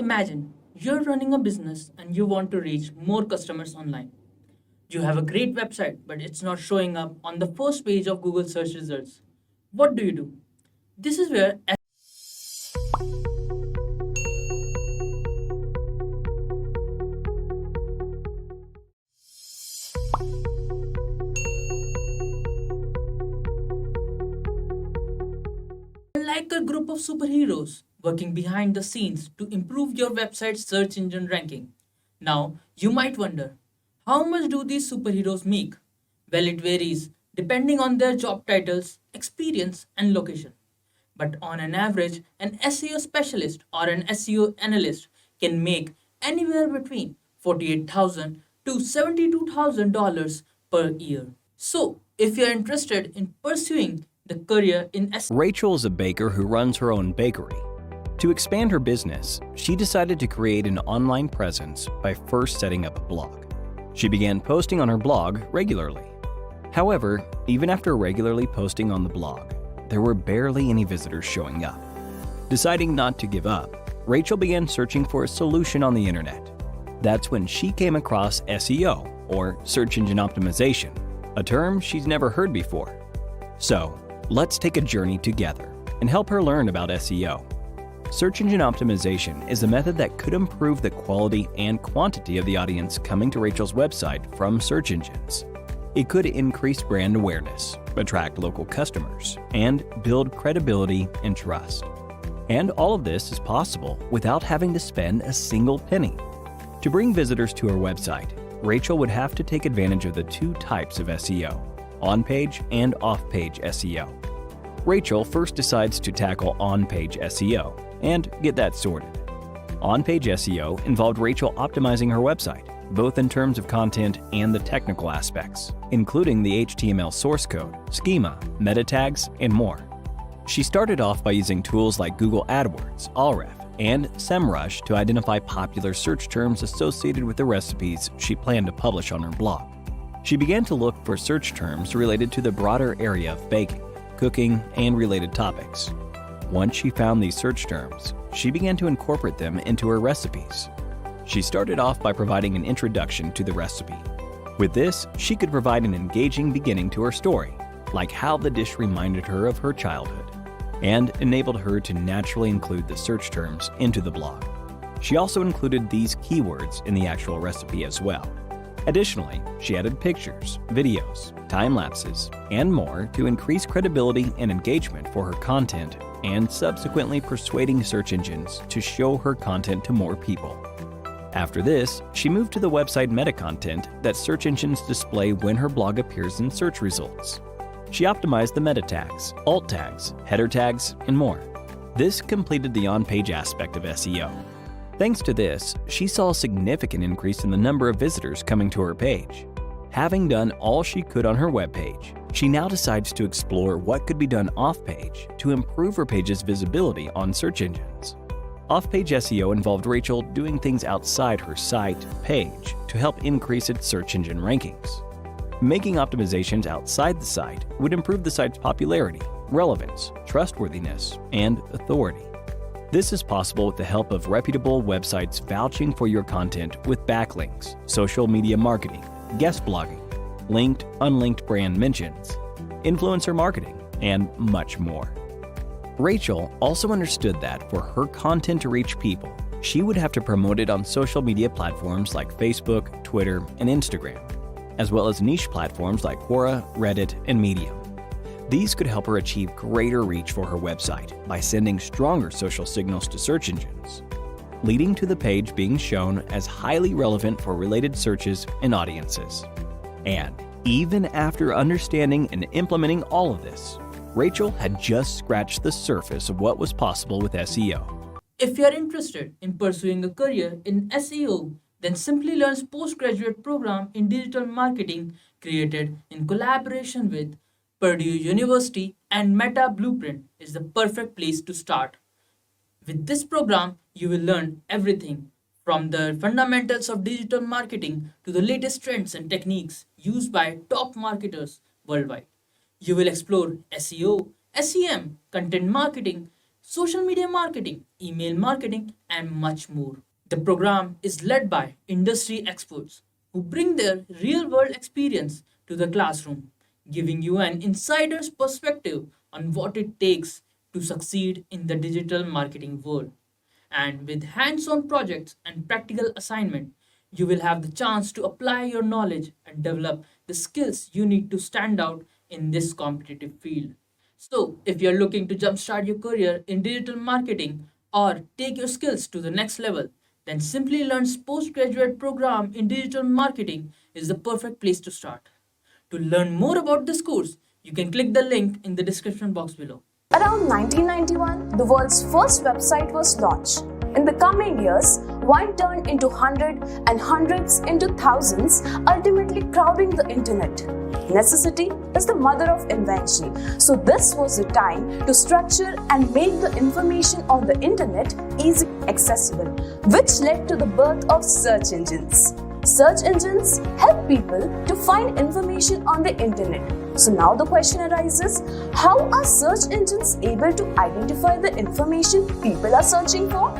Imagine you're running a business and you want to reach more customers online. You have a great website, but it's not showing up on the first page of Google search results. What do? This is where like a group of superheroes working behind the scenes to improve your website's search engine ranking. Now, you might wonder, how much do these superheroes make? Well, it varies depending on their job titles, experience, and location. But on an average, an SEO specialist or an SEO analyst can make anywhere between $48,000 to $72,000 per year. So, if you're interested in pursuing the career in SEO, Rachel is a baker who runs her own bakery. To expand her business, she decided to create an online presence by first setting up a blog. She began posting on her blog regularly. However, even after regularly posting on the blog, there were barely any visitors showing up. Deciding not to give up, Rachel began searching for a solution on the internet. That's when she came across SEO, or search engine optimization, a term she's never heard before. So, let's take a journey together and help her learn about SEO. Search engine optimization is a method that could improve the quality and quantity of the audience coming to Rachel's website from search engines. It could increase brand awareness, attract local customers, and build credibility and trust. And all of this is possible without having to spend a single penny. To bring visitors to her website, Rachel would have to take advantage of the two types of SEO, on-page and off-page SEO. Rachel first decides to tackle on-page SEO and get that sorted. On-page SEO involved Rachel optimizing her website, both in terms of content and the technical aspects, including the HTML source code, schema, meta tags, and more. She started off by using tools like Google AdWords, Ahrefs, and SEMrush to identify popular search terms associated with the recipes she planned to publish on her blog. She began to look for search terms related to the broader area of baking, cooking, and related topics. Once she found these search terms, she began to incorporate them into her recipes. She started off by providing an introduction to the recipe. With this, she could provide an engaging beginning to her story, like how the dish reminded her of her childhood, and enabled her to naturally include the search terms into the blog. She also included these keywords in the actual recipe as well. Additionally, she added pictures, videos, time lapses, and more to increase credibility and engagement for her content, and subsequently persuading search engines to show her content to more people. After this, she moved to the website meta content that search engines display when her blog appears in search results. She optimized the meta tags, alt tags, header tags, and more. This completed the on-page aspect of SEO. Thanks to this, she saw a significant increase in the number of visitors coming to her page. Having done all she could on her webpage, she now decides to explore what could be done off-page to improve her page's visibility on search engines. Off-page SEO involved Rachel doing things outside her site page to help increase its search engine rankings. Making optimizations outside the site would improve the site's popularity, relevance, trustworthiness, and authority. This is possible with the help of reputable websites vouching for your content with backlinks, social media marketing, guest blogging, linked, unlinked brand mentions, influencer marketing, and much more. Rachel also understood that for her content to reach people, she would have to promote it on social media platforms like Facebook, Twitter, and Instagram, as well as niche platforms like Quora, Reddit, and Medium. These could help her achieve greater reach for her website by sending stronger social signals to search engines, leading to the page being shown as highly relevant for related searches and audiences. And even after understanding and implementing all of this, Rachel had just scratched the surface of what was possible with SEO. If you're interested in pursuing a career in SEO, then Simplilearn's postgraduate program in digital marketing, created in collaboration with Purdue University and Meta Blueprint, is the perfect place to start. With this program, you will learn everything from the fundamentals of digital marketing to the latest trends and techniques used by top marketers worldwide. You will explore SEO, SEM, content marketing, social media marketing, email marketing, and much more. The program is led by industry experts who bring their real world experience to the classroom, giving you an insider's perspective on what it takes to succeed in the digital marketing world. And with hands on projects and practical assignment, you will have the chance to apply your knowledge and develop the skills you need to stand out in this competitive field. So, if you're looking to jumpstart your career in digital marketing or take your skills to the next level, then Simplilearn's postgraduate program in digital marketing is the perfect place to start. To learn more about this course, you can click the link in the description box below. Around 1991, the world's first website was launched. In the coming years, one turned into hundreds and hundreds into thousands, ultimately crowding the internet. Necessity is the mother of invention. So this was the time to structure and make the information on the internet easily accessible, which led to the birth of search engines. Search engines help people to find information on the internet. So now the question arises, how are search engines able to identify the information people are searching for?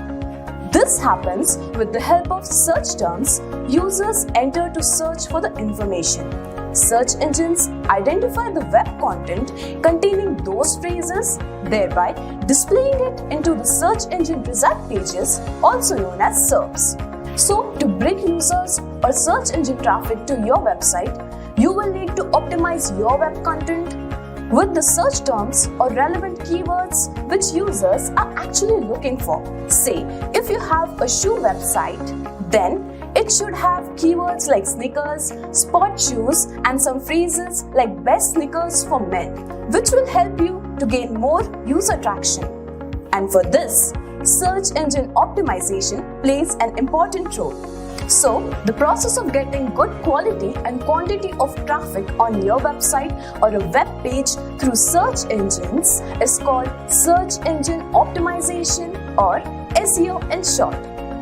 This happens with the help of search terms users enter to search for the information. Search engines identify the web content containing those phrases, thereby displaying it into the search engine result pages, also known as SERPs. So, to bring users or search engine traffic to your website, you will need to optimize your web content with the search terms or relevant keywords which users are actually looking for. Say, if you have a shoe website, then it should have keywords like sneakers, sport shoes, and some phrases like best sneakers for men, which will help you to gain more user traction. And for this, search engine optimization plays an important role. So, the process of getting good quality and quantity of traffic on your website or a web page through search engines is called search engine optimization or SEO in short.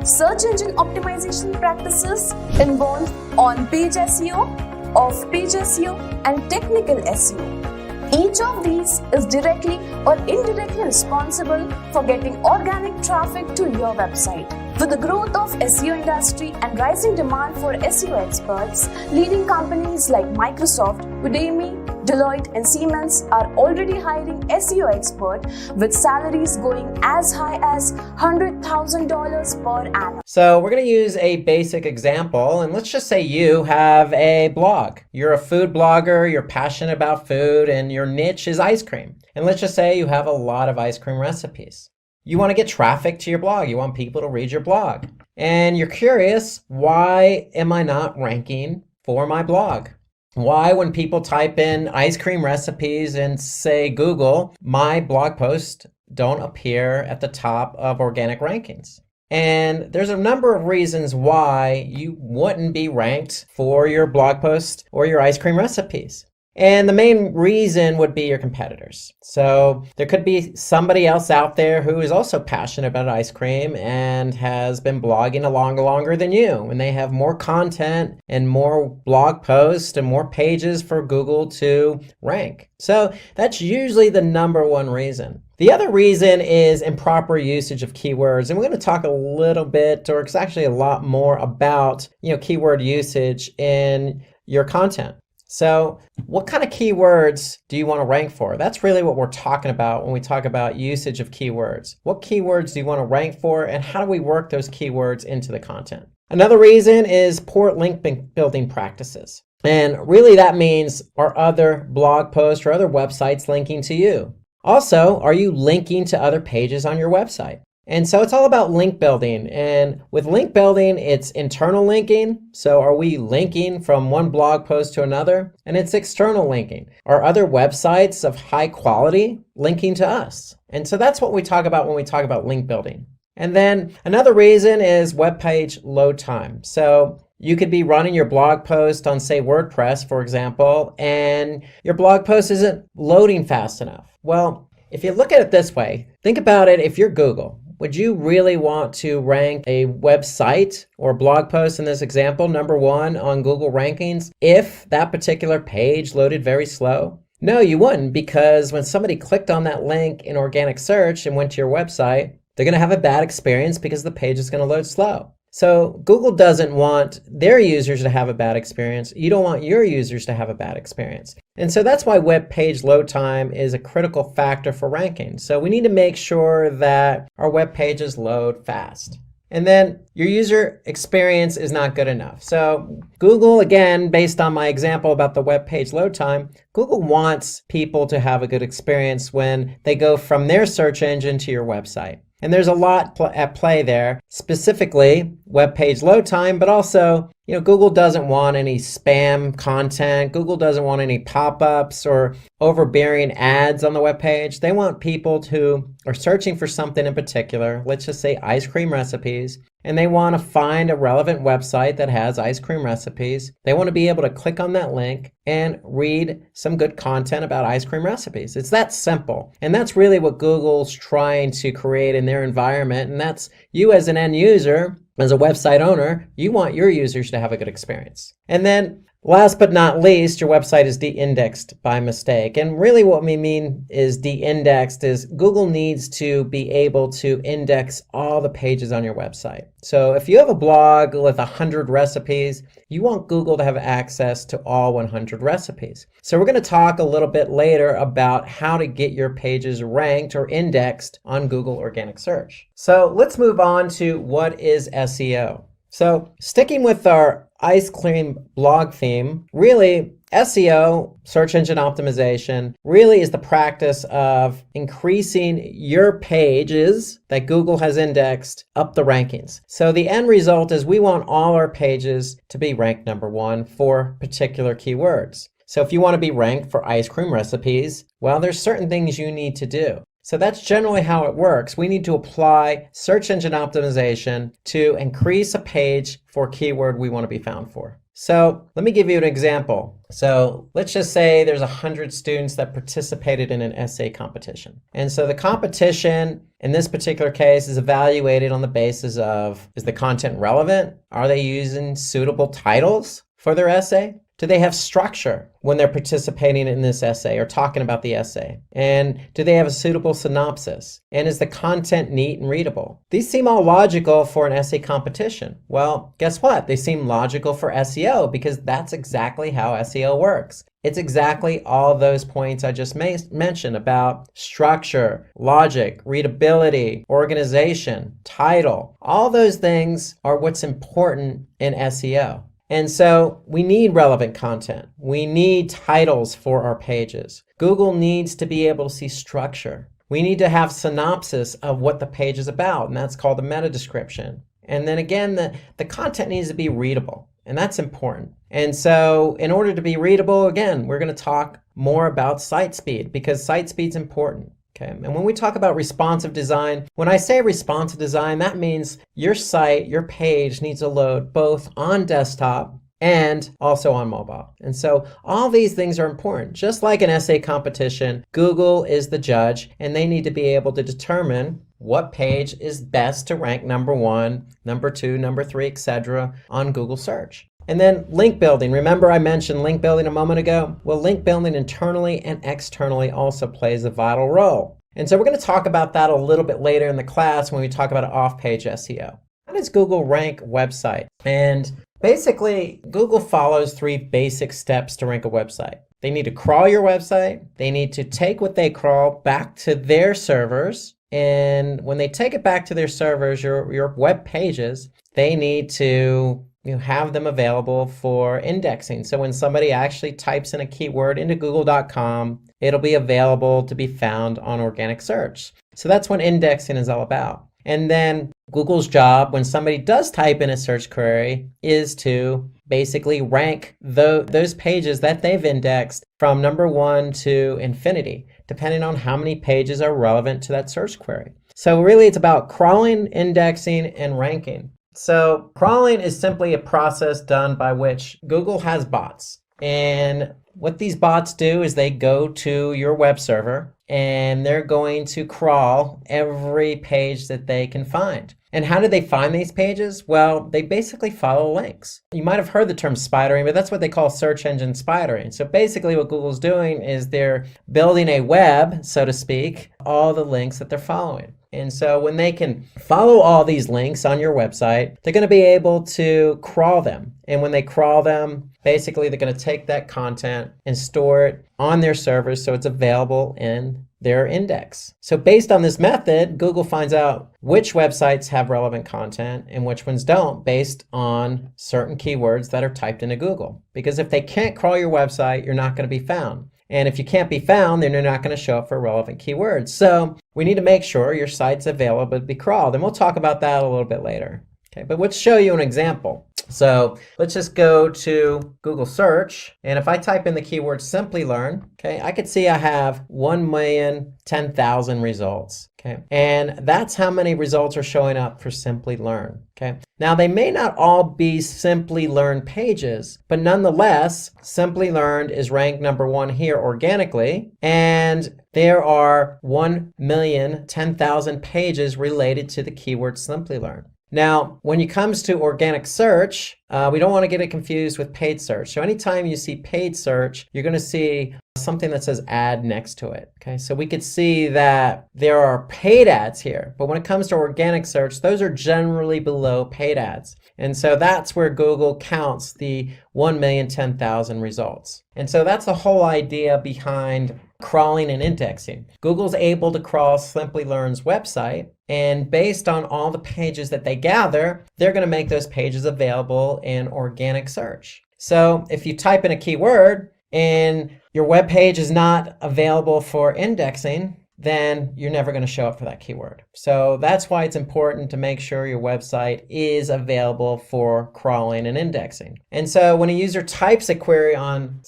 Search engine optimization practices involve on-page SEO, off-page SEO, and technical SEO. Each of these is directly or indirectly responsible for getting organic traffic to your website. With the growth of SEO industry and rising demand for SEO experts, leading companies like Microsoft, Udemy, Deloitte and Siemens are already hiring SEO expert with salaries going as high as $100,000 per annum. So we're going to use a basic example, and let's just say you have a blog. You're a food blogger, you're passionate about food, and your niche is ice cream. And let's just say you have a lot of ice cream recipes. You want to get traffic to your blog. You want people to read your blog. And you're curious, why am I not ranking for my blog? Why, when people type in ice cream recipes and say Google, my blog posts don't appear at the top of organic rankings? And there's a number of reasons why you wouldn't be ranked for your blog post or your ice cream recipes. And the main reason would be your competitors. So there could be somebody else out there who is also passionate about ice cream and has been blogging longer than you. And they have more content and more blog posts and more pages for Google to rank. So that's usually the number one reason. The other reason is improper usage of keywords. And we're going to talk a little bit, or it's actually a lot more about, keyword usage in your content. So what kind of keywords do you want to rank for? That's really what we're talking about when we talk about usage of keywords. What keywords do you want to rank for, and how do we work those keywords into the content? Another reason is poor link building practices. And really that means, are other blog posts or other websites linking to you? Also, are you linking to other pages on your website? And so it's all about link building. And with link building, it's internal linking. So are we linking from one blog post to another? And it's external linking. Are other websites of high quality linking to us? And so that's what we talk about when we talk about link building. And then another reason is web page load time. So you could be running your blog post on, say, WordPress, for example, and your blog post isn't loading fast enough. Well, if you look at it this way, think about it. If you're Google, would you really want to rank a website or blog post in this example, number one on Google rankings, if that particular page loaded very slow? No, you wouldn't, because when somebody clicked on that link in organic search and went to your website, they're going to have a bad experience because the page is going to load slow. So Google doesn't want their users to have a bad experience. You don't want your users to have a bad experience. And so that's why web page load time is a critical factor for ranking. So we need to make sure that our web pages load fast. And then your user experience is not good enough. So Google, again, based on my example about the web page load time, Google wants people to have a good experience when they go from their search engine to your website. And there's a lot at play there, specifically web page load time, but also, Google doesn't want any spam content. Google doesn't want any pop-ups or overbearing ads on the web page. They want people who are searching for something in particular, let's just say ice cream recipes, and they want to find a relevant website that has ice cream recipes. They want to be able to click on that link and read some good content about ice cream recipes. It's that simple. And that's really what Google's trying to create in their environment. And that's you as an end user, as a website owner, you want your users to have a good experience. And then last but not least, your website is de-indexed by mistake. And really what we mean is de-indexed is Google needs to be able to index all the pages on your website. So if you have a blog with 100 recipes, you want Google to have access to all 100 recipes. So we're going to talk a little bit later about how to get your pages ranked or indexed on Google organic search. So let's move on to what is SEO. So sticking with our ice cream blog theme, really SEO, search engine optimization, really is the practice of increasing your pages that Google has indexed up the rankings. So the end result is we want all our pages to be ranked number one for particular keywords. So if you want to be ranked for ice cream recipes, well, there's certain things you need to do. So that's generally how it works. We need to apply search engine optimization to increase a page for a keyword we want to be found for. So let me give you an example. So let's just say there's 100 students that participated in an essay competition. And so the competition in this particular case is evaluated on the basis of, is the content relevant? Are they using suitable titles for their essay? Do they have structure when they're participating in this essay or talking about the essay? And do they have a suitable synopsis? And is the content neat and readable? These seem all logical for an essay competition. Well, guess what? They seem logical for SEO because that's exactly how SEO works. It's exactly all those points I just mentioned about structure, logic, readability, organization, title. All those things are what's important in SEO. And so we need relevant content. We need titles for our pages. Google needs to be able to see structure. We need to have synopsis of what the page is about, and that's called the meta description. And then again, the content needs to be readable, and that's important. And so in order to be readable, again, we're going to talk more about site speed because site speed's important. Okay. And when we talk about responsive design, when I say responsive design, that means your site, your page needs to load both on desktop and also on mobile. And so all these things are important. Just like an essay competition, Google is the judge and they need to be able to determine what page is best to rank number one, number two, number three, etc. on Google search. And then link building. Remember I mentioned link building a moment ago? Well, link building internally and externally also plays a vital role. And so we're going to talk about that a little bit later in the class when we talk about off-page SEO. How does Google rank website? And basically, Google follows 3 basic steps to rank a website. They need to crawl your website. They need to take what they crawl back to their servers. And when they take it back to their servers, your web pages, they need to have them available for indexing. So when somebody actually types in a keyword into google.com, it'll be available to be found on organic search. So that's what indexing is all about. And then Google's job when somebody does type in a search query is to basically rank those pages that they've indexed from number 1 to infinity, depending on how many pages are relevant to that search query. So really it's about crawling, indexing, and ranking. So crawling is simply a process done by which Google has bots. And what these bots do is they go to your web server and they're going to crawl every page that they can find. And how do they find these pages? Well, they basically follow links. You might have heard the term spidering, but that's what they call search engine spidering. So basically what Google's doing is they're building a web, so to speak, all the links that they're following. And so when they can follow all these links on your website, they're going to be able to crawl them. And when they crawl them, basically they're going to take that content and store it on their servers so it's available in their index. So based on this method, Google finds out which websites have relevant content and which ones don't based on certain keywords that are typed into Google. Because if they can't crawl your website, you're not going to be found. And if you can't be found, then you're not going to show up for relevant keywords. So we need to make sure your site's available to be crawled. And we'll talk about that a little bit later. Okay, but let's show you an example. So let's just go to Google search. And if I type in the keyword Simplilearn, okay, I could see I have 1,010,000 results. Okay, and that's how many results are showing up for Simplilearn. Okay, now they may not all be Simplilearn pages, but nonetheless, Simplilearn is ranked #1 here organically, and there are 1,010,000 pages related to the keyword Simplilearn. Now, when it comes to organic search, we don't want to get it confused with paid search. So anytime you see paid search, you're going to see something that says ad next to it. Okay, so we could see that there are paid ads here, but when it comes to organic search, those are generally below paid ads. And so that's where Google counts the 1,010,000 results. And so that's the whole idea behind crawling and indexing. Google's able to crawl Simplilearn's website, and based on all the pages that they gather, they're going to make those pages available in organic search. So if you type in a keyword and your web page is not available for indexing, then you're never going to show up for that keyword. So that's why it's important to make sure your website is available for crawling and indexing. And so when a user types a query on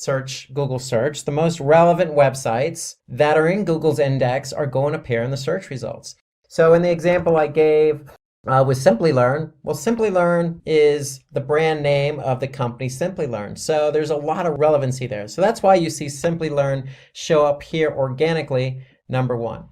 Google search, the most relevant websites that are in Google's index are going to appear in the search results. So in the example I gave with Simplilearn, well, Simplilearn is the brand name of the company Simplilearn. So there's a lot of relevancy there. So that's why you see Simplilearn show up here organically, #1.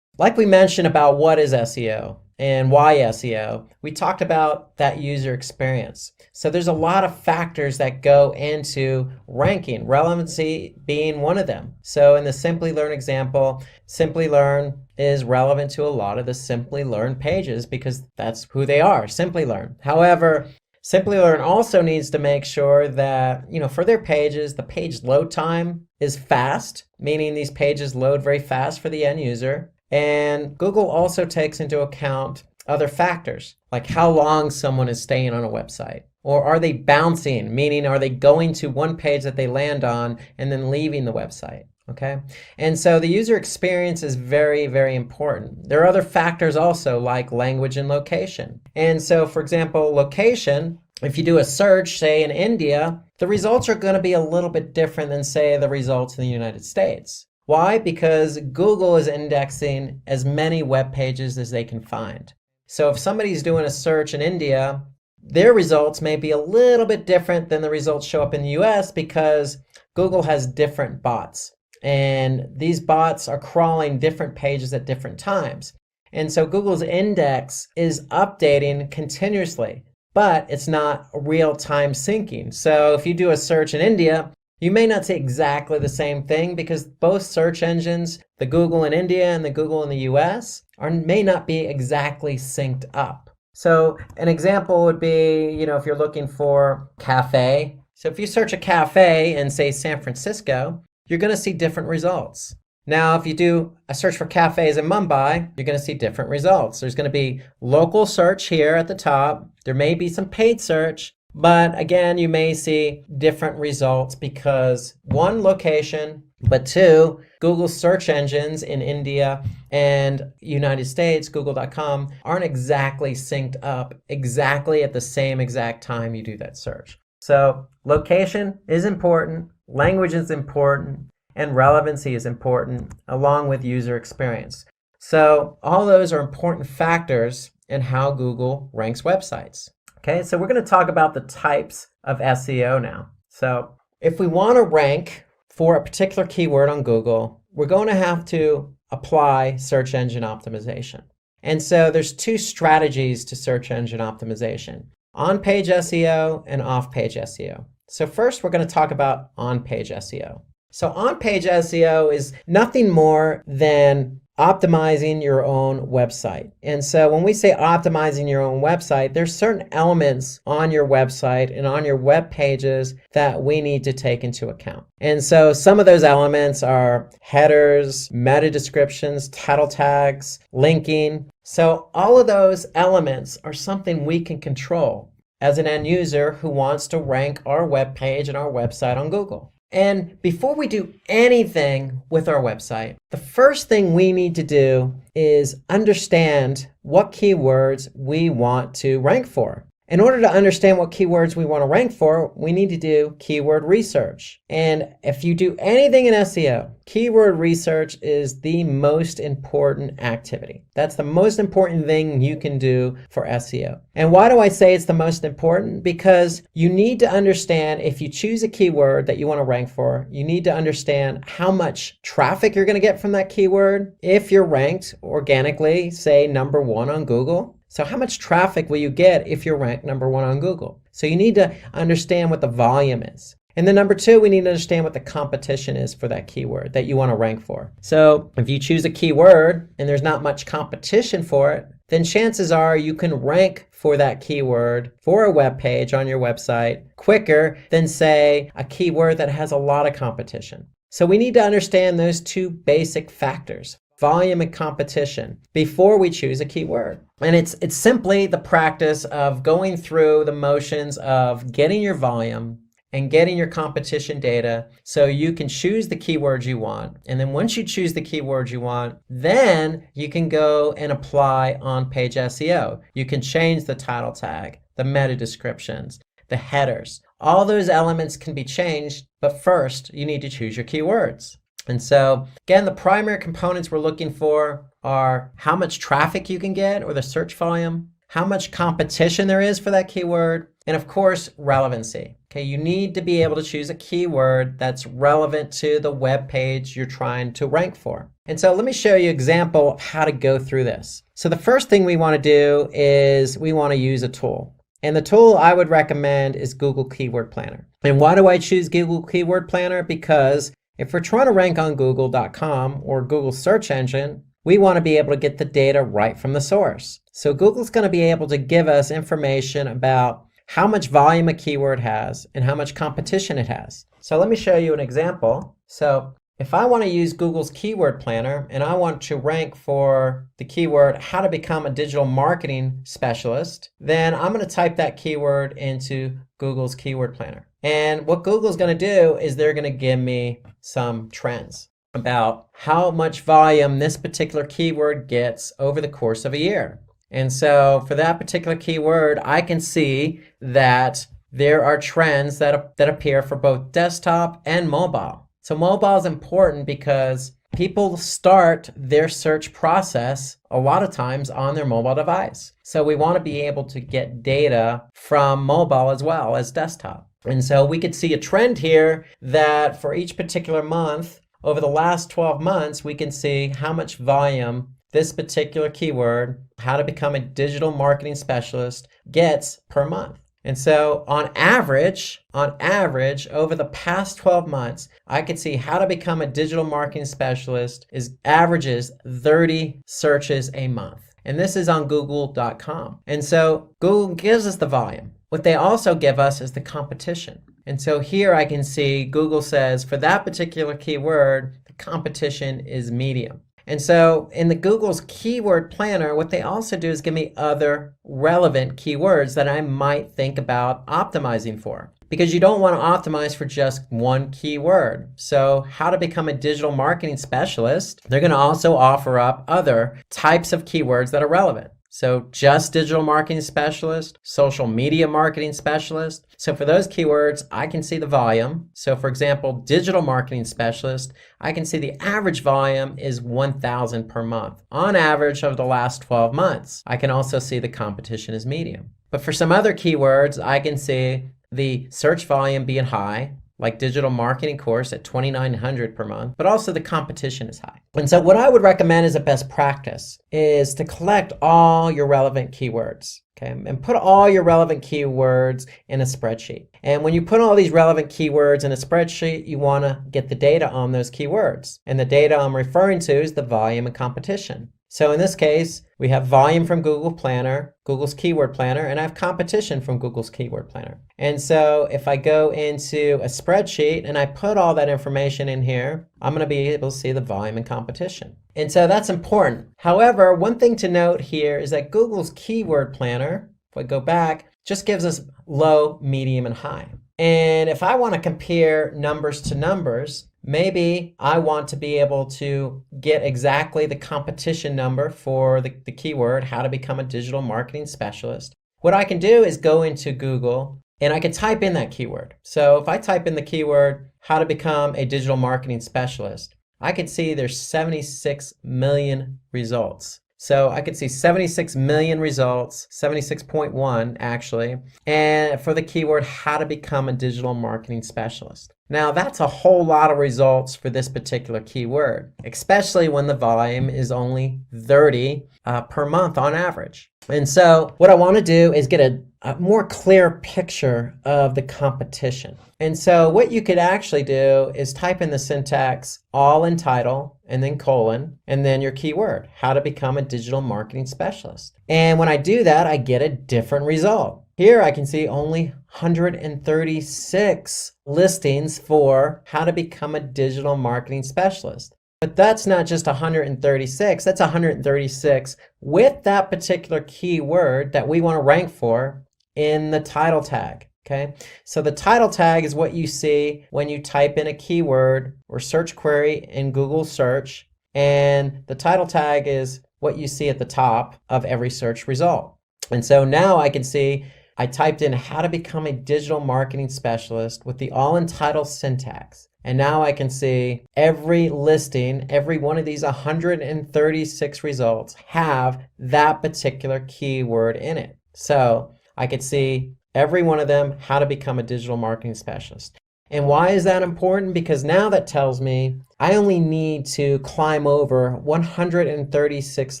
Like we mentioned about what is SEO and why SEO, we talked about that user experience. So there's a lot of factors that go into ranking, relevancy being one of them. So in the Simplilearn example, Simplilearn is relevant to a lot of the Simplilearn pages because that's who they are, Simplilearn. However, Simplilearn also needs to make sure that, for their pages, the page load time is fast, meaning these pages load very fast for the end user. And Google also takes into account other factors, like how long someone is staying on a website. Or are they bouncing, meaning are they going to one page that they land on and then leaving the website? Okay, and so the user experience is very, very important. There are other factors also like language and location. And so, for example, location, if you do a search, say in India, the results are going to be a little bit different than, say, the results in the United States. Why? Because Google is indexing as many web pages as they can find. So if somebody's doing a search in India, their results may be a little bit different than the results show up in the US because Google has different bots. And these bots are crawling different pages at different times. And so Google's index is updating continuously, but it's not real-time syncing. So if you do a search in India, you may not see exactly the same thing because both search engines, the Google in India and the Google in the US, may not be exactly synced up. So an example would be, if you're looking for cafe. So if you search a cafe in, say, San Francisco, you're going to see different results. Now, if you do a search for cafes in Mumbai, you're going to see different results. There's going to be local search here at the top. There may be some paid search, but again, you may see different results because one, location, but two, Google's search engines in India and United States, google.com, aren't exactly synced up exactly at the same exact time you do that search. So location is important, language is important, and relevancy is important, along with user experience. So all those are important factors in how Google ranks websites. Okay, so we're going to talk about the types of SEO now. So If we want to rank for a particular keyword on Google, we're going to have to apply search engine optimization. And so there's two strategies to search engine optimization: on-page SEO and off-page SEO. So first, we're going to talk about on-page SEO. So on-page SEO is nothing more than optimizing your own website. And so when we say optimizing your own website, there's certain elements on your website and on your web pages that we need to take into account. And so some of those elements are headers, meta descriptions, title tags, linking. So all of those elements are something we can control as an end user who wants to rank our web page and our website on Google. And before we do anything with our website, the first thing we need to do is understand what keywords we want to rank for. In order to understand what keywords we want to rank for, we need to do keyword research. And if you do anything in SEO, keyword research is the most important activity. That's the most important thing you can do for SEO. And why do I say it's the most important? Because you need to understand, if you choose a keyword that you want to rank for, you need to understand how much traffic you're going to get from that keyword. If you're ranked organically, say number 1 on Google, so how much traffic will you get if you're ranked number 1 on Google? So you need to understand what the volume is. And then number 2, we need to understand what the competition is for that keyword that you want to rank for. So if you choose a keyword and there's not much competition for it, then chances are you can rank for that keyword for a web page on your website quicker than, say, a keyword that has a lot of competition. So we need to understand those two basic factors: volume and competition, before we choose a keyword. And it's simply the practice of going through the motions of getting your volume and getting your competition data so you can choose the keywords you want. And then once you choose the keywords you want, then you can go and apply on-page SEO. You can change the title tag, the meta descriptions, the headers. All those elements can be changed, but first you need to choose your keywords. And so, again, the primary components we're looking for are how much traffic you can get, or the search volume, how much competition there is for that keyword, and of course, relevancy. Okay, you need to be able to choose a keyword that's relevant to the web page you're trying to rank for. And so let me show you an example of how to go through this. So the first thing we want to do is we want to use a tool. And the tool I would recommend is Google Keyword Planner. And why do I choose Google Keyword Planner? Because if we're trying to rank on Google.com or Google search engine, we want to be able to get the data right from the source. So Google's going to be able to give us information about how much volume a keyword has and how much competition it has. So let me show you an example. So if I want to use Google's Keyword Planner and I want to rank for the keyword how to become a digital marketing specialist, then I'm going to type that keyword into Google's Keyword Planner. And what Google's going to do is they're going to give me some trends about how much volume this particular keyword gets over the course of a year. And so for that particular keyword, I can see that there are trends that appear for both desktop and mobile. So mobile is important because people start their search process a lot of times on their mobile device. So we want to be able to get data from mobile as well as desktop. And so we could see a trend here that for each particular month, over the last 12 months, we can see how much volume this particular keyword, how to become a digital marketing specialist, gets per month. And so on average, over the past 12 months, I could see how to become a digital marketing specialist averages 30 searches a month. And this is on Google.com. And so Google gives us the volume. What they also give us is the competition. And so here I can see Google says for that particular keyword, the competition is medium. And so in the Google's Keyword Planner, what they also do is give me other relevant keywords that I might think about optimizing for. Because you don't want to optimize for just one keyword. So how to become a digital marketing specialist, they're going to also offer up other types of keywords that are relevant. So just digital marketing specialist, social media marketing specialist. So for those keywords, I can see the volume. So for example, digital marketing specialist, I can see the average volume is 1,000 per month on average over the last 12 months. I can also see the competition is medium. But for some other keywords, I can see the search volume being high like digital marketing course at $2,900 per month, but also the competition is high. And so what I would recommend as a best practice is to collect all your relevant keywords. Okay, and put all your relevant keywords in a spreadsheet. And when you put all these relevant keywords in a spreadsheet, you want to get the data on those keywords. And the data I'm referring to is the volume and competition. So in this case, we have volume from Google Planner, Google's Keyword Planner, and I have competition from Google's Keyword Planner. And so if I go into a spreadsheet and I put all that information in here, I'm going to be able to see the volume and competition. And so that's important. However, one thing to note here is that Google's Keyword Planner, if I go back, just gives us low, medium, and high. And if I want to compare numbers to numbers, maybe I want to be able to get exactly the competition number for the keyword, how to become a digital marketing specialist. What I can do is go into Google and I can type in that keyword. So if I type in the keyword, how to become a digital marketing specialist, I can see there's 76 million results. So I could see 76 million results, 76.1 actually, and for the keyword, how to become a digital marketing specialist. Now that's a whole lot of results for this particular keyword, especially when the volume is only 30 per month on average. And so what I want to do is get a more clear picture of the competition. And so what you could actually do is type in the syntax all in title and then colon and then your keyword, how to become a digital marketing specialist. And when I do that, I get a different result. Here I can see only 136 listings for how to become a digital marketing specialist. But that's not just 136, that's 136 with that particular keyword that we want to rank for in the title tag. Okay, so the title tag is what you see when you type in a keyword or search query in Google search, and the title tag is what you see at the top of every search result. And so now I can see I typed in how to become a digital marketing specialist with the all in title syntax. And now I can see every listing, every one of these 136 results have that particular keyword in it. So I could see every one of them, how to become a digital marketing specialist. And why is that important? Because now that tells me I only need to climb over 136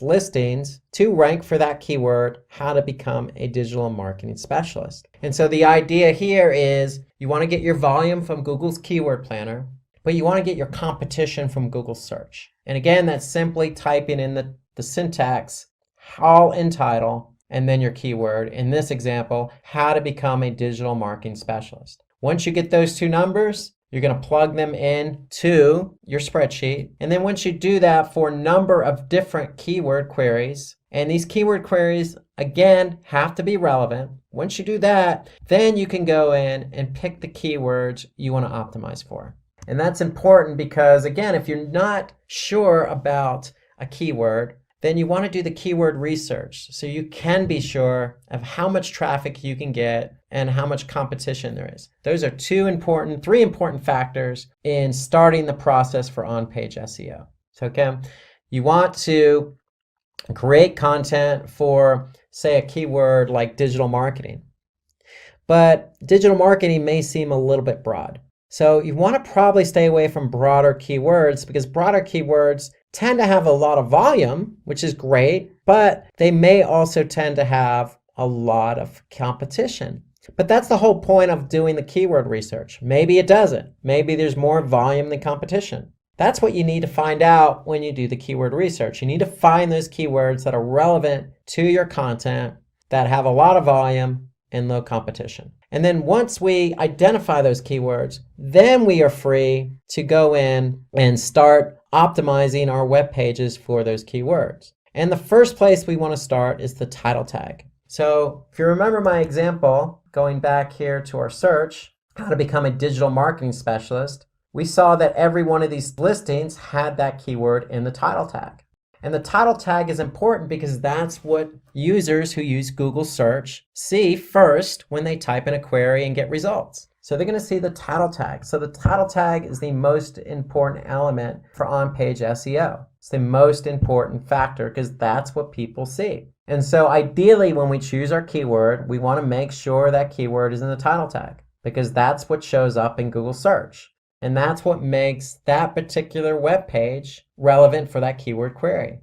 listings to rank for that keyword, how to become a digital marketing specialist. And so the idea here is you want to get your volume from Google's Keyword Planner, but you want to get your competition from Google Search. And again, that's simply typing in the syntax, all in title, and then your keyword. In this example, how to become a digital marketing specialist. Once you get those two numbers, you're going to plug them in to your spreadsheet. And then once you do that for a number of different keyword queries, and these keyword queries, again, have to be relevant. Once you do that, then you can go in and pick the keywords you want to optimize for. And that's important because, again, if you're not sure about a keyword, then you want to do the keyword research so you can be sure of how much traffic you can get and how much competition there is. Those are three important factors in starting the process for on-page SEO. So again, you want to create content for, say, a keyword like digital marketing. But digital marketing may seem a little bit broad. So you want to probably stay away from broader keywords because broader keywords tend to have a lot of volume, which is great, but they may also tend to have a lot of competition. But that's the whole point of doing the keyword research. Maybe it doesn't. Maybe there's more volume than competition. That's what you need to find out when you do the keyword research. You need to find those keywords that are relevant to your content, that have a lot of volume and low competition. And then once we identify those keywords, then we are free to go in and start optimizing our web pages for those keywords. And the first place we want to start is the title tag. So if you remember my example, going back here to our search, how to become a digital marketing specialist, we saw that every one of these listings had that keyword in the title tag. And the title tag is important because that's what users who use Google search see first when they type in a query and get results. So they're going to see the title tag. So the title tag is the most important element for on-page SEO. It's the most important factor because that's what people see. And so ideally when we choose our keyword, we want to make sure that keyword is in the title tag. because that's what shows up in Google search. And that's what makes that particular web page relevant for that keyword query.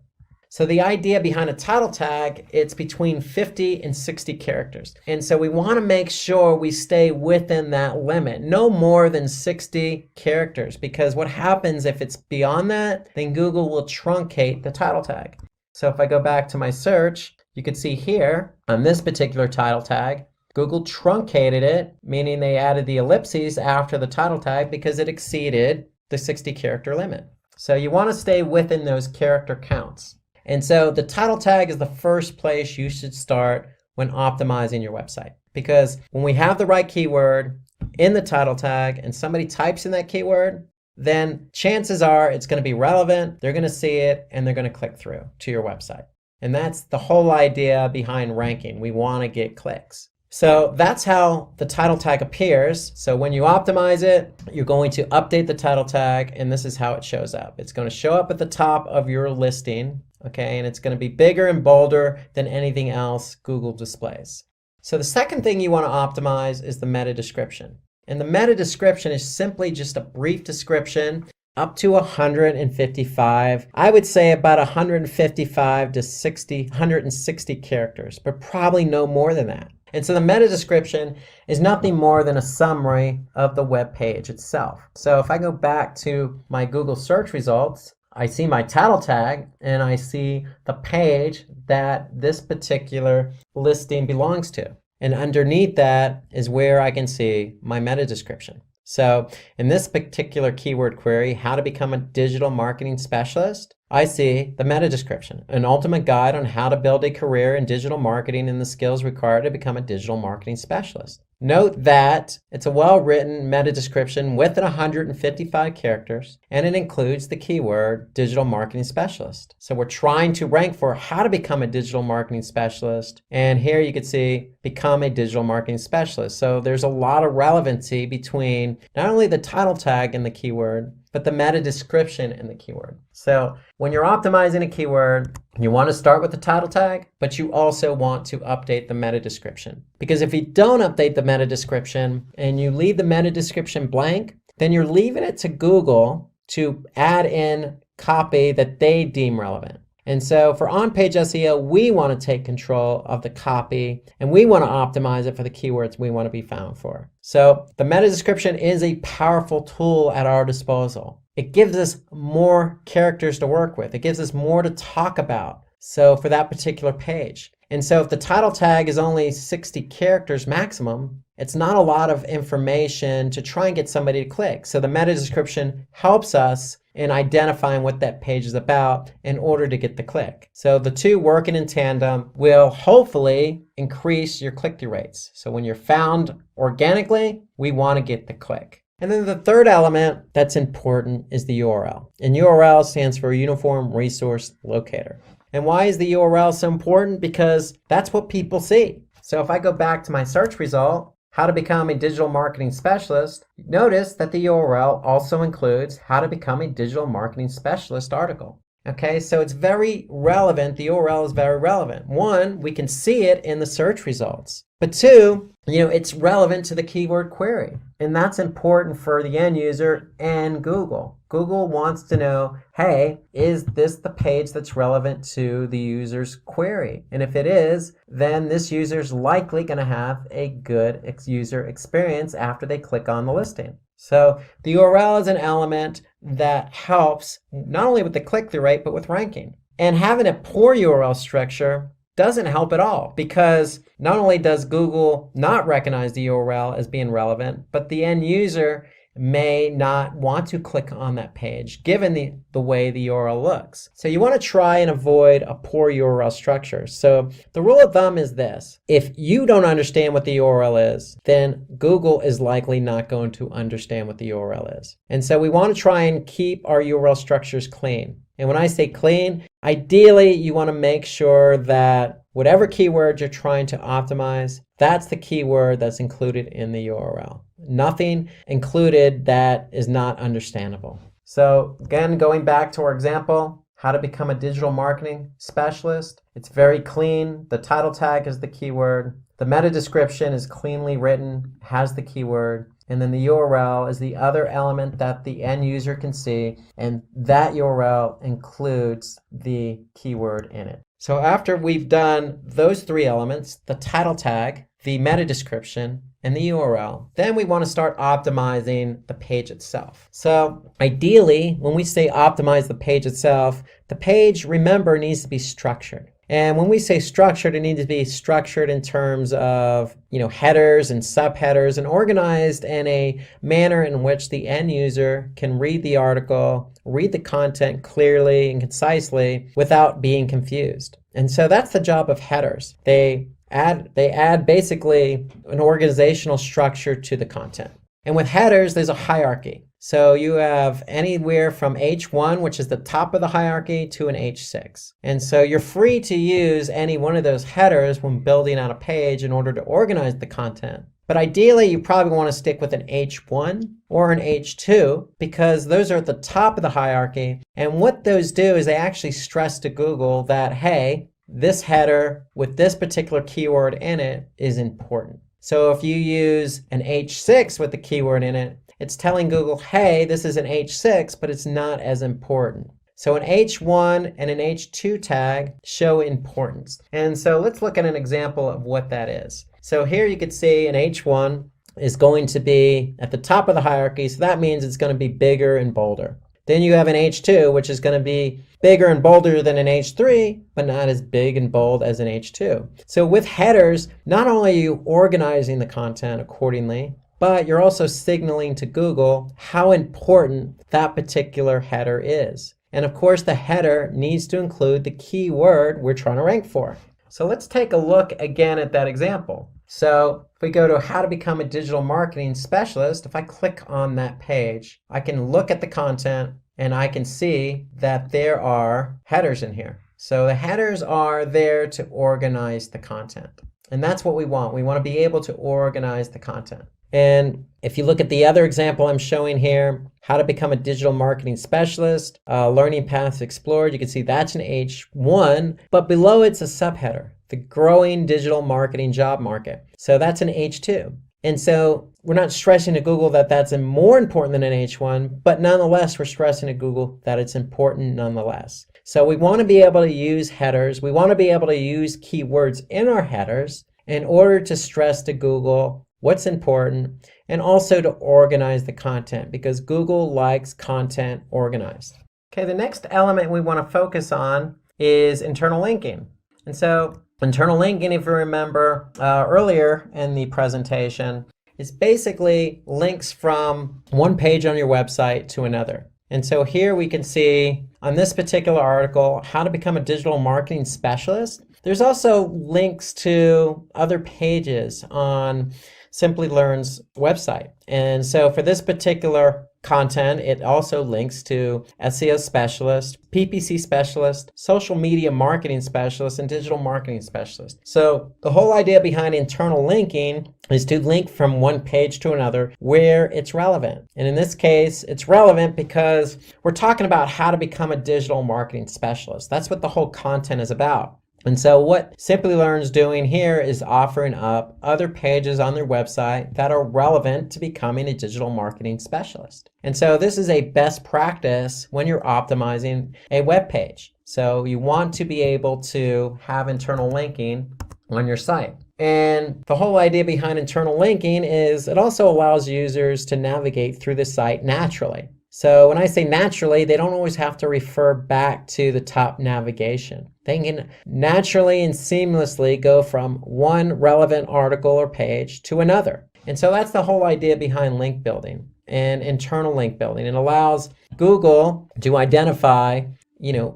So the idea behind a title tag, it's between 50 and 60 characters. And so we want to make sure we stay within that limit, no more than 60 characters, because what happens if it's beyond that, then Google will truncate the title tag. So if I go back to my search, you can see here on this particular title tag, Google truncated it, meaning they added the ellipses after the title tag because it exceeded the 60 character limit. So you want to stay within those character counts. And so the title tag is the first place you should start when optimizing your website. Because when we have the right keyword in the title tag and somebody types in that keyword, then chances are it's going to be relevant, they're going to see it, and they're going to click through to your website. And that's the whole idea behind ranking. We want to get clicks. So that's how the title tag appears. So when you optimize it, you're going to update the title tag, and this is how it shows up. It's going to show up at the top of your listing, okay, and it's going to be bigger and bolder than anything else Google displays. So the second thing you want to optimize is the meta description. And the meta description is simply just a brief description up to 155. I would say about 155 to 160 characters, but probably no more than that. And so the meta description is nothing more than a summary of the web page itself. So if I go back to my Google search results, I see my title tag and I see the page that this particular listing belongs to. And underneath that is where I can see my meta description. So in this particular keyword query, how to become a digital marketing specialist, I see the meta description, an ultimate guide on how to build a career in digital marketing and the skills required to become a digital marketing specialist. Note that it's a well-written meta description with 155 characters, and it includes the keyword digital marketing specialist. So we're trying to rank for how to become a digital marketing specialist, and here you can see become a digital marketing specialist. So there's a lot of relevancy between not only the title tag and the keyword, but the meta description in the keyword. So when you're optimizing a keyword, you want to start with the title tag, but you also want to update the meta description. Because if you don't update the meta description and you leave the meta description blank, then you're leaving it to Google to add in copy that they deem relevant. And so for on-page SEO, we want to take control of the copy and we want to optimize it for the keywords we want to be found for. So the meta description is a powerful tool at our disposal. It gives us more characters to work with. It gives us more to talk about. So for that particular page. And so if the title tag is only 60 characters maximum, it's not a lot of information to try and get somebody to click. So the meta description helps us in identifying what that page is about in order to get the click. So the two working in tandem will hopefully increase your click-through rates. So when you're found organically, we want to get the click. And then the third element that's important is the URL. And URL stands for Uniform Resource Locator. And why is the URL so important? Because that's what people see. So if I go back to my search result, how to become a digital marketing specialist, notice that the URL also includes how to become a digital marketing specialist article. Okay, so it's very relevant. The URL is very relevant. One, we can see it in the search results. But two, it's relevant to the keyword query. And that's important for the end user and Google. Google wants to know, hey, is this the page that's relevant to the user's query? And if it is, then this user's likely going to have a good user experience after they click on the listing. So the URL is an element that helps not only with the click-through rate, but with ranking. And having a poor URL structure doesn't help at all, because not only does Google not recognize the URL as being relevant, but the end user may not want to click on that page given the way the URL looks. So you want to try and avoid a poor URL structure. So the rule of thumb is this: if you don't understand what the URL is, then Google is likely not going to understand what the URL is. And so we want to try and keep our URL structures clean. And when I say clean, ideally you want to make sure that whatever keyword you're trying to optimize, that's the keyword that's included in the URL. Nothing included that is not understandable. So again, going back to our example, how to become a digital marketing specialist. It's very clean. The title tag is the keyword. The meta description is cleanly written, has the keyword, and then the URL is the other element that the end user can see, and that URL includes the keyword in it. So after we've done those three elements, the title tag, the meta description, and the URL, then we want to start optimizing the page itself. So ideally, when we say optimize the page itself, the page, remember, needs to be structured. And when we say structured, it needs to be structured in terms of, headers and subheaders and organized in a manner in which the end user can read the article, read the content clearly and concisely without being confused. And so that's the job of headers. They add basically an organizational structure to the content. And with headers, there's a hierarchy. So you have anywhere from H1, which is the top of the hierarchy, to an H6. And so you're free to use any one of those headers when building out a page in order to organize the content. But ideally, you probably want to stick with an H1 or an H2 because those are at the top of the hierarchy. And what those do is they actually stress to Google that, hey, this header with this particular keyword in it is important. So if you use an H6 with the keyword in it, it's telling Google, hey, this is an H6, but it's not as important. So an H1 and an H2 tag show importance. And so let's look at an example of what that is. So here you could see an H1 is going to be at the top of the hierarchy, so that means it's going to be bigger and bolder. Then you have an H2, which is going to be bigger and bolder than an H3, but not as big and bold as an H2. So with headers, not only are you organizing the content accordingly, but you're also signaling to Google how important that particular header is. And of course, the header needs to include the keyword we're trying to rank for. So let's take a look again at that example. So if we go to how to become a digital marketing specialist, if I click on that page, I can look at the content and I can see that there are headers in here. So the headers are there to organize the content. And that's what we want. We want to be able to organize the content. And if you look at the other example I'm showing here, how to become a digital marketing specialist, learning paths explored, you can see that's an H1, but below it's a subheader, the growing digital marketing job market. So that's an H2. And so we're not stressing to Google that that's more important than an H1, but nonetheless, we're stressing to Google that it's important nonetheless. So we want to be able to use headers. We want to be able to use keywords in our headers in order to stress to Google what's important, and also to organize the content because Google likes content organized. Okay, the next element we want to focus on is internal linking. And so internal linking, if you remember earlier in the presentation, is basically links from one page on your website to another. And so here we can see on this particular article, how to become a digital marketing specialist. There's also links to other pages on Simplilearn's website. And so for this particular content, it also links to SEO specialist, PPC specialist, social media marketing specialist, and digital marketing specialist. So the whole idea behind internal linking is to link from one page to another where it's relevant. And in this case, it's relevant because we're talking about how to become a digital marketing specialist. That's what the whole content is about. And so what Simplilearn's doing here is offering up other pages on their website that are relevant to becoming a digital marketing specialist. And so this is a best practice when you're optimizing a web page. So you want to be able to have internal linking on your site. And the whole idea behind internal linking is it also allows users to navigate through the site naturally. So when I say naturally, they don't always have to refer back to the top navigation. They can naturally and seamlessly go from one relevant article or page to another. And so that's the whole idea behind link building and internal link building. It allows Google to identify,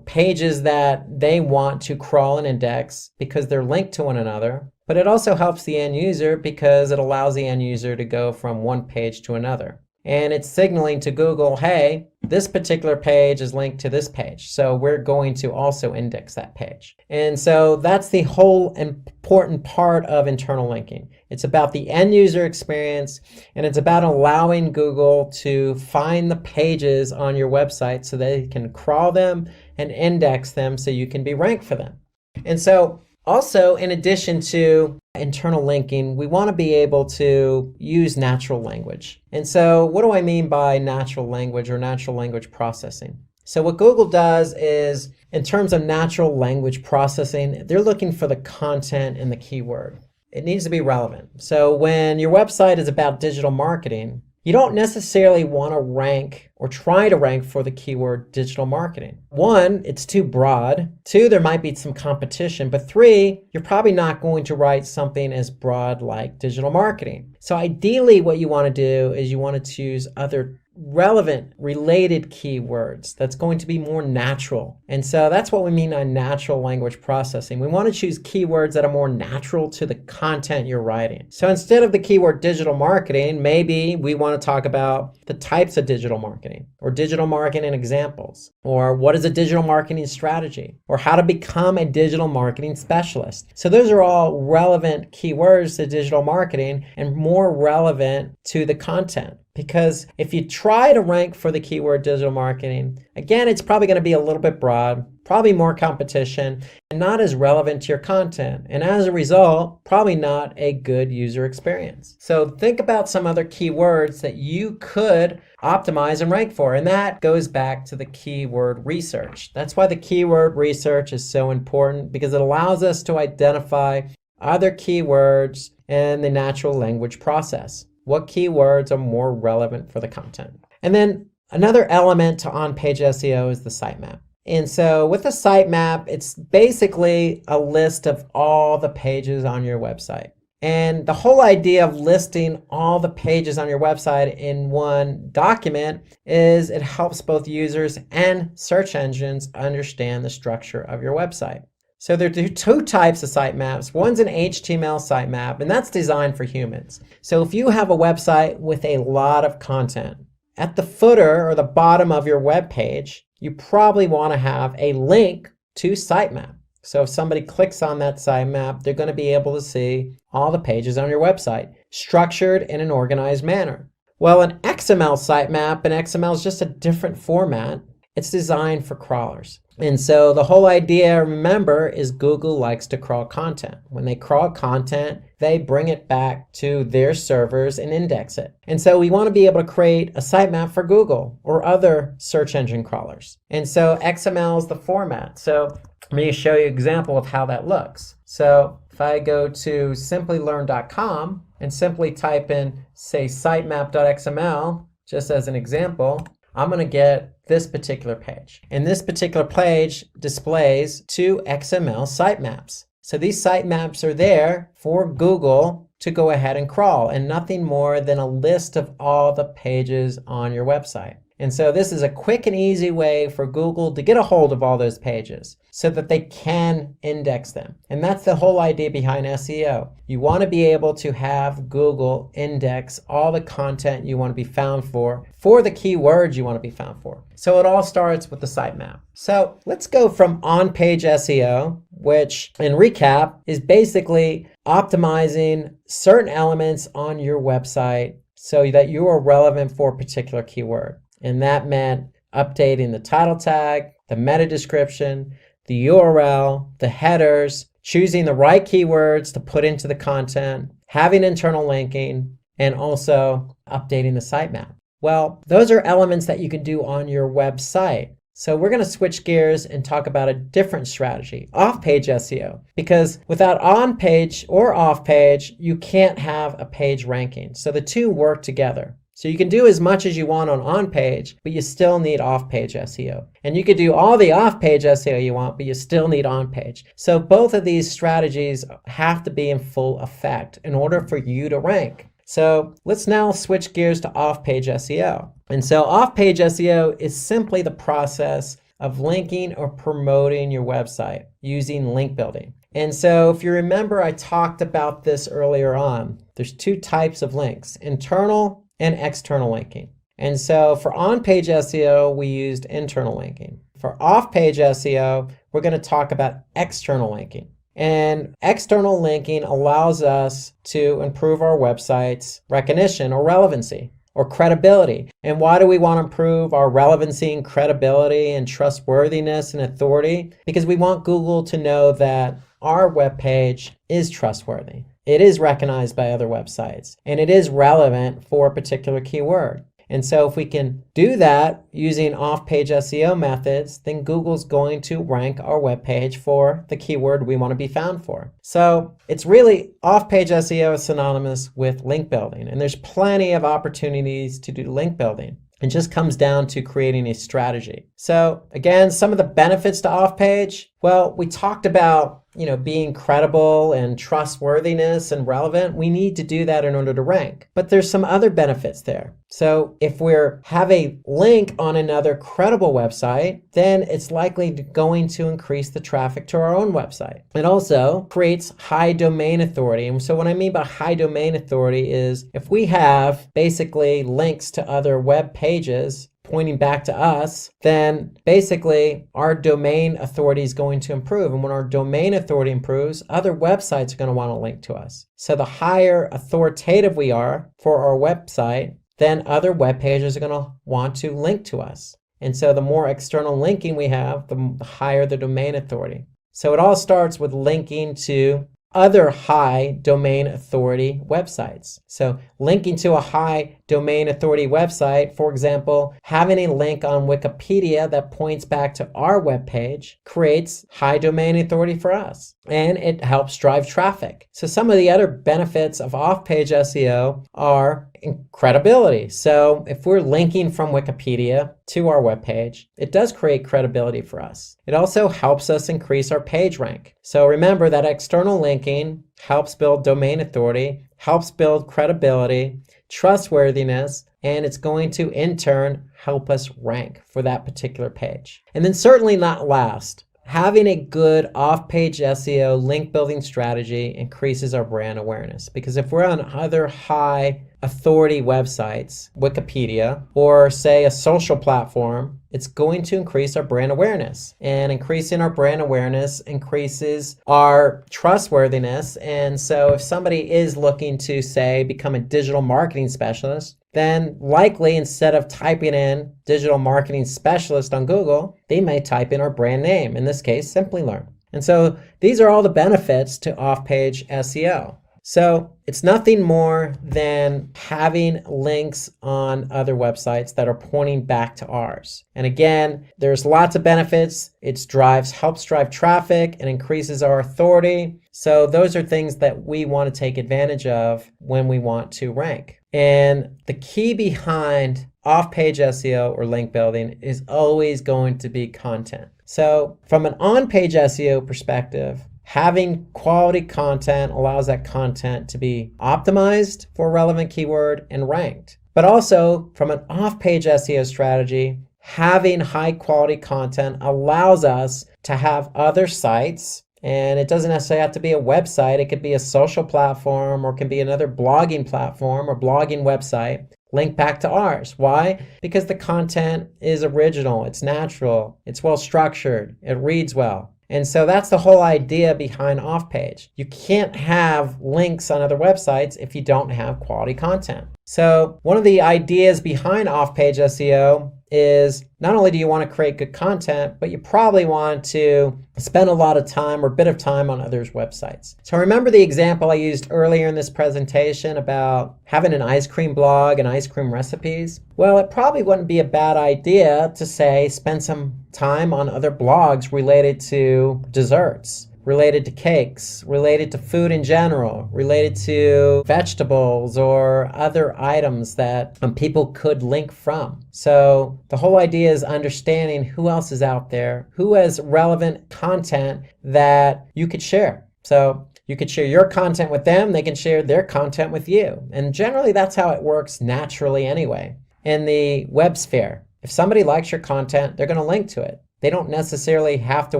pages that they want to crawl and index because they're linked to one another. But it also helps the end user because it allows the end user to go from one page to another. And it's signaling to Google, hey, this particular page is linked to this page. So we're going to also index that page. And so that's the whole important part of internal linking. It's about the end user experience, and it's about allowing Google to find the pages on your website so they can crawl them and index them so you can be ranked for them. And so also, in addition to internal linking, we want to be able to use natural language. And so what do I mean by natural language or natural language processing? So what Google does is, in terms of natural language processing, they're looking for the content and the keyword. It needs to be relevant. So when your website is about digital marketing, you don't necessarily want to rank or try to rank for the keyword digital marketing. One, it's too broad. Two, there might be some competition. But three, you're probably not going to write something as broad like digital marketing. So ideally, what you want to do is you want to choose other relevant, related keywords that's going to be more natural. And so that's what we mean by natural language processing. We want to choose keywords that are more natural to the content you're writing. So instead of the keyword digital marketing, maybe we want to talk about the types of digital marketing, or digital marketing examples, or what is a digital marketing strategy, or how to become a digital marketing specialist. So those are all relevant keywords to digital marketing and more relevant to the content. Because if you try to rank for the keyword digital marketing, again, it's probably going to be a little bit broad, probably more competition, and not as relevant to your content. And as a result, probably not a good user experience. So think about some other keywords that you could optimize and rank for. And that goes back to the keyword research. That's why the keyword research is so important, because it allows us to identify other keywords in the natural language process. What keywords are more relevant for the content? And then another element to on-page SEO is the sitemap. And so with the sitemap, it's basically a list of all the pages on your website. And the whole idea of listing all the pages on your website in one document is it helps both users and search engines understand the structure of your website. So there are two types of sitemaps. One's an HTML sitemap, and that's designed for humans. So if you have a website with a lot of content, at the footer or the bottom of your web page, you probably want to have a link to sitemap. So if somebody clicks on that sitemap, they're going to be able to see all the pages on your website, structured in an organized manner. Well, an XML sitemap, and XML is just a different format. It's designed for crawlers. And so the whole idea, remember, is Google likes to crawl content. When they crawl content, they bring it back to their servers and index it. And so we want to be able to create a sitemap for Google or other search engine crawlers. And so XML is the format. So let me show you an example of how that looks. So if I go to Simplilearn.com and simply type in, say, sitemap.xml, just as an example, I'm going to get this particular page. And this particular page displays two XML sitemaps. So these sitemaps are there for Google to go ahead and crawl, and nothing more than a list of all the pages on your website. And so this is a quick and easy way for Google to get a hold of all those pages so that they can index them. And that's the whole idea behind SEO. You want to be able to have Google index all the content you want to be found for the keywords you want to be found for. So it all starts with the sitemap. So let's go from on-page SEO, which in recap is basically optimizing certain elements on your website so that you are relevant for a particular keyword. And that meant updating the title tag, the meta description, the URL, the headers, choosing the right keywords to put into the content, having internal linking, and also updating the sitemap. Well, those are elements that you can do on your website. So we're going to switch gears and talk about a different strategy, off-page SEO, because without on-page or off-page, you can't have a page ranking. So the two work together. So you can do as much as you want on page, but you still need off-page SEO. And you could do all the off-page SEO you want, but you still need on-page. So both of these strategies have to be in full effect in order for you to rank. So let's now switch gears to off-page SEO. And so off-page SEO is simply the process of linking or promoting your website using link building. And so if you remember, I talked about this earlier on. There's two types of links, internal and external linking. And so for on-page SEO, we used internal linking. For off-page SEO, we're going to talk about external linking. And external linking allows us to improve our website's recognition or relevancy or credibility. And why do we want to improve our relevancy and credibility and trustworthiness and authority? Because we want Google to know that our web page is trustworthy. it is recognized by other websites and it is relevant for a particular keyword. And so if we can do that using off-page SEO methods, then Google's going to rank our webpage for the keyword we want to be found for. So it's really off-page SEO is synonymous with link building, and there's plenty of opportunities to do link building. It just comes down to creating a strategy. So again, some of the benefits to off-page, well, we talked about, being credible and trustworthiness and relevant. We need to do that in order to rank. But there's some other benefits there. So if we have a link on another credible website, then it's likely going to increase the traffic to our own website. It also creates high domain authority. And so what I mean by high domain authority is if we have basically links to other web pages pointing back to us, then basically our domain authority is going to improve. And when our domain authority improves, other websites are going to want to link to us. So the higher authoritative we are for our website, then other web pages are going to want to link to us. And so the more external linking we have, the higher the domain authority. So it all starts with linking to other high domain authority websites. So linking to a high domain authority website, for example, having a link on Wikipedia that points back to our webpage creates high domain authority for us, and it helps drive traffic. So some of the other benefits of off-page SEO are credibility. So if we're linking from Wikipedia to our webpage, it does create credibility for us. It also helps us increase our page rank. So remember that external linking helps build domain authority, helps build credibility, trustworthiness, and it's going to in turn help us rank for that particular page. And then certainly not last, having a good off-page SEO link building strategy increases our brand awareness, because if we're on other high authority websites, Wikipedia, or say a social platform, it's going to increase our brand awareness. And increasing our brand awareness increases our trustworthiness. And so if somebody is looking to, say, become a digital marketing specialist, then likely instead of typing in digital marketing specialist on Google, they may type in our brand name, in this case, Simplilearn. And so these are all the benefits to off-page SEO. So it's nothing more than having links on other websites that are pointing back to ours. And again, there's lots of benefits. It helps drive traffic and increases our authority. So those are things that we want to take advantage of when we want to rank. And the key behind off-page SEO or link building is always going to be content. So from an on-page SEO perspective, having quality content allows that content to be optimized for a relevant keyword and ranked. But also from an off-page SEO strategy, having high quality content allows us to have other sites, and it doesn't necessarily have to be a website. It could be a social platform, or it can be another blogging platform or blogging website, link back to ours. Why? Because the content is original, it's natural, it's well structured, it reads well. And so that's the whole idea behind off-page. You can't have links on other websites if you don't have quality content. So one of the ideas behind off-page SEO is not only do you want to create good content, but you probably want to spend a lot of time or a bit of time on others' websites. So remember the example I used earlier in this presentation about having an ice cream blog and ice cream recipes? Well, it probably wouldn't be a bad idea to say spend some time on other blogs related to desserts, related to cakes, related to food in general, related to vegetables or other items that people could link from. So the whole idea is understanding who else is out there, who has relevant content that you could share. So you could share your content with them, they can share their content with you. And generally that's how it works naturally anyway. In the web sphere, if somebody likes your content, they're going to link to it. They don't necessarily have to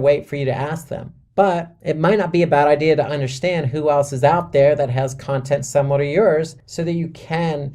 wait for you to ask them. But it might not be a bad idea to understand who else is out there that has content similar to yours so that you can,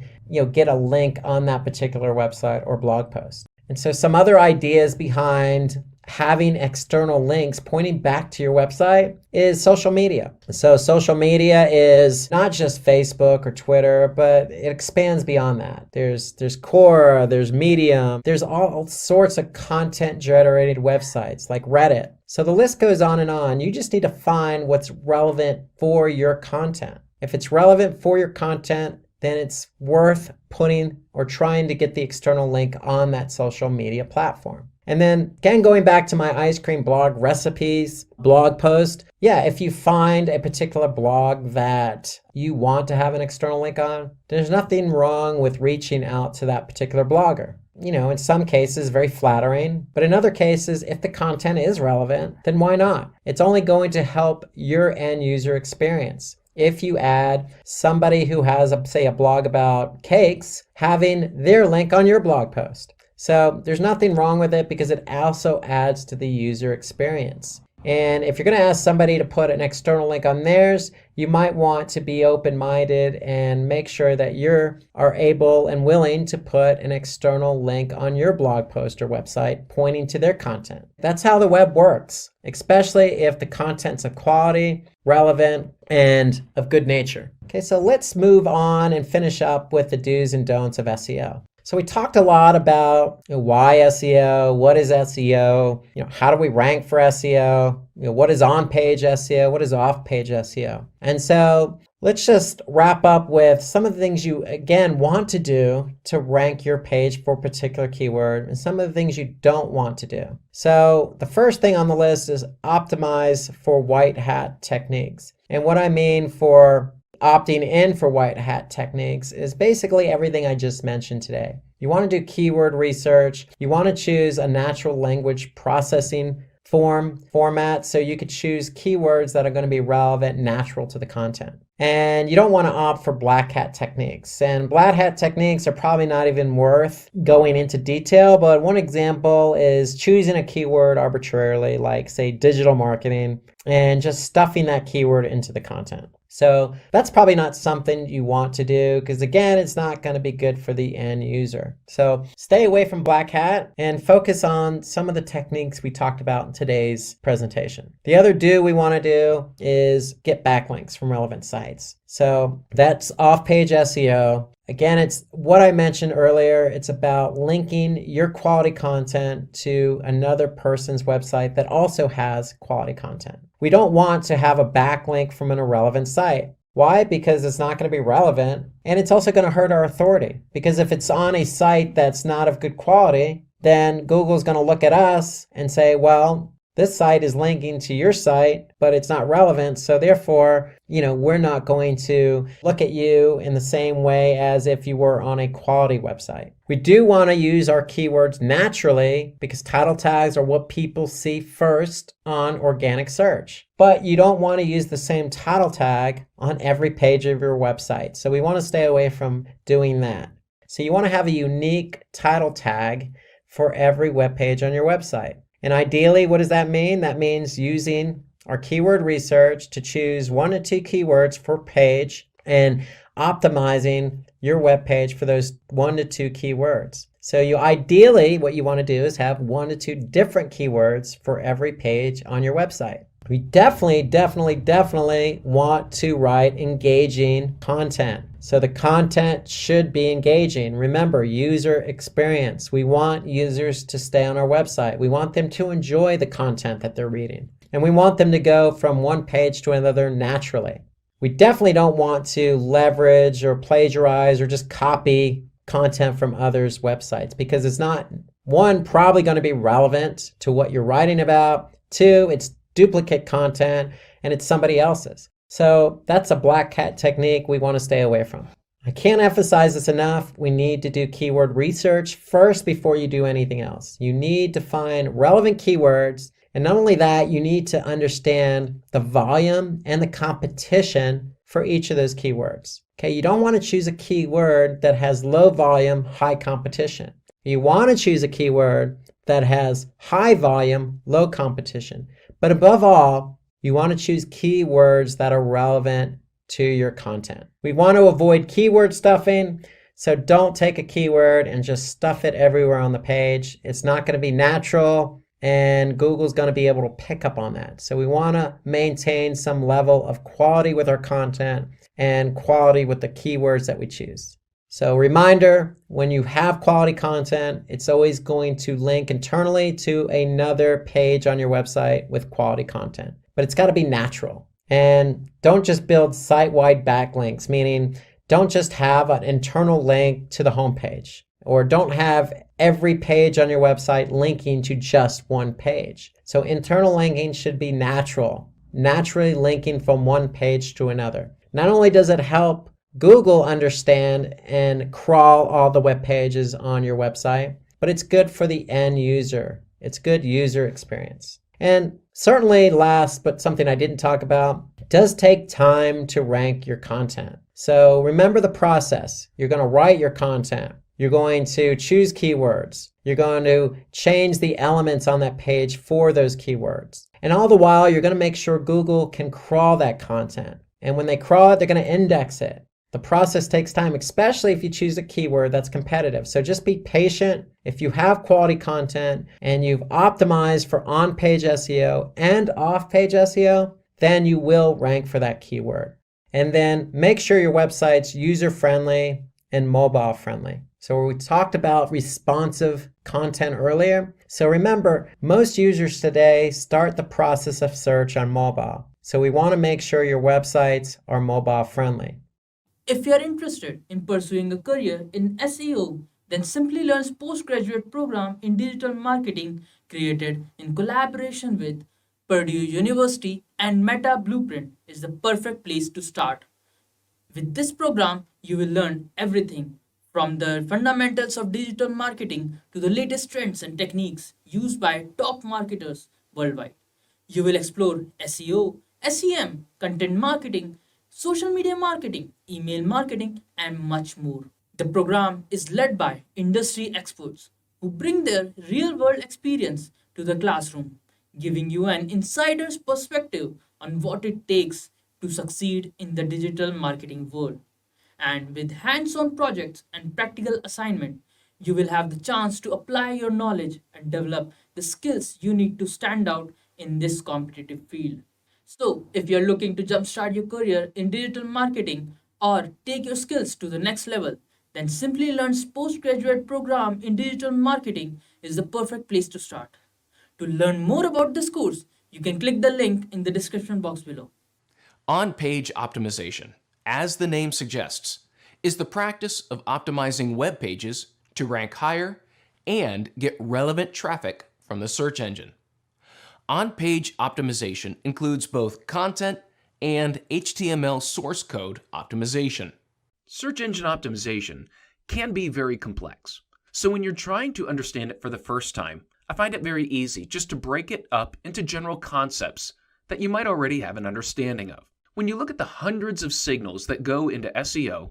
get a link on that particular website or blog post. And so some other ideas behind having external links pointing back to your website is social media. So social media is not just Facebook or Twitter, but it expands beyond that. There's Quora, there's Medium, there's all sorts of content generated websites like Reddit. So the list goes on and on. You just need to find what's relevant for your content. If it's relevant for your content, then it's worth putting or trying to get the external link on that social media platform. And then again, going back to my ice cream blog recipes blog post, yeah, if you find a particular blog that you want to have an external link on, there's nothing wrong with reaching out to that particular blogger. In some cases, very flattering, but in other cases, if the content is relevant, then why not? It's only going to help your end user experience. If you add somebody who has, say, a blog about cakes, having their link on your blog post. So there's nothing wrong with it because it also adds to the user experience. And if you're going to ask somebody to put an external link on theirs, you might want to be open-minded and make sure that you are able and willing to put an external link on your blog post or website pointing to their content. That's how the web works, especially if the content's of quality, relevant, and of good nature. Okay, so let's move on and finish up with the do's and don'ts of SEO. So we talked a lot about why SEO, what is SEO, how do we rank for SEO, what is on-page SEO, what is off-page SEO. And so let's just wrap up with some of the things you, again, want to do to rank your page for a particular keyword and some of the things you don't want to do. So the first thing on the list is optimize for white hat techniques. And what I mean for opting in for white hat techniques is basically everything I just mentioned today. You want to do keyword research. You want to choose a natural language processing format so you could choose keywords that are going to be relevant, natural to the content. And you don't want to opt for black hat techniques. And black hat techniques are probably not even worth going into detail, but one example is choosing a keyword arbitrarily, like say digital marketing, and just stuffing that keyword into the content. So that's probably not something you want to do because, again, it's not going to be good for the end user. So stay away from black hat and focus on some of the techniques we talked about in today's presentation. The other do we want to do is get backlinks from relevant sites. So that's off-page SEO. Again, it's what I mentioned earlier. It's about linking your quality content to another person's website that also has quality content. We don't want to have a backlink from an irrelevant site. Why? Because it's not going to be relevant, and it's also going to hurt our authority. Because if it's on a site that's not of good quality, then Google's going to look at us and say, well, this site is linking to your site, but it's not relevant. So therefore, we're not going to look at you in the same way as if you were on a quality website. We do want to use our keywords naturally because title tags are what people see first on organic search. But you don't want to use the same title tag on every page of your website. So we want to stay away from doing that. So you want to have a unique title tag for every web page on your website. And ideally, what does that mean? That means using our keyword research to choose 1 to 2 keywords per page and optimizing your web page for those 1 to 2 keywords. So ideally, what you want to do is have 1 to 2 different keywords for every page on your website. We definitely want to write engaging content. So the content should be engaging. Remember, user experience. We want users to stay on our website. We want them to enjoy the content that they're reading. And we want them to go from one page to another naturally. We definitely don't want to leverage or plagiarize or just copy content from others' websites because it's not, one, probably going to be relevant to what you're writing about. 2, it's duplicate content and it's somebody else's. So that's a black hat technique we want to stay away from. I can't emphasize this enough. We need to do keyword research first before you do anything else. You need to find relevant keywords. And not only that, you need to understand the volume and the competition for each of those keywords. Okay, you don't want to choose a keyword that has low volume, high competition. You want to choose a keyword that has high volume, low competition. But above all, you want to choose keywords that are relevant to your content. We want to avoid keyword stuffing, so don't take a keyword and just stuff it everywhere on the page. It's not going to be natural, and Google's going to be able to pick up on that. So we want to maintain some level of quality with our content and quality with the keywords that we choose. So reminder, when you have quality content, it's always going to link internally to another page on your website with quality content. But it's got to be natural. And don't just build site-wide backlinks, meaning don't just have an internal link to the homepage, or don't have every page on your website linking to just one page. So internal linking should be naturally linking from one page to another. Not only does it help Google understand and crawl all the web pages on your website, but it's good for the end user. It's good user experience. And certainly last, but something I didn't talk about, it does take time to rank your content. So remember the process. You're going to write your content. You're going to choose keywords. You're going to change the elements on that page for those keywords. And all the while, you're going to make sure Google can crawl that content. And when they crawl it, they're going to index it. The process takes time, especially if you choose a keyword that's competitive. So just be patient. If you have quality content and you've optimized for on-page SEO and off-page SEO, then you will rank for that keyword. And then make sure your website's user-friendly and mobile-friendly. So we talked about responsive content earlier. So remember, most users today start the process of search on mobile. So we want to make sure your websites are mobile-friendly. If you are interested in pursuing a career in SEO, then Simplilearn's postgraduate program in digital marketing, created in collaboration with Purdue University and Meta Blueprint, is the perfect place to start. With this program, you will learn everything from the fundamentals of digital marketing to the latest trends and techniques used by top marketers worldwide. You will explore SEO, SEM, content marketing, social media marketing, email marketing, and much more. The program is led by industry experts who bring their real world experience to the classroom, giving you an insider's perspective on what it takes to succeed in the digital marketing world. And with hands on projects and practical assignment, you will have the chance to apply your knowledge and develop the skills you need to stand out in this competitive field. So, if you're looking to jumpstart your career in digital marketing or take your skills to the next level, then Simplilearn's postgraduate program in digital marketing is the perfect place to start. To learn more about this course, you can click the link in the description box below. On-page optimization, as the name suggests, is the practice of optimizing web pages to rank higher and get relevant traffic from the search engine. On-page optimization includes both content and HTML source code optimization. Search engine optimization can be very complex. So when you're trying to understand it for the first time, I find it very easy just to break it up into general concepts that you might already have an understanding of. When you look at the hundreds of signals that go into SEO,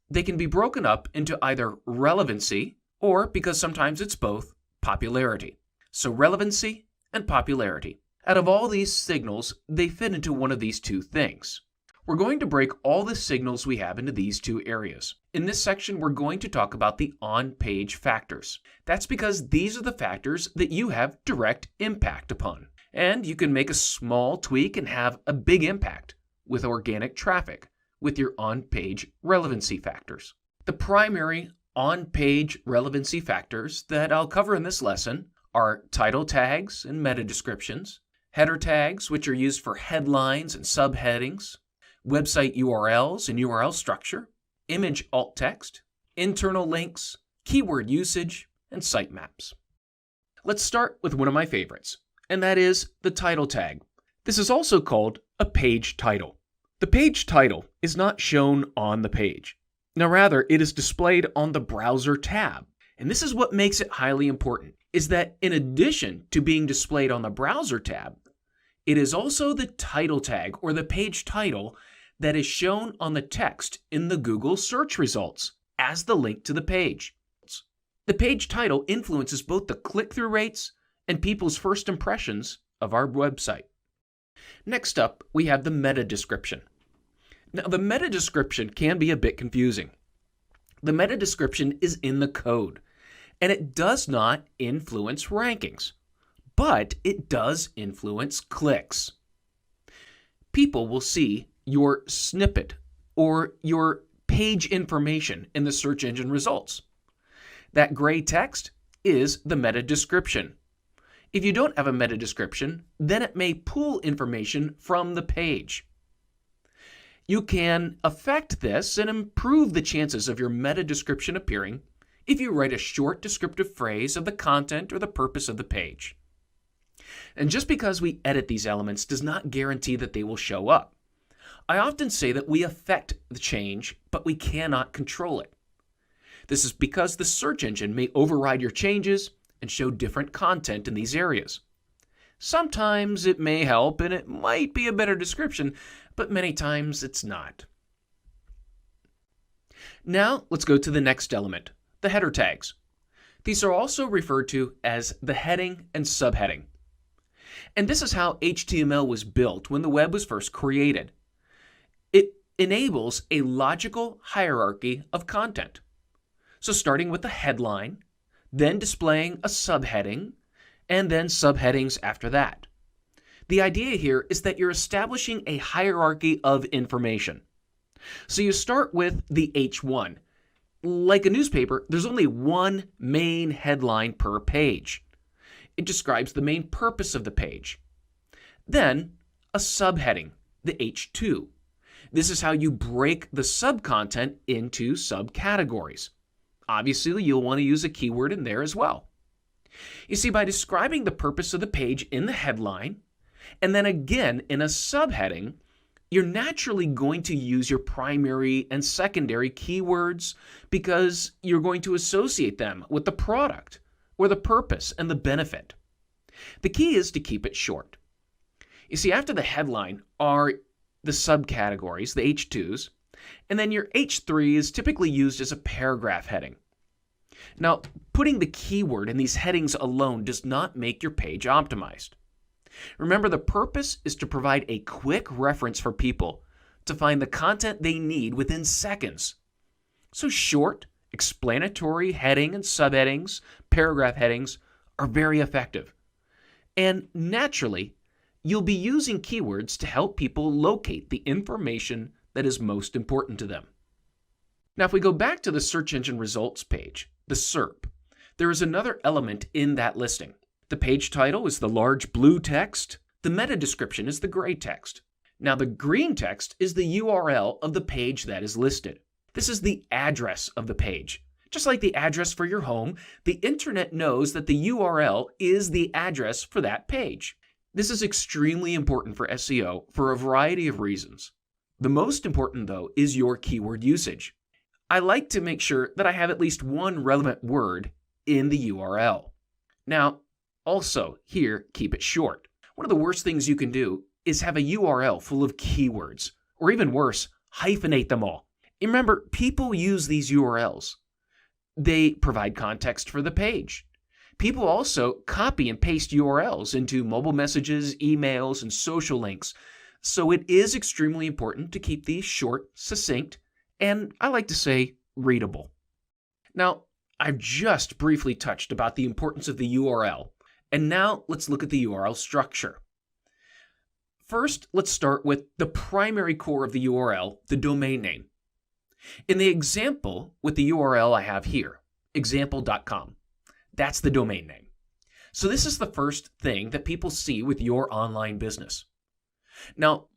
they can be broken up into either relevancy or, because sometimes it's both, popularity. So relevancy and popularity. Out of all these signals, they fit into one of these two things. We're going to break all the signals we have into these two areas. In this section, we're going to talk about the on-page factors. That's because these are the factors that you have direct impact upon. And you can make a small tweak and have a big impact with organic traffic with your on-page relevancy factors. The primary on-page relevancy factors that I'll cover in this lesson are title tags and meta descriptions, header tags, which are used for headlines and subheadings, website URLs and URL structure, image alt text, internal links, keyword usage, and sitemaps. Let's start with one of my favorites, and that is the title tag. This is also called a page title. The page title is not shown on the page. Now rather, it is displayed on the browser tab. And this is what makes it highly important, is that in addition to being displayed on the browser tab, it is also the title tag or the page title that is shown on the text in the Google search results as the link to the page. The page title influences both the click-through rates and people's first impressions of our website. Next up, we have the meta description. Now, the meta description can be a bit confusing. The meta description is in the code, and it does not influence rankings, but it does influence clicks. People will see your snippet or your page information in the search engine results. That gray text is the meta description. If you don't have a meta description, then it may pull information from the page. You can affect this and improve the chances of your meta description appearing if you write a short descriptive phrase of the content or the purpose of the page. And just because we edit these elements does not guarantee that they will show up. I often say that we affect the change, but we cannot control it. This is because the search engine may override your changes and show different content in these areas. Sometimes it may help and it might be a better description, but many times it's not. Now let's go to the next element, the header tags. These are also referred to as the heading and subheading. And this is how HTML was built when the web was first created. It enables a logical hierarchy of content. So starting with the headline, then displaying a subheading, and then subheadings after that. The idea here is that you're establishing a hierarchy of information. So you start with the H1. Like a newspaper, there's only one main headline per page. It describes the main purpose of the page. Then a subheading, the H2. This is how you break the subcontent into subcategories. Obviously, you'll want to use a keyword in there as well. You see, by describing the purpose of the page in the headline, and then again in a subheading, you're naturally going to use your primary and secondary keywords because you're going to associate them with the product or the purpose and the benefit. The key is to keep it short. You see, after the headline are the subcategories, the H2s, and then your H3 is typically used as a paragraph heading. Now, putting the keyword in these headings alone does not make your page optimized. Remember, the purpose is to provide a quick reference for people to find the content they need within seconds. So short, explanatory heading and subheadings, paragraph headings are very effective. And naturally, you'll be using keywords to help people locate the information that is most important to them. Now, if we go back to the search engine results page, the SERP, there is another element in that listing. The page title is the large blue text. The meta description is the gray text. Now, the green text is the URL of the page that is listed. This is the address of the page. Just like the address for your home, the internet knows that the URL is the address for that page. This is extremely important for SEO for a variety of reasons. The most important, though, is your keyword usage. I like to make sure that I have at least one relevant word in the URL. Now, also, here, keep it short. One of the worst things you can do is have a URL full of keywords, or even worse, hyphenate them all. Remember, people use these URLs. They provide context for the page. People also copy and paste URLs into mobile messages, emails, and social links. So it is extremely important to keep these short, succinct, and I like to say readable. Now, I've just briefly touched about the importance of the URL, and now let's look at the URL structure. First, let's start with the primary core of the URL, the domain name. In the example with the URL I have here, example.com, that's the domain name. So this is the first thing that people see with your online business. Now,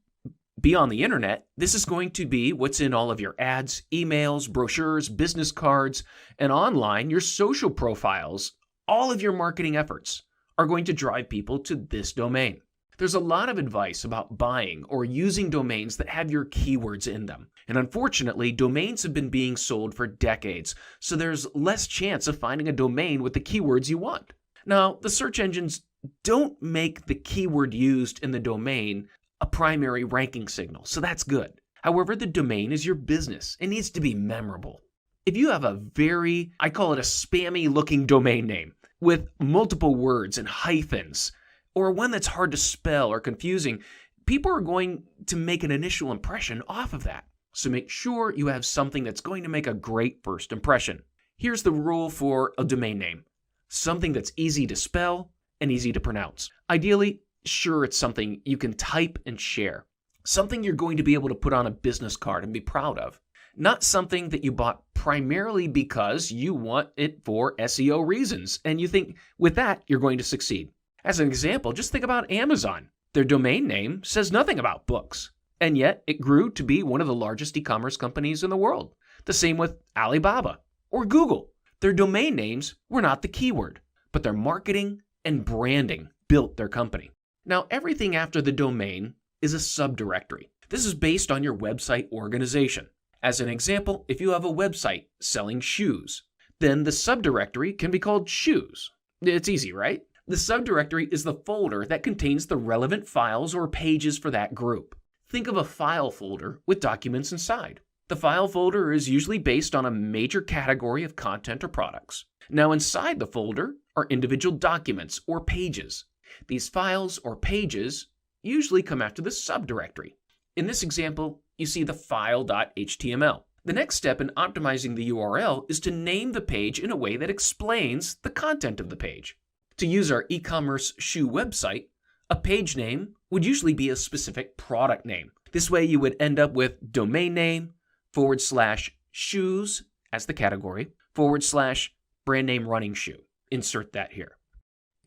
beyond the internet, this is going to be what's in all of your ads, emails, brochures, business cards, and online, your social profiles. All of your marketing efforts are going to drive people to this domain. There's a lot of advice about buying or using domains that have your keywords in them. And unfortunately, domains have been being sold for decades, so there's less chance of finding a domain with the keywords you want. Now, the search engines don't make the keyword used in the domain a primary ranking signal, so that's good. However, the domain is your business. It needs to be memorable. If you have a very, I call it a spammy looking domain name with multiple words and hyphens, or one that's hard to spell or confusing, people are going to make an initial impression off of that. So make sure you have something that's going to make a great first impression. Here's the rule for a domain name. Something that's easy to spell and easy to pronounce. Ideally, sure, it's something you can type and share. Something you're going to be able to put on a business card and be proud of. Not something that you bought primarily because you want it for SEO reasons, and you think with that you're going to succeed. As an example, just think about Amazon. Their domain name says nothing about books. and yet it grew to be one of the largest e-commerce companies in the world. The same with Alibaba or Google. Their domain names were not the keyword, but their marketing and branding built their company. Now, everything after the domain is a subdirectory. This is based on your website organization. As an example, if you have a website selling shoes, then the subdirectory can be called shoes. It's easy, right? The subdirectory is the folder that contains the relevant files or pages for that group. Think of a file folder with documents inside. The file folder is usually based on a major category of content or products. Now, inside the folder are individual documents or pages. These files or pages usually come after the subdirectory. In this example, you see the file.html. The next step in optimizing the URL is to name the page in a way that explains the content of the page. To use our e-commerce shoe website, a page name would usually be a specific product name. This way you would end up with domain name /shoes as the category /brand name running shoe. Insert that here.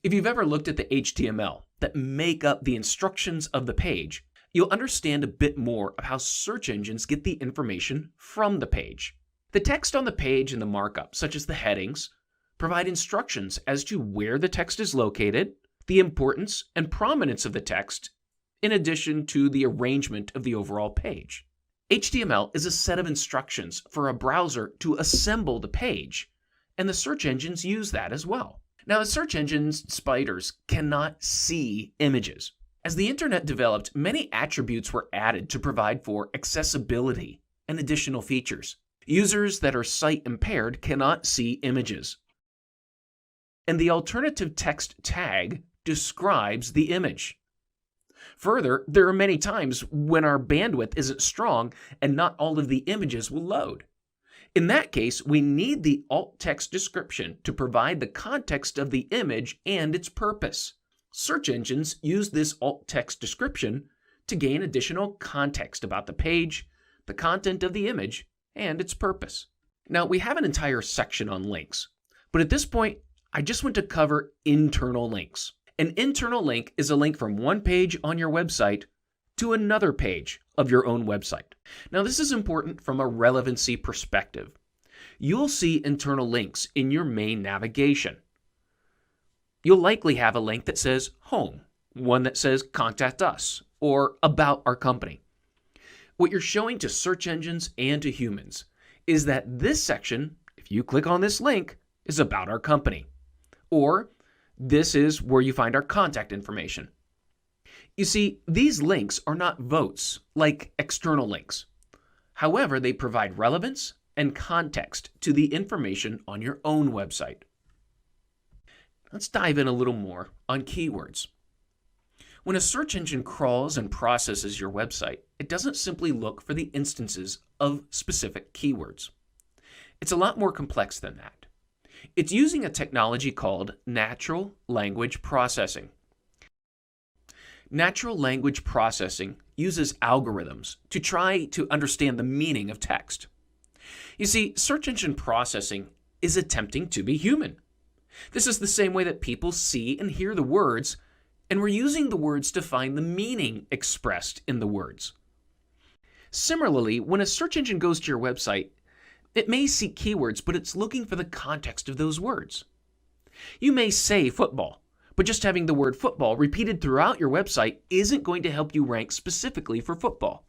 If you've ever looked at the HTML that make up the instructions of the page, you'll understand a bit more of how search engines get the information from the page. The text on the page and the markup, such as the headings, provide instructions as to where the text is located, the importance and prominence of the text, in addition to the arrangement of the overall page. HTML is a set of instructions for a browser to assemble the page, and the search engines use that as well. Now, the search engines spiders cannot see images. As the internet developed, many attributes were added to provide for accessibility and additional features. Users that are sight impaired cannot see images. And the alternative text tag describes the image. Further, there are many times when our bandwidth isn't strong and not all of the images will load. In that case, we need the alt text description to provide the context of the image and its purpose. Search engines use this alt text description to gain additional context about the page, the content of the image, and its purpose. Now, we have an entire section on links, but at this point, I just want to cover internal links. An internal link is a link from one page on your website to another page of your own website. Now, this is important from a relevancy perspective. You'll see internal links in your main navigation. You'll likely have a link that says Home, one that says Contact Us, or About Our Company. What you're showing to search engines and to humans is that this section, if you click on this link, is about our company. Or this is where you find our contact information. You see, these links are not votes like external links. However, they provide relevance and context to the information on your own website. Let's dive in a little more on keywords. When a search engine crawls and processes your website, it doesn't simply look for the instances of specific keywords. It's a lot more complex than that. It's using a technology called natural language processing. Natural language processing uses algorithms to try to understand the meaning of text. You see, search engine processing is attempting to be human. This is the same way that people see and hear the words, and we're using the words to find the meaning expressed in the words. Similarly, when a search engine goes to your website, it may seek keywords, but it's looking for the context of those words. You may say football, but just having the word football repeated throughout your website isn't going to help you rank specifically for football.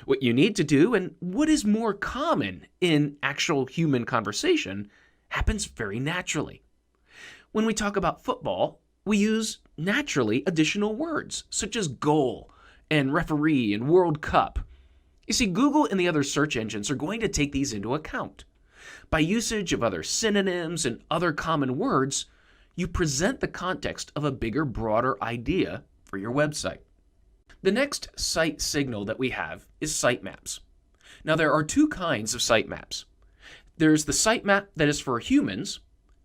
What you need to do, and what is more common in actual human conversation, happens very naturally. When we talk about football, we use naturally additional words, such as goal and referee and World Cup. You see, Google and the other search engines are going to take these into account. By usage of other synonyms and other common words, you present the context of a bigger, broader idea for your website. The next site signal that we have is sitemaps. Now, there are two kinds of sitemaps. There's the sitemap that is for humans,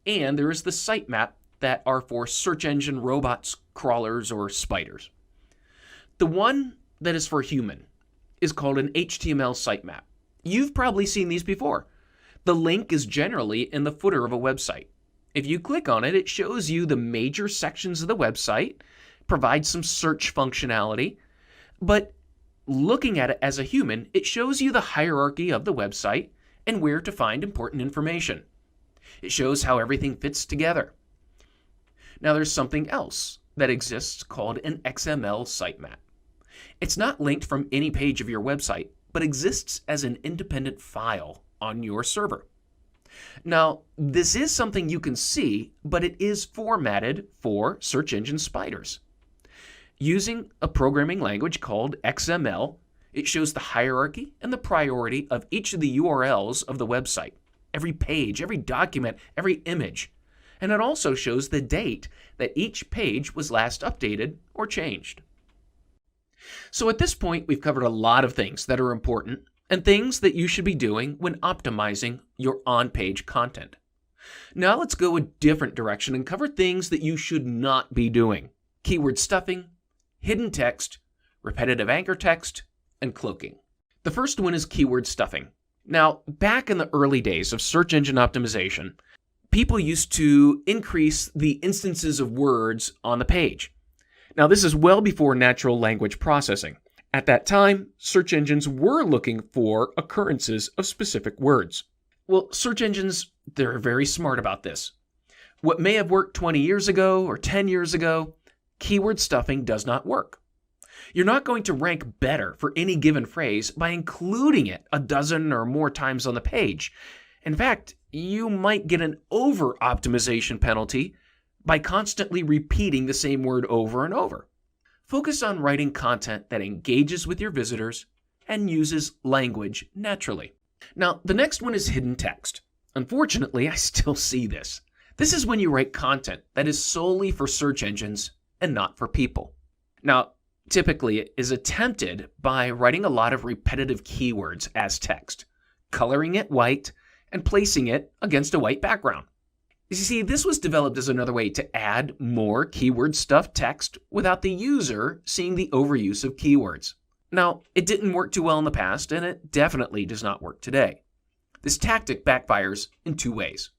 and there is the sitemap that are for search engine robots, crawlers, or spiders. The one that is for human is called an HTML sitemap. You've probably seen these before. The link is generally in the footer of a website. If you click on it, it shows you the major sections of the website, provides some search functionality, but looking at it as a human, it shows you the hierarchy of the website and where to find important information. It shows how everything fits together. Now there's something else that exists called an XML sitemap. It's not linked from any page of your website, but exists as an independent file on your server. Now, this is something you can see, but it is formatted for search engine spiders. Using a programming language called XML, it shows the hierarchy and the priority of each of the URLs of the website, every page, every document, every image. And it also shows the date that each page was last updated or changed. So at this point, we've covered a lot of things that are important and things that you should be doing when optimizing your on-page content. Now let's go a different direction and cover things that you should not be doing: keyword stuffing, hidden text, repetitive anchor text, and cloaking. The first one is keyword stuffing. Now, back in the early days of search engine optimization, people used to increase the instances of words on the page. Now, this is well before natural language processing. At that time, search engines were looking for occurrences of specific words. Well, search engines, they're very smart about this. What may have worked 20 years ago or 10 years ago, keyword stuffing does not work. You're not going to rank better for any given phrase by including it a dozen or more times on the page. In fact, you might get an over-optimization penalty by constantly repeating the same word over and over. Focus on writing content that engages with your visitors and uses language naturally. Now, the next one is hidden text. Unfortunately, I still see this. This is when you write content that is solely for search engines and not for people. Now, typically it is attempted by writing a lot of repetitive keywords as text, coloring it white, and placing it against a white background. You see, this was developed as another way to add more keyword-stuffed text without the user seeing the overuse of keywords. Now, it didn't work too well in the past, and it definitely does not work today. This tactic backfires in two ways.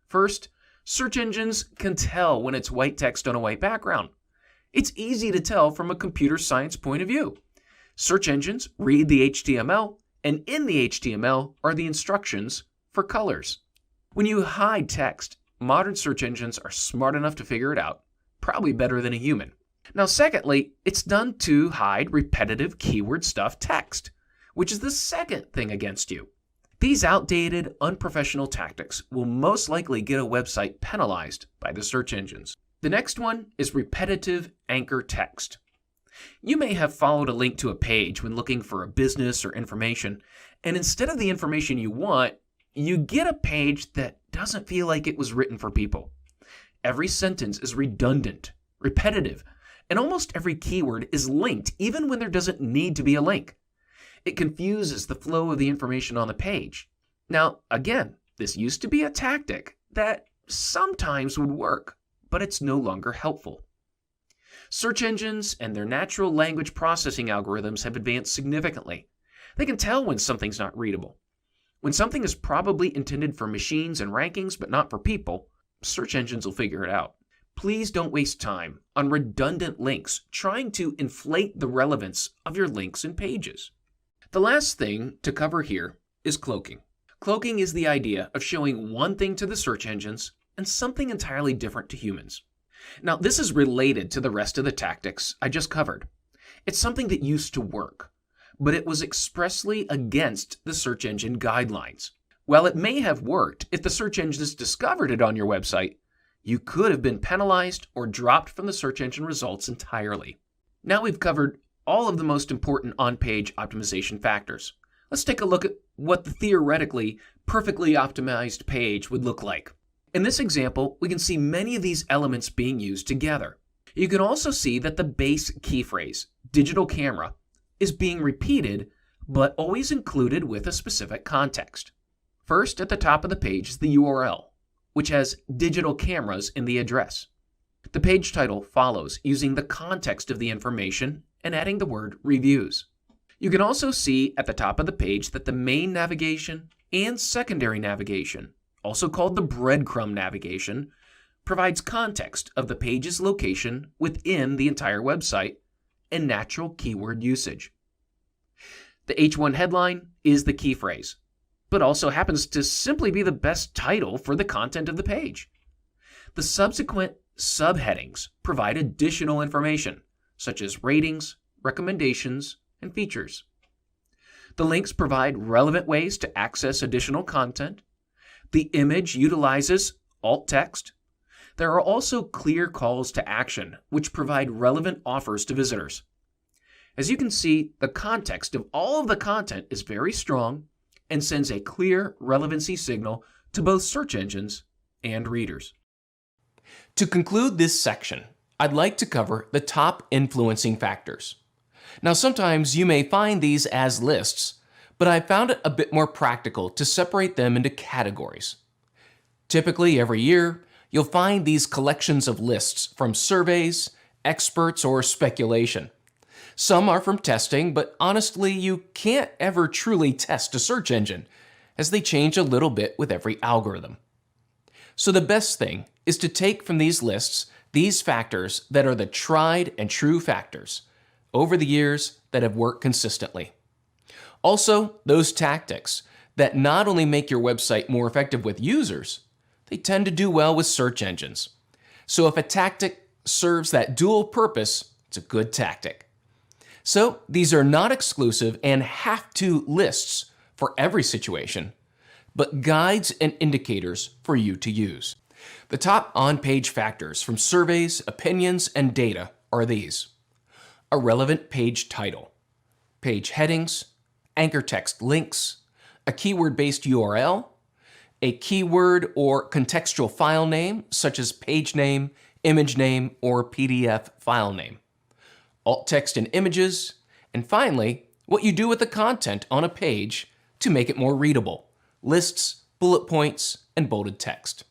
First, search engines can tell when it's white text on a white background. It's easy to tell from a computer science point of view. Search engines read the HTML, and in the HTML are the instructions for colors. When you hide text, modern search engines are smart enough to figure it out, probably better than a human. Now, secondly, it's done to hide repetitive keyword-stuffed text, which is the second thing against you. These outdated, unprofessional tactics will most likely get a website penalized by the search engines. The next one is repetitive anchor text. You may have followed a link to a page when looking for a business or information, and instead of the information you want, you get a page that doesn't feel like it was written for people. Every sentence is redundant, repetitive, and almost every keyword is linked even when there doesn't need to be a link. It confuses the flow of the information on the page. Now, again, this used to be a tactic that sometimes would work, but it's no longer helpful. Search engines and their natural language processing algorithms have advanced significantly. They can tell when something's not readable. When something is probably intended for machines and rankings but not for people, search engines will figure it out. Please don't waste time on redundant links trying to inflate the relevance of your links and pages. The last thing to cover here is cloaking. Cloaking is the idea of showing one thing to the search engines and something entirely different to humans. Now, this is related to the rest of the tactics I just covered. It's something that used to work, but it was expressly against the search engine guidelines. While it may have worked if the search engines discovered it on your website, you could have been penalized or dropped from the search engine results entirely. Now we've covered all of the most important on-page optimization factors. Let's take a look at what the theoretically perfectly optimized page would look like. In this example, we can see many of these elements being used together. You can also see that the base key phrase, digital camera, is being repeated, but always included with a specific context. First, at the top of the page is the URL, which has digital cameras in the address. The page title follows using the context of the information and adding the word reviews. You can also see at the top of the page that the main navigation and secondary navigation, also called the breadcrumb navigation, provides context of the page's location within the entire website and natural keyword usage. The H1 headline is the key phrase, but also happens to simply be the best title for the content of the page. The subsequent subheadings provide additional information, such as ratings, recommendations, and features. The links provide relevant ways to access additional content. The image utilizes alt text. There are also clear calls to action, which provide relevant offers to visitors. As you can see, the context of all of the content is very strong and sends a clear relevancy signal to both search engines and readers. To conclude this section, I'd like to cover the top influencing factors. Now, sometimes you may find these as lists, but I found it a bit more practical to separate them into categories. Typically, every year, you'll find these collections of lists from surveys, experts, or speculation. Some are from testing, but honestly, you can't ever truly test a search engine, as they change a little bit with every algorithm. So the best thing is to take from these lists these factors that are the tried and true factors over the years that have worked consistently. Also, those tactics that not only make your website more effective with users, they tend to do well with search engines. So if a tactic serves that dual purpose, it's a good tactic. So these are not exclusive and have-to lists for every situation, but guides and indicators for you to use. The top on-page factors from surveys, opinions, and data are these: a relevant page title, page headings, anchor text links, a keyword-based URL, a keyword or contextual file name such as page name, image name, or PDF file name, alt text and images, and finally, what you do with the content on a page to make it more readable, lists, bullet points, and bolded text.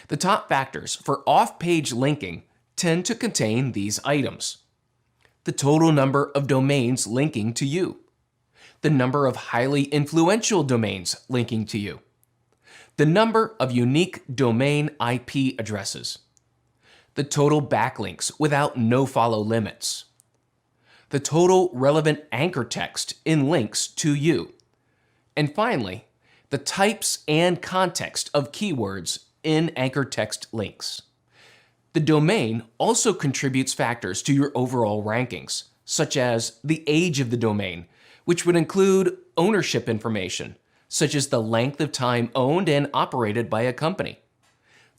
The top factors for off-page linking tend to contain these items: the total number of domains linking to you, the number of highly influential domains linking to you, the number of unique domain IP addresses, the total backlinks without no-follow limits, the total relevant anchor text in links to you, and finally, the types and context of keywords in anchor text links. The domain also contributes factors to your overall rankings, such as the age of the domain, which would include ownership information, such as the length of time owned and operated by a company,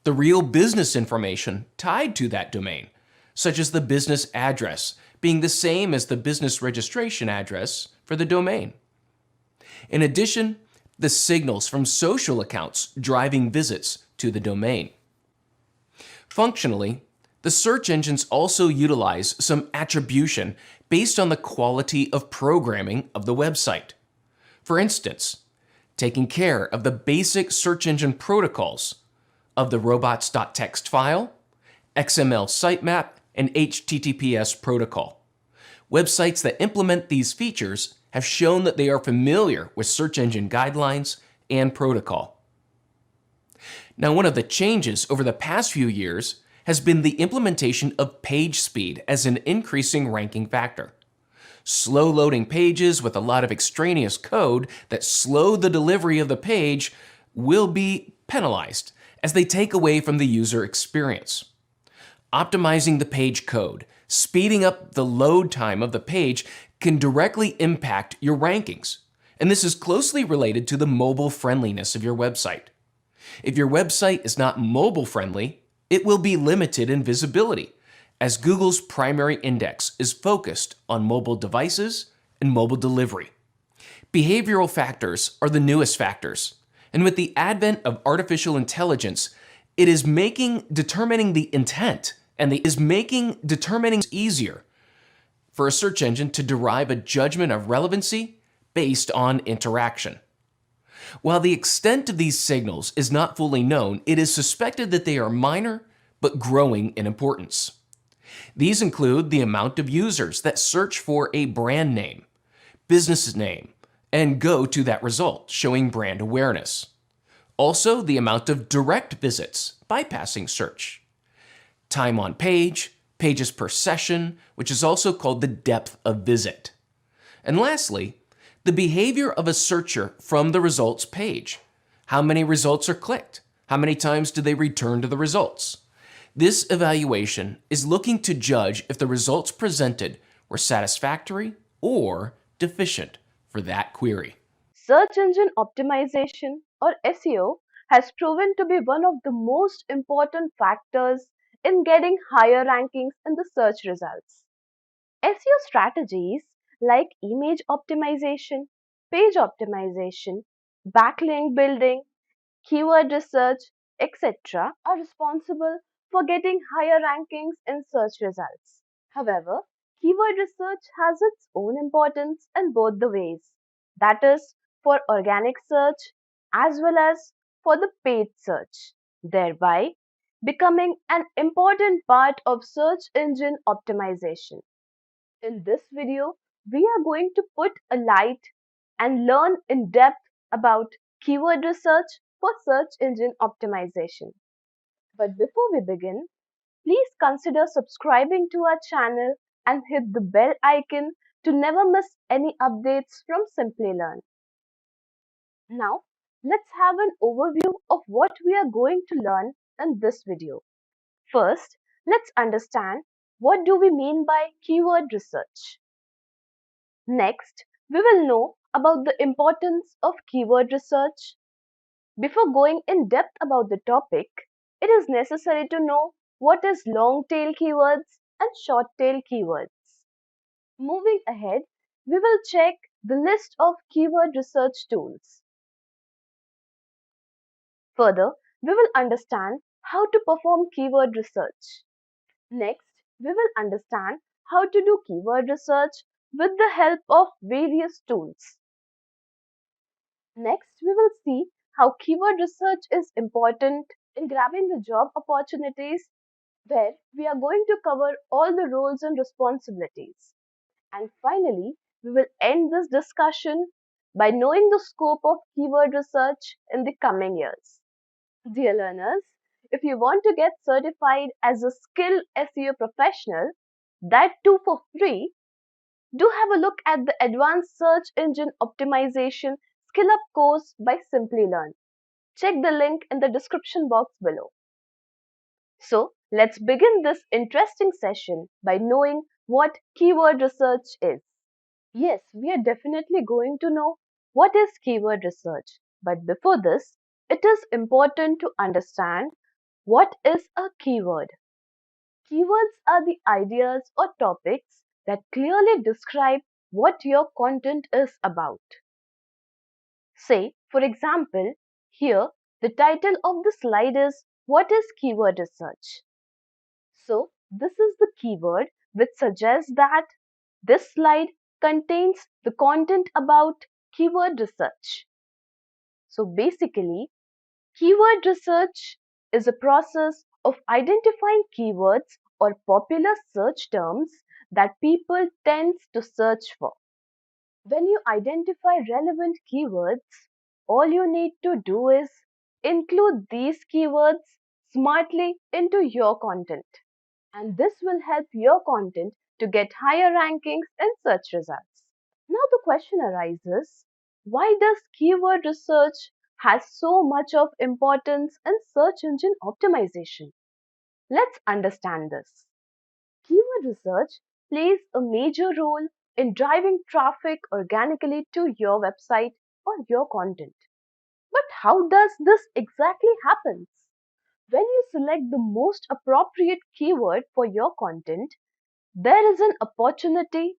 the real business information tied to that domain, such as the business address being the same as the business registration address for the domain. In addition, the signals from social accounts driving visits to the domain. Functionally, the search engines also utilize some attribution based on the quality of programming of the website. For instance, taking care of the basic search engine protocols of the robots.txt file, XML sitemap, and HTTPS protocol. Websites that implement these features have shown that they are familiar with search engine guidelines and protocol. Now, one of the changes over the past few years has been the implementation of page speed as an increasing ranking factor. Slow loading pages with a lot of extraneous code that slow the delivery of the page will be penalized as they take away from the user experience. Optimizing the page code, speeding up the load time of the page can directly impact your rankings, and this is closely related to the mobile friendliness of your website. If your website is not mobile friendly, it will be limited in visibility, as Google's primary index is focused on mobile devices and mobile delivery. Behavioral factors are the newest factors, and with the advent of artificial intelligence, it is making determining the intent and determining easier for a search engine to derive a judgment of relevancy based on interaction. While the extent of these signals is not fully known, it is suspected that they are minor but growing in importance. These include the amount of users that search for a brand name, business name, and go to that result, showing brand awareness. Also, the amount of direct visits, bypassing search. Time on page, pages per session, which is also called the depth of visit. And lastly, the behavior of a searcher from the results page. How many results are clicked? How many times do they return to the results? This evaluation is looking to judge if the results presented were satisfactory or deficient for that query. Search engine optimization, or SEO, has proven to be one of the most important factors in getting higher rankings in the search results. SEO strategies like image optimization, page optimization, backlink building, keyword research, etc., are responsible for getting higher rankings in search results. However, keyword research has its own importance in both the ways, that is, for organic search as well as for the paid search, thereby becoming an important part of search engine optimization. In this video, we are going to put a light and learn in depth about keyword research for search engine optimization. But before we begin, please consider subscribing to our channel and hit the bell icon to never miss any updates from Simplilearn. Now, let's have an overview of what we are going to learn in this video. First, let's understand what do we mean by keyword research. Next, we will know about the importance of keyword research. Before going in depth about the topic, it is necessary to know what is long tail keywords and short tail keywords. Moving ahead, we will check the list of keyword research tools. Further, we will understand how to perform keyword research. Next, we will understand how to do keyword research with the help of various tools. Next, we will see how keyword research is important in grabbing the job opportunities, where we are going to cover all the roles and responsibilities. And finally, we will end this discussion by knowing the scope of keyword research in the coming years. Dear learners, if you want to get certified as a skilled SEO professional, that too for free, do have a look at the Advanced Search Engine Optimization Skill Up course by Simplilearn. Check the link in the description box below. So, let's begin this interesting session by knowing what keyword research is. Yes, we are definitely going to know what is keyword research. But before this, it is important to understand what is a keyword. Keywords are the ideas or topics that clearly describe what your content is about. Say, for example, here the title of the slide is "What is keyword research?" So, this is the keyword which suggests that this slide contains the content about keyword research. So, basically, keyword research is a process of identifying keywords or popular search terms that people tend to search for. When you identify relevant keywords, all you need to do is include these keywords smartly into your content. And this will help your content to get higher rankings in search results. Now the question arises, why does keyword research has so much of importance in search engine optimization? Let's understand this. Keyword research plays a major role in driving traffic organically to your website or your content. But how does this exactly happen? When you select the most appropriate keyword for your content, there is an opportunity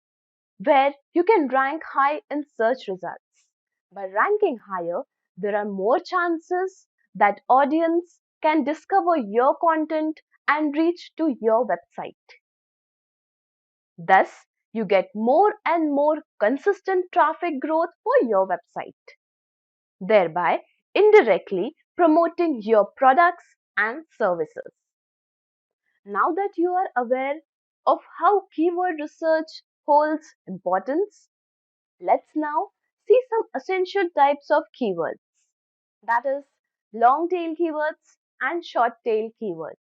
where you can rank high in search results. By ranking higher, there are more chances that audience can discover your content and reach to your website. Thus, you get more and more consistent traffic growth for your website, thereby indirectly promoting your products and services. Now that you are aware of how keyword research holds importance, let's now see some essential types of keywords, that is, long tail keywords and short tail keywords.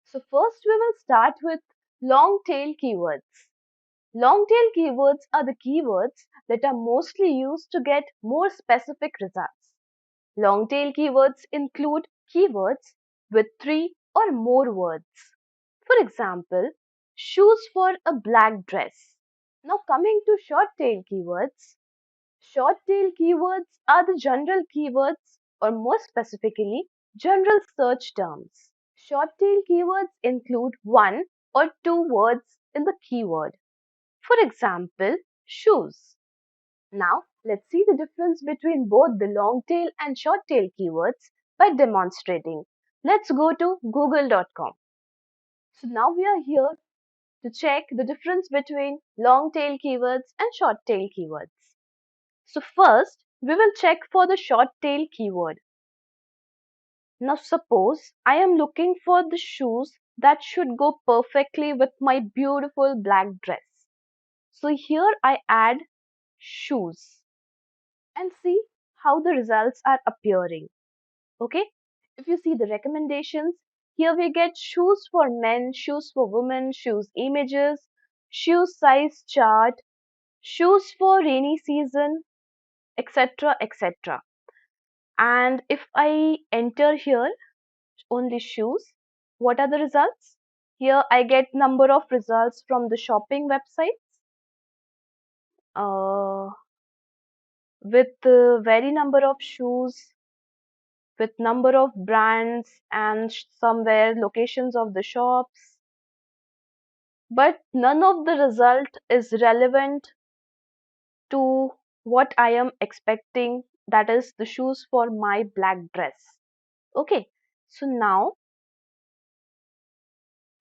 So, first we will start with long tail keywords. Long tail keywords are the keywords that are mostly used to get more specific results. Long tail keywords include keywords with 3 or more words. For example, shoes for a black dress. Now coming to short tail keywords. Short tail keywords are the general keywords, or more specifically, general search terms. Short tail keywords include 1 or 2 words in the keyword. For example, shoes. Now, let's see the difference between both the long tail and short tail keywords by demonstrating. Let's go to google.com. So now we are here to check the difference between long tail keywords and short tail keywords. So first, we will check for the short tail keyword. Now suppose I am looking for the shoes that should go perfectly with my beautiful black dress. So here I add shoes and see how the results are appearing. Okay, if you see the recommendations, here we get shoes for men, shoes for women, shoes images, shoes size chart, shoes for rainy season, etc. etc. And if I enter here only shoes, what are the results? Here I get number of results from the shopping websites with very number of shoes, with number of brands and somewhere locations of the shops. But none of the result is relevant to what I am expecting, that is the shoes for my black dress. Okay, so now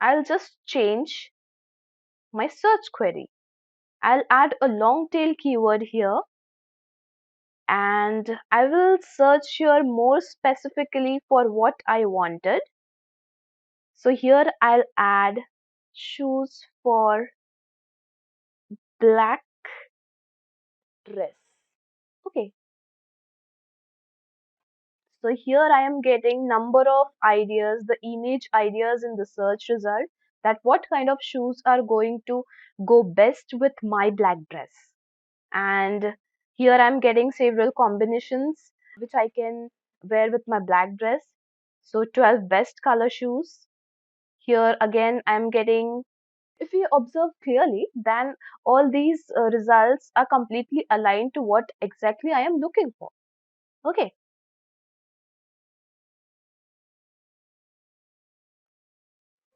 I'll just change my search query. I'll add a long tail keyword here and I will search here more specifically for what I wanted. So here I'll add shoes for black dress. Okay, so here I am getting number of ideas, the image ideas in the search result, that what kind of shoes are going to go best with my black dress. And here I'm getting several combinations which I can wear with my black dress. So 12 best color shoes. Here again I'm getting, if you observe clearly, then all these results are completely aligned to what exactly I am looking for. Okay.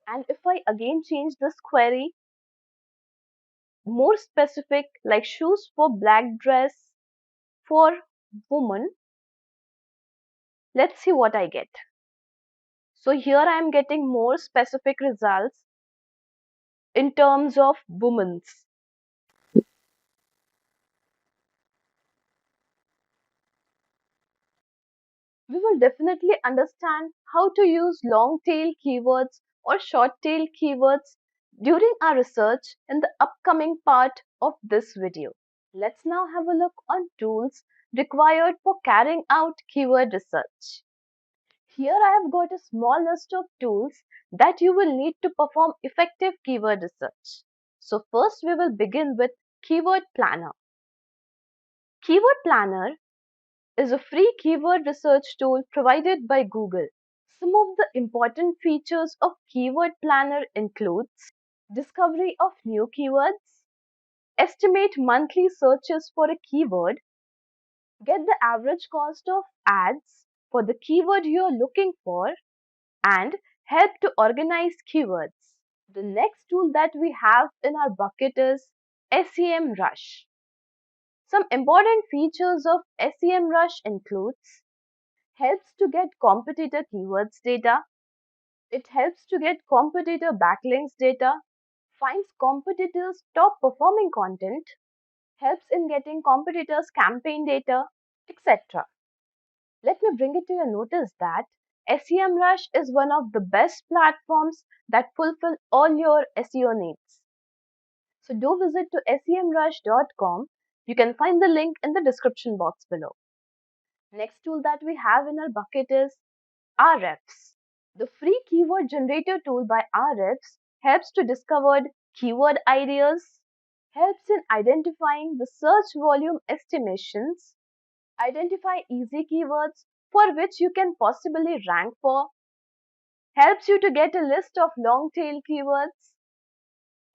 And if I again change this query, more specific, like shoes for black dress for woman, let's see what I get. So here I am getting more specific results in terms of women's. We will definitely understand how to use long tail keywords or short tail keywords during our research in the upcoming part of this video. Let's now have a look on tools required for carrying out keyword research. Here I have got a small list of tools that you will need to perform effective keyword research. So first we will begin with Keyword Planner. Keyword Planner is a free keyword research tool provided by Google. Some of the important features of Keyword Planner includes discovery of new keywords, estimate monthly searches for a keyword, get the average cost of ads for the keyword you are looking for, and help to organize keywords. The next tool that we have in our bucket is SEMrush. Some important features of SEMrush includes helps to get competitor keywords data, it helps to get competitor backlinks data, finds competitors' top performing content, helps in getting competitors' campaign data, etc. Let me bring it to your notice that SEMrush is one of the best platforms that fulfill all your SEO needs. So do visit to semrush.com. You can find the link in the description box below. Next tool that we have in our bucket is Ahrefs. The free keyword generator tool by Ahrefs helps to discover keyword ideas, helps in identifying the search volume estimations, identify easy keywords for which you can possibly rank for, helps you to get a list of long tail keywords.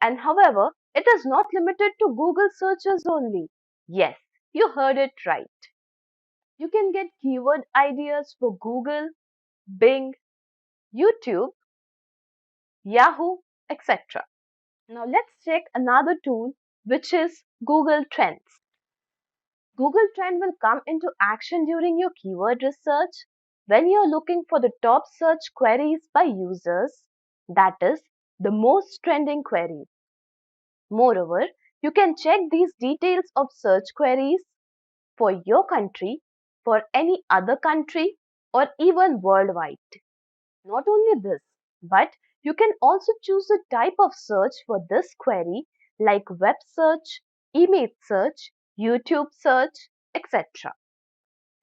And however, it is not limited to Google searches only. Yes, you heard it right. You can get keyword ideas for Google, Bing, YouTube, Yahoo, etc. Now let's check another tool, which is Google Trends. Google Trend will come into action during your keyword research when you're looking for the top search queries by users, that is, the most trending queries. Moreover, you can check these details of search queries for your country, for any other country, or even worldwide. Not only this, but you can also choose a type of search for this query like web search, image search, YouTube search, etc.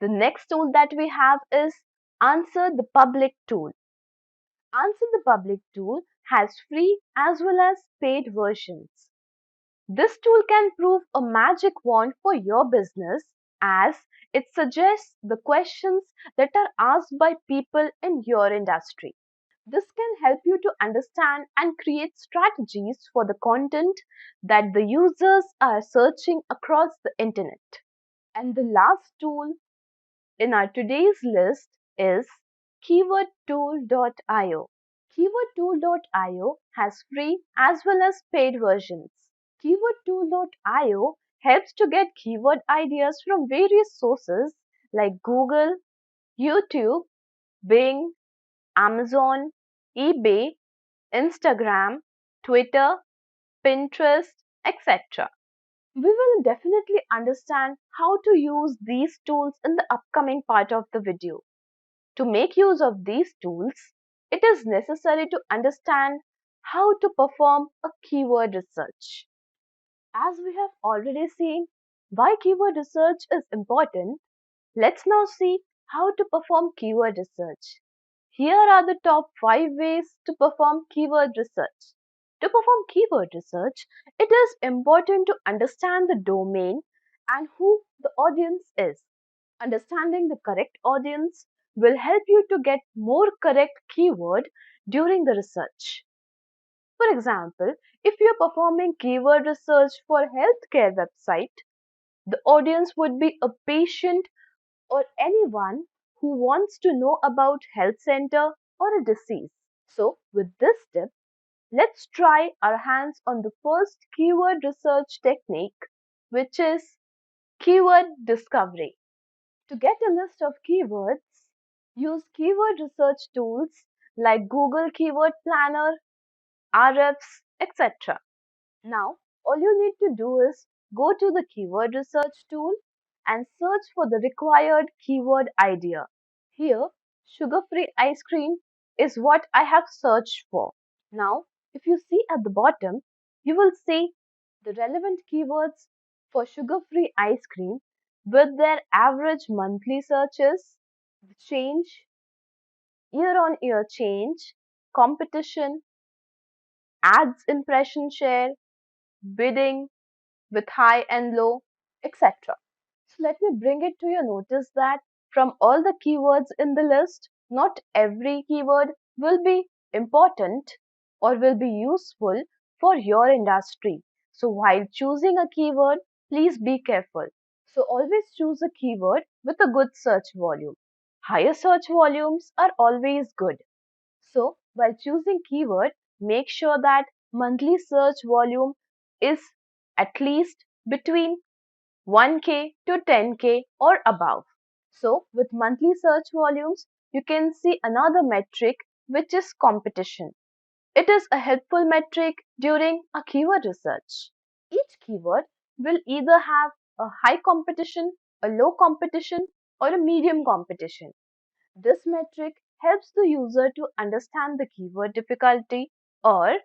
The next tool that we have is Answer the Public tool. Answer the Public tool has free as well as paid versions. This tool can prove a magic wand for your business as it suggests the questions that are asked by people in your industry. This can help you to understand and create strategies for the content that the users are searching across the internet. And the last tool in our today's list is keywordtool.io. Keywordtool.io has free as well as paid versions. Keywordtool.io helps to get keyword ideas from various sources like Google, YouTube, Bing, Amazon, eBay, Instagram, Twitter, Pinterest, etc. We will definitely understand how to use these tools in the upcoming part of the video. To make use of these tools, it is necessary to understand how to perform a keyword research. As we have already seen why keyword research is important, let's now see how to perform keyword research. Here are the top 5 ways to perform keyword research. To perform keyword research, it is important to understand the domain and who the audience is. Understanding the correct audience will help you to get more correct keyword during the research. For example, if you are performing keyword research for a healthcare website, the audience would be a patient or anyone who wants to know about health center or a disease. So with this tip, let's try our hands on the first keyword research technique, which is keyword discovery. To get a list of keywords, use keyword research tools like Google Keyword Planner, RFs, etc. Now, all you need to do is go to the keyword research tool and search for the required keyword idea. Here, sugar-free ice cream is what I have searched for. Now, if you see at the bottom, you will see the relevant keywords for sugar-free ice cream with their average monthly searches, the change, year-on-year change, competition, ads impression share, bidding with high and low, etc. So let me bring it to your notice that from all the keywords in the list, not every keyword will be important or will be useful for your industry. So while choosing a keyword, please be careful. So always choose a keyword with a good search volume. Higher search volumes are always good. So while choosing keyword, make sure that monthly search volume is at least between 1K to 10K or above. So with monthly search volumes, you can see another metric, which is competition. It is a helpful metric during a keyword research. Each keyword will either have a high competition, a low competition, or a medium competition. This metric helps the user to understand the keyword difficulty or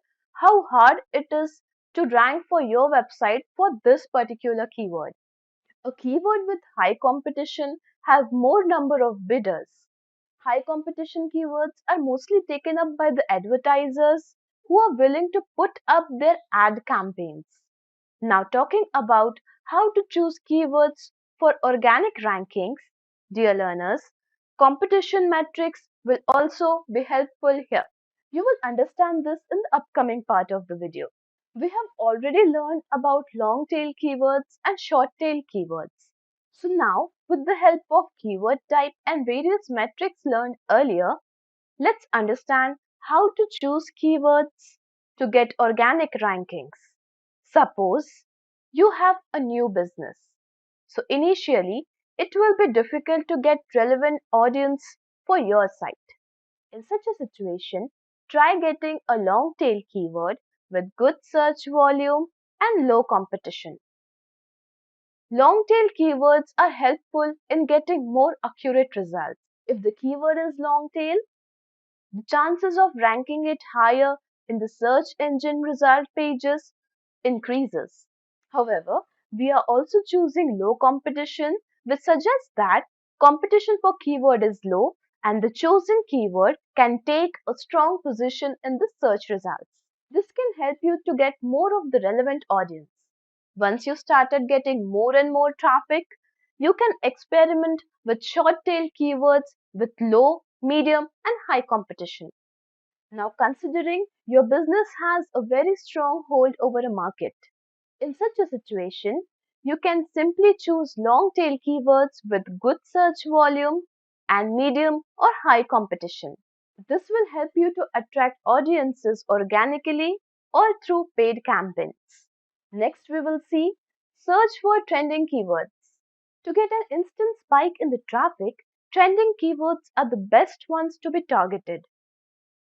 how hard it is to rank for your website for this particular keyword. A keyword with high competition have more number of bidders. High competition keywords are mostly taken up by the advertisers who are willing to put up their ad campaigns. Now talking about how to choose keywords for organic rankings, dear learners, competition metrics will also be helpful here. You will understand this in the upcoming part of the video. We have already learned about long tail keywords and short tail keywords. So now, with the help of keyword type and various metrics learned earlier, let's understand how to choose keywords to get organic rankings. Suppose you have a new business. So initially, it will be difficult to get relevant audience for your site. In such a situation, try getting a long tail keyword with good search volume and low competition. Long tail keywords are helpful in getting more accurate results. If the keyword is long tail, the chances of ranking it higher in the search engine result pages increases. However, we are also choosing low competition, which suggests that competition for keyword is low and the chosen keyword can take a strong position in the search results. This can help you to get more of the relevant audience. Once you started getting more and more traffic, you can experiment with short tail keywords with low, medium, and high competition. Now, considering your business has a very strong hold over a market, in such a situation, you can simply choose long tail keywords with good search volume and medium or high competition. This will help you to attract audiences organically or through paid campaigns. Next, we will see search for trending keywords. To get an instant spike in the traffic, trending keywords are the best ones to be targeted.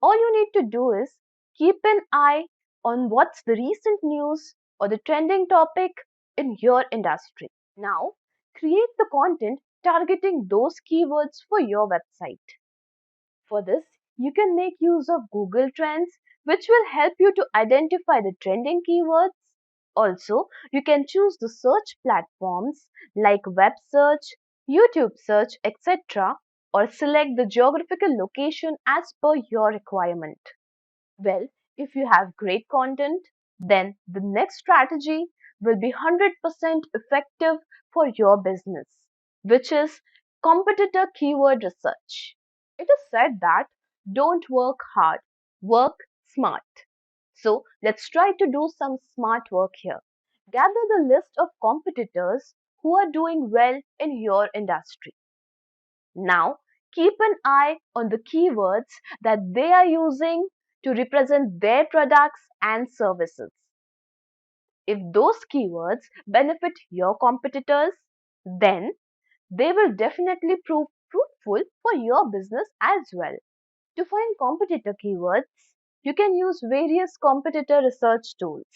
All you need to do is keep an eye on what's the recent news or the trending topic in your industry. Now, create the content targeting those keywords for your website. For this, you can make use of Google Trends, which will help you to identify the trending keywords. Also, you can choose the search platforms like web search, YouTube search, etc., or select the geographical location as per your requirement. Well, if you have great content, then the next strategy will be 100% effective for your business, which is competitor keyword research. It is said that don't work hard, work smart. So let's try to do some smart work here. Gather the list of competitors who are doing well in your industry. Now, keep an eye on the keywords that they are using to represent their products and services. If those keywords benefit your competitors, then they will definitely prove fruitful for your business as well. To find competitor keywords, you can use various competitor research tools.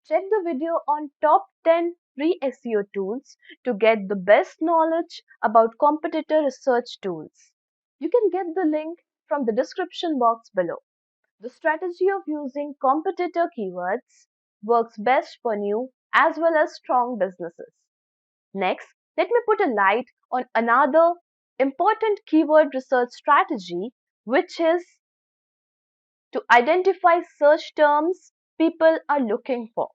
Check the video on top 10 free SEO tools to get the best knowledge about competitor research tools. You can get the link from the description box below. The strategy of using competitor keywords works best for new as well as strong businesses. Next, let me put a light on another important keyword research strategy, which is to identify search terms people are looking for.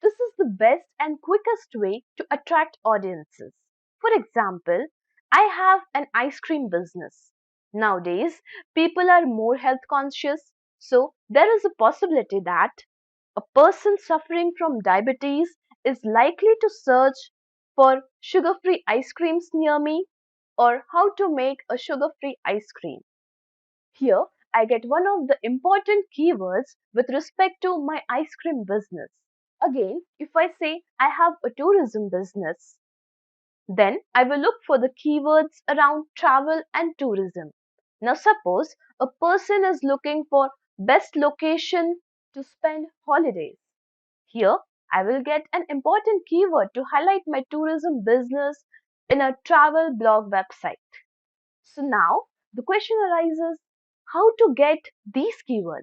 This is the best and quickest way to attract audiences. For example, I have an ice cream business. Nowadays, people are more health conscious, so there is a possibility that a person suffering from diabetes is likely to search for sugar free ice creams near me or how to make a sugar free ice cream. Here, I get one of the important keywords with respect to my ice cream business. Again, if I say I have a tourism business, then I will look for the keywords around travel and tourism. Now, suppose a person is looking for best location to spend holidays. Here, I will get an important keyword to highlight my tourism business in a travel blog website. So now the question arises, how to get these keywords?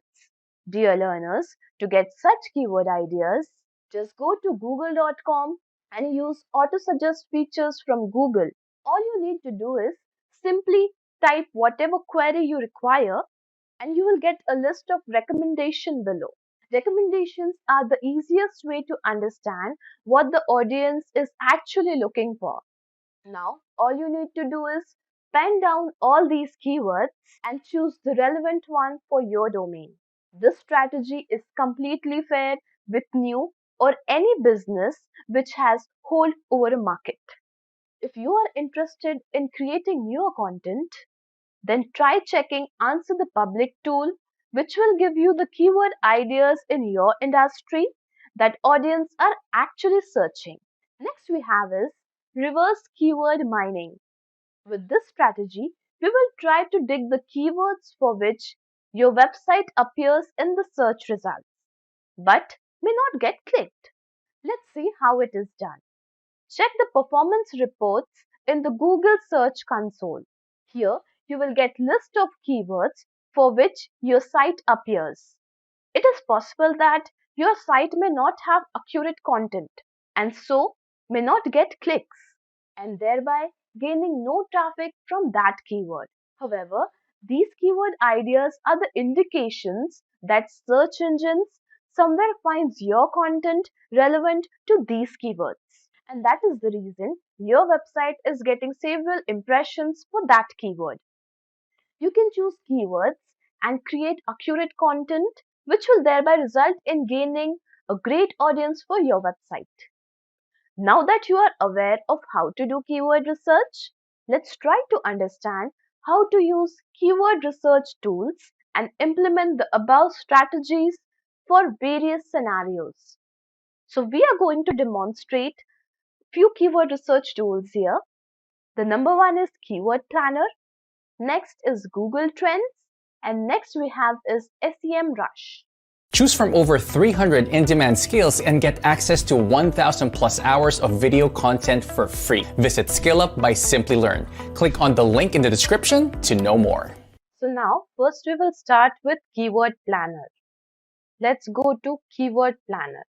Dear learners, to get such keyword ideas, just go to google.com and use auto suggest features from Google. All you need to do is simply type whatever query you require and you will get a list of recommendation below. Recommendations are the easiest way to understand what the audience is actually looking for. Now, all you need to do is pen down all these keywords and choose the relevant one for your domain. This strategy is completely fair with new or any business which has hold over a market. If you are interested in creating newer content, then try checking Answer the Public tool, which will give you the keyword ideas in your industry that audience are actually searching. Next we have is reverse keyword mining. With this strategy, we will try to dig the keywords for which your website appears in the search results, but may not get clicked. Let's see how it is done. Check the performance reports in the Google Search Console. Here, you will get list of keywords for which your site appears. It is possible that your site may not have accurate content and so may not get clicks and thereby gaining no traffic from that keyword. However, these keyword ideas are the indications that search engines somewhere finds your content relevant to these keywords. And that is the reason your website is getting several impressions for that keyword. You can choose keywords and create accurate content, which will thereby result in gaining a great audience for your website. Now that you are aware of how to do keyword research, let's try to understand how to use keyword research tools and implement the above strategies for various scenarios. So we are going to demonstrate few keyword research tools here. The number one is Keyword Planner. Next is Google Trends, and next we have is SEM Rush. Choose from over 300 in-demand skills and get access to 1,000 plus hours of video content for free. Visit SkillUp by Simplilearn. Click on the link in the description to know more. So now, first we will start with Keyword Planner. Let's go to Keyword Planner.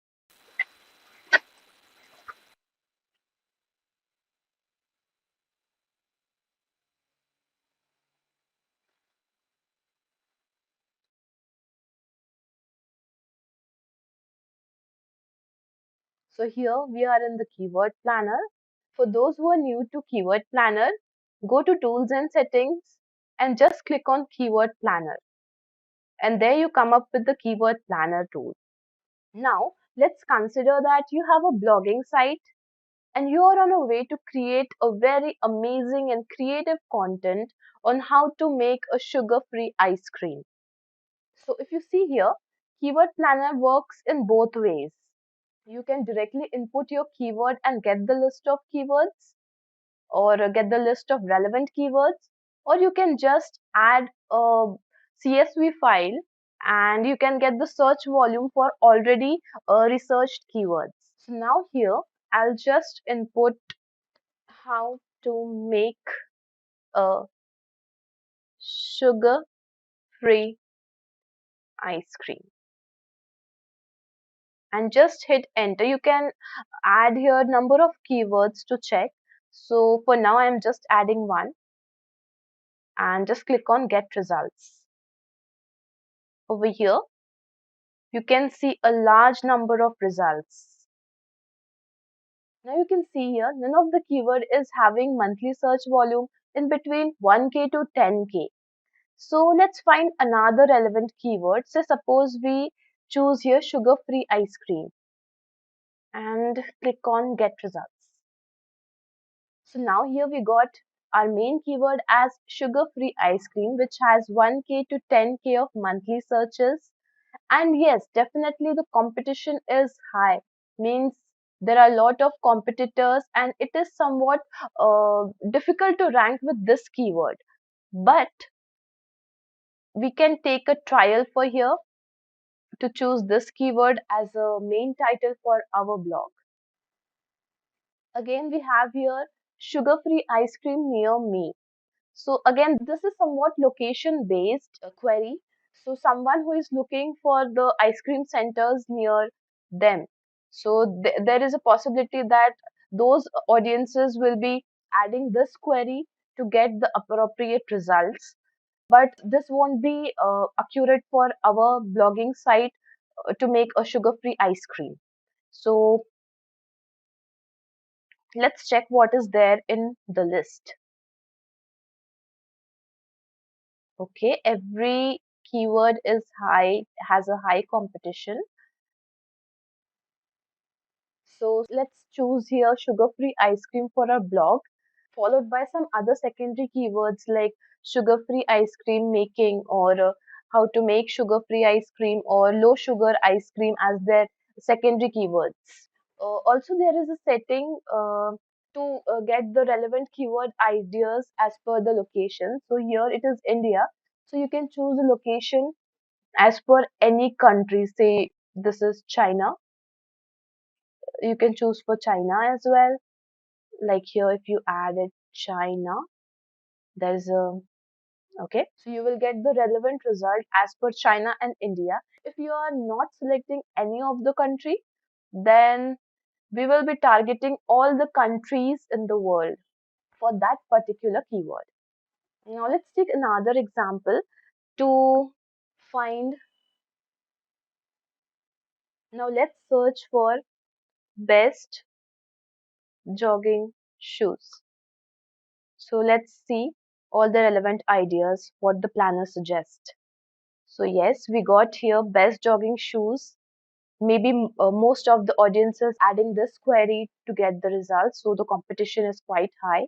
So here we are in the Keyword Planner. For those who are new to Keyword Planner, go to Tools and Settings and just click on Keyword Planner. And there you come up with the Keyword Planner tool. Now, let's consider that you have a blogging site and you are on a way to create a very amazing and creative content on how to make a sugar-free ice cream. So if you see here, Keyword Planner works in both ways. You can directly input your keyword and get the list of keywords or get the list of relevant keywords, or you can just add a CSV file and you can get the search volume for already researched keywords. So now here I'll just input how to make a sugar-free ice cream and just hit enter. You can add here number of keywords to check. So for now I'm just adding one and just click on get results. Over here you can see a large number of results. Now you can see here none of the keyword is having monthly search volume in between 1k to 10k. So let's find another relevant keyword. Say suppose we choose here sugar-free ice cream and click on get results. So now here we got our main keyword as sugar-free ice cream, which has 1k to 10k of monthly searches. And yes, definitely the competition is high. Means there are a lot of competitors and it is somewhat difficult to rank with this keyword. But we can take a trial for here to choose this keyword as a main title for our blog. Again, we have here sugar-free ice cream near me. So again, this is somewhat location-based query. So someone who is looking for the ice cream centers near them. So there is a possibility that those audiences will be adding this query to get the appropriate results. But this won't be accurate for our blogging site to make a sugar-free ice cream. So let's check what is there in the list. Okay, every keyword is has a high competition. So let's choose here sugar-free ice cream for our blog, followed by some other secondary keywords like sugar-free ice cream making, or how to make sugar-free ice cream, or low sugar ice cream as their secondary keywords. Also, there is a setting to get the relevant keyword ideas as per the location. So here it is India. So you can choose a location as per any country. Say this is China. You can choose for China as well. Like here, if you added China, there's a okay. So you will get the relevant result as per China and India. If you are not selecting any of the country, then we will be targeting all the countries in the world for that particular keyword. Now let's take another example to find. Now let's search for best jogging shoes. So let's see all the relevant ideas, what the planner suggests. So yes, we got here best jogging shoes. Maybe most of the audiences adding this query to get the results, so the competition is quite high.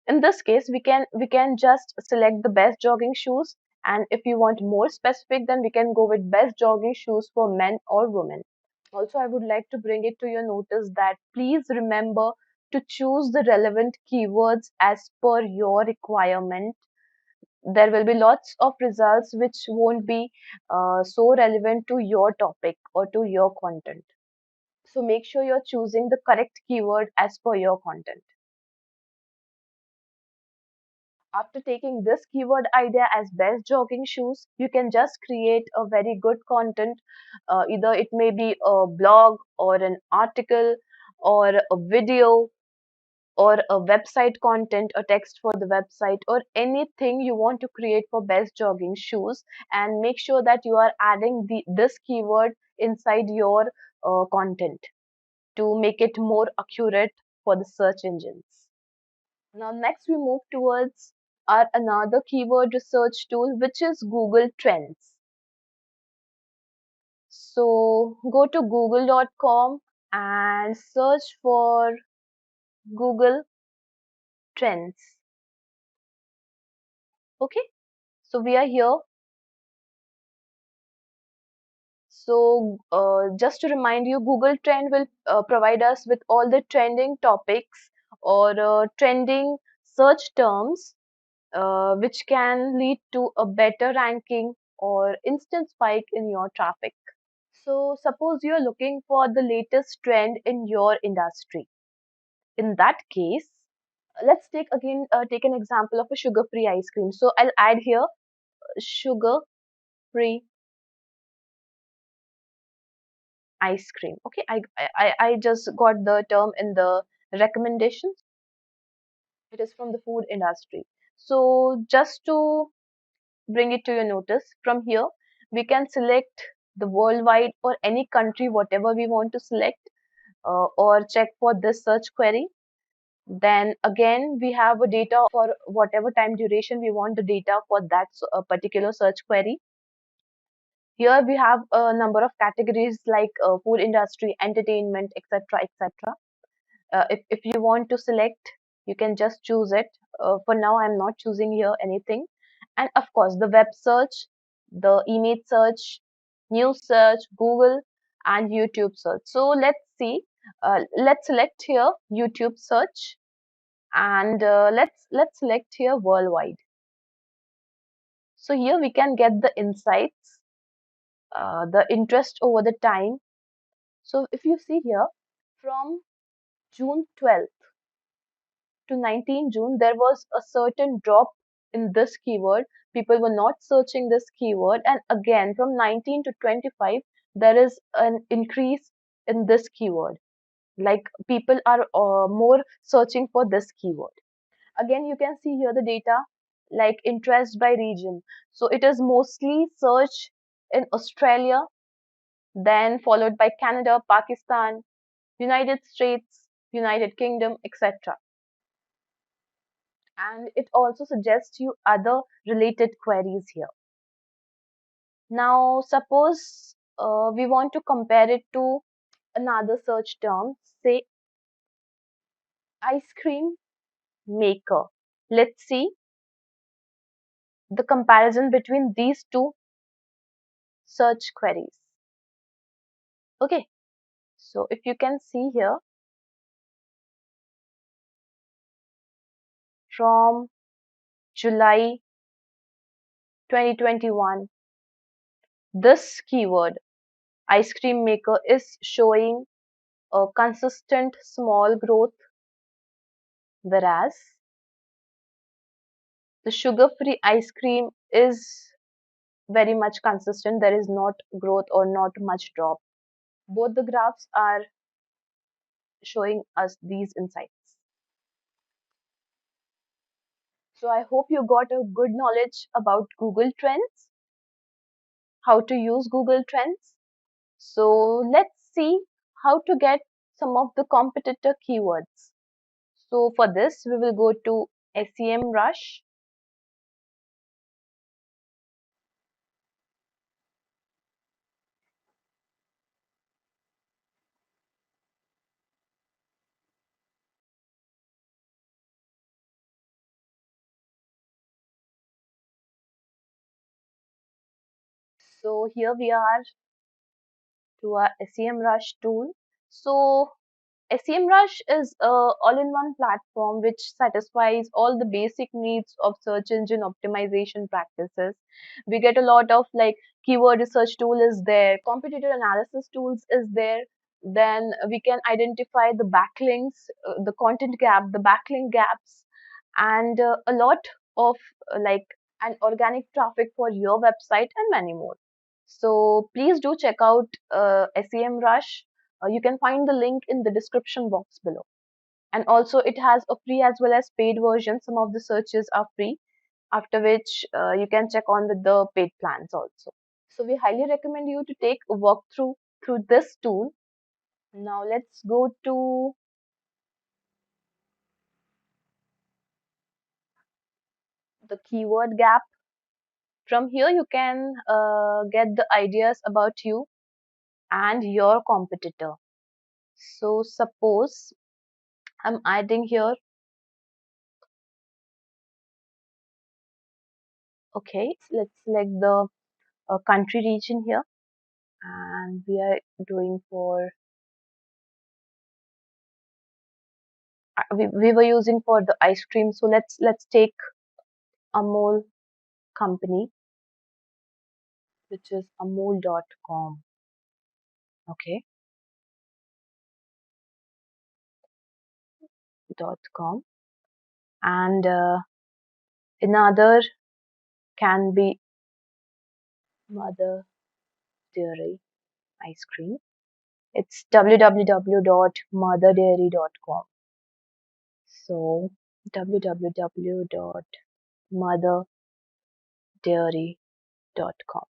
In this case, we can just select the best jogging shoes, and if you want more specific, then we can go with best jogging shoes for men or women. Also, I would like to bring it to your notice that please remember to choose the relevant keywords as per your requirement. There will be lots of results which won't be so relevant to your topic or to your content. So make sure you're choosing the correct keyword as per your content. After taking this keyword idea as best jogging shoes, you can just create a very good content. Either it may be a blog or an article or a video or a website content, a text for the website, or anything you want to create for best jogging shoes, and make sure that you are adding this keyword inside your content to make it more accurate for the search engines. Now next we move towards our another keyword research tool, which is Google Trends. So go to google.com and search for Google Trends. Okay, so we are here. So just to remind you, Google Trend will provide us with all the trending topics or trending search terms which can lead to a better ranking or instant spike in your traffic. So suppose you're looking for the latest trend in your industry. In that case, let's take an example of a sugar-free ice cream. So I'll add here sugar-free ice cream. Okay, I just got the term in the recommendations. It is from the food industry. So just to bring it to your notice, from here we can select the worldwide or any country, whatever we want to select, or check for this search query. Then again, we have a data for whatever time duration we want the data for that particular search query. Here we have a number of categories like food industry, entertainment, etc., etc. If you want to select, you can just choose it. For now, I'm not choosing here anything. And of course, the web search, the image search, news search, Google, and YouTube search. So let's see. Let's select here YouTube search, and let's select here worldwide. So here we can get the insights, the interest over the time. So if you see here, from June 12th to 19 June, there was a certain drop in this keyword. People were not searching this keyword, and again from 19 to 25, there is an increase in this keyword. Like people are more searching for this keyword. Again, you can see here the data like interest by region. So it is mostly search in Australia, then followed by Canada, Pakistan, United States, United Kingdom, etc. And it also suggests you other related queries here. Now, suppose we want to compare it to another search term, say ice cream maker. Let's see the comparison between these two search queries. Okay, so if you can see here, from July 2021, this keyword ice cream maker is showing a consistent small growth, whereas the sugar free ice cream is very much consistent. There is not growth or not much drop. Both the graphs are showing us these insights. So I hope you got a good knowledge about Google Trends, how to use Google Trends. So let's see how to get some of the competitor keywords. So for this, we will go to SEMrush. So here we are to our SEMrush tool. So SEMrush is a all-in-one platform which satisfies all the basic needs of search engine optimization practices. We get a lot of like keyword research tool is there, competitor analysis tools is there. Then we can identify the backlinks, the content gap, the backlink gaps, and a lot of like an organic traffic for your website and many more. So please do check out SEMrush. You can find the link in the description box below. And also it has a free as well as paid version. Some of the searches are free, after which you can check on with the paid plans also. So we highly recommend you to take a walkthrough through this tool. Now let's go to the keyword gap. From here you can get the ideas about you and your competitor. So suppose I'm adding here, okay, let's select the country region here, and we are doing for we were using for the ice cream, so let's take Amul company, which is amul.com. Okay, .com, and another can be Mother Dairy ice cream. It's www.motherdairy.com. So www.motherdairy.com.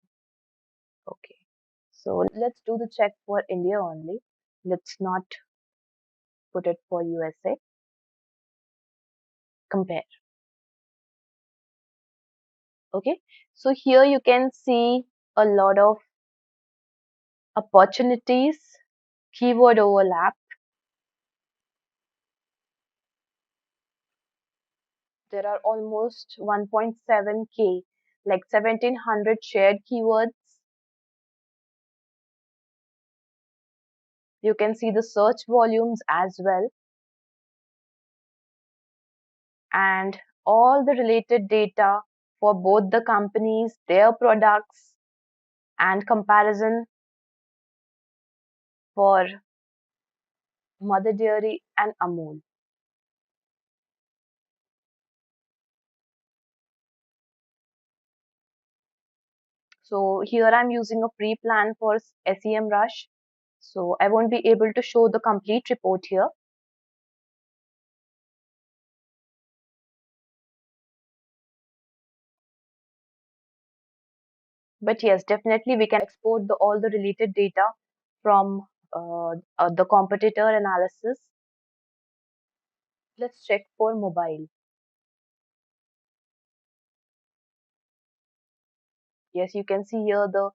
Okay. So let's do the check for India only. Let's not put it for USA. Compare. Okay. So here you can see a lot of opportunities, keyword overlap. There are almost 1.7K, like 1700 shared keywords. You can see the search volumes as well, and all the related data for both the companies, their products, and comparison for Mother Dairy and Amul. So here I'm using a free plan for SEMrush. So I won't be able to show the complete report here. But yes, definitely we can export all the related data from the competitor analysis. Let's check for mobile. Yes, you can see here the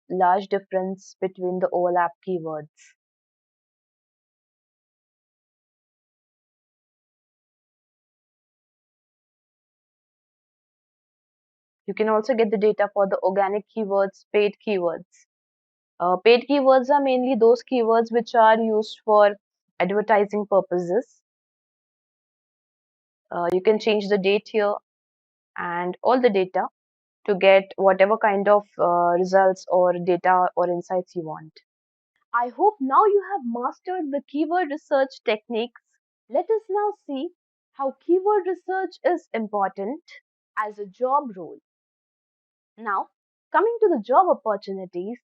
large difference between the overlap keywords. You can also get the data for the organic keywords, paid keywords. Paid keywords are mainly those keywords which are used for advertising purposes. You can change the date here and all the data to get whatever kind of results or data or insights you want. I hope now you have mastered the keyword research techniques. Let us now see how keyword research is important as a job role. Now, coming to the job opportunities,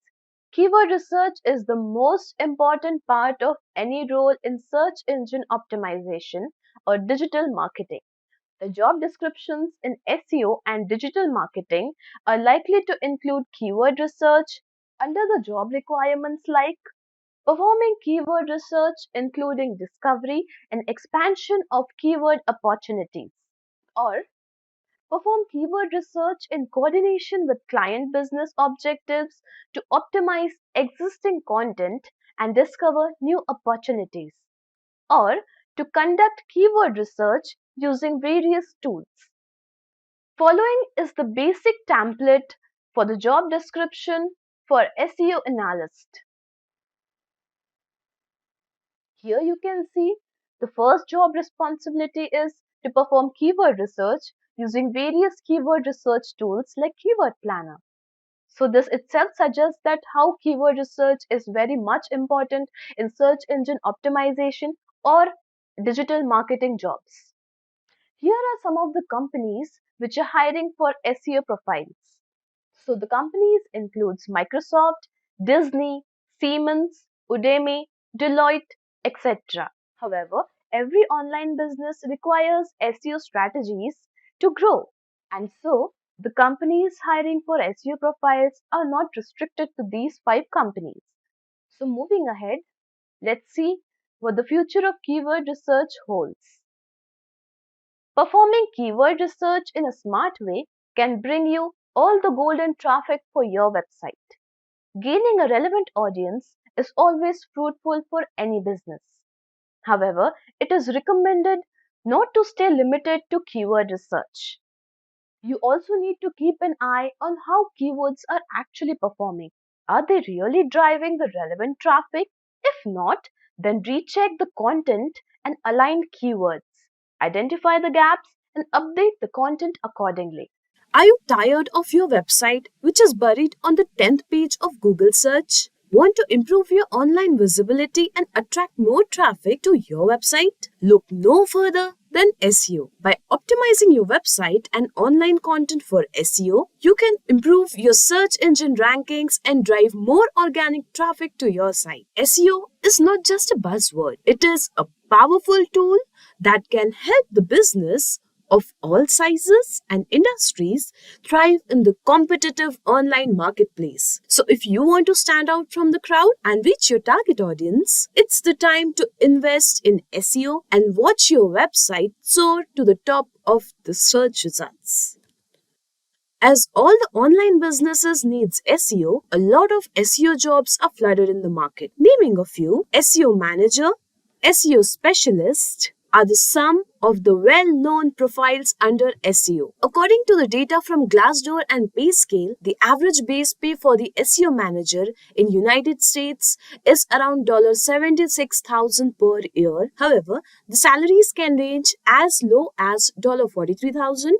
keyword research is the most important part of any role in search engine optimization or digital marketing. The job descriptions in SEO and digital marketing are likely to include keyword research under the job requirements like performing keyword research, including discovery and expansion of keyword opportunities, or perform keyword research in coordination with client business objectives to optimize existing content and discover new opportunities, or to conduct keyword research using various tools. Following is the basic template for the job description for SEO analyst. Here you can see the first job responsibility is to perform keyword research using various keyword research tools like Keyword Planner. So this itself suggests that how keyword research is very much important in search engine optimization or digital marketing jobs. Here are some of the companies which are hiring for SEO profiles. So the companies includes Microsoft, Disney, Siemens, Udemy, Deloitte, etc. However, every online business requires SEO strategies to grow, and so the companies hiring for SEO profiles are not restricted to these 5 companies. So moving ahead, let's see what the future of keyword research holds. Performing keyword research in a smart way can bring you all the golden traffic for your website. Gaining a relevant audience is always fruitful for any business. However, it is recommended not to stay limited to keyword research. You also need to keep an eye on how keywords are actually performing. Are they really driving the relevant traffic? If not, then recheck the content and align keywords. Identify the gaps and update the content accordingly. Are you tired of your website, which is buried on the 10th page of Google search? Want to improve your online visibility and attract more traffic to your website? Look no further than SEO. By optimizing your website and online content for SEO, you can improve your search engine rankings and drive more organic traffic to your site. SEO is not just a buzzword, it is a powerful tool that can help the business of all sizes and industries thrive in the competitive online marketplace. So if you want to stand out from the crowd and reach your target audience, it's the time to invest in SEO and watch your website soar to the top of the search results. As all the online businesses needs SEO, a lot of SEO jobs are flooded in the market. Naming a few, SEO manager, SEO specialist, are the sum of the well-known profiles under SEO. According to the data from Glassdoor and PayScale, the average base pay for the SEO manager in United States is around $76,000 per year. However, the salaries can range as low as $43,000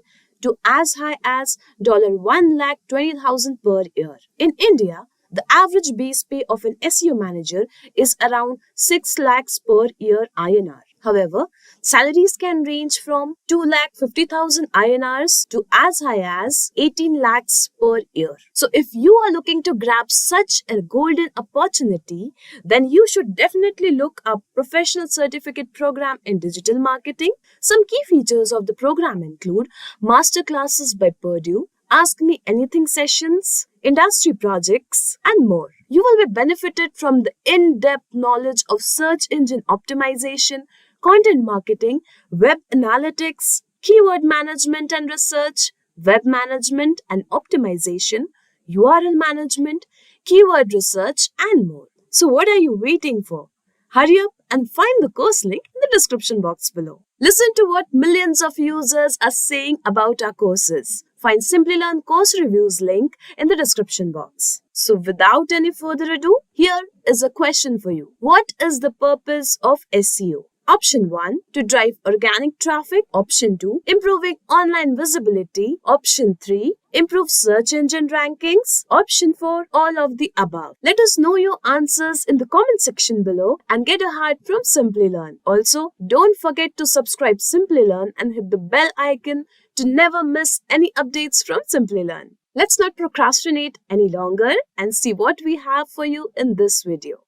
to as high as $1,20,000 per year. In India, the average base pay of an SEO manager is around 6 lakhs per year INR. However, salaries can range from 2,50,000 INRs to as high as 18 lakhs per year. So if you are looking to grab such a golden opportunity, then you should definitely look up professional certificate program in digital marketing. Some key features of the program include master classes by Purdue, Ask Me Anything sessions, industry projects, and more. You will be benefited from the in-depth knowledge of search engine optimization, content marketing, web analytics, keyword management and research, web management and optimization, URL management, keyword research, and more. So what are you waiting for? Hurry up and find the course link in the description box below. Listen to what millions of users are saying about our courses. Find Simplilearn course reviews link in the description box. So without any further ado, here is a question for you. What is the purpose of SEO? Option 1, to drive organic traffic. Option 2, improving online visibility. Option 3, improve search engine rankings. Option 4, all of the above. Let us know your answers in the comment section below and get a heart from Simplilearn. Also, don't forget to subscribe Simplilearn and hit the bell icon to never miss any updates from Simplilearn. Let's not procrastinate any longer and see what we have for you in this video.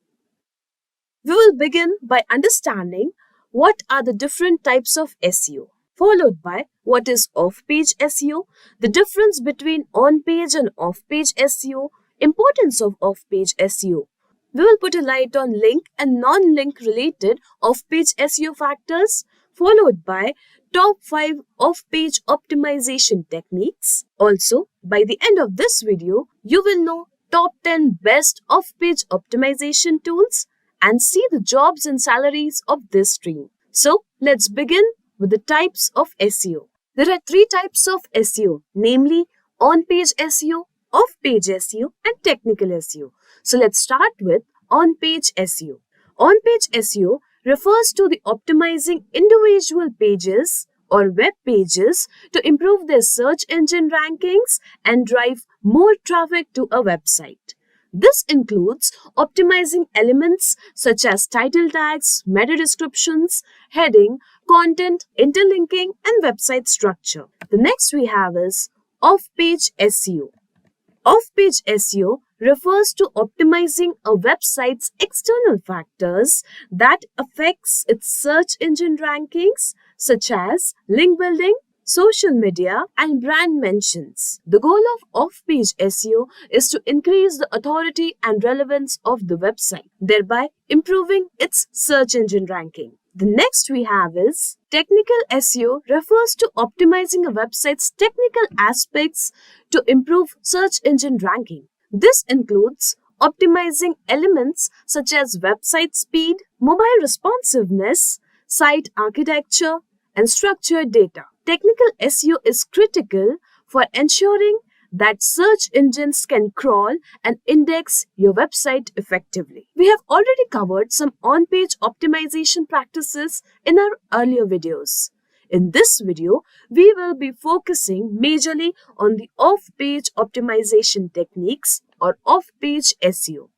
We will begin by understanding what are the different types of SEO, followed by what is off-page SEO, the difference between on-page and off-page SEO, importance of off-page SEO. We will put a light on link and non-link related off-page SEO factors, followed by top 5 off-page optimization techniques. Also, by the end of this video, you will know top 10 best off-page optimization tools and see the jobs and salaries of this stream. So, let's begin with the types of SEO. There are 3 types of SEO, namely on-page SEO, off-page SEO, and technical SEO. So, let's start with on-page SEO. On-page SEO refers to the optimizing individual pages or web pages to improve their search engine rankings and drive more traffic to a website. This includes optimizing elements such as title tags, meta descriptions, heading, content, interlinking, and website structure. The next we have is off-page SEO. Off-page SEO refers to optimizing a website's external factors that affects its search engine rankings such as link building, social media, and brand mentions. The goal of off-page SEO is to increase the authority and relevance of the website, thereby improving its search engine ranking. The next we have is technical SEO refers to optimizing a website's technical aspects to improve search engine ranking. This includes optimizing elements such as website speed, mobile responsiveness, site architecture, and structured data. Technical SEO is critical for ensuring that search engines can crawl and index your website effectively. We have already covered some on-page optimization practices in our earlier videos. In this video, we will be focusing majorly on the off-page optimization techniques or off-page SEO.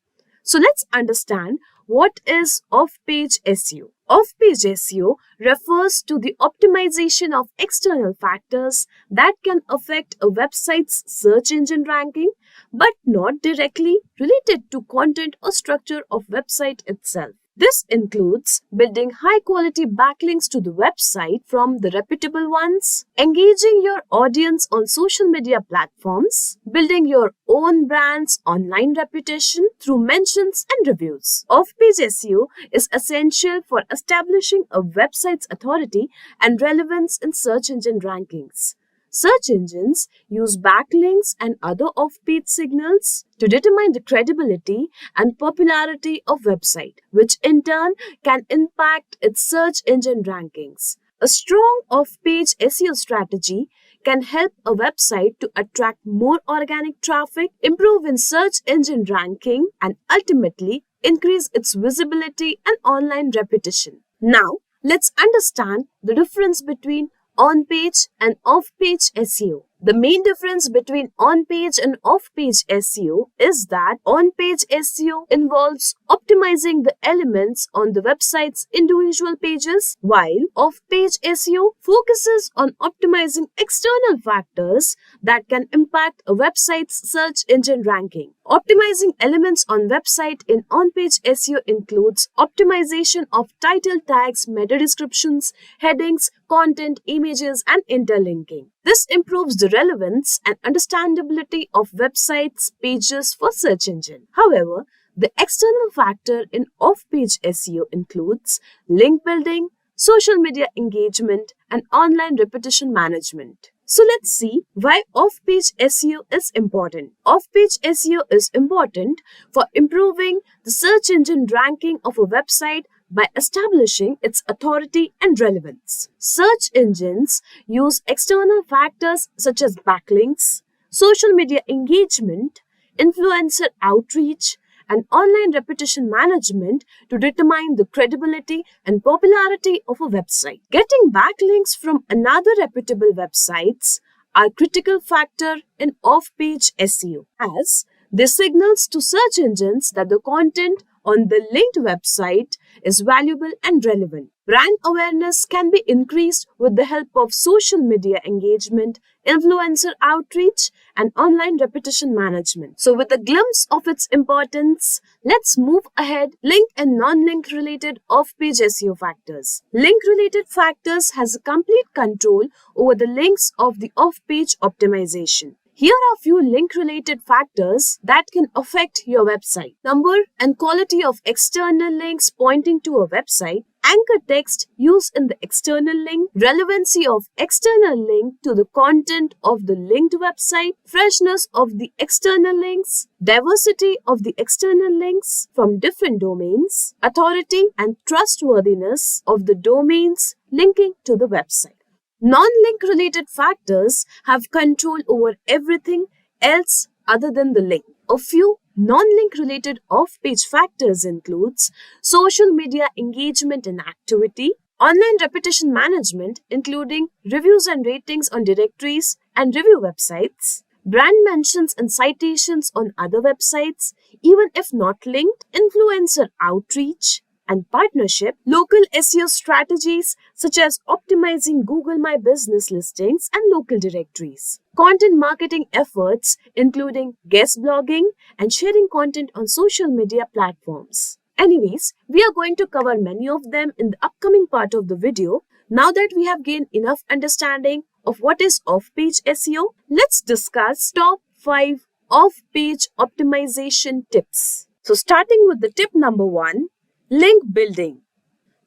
So let's understand what is off-page SEO. Off-page SEO refers to the optimization of external factors that can affect a website's search engine ranking but not directly related to content or structure of website itself. This includes building high-quality backlinks to the website from the reputable ones, engaging your audience on social media platforms, building your own brand's online reputation through mentions and reviews. Off-page SEO is essential for establishing a website's authority and relevance in search engine rankings. Search engines use backlinks and other off-page signals to determine the credibility and popularity of website, which in turn can impact its search engine rankings. A strong off-page SEO strategy can help a website to attract more organic traffic, improve in search engine ranking, and ultimately increase its visibility and online reputation. Now, let's understand the difference between on-page and off-page SEO. The main difference between on-page and off-page SEO is that on-page SEO involves optimizing the elements on the website's individual pages, while off-page SEO focuses on optimizing external factors that can impact a website's search engine ranking. Optimizing elements on website in on-page SEO includes optimization of title tags, meta descriptions, headings, content, images, and interlinking. This improves the relevance and understandability of websites' pages for search engine. However, the external factor in off-page SEO includes link building, social media engagement, and online repetition management. So let's see why off-page SEO is important. Off-page SEO is important for improving the search engine ranking of a website by establishing its authority and relevance. Search engines use external factors such as backlinks, social media engagement, influencer outreach, and online repetition management to determine the credibility and popularity of a website. Getting backlinks from another reputable websites are critical factor in off-page SEO, as this signals to search engines that the content on the linked website is valuable and relevant. Brand awareness can be increased with the help of social media engagement, influencer outreach, and online repetition management. So with a glimpse of its importance, let's move ahead. Link and non-link related off-page SEO factors. Link-related factors has a complete control over the links of the off-page optimization. Here are a few link-related factors that can affect your website. Number and quality of external links pointing to a website, anchor text used in the external link, relevancy of external link to the content of the linked website, freshness of the external links, diversity of the external links from different domains, authority and trustworthiness of the domains linking to the website. Non-link related factors have control over everything else other than the link. A few non-link related off-page factors includes social media engagement and activity, online repetition management including reviews and ratings on directories and review websites, brand mentions and citations on other websites even if not linked, influencer outreach and partnership, local SEO strategies such as optimizing Google My Business listings and local directories, content marketing efforts including guest blogging and sharing content on social media platforms. Anyways, we are going to cover many of them in the upcoming part of the video. Now that we have gained enough understanding of what is off-page SEO, let's discuss top 5 off-page optimization tips. So starting with the tip number 1, link building.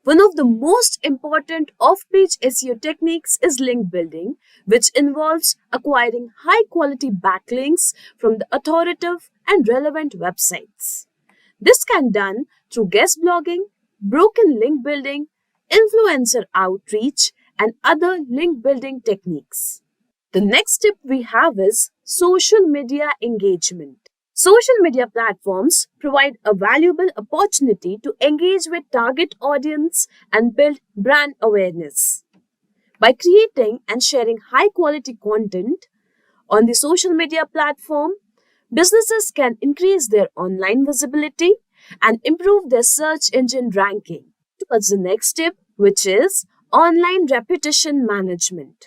One of the most important off-page SEO techniques is link building, which involves acquiring high-quality backlinks from the authoritative and relevant websites. This can be done through guest blogging, broken link building, influencer outreach, and other link building techniques. The next tip we have is social media engagement. Social media platforms provide a valuable opportunity to engage with target audience and build brand awareness. By creating and sharing high-quality content on the social media platform, businesses can increase their online visibility and improve their search engine ranking. Towards the next tip, which is online reputation management.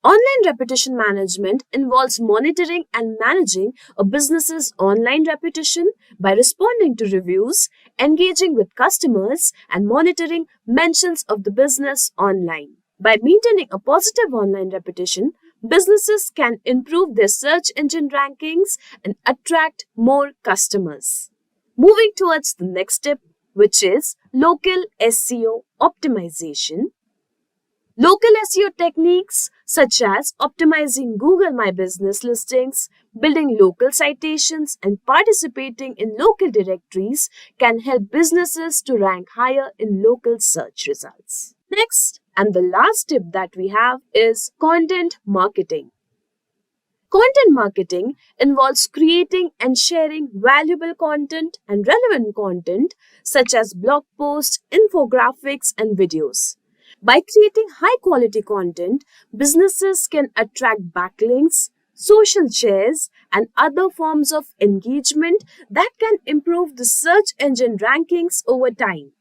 Online reputation management involves monitoring and managing a business's online reputation by responding to reviews, engaging with customers, and monitoring mentions of the business online. By maintaining a positive online reputation, businesses can improve their search engine rankings and attract more customers. Moving towards the next tip, which is local SEO optimization. Local SEO techniques such as optimizing Google My Business listings, building local citations, and participating in local directories can help businesses to rank higher in local search results. Next, and the last tip that we have is content marketing. Content marketing involves creating and sharing valuable content and relevant content such as blog posts, infographics, and videos. By creating high-quality content, businesses can attract backlinks, social shares, and other forms of engagement that can improve the search engine rankings over time.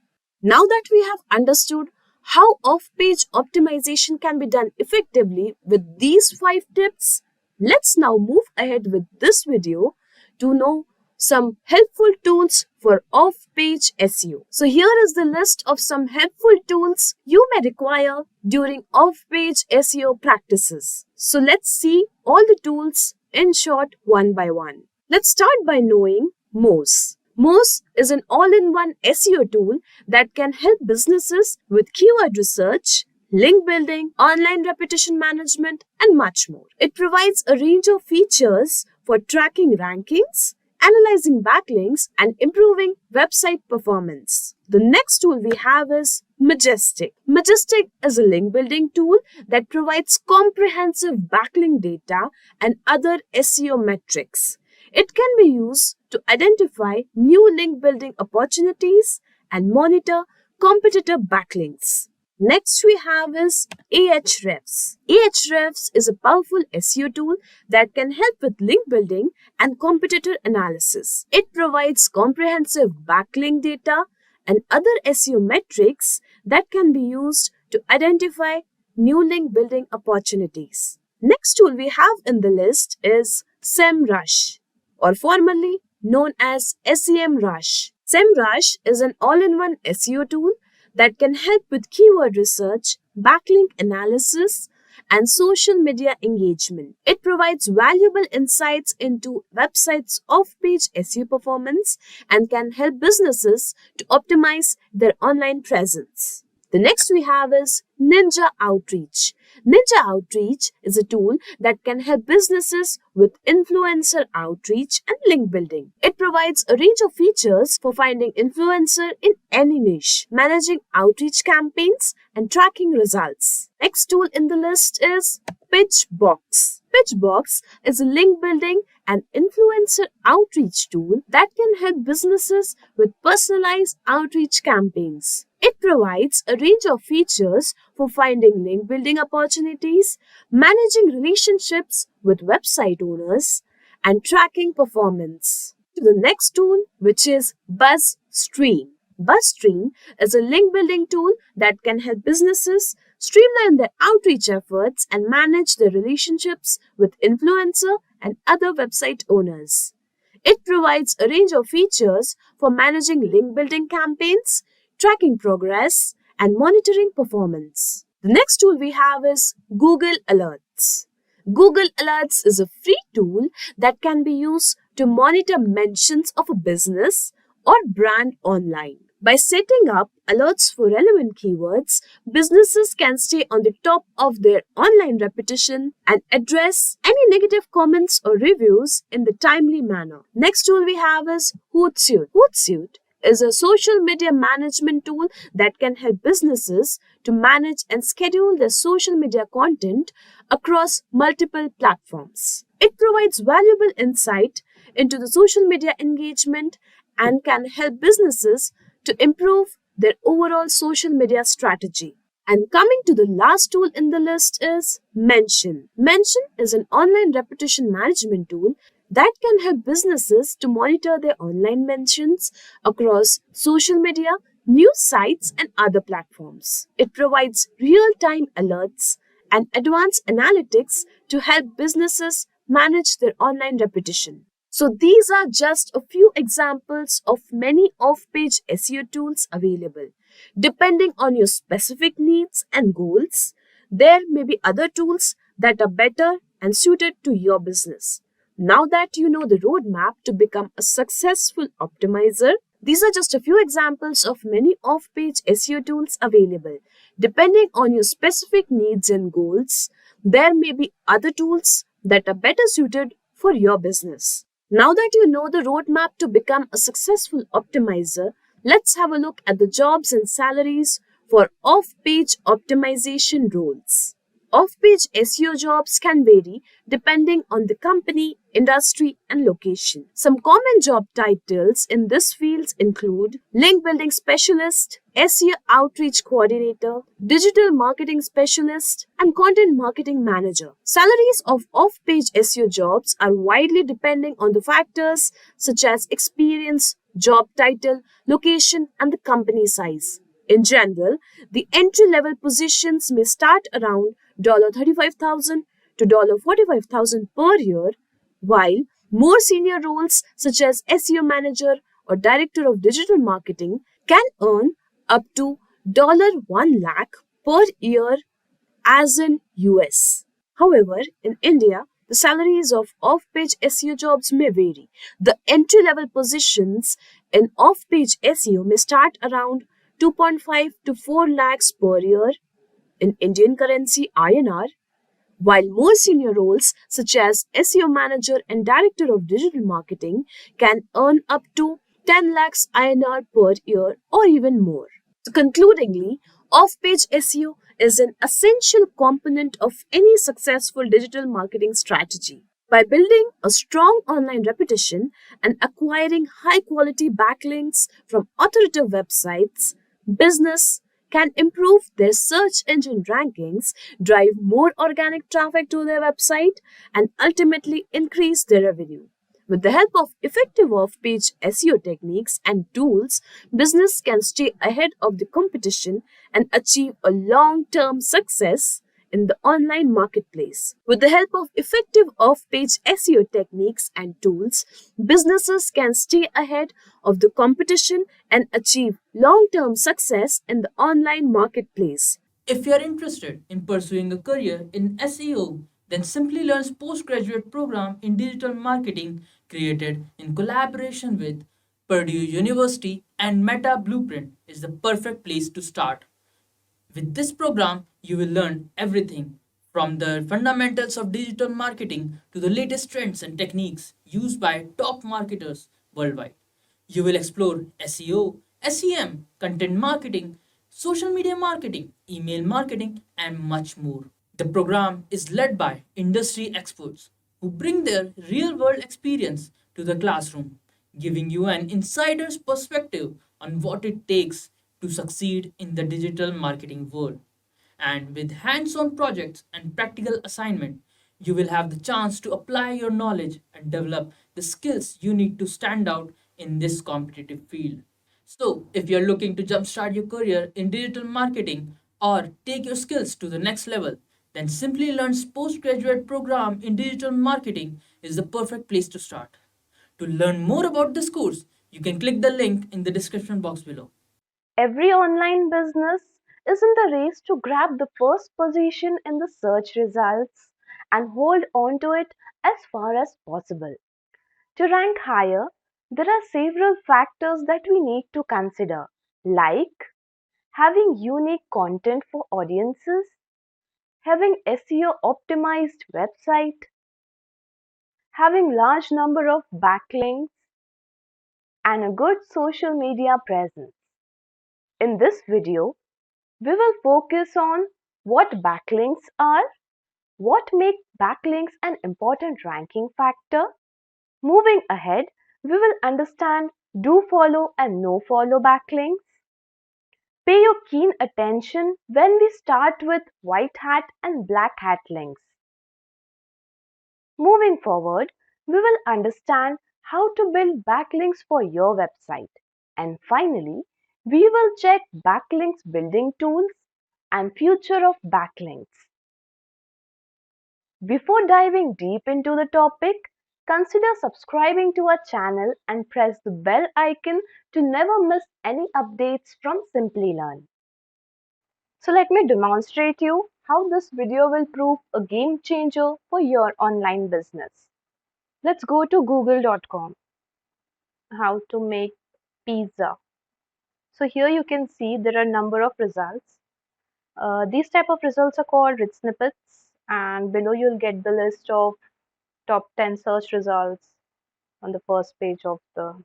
Now that we have understood how off-page optimization can be done effectively with these 5 tips, let's now move ahead with this video to know some helpful tools for off-page SEO. So here is the list of some helpful tools you may require during off-page SEO practices. So let's see all the tools in short one by one. Let's start by knowing Moz. Moz is an all-in-one SEO tool that can help businesses with keyword research, link building, online reputation management, and much more. It provides a range of features for tracking rankings, analyzing backlinks, and improving website performance. The next tool we have is Majestic. Majestic is a link building tool that provides comprehensive backlink data and other SEO metrics. It can be used to identify new link building opportunities and monitor competitor backlinks. Next we have is Ahrefs. Ahrefs is a powerful SEO tool that can help with link building and competitor analysis. It provides comprehensive backlink data and other SEO metrics that can be used to identify new link building opportunities. Next tool we have in the list is SEMrush, or formerly known as SEMrush. SEMrush is an all-in-one SEO tool that can help with keyword research, backlink analysis, and social media engagement. It provides valuable insights into websites' off-page SEO performance and can help businesses to optimize their online presence. The next we have is Ninja Outreach. Ninja Outreach is a tool that can help businesses with influencer outreach and link building. It provides a range of features for finding influencer in any niche, managing outreach campaigns, and tracking results. Next tool in the list is Pitchbox. Pitchbox is a link building and influencer outreach tool that can help businesses with personalized outreach campaigns. It provides a range of features for finding link building opportunities, managing relationships with website owners, and tracking performance. To the next tool, which is BuzzStream. BuzzStream is a link building tool that can help businesses streamline their outreach efforts and manage their relationships with influencer and other website owners. It provides a range of features for managing link building campaigns, tracking progress, and monitoring performance. The next tool we have is Google Alerts. Google Alerts is a free tool that can be used to monitor mentions of a business or brand online. By setting up alerts for relevant keywords, businesses can stay on the top of their online reputation and address any negative comments or reviews in the timely manner. Next tool we have is Hootsuite. Hootsuite is a social media management tool that can help businesses to manage and schedule their social media content across multiple platforms. It provides valuable insight into the social media engagement and can help businesses to improve their overall social media strategy. And coming to the last tool in the list is Mention. Mention is an online reputation management tool that can help businesses to monitor their online mentions across social media, news sites, and other platforms. It provides real-time alerts and advanced analytics to help businesses manage their online reputation. So these are just a few examples of many off-page SEO tools available. Depending on your specific needs and goals, there may be other tools that are better and suited to your business. Now that you know the roadmap to become a successful optimizer, these are just a few examples of many off-page SEO tools available. Depending on your specific needs and goals, there may be other tools that are better suited for your business. Now that you know the roadmap to become a successful optimizer, let's have a look at the jobs and salaries for off-page optimization roles. Off-page SEO jobs can vary depending on the company, industry, and location. Some common job titles in this fields include link building specialist, SEO outreach coordinator, digital marketing specialist, and content marketing manager. Salaries of off-page SEO jobs are widely depending on the factors such as experience, job title, location, and the company size. In general, the entry-level positions may start around $35,000 to $45,000 per year, while more senior roles such as SEO manager or director of digital marketing can earn up to $1 lakh per year as in US. However, in India, the salaries of off-page SEO jobs may vary. The entry-level positions in off-page SEO may start around 2.5 to 4 lakhs per year in Indian currency INR, while more senior roles such as SEO manager and director of digital marketing can earn up to 10 lakhs INR per year or even more. So concludingly, off-page SEO is an essential component of any successful digital marketing strategy. By building a strong online reputation and acquiring high-quality backlinks from authoritative websites, business can improve their search engine rankings, drive more organic traffic to their website, and ultimately increase their revenue. With the help of effective off-page SEO techniques and tools, business can stay ahead of the competition and achieve a long-term success in the online marketplace. With the help of effective off-page SEO techniques and tools, businesses can stay ahead of the competition and achieve long-term success in the online marketplace. If you are interested in pursuing a career in SEO, then Simplilearn's postgraduate program in digital marketing, created in collaboration with Purdue University and Meta Blueprint, is the perfect place to start. With this program, you will learn everything from the fundamentals of digital marketing to the latest trends and techniques used by top marketers worldwide. You will explore SEO, SEM, content marketing, social media marketing, email marketing, and much more. The program is led by industry experts who bring their real world experience to the classroom, giving you an insider's perspective on what it takes to succeed in the digital marketing world. And with hands on projects and practical assignment, you will have the chance to apply your knowledge and develop the skills you need to stand out in this competitive field. So, if you're looking to jumpstart your career in digital marketing or take your skills to the next level, then Simplilearn's postgraduate program in digital marketing is the perfect place to start. To learn more about this course, you can click the link in the description box below. Every online business is in the race to grab the first position in the search results and hold on to it as far as possible. To rank higher, there are several factors that we need to consider, like having unique content for audiences, having SEO optimized website, having large number of backlinks, and a good social media presence. In this video, we will focus on what backlinks are, what makes backlinks an important ranking factor. Moving ahead, we will understand do follow and no follow backlinks. Pay your keen attention when we start with white hat and black hat links. Moving forward, we will understand how to build backlinks for your website. And finally, we will check backlinks building tools and future of backlinks. Before diving deep into the topic, consider subscribing to our channel and press the bell icon to never miss any updates from Simplilearn. So let me demonstrate you how this video will prove a game changer for your online business. Let's go to google.com. How to make pizza. So here you can see there are a number of results. These type of results are called rich snippets, and below you'll get the list of top 10 search results on the first page of the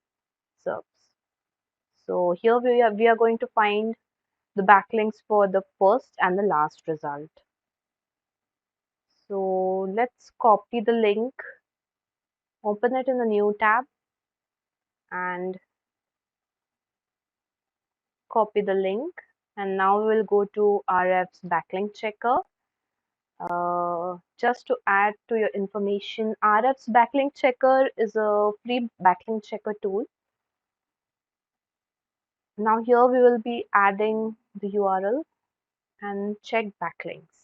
SERPs. So here we are going to find the backlinks for the first and the last result. So let's copy the link Open it in a new tab and copy the link. And now we will go to RF's backlink checker. Just to add to your information, RF's backlink checker is a free backlink checker tool. Now here we will be adding the URL and check backlinks.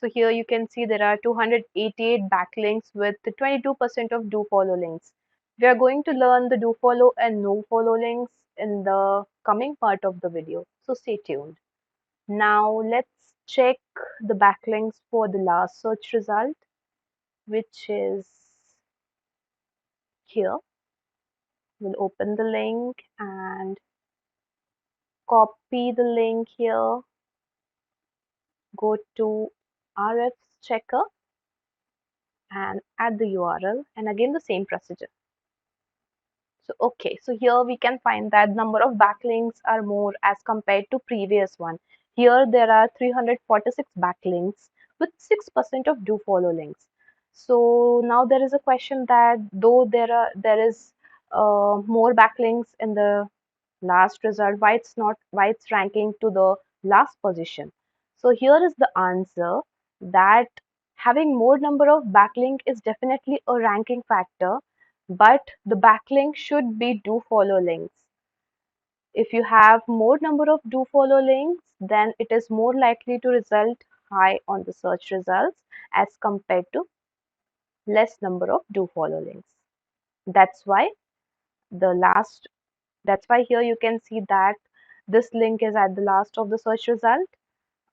So here you can see there are 288 backlinks with 22% of do follow links. We are going to learn the do follow and no follow links in the coming part of the video. So stay tuned. Now let's check the backlinks for the last search result, which is here. We'll open the link and copy the link here. Go to RF's checker and add the URL, and again the same procedure. So here we can find that number of backlinks are more as compared to previous one. Here there are 346 backlinks with 6% of do follow links. So now there is a question that though there is more backlinks in the last result, why it's ranking to the last position. So here is the answer, that having more number of backlink is definitely a ranking factor, but the backlink should be do follow links. If you have more number of do follow links, then it is more likely to result high on the search results as compared to less number of do follow links. That's why the last That's why here you can see that this link is at the last of the search result,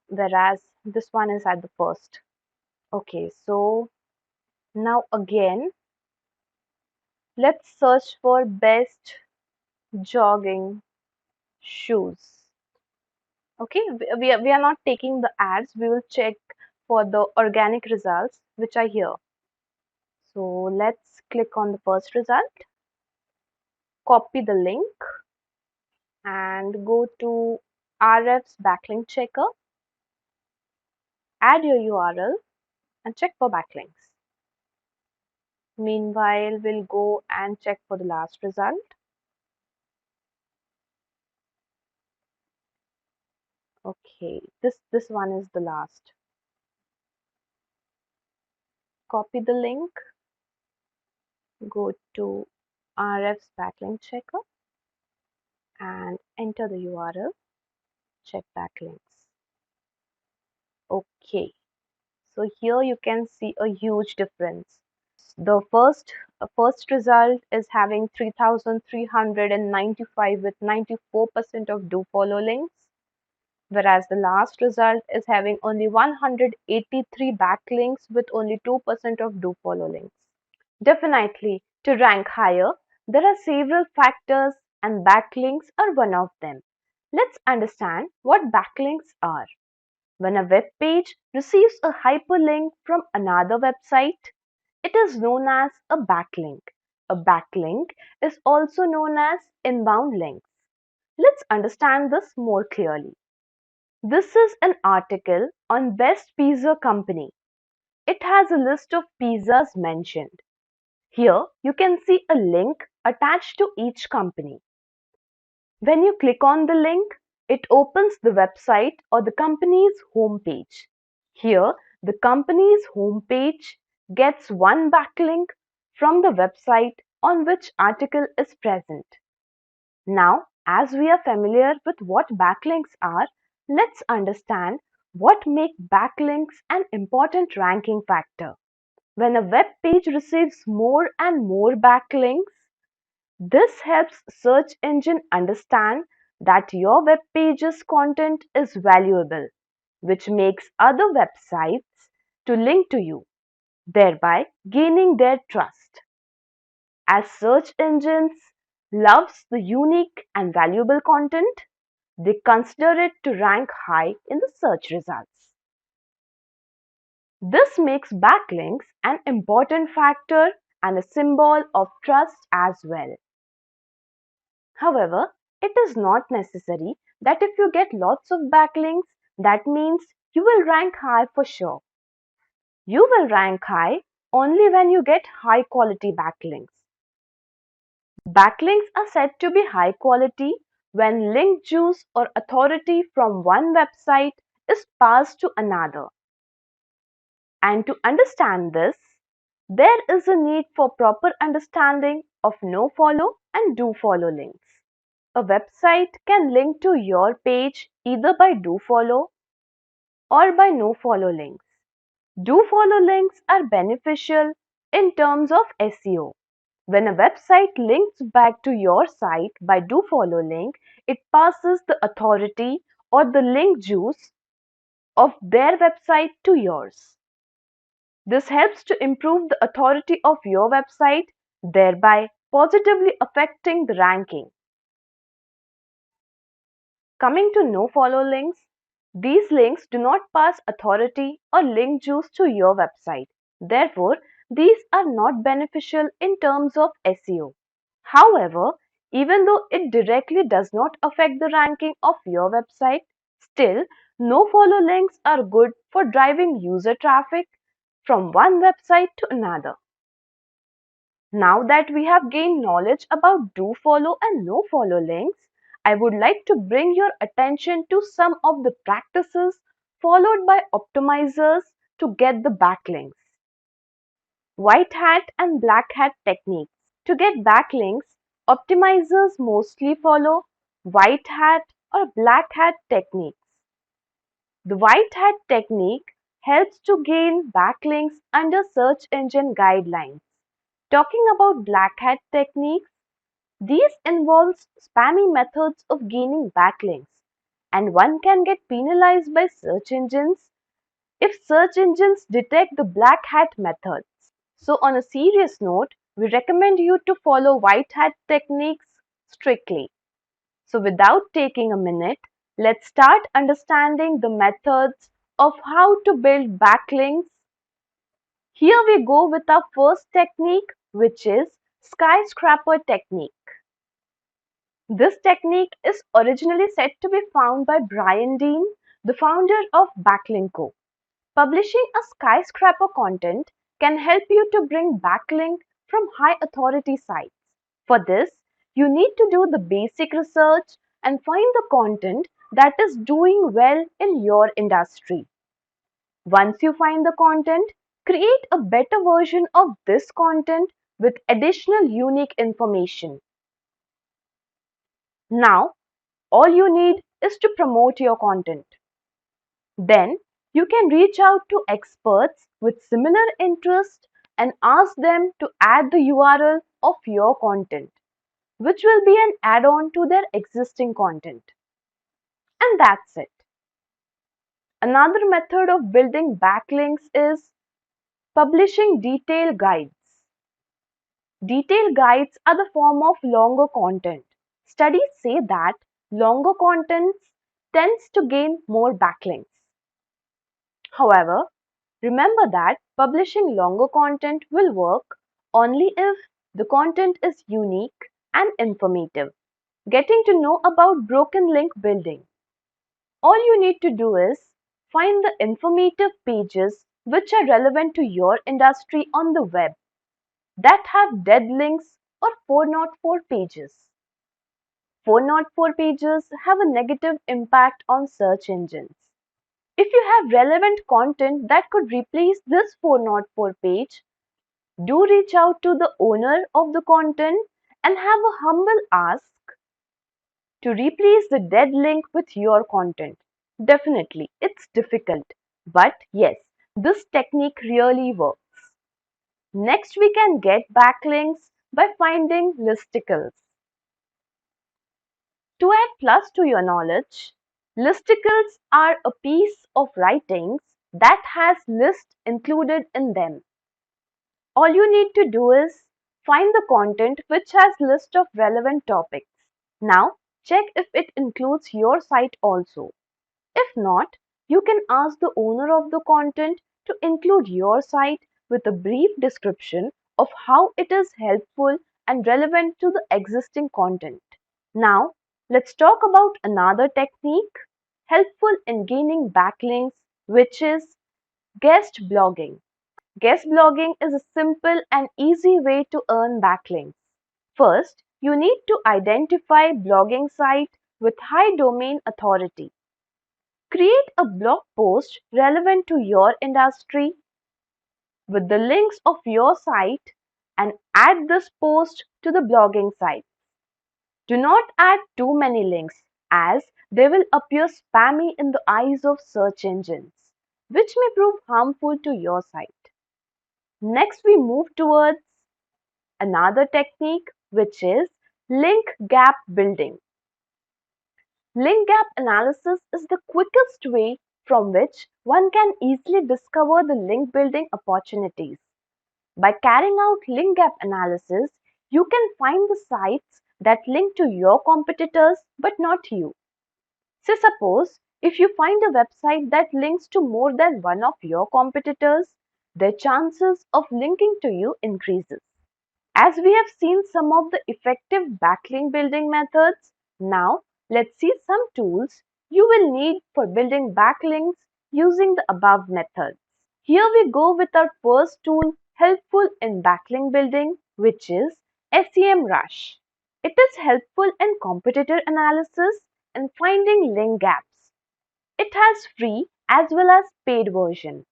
whereas this one is at the first. Okay, so now again, let's search for best jogging shoes. Okay, we are not taking the ads, we will check for the organic results which are here. So let's click on the first result, copy the link and go to RF's backlink checker, add your URL and check for backlinks. Meanwhile, we'll go and check for the last result. Okay, this one is the last. Copy the link, go to RF's backlink checker and enter the URL, check backlinks. Okay, so here you can see a huge difference. The first result is having 3,395 with 94% of do follow links, whereas the last result is having only 183 backlinks with only 2% of do follow links. Definitely, to rank higher, there are several factors and backlinks are one of them. Let's understand what backlinks are. When a web page receives a hyperlink from another website, it is known as a backlink. A backlink is also known as inbound links. Let's understand this more clearly. This is an article on Best Pizza Company. It has a list of pizzas mentioned. Here you can see a link attached to each company. When you click on the link, it opens the website or the company's homepage. Here, the company's homepage gets one backlink from the website on which article is present. Now, as we are familiar with what backlinks are, let's understand what makes backlinks an important ranking factor. When a web page receives more and more backlinks, this helps search engine understand that your web page's content is valuable, which makes other websites to link to you, thereby gaining their trust. As search engines loves the unique and valuable content, they consider it to rank high in the search results. This makes backlinks an important factor and a symbol of trust as well. However, it is not necessary that if you get lots of backlinks, that means you will rank high for sure. You will rank high only when you get high quality backlinks. Backlinks are said to be high quality when link juice or authority from one website is passed to another. And to understand this, there is a need for proper understanding of nofollow and dofollow links. A website can link to your page either by dofollow or by nofollow links. Dofollow links are beneficial in terms of SEO. When a website links back to your site by dofollow link, it passes the authority or the link juice of their website to yours. This helps to improve the authority of your website, thereby positively affecting the ranking. Coming to nofollow links, these links do not pass authority or link juice to your website. Therefore, these are not beneficial in terms of SEO. However, even though it directly does not affect the ranking of your website, still, nofollow links are good for driving user traffic from one website to another. Now that we have gained knowledge about dofollow and nofollow links, I would like to bring your attention to some of the practices followed by optimizers to get the backlinks. White hat and black hat techniques. To get backlinks, optimizers mostly follow white hat or black hat techniques. The white hat technique helps to gain backlinks under search engine guidelines. Talking about black hat techniques, these involves spammy methods of gaining backlinks, and one can get penalized by search engines if search engines detect the black hat methods. So on a serious note, we recommend you to follow white hat techniques strictly. So without taking a minute, let's start understanding the methods of how to build backlinks. Here we go with our first technique, which is skyscraper technique. This technique is originally said to be found by Brian Dean, the founder of Backlinko. Publishing a skyscraper content can help you to bring backlink from high authority sites. For this, you need to do the basic research and find the content that is doing well in your industry. Once you find the content, create a better version of this content with additional unique information. Now, all you need is to promote your content. Then, you can reach out to experts with similar interest and ask them to add the URL of your content, which will be an add-on to their existing content. And that's it. Another method of building backlinks is publishing detailed guides. Detailed guides are the form of longer content. Studies say that longer contents tends to gain more backlinks. However, remember that publishing longer content will work only if the content is unique and informative. Getting to know about broken link building. All you need to do is find the informative pages which are relevant to your industry on the web that have dead links or 404 pages. 404 pages have a negative impact on search engines. If you have relevant content that could replace this 404 page, do reach out to the owner of the content and have a humble ask to replace the dead link with your content. Definitely, it's difficult, but yes, this technique really works. Next, we can get backlinks by finding listicles. To add plus to your knowledge, listicles are a piece of writings that has list included in them. All you need to do is find the content which has list of relevant topics. Now, check if it includes your site also. If not, you can ask the owner of the content to include your site with a brief description of how it is helpful and relevant to the existing content. Now, let's talk about another technique helpful in gaining backlinks, which is guest blogging. Guest blogging is a simple and easy way to earn backlinks. First, you need to identify blogging site with high domain authority. Create a blog post relevant to your industry with the links of your site and add this post to the blogging site. Do not add too many links as they will appear spammy in the eyes of search engines, which may prove harmful to your site. Next, we move towards another technique, which is link gap building. Link gap analysis is the quickest way from which one can easily discover the link building opportunities. By carrying out link gap analysis, you can find the sites that link to your competitors but not you. Say suppose if you find a website that links to more than one of your competitors, their chances of linking to you increases. As we have seen some of the effective backlink building methods, now let's see some tools you will need for building backlinks using the above methods. Here we go with our first tool helpful in backlink building, which is SEMrush. It is helpful in competitor analysis and finding link gaps. It has free as well as paid version.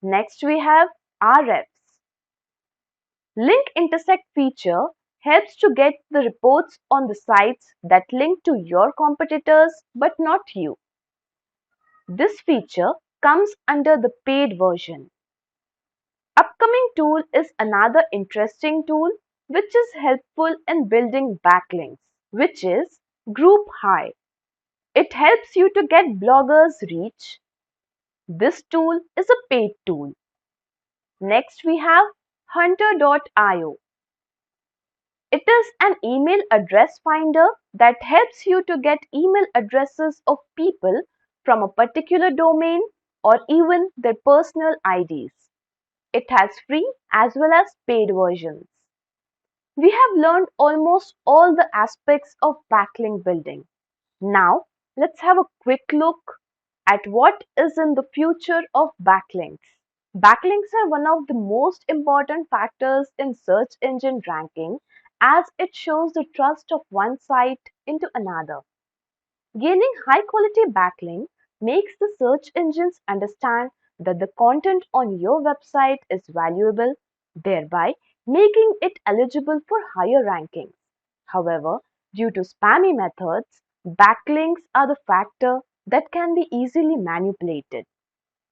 Next we have Ahrefs. Link intersect feature helps to get the reports on the sites that link to your competitors but not you. This feature comes under the paid version. Upcoming tool is another interesting tool which is helpful in building backlinks, which is Group High. It helps you to get bloggers reach. This tool is a paid tool. Next we have Hunter.io. It is an email address finder that helps you to get email addresses of people from a particular domain or even their personal IDs. It has free as well as paid versions. We have learned almost all the aspects of backlink building. Now, let's have a quick look at what is in the future of backlinks. Backlinks are one of the most important factors in search engine ranking as it shows the trust of one site into another. Gaining high quality backlink makes the search engines understand that the content on your website is valuable, thereby making it eligible for higher rankings. However, due to spammy methods, backlinks are the factor that can be easily manipulated.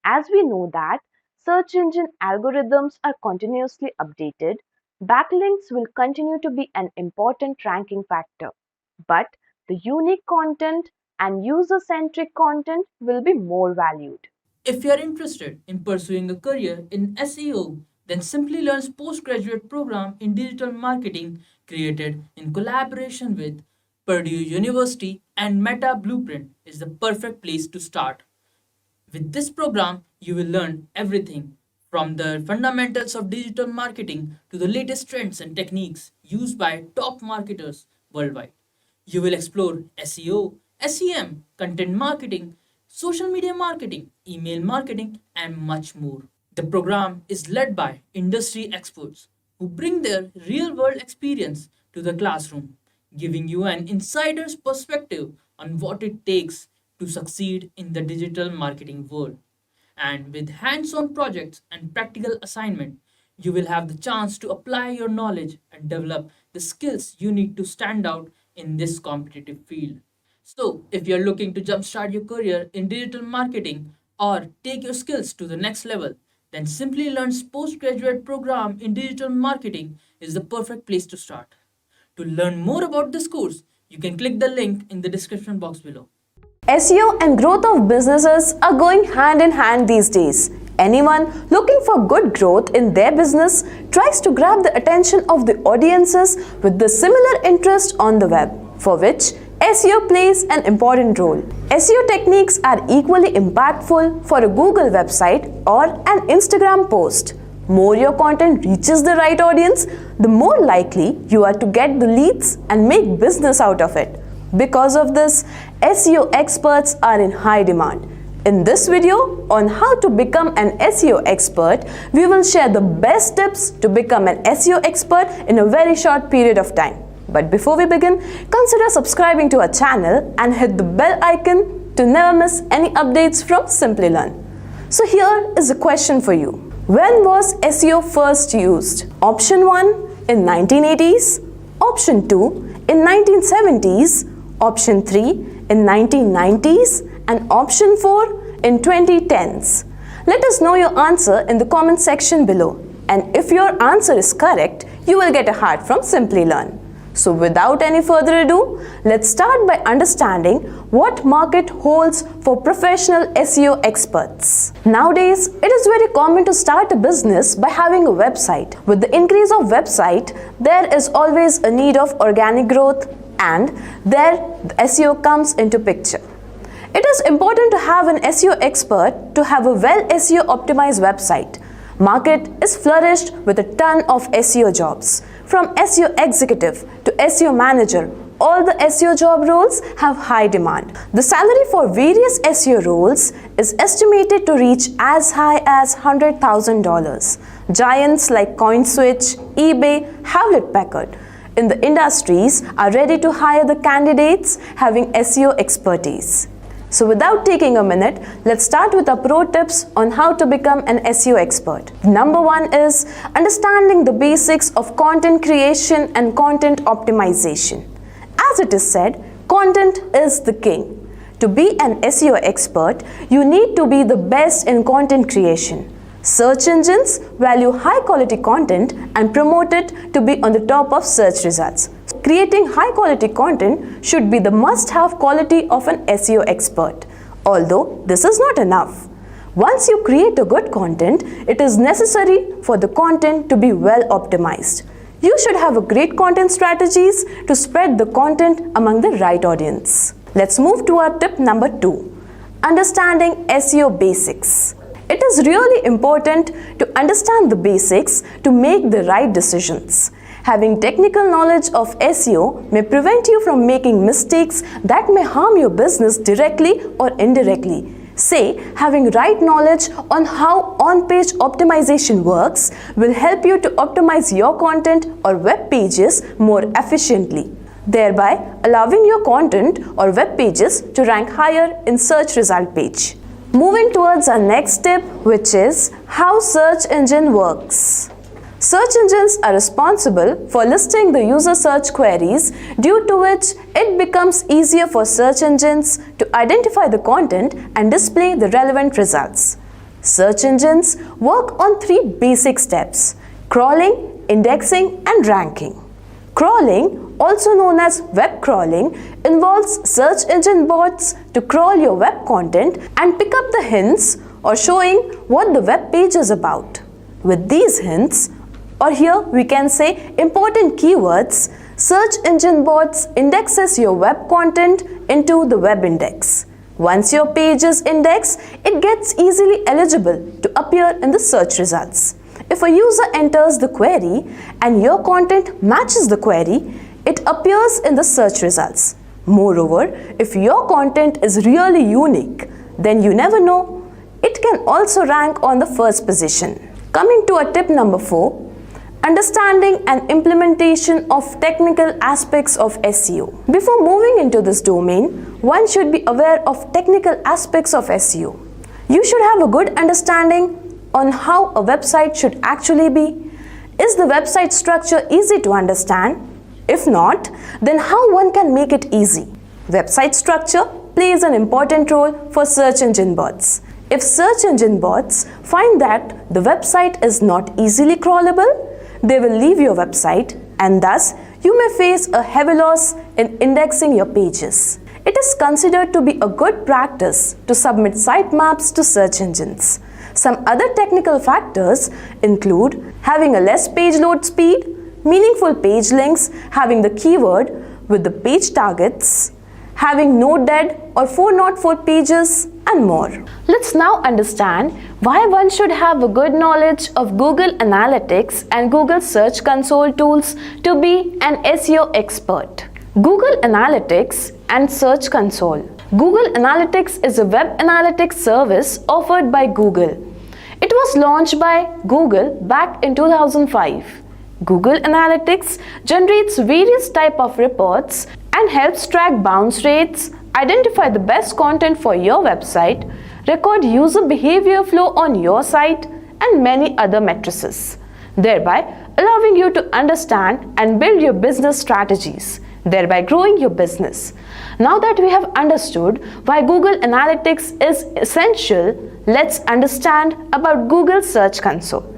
As we know that search engine algorithms are continuously updated, backlinks will continue to be an important ranking factor. But the unique content and user-centric content will be more valued. If you are interested in pursuing a career in SEO, then Simplilearn's postgraduate program in digital marketing, created in collaboration with Purdue University and Meta Blueprint, is the perfect place to start. With this program, you will learn everything from the fundamentals of digital marketing to the latest trends and techniques used by top marketers worldwide. You will explore SEO, SEM, content marketing, social media marketing, email marketing, and much more. The program is led by industry experts who bring their real world experience to the classroom, giving you an insider's perspective on what it takes to succeed in the digital marketing world. And with hands on projects and practical assignment, you will have the chance to apply your knowledge and develop the skills you need to stand out in this competitive field. So, if you're looking to jumpstart your career in digital marketing or take your skills to the next level, then Simplilearn's postgraduate program in digital marketing is the perfect place to start. To learn more about this course, you can click the link in the description box below. SEO and growth of businesses are going hand in hand these days. Anyone looking for good growth in their business tries to grab the attention of the audiences with the similar interest on the web, for which SEO plays an important role. SEO techniques are equally impactful for a Google website or an Instagram post. More your content reaches the right audience, the more likely you are to get the leads and make business out of it. Because of this, SEO experts are in high demand. In this video on how to become an SEO expert, we will share the best tips to become an SEO expert in a very short period of time. But before we begin, consider subscribing to our channel and hit the bell icon to never miss any updates from Simplilearn. So here is a question for you. When was SEO first used? Option 1 in 1980s, option 2 in 1970s, option 3 in 1990s, and option 4 in 2010s. Let us know your answer in the comment section below. And if your answer is correct, you will get a heart from Simplilearn. So without any further ado, let's start by understanding what market holds for professional SEO experts. Nowadays, it is very common to start a business by having a website. With the increase of website, there is always a need of organic growth, and there the SEO comes into picture. It is important to have an SEO expert to have a well SEO optimized website. Market is flourished with a ton of SEO jobs. From SEO executive to SEO manager, all the SEO job roles have high demand. The salary for various SEO roles is estimated to reach as high as $100,000. Giants like CoinSwitch, eBay, Hewlett-Packard in the industries are ready to hire the candidates having SEO expertise. So without taking a minute, let's start with our pro tips on how to become an SEO expert. Number 1 is understanding the basics of content creation and content optimization. As it is said, content is the king. To be an SEO expert, you need to be the best in content creation. Search engines value high quality content and promote it to be on the top of search results. Creating high quality content should be the must-have quality of an SEO expert. Although this is not enough. Once you create a good content, it is necessary for the content to be well optimized. You should have a great content strategies to spread the content among the right audience. Let's move to our tip number 2. Understanding SEO basics. It is really important to understand the basics to make the right decisions. Having technical knowledge of SEO may prevent you from making mistakes that may harm your business directly or indirectly. Say, having right knowledge on how on-page optimization works will help you to optimize your content or web pages more efficiently, thereby allowing your content or web pages to rank higher in search result page. Moving towards our next tip, which is how search engine works. Search engines are responsible for listing the user search queries, due to which it becomes easier for search engines to identify the content and display the relevant results. Search engines work on 3 basic steps: crawling, indexing, and ranking. Crawling, also known as web crawling, involves search engine bots to crawl your web content and pick up the hints or showing what the web page is about. With these hints, or here we can say important keywords, search engine bots indexes your web content into the web index. Once your page is indexed, it gets easily eligible to appear in the search results. If a user enters the query and your content matches the query, it appears in the search results. Moreover, if your content is really unique, then you never know, it can also rank on the first position. Coming to our tip number 4, understanding and implementation of technical aspects of SEO. Before moving into this domain, one should be aware of technical aspects of SEO. You should have a good understanding on how a website should actually be. Is the website structure easy to understand? If not, then how one can make it easy? Website structure plays an important role for search engine bots. If search engine bots find that the website is not easily crawlable, they will leave your website, and thus you may face a heavy loss in indexing your pages. It is considered to be a good practice to submit sitemaps to search engines. Some other technical factors include having a less page load speed, meaningful page links, having the keyword with the page targets, having no dead or 404 pages, and more. Let's now understand why one should have a good knowledge of Google Analytics and Google Search Console tools to be an SEO expert. Google Analytics and Search Console. Google Analytics is a web analytics service offered by Google. It was launched by Google back in 2005. Google Analytics generates various types of reports and helps track bounce rates, identify the best content for your website, record user behavior flow on your site, and many other matrices, thereby allowing you to understand and build your business strategies, thereby growing your business. Now that we have understood why Google Analytics is essential, let's understand about Google Search Console.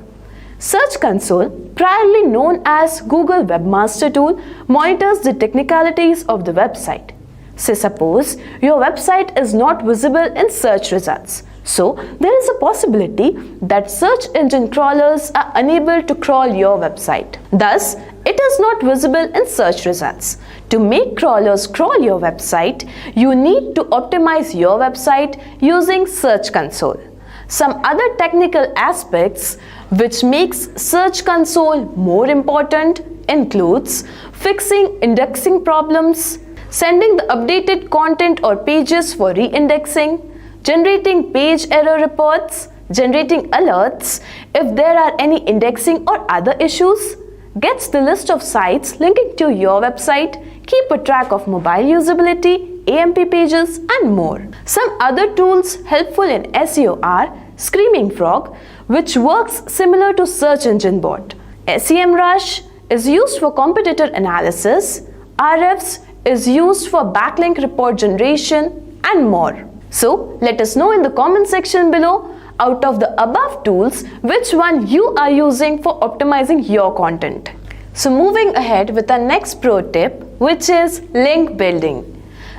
Search Console, priorly known as Google Webmaster Tool, monitors the technicalities of the website. Say suppose your website is not visible in search results. So there is a possibility that search engine crawlers are unable to crawl your website. Thus, it is not visible in search results. To make crawlers crawl your website, you need to optimize your website using Search Console. Some other technical aspects which makes Search Console more important includes fixing indexing problems, sending the updated content or pages for re-indexing, generating page error reports, generating alerts if there are any indexing or other issues, gets the list of sites linking to your website, keep a track of mobile usability, AMP pages, and more. Some other tools helpful in SEO are Screaming Frog, which works similar to Search Engine Bot. SEMrush is used for competitor analysis, RFs is used for backlink report generation, and more. So let us know in the comment section below, out of the above tools, which one you are using for optimizing your content. So moving ahead with our next pro tip, which is link building.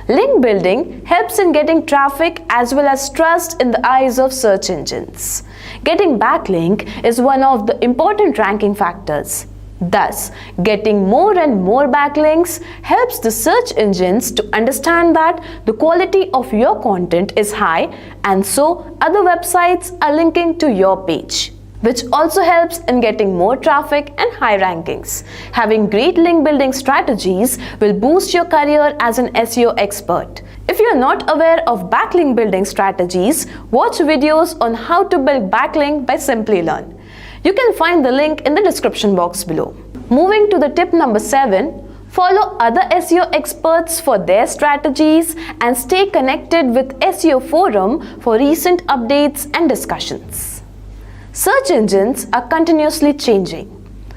Link building helps in getting traffic as well as trust in the eyes of search engines. Getting backlink is one of the important ranking factors. Thus, getting more and more backlinks helps the search engines to understand that the quality of your content is high, and so other websites are linking to your page, which also helps in getting more traffic and high rankings. Having great link building strategies will boost your career as an SEO expert. If you are not aware of backlink building strategies, watch videos on how to build backlink by Simplilearn. You can find the link in the description box below. Moving to the tip number 7, follow other SEO experts for their strategies and stay connected with SEO Forum for recent updates and discussions. Search engines are continuously changing.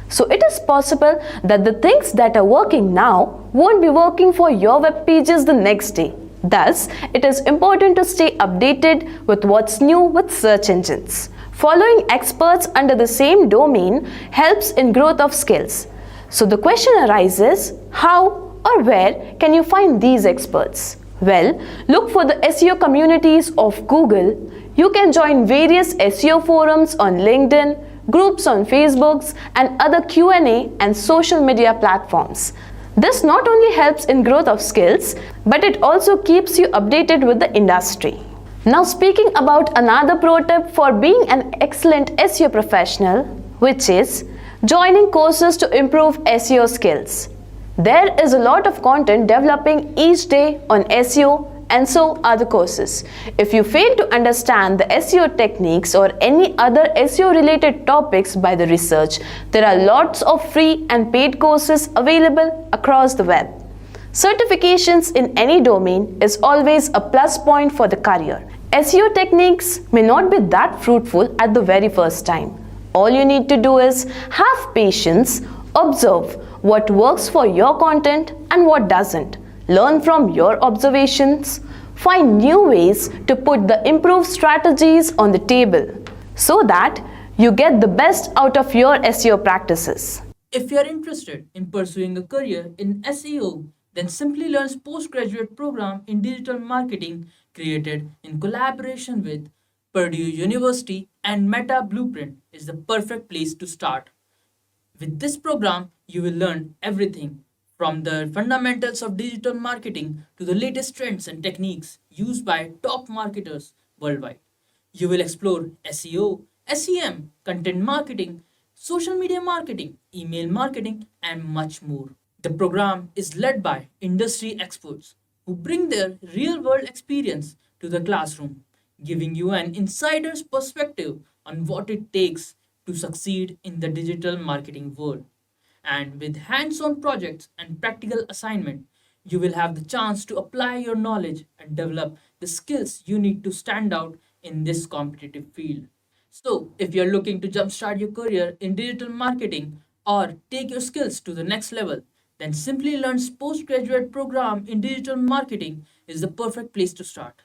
So it is possible that the things that are working now won't be working for your web pages the next day. Thus, it is important to stay updated with what's new with search engines. Following experts under the same domain helps in growth of skills. So the question arises, how or where can you find these experts? Well, look for the SEO communities of Google. You can join various SEO forums on LinkedIn, groups on Facebook, and other Q&A and social media platforms. This not only helps in growth of skills, but it also keeps you updated with the industry. Now speaking about another pro tip for being an excellent SEO professional, which is joining courses to improve SEO skills. There is a lot of content developing each day on SEO, and so are the courses. If you fail to understand the SEO techniques or any other SEO related topics by the research, there are lots of free and paid courses available across the web. Certifications in any domain is always a plus point for the career. SEO techniques may not be that fruitful at the very first time. All you need to do is have patience, observe what works for your content and what doesn't. Learn from your observations, find new ways to put the improved strategies on the table so that you get the best out of your SEO practices. If you are interested in pursuing a career in SEO, then Simplilearn's postgraduate program in digital marketing, created in collaboration with Purdue University and Meta Blueprint, is the perfect place to start. With this program, you will learn everything from the fundamentals of digital marketing to the latest trends and techniques used by top marketers worldwide. You will explore SEO, SEM, content marketing, social media marketing, email marketing, and much more. The program is led by industry experts who bring their real world experience to the classroom, giving you an insider's perspective on what it takes to succeed in the digital marketing world. And with hands on projects and practical assignment, you will have the chance to apply your knowledge and develop the skills you need to stand out in this competitive field. So, if you're looking to jumpstart your career in digital marketing or take your skills to the next level, then Simplilearn's postgraduate program in digital marketing is the perfect place to start.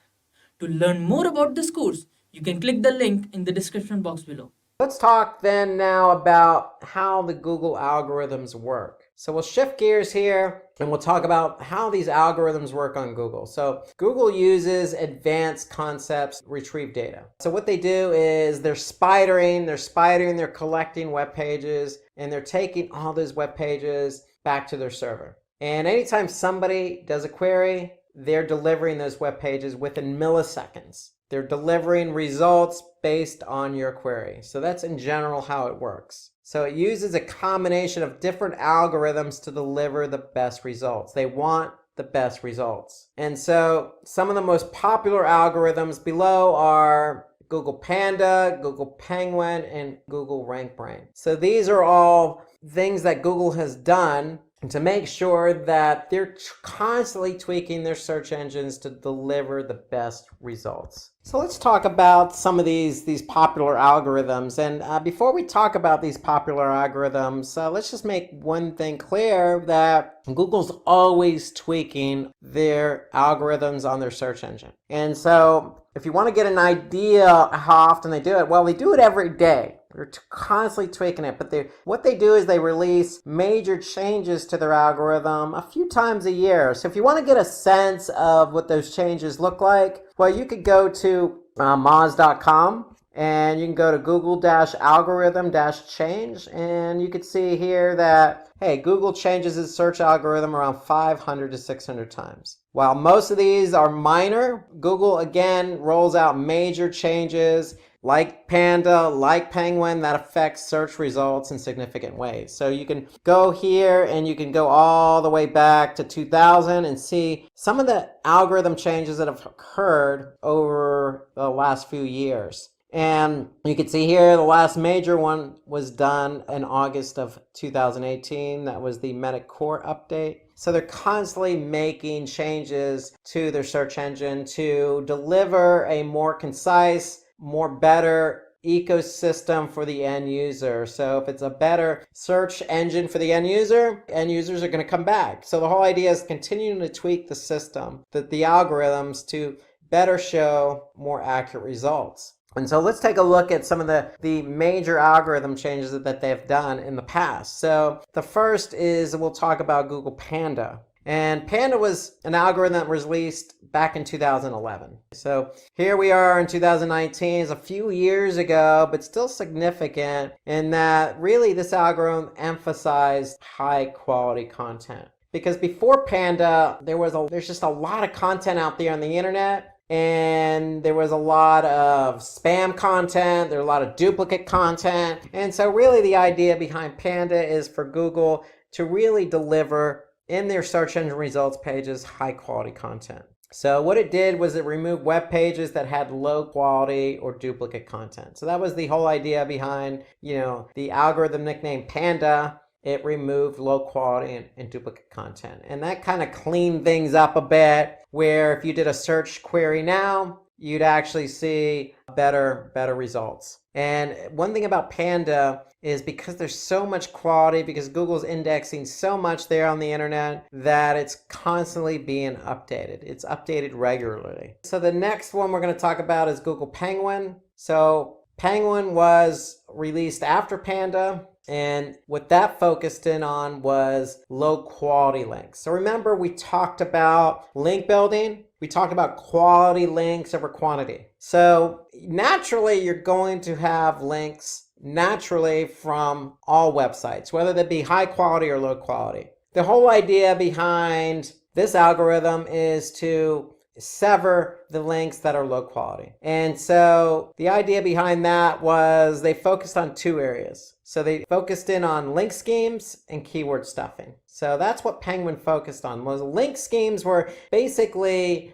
To learn more about this course, you can click the link in the description box below. Let's talk then now about how the Google algorithms work. So we'll shift gears here and we'll talk about how these algorithms work on Google. So Google uses advanced concepts to retrieve data. So what they do is they're spidering, they're collecting web pages, and they're taking all those web pages back to their server. And anytime somebody does a query, they're delivering those web pages within milliseconds. They're delivering results based on your query. So that's in general how it works. So it uses a combination of different algorithms to deliver the best results. They want the best results. And so some of the most popular algorithms below are Google Panda, Google Penguin, and Google RankBrain. So these are all things that Google has done to make sure that they're constantly tweaking their search engines to deliver the best results. So let's talk about some of these popular algorithms. And before we talk about these popular algorithms, let's just make one thing clear, that Google's always tweaking their algorithms on their search engine. And so if you want to get an idea how often they do it, well, they do it every day. They're constantly tweaking it, but what they do is they release major changes to their algorithm a few times a year. So if you want to get a sense of what those changes look like, well, you could go to moz.com and you can go to Google-algorithm-change, and you could see here that, hey, Google changes its search algorithm around 500 to 600 times. While most of these are minor, Google again rolls out major changes like Panda, like Penguin, that affects search results in significant ways. So you can go here and you can go all the way back to 2000 and see some of the algorithm changes that have occurred over the last few years. And you can see here the last major one was done in August of 2018. That was the Meta Core update. So they're constantly making changes to their search engine to deliver a more concise, more better ecosystem for the end user. So if it's a better search engine for the end users are going to come back. So the whole idea is continuing to tweak the system, the algorithms, to better show more accurate results. And so let's take a look at some of the major algorithm changes that they've done in the past. So the first is we'll talk about Google Panda. And Panda was an algorithm that was released back in 2011. So here we are in 2019, it's a few years ago, but still significant in that really this algorithm emphasized high quality content. Because before Panda, there's just a lot of content out there on the internet, and there was a lot of spam content, there's a lot of duplicate content. And so really the idea behind Panda is for Google to really deliver in their search engine results pages high quality content. So what it did was it removed web pages that had low quality or duplicate content. So that was the whole idea behind, the algorithm nicknamed Panda. It removed low quality and duplicate content. And that kind of cleaned things up a bit, where if you did a search query now, you'd actually see better results. And one thing about Panda is because there's so much quality, because Google's indexing so much there on the internet, that it's constantly being updated. It's updated regularly. So the next one we're going to talk about is Google Penguin. So Penguin was released after Panda, and what that focused in on was low quality links. So remember, we talked about link building. We talked about quality links over quantity. So naturally, you're going to have links naturally from all websites, whether they be high quality or low quality. The whole idea behind this algorithm is to sever the links that are low quality. And so the idea behind that was they focused on two areas. So they focused in on link schemes and keyword stuffing. So that's what Penguin focused on. Was link schemes were basically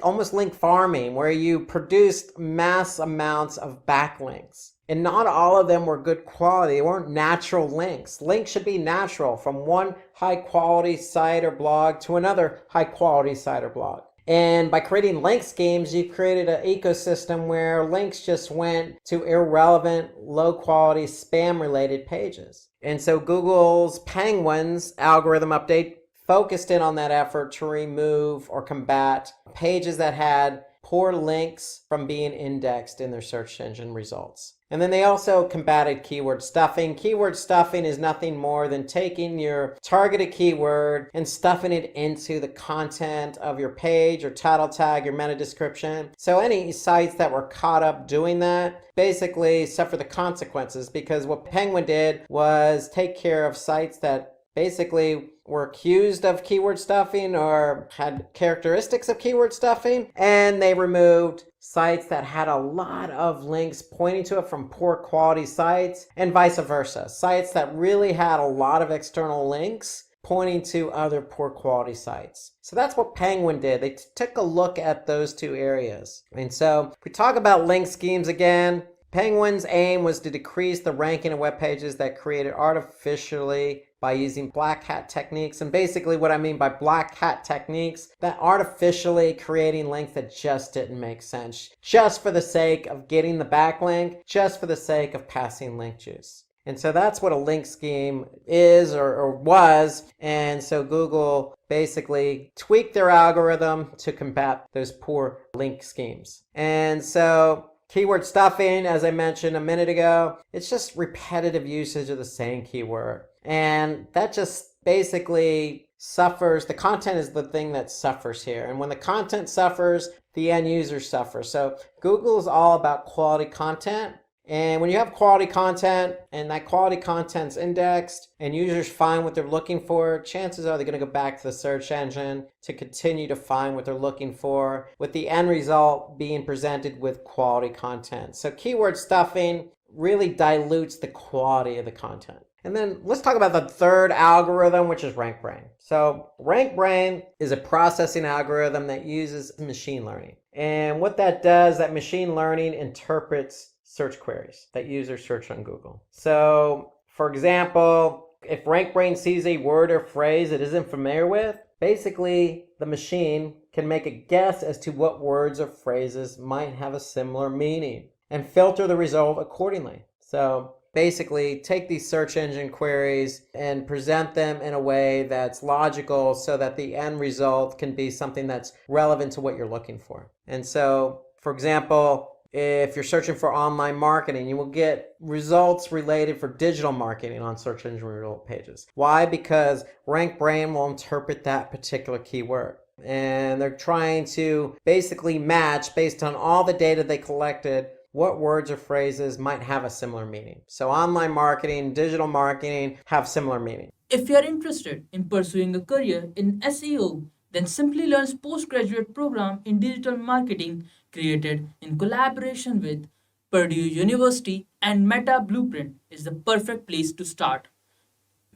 almost link farming, where you produced mass amounts of backlinks. And not all of them were good quality. They weren't natural links. Links should be natural from one high quality site or blog to another high quality site or blog. And by creating link schemes, you created an ecosystem where links just went to irrelevant, low quality, spam related pages. And so Google's Penguin's algorithm update focused in on that effort to remove or combat pages that had poor links from being indexed in their search engine results. And then they also combated keyword stuffing. Keyword stuffing is nothing more than taking your targeted keyword and stuffing it into the content of your page, your title tag, your meta description. So any sites that were caught up doing that basically suffer the consequences, because what Penguin did was take care of sites that basically were accused of keyword stuffing or had characteristics of keyword stuffing, and they removed sites that had a lot of links pointing to it from poor quality sites, and vice versa. Sites that really had a lot of external links pointing to other poor quality sites. So that's what Penguin did. They took a look at those two areas. And so if we talk about link schemes again, Penguin's aim was to decrease the ranking of web pages that created artificially by using black hat techniques. And basically what I mean by black hat techniques, that artificially creating links that just didn't make sense, just for the sake of getting the backlink, just for the sake of passing link juice. And so that's what a link scheme is or was. And so Google basically tweaked their algorithm to combat those poor link schemes. And so keyword stuffing, as I mentioned a minute ago, it's just repetitive usage of the same keyword. And that just basically suffers. The content is the thing that suffers here. And when the content suffers, the end user suffers. So Google is all about quality content. And when you have quality content and that quality content's indexed and users find what they're looking for, chances are they're going to go back to the search engine to continue to find what they're looking for, with the end result being presented with quality content. So keyword stuffing really dilutes the quality of the content. And then let's talk about the third algorithm, which is RankBrain. So RankBrain is a processing algorithm that uses machine learning. And what that does, that machine learning interprets search queries that users search on Google. So for example, if RankBrain sees a word or phrase it isn't familiar with, basically the machine can make a guess as to what words or phrases might have a similar meaning and filter the result accordingly. So basically take these search engine queries and present them in a way that's logical so that the end result can be something that's relevant to what you're looking for. And so, for example, if you're searching for online marketing, you will get results related for digital marketing on search engine result pages. Why? Because RankBrain will interpret that particular keyword. And they're trying to basically match, based on all the data they collected, what words or phrases might have a similar meaning. So online marketing, digital marketing have similar meaning. If you are interested in pursuing a career in SEO, then Simplilearn's postgraduate program in digital marketing, created in collaboration with Purdue University and Meta Blueprint, is the perfect place to start.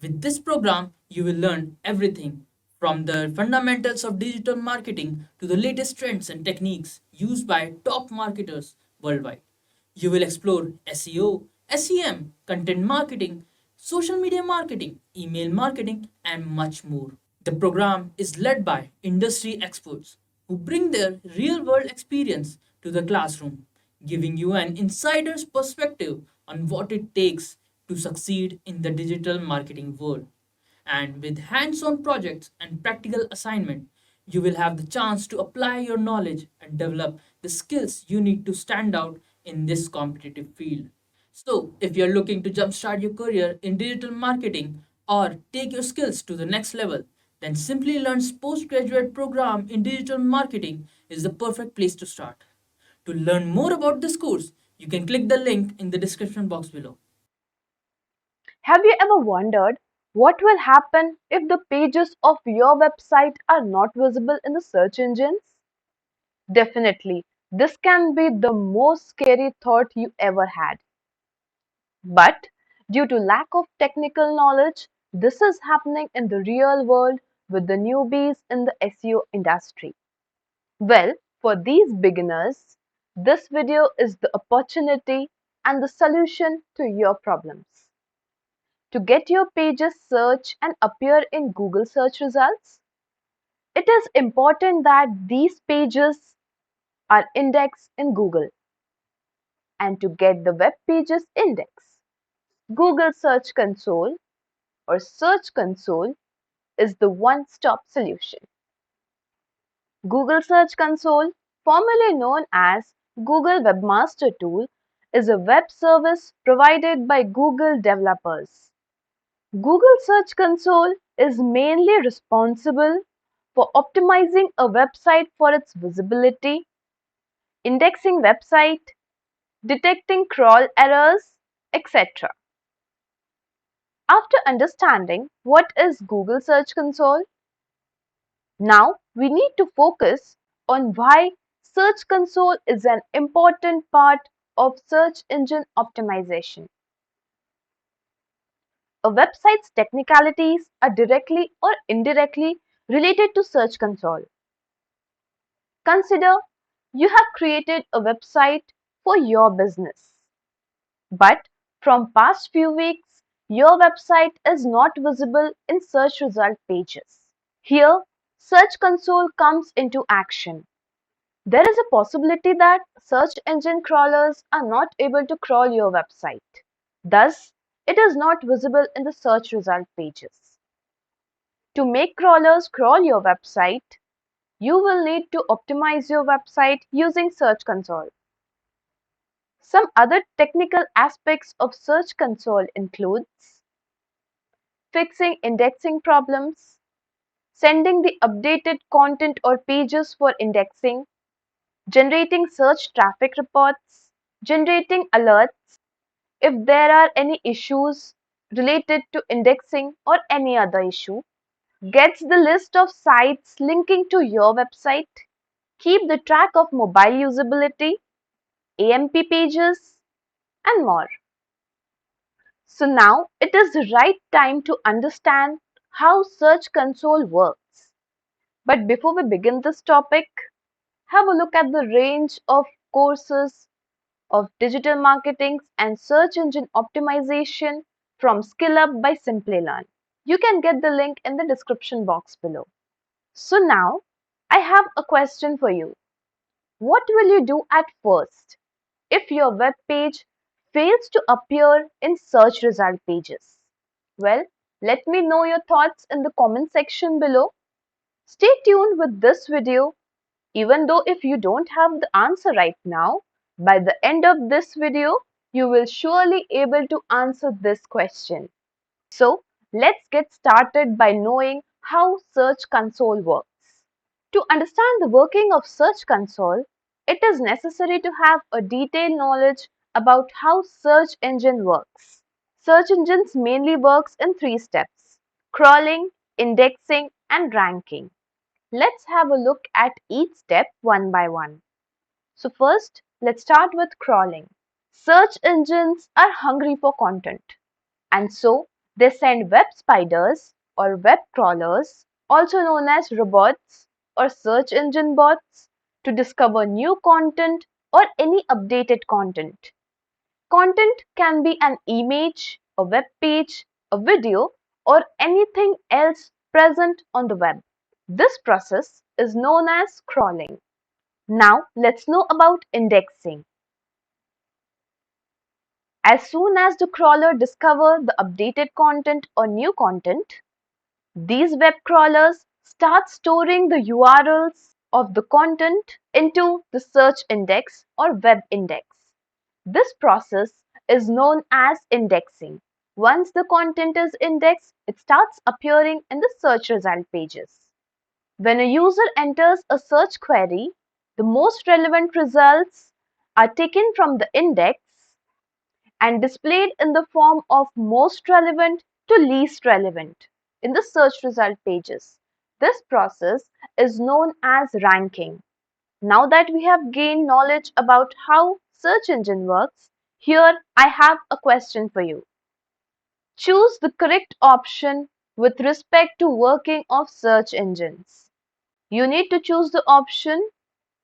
With this program, you will learn everything from the fundamentals of digital marketing to the latest trends and techniques used by top marketers worldwide. You will explore SEO, SEM, content marketing, social media marketing, email marketing, and much more. The program is led by industry experts who bring their real world experience to the classroom, giving you an insider's perspective on what it takes to succeed in the digital marketing world. And with hands on projects and practical assignment, you will have the chance to apply your knowledge and develop the skills you need to stand out in this competitive field. So, if you're looking to jumpstart your career in digital marketing or take your skills to the next level, then Simplilearn's postgraduate program in digital marketing is the perfect place to start. To learn more about this course, you can click the link in the description box below. Have you ever wondered what will happen if the pages of your website are not visible in the search engines? Definitely, this can be the most scary thought you ever had. But due to lack of technical knowledge, this is happening in the real world with the newbies in the SEO industry. Well, for these beginners, this video is the opportunity and the solution to your problems. To get your pages search and appear in Google search results, it is important that these pages are indexed in Google. And to get the web pages indexed, Google Search Console or Search Console is the one-stop solution. Google Search Console, formerly known as Google Webmaster Tool, is a web service provided by Google developers. Google Search Console is mainly responsible for optimizing a website for its visibility, indexing website, detecting crawl errors, etc. After understanding what is Google Search Console, now we need to focus on why Search Console is an important part of search engine optimization. A website's technicalities are directly or indirectly related to Search Console. Consider you have created a website for your business, but from past few weeks, your website is not visible in search result pages. Here, Search Console comes into action. There is a possibility that search engine crawlers are not able to crawl your website. Thus, it is not visible in the search result pages. To make crawlers crawl your website, you will need to optimize your website using Search Console. Some other technical aspects of Search Console includes fixing indexing problems, sending the updated content or pages for indexing, generating search traffic reports, generating alerts if there are any issues related to indexing or any other issue, gets the list of sites linking to your website, keep the track of mobile usability, AMP pages, and more. So now it is the right time to understand how Search Console works. But before we begin this topic, have a look at the range of courses of digital marketing and search engine optimization from SkillUp by Simplilearn. You can get the link in the description box below. So now I have a question for you. What will you do at first if your web page fails to appear in search result pages? Well, let me know your thoughts in the comment section below. Stay tuned with this video. Even though if you don't have the answer right now, by the end of this video, you will surely able to answer this question. So let's get started by knowing how Search Console works. To understand the working of Search Console, it is necessary to have a detailed knowledge about how search engine works. Search engines mainly works in 3 steps: crawling, indexing, and ranking. Let's have a look at each step one by one. So first, let's start with crawling. Search engines are hungry for content, and so they send web spiders or web crawlers, also known as robots or search engine bots, to discover new content or any updated content. Content can be an image, a web page, a video, or anything else present on the web. This process is known as crawling. Now let's know about indexing. As soon as the crawler discovers the updated content or new content, these web crawlers start storing the URLs of the content into the search index or web index. This process is known as indexing. Once the content is indexed, it starts appearing in the search result pages. When a user enters a search query, the most relevant results are taken from the index and displayed in the form of most relevant to least relevant in the search result pages. This process is known as ranking. Now that we have gained knowledge about how search engine works, here I have a question for you. Choose the correct option with respect to working of search engines. You need to choose the option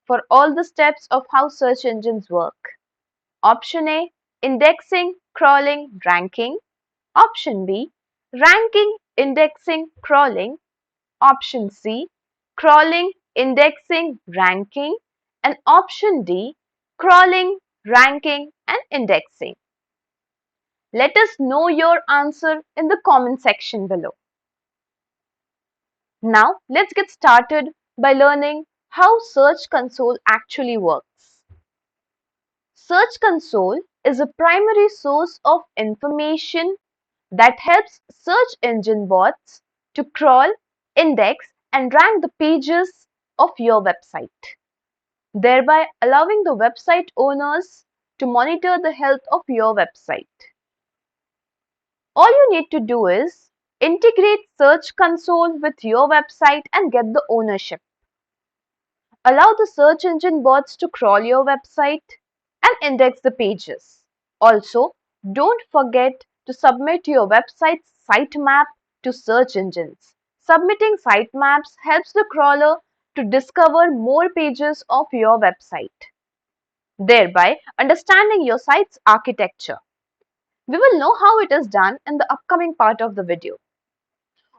for all the steps of how search engines work. Option A, indexing, crawling, ranking. Option B, ranking, indexing, crawling. Option C, crawling, indexing, ranking. And option D, crawling, ranking, and indexing. Let us know your answer in the comment section below. Now, let's get started by learning how Search Console actually works. Search Console is a primary source of information that helps search engine bots to crawl, index, and rank the pages of your website, thereby allowing the website owners to monitor the health of your website. All you need to do is integrate Search Console with your website and get the ownership. Allow the search engine bots to crawl your website and index the pages. Also, don't forget to submit your website's sitemap to search engines. Submitting sitemaps helps the crawler to discover more pages of your website, thereby understanding your site's architecture. We will know how it is done in the upcoming part of the video.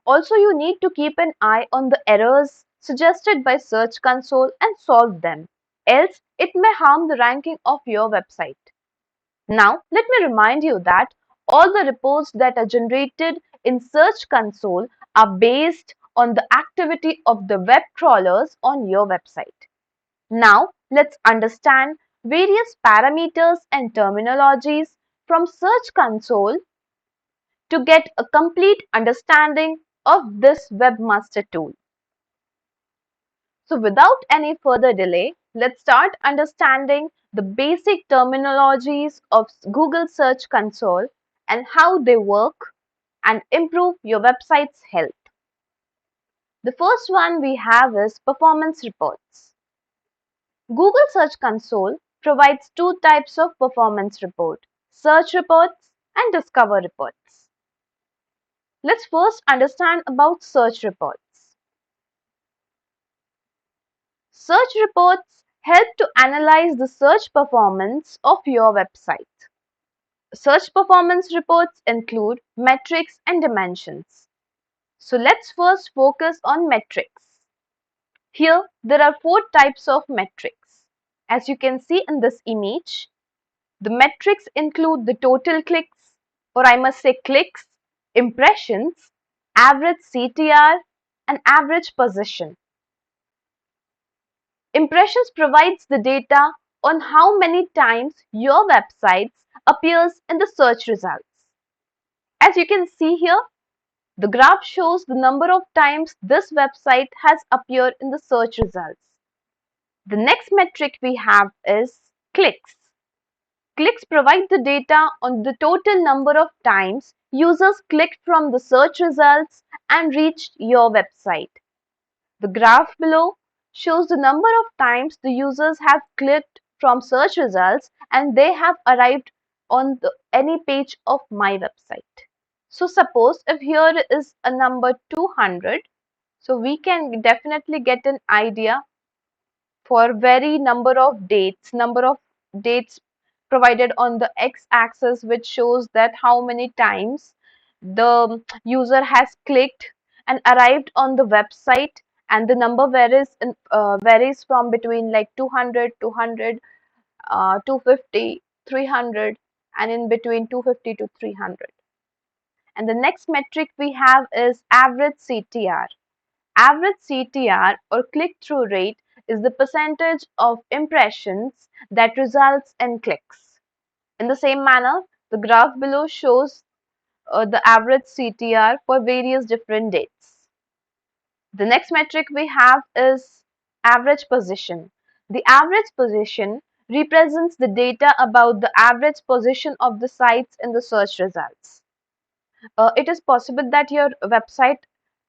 Also, you need to keep an eye on the errors suggested by Search Console and solve them, else it may harm the ranking of your website. Now, let me remind you that all the reports that are generated in Search Console are based on the activity of the web crawlers on your website. Now, let's understand various parameters and terminologies from Search Console to get a complete understanding of this webmaster tool. So without any further delay, let's start understanding the basic terminologies of Google Search Console and how they work and improve your website's health. The first one we have is performance reports. Google Search Console provides two types of performance report: search reports and discover reports. Let's first understand about search reports. Search reports help to analyze the search performance of your website. Search performance reports include metrics and dimensions. So let's first focus on metrics. Here there are four types of metrics. As you can see in this image, the metrics include the total clicks, or I must say clicks, impressions, average CTR, and average position. Impressions provides the data on how many times your website appears in the search results. As you can see here, the graph shows the number of times this website has appeared in the search results. The next metric we have is clicks. Clicks provide the data on the total number of times users clicked from the search results and reached your website. The graph below shows the number of times the users have clicked from search results and they have arrived on any page of my website. So suppose if here is a number 200, so we can definitely get an idea for number of dates provided on the x-axis, which shows that how many times the user has clicked and arrived on the website, and the number varies from between like 200, 250, 300, and in between 250 to 300. And the next metric we have is average CTR. Average CTR, or click-through rate, is the percentage of impressions that results in clicks. In the same manner, the graph below shows the average CTR for various different dates. The next metric we have is average position. The average position represents the data about the average position of the sites in the search results. It is possible that your website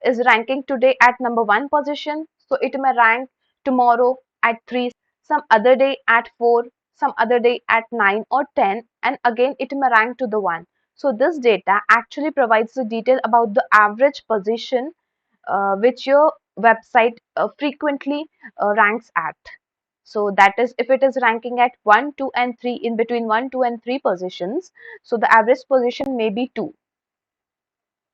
is ranking today at number 1 position, so it may rank tomorrow at 3. some other day at 4, some other day at 9 or 10, and again it may rank to the 1. So this data actually provides the detail about the average position which your website frequently ranks at. So that is, if it is ranking at 1, 2 and 3, in between 1, 2 and 3 positions, so the average position may be 2.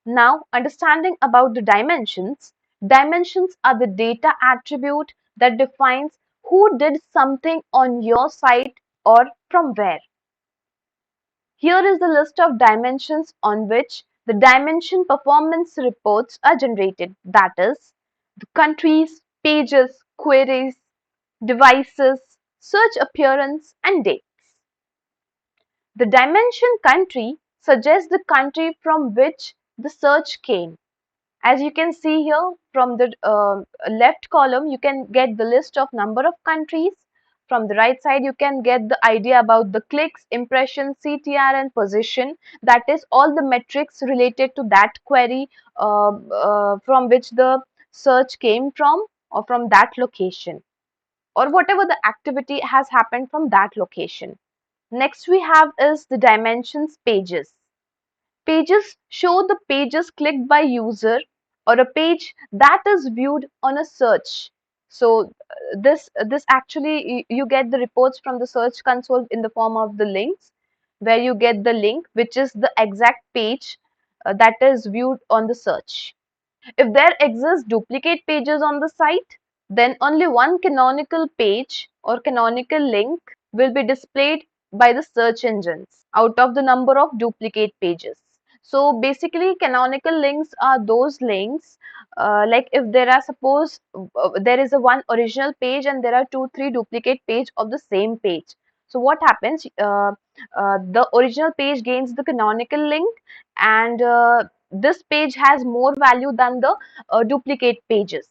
Now, understanding about the dimensions. Dimensions are the data attribute that defines who did something on your site or from where. Here is the list of dimensions on which the dimension performance reports are generated. That is, the countries, pages, queries, devices, search appearance, and dates. The dimension country suggests the country from which the search came. As you can see here from the left column, you can get the list of number of countries. From the right side, you can get the idea about the clicks, impressions, CTR and position. That is all the metrics related to that query from which the search came from or from that location, or whatever the activity has happened from that location. Next we have is the dimensions pages. Pages show the pages clicked by user or a page that is viewed on a search. So this actually you get the reports from the search console in the form of the links, where you get the link which is the exact page that is viewed on the search. If there exists duplicate pages on the site, then only one canonical page or canonical link will be displayed by the search engines out of the number of duplicate pages. So basically canonical links are those links like if there are, suppose there is a one original page and there are 2-3 duplicate page of the same page. So what happens, the original page gains the canonical link, and this page has more value than the duplicate pages.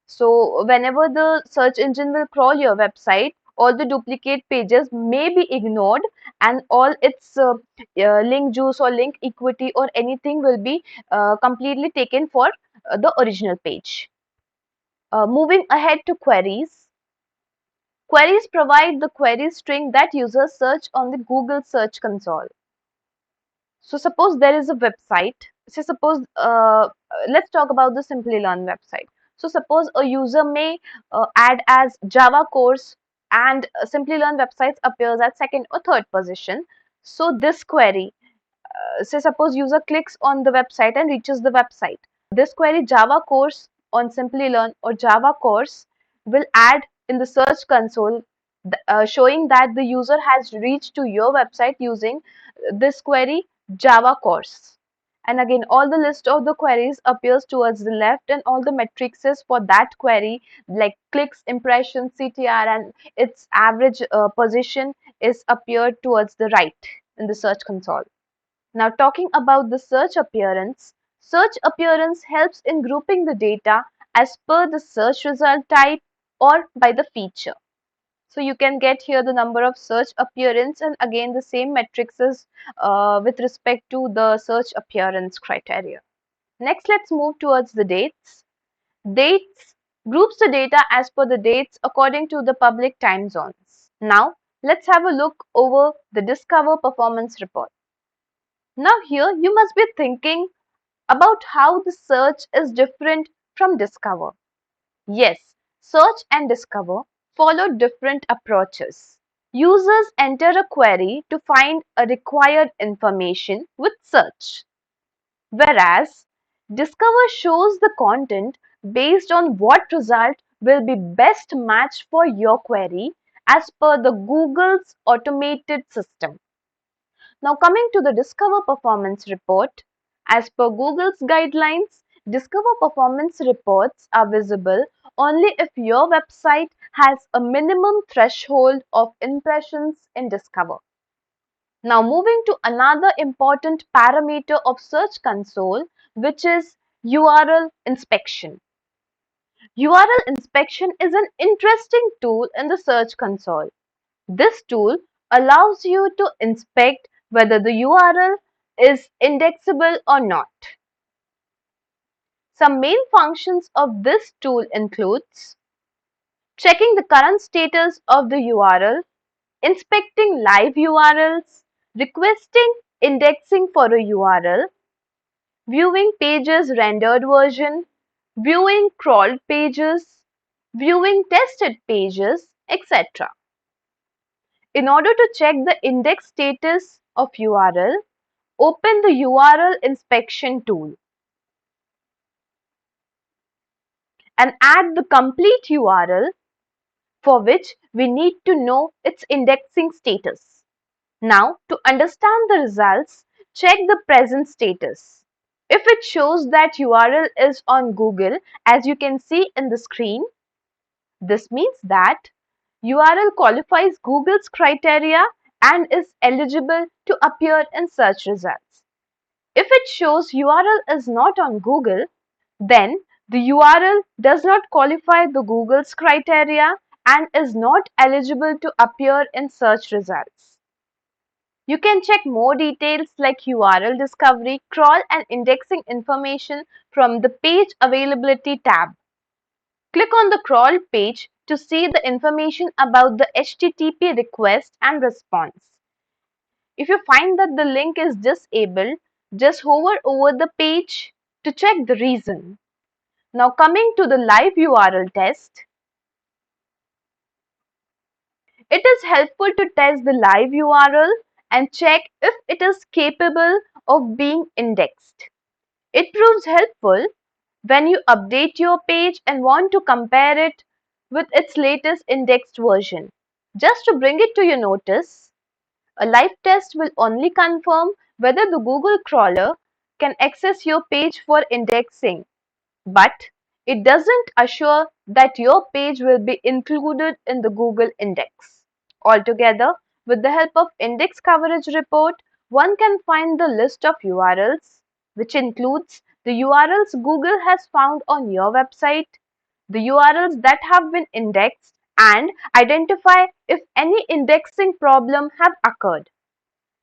So whenever the search engine will crawl your website, all the duplicate pages may be ignored, and all its link juice or link equity or anything will be completely taken for the original page. Moving ahead to queries. Queries provide the query string that users search on the Google Search Console. So suppose there is a website. So suppose let's talk about the Simplilearn website. So suppose a user may add as Java course, and Simplilearn websites appears at second or third position. So this query, say suppose user clicks on the website and reaches the website. This query Java course on Simplilearn or Java course will add in the search console showing that the user has reached to your website using this query Java course. And again, all the list of the queries appears towards the left, and all the matrices for that query like clicks, impressions, CTR and its average position is appeared towards the right in the search console. Now talking about the search appearance helps in grouping the data as per the search result type or by the feature. So you can get here the number of search appearance, and again the same metrics is with respect to the search appearance criteria. Next, let's move towards the dates. Dates groups the data as per the dates according to the public time zones. Now, let's have a look over the Discover Performance report. Now here you must be thinking about how the search is different from Discover. Yes, search and Discover follow different approaches. Users enter a query to find a required information with search, whereas Discover shows the content based on what result will be best matched for your query as per the Google's automated system. Now coming to the Discover Performance report, as per Google's guidelines, Discover Performance reports are visible only if your website has a minimum threshold of impressions in Discover. Now moving to another important parameter of Search Console, which is URL inspection. URL inspection is an interesting tool in the Search Console. This tool allows you to inspect whether the URL is indexable or not. Some main functions of this tool includes checking the current status of the URL, inspecting live URLs, requesting indexing for a URL, viewing pages rendered version, viewing crawled pages, viewing tested pages, etc. In order to check the index status of URL, open the URL inspection tool and add the complete URL for which we need to know its indexing status. Now, to understand the results, check the present status. If it shows that URL is on Google, as you can see in the screen, this means that URL qualifies Google's criteria and is eligible to appear in search results. If it shows URL is not on Google, then the URL does not qualify the Google's criteria and is not eligible to appear in search results. You can check more details like URL discovery, crawl and indexing information from the Page Availability tab. Click on the crawl page to see the information about the HTTP request and response. If you find that the link is disabled, just hover over the page to check the reason. Now coming to the live URL test, it is helpful to test the live URL and check if it is capable of being indexed. It proves helpful when you update your page and want to compare it with its latest indexed version. Just to bring it to your notice, a live test will only confirm whether the Google crawler can access your page for indexing, but it doesn't assure that your page will be included in the Google index. Altogether, with the help of Index Coverage Report, one can find the list of URLs, which includes the URLs Google has found on your website, the URLs that have been indexed, and identify if any indexing problem have occurred.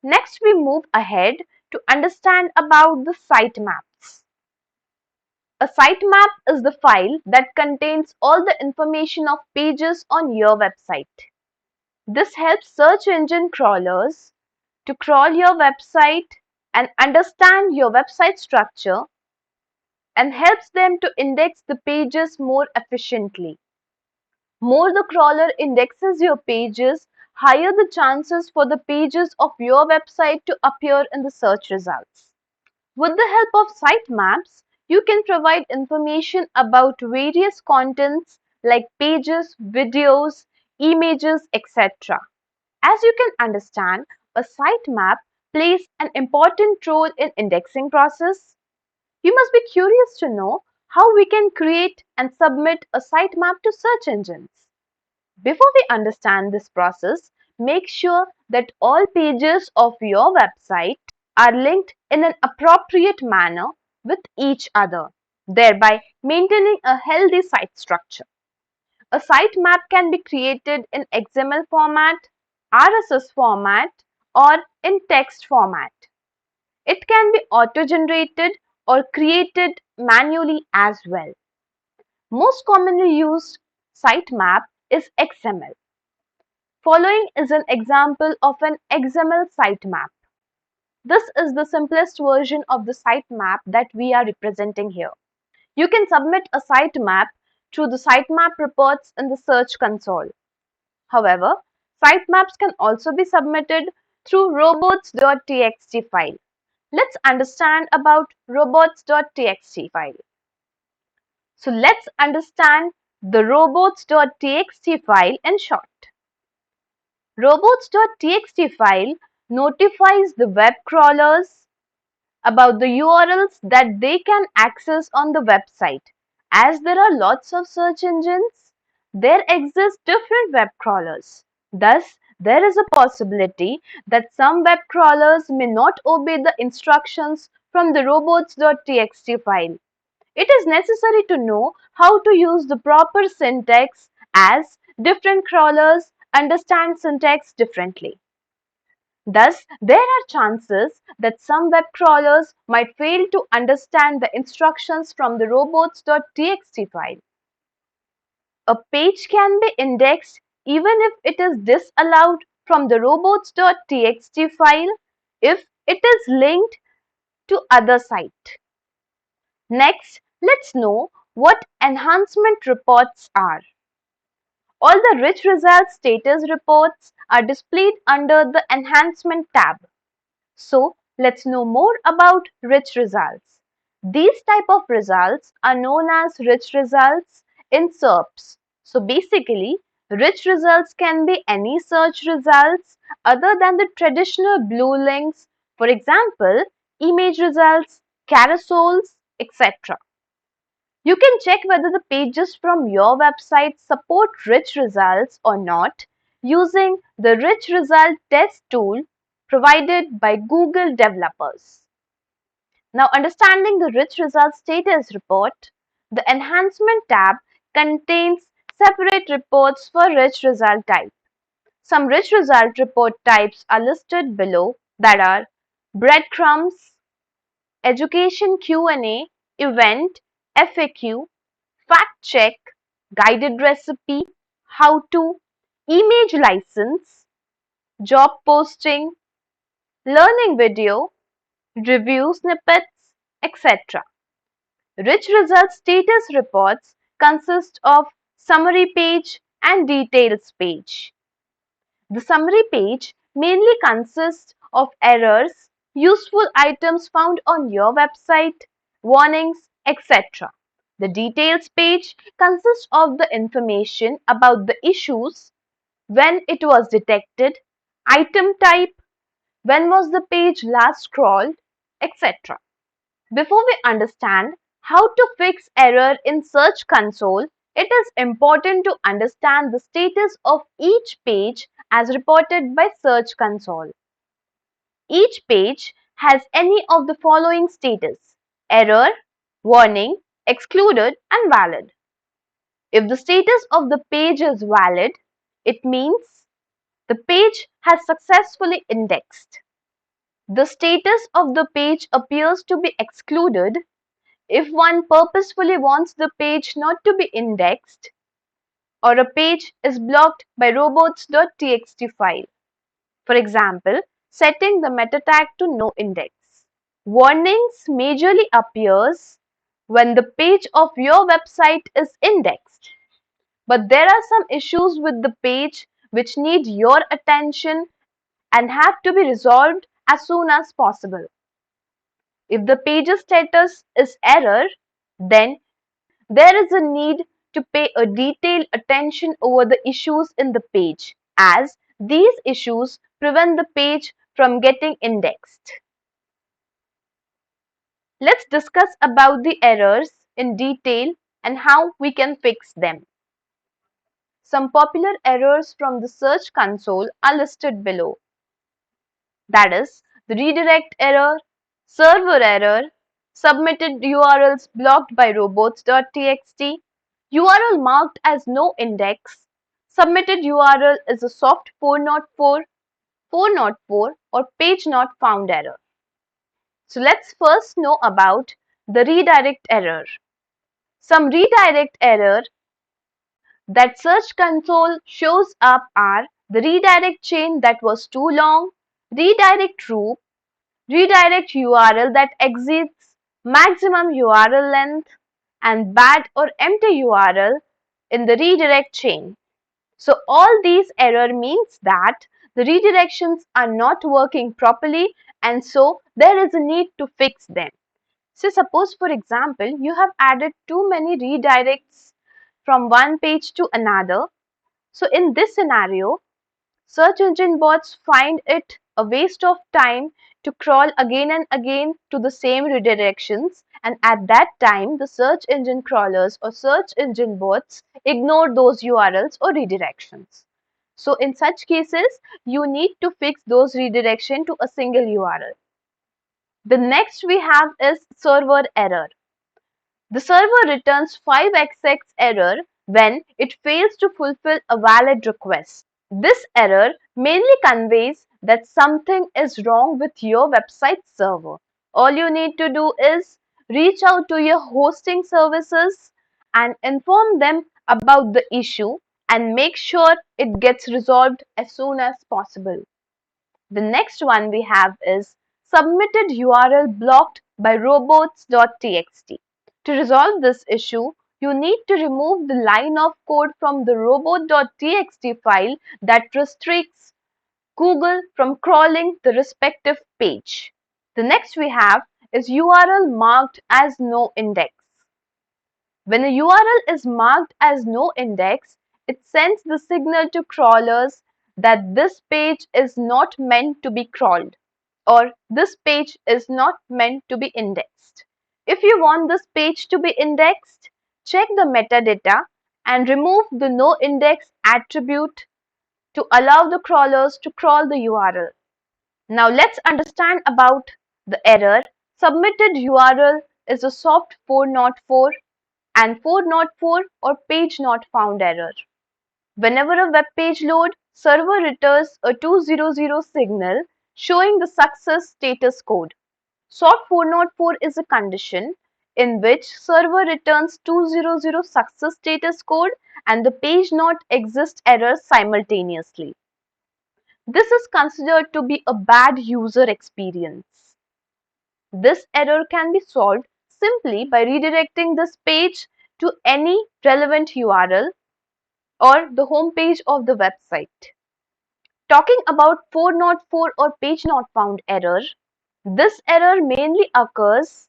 Next, we move ahead to understand about the sitemaps. A sitemap is the file that contains all the information of pages on your website. This helps search engine crawlers to crawl your website and understand your website structure and helps them to index the pages more efficiently. More the crawler indexes your pages, higher the chances for the pages of your website to appear in the search results. With the help of sitemaps, you can provide information about various contents like pages, videos, images, etc. As you can understand, a sitemap plays an important role in indexing process. You must be curious to know how we can create and submit a sitemap to search engines. Before we understand this process, make sure that all pages of your website are linked in an appropriate manner with each other, thereby maintaining a healthy site structure. A sitemap can be created in XML format, RSS format, or in text format. It can be auto-generated or created manually as well. Most commonly used sitemap is XML. Following is an example of an XML sitemap. This is the simplest version of the sitemap that we are representing here. You can submit a sitemap through the sitemap reports in the Search console. However, sitemaps can also be submitted through robots.txt file. Let's understand about robots.txt file. So let's understand the robots.txt file in short. Robots.txt file notifies the web crawlers about the URLs that they can access on the website. As there are lots of search engines, there exist different web crawlers. Thus, there is a possibility that some web crawlers may not obey the instructions from the robots.txt file. It is necessary to know how to use the proper syntax as different crawlers understand syntax differently. Thus, there are chances that some web crawlers might fail to understand the instructions from the robots.txt file. A page can be indexed even if it is disallowed from the robots.txt file if it is linked to other site. Next, let's know what enhancement reports are. All the rich results status reports are displayed under the enhancement tab. So let's know more about rich results. These type of results are known as rich results in SERPs. So basically, rich results can be any search results other than the traditional blue links, for example, image results, carousels, etc. You can check whether the pages from your website support rich results or not using the Rich Result Test tool provided by Google developers. Now, understanding the Rich Result Status report, the Enhancement tab contains separate reports for rich result type. Some rich result report types are listed below, that are breadcrumbs, education Q&A, event, FAQ, fact check, guided recipe, how to, image license, job posting, learning video, review snippets, etc. Rich results status reports consist of summary page and details page. The summary page mainly consists of errors, useful items found on your website, warnings, etc. The details page consists of the information about the issues, when it was detected, item type, when was the page last scrolled, etc. Before we understand how to fix error in Search Console, it is important to understand the status of each page as reported by Search Console. Each page has any of the following status: error, warning, excluded, and valid. If the status of the page is valid, it means the page has successfully indexed. The status of the page appears to be excluded if one purposefully wants the page not to be indexed, or a page is blocked by robots.txt file. For example, setting the meta tag to no index. Warnings majorly appears when the page of your website is indexed. But there are some issues with the page which need your attention and have to be resolved as soon as possible. If the page's status is error, then there is a need to pay a detailed attention over the issues in the page, as these issues prevent the page from getting indexed. Let's discuss about the errors in detail and how we can fix them. Some popular errors from the Search Console are listed below. That is, the redirect error, server error, submitted URLs blocked by robots.txt, URL marked as no index, submitted URL is a soft 404, 404 or page not found error. So let's first know about the redirect error. Some redirect error that Search Console shows up are the redirect chain that was too long, redirect route, redirect URL that exceeds maximum URL length, and bad or empty URL in the redirect chain. So all these error means that the redirections are not working properly, and so there is a need to fix them. So suppose, for example, you have added too many redirects from one page to another. So in this scenario, search engine bots find it a waste of time to crawl again and again to the same redirections, and at that time the search engine crawlers or search engine bots ignore those URLs or redirections. So in such cases, you need to fix those redirection to a single URL. The next we have is server error. The server returns 5xx error when it fails to fulfill a valid request. This error mainly conveys that something is wrong with your website server. All you need to do is reach out to your hosting services and inform them about the issue and make sure it gets resolved as soon as possible. The next one we have is submitted URL blocked by robots.txt. To resolve this issue, you need to remove the line of code from the robot.txt file that restricts Google from crawling the respective page. The next we have is URL marked as no index. When a URL is marked as no index, it sends the signal to crawlers that this page is not meant to be crawled or this page is not meant to be indexed. If you want this page to be indexed, check the metadata and remove the no index attribute to allow the crawlers to crawl the URL. Now let's understand about the error. Submitted URL is a soft 404 and 404 or page not found error. Whenever a web page loads, server returns a 200 signal showing the success status code. Soft 404 is a condition in which server returns 200 success status code and the page not exist error simultaneously. This is considered to be a bad user experience. This error can be solved simply by redirecting this page to any relevant URL or the home page of the website. Talking about 404 or page not found error, this error mainly occurs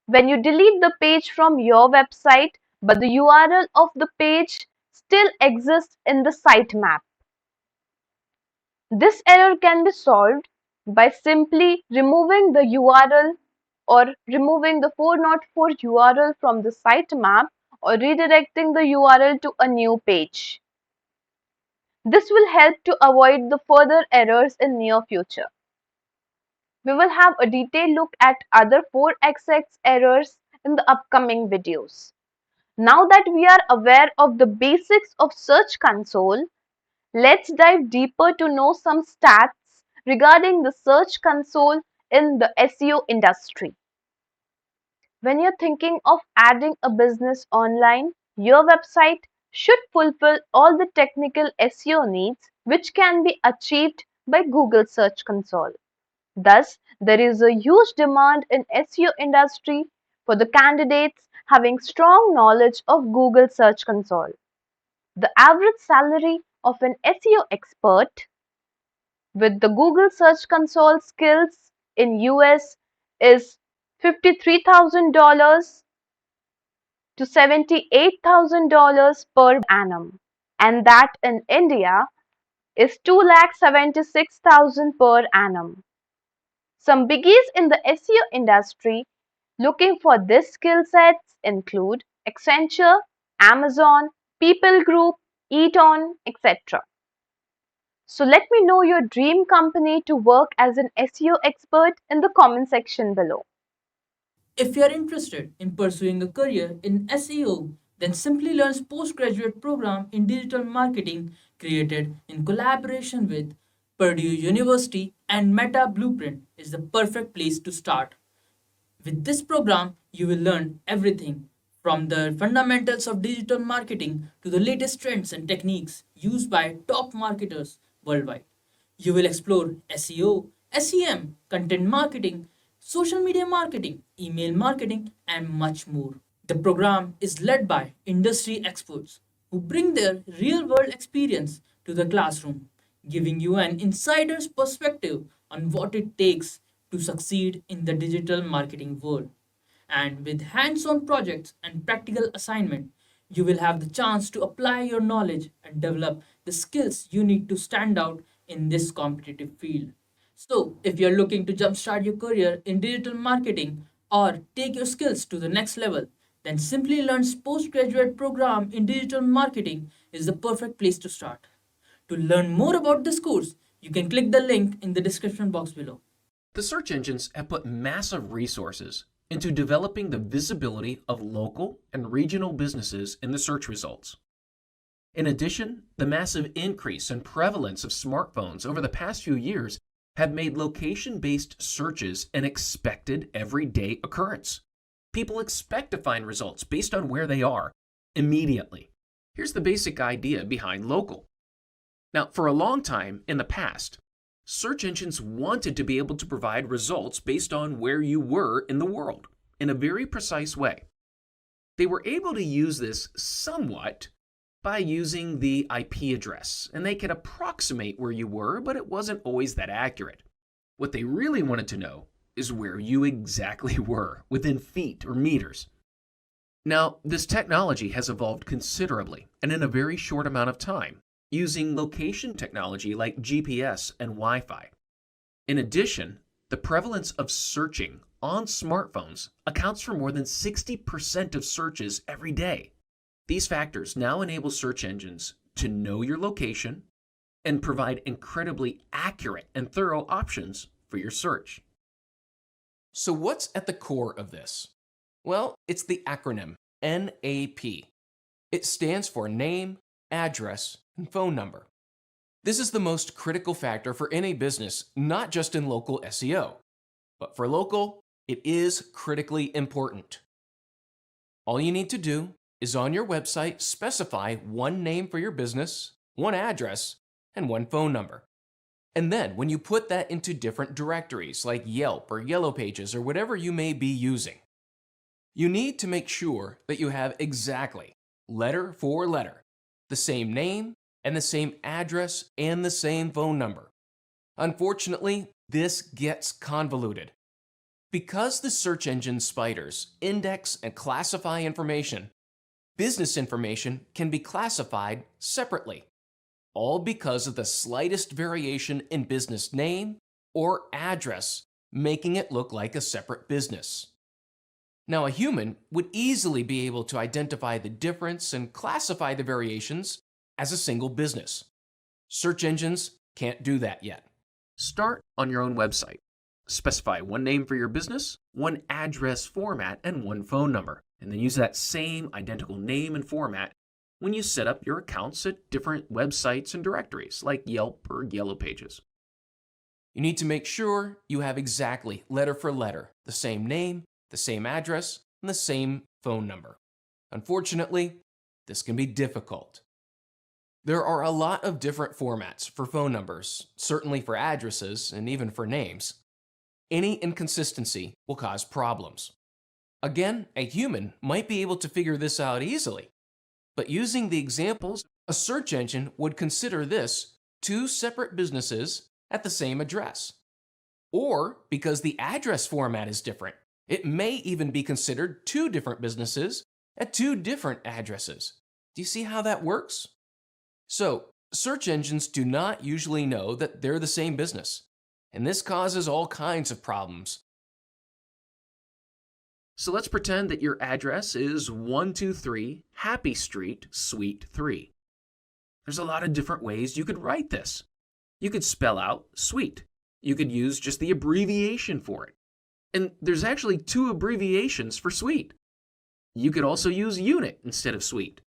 when you delete the page from your website but the URL of the page still exists in the sitemap. This error can be solved by simply removing the URL or removing the 404 URL from the sitemap or redirecting the URL to a new page. This will help to avoid the further errors in near future. We will have a detailed look at other 4XX errors in the upcoming videos. Now that we are aware of the basics of Search Console, let's dive deeper to know some stats regarding the Search Console in the SEO industry. When you're thinking of adding a business online, your website should fulfill all the technical SEO needs which can be achieved by Google Search Console. Thus, there is a huge demand in SEO industry for the candidates having strong knowledge of Google Search Console. The average salary of an SEO expert with the Google Search Console skills in US is $53,000 to $78,000 per annum, and that in India is $276,000 per annum. Some biggies in the SEO industry looking for these skill sets include Accenture, Amazon, People Group, Eaton, etc. So let me know your dream company to work as an SEO expert in the comment section below. If you are interested in pursuing a career in SEO, then Simplilearn's postgraduate program in digital marketing, created in collaboration with Purdue University and Meta Blueprint, is the perfect place to start. With this program, you will learn everything from the fundamentals of digital marketing to the latest trends and techniques used by top marketers worldwide. You will explore SEO, SEM, content marketing, social media marketing, email marketing, and much more. The program is led by industry experts who bring their real world experience to the classroom, giving you an insider's perspective on what it takes to succeed in the digital marketing world. And with hands on projects and practical assignment, you will have the chance to apply your knowledge and develop the skills you need to stand out in this competitive field. So, if you're looking to jumpstart your career in digital marketing or take your skills to the next level, then Simplilearn's postgraduate program in digital marketing is the perfect place to start. To learn more about this course, you can click the link in the description box below. The search engines have put massive resources into developing the visibility of local and regional businesses in the search results. In addition, the massive increase in prevalence of smartphones over the past few years have made location-based searches an expected everyday occurrence. People expect to find results based on where they are, immediately. Here's the basic idea behind local. Now, for a long time in the past, search engines wanted to be able to provide results based on where you were in the world in a very precise way. They were able to use this somewhat by using the IP address, and they could approximate where you were, but it wasn't always that accurate. What they really wanted to know is where you exactly were, within feet or meters. Now, this technology has evolved considerably, and in a very short amount of time, using location technology like GPS and Wi-Fi. In addition, the prevalence of searching on smartphones accounts for more than 60% of searches every day. These factors now enable search engines to know your location and provide incredibly accurate and thorough options for your search. So what's at the core of this? Well, it's the acronym NAP. It stands for name, address, and phone number. This is the most critical factor for any business, not just in local SEO. But for local, it is critically important. All you need to do is on your website specify one name for your business, one address, and one phone number. And then when you put that into different directories like Yelp or Yellow Pages or whatever you may be using, you need to make sure that you have exactly, letter for letter, the same name and the same address and the same phone number. Unfortunately, this gets convoluted. Because the search engine spiders index and classify information, business information can be classified separately, all because of the slightest variation in business name or address, making it look like a separate business. Now, a human would easily be able to identify the difference and classify the variations as a single business. Search engines can't do that yet. Start on your own website. Specify one name for your business, one address format, and one phone number, and then use that same identical name and format when you set up your accounts at different websites and directories like Yelp or Yellow Pages. You need to make sure you have exactly, letter for letter, the same name, the same address, and the same phone number. Unfortunately, this can be difficult. There are a lot of different formats for phone numbers, certainly for addresses and even for names. Any inconsistency will cause problems. Again, a human might be able to figure this out easily, but using the examples, a search engine would consider this two separate businesses at the same address. Or, because the address format is different, it may even be considered two different businesses at two different addresses. Do you see how that works? So, search engines do not usually know that they're the same business, and this causes all kinds of problems. So let's pretend that your address is 123 Happy Street, Suite 3. There's a lot of different ways you could write this. You could spell out suite. You could use just the abbreviation for it. And there's actually two abbreviations for suite. You could also use unit instead of suite.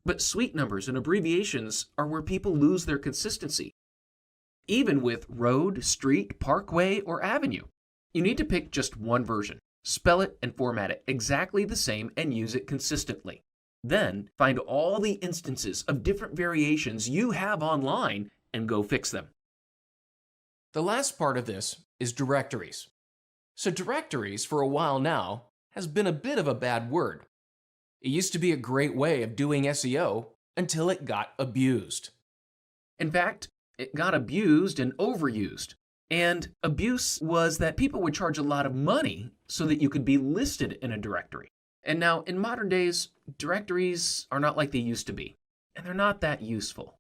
But suite numbers and abbreviations are where people lose their consistency. Even with road, street, parkway, or avenue, you need to pick just one version. Spell it and format it exactly the same and use it consistently. Then find all the instances of different variations you have online and go fix them. The last part of this is directories. So directories, for a while now, has been a bit of a bad word. It used to be a great way of doing SEO until it got abused. In fact, it got abused and overused. And abuse was that people would charge a lot of money so that you could be listed in a directory. And now, in modern days, directories are not like they used to be, and they're not that useful.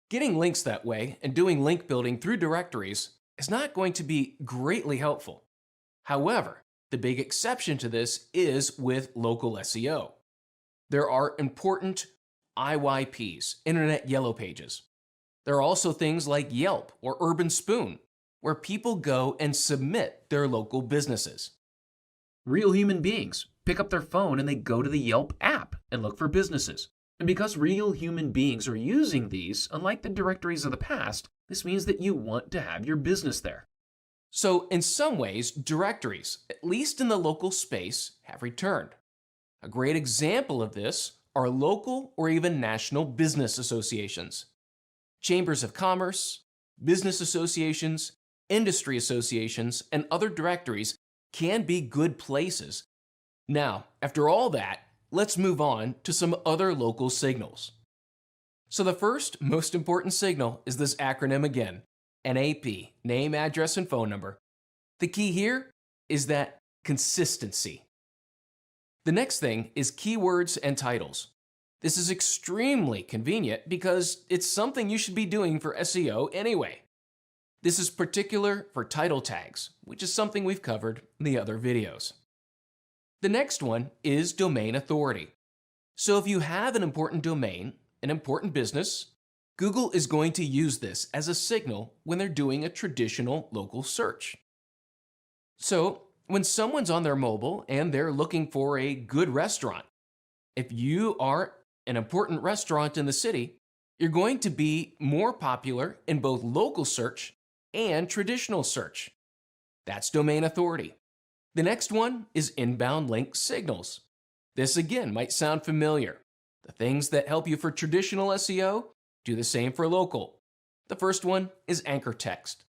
Getting links that way and doing link building through directories is not going to be greatly helpful. However, the big exception to this is with local SEO. There are important IYPs, Internet Yellow Pages. There are also things like Yelp or Urban Spoon, where people go and submit their local businesses. Real human beings pick up their phone and they go to the Yelp app and look for businesses. And because real human beings are using these, unlike the directories of the past, this means that you want to have your business there. So in some ways, directories, at least in the local space, have returned. A great example of this are local or even national business associations. Chambers of commerce, business associations, industry associations, and other directories can be good places. Now, after all that, let's move on to some other local signals. So the first most important signal is this acronym again, NAP, name, address, and phone number. The key here is that consistency. The next thing is keywords and titles. This is extremely convenient because it's something you should be doing for SEO anyway. This is particular for title tags, which is something we've covered in the other videos. The next one is domain authority. So if you have an important domain, an important business, Google is going to use this as a signal when they're doing a traditional local search. So when someone's on their mobile and they're looking for a good restaurant, if you are an important restaurant in the city, you're going to be more popular in both local search and traditional search. That's domain authority. The next one is inbound link signals. This again might sound familiar. The things that help you for traditional SEO do the same for local. The first one is anchor text.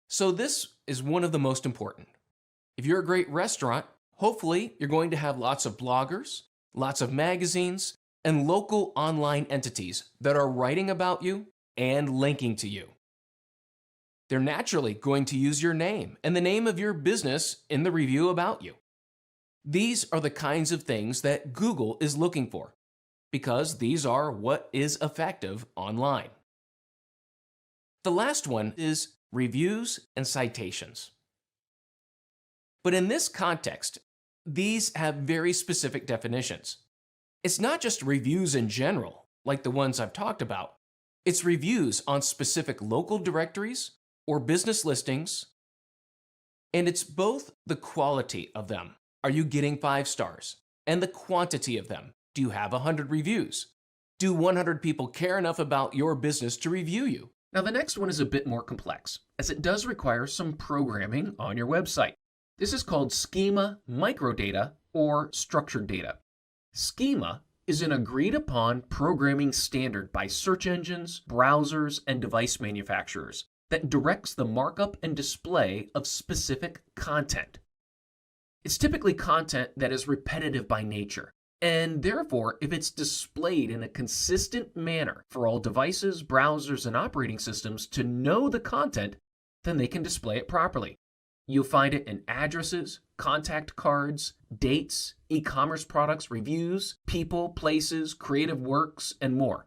So this is one of the most important. If you're a great restaurant, hopefully you're going to have lots of bloggers, lots of magazines, and local online entities that are writing about you and linking to you. They're naturally going to use your name and the name of your business in the review about you. These are the kinds of things that Google is looking for, because these are what is effective online. The last one is reviews and citations. But in this context, these have very specific definitions. It's not just reviews in general, like the ones I've talked about. It's reviews on specific local directories or business listings, and it's both the quality of them. Are you getting 5 stars? And the quantity of them. Do you have 100 reviews? Do 100 people care enough about your business to review you? Now the next one is a bit more complex, as it does require some programming on your website. This is called schema microdata or structured data. Schema is an agreed upon programming standard by search engines, browsers, and device manufacturers that directs the markup and display of specific content. It's typically content that is repetitive by nature, and therefore, if it's displayed in a consistent manner for all devices, browsers, and operating systems to know the content, then they can display it properly. You'll find it in addresses, contact cards, dates, e-commerce products, reviews, people, places, creative works, and more.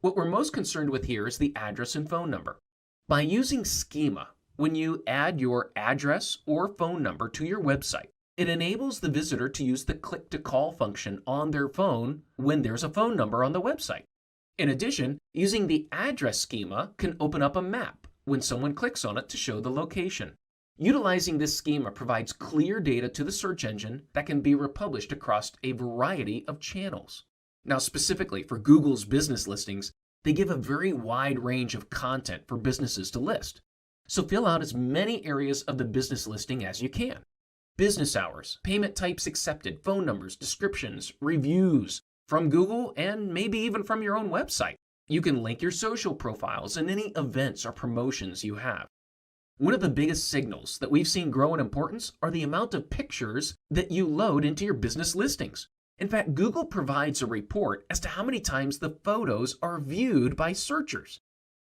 What we're most concerned with here is the address and phone number. By using schema, when you add your address or phone number to your website, it enables the visitor to use the click-to-call function on their phone when there's a phone number on the website. In addition, using the address schema can open up a map when someone clicks on it to show the location. Utilizing this schema provides clear data to the search engine that can be republished across a variety of channels. Now, specifically for Google's business listings, they give a very wide range of content for businesses to list. So fill out as many areas of the business listing as you can. Business hours, payment types accepted, phone numbers, descriptions, reviews from Google, and maybe even from your own website. You can link your social profiles and any events or promotions you have. One of the biggest signals that we've seen grow in importance are the amount of pictures that you load into your business listings. In fact, Google provides a report as to how many times the photos are viewed by searchers.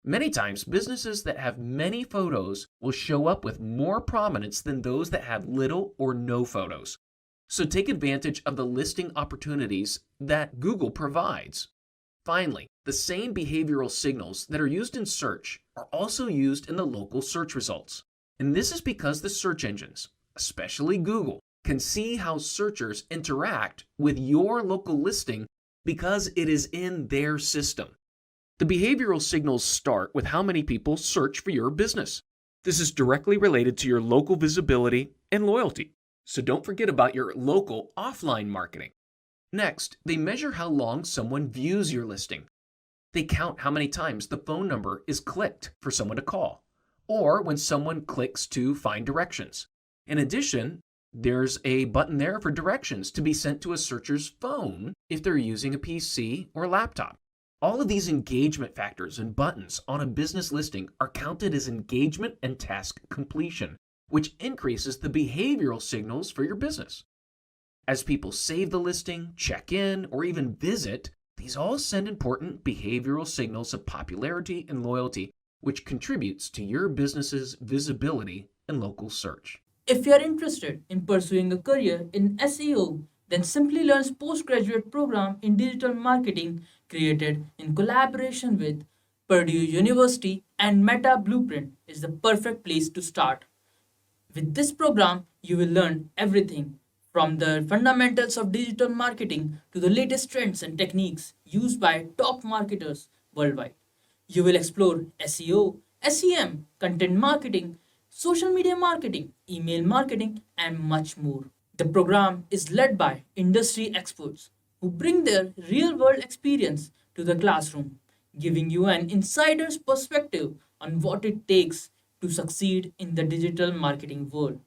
Many times, businesses that have many photos will show up with more prominence than those that have little or no photos. So take advantage of the listing opportunities that Google provides. Finally, the same behavioral signals that are used in search are also used in the local search results. And this is because the search engines, especially Google, can see how searchers interact with your local listing because it is in their system. The behavioral signals start with how many people search for your business. This is directly related to your local visibility and loyalty. So don't forget about your local offline marketing. Next, they measure how long someone views your listing. They count how many times the phone number is clicked for someone to call, or when someone clicks to find directions. In addition, There's a button there for directions to be sent to a searcher's phone if they're using a PC or laptop. All of these engagement factors and buttons on a business listing are counted as engagement and task completion, which increases the behavioral signals for your business. As people save the listing, check in, or even visit, these all send important behavioral signals of popularity and loyalty, which contributes to your business's visibility in local search. If you are interested in pursuing a career in SEO, then Simplilearn's postgraduate program in digital marketing, created in collaboration with Purdue University and Meta Blueprint, is the perfect place to start. With this program, you will learn everything from the fundamentals of digital marketing to the latest trends and techniques used by top marketers worldwide. You will explore SEO, SEM, content marketing, social media marketing, email marketing, and much more. The program is led by industry experts who bring their real world experience to the classroom, giving you an insider's perspective on what it takes to succeed in the digital marketing world.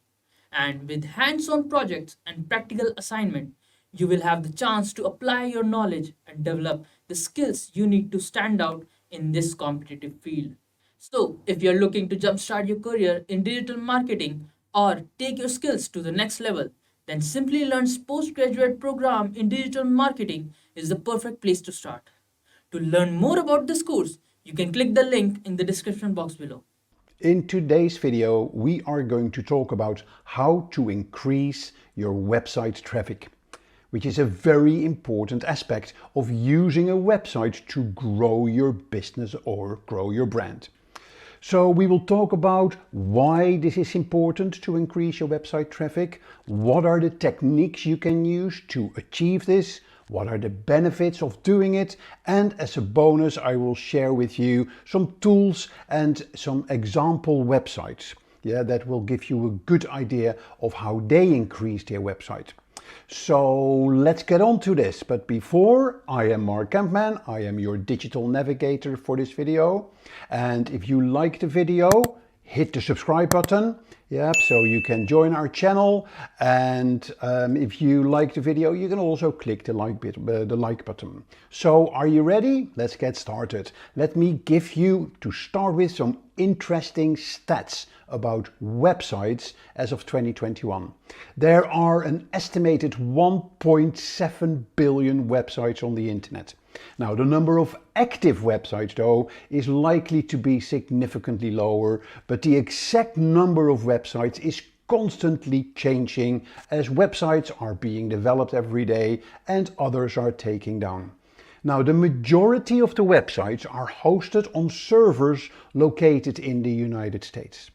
And with hands on projects and practical assignment, you will have the chance to apply your knowledge and develop the skills you need to stand out in this competitive field. So, if you're looking to jumpstart your career in digital marketing or take your skills to the next level, then Simplilearn's postgraduate program in digital marketing is the perfect place to start. To learn more about this course, you can click the link in the description box below. In today's video, we are going to talk about how to increase your website traffic, which is a very important aspect of using a website to grow your business or grow your brand. So we will talk about why this is important to increase your website traffic, what are the techniques you can use to achieve this, what are the benefits of doing it, and as a bonus I will share with you some tools and some example websites that will give you a good idea of how they increase their website. So let's get on to this, but before, I am Mark Kempman, I am your digital navigator for this video, and if you like the video, hit the subscribe button, so you can join our channel, and if you like the video, you can also click the like button. So are you ready? Let's get started. Let me give you, to start with, some interesting stats about websites as of 2021. There are an estimated 1.7 billion websites on the internet. Now, the number of active websites, though, is likely to be significantly lower, but the exact number of websites is constantly changing as websites are being developed every day and others are taking down. Now, the majority of the websites are hosted on servers located in the United States.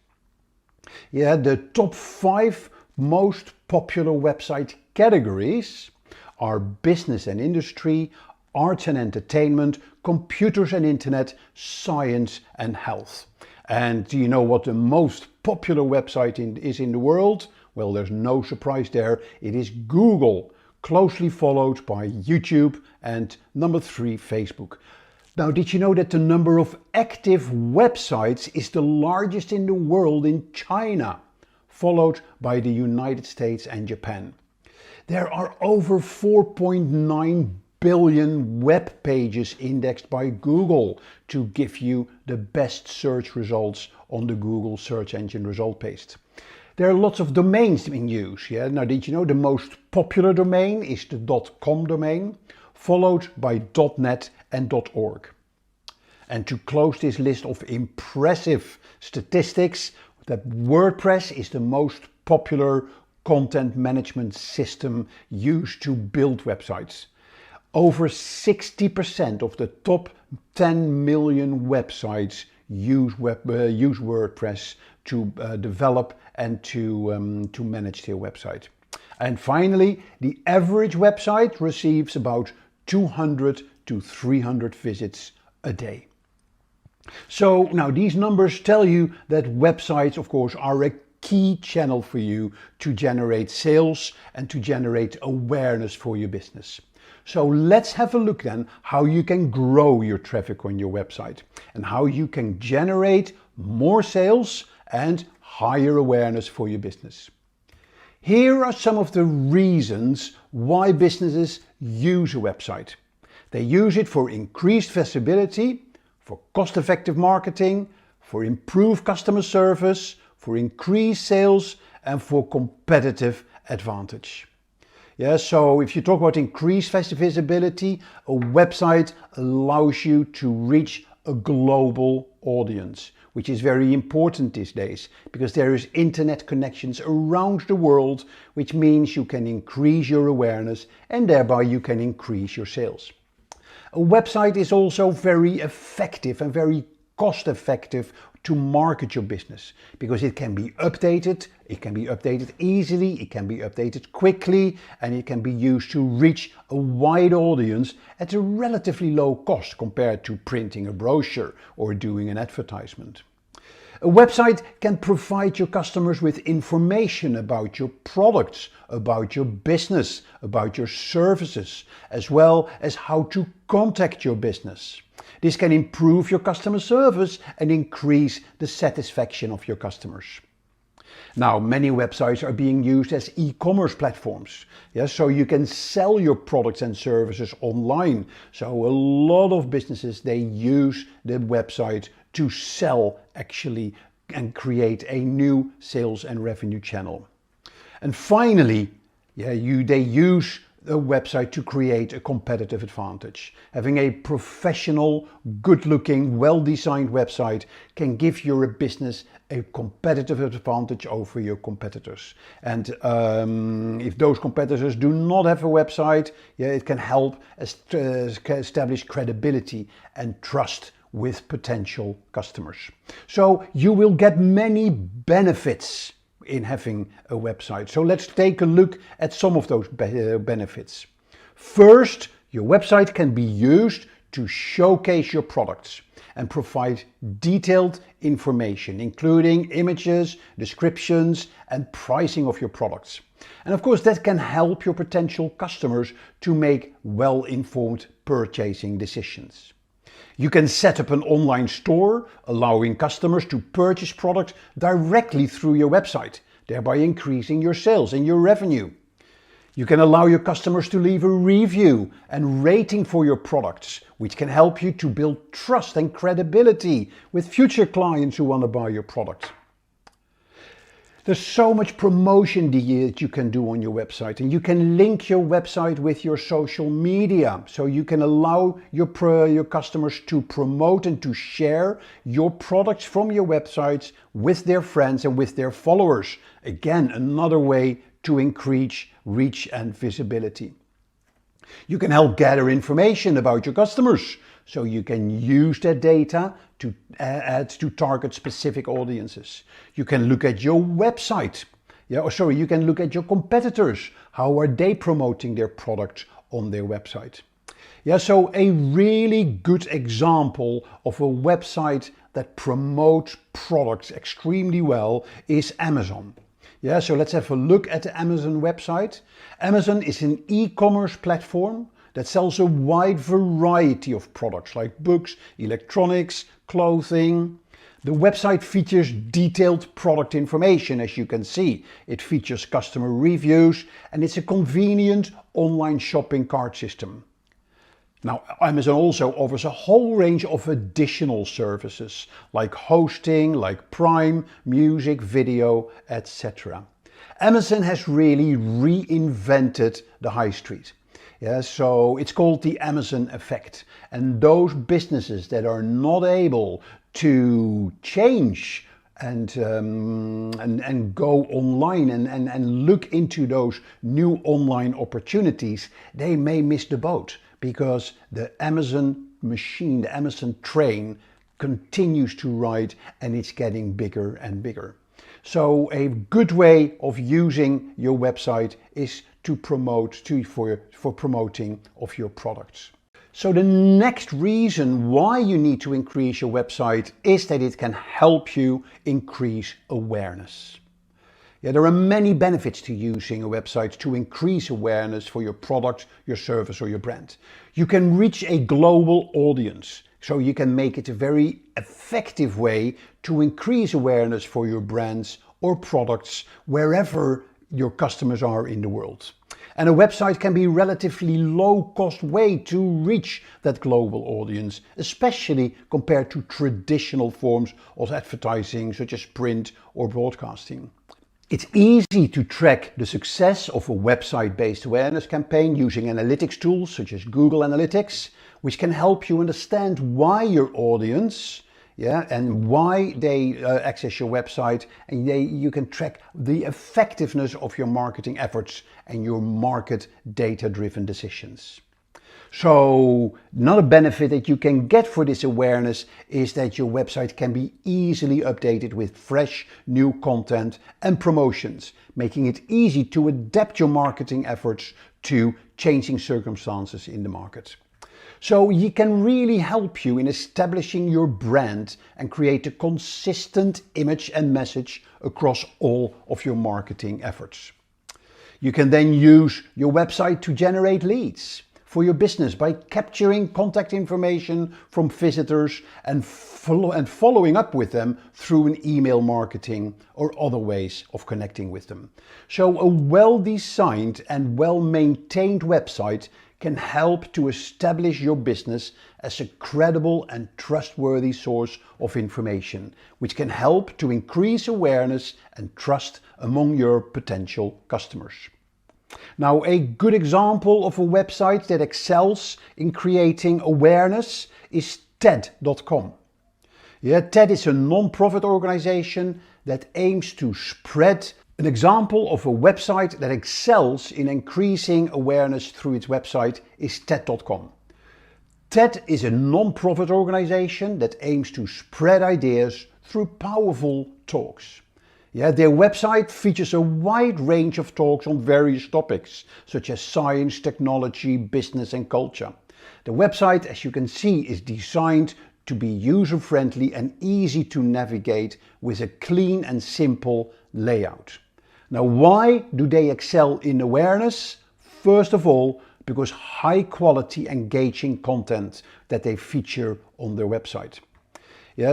The top 5 most popular website categories are business and industry, arts and entertainment, computers and internet, science and health. And do you know what the most popular website is in the world? Well, there's no surprise there. It is Google, closely followed by YouTube and number 3, Facebook. Now, did you know that the number of active websites is the largest in the world in China, followed by the United States and Japan? There are over 4.9 billion web pages indexed by Google to give you the best search results on the Google search engine result page. There are lots of domains in use. Now, did you know the most popular domain is the .com domain, followed by .net and .org. And to close this list of impressive statistics, that WordPress is the most popular content management system used to build websites. Over 60% of the top 10 million websites use WordPress to develop and to manage their website. And finally, the average website receives about 200 to 300 visits a day. So now these numbers tell you that websites, of course, are a key channel for you to generate sales and to generate awareness for your business. So let's have a look then how you can grow your traffic on your website and how you can generate more sales and higher awareness for your business. Here are some of the reasons why businesses use a website. They use it for increased visibility, for cost-effective marketing, for improved customer service, for increased sales, and for competitive advantage. Yeah, so if you talk about increased visibility, a website allows you to reach a global audience, which is very important these days because there is internet connections around the world, which means you can increase your awareness and thereby you can increase your sales. A website is also very effective and very cost effective to market your business because it can be updated easily, it can be updated quickly, and it can be used to reach a wide audience at a relatively low cost compared to printing a brochure or doing an advertisement. A website can provide your customers with information about your products, about your business, about your services, as well as how to contact your business. This can improve your customer service and increase the satisfaction of your customers. Now, many websites are being used as e-commerce platforms. So you can sell your products and services online. So a lot of businesses, they use the website to sell actually and create a new sales and revenue channel. And finally, they use a website to create a competitive advantage. Having a professional, good-looking, well-designed website can give your business a competitive advantage over your competitors. And if those competitors do not have a website, it can help establish credibility and trust with potential customers. So you will get many benefits in having a website. So let's take a look at some of those benefits. First, your website can be used to showcase your products and provide detailed information, including images, descriptions, and pricing of your products. And of course, that can help your potential customers to make well-informed purchasing decisions. You can set up an online store, allowing customers to purchase products directly through your website, thereby increasing your sales and your revenue. You can allow your customers to leave a review and rating for your products, which can help you to build trust and credibility with future clients who want to buy your products. There's so much promotion that you can do on your website, and you can link your website with your social media. So you can allow your customers to promote and to share your products from your websites with their friends and with their followers. Again, another way to increase reach and visibility. You can help gather information about your customers, so you can use that data to target specific audiences. You can look at your website. You can look at your competitors. How are they promoting their product on their website? So a really good example of a website that promotes products extremely well is Amazon. So let's have a look at the Amazon website. Amazon is an e-commerce platform that sells a wide variety of products like books, electronics, clothing. The website features detailed product information, as you can see. It features customer reviews and it's a convenient online shopping cart system. Now, Amazon also offers a whole range of additional services like hosting, like Prime, music, video, etc. Amazon has really reinvented the high street. So it's called the Amazon effect. And those businesses that are not able to change and go online and look into those new online opportunities, they may miss the boat because the Amazon machine, the Amazon train continues to ride and it's getting bigger and bigger. So a good way of using your website is to promote for promoting of your products. So the next reason why you need to increase your website is that it can help you increase awareness. There are many benefits to using a website to increase awareness for your product, your service or your brand. You can reach a global audience, so you can make it a very effective way to increase awareness for your brands or products wherever your customers are in the world. And a website can be a relatively low-cost way to reach that global audience, especially compared to traditional forms of advertising such as print or broadcasting. It's easy to track the success of a website-based awareness campaign using analytics tools such as Google Analytics, which can help you understand why your audience and why they access your website, and you can track the effectiveness of your marketing efforts and your market data-driven decisions. So another benefit that you can get for this awareness is that your website can be easily updated with fresh new content and promotions, making it easy to adapt your marketing efforts to changing circumstances in the market. So it can really help you in establishing your brand and create a consistent image and message across all of your marketing efforts. You can then use your website to generate leads for your business by capturing contact information from visitors and following up with them through an email marketing or other ways of connecting with them. So a well-designed and well-maintained website can help to establish your business as a credible and trustworthy source of information, which can help to increase awareness and trust among your potential customers. Now, a good example of a website that excels in creating awareness is TED.com. TED is a non-profit organization that aims to spread. An example of a website that excels in increasing awareness through its website is TED.com. TED is a non-profit organization that aims to spread ideas through powerful talks. Their website features a wide range of talks on various topics, such as science, technology, business and culture. The website, as you can see, is designed to be user-friendly and easy to navigate with a clean and simple layout. Now, why do they excel in awareness? First of all, because high quality engaging content that they feature on their website.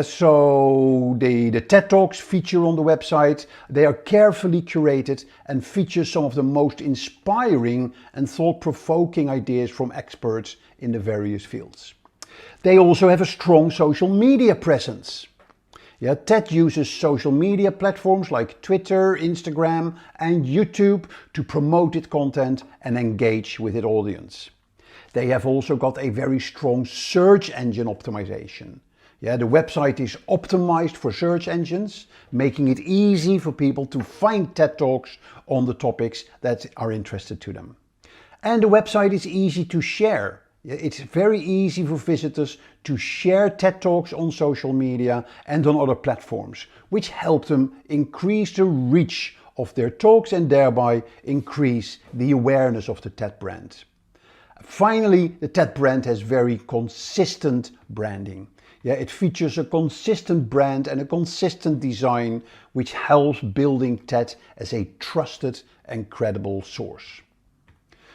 So the TED Talks feature on the website, they are carefully curated and feature some of the most inspiring and thought-provoking ideas from experts in the various fields. They also have a strong social media presence. TED uses social media platforms like Twitter, Instagram and YouTube to promote its content and engage with its audience. They have also got a very strong search engine optimization. The website is optimized for search engines, making it easy for people to find TED Talks on the topics that are interested to them. And the website is easy to share. It's very easy for visitors to share TED Talks on social media and on other platforms, which help them increase the reach of their talks and thereby increase the awareness of the TED brand. Finally, the TED brand has very consistent branding. It features a consistent brand and a consistent design, which helps building TED as a trusted and credible source.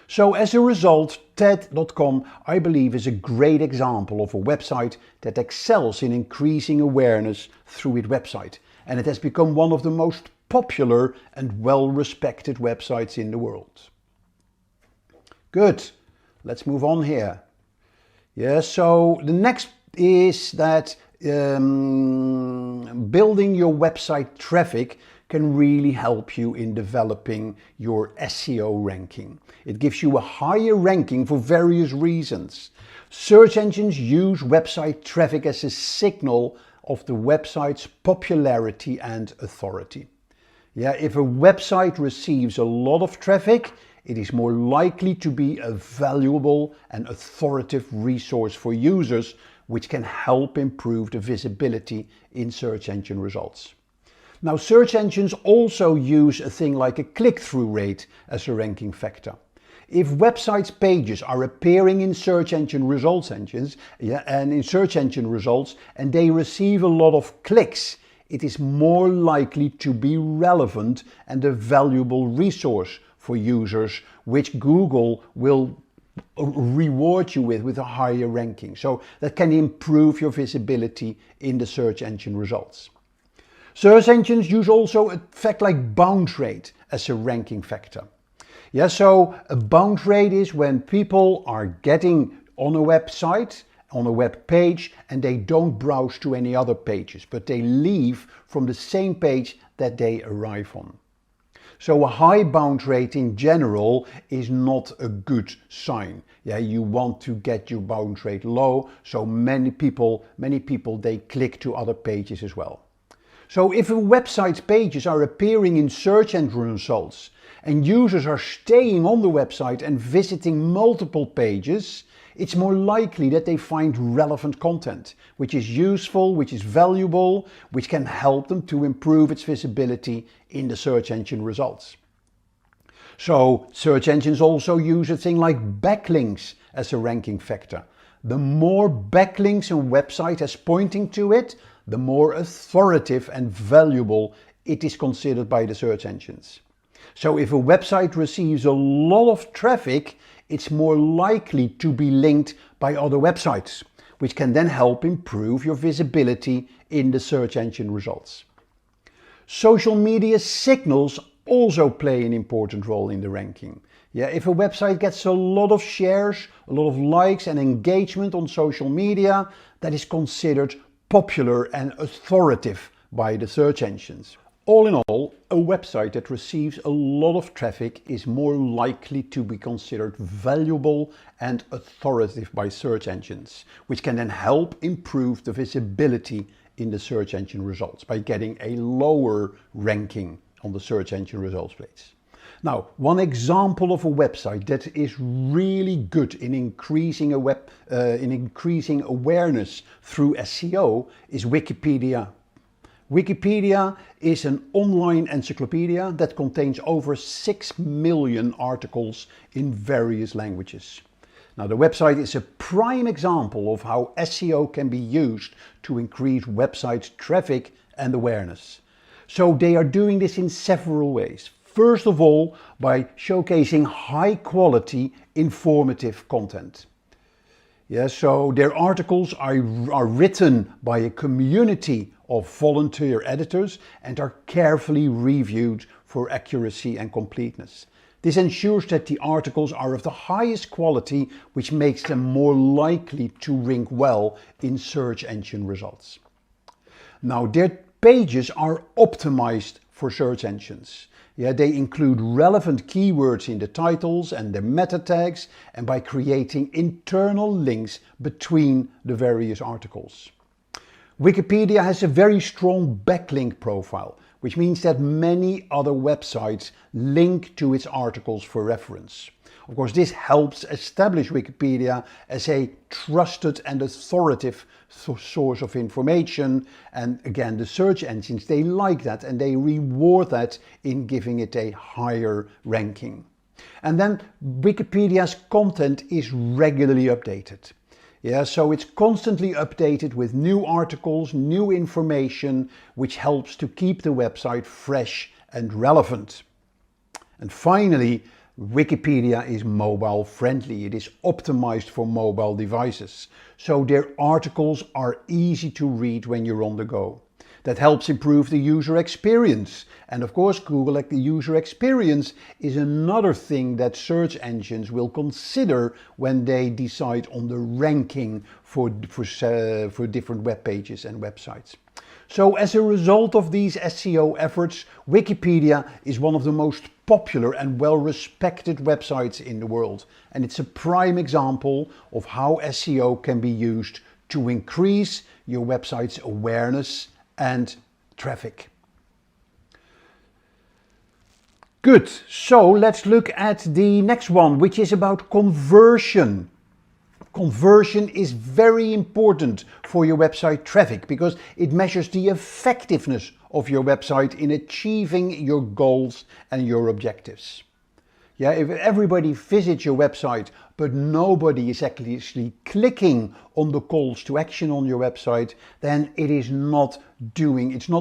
So as a result, TED.com, I believe, is a great example of a website that excels in increasing awareness through its website. And it has become one of the most popular and well-respected websites in the world. Good. Let's move on here. So the next is that building your website traffic can really help you in developing your SEO ranking. It gives you a higher ranking for various reasons. Search engines use website traffic as a signal of the website's popularity and authority. If a website receives a lot of traffic, it is more likely to be a valuable and authoritative resource for users, which can help improve the visibility in search engine results. Now, search engines also use a thing like a click-through rate as a ranking factor. If websites' pages are appearing in search engine results and they receive a lot of clicks, it is more likely to be relevant and a valuable resource for users, which Google will reward you with a higher ranking. So that can improve your visibility in the search engine results. Search engines use also a fact like bounce rate as a ranking factor. Yeah, so a bounce rate is when people are getting on a website, on a web page, and they don't browse to any other pages, but they leave from the same page that they arrive on. So a high bounce rate in general is not a good sign. Yeah, you want to get your bounce rate low, so many people they click to other pages as well. So if a website's pages are appearing in search engine results and users are staying on the website and visiting multiple pages, it's more likely that they find relevant content, which is useful, which is valuable, which can help them to improve its visibility in the search engine results. So search engines also use a thing like backlinks as a ranking factor. The more backlinks a website has pointing to it, the more authoritative and valuable it is considered by the search engines. So if a website receives a lot of traffic, it's more likely to be linked by other websites, which can then help improve your visibility in the search engine results. Social media signals also play an important role in the ranking. Yeah, if a website gets a lot of shares, a lot of likes and engagement on social media, that is considered popular and authoritative by the search engines. All in all, a website that receives a lot of traffic is more likely to be considered valuable and authoritative by search engines, which can then help improve the visibility in the search engine results by getting a lower ranking on the search engine results page. Now, one example of a website that is really good in increasing awareness through SEO is Wikipedia. Wikipedia is an online encyclopedia that contains over 6 million articles in various languages. Now, the website is a prime example of how SEO can be used to increase website traffic and awareness. So they are doing this in several ways. First of all, by showcasing high quality, informative content. Yeah, so their articles are written by a community of volunteer editors and are carefully reviewed for accuracy and completeness. This ensures that the articles are of the highest quality, which makes them more likely to rank well in search engine results. Now, their pages are optimized for search engines. Yeah, they include relevant keywords in the titles and their meta tags, and by creating internal links between the various articles. Wikipedia has a very strong backlink profile, which means that many other websites link to its articles for reference. Of course, this helps establish Wikipedia as a trusted and authoritative source of information. And again, the search engines, they like that and they reward that in giving it a higher ranking. And then Wikipedia's content is regularly updated. Yeah, so it's constantly updated with new articles, new information, which helps to keep the website fresh and relevant. And finally, Wikipedia is mobile friendly. It is optimized for mobile devices. So their articles are easy to read when you're on the go. That helps improve the user experience. And of course, Google user experience is another thing that search engines will consider when they decide on the ranking for different web pages and websites. So as a result of these SEO efforts, Wikipedia is one of the most popular and well-respected websites in the world. And it's a prime example of how SEO can be used to increase your website's awareness and traffic. Good, so let's look at the next one, which is about conversion. Conversion is very important for your website traffic because it measures the effectiveness of your website in achieving your goals and your objectives. Yeah, if everybody visits your website but nobody is actually clicking on the calls to action on your website, then it's not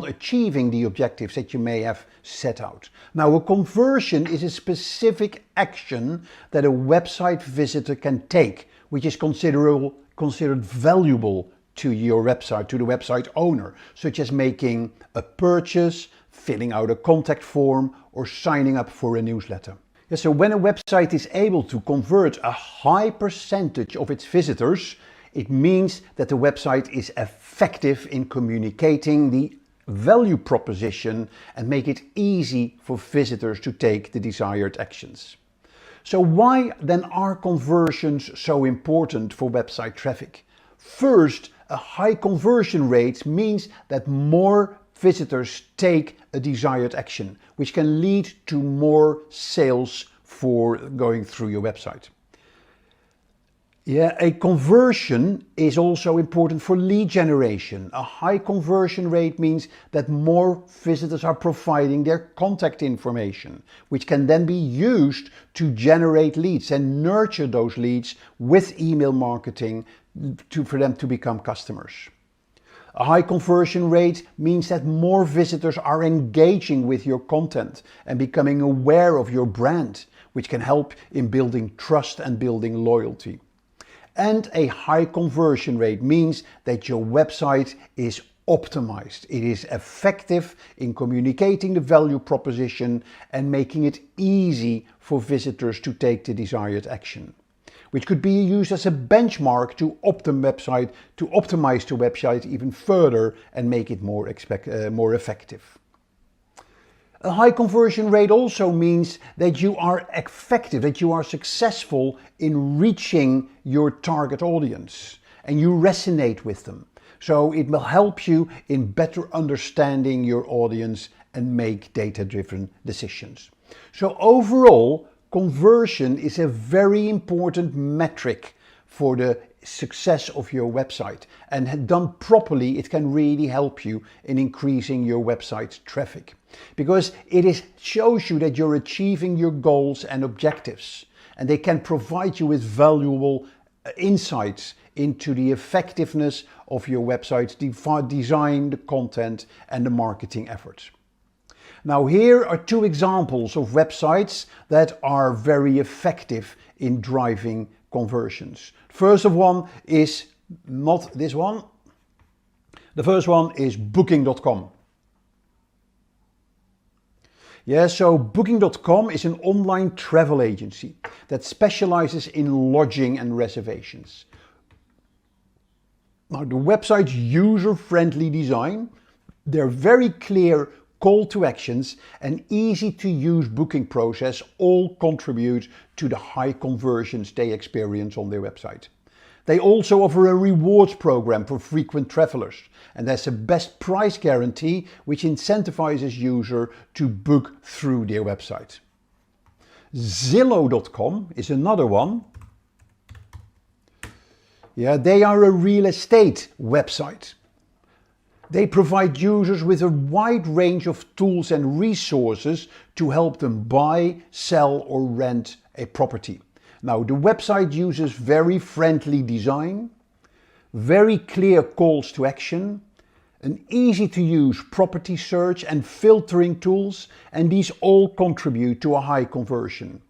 achieving the objectives that you may have set out. Now, a conversion is a specific action that a website visitor can take, which is considered valuable to your website, to the website owner, such as making a purchase, filling out a contact form, or signing up for a newsletter. Yeah, so when a website is able to convert a high percentage of its visitors, it means that the website is effective in communicating the value proposition and make it easy for visitors to take the desired actions. So why then are conversions so important for website traffic? First, a high conversion rate means that more visitors take a desired action, which can lead to more sales for going through your website. Yeah, a conversion is also important for lead generation. A high conversion rate means that more visitors are providing their contact information, which can then be used to generate leads and nurture those leads with email marketing for them to become customers. A high conversion rate means that more visitors are engaging with your content and becoming aware of your brand, which can help in building trust and building loyalty. And a high conversion rate means that your website is optimized. It is effective in communicating the value proposition and making it easy for visitors to take the desired action, which could be used as a benchmark to optimize the website even further and make it more effective. A high conversion rate also means that you are effective, that you are successful in reaching your target audience and you resonate with them. So it will help you in better understanding your audience and make data-driven decisions. So overall, conversion is a very important metric for the success of your website, and done properly it can really help you in increasing your website's traffic, because it shows you that you're achieving your goals and objectives, and they can provide you with valuable insights into the effectiveness of your website's design, the content and the marketing efforts. Now here are two examples of websites that are very effective in driving conversions. First of one is not this one. The first one is booking.com. Yeah, so booking.com is an online travel agency that specializes in lodging and reservations. Now the website's user-friendly design, their very clear call to actions and easy to use booking process all contribute to the high conversions they experience on their website. They also offer a rewards program for frequent travelers, and there's a best price guarantee which incentivizes users to book through their website. Zillow.com is another one. Yeah, they are a real estate website. They provide users with a wide range of tools and resources to help them buy, sell or rent a property. Now the website uses very friendly design, very clear calls to action, an easy to use property search and filtering tools, and these all contribute to a high conversion.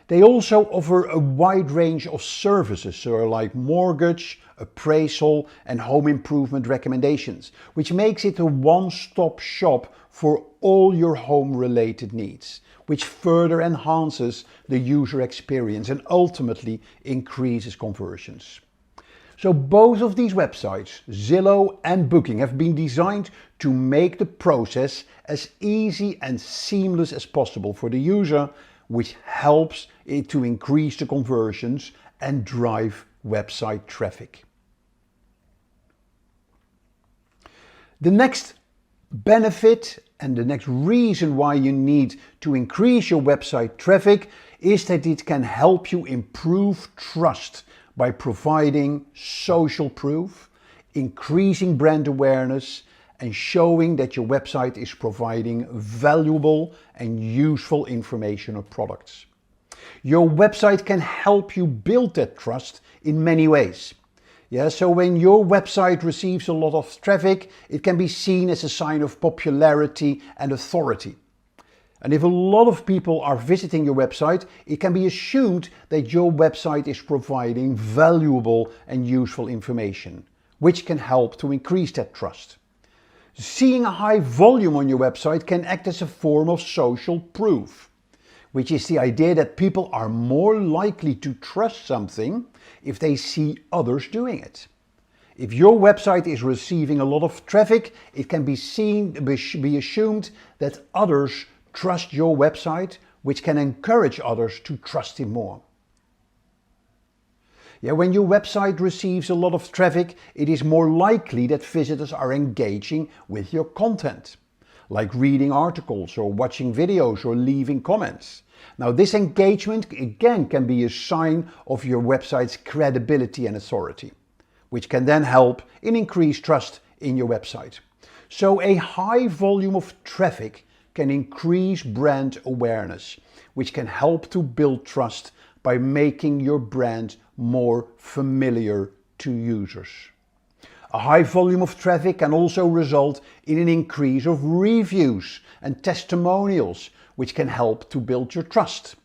They also offer a wide range of services, so like mortgage, appraisal and home improvement recommendations, which makes it a one-stop shop for all your home-related needs, which further enhances the user experience and ultimately increases conversions. So both of these websites, Zillow and Booking, have been designed to make the process as easy and seamless as possible for the user, which helps it to increase the conversions and drive website traffic. The next benefit and the next reason why you need to increase your website traffic is that it can help you improve trust by providing social proof, increasing brand awareness, and showing that your website is providing valuable and useful information or products. Your website can help you build that trust in many ways. Yeah, so when your website receives a lot of traffic, it can be seen as a sign of popularity and authority. And if a lot of people are visiting your website, it can be assumed that your website is providing valuable and useful information, which can help to increase that trust. Seeing a high volume on your website can act as a form of social proof, which is the idea that people are more likely to trust something if they see others doing it. If your website is receiving a lot of traffic, it can be assumed that others trust your website, which can encourage others to trust it more. When your website receives a lot of traffic, it is more likely that visitors are engaging with your content, like reading articles or watching videos or leaving comments. Now, this engagement again can be a sign of your website's credibility and authority, which can then help in increased trust in your website. So a high volume of traffic can increase brand awareness, which can help to build trust by making your brand more familiar to users. A high volume of traffic can also result in an increase of reviews and testimonials, which can help to build your trust.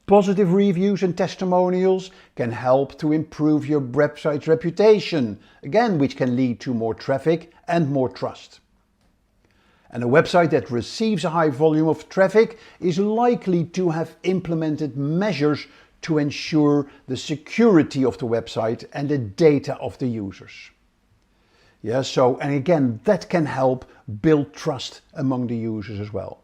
Positive reviews and testimonials can help to improve your website's reputation, again, which can lead to more traffic and more trust. And a website that receives a high volume of traffic is likely to have implemented measures to ensure the security of the website and the data of the users. And again, that can help build trust among the users as well.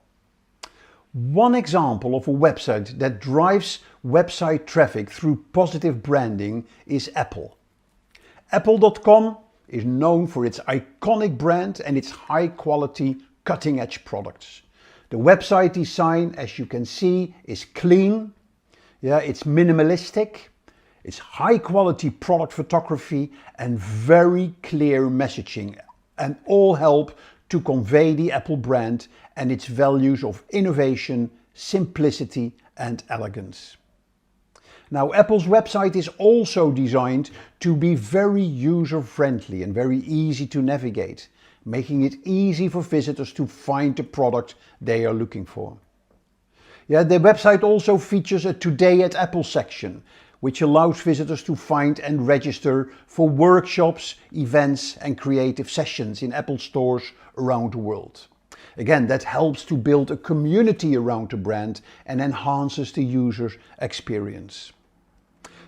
One example of a website that drives website traffic through positive branding is Apple. Apple.com is known for its iconic brand and its high quality, cutting edge products. The website design, as you can see, is clean. It's minimalistic, it's high quality product photography and very clear messaging, and all help to convey the Apple brand and its values of innovation, simplicity and elegance. Now, Apple's website is also designed to be very user-friendly and very easy to navigate, making it easy for visitors to find the product they are looking for. The website also features a Today at Apple section, which allows visitors to find and register for workshops, events and creative sessions in Apple stores around the world. Again, that helps to build a community around the brand and enhances the user experience.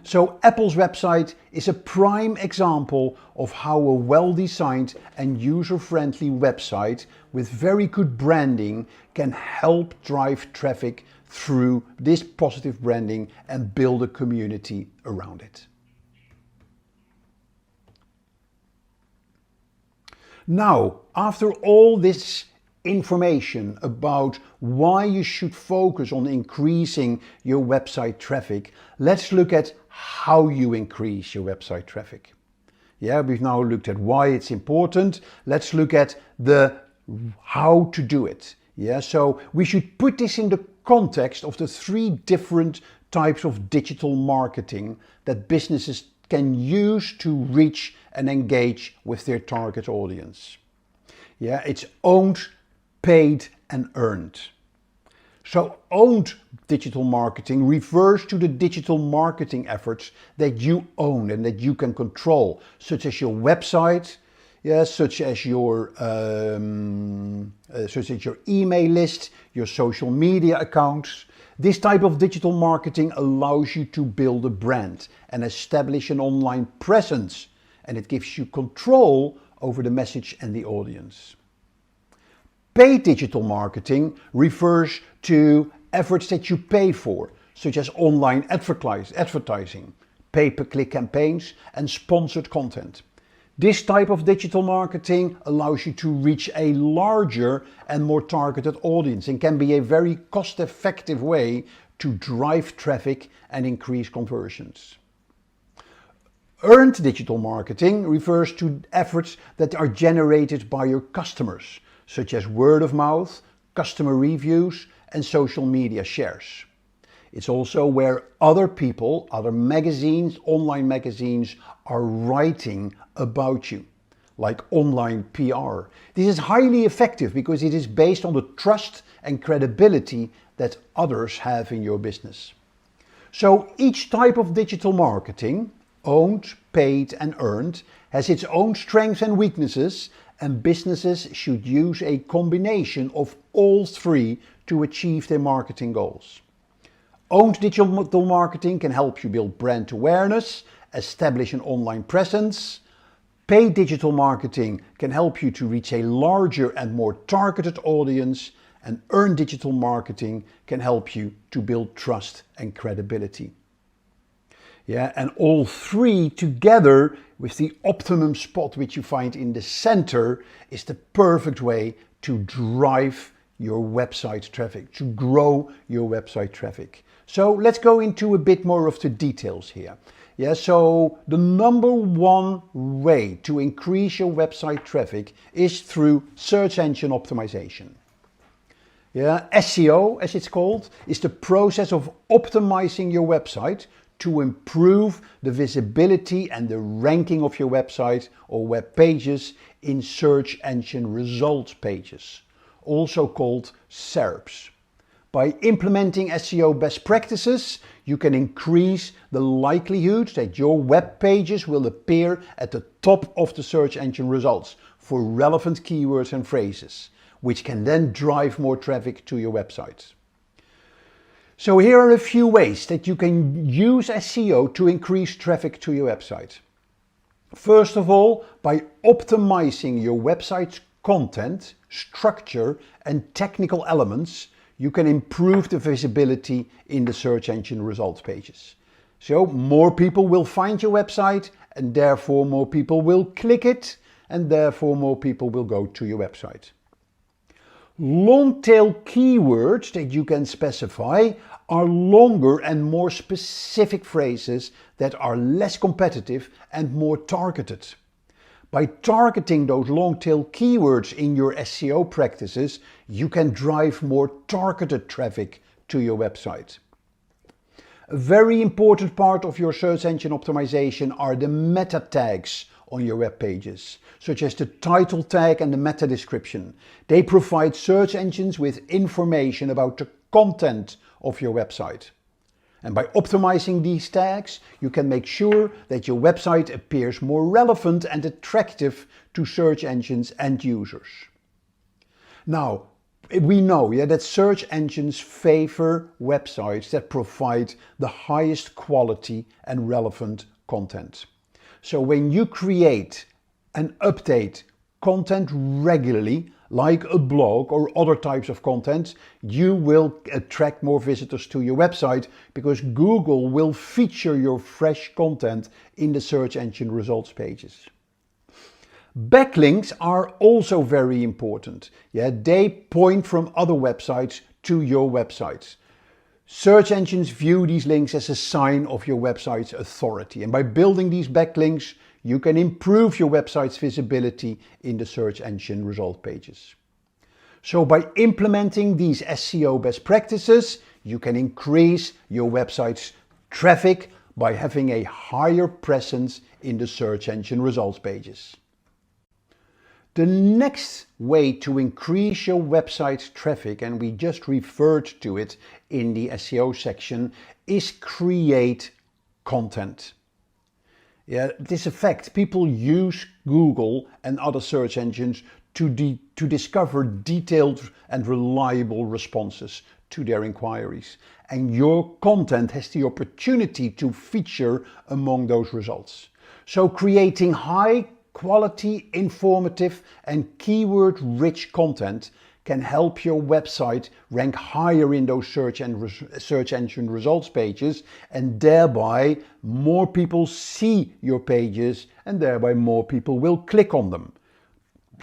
So Apple's website is a prime example of how a well-designed and user-friendly website with very good branding can help drive traffic through this positive branding and build a community around it. Now, after all this information about why you should focus on increasing your website traffic, let's look at how you increase your website traffic. We've now looked at why it's important. Let's look at the how to do it. So we should put this in the context of the 3 different types of digital marketing that businesses can use to reach and engage with their target audience. It's owned, paid and earned. So owned digital marketing refers to the digital marketing efforts that you own and that you can control, such as your website, such as your email list, your social media accounts. This type of digital marketing allows you to build a brand and establish an online presence, and it gives you control over the message and the audience. Paid digital marketing refers to efforts that you pay for, such as online advertising, pay-per-click campaigns, and sponsored content. This type of digital marketing allows you to reach a larger and more targeted audience and can be a very cost-effective way to drive traffic and increase conversions. Earned digital marketing refers to efforts that are generated by your customers, such as word of mouth, customer reviews, and social media shares. It's also where other people, other magazines, online magazines are writing about you, like online PR. This is highly effective because it is based on the trust and credibility that others have in your business. So each type of digital marketing Owned, paid and earned has its own strengths and weaknesses, and businesses should use a combination of all three to achieve their marketing goals. Owned digital marketing can help you build brand awareness, establish an online presence. Paid digital marketing can help you to reach a larger and more targeted audience, and earned digital marketing can help you to build trust and credibility. Yeah, and all three together with the optimum spot which you find in the center is the perfect way to drive your website traffic, to grow your website traffic. So let's go into a bit more of the details here. Yeah, so the number one way to increase your website traffic is through search engine optimization. Yeah, SEO, as it's called, is the process of optimizing your website to improve the visibility and the ranking of your website or web pages in search engine results pages, also called SERPs. By implementing SEO best practices, you can increase the likelihood that your web pages will appear at the top of the search engine results for relevant keywords and phrases, which can then drive more traffic to your website. So here are a few ways that you can use SEO to increase traffic to your website. First of all, by optimizing your website's content, structure, and technical elements, you can improve the visibility in the search engine results pages. So more people will find your website, and therefore more people will click it, and therefore more people will go to your website. Long-tail keywords that you can specify are longer and more specific phrases that are less competitive and more targeted. By targeting those long-tail keywords in your SEO practices, you can drive more targeted traffic to your website. A very important part of your search engine optimization are the meta tags on your web pages, such as the title tag and the meta description. They provide search engines with information about the content of your website. And by optimizing these tags, you can make sure that your website appears more relevant and attractive to search engines and users. Now, we know that search engines favor websites that provide the highest quality and relevant content. So when you create and update content regularly, like a blog or other types of content, you will attract more visitors to your website because Google will feature your fresh content in the search engine results pages. Backlinks are also very important. Yeah, they point from other websites to your website. Search engines view these links as a sign of your website's authority, and by building these backlinks, you can improve your website's visibility in the search engine result pages. So by implementing these SEO best practices, you can increase your website's traffic by having a higher presence in the search engine results pages. The next way to increase your website's traffic, and we just referred to it in the SEO section, is create content. Yeah, this effect, people use Google and other search engines to discover detailed and reliable responses to their inquiries. And your content has the opportunity to feature among those results. So creating high quality, informative and keyword-rich content can help your website rank higher in those search engine results pages, and thereby more people see your pages and thereby more people will click on them.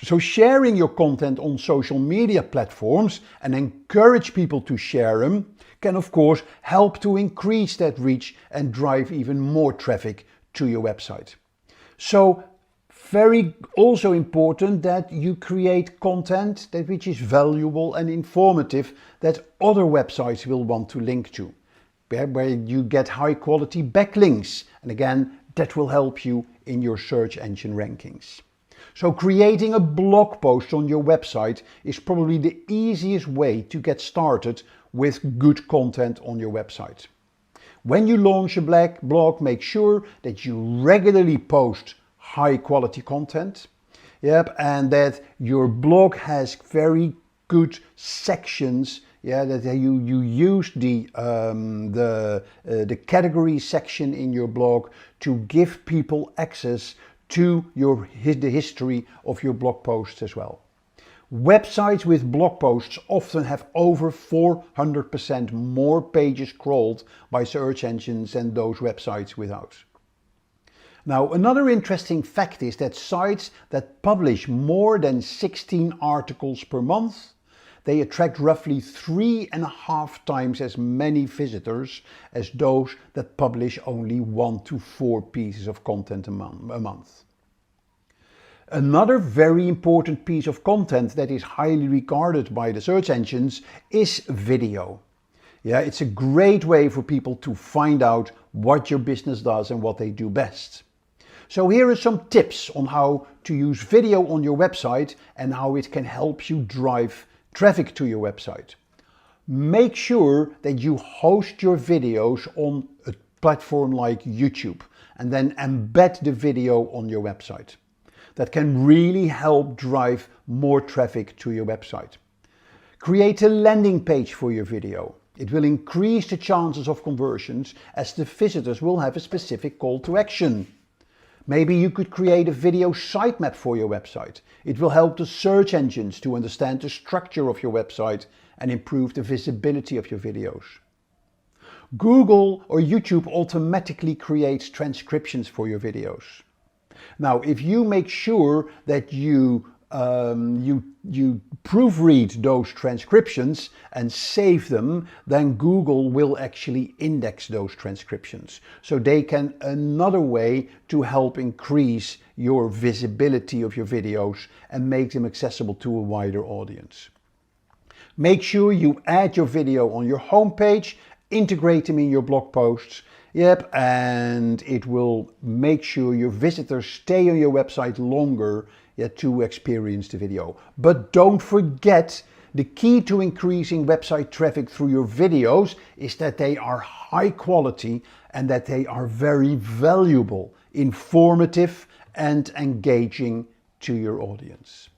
So sharing your content on social media platforms and encourage people to share them can of course help to increase that reach and drive even more traffic to your website. So very also important that you create content which is valuable and informative that other websites will want to link to, where you get high quality backlinks, and again that will help you in your search engine rankings. So creating a blog post on your website is probably the easiest way to get started with good content on your website. When you launch a blog, make sure that you regularly post high quality content. Yep, and that your blog has very good sections. Yeah, that you use the category section in your blog to give people access to the history of your blog posts as well. Websites with blog posts often have over 400% more pages crawled by search engines than those websites without. Now, another interesting fact is that sites that publish more than 16 articles per month, they attract roughly 3.5 times as many visitors as those that publish only 1 to 4 pieces of content a month. Another very important piece of content that is highly regarded by the search engines is video. Yeah, it's a great way for people to find out what your business does and what they do best. So here are some tips on how to use video on your website and how it can help you drive traffic to your website. Make sure that you host your videos on a platform like YouTube and then embed the video on your website. That can really help drive more traffic to your website. Create a landing page for your video. It will increase the chances of conversions as the visitors will have a specific call to action. Maybe you could create a video sitemap for your website. It will help the search engines to understand the structure of your website and improve the visibility of your videos. Google or YouTube automatically creates transcriptions for your videos. Now, if you make sure that you proofread those transcriptions and save them, then Google will actually index those transcriptions. So they can another way to help increase your visibility of your videos and make them accessible to a wider audience. Make sure you add your video on your homepage, integrate them in your blog posts. Yep, and it will make sure your visitors stay on your website longer to experience the video. But don't forget, the key to increasing website traffic through your videos is that they are high quality and that they are very valuable, informative and engaging to your audience.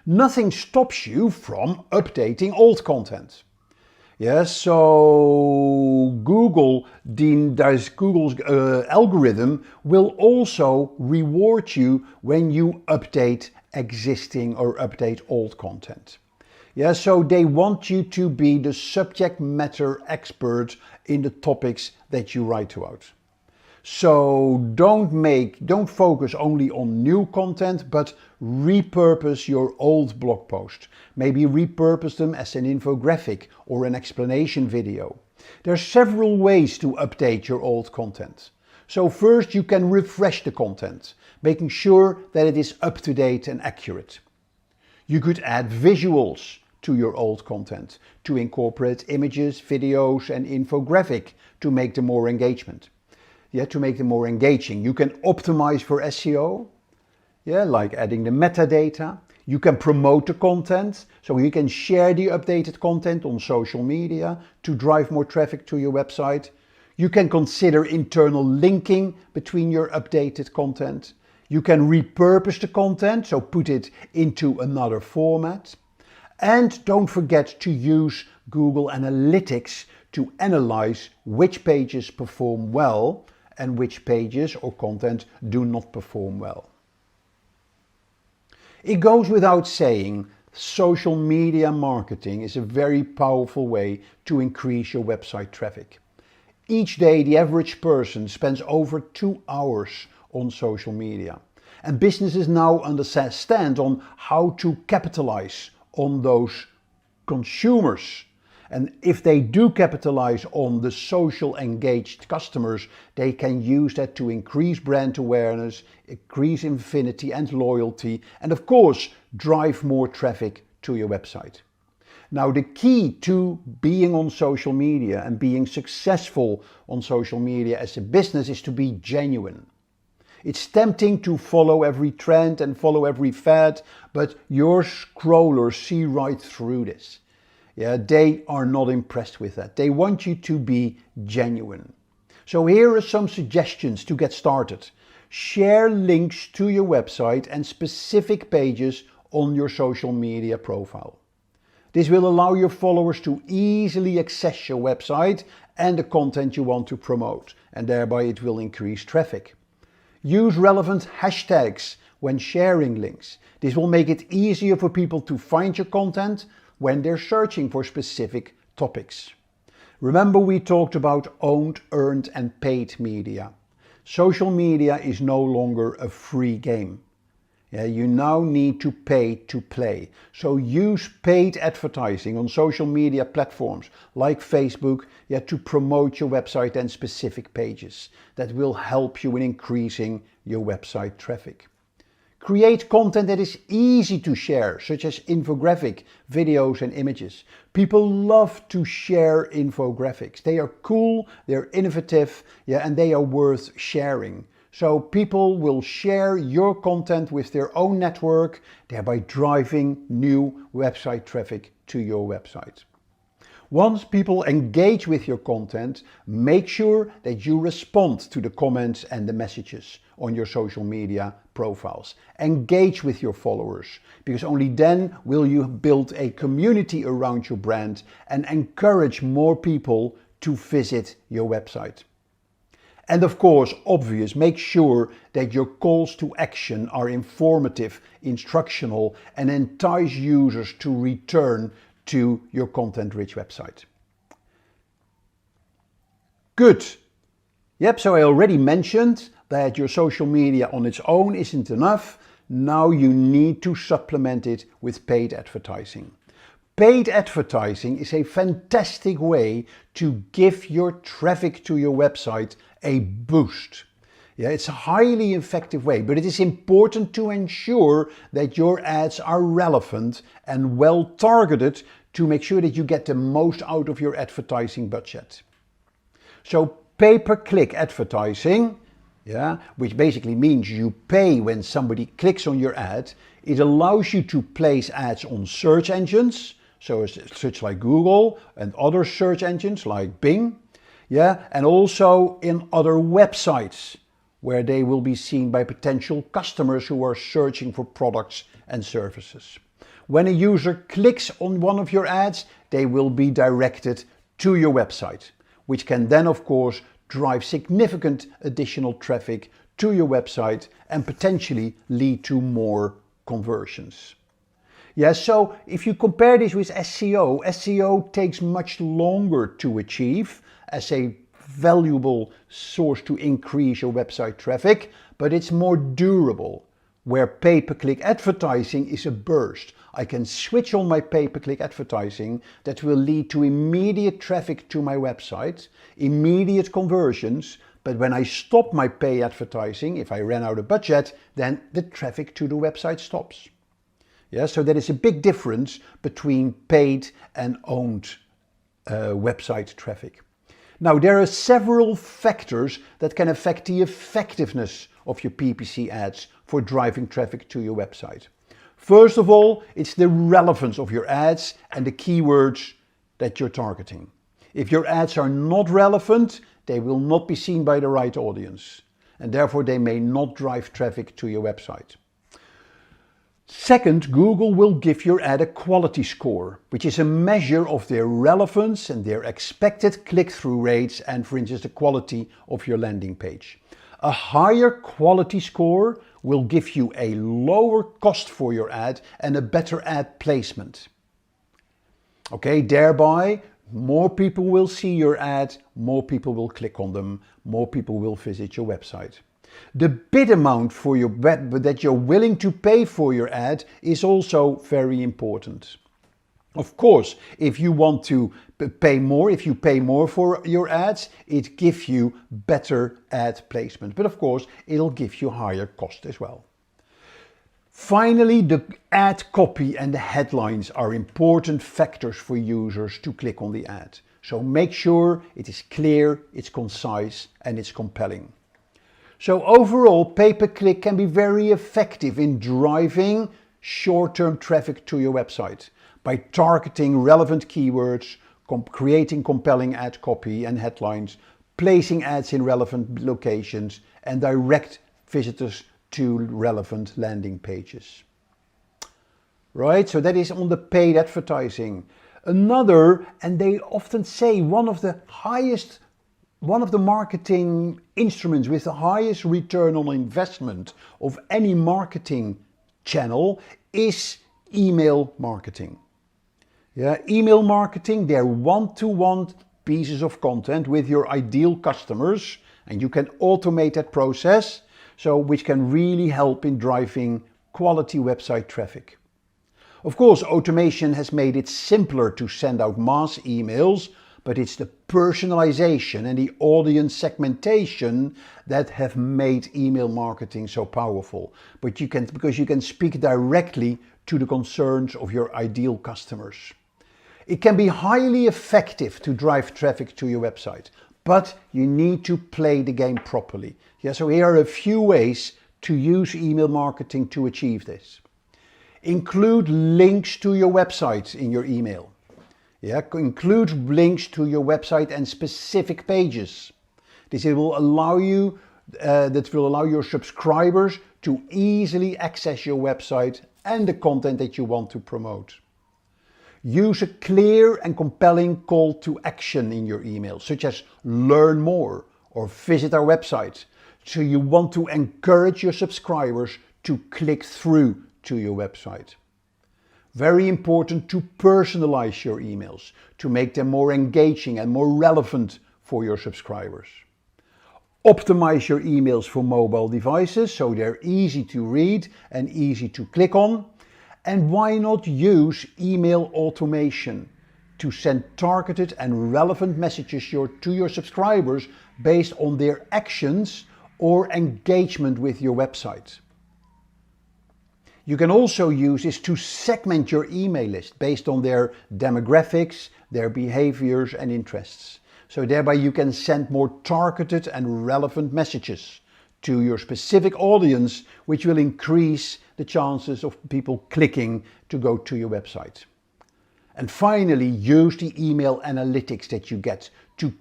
Nothing stops you from updating old content. Yes, so Google's algorithm will also reward you when you update existing or update old content. Yeah, so they want you to be the subject matter expert in the topics that you write about. So don't focus only on new content, but repurpose your old blog post. Maybe repurpose them as an infographic or an explanation video. There are several ways to update your old content. So first you can refresh the content, making sure that it is up to date and accurate. You could add visuals to your old content to incorporate images, videos and infographic to make them more engaging. You can optimize for SEO, like adding the metadata. You can promote the content, so you can share the updated content on social media to drive more traffic to your website. You can consider internal linking between your updated content. You can repurpose the content, so put it into another format. And don't forget to use Google Analytics to analyze which pages perform well and which pages or content do not perform well. It goes without saying, social media marketing is a very powerful way to increase your website traffic. Each day, the average person spends over 2 hours on social media. And businesses now understand on how to capitalize on those consumers. And if they do capitalize on the social engaged customers, they can use that to increase brand awareness, increase affinity and loyalty, and of course, drive more traffic to your website. Now, the key to being on social media and being successful on social media as a business is to be genuine. It's tempting to follow every trend and follow every fad, but your scrollers see right through this. Yeah, they are not impressed with that. They want you to be genuine. So here are some suggestions to get started. Share links to your website and specific pages on your social media profile. This will allow your followers to easily access your website and the content you want to promote, and thereby it will increase traffic. Use relevant hashtags when sharing links. This will make it easier for people to find your content when they're searching for specific topics. Remember, we talked about owned, earned and paid media. Social media is no longer a free game. Yeah, you now need to pay to play. So use paid advertising on social media platforms like Facebook, to promote your website and specific pages. That will help you in increasing your website traffic. Create content that is easy to share, such as infographic, videos and images. People love to share infographics. They are cool, they're innovative, and they are worth sharing. So people will share your content with their own network, thereby driving new website traffic to your website. Once people engage with your content, make sure that you respond to the comments and the messages on your social media profiles. Engage with your followers, because only then will you build a community around your brand and encourage more people to visit your website. And of course, obvious, make sure that your calls to action are informative, instructional, and entice users to return to your content-rich website. Good. Yep, so I already mentioned that your social media on its own isn't enough. Now you need to supplement it with paid advertising. Paid advertising is a fantastic way to give your traffic to your website a boost. Yeah, it's a highly effective way, but it is important to ensure that your ads are relevant and well targeted to make sure that you get the most out of your advertising budget. So pay-per-click advertising, which basically means you pay when somebody clicks on your ad, it allows you to place ads on search engines, so such like Google and other search engines like Bing, and also in other websites where they will be seen by potential customers who are searching for products and services. When a user clicks on one of your ads, they will be directed to your website, which can then of course drive significant additional traffic to your website and potentially lead to more conversions. So if you compare this with SEO takes much longer to achieve as a valuable source to increase your website traffic, but it's more durable, where pay-per-click advertising is a burst. I can switch on my pay-per-click advertising that will lead to immediate traffic to my website, immediate conversions, but when I stop my pay advertising, if I ran out of budget, then the traffic to the website stops. So there is a big difference between paid and owned website traffic. Now, there are several factors that can affect the effectiveness of your PPC ads for driving traffic to your website. First of all, it's the relevance of your ads and the keywords that you're targeting. If your ads are not relevant, they will not be seen by the right audience, and therefore they may not drive traffic to your website. Second, Google will give your ad a quality score, which is a measure of their relevance and their expected click-through rates and, for instance, the quality of your landing page. A higher quality score will give you a lower cost for your ad and a better ad placement. Thereby, more people will see your ad, more people will click on them, more people will visit your website. The bid amount for your that you're willing to pay for your ad is also very important. Of course, if you want to pay more, if you pay more for your ads, it gives you better ad placement. But of course, it'll give you higher cost as well. Finally, the ad copy and the headlines are important factors for users to click on the ad. So make sure it is clear, it's concise, and it's compelling. So overall, pay-per-click can be very effective in driving short-term traffic to your website. by targeting relevant keywords, creating compelling ad copy and headlines, placing ads in relevant locations, and direct visitors to relevant landing pages. Right, so that is on the paid advertising. Another, and they often say one of the marketing instruments with the highest return on investment of any marketing channel is email marketing. Yeah, email marketing, they're one-to-one pieces of content with your ideal customers, and you can automate that process, so which can really help in driving quality website traffic. Of course, automation has made it simpler to send out mass emails, but it's the personalization and the audience segmentation that have made email marketing so powerful. Because you can speak directly to the concerns of your ideal customers. It can be highly effective to drive traffic to your website, but you need to play the game properly. Yeah, so here are a few ways to use email marketing to achieve this. Include links to your website in your email. Yeah, include links to your website and specific pages. This will allow your subscribers to easily access your website and the content that you want to promote. Use a clear and compelling call to action in your email, such as learn more or visit our website. So you want to encourage your subscribers to click through to your website. Very important to personalize your emails to make them more engaging and more relevant for your subscribers. Optimize your emails for mobile devices so they're easy to read and easy to click on. And why not use email automation to send targeted and relevant messages to your subscribers based on their actions or engagement with your website. You can also use this to segment your email list based on their demographics, their behaviors and interests. So thereby you can send more targeted and relevant messages to your specific audience, which will increase the chances of people clicking to go to your website. And finally, use the email analytics that you get to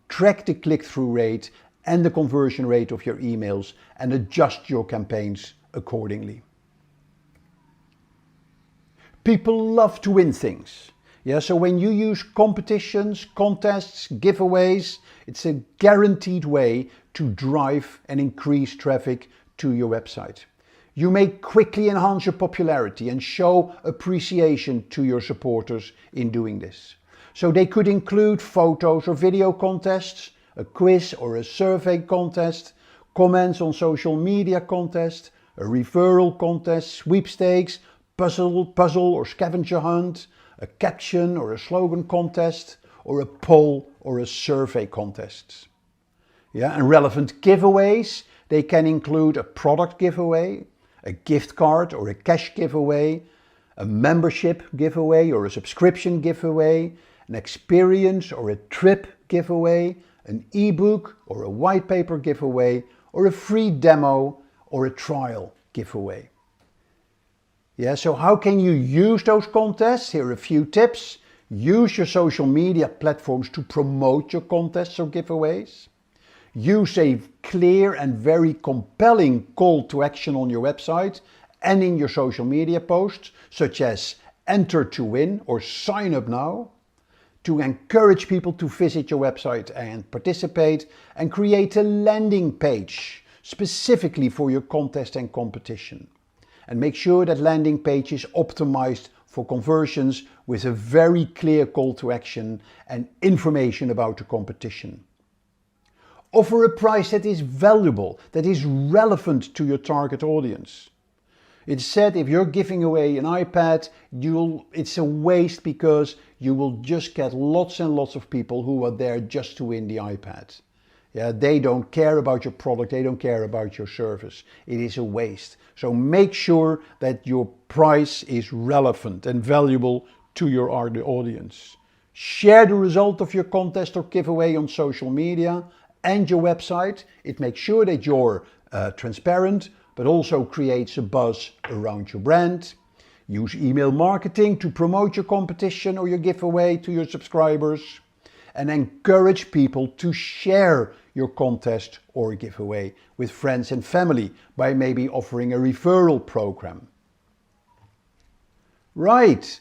track the click-through rate and the conversion rate of your emails and adjust your campaigns accordingly. People love to win things. Yeah, so when you use competitions, contests, giveaways, it's a guaranteed way to drive and increase traffic to your website. You may quickly enhance your popularity and show appreciation to your supporters in doing this. So they could include photos or video contests, a quiz or a survey contest, comments on social media contest, a referral contest, sweepstakes, puzzle or scavenger hunt, a caption or a slogan contest, or a poll or a survey contest. Yeah, and relevant giveaways, they can include a product giveaway, a gift card or a cash giveaway, a membership giveaway or a subscription giveaway, an experience or a trip giveaway, an ebook or a white paper giveaway, or a free demo or a trial giveaway. Yeah, so how can you use those contests? Here are a few tips. Use your social media platforms to promote your contests or giveaways. Use a clear and very compelling call to action on your website and in your social media posts, such as enter to win or sign up now, to encourage people to visit your website and participate, and create a landing page specifically for your contest and competition. And make sure that landing page is optimized for conversions with a very clear call to action and information about the competition. Offer a price that is valuable, that is relevant to your target audience. It's said if you're giving away an iPad, it's a waste because you will just get lots and lots of people who are there just to win the iPad. Yeah, they don't care about your product, they don't care about your service. It is a waste. So make sure that your price is relevant and valuable to your audience. Share the result of your contest or giveaway on social media and your website. It makes sure that you're transparent, but also creates a buzz around your brand. use email marketing to promote your competition or your giveaway to your subscribers, and encourage people to share your contest or giveaway with friends and family by maybe offering a referral program. Right,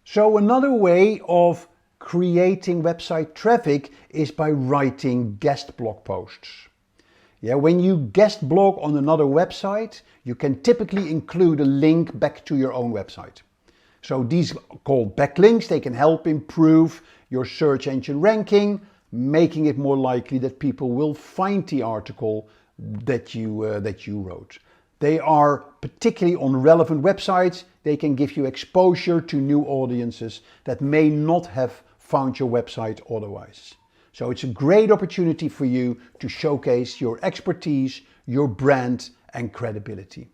so another way of creating website traffic is by writing guest blog posts. Yeah, when you guest blog on another website, you can typically include a link back to your own website. So these are called backlinks. They can help improve your search engine ranking, making it more likely that people will find the article that you wrote. They are particularly on relevant websites. They can give you exposure to new audiences that may not have found your website otherwise. So it's a great opportunity for you to showcase your expertise, your brand, and credibility.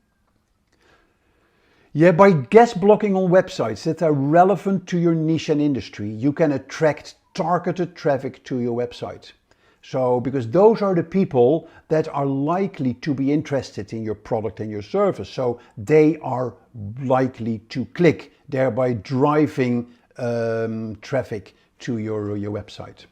Yeah, by guest blogging on websites that are relevant to your niche and industry, you can attract targeted traffic to your website. So, because those are the people that are likely to be interested in your product and your service. So they are likely to click, thereby driving traffic to your website.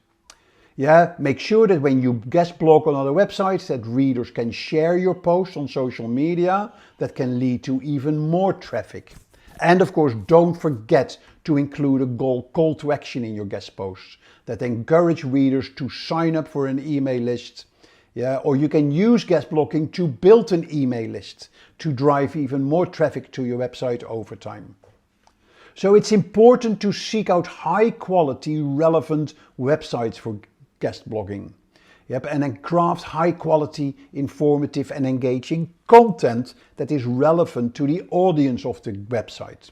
Yeah, make sure that when you guest blog on other websites that readers can share your posts on social media. That can lead to even more traffic. And of course, don't forget to include a call to action in your guest posts that encourage readers to sign up for an email list. Yeah, or you can use guest blogging to build an email list to drive even more traffic to your website over time. So it's important to seek out high quality, relevant websites for guest blogging. Yep, and then craft high quality, informative and engaging content that is relevant to the audience of the website.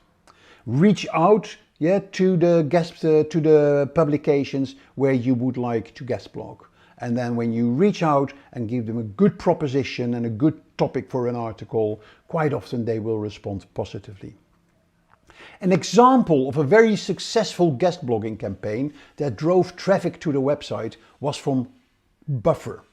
Reach out to the publications where you would like to guest blog. And then when you reach out and give them a good proposition and a good topic for an article, quite often they will respond positively. An example of a very successful guest blogging campaign that drove traffic to the website was from Buffer.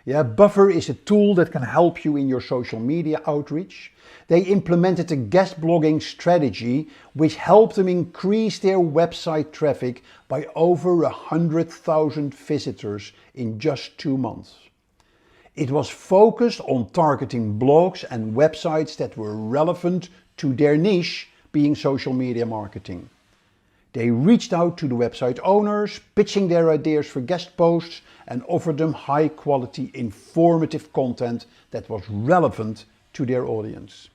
Yeah, Buffer is a tool that can help you in your social media outreach. They implemented a guest blogging strategy which helped them increase their website traffic by over 100,000 visitors in just 2 months. It was focused on targeting blogs and websites that were relevant to their niche, being social media marketing. They reached out to the website owners, pitching their ideas for guest posts and offered them high quality, informative content that was relevant to their audience.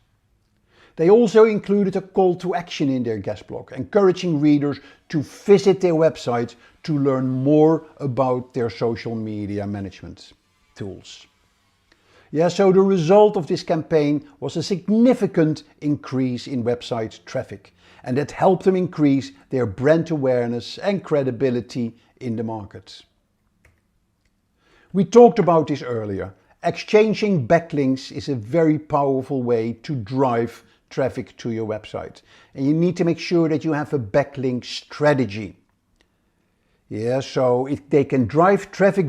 They also included a call to action in their guest blog, encouraging readers to visit their website to learn more about their social media management tools. Yeah, so the result of this campaign was a significant increase in website traffic, and that helped them increase their brand awareness and credibility in the market. We talked about this earlier. Exchanging backlinks is a very powerful way to drive traffic to your website, and you need to make sure that you have a backlink strategy. Yeah, so they can drive traffic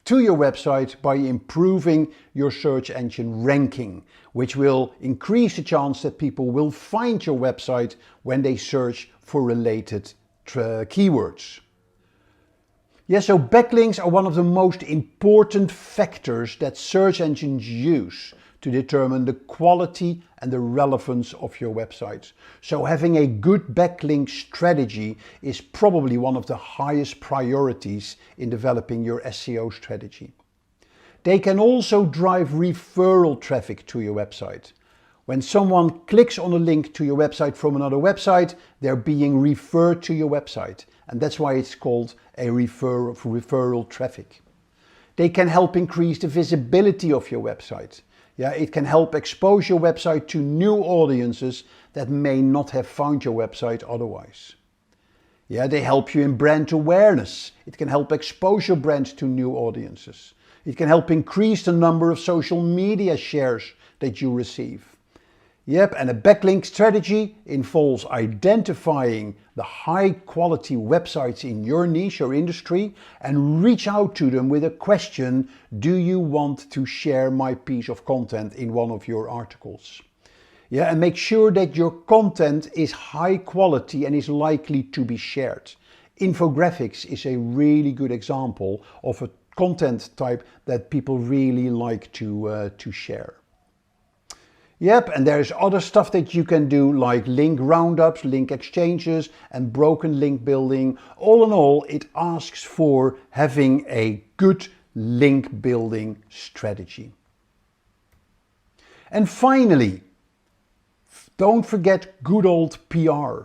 to your website by improving your search engine ranking, which will increase the chance that people will find your website when they search for related keywords. Yeah, so backlinks are one of the most important factors that search engines use to determine the quality and the relevance of your website. So having a good backlink strategy is probably one of the highest priorities in developing your SEO strategy. They can also drive referral traffic to your website. When someone clicks on a link to your website from another website, they're being referred to your website. And that's why it's called a referral traffic. They can help increase the visibility of your website. Yeah, it can help expose your website to new audiences that may not have found your website otherwise. Yeah, they help you in brand awareness. It can help expose your brand to new audiences. It can help increase the number of social media shares that you receive. Yep, and a backlink strategy involves identifying the high quality websites in your niche or industry and reach out to them with a question: do you want to share my piece of content in one of your articles? Yeah, and make sure that your content is high quality and is likely to be shared. Infographics is a really good example of a content type that people really like to share. Yep, and there's other stuff that you can do like link roundups, link exchanges, and broken link building. All in all, it asks for having a good link building strategy. And finally, don't forget good old PR.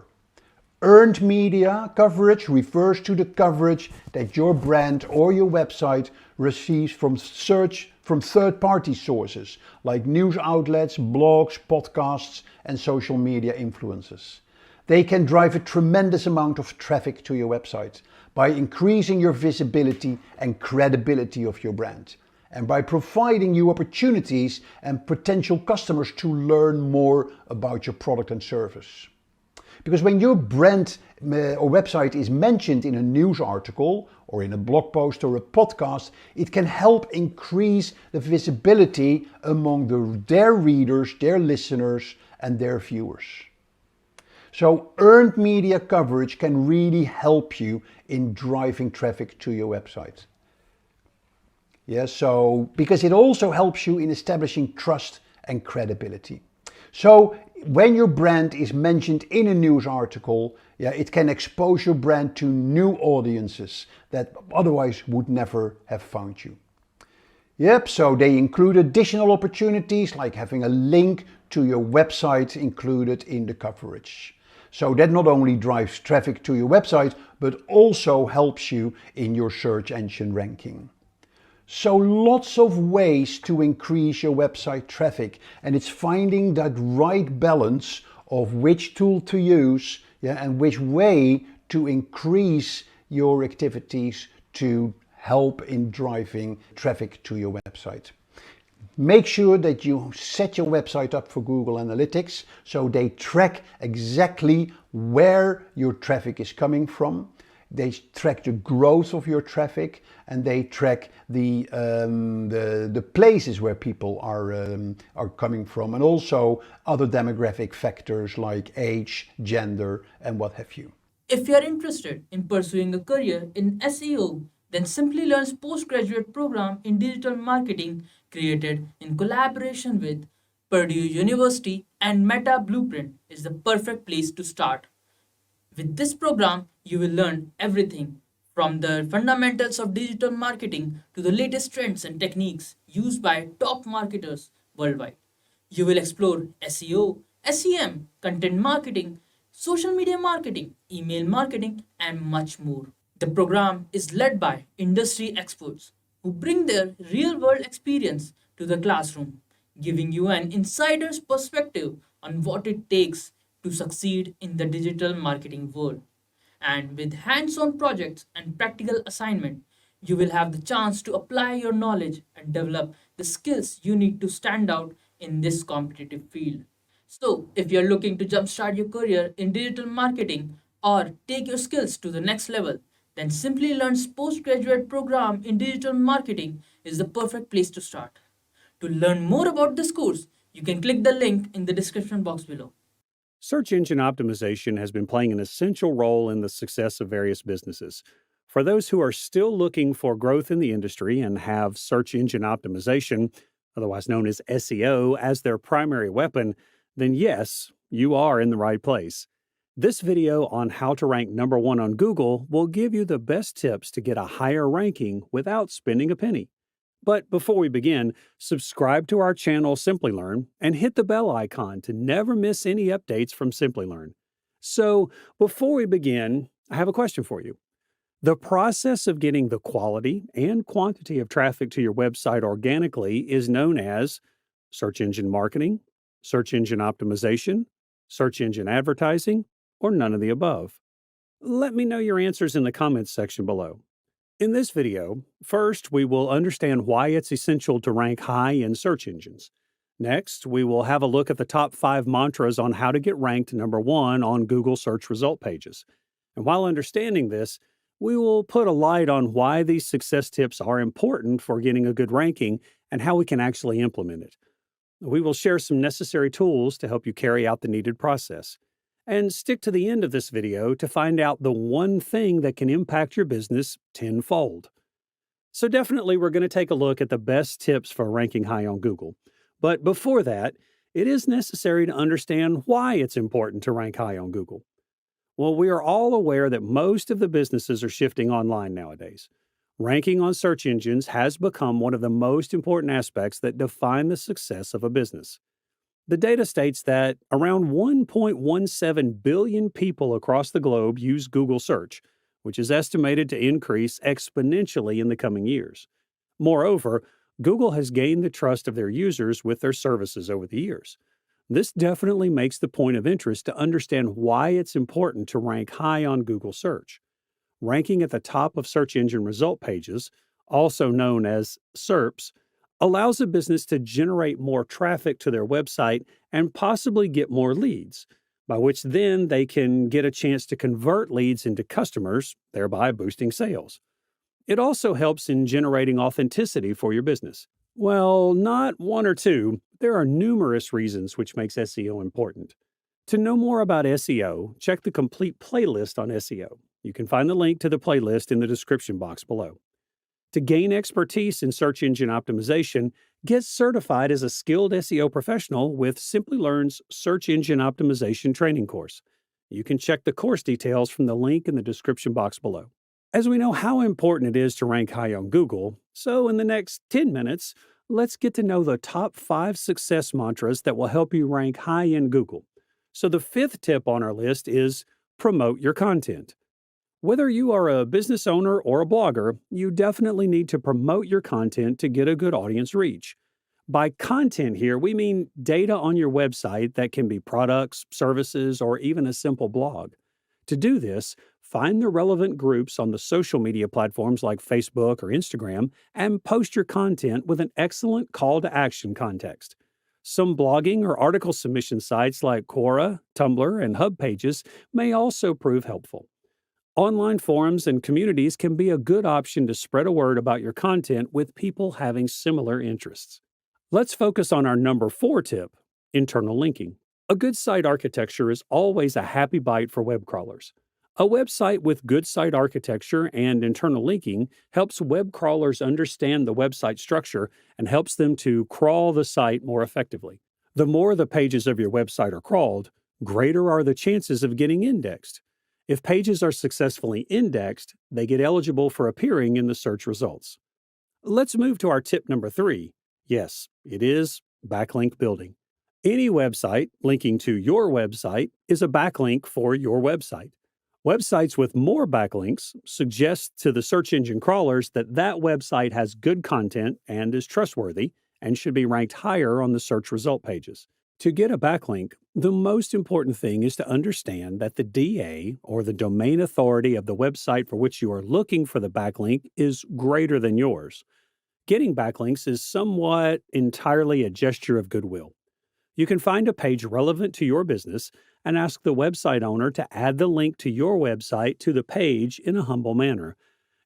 Earned media coverage refers to the coverage that your brand or your website receives from third-party sources like news outlets, blogs, podcasts, and social media influencers. They can drive a tremendous amount of traffic to your website by increasing your visibility and credibility of your brand, and by providing you opportunities and potential customers to learn more about your product and service. Because when your brand or website is mentioned in a news article or in a blog post or a podcast, it can help increase the visibility among their readers, their listeners, and their viewers. So earned media coverage can really help you in driving traffic to your website. Yeah, so because it also helps you in establishing trust and credibility. So when your brand is mentioned in a news article, it can expose your brand to new audiences that otherwise would never have found you. Yep, so they include additional opportunities like having a link to your website included in the coverage. So that not only drives traffic to your website, but also helps you in your search engine ranking. So lots of ways to increase your website traffic, and it's finding that right balance of which tool to use and which way to increase your activities to help in driving traffic to your website. Make sure that you set your website up for Google Analytics so they track exactly where your traffic is coming from. They track the growth of your traffic, and they track the places where people are coming from, and also other demographic factors like age, gender, and what have you. If you're interested in pursuing a career in SEO, then Simplilearn's postgraduate program in digital marketing, created in collaboration with Purdue University and Meta Blueprint, is the perfect place to start. With this program, you will learn everything from the fundamentals of digital marketing to the latest trends and techniques used by top marketers worldwide. You will explore SEO, SEM, content marketing, social media marketing, email marketing, and much more. The program is led by industry experts who bring their real world experience to the classroom, giving you an insider's perspective on what it takes to succeed in the digital marketing world. And with hands on projects and practical assignment, you will have the chance to apply your knowledge and develop the skills you need to stand out in this competitive field. So, if you're looking to jumpstart your career in digital marketing or take your skills to the next level, then Simplilearn's postgraduate program in digital marketing is the perfect place to start. To learn more about this course, you can click the link in the description box below. Search engine optimization has been playing an essential role in the success of various businesses. For those who are still looking for growth in the industry and have search engine optimization, otherwise known as SEO, as their primary weapon, then yes, you are in the right place. This video on how to rank #1 on Google will give you the best tips to get a higher ranking without spending a penny. But before we begin, subscribe to our channel Simplilearn and hit the bell icon to never miss any updates from Simplilearn. So, before we begin, I have a question for you. The process of getting the quality and quantity of traffic to your website organically is known as search engine marketing, search engine optimization, search engine advertising, or none of the above. Let me know your answers in the comments section below. In this video, first we will understand why it's essential to rank high in search engines. Next, we will have a look at the top 5 mantras on how to get ranked #1 on Google search result pages. And while understanding this, we will put a light on why these success tips are important for getting a good ranking and how we can actually implement it. We will share some necessary tools to help you carry out the needed process. And stick to the end of this video to find out the one thing that can impact your business tenfold. So definitely we're going to take a look at the best tips for ranking high on Google. But before that, it is necessary to understand why it's important to rank high on Google. Well, we are all aware that most of the businesses are shifting online nowadays. Ranking on search engines has become one of the most important aspects that define the success of a business. The data states that around 1.17 billion people across the globe use Google search, which is estimated to increase exponentially in the coming years. Moreover, Google has gained the trust of their users with their services over the years. This definitely makes the point of interest to understand why it's important to rank high on Google search. Ranking at the top of search engine result pages, also known as SERPs, allows a business to generate more traffic to their website and possibly get more leads, by which then they can get a chance to convert leads into customers, thereby boosting sales. It also helps in generating authenticity for your business. Well, not one or two. There are numerous reasons which makes SEO important. To know more about SEO, check the complete playlist on SEO. You can find the link to the playlist in the description box below. To gain expertise in search engine optimization, get certified as a skilled SEO professional with Simplilearn's Search Engine Optimization Training course. You can check the course details from the link in the description box below. As we know how important it is to rank high on Google, so in the next 10 minutes, let's get to know the top 5 success mantras that will help you rank high in Google. So the 5th tip on our list is promote your content. Whether you are a business owner or a blogger, you definitely need to promote your content to get a good audience reach. By content here, we mean data on your website that can be products, services, or even a simple blog. To do this, find the relevant groups on the social media platforms like Facebook or Instagram and post your content with an excellent call to action context. Some blogging or article submission sites like Quora, Tumblr, and Hub Pages may also prove helpful. Online forums and communities can be a good option to spread a word about your content with people having similar interests. Let's focus on our number 4 tip, internal linking. A good site architecture is always a happy bite for web crawlers. A website with good site architecture and internal linking helps web crawlers understand the website structure and helps them to crawl the site more effectively. The more the pages of your website are crawled, greater are the chances of getting indexed. If pages are successfully indexed, they get eligible for appearing in the search results. Let's move to our tip number 3. Yes, it is backlink building. Any website linking to your website is a backlink for your website. Websites with more backlinks suggest to the search engine crawlers that that website has good content and is trustworthy and should be ranked higher on the search result pages. To get a backlink, the most important thing is to understand that the DA, or the domain authority of the website for which you are looking for the backlink, is greater than yours. Getting backlinks is somewhat entirely a gesture of goodwill. You can find a page relevant to your business and ask the website owner to add the link to your website to the page in a humble manner.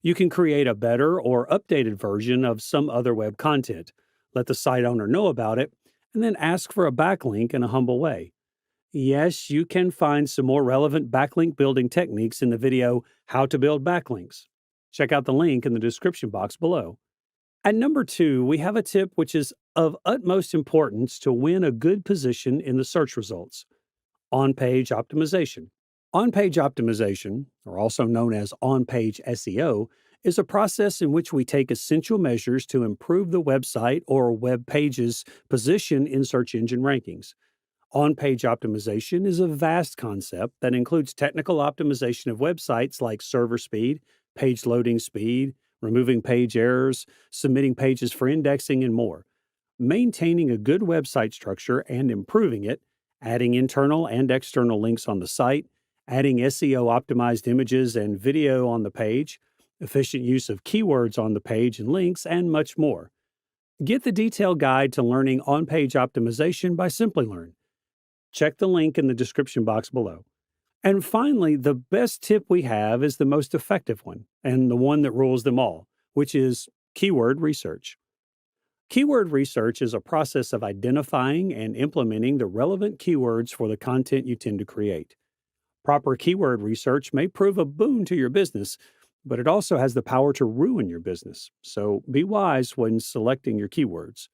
You can create a better or updated version of some other web content, let the site owner know about it, and then ask for a backlink in a humble way. Yes, you can find some more relevant backlink building techniques in the video How to Build Backlinks. Check out the link in the description box below. At number 2, we have a tip which is of utmost importance to win a good position in the search results: on-page optimization. On-page optimization, or also known as on-page SEO, is a process in which we take essential measures to improve the website or web page's position in search engine rankings. On-page optimization is a vast concept that includes technical optimization of websites like server speed, page loading speed, removing page errors, submitting pages for indexing, and more. Maintaining a good website structure and improving it, adding internal and external links on the site, adding SEO-optimized images and video on the page, efficient use of keywords on the page and links, and much more. Get the detailed guide to learning on-page optimization by Simplilearn. Check the link in the description box below. And finally, the best tip we have is the most effective one, and the one that rules them all, which is keyword research. Keyword research is a process of identifying and implementing the relevant keywords for the content you tend to create. Proper keyword research may prove a boon to your business, but it also has the power to ruin your business. So be wise when selecting your keywords.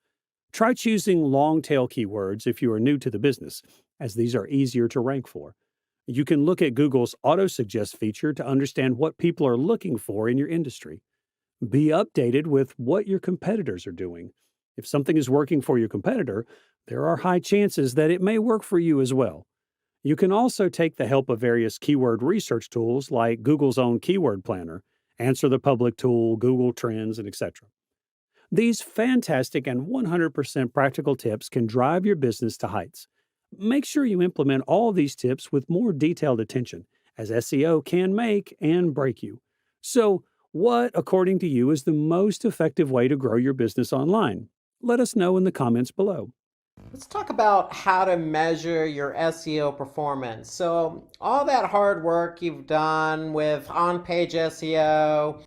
Try choosing long tail keywords if you are new to the business, as these are easier to rank for. You can look at Google's auto suggest feature to understand what people are looking for in your industry. Be updated with what your competitors are doing. If something is working for your competitor, there are high chances that it may work for you as well. You can also take the help of various keyword research tools like Google's own keyword planner, Answer the Public tool, Google Trends, and etc. These fantastic and 100% practical tips can drive your business to heights. Make sure you implement all these tips with more detailed attention, as SEO can make and break you. So, what, according to you, is the most effective way to grow your business online? Let us know in the comments below. Let's talk about how to measure your SEO performance. So all that hard work you've done with on-page SEO,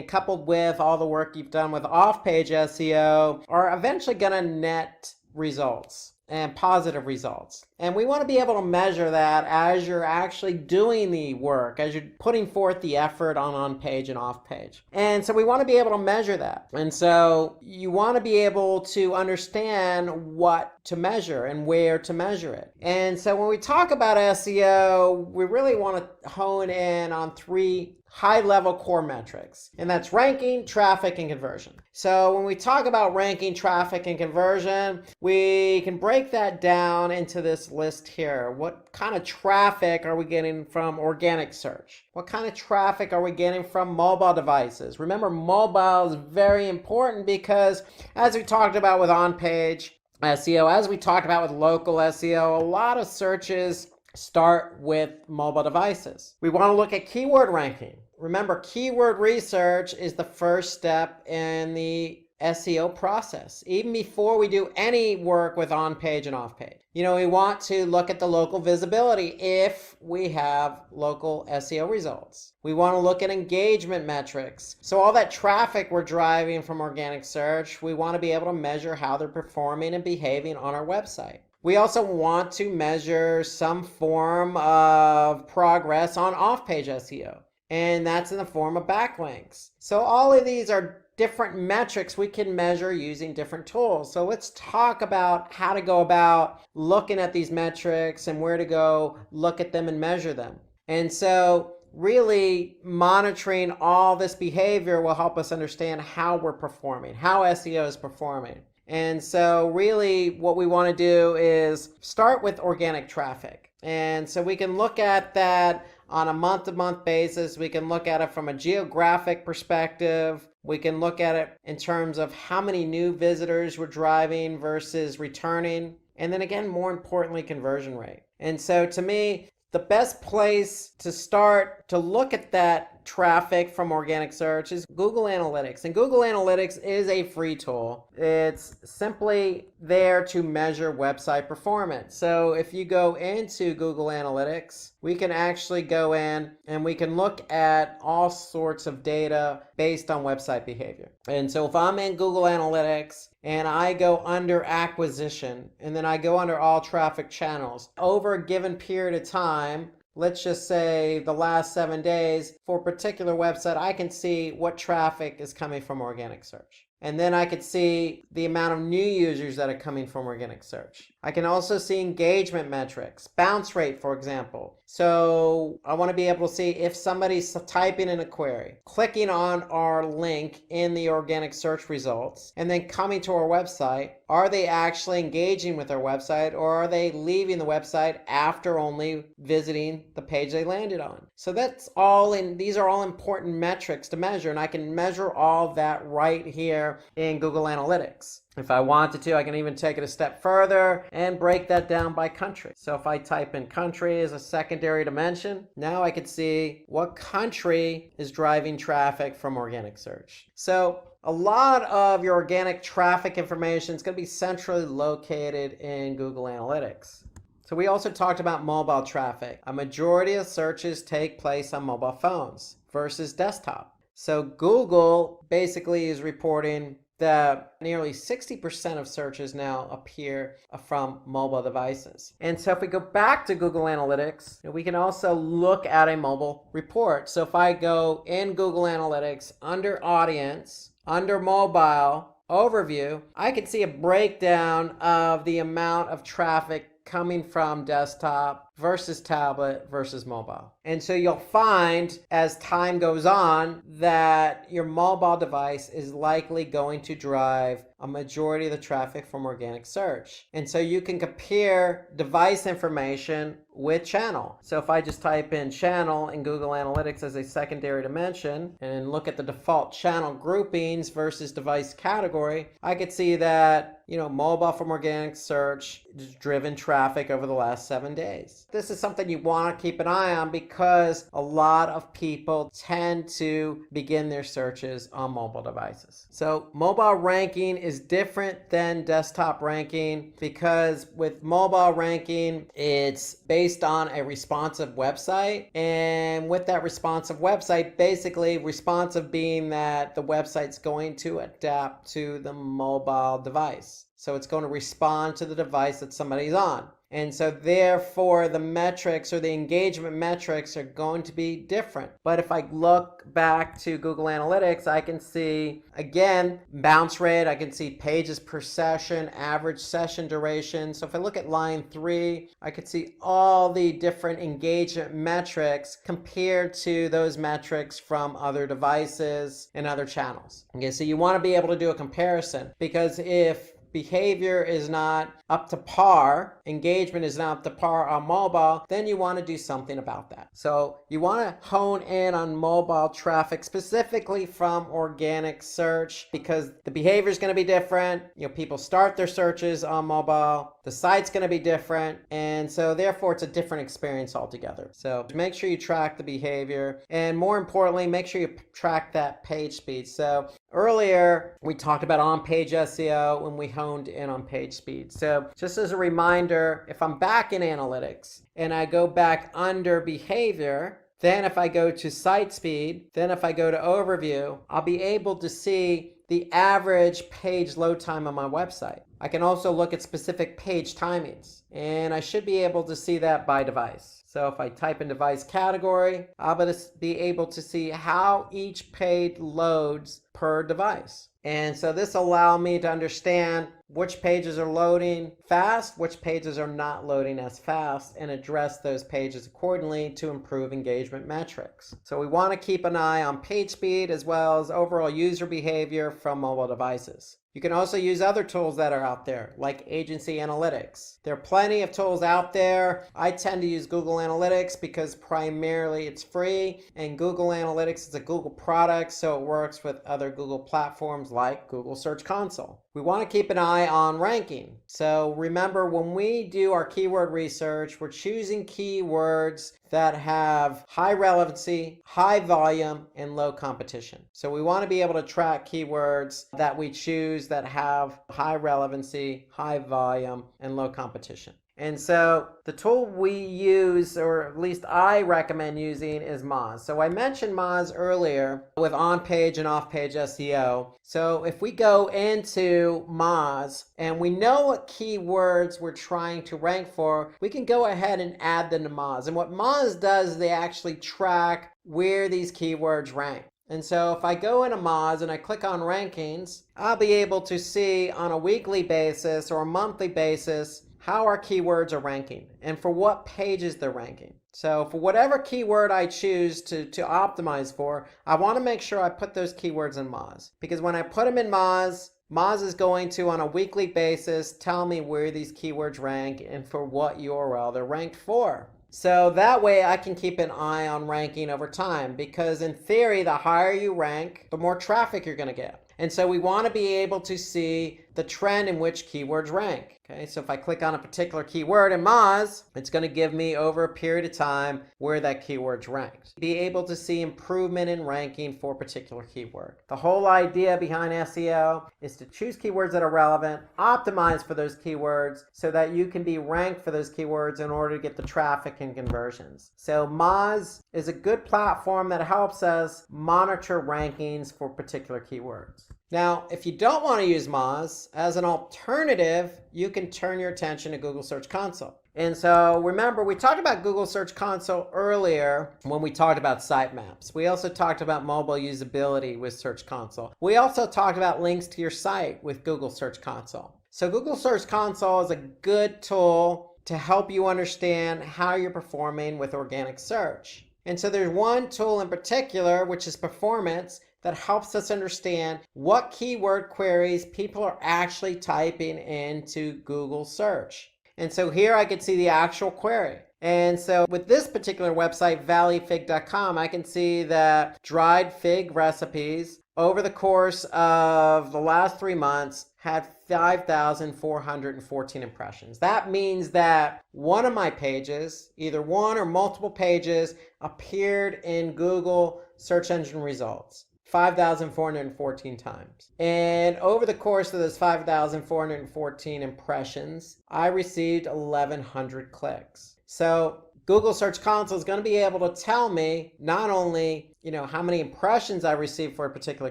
coupled with all the work you've done with off-page SEO, are eventually going to net results and positive results. And we want to be able to measure that as you're actually doing the work, as you're putting forth the effort on-page and off-page. And so we want to be able to measure that. And so you want to be able to understand what to measure and where to measure it. And so when we talk about SEO, we really want to hone in on three high-level core metrics, and that's ranking, traffic, and conversion. So when we talk about ranking, traffic, and conversion, we can break that down into this list here. What kind of traffic are we getting from organic search? What kind of traffic are we getting from mobile devices? Remember, mobile is very important because, as we talked about with on-page SEO, as we talked about with local SEO, a lot of searches start with mobile devices. We want to look at keyword ranking. Remember, keyword research is the first step in the SEO process, even before we do any work with on-page and off-page. We want to look at the local visibility if we have local SEO results. We want to look at engagement metrics. So all that traffic we're driving from organic search, we want to be able to measure how they're performing and behaving on our website. We also want to measure some form of progress on off-page SEO, and that's in the form of backlinks. So all of these are different metrics we can measure using different tools. So let's talk about how to go about looking at these metrics and where to go look at them and measure them. And so really monitoring all this behavior will help us understand how we're performing, how SEO is performing. And so really what we want to do is start with organic traffic. And so we can look at that on a month-to-month basis. We can look at it from a geographic perspective. We can look at it in terms of how many new visitors we're driving versus returning. And then again, more importantly, conversion rate. And so to me, the best place to start to look at that traffic from organic search is Google Analytics. And Google Analytics is a free tool. It's simply there to measure website performance. So if you go into Google Analytics, we can actually go in and we can look at all sorts of data based on website behavior. And so if I'm in Google Analytics and I go under acquisition and then I go under all traffic channels over a given period of time, let's just say the last 7 days, for a particular website, I can see what traffic is coming from organic search. And then I could see the amount of new users that are coming from organic search. I can also see engagement metrics, bounce rate, for example. So I want to be able to see if somebody's typing in a query, clicking on our link in the organic search results, and then coming to our website. Are they actually engaging with our website, or are they leaving the website after only visiting the page they landed on? So that's all these are all important metrics to measure, and I can measure all that right here in Google Analytics. If I wanted to, I can even take it a step further and break that down by country. So if I type in country as a secondary dimension, now I could see what country is driving traffic from organic search. So a lot of your organic traffic information is going to be centrally located in Google Analytics. So we also talked about mobile traffic. A majority of searches take place on mobile phones versus desktop. So Google basically is reporting that nearly 60% of searches now appear from mobile devices. And so if we go back to Google Analytics, we can also look at a mobile report. So if I go in Google Analytics under Audience, under Mobile Overview, I can see a breakdown of the amount of traffic coming from desktop versus tablet versus mobile. And so you'll find as time goes on that your mobile device is likely going to drive a majority of the traffic from organic search. And so you can compare device information with channel. So if I just type in channel in Google Analytics as a secondary dimension and look at the default channel groupings versus device category, I could see that mobile from organic search has driven traffic over the last 7 days. This is something you want to keep an eye on because a lot of people tend to begin their searches on mobile devices. So mobile ranking is different than desktop ranking because with mobile ranking, it's based on a responsive website. And with that responsive website, basically responsive being that the website's going to adapt to the mobile device. So it's going to respond to the device that somebody's on. And so therefore the metrics or the engagement metrics are going to be different. But if I look back to Google Analytics, I can see, again, bounce rate, I can see pages per session, average session duration. So if I look at line 3, I could see all the different engagement metrics compared to those metrics from other devices and other channels. Okay, so you want to be able to do a comparison because if behavior is not up to par, engagement is not up to par on mobile, then you want to do something about that. So you want to hone in on mobile traffic specifically from organic search because the behavior is going to be different. People start their searches on mobile, the site's going to be different, and so therefore it's a different experience altogether. So make sure you track the behavior, and more importantly, make sure you track that page speed. So earlier we talked about on-page SEO when we honed in on page speed. So just as a reminder, if I'm back in analytics and I go back under behavior, then if I go to site speed, then if I go to overview, I'll be able to see the average page load time on my website. I can also look at specific page timings, and I should be able to see that by device. So if I type in device category, I'll be able to see how each page loads per device. And so this allows me to understand which pages are loading fast, which pages are not loading as fast, and address those pages accordingly to improve engagement metrics. So we want to keep an eye on page speed as well as overall user behavior from mobile devices. You can also use other tools that are out there, like agency analytics. There are plenty of tools out there. I tend to use Google Analytics because primarily it's free, and Google Analytics is a Google product, so it works with other Google platforms like Google Search Console. We want to keep an eye on ranking. So remember, when we do our keyword research, we're choosing keywords that have high relevancy, high volume, and low competition. So we want to be able to track keywords that we choose that have high relevancy, high volume, and low competition. And so the tool we use, or at least I recommend using, is Moz. So I mentioned Moz earlier with on-page and off-page SEO. So if we go into Moz and we know what keywords we're trying to rank for, we can go ahead and add them to Moz. And what Moz does is they actually track where these keywords rank. And so if I go into Moz and I click on rankings, I'll be able to see on a weekly basis or a monthly basis how our keywords are ranking and for what pages they're ranking. So for whatever keyword I choose to optimize for, I want to make sure I put those keywords in Moz. Because when I put them in Moz, Moz is going to, on a weekly basis, tell me where these keywords rank and for what URL they're ranked for. So that way I can keep an eye on ranking over time, because in theory, the higher you rank, the more traffic you're going to get. And so we want to be able to see the trend in which keywords rank. Okay, so if I click on a particular keyword in Moz, it's going to give me over a period of time where that keyword's ranked. Be able to see improvement in ranking for a particular keyword. The whole idea behind SEO is to choose keywords that are relevant, optimize for those keywords so that you can be ranked for those keywords in order to get the traffic and conversions. So Moz is a good platform that helps us monitor rankings for particular keywords. Now, if you don't want to use Moz, as an alternative, you can turn your attention to Google Search Console. And so remember, we talked about Google Search Console earlier when we talked about sitemaps. We also talked about mobile usability with Search Console. We also talked about links to your site with Google Search Console. So Google Search Console is a good tool to help you understand how you're performing with organic search. And so there's one tool in particular, which is Performance, that helps us understand what keyword queries people are actually typing into Google search. And so here I can see the actual query. And so with this particular website, valleyfig.com, I can see that dried fig recipes over the course of the last 3 months had 5,414 impressions. That means that one of my pages, either one or multiple pages, appeared in Google search engine results 5,414 times. And over the course of those 5,414 impressions, I received 1,100 clicks. So Google Search Console is going to be able to tell me not only, how many impressions I received for a particular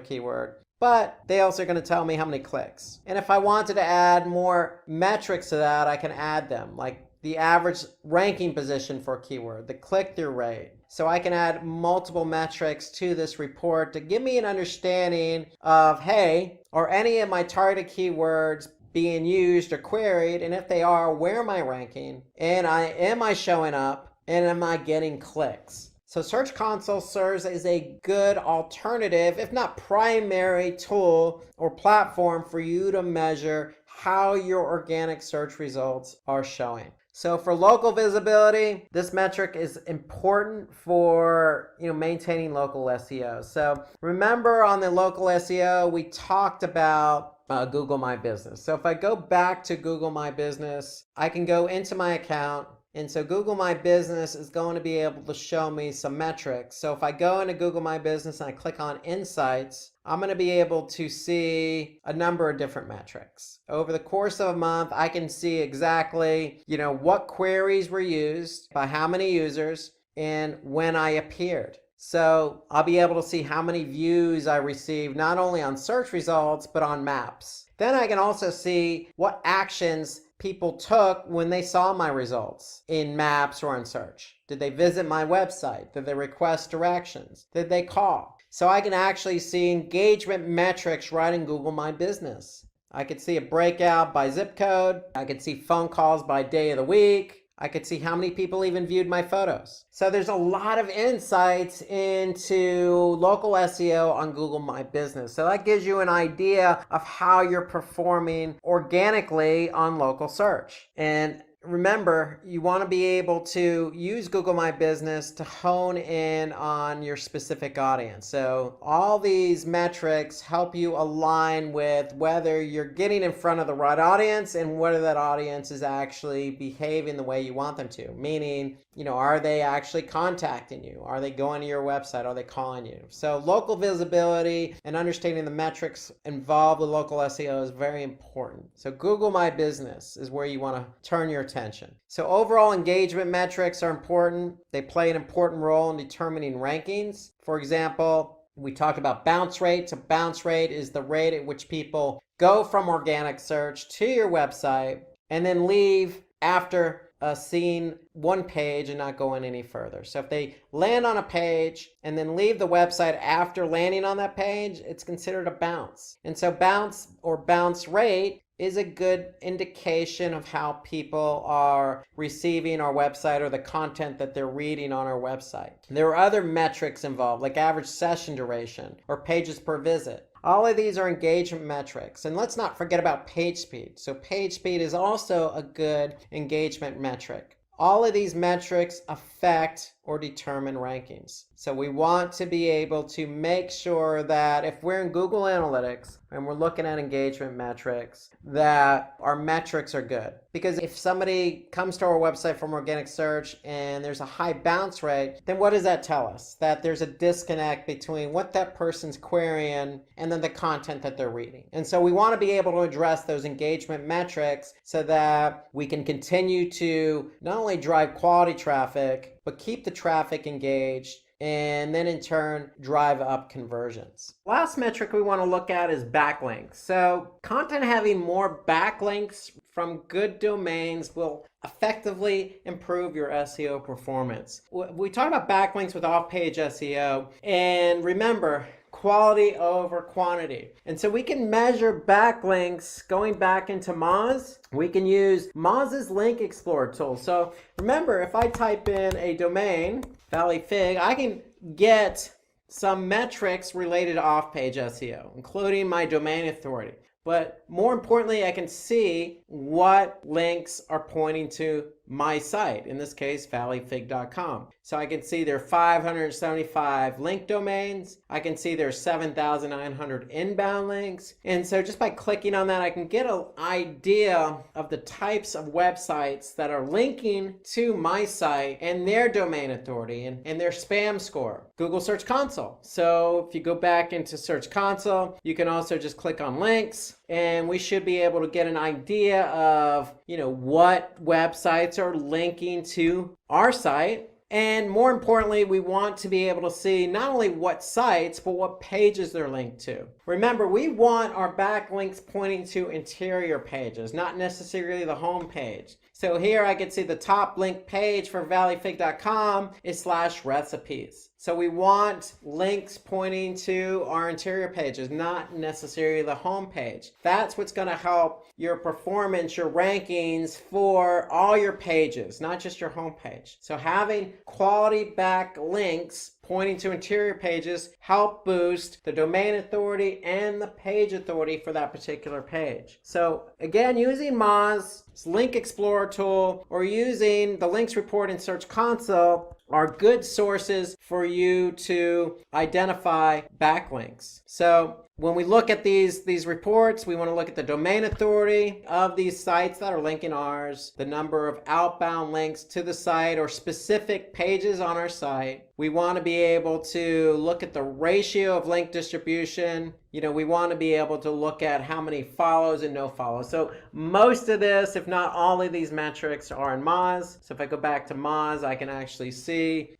keyword, but they also are going to tell me how many clicks. And if I wanted to add more metrics to that, I can add them, like the average ranking position for a keyword, the click-through rate. So I can add multiple metrics to this report to give me an understanding of, hey, are any of my targeted keywords being used or queried? And if they are, where am I ranking? And am I showing up? And am I getting clicks? So Search Console serves as a good alternative, if not primary tool or platform for you to measure how your organic search results are showing. So for local visibility, this metric is important for maintaining local SEO. So remember on the local SEO, we talked about Google My Business. So if I go back to Google My Business, I can go into my account. And so Google My Business is going to be able to show me some metrics. So if I go into Google My Business and I click on Insights, I'm going to be able to see a number of different metrics. Over the course of a month, I can see exactly, what queries were used by how many users and when I appeared. So I'll be able to see how many views I received, not only on search results, but on maps. Then I can also see what actions people took when they saw my results in maps or in search. Did they visit my website? Did they request directions? Did they call? So I can actually see engagement metrics right in Google My Business. I could see a breakout by zip code. I could see phone calls by day of the week. I could see how many people even viewed my photos. So there's a lot of insights into local SEO on Google My Business. So that gives you an idea of how you're performing organically on local search. And remember, you want to be able to use Google My Business to hone in on your specific audience. So all these metrics help you align with whether you're getting in front of the right audience and whether that audience is actually behaving the way you want them to. Meaning, are they actually contacting you? Are they going to your website? Are they calling you? So local visibility and understanding the metrics involved with local SEO is very important. So Google My Business is where you want to turn your attention. So overall engagement metrics are important. They play an important role in determining rankings. For example, we talked about bounce rate. So bounce rate is the rate at which people go from organic search to your website and then leave after seeing one page and not going any further. So if they land on a page and then leave the website after landing on that page, it's considered a bounce. And so bounce or bounce rate is a good indication of how people are receiving our website or the content that they're reading on our website. There are other metrics involved, like average session duration or pages per visit. All of these are engagement metrics. And let's not forget about page speed. So page speed is also a good engagement metric. All of these metrics affect or determine rankings. So we want to be able to make sure that if we're in Google Analytics and we're looking at engagement metrics, that our metrics are good. Because if somebody comes to our website from organic search and there's a high bounce rate, then what does that tell us? That there's a disconnect between what that person's querying and then the content that they're reading. And so we want to be able to address those engagement metrics so that we can continue to not only drive quality traffic, but keep the traffic engaged and then in turn drive up conversions. Last metric we want to look at is backlinks. So content having more backlinks from good domains will effectively improve your SEO performance. We talk about backlinks with off-page SEO, and remember, quality over quantity. And so we can measure backlinks going back into Moz. We can use Moz's Link Explorer tool. So remember, if I type in a domain, Valley Fig, I can get some metrics related to off-page SEO, including my domain authority. But more importantly, I can see what links are pointing to my site, in this case, valleyfig.com. So I can see there are 575 link domains. I can see there are 7,900 inbound links. And so just by clicking on that, I can get an idea of the types of websites that are linking to my site and their domain authority and their spam score. Google Search Console. So if you go back into Search Console, you can also just click on links, and we should be able to get an idea of, what websites are linking to our site. And more importantly, we want to be able to see not only what sites, but what pages they're linked to. Remember, we want our backlinks pointing to interior pages, not necessarily the home page. So here I can see the top link page for valleyfig.com is /recipes. So we want links pointing to our interior pages, not necessarily the home page. That's what's going to help your performance, your rankings for all your pages, not just your home page. So having quality backlinks pointing to interior pages help boost the domain authority and the page authority for that particular page. So again, using Moz's Link Explorer tool or using the links report in Search Console are good sources for you to identify backlinks. So when we look at these reports, we want to look at the domain authority of these sites that are linking ours, the number of outbound links to the site or specific pages on our site. We want to be able to look at the ratio of link distribution. We want to be able to look at how many follows and no follows. So most of this, if not all of these metrics, are in Moz. So if I go back to Moz, I can actually see,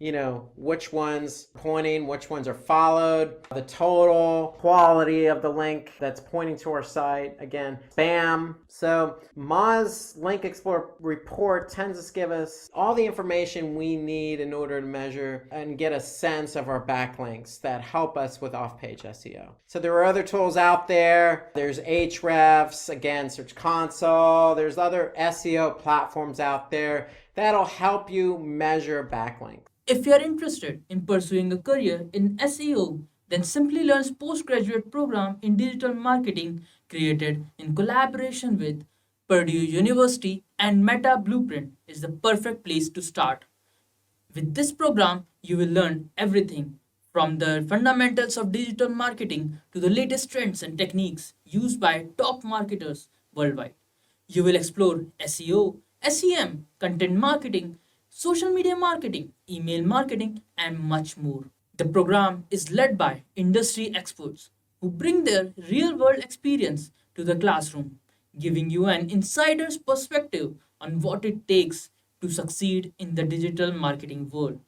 which ones pointing, which ones are followed, the total quality of the link that's pointing to our site. Again, spam. So Moz Link Explorer report tends to give us all the information we need in order to measure and get a sense of our backlinks that help us with off-page SEO. So there are other tools out there. There's Ahrefs, again, Search Console. There's other SEO platforms out there that'll help you measure backlinks. If you are interested in pursuing a career in SEO, then Simplilearn's postgraduate program in digital marketing, created in collaboration with Purdue University and Meta Blueprint, is the perfect place to start. With this program, you will learn everything from the fundamentals of digital marketing to the latest trends and techniques used by top marketers worldwide. You will explore SEO, SEM, content marketing, social media marketing, email marketing, and much more. The program is led by industry experts who bring their real-world experience to the classroom, giving you an insider's perspective on what it takes to succeed in the digital marketing world.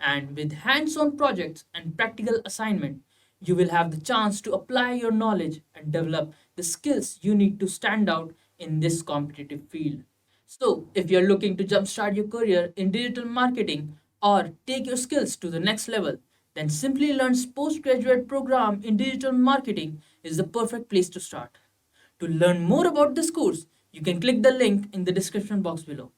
And with hands-on projects and practical assignment, you will have the chance to apply your knowledge and develop the skills you need to stand out in this competitive field. So, if you're looking to jumpstart your career in digital marketing or take your skills to the next level, then Simplilearn's postgraduate program in digital marketing is the perfect place to start. To learn more about this course, you can click the link in the description box below.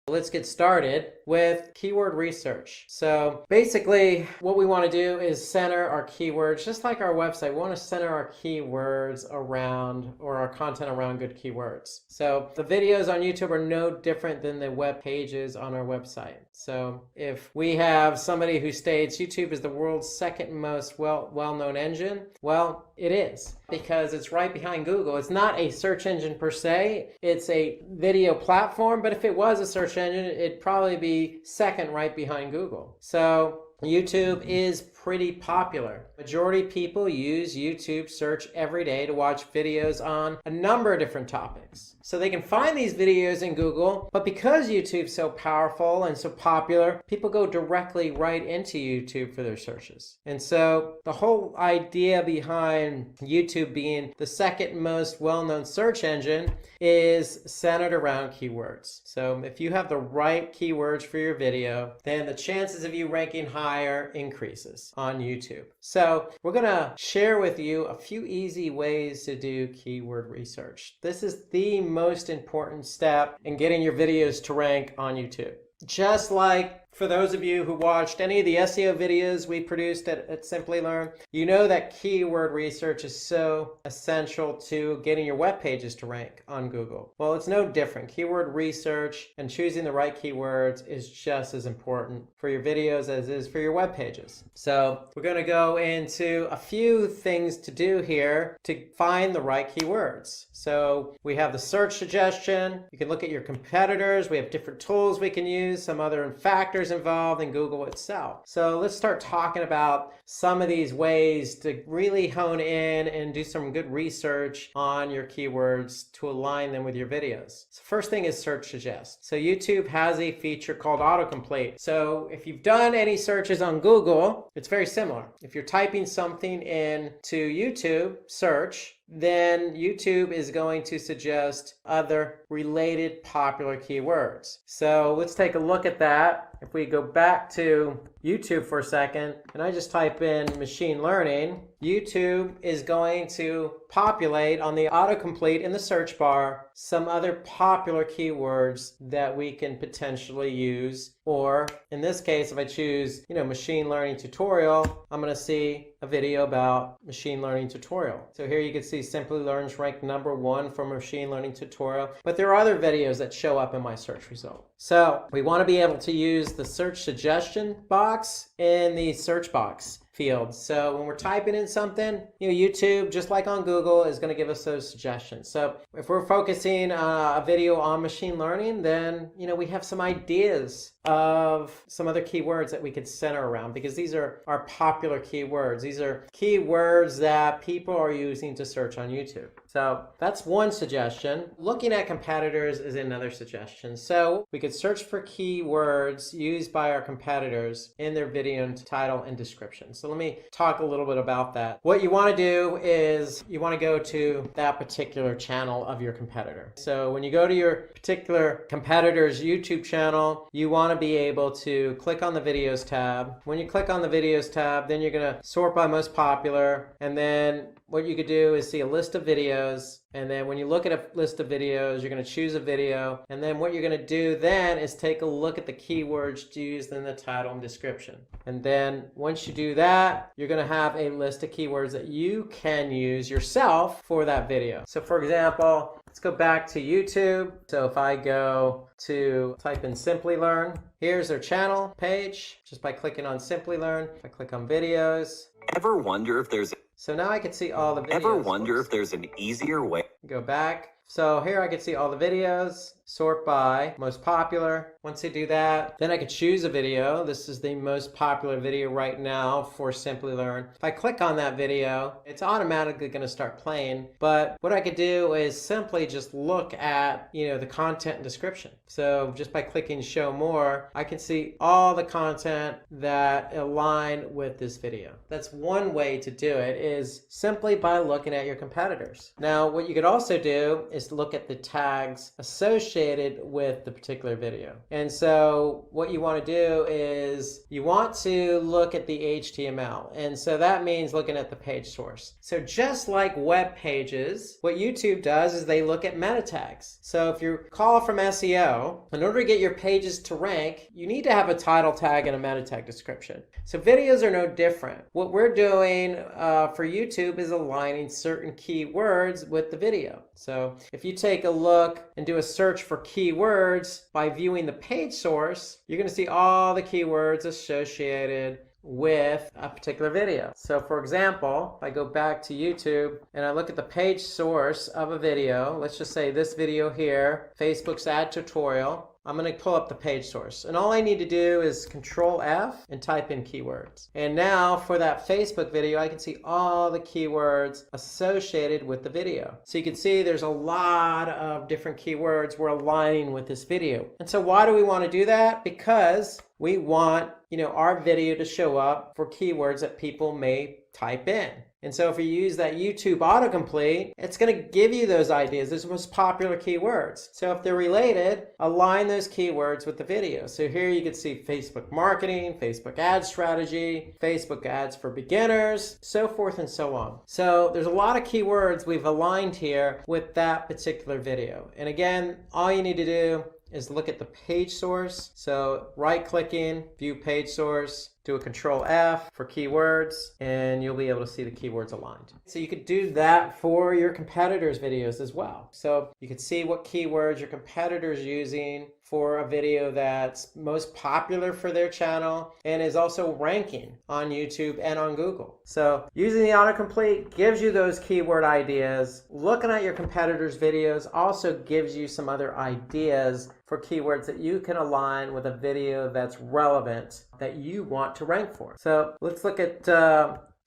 Let's get started with keyword research. So basically what we want to do is center our keywords, just like our website. We want to center our keywords around, or our content around, good keywords. So the videos on YouTube are no different than the web pages on our website. So if we have somebody who states YouTube is the world's second most well-known engine, well, it is, because it's right behind Google. It's not a search engine per se, it's a video platform, but if it was a search engine, it'd probably be second right behind Google. So YouTube is pretty popular. Majority of people use YouTube search every day to watch videos on a number of different topics. So they can find these videos in Google, but because YouTube's so powerful and so popular, people go directly right into YouTube for their searches. And so the whole idea behind YouTube being the second most well-known search engine is centered around keywords. So if you have the right keywords for your video, then the chances of you ranking higher increases on YouTube. So we're going to share with you a few easy ways to do keyword research. This is the most important step in getting your videos to rank on YouTube. Just like for those of you who watched any of the SEO videos we produced at Simplilearn, you know that keyword research is so essential to getting your web pages to rank on Google. Well, it's no different. Keyword research and choosing the right keywords is just as important for your videos as it is for your web pages. So we're going to go into a few things to do here to find the right keywords. So we have the search suggestion. You can look at your competitors. We have different tools we can use, some other factors involved in Google itself. So let's start talking about some of these ways to really hone in and do some good research on your keywords to align them with your videos. So first thing is search suggest. So YouTube has a feature called autocomplete. So if you've done any searches on Google, it's very similar. If you're typing something into YouTube search, then YouTube is going to suggest other related popular keywords. So let's take a look at that. If we go back to YouTube for a second, and I just type in machine learning, YouTube is going to populate on the autocomplete in the search bar some other popular keywords that we can potentially use. Or in this case, if I choose, machine learning tutorial, I'm going to see a video about machine learning tutorial. So here you can see Simplilearn's ranked #1 for machine learning tutorial, but there are other videos that show up in my search result. So we want to be able to use the search suggestion box in the search box field. So when we're typing in something, YouTube, just like on Google, is going to give us those suggestions. So if we're focusing a video on machine learning, then, we have some ideas of some other keywords that we could center around, because these are our popular keywords. These are keywords that people are using to search on YouTube. So that's one suggestion. Looking at competitors is another suggestion. So we could search for keywords used by our competitors in their video title and description. So let me talk a little bit about that. What you want to do is you want to go to that particular channel of your competitor. So when you go to your particular competitor's YouTube channel, you want to be able to click on the videos tab. When you click on the videos tab, then you're going to sort by most popular, and then what you could do is see a list of videos, and then when you look at a list of videos, you're going to choose a video, and then what you're going to do then is take a look at the keywords used in the title and description. And then once you do that, you're going to have a list of keywords that you can use yourself for that video. So for example, let's go back to YouTube. So if I go to type in Simplilearn, here's their channel page just by clicking on Simplilearn. If I click on videos. Ever wonder if there's So now I can see all the videos. Ever wonder if there's an easier way? Go back. So here I can see all the videos, sort by most popular. Once I do that, then I could choose a video. This is the most popular video right now for Simplilearn. If I click on that video, it's automatically going to start playing. But what I could do is simply just look at, the content and description. So just by clicking show more, I can see all the content that align with this video. That's one way to do it, is simply by looking at your competitors. Now, what you could also do is look at the tags associated with the particular video. And so what you want to do is you want to look at the HTML. And so that means looking at the page source. So just like web pages, what YouTube does is they look at meta tags. So if you call from SEO, in order to get your pages to rank, you need to have a title tag and a meta tag description. So videos are no different. What we're doing for YouTube is aligning certain keywords with the video. So if you take a look and do a search for keywords by viewing the page source, you're going to see all the keywords associated with a particular video. So for example, if I go back to YouTube and I look at the page source of a video, let's just say this video here, Facebook's ad tutorial. I'm going to pull up the page source. And all I need to do is Control F and type in keywords. And now for that Facebook video, I can see all the keywords associated with the video. So you can see there's a lot of different keywords we're aligning with this video. And so why do we want to do that? Because we want, our video to show up for keywords that people may type in. And so if you use that YouTube autocomplete, it's going to give you those ideas, those most popular keywords. So if they're related, align those keywords with the video. So here you can see Facebook marketing, Facebook ad strategy, Facebook ads for beginners, so forth and so on. So there's a lot of keywords we've aligned here with that particular video. And again, all you need to do is look at the page source. So right-clicking, view page source, do a Control F for keywords, and you'll be able to see the keywords aligned. So you could do that for your competitors' videos as well. So you could see what keywords your competitors using for a video that's most popular for their channel and is also ranking on YouTube and on Google. So using the autocomplete gives you those keyword ideas. Looking at your competitors' videos also gives you some other ideas for keywords that you can align with a video that's relevant that you want to rank for. So let's look at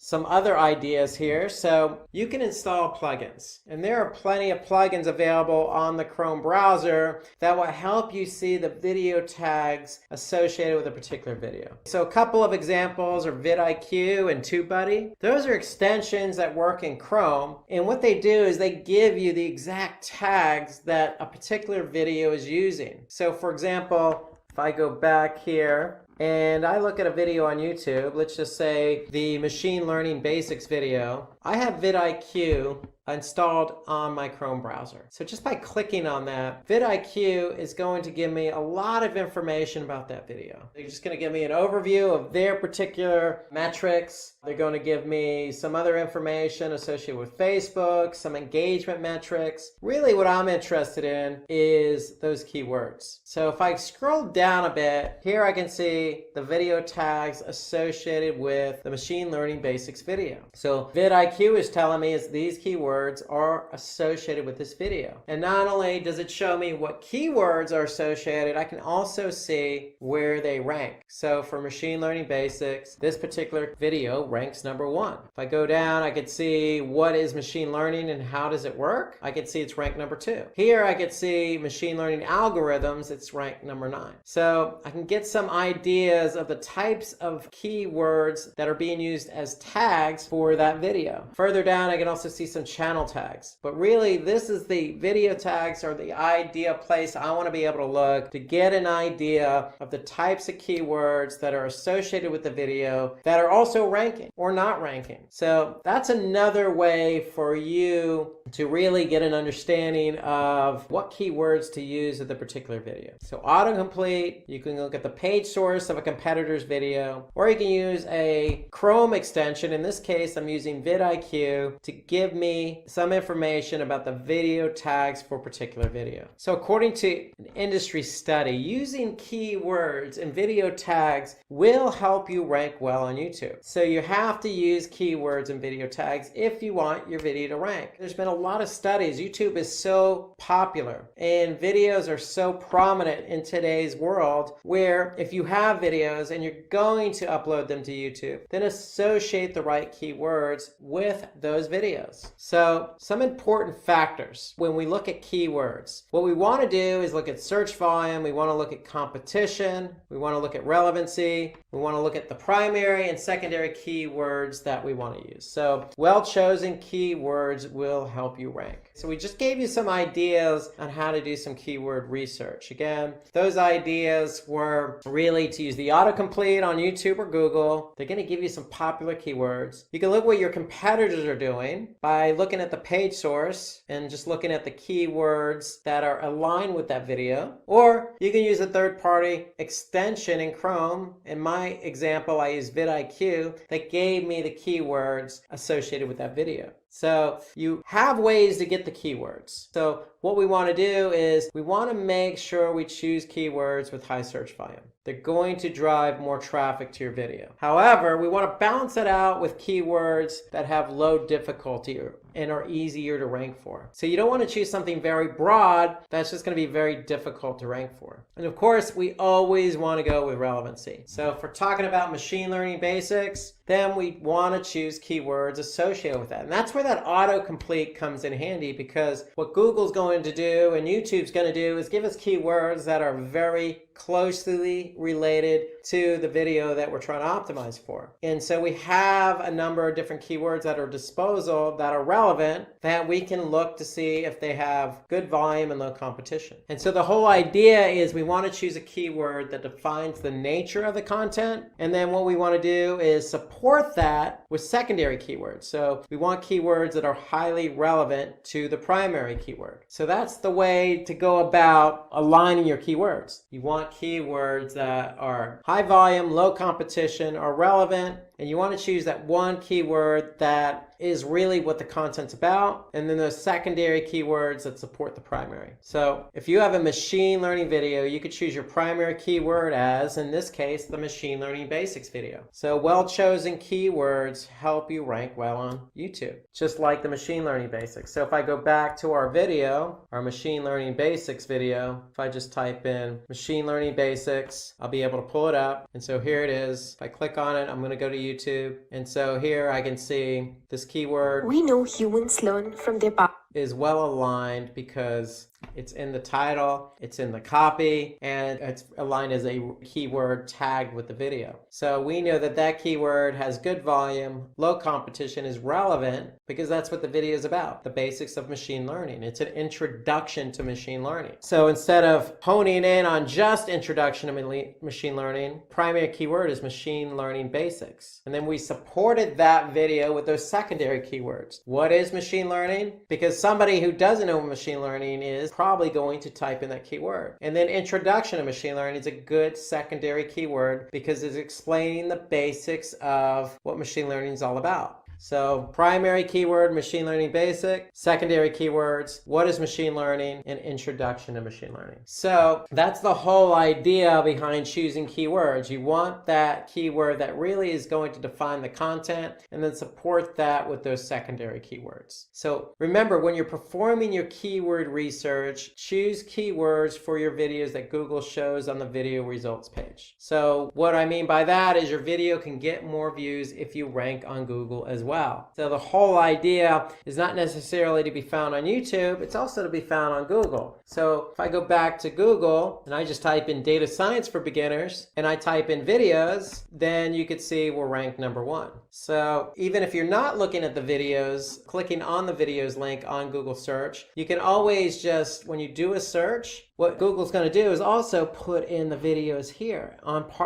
some other ideas here. So you can install plugins, and there are plenty of plugins available on the Chrome browser that will help you see the video tags associated with a particular video. So a couple of examples are vidIQ and TubeBuddy. Those are extensions that work in Chrome, and what they do is they give you the exact tags that a particular video is using. So for example, if I go back here and I look at a video on YouTube, let's just say the machine learning basics video, I have vidIQ installed on my Chrome browser. So just by clicking on that, vidIQ is going to give me a lot of information about that video. They're just going to give me an overview of their particular metrics. They're going to give me some other information associated with Facebook, some engagement metrics. Really what I'm interested in is those keywords. So if I scroll down a bit, here I can see the video tags associated with the machine learning basics video. So vidIQ is telling me is these keywords are associated with this video. And not only does it show me what keywords are associated, I can also see where they rank. So for machine learning basics, this particular video ranks #1. If I go down, I could see what is machine learning and how does it work. I could see it's ranked #2. Here I could see machine learning algorithms, it's ranked #9. So I can get some ideas of the types of keywords that are being used as tags for that video. Further down, I can also see some channel tags. But really, this is the video tags are the ideal place I want to be able to look to get an idea of the types of keywords that are associated with the video that are also ranking or not ranking. So that's another way for you to really get an understanding of what keywords to use with the particular video. So autocomplete, you can look at the page source of a competitor's video, or you can use a Chrome extension. In this case, I'm using vidIQ to give me some information about the video tags for a particular video. So according to an industry study, using keywords and video tags will help you rank well on YouTube. So you have to use keywords and video tags if you want your video to rank. There's been a lot of studies. YouTube is so popular and videos are so prominent in today's world where if you have videos and you're going to upload them to YouTube, then associate the right keywords with those videos. So some important factors when we look at keywords. What we want to do is look at search volume, we want to look at competition, we want to look at relevancy, we want to look at the primary and secondary keywords that we want to use. So well-chosen keywords will help you rank. So we just gave you some ideas on how to do some keyword research. Again, those ideas were really to use the autocomplete on YouTube or Google. They're going to give you some popular keywords. You can look what your competitors are doing by looking at the page source and just looking at the keywords that are aligned with that video. Or you can use a third-party extension in Chrome. In my example, I use vidIQ that gave me the keywords associated with that video. So you have ways to get the keywords. So what we want to do is we want to make sure we choose keywords with high search volume. They're going to drive more traffic to your video. However, we want to balance it out with keywords that have low difficulty or and are easier to rank for. So you don't want to choose something very broad that's just going to be very difficult to rank for. And of course, we always want to go with relevancy. So if we're talking about machine learning basics, then we want to choose keywords associated with that. And that's where that autocomplete comes in handy, because what Google's going to do and YouTube's going to do is give us keywords that are very closely related to the video that we're trying to optimize for. And so we have a number of different keywords at our disposal that are relevant that we can look to see if they have good volume and low competition. And so the whole idea is we want to choose a keyword that defines the nature of the content. And then what we want to do is support that with secondary keywords. So we want keywords that are highly relevant to the primary keyword. So that's the way to go about aligning your keywords. You want keywords that are high volume, low competition, are relevant, and you want to choose that one keyword that is really what the content's about, and then those secondary keywords that support the primary. So if you have a machine learning video, you could choose your primary keyword as, in this case, the machine learning basics video. So well-chosen keywords help you rank well on YouTube, just like the machine learning basics. So if I go back to our video, our machine learning basics video, if I just type in machine learning basics, I'll be able to pull it up. And so here it is. If I click on it, I'm going to go to YouTube. And so here I can see this keyword. We know humans learn from their past. Is well aligned because it's in the title, it's in the copy, and it's aligned as a keyword tagged with the video. So we know that that keyword has good volume, low competition, is relevant because that's what the video is about, the basics of machine learning. It's an introduction to machine learning. So instead of honing in on just introduction to machine learning, primary keyword is machine learning basics. And then we supported that video with those secondary keywords. What is machine learning? Because somebody who doesn't know what machine learning is probably going to type in that keyword. And then introduction to machine learning is a good secondary keyword because it's explaining the basics of what machine learning is all about. So primary keyword, machine learning basic, secondary keywords, what is machine learning, and introduction to machine learning. So that's the whole idea behind choosing keywords. You want that keyword that really is going to define the content and then support that with those secondary keywords. So remember, when you're performing your keyword research, choose keywords for your videos that Google shows on the video results page. So what I mean by that is your video can get more views if you rank on Google as well. So the whole idea is not necessarily to be found on YouTube, it's also to be found on Google. So if I go back to Google and I just type in data science for beginners and I type in videos, then you could see we're ranked #1. So even if you're not looking at the videos, clicking on the videos link on Google search, you can always just, when you do a search, what Google's going to do is also put in the videos here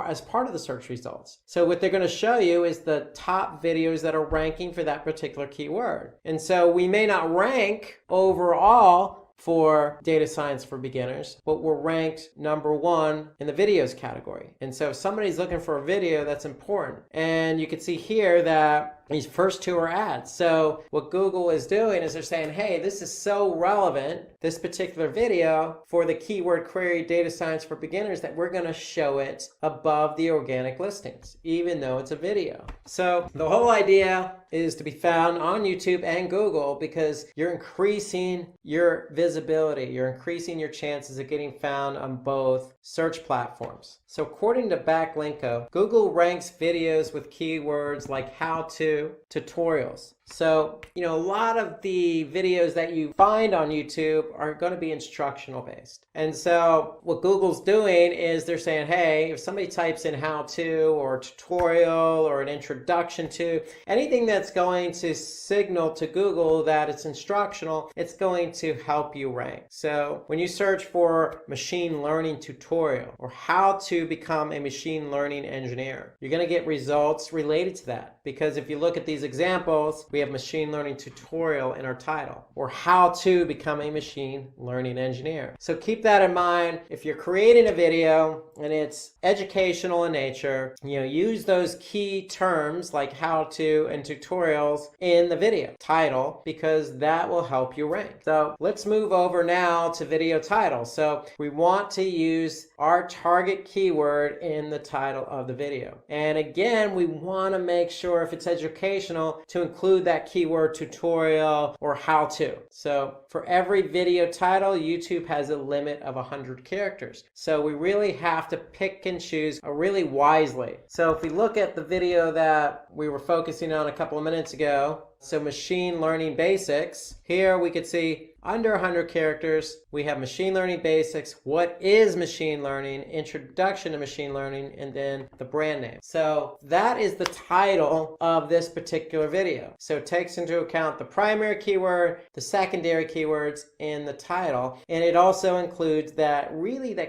as part of the search results. So what they're going to show you is the top videos that are ranking for that particular keyword. And so we may not rank overall for data science for beginners, but we're ranked #1 in the videos category. And so if somebody's looking for a video, that's important. And you can see here that these first two are ads. So what Google is doing is they're saying, hey, this is so relevant, this particular video, for the keyword query data science for beginners, that we're going to show it above the organic listings, even though it's a video. So the whole idea is to be found on YouTube and Google because you're increasing your visibility. You're increasing your chances of getting found on both search platforms. So according to Backlinko, Google ranks videos with keywords like how-to, tutorials. So, a lot of the videos that you find on YouTube are going to be instructional based. And so what Google's doing is they're saying, hey, if somebody types in how to or tutorial or an introduction to, anything that's going to signal to Google that it's instructional, it's going to help you rank. So when you search for machine learning tutorial or how to become a machine learning engineer, you're going to get results related to that. Because if you look at these examples, we have machine learning tutorial in our title, or how to become a machine learning engineer. So keep that in mind. If you're creating a video and it's educational in nature, use those key terms like how to and tutorials in the video title, because that will help you rank. So let's move over now to video title. So we want to use our target keyword in the title of the video. And again, we want to make sure if it's educational, intentional to include that keyword tutorial or how to. So for every video title, YouTube has a limit of 100 characters. So we really have to pick and choose really wisely. So if we look at the video that we were focusing on a couple of minutes ago, so machine learning basics, here we could see under 100 characters, we have machine learning basics, what is machine learning, introduction to machine learning, and then the brand name. So that is the title of this particular video. So it takes into account the primary keyword, the secondary keywords, and the title. And it also includes that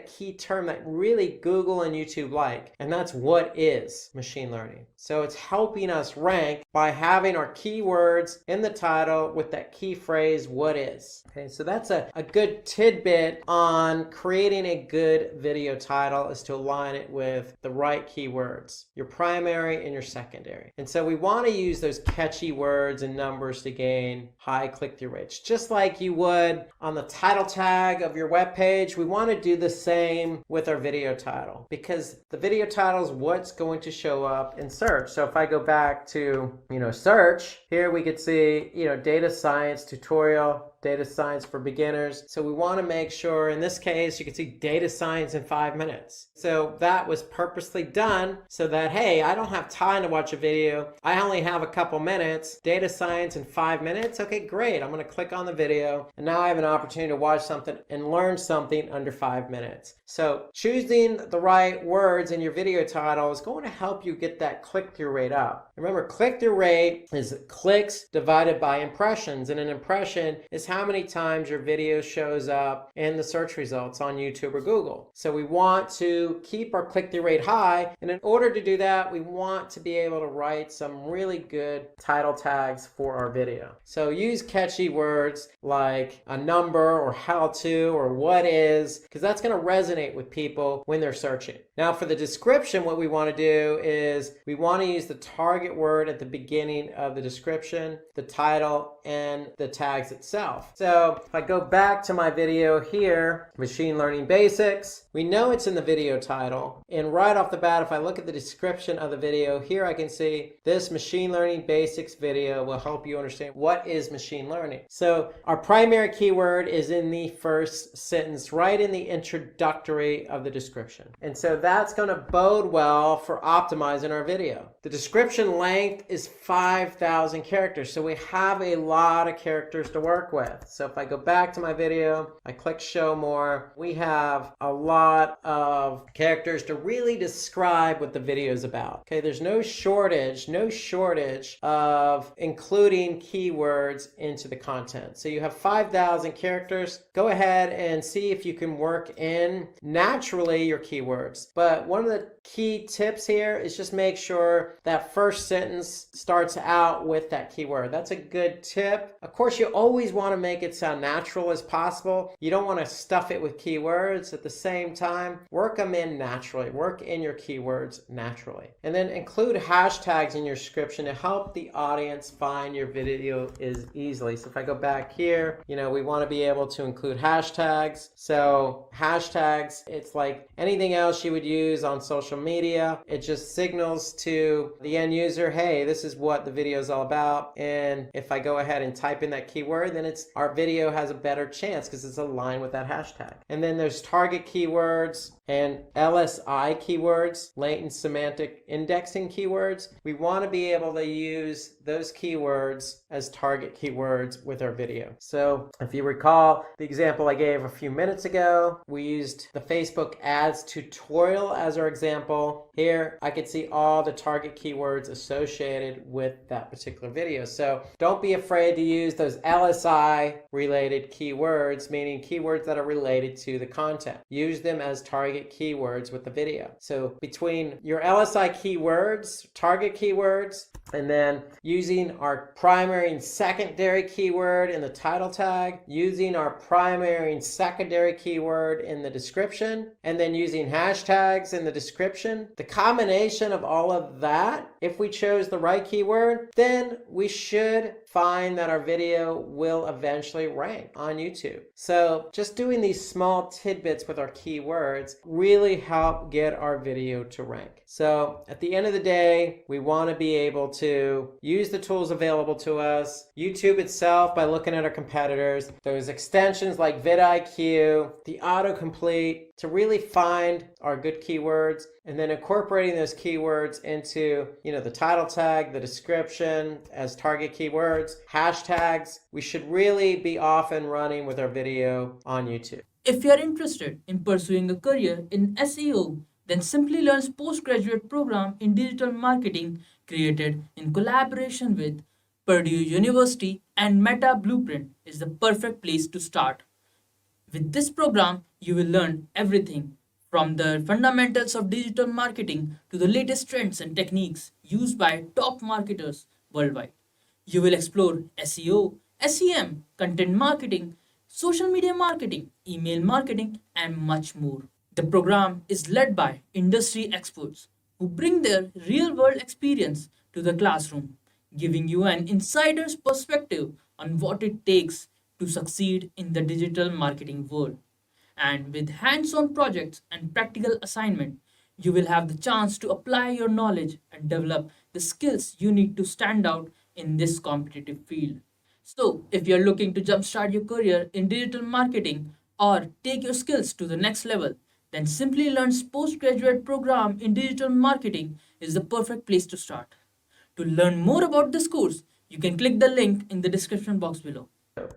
key term that really Google and YouTube like, and that's what is machine learning. So it's helping us rank by having our keywords in the title with that key phrase, what is. Okay, so that's a good tidbit on creating a good video title, is to align it with the right keywords, your primary and your secondary. And so we want to use those catchy words and numbers to gain high click-through rates. Just like you would on the title tag of your web page, we want to do the same with our video title, because the video title is what's going to show up in search. So if I go back to, search, here we could see, data science tutorial, data science for beginners. So we want to make sure, in this case, you can see data science in 5 minutes. So that was purposely done so that, hey, I don't have time to watch a video. I only have a couple minutes. Data science in 5 minutes. Okay, great. I'm going to click on the video, and now I have an opportunity to watch something and learn something under 5 minutes. So choosing the right words in your video title is going to help you get that click-through rate up. Remember, click-through rate is clicks divided by impressions, and an impression is how many times your video shows up in the search results on YouTube or Google. So we want to keep our click-through rate high, and in order to do that, we want to be able to write some really good title tags for our video. So use catchy words like a number or how to or what is, because that's going to resonate with people when they're searching. Now for the description, what we want to do is we want to use the target word at the beginning of the description, the title, and the tags itself. So if I go back to my video here, machine learning basics, we know it's in the video title. And right off the bat, if I look at the description of the video, here I can see this machine learning basics video will help you understand what is machine learning. So our primary keyword is in the first sentence, right in the introductory of the description. And so that's going to bode well for optimizing our video. The description length is 5,000 characters. So we have a lot of characters to work with. So if I go back to my video, I click show more, we have a lot of characters to really describe what the video is about. Okay, there's no shortage of including keywords into the content. So you have 5,000 characters. Go ahead and see if you can work in naturally your keywords. But one of the key tips here is just make sure that first sentence starts out with that keyword. That's a good tip. Of course, you always want to make it sound natural as possible. You don't want to stuff it with keywords. At the same time, work them in naturally. Work in your keywords naturally. And then include hashtags in your description to help the audience find your video easily. So if I go back here, we want to be able to include hashtags. So hashtags, it's like anything else you would use on social media. It just signals to the end user, hey, this is what the video is all about. And if I go ahead and type in that keyword, then our video has a better chance because it's aligned with that hashtag. And then there's target keywords and LSI keywords, latent semantic indexing keywords. We want to be able to use those keywords as target keywords with our video. So if you recall the example I gave a few minutes ago, we used the Facebook ads tutorial as our example. Here I could see all the target keywords associated with that particular video. So don't be afraid to use those LSI related keywords, meaning keywords that are related to the content. Use them as target keywords with the video. So between your LSI keywords, target keywords, and then using our primary and secondary keyword in the title tag, using our primary and secondary keyword in the description, and then using hashtags in the description, the combination of all of that if we chose the right keyword, then we should find that our video will eventually rank on YouTube. So just doing these small tidbits with our keywords really help get our video to rank. So at the end of the day, we want to be able to use the tools available to us, YouTube itself by looking at our competitors, those extensions like vidIQ, the autocomplete, to really find our good keywords, and then incorporating those keywords into, the title tag, the description as target keywords, hashtags. We should really be off and running with our video on YouTube. If you are interested in pursuing a career in SEO, then Simplilearn's postgraduate program in digital marketing, created in collaboration with Purdue University and Meta Blueprint, is the perfect place to start. With this program, you will learn everything from the fundamentals of digital marketing to the latest trends and techniques used by top marketers worldwide. You will explore SEO, SEM, content marketing, social media marketing, email marketing, and much more. The program is led by industry experts who bring their real-world experience to the classroom, giving you an insider's perspective on what it takes to succeed in the digital marketing world. And with hands-on projects and practical assignment, you will have the chance to apply your knowledge and develop the skills you need to stand out in this competitive field. So, if you're looking to jumpstart your career in digital marketing or take your skills to the next level, then Simplilearn's postgraduate program in digital marketing is the perfect place to start. To learn more about this course, you can click the link in the description box below.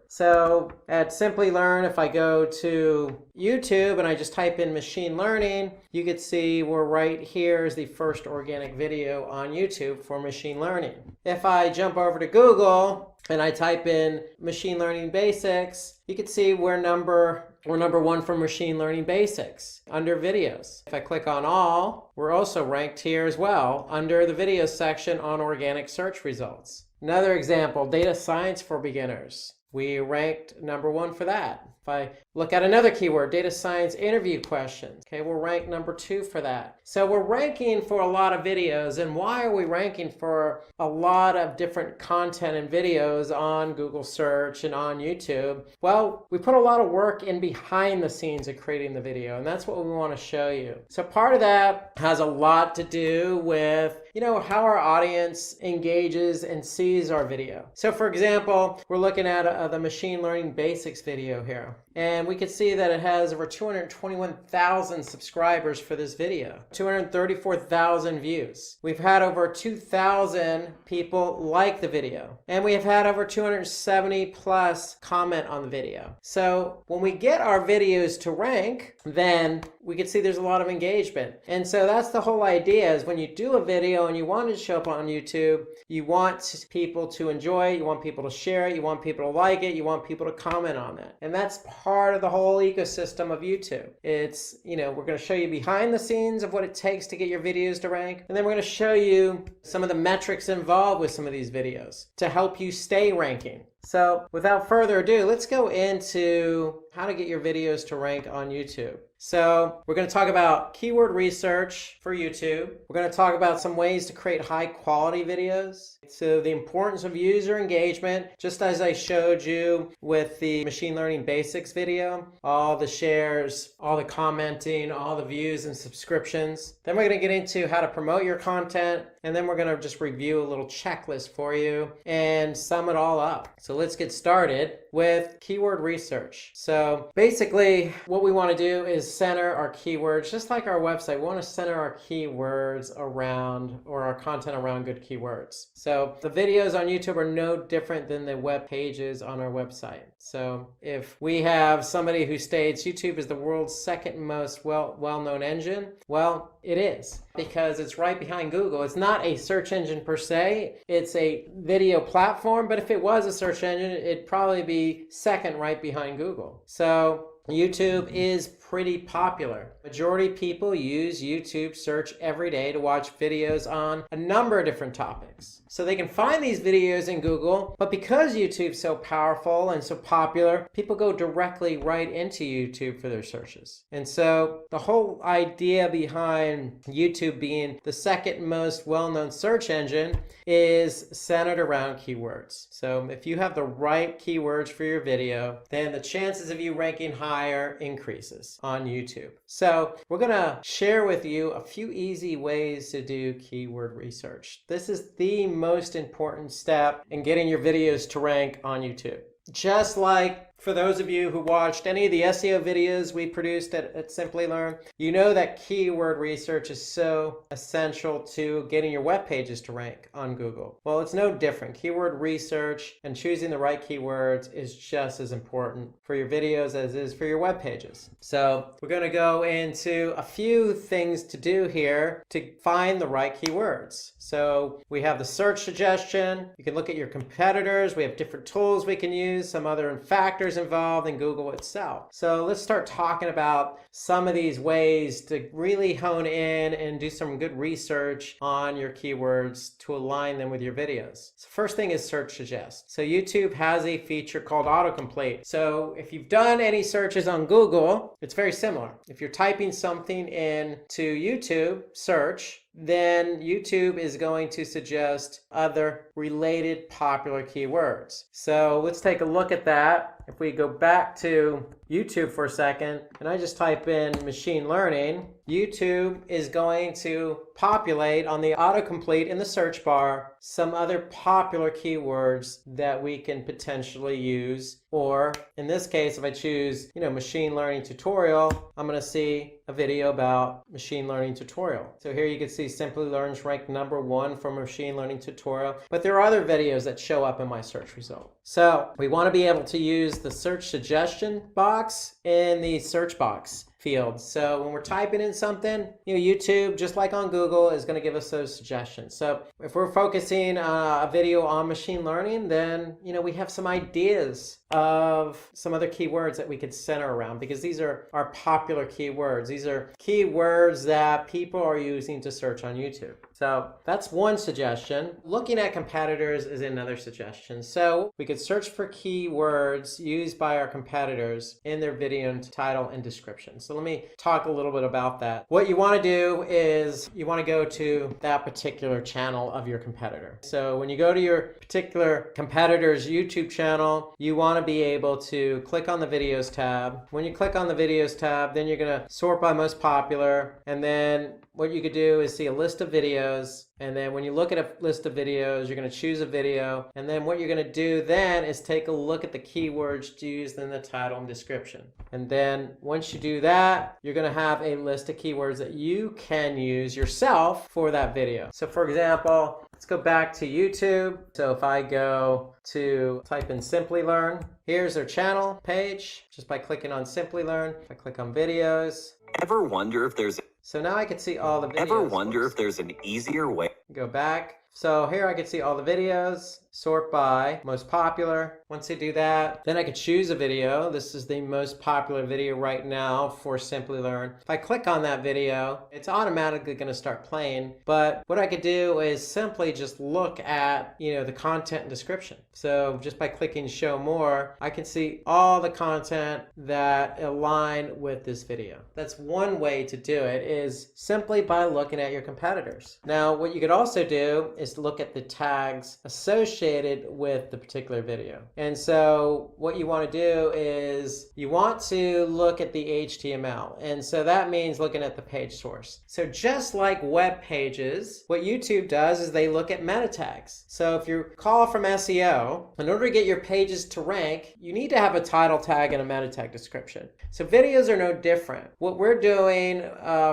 So at Simplilearn, if I go to YouTube and I just type in machine learning, you can see we're right here is the first organic video on YouTube for machine learning. If I jump over to Google and I type in machine learning basics, you can see we're number one for machine learning basics under videos. If I click on all, we're also ranked here as well under the video section on organic search results. Another example, data science for beginners. We ranked number one for that. If I look at another keyword, data science interview questions, okay, we'll rank number 2 for that. So we're ranking for a lot of videos. And why are we ranking for a lot of different content and videos on Google search and on YouTube? Well, we put a lot of work in behind the scenes of creating the video, and that's what we want to show you. So part of that has a lot to do with how our audience engages and sees our video. So for example, we're looking at the machine learning basics video here. And we can see that it has over 221,000 subscribers for this video, 234,000 views. We've had over 2,000 people like the video, and we have had over 270 plus comment on the video. So when we get our videos to rank, then we can see there's a lot of engagement. And so that's the whole idea, is when you do a video and you want it to show up on YouTube, you want people to enjoy it, you want people to share it, you want people to like it, you want people to comment on it. And that's part of the whole ecosystem of YouTube. It's, we're going to show you behind the scenes of what it takes to get your videos to rank. And then we're going to show you some of the metrics involved with some of these videos to help you stay ranking. So without further ado, let's go into how to get your videos to rank on YouTube. So we're going to talk about keyword research for YouTube. We're going to talk about some ways to create high quality videos. So the importance of user engagement, just as I showed you with the machine learning basics video, all the shares, all the commenting, all the views and subscriptions. Then we're going to get into how to promote your content. And then we're going to just review a little checklist for you and sum it all up. So let's get started with keyword research. So basically what we want to do is center our keywords, just like our website. We want to center our keywords around, or our content around, good keywords. So the videos on YouTube are no different than the web pages on our website. So if we have somebody who states YouTube is the world's second most well-known engine, well, it is, because it's right behind Google. It's not a search engine per se, it's a video platform, but if it was a search engine, it'd probably be second right behind Google. So YouTube is pretty popular. Majority of people use YouTube search every day to watch videos on a number of different topics. So they can find these videos in Google, but because YouTube's so powerful and so popular, people go directly right into YouTube for their searches. And so the whole idea behind YouTube being the second most well-known search engine is centered around keywords. So if you have the right keywords for your video, then the chances of you ranking higher increases on YouTube. So we're going to share with you a few easy ways to do keyword research. This is the most important step in getting your videos to rank on YouTube. Just like for those of you who watched any of the SEO videos we produced at Simplilearn, you know that keyword research is so essential to getting your web pages to rank on Google. Well, it's no different. Keyword research and choosing the right keywords is just as important for your videos as it is for your web pages. So we're going to go into a few things to do here to find the right keywords. So we have the search suggestion. You can look at your competitors. We have different tools we can use, some other factors involved in Google itself. So let's start talking about some of these ways to really hone in and do some good research on your keywords to align them with your videos. So first thing is search suggest. So YouTube has a feature called autocomplete. So if you've done any searches on Google, it's very similar. If you're typing something into YouTube search, then YouTube is going to suggest other related popular keywords. So let's take a look at that. If we go back to YouTube for a second, and I just type in machine learning, YouTube is going to populate on the autocomplete in the search bar some other popular keywords that we can potentially use. Or in this case, if I choose, machine learning tutorial, I'm going to see a video about machine learning tutorial. So here you can see Simplilearn's ranked #1 for machine learning tutorial, but there are other videos that show up in my search result. So we want to be able to use the search suggestion box in the search box field. So when we're typing in something, YouTube, just like on Google, is going to give us those suggestions. So if we're focusing a video on machine learning, then, we have some ideas of some other keywords that we could center around, because these are our popular keywords. These are keywords that people are using to search on YouTube. So that's one suggestion. Looking at competitors is another suggestion. So we could search for keywords used by our competitors in their video title and description. So let me talk a little bit about that. What you want to do is you want to go to that particular channel of your competitor. So when you go to your particular competitor's YouTube channel, you want to be able to click on the videos tab. When you click on the videos tab, then you're going to sort by most popular, and then what you could do is see a list of videos, and then when you look at a list of videos, you're going to choose a video, and then what you're going to do then is take a look at the keywords used in the title and description. And then once you do that, you're going to have a list of keywords that you can use yourself for that video. So for example, let's go back to YouTube. So if I go to type in Simplilearn, here's their channel page just by clicking on Simplilearn. If I click on videos. Ever wonder if there's So now I can see all the videos. Ever wonder if there's an easier way? Go back. So here I can see all the videos, sort by most popular. Once I do that, then I can choose a video. This is the most popular video right now for Simplilearn. If I click on that video, it's automatically going to start playing. But what I could do is simply just look at, the content and description. So just by clicking show more, I can see all the content that align with this video. That's one way to do it, is simply by looking at your competitors. Now, what you could also do is to look at the tags associated with the particular video. And so what you want to do is you want to look at the HTML. And so that means looking at the page source. So just like web pages, what YouTube does is they look at meta tags. So if you call from SEO, in order to get your pages to rank, you need to have a title tag and a meta tag description. So videos are no different. What we're doing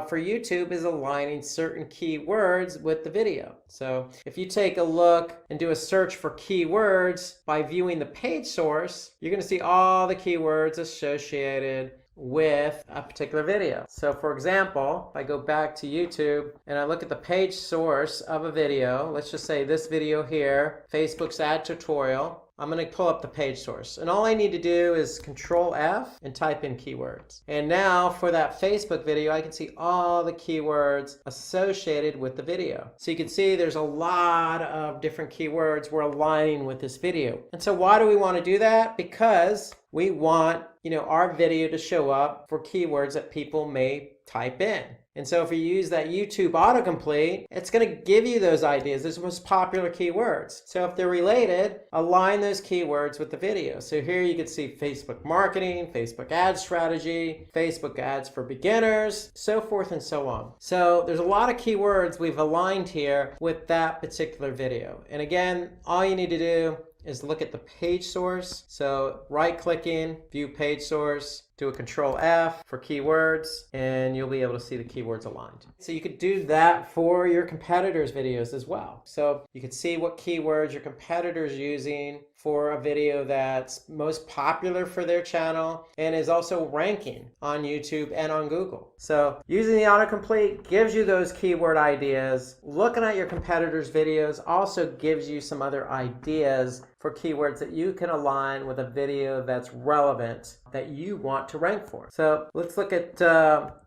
for YouTube is aligning certain keywords with the video. So if you take a look and do a search for keywords by viewing the page source, you're going to see all the keywords associated with a particular video. So for example, if I go back to YouTube and I look at the page source of a video, let's just say this video here, Facebook's ad tutorial. I'm going to pull up the page source. And all I need to do is Control F and type in keywords. And now for that Facebook video, I can see all the keywords associated with the video. So you can see there's a lot of different keywords we're aligning with this video. And so why do we want to do that? Because we want, our video to show up for keywords that people may type in. And so if you use that YouTube autocomplete, it's going to give you those ideas, those most popular keywords. So if they're related, align those keywords with the video. So here you can see Facebook marketing, Facebook ad strategy, Facebook ads for beginners, so forth and so on. So there's a lot of keywords we've aligned here with that particular video. And again, all you need to do is look at the page source. So right-clicking, view page source, do a Control F for keywords, and you'll be able to see the keywords aligned. So you could do that for your competitors' videos as well. So you can see what keywords your competitors using for a video that's most popular for their channel and is also ranking on YouTube and on Google. So using the autocomplete gives you those keyword ideas. Looking at your competitors' videos also gives you some other ideas for keywords that you can align with a video that's relevant that you want to rank for. So let's look at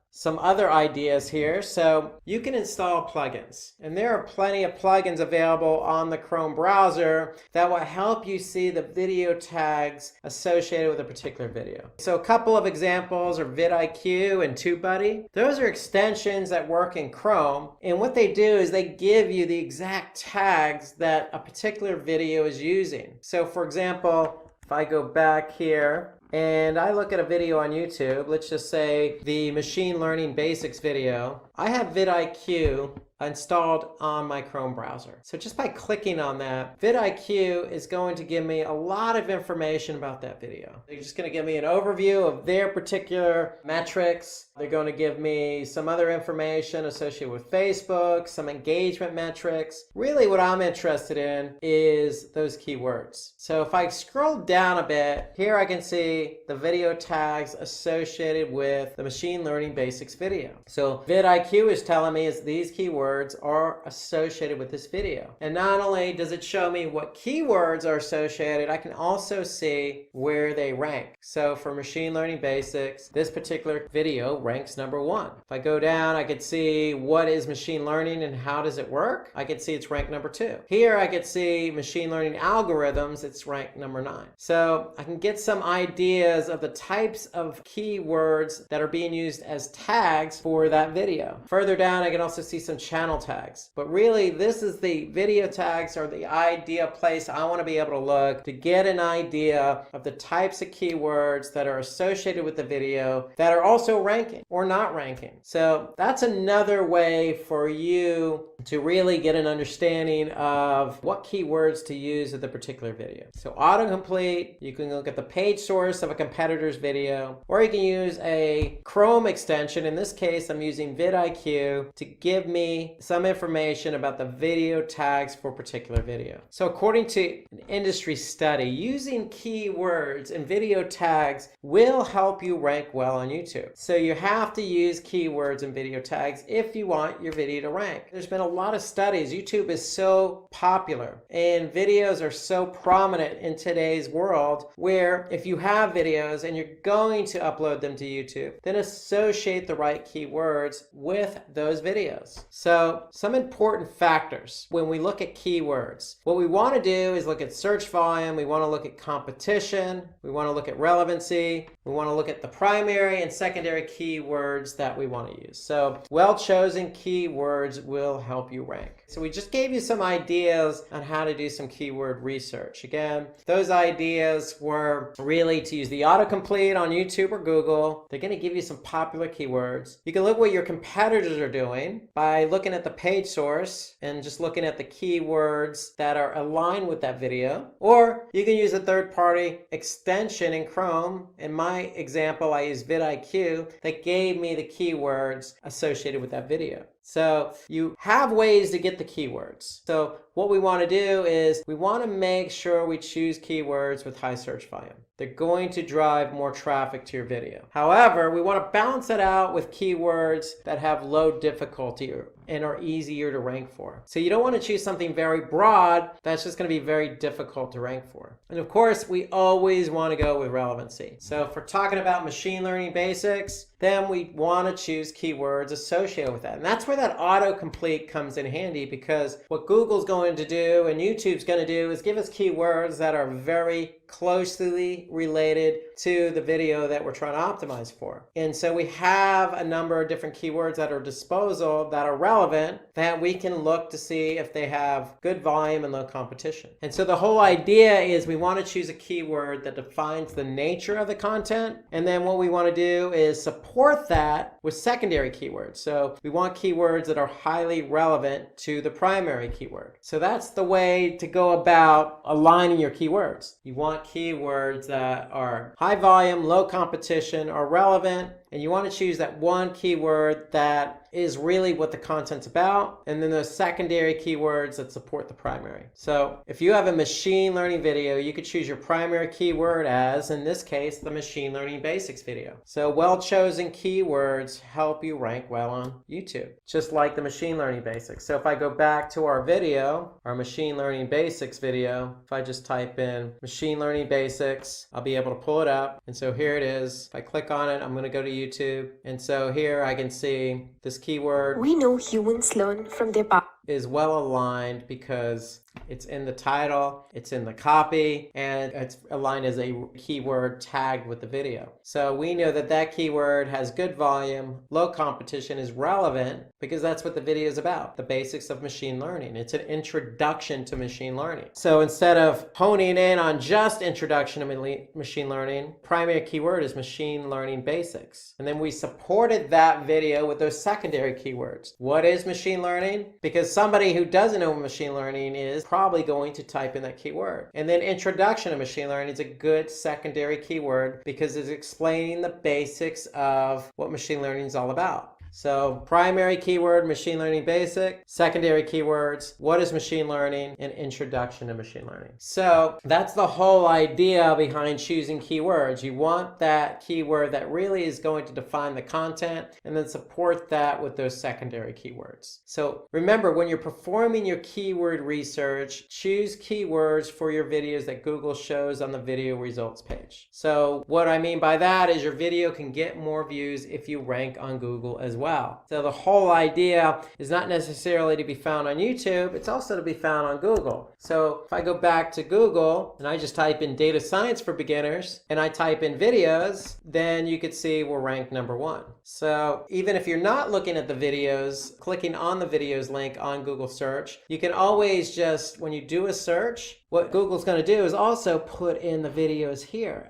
some other ideas here. So you can install plugins, and there are plenty of plugins available on the Chrome browser that will help you see the video tags associated with a particular video. So a couple of examples are vidIQ and TubeBuddy. Those are extensions that work in Chrome, and what they do is they give you the exact tags that a particular video is using. So for example, if I go back here and I look at a video on YouTube, let's just say the machine learning basics video, I have vidIQ installed on my Chrome browser. So just by clicking on that, vidIQ is going to give me a lot of information about that video. They're just going to give me an overview of their particular metrics. They're going to give me some other information associated with Facebook, some engagement metrics. Really what I'm interested in is those keywords. So if I scroll down a bit, here I can see the video tags associated with the machine learning basics video. So vidIQ is telling me is these keywords are associated with this video. And not only does it show me what keywords are associated, I can also see where they rank. So for machine learning basics, this particular video ranks number 1. If I go down, I could see what is machine learning and how does it work. I could see it's ranked number 2. Here I could see machine learning algorithms, it's ranked number 9. So I can get some ideas of the types of keywords that are being used as tags for that video. Further down, I can also see some channel tags. But really, this is the video tags are the idea place I want to be able to look to get an idea of the types of keywords that are associated with the video that are also ranking or not ranking. So that's another way for you to really get an understanding of what keywords to use with a particular video. So autocomplete, you can look at the page source of a competitor's video, or you can use a Chrome extension. In this case, I'm using vidIQ to give me some information about the video tags for a particular video. So according to an industry study, using keywords and video tags will help you rank well on YouTube. So you have to use keywords and video tags if you want your video to rank. There's been a lot of studies. YouTube is so popular and videos are so prominent in today's world where if you have videos and you're going to upload them to YouTube, then associate the right keywords with those videos. So some important factors when we look at keywords. What we want to do is look at search volume, we want to look at competition, we want to look at relevancy, we want to look at the primary and secondary keywords that we want to use. So well-chosen keywords will help you rank. So we just gave you some ideas on how to do some keyword research. Again, those ideas were really to use the autocomplete on YouTube or Google. They're going to give you some popular keywords. You can look what your competitors are doing by looking at the page source and just looking at the keywords that are aligned with that video. Or you can use a third-party extension in Chrome. In my example, I used vidIQ that gave me the keywords associated with that video. So you have ways to get the keywords. So what we want to do is we want to make sure we choose keywords with high search volume. They're going to drive more traffic to your video. However, we want to balance it out with keywords that have low difficulty and are easier to rank for. So you don't want to choose something very broad that's just going to be very difficult to rank for. And of course, we always want to go with relevancy. So if we're talking about machine learning basics, then we want to choose keywords associated with that. And that's where that autocomplete comes in handy, because what Google's going to do and YouTube's going to do is give us keywords that are very closely related to the video that we're trying to optimize for. And so we have a number of different keywords at our disposal that are relevant that we can look to see if they have good volume and low competition. And so the whole idea is we want to choose a keyword that defines the nature of the content. And then what we want to do is support that with secondary keywords. So we want keywords that are highly relevant to the primary keyword. So that's the way to go about aligning your keywords. You want keywords that are high volume, low competition, are relevant, and you want to choose that one keyword that is really what the content's about, and then those secondary keywords that support the primary. So if you have a machine learning video, you could choose your primary keyword as, in this case, the machine learning basics video. So well-chosen keywords help you rank well on YouTube, just like the machine learning basics. So if I go back to our video, our machine learning basics video, if I just type in machine learning basics, I'll be able to pull it up. And so here it is. If I click on it, I'm going to go to YouTube. And so here I can see this keyword. We know humans learn from their past. Is well aligned because it's in the title, it's in the copy, and it's aligned as a keyword tagged with the video. So we know that that keyword has good volume, low competition, is relevant because that's what the video is about, the basics of machine learning. It's an introduction to machine learning. So instead of honing in on just introduction to machine learning, primary keyword is machine learning basics. And then we supported that video with those secondary keywords. What is machine learning? Because somebody who doesn't know what machine learning is probably going to type in that keyword. And then introduction to machine learning is a good secondary keyword because it's explaining the basics of what machine learning is all about. So primary keyword, machine learning basic, secondary keywords, what is machine learning, and introduction to machine learning. So that's the whole idea behind choosing keywords. You want that keyword that really is going to define the content and then support that with those secondary keywords. So remember, when you're performing your keyword research, choose keywords for your videos that Google shows on the video results page. So what I mean by that is your video can get more views if you rank on Google as well. So the whole idea is not necessarily to be found on YouTube, it's also to be found on Google. So if I go back to Google and I just type in data science for beginners and I type in videos, then you could see we're ranked #1. So even if you're not looking at the videos, clicking on the videos link on Google search, you can always just, when you do a search, what Google's going to do is also put in the videos here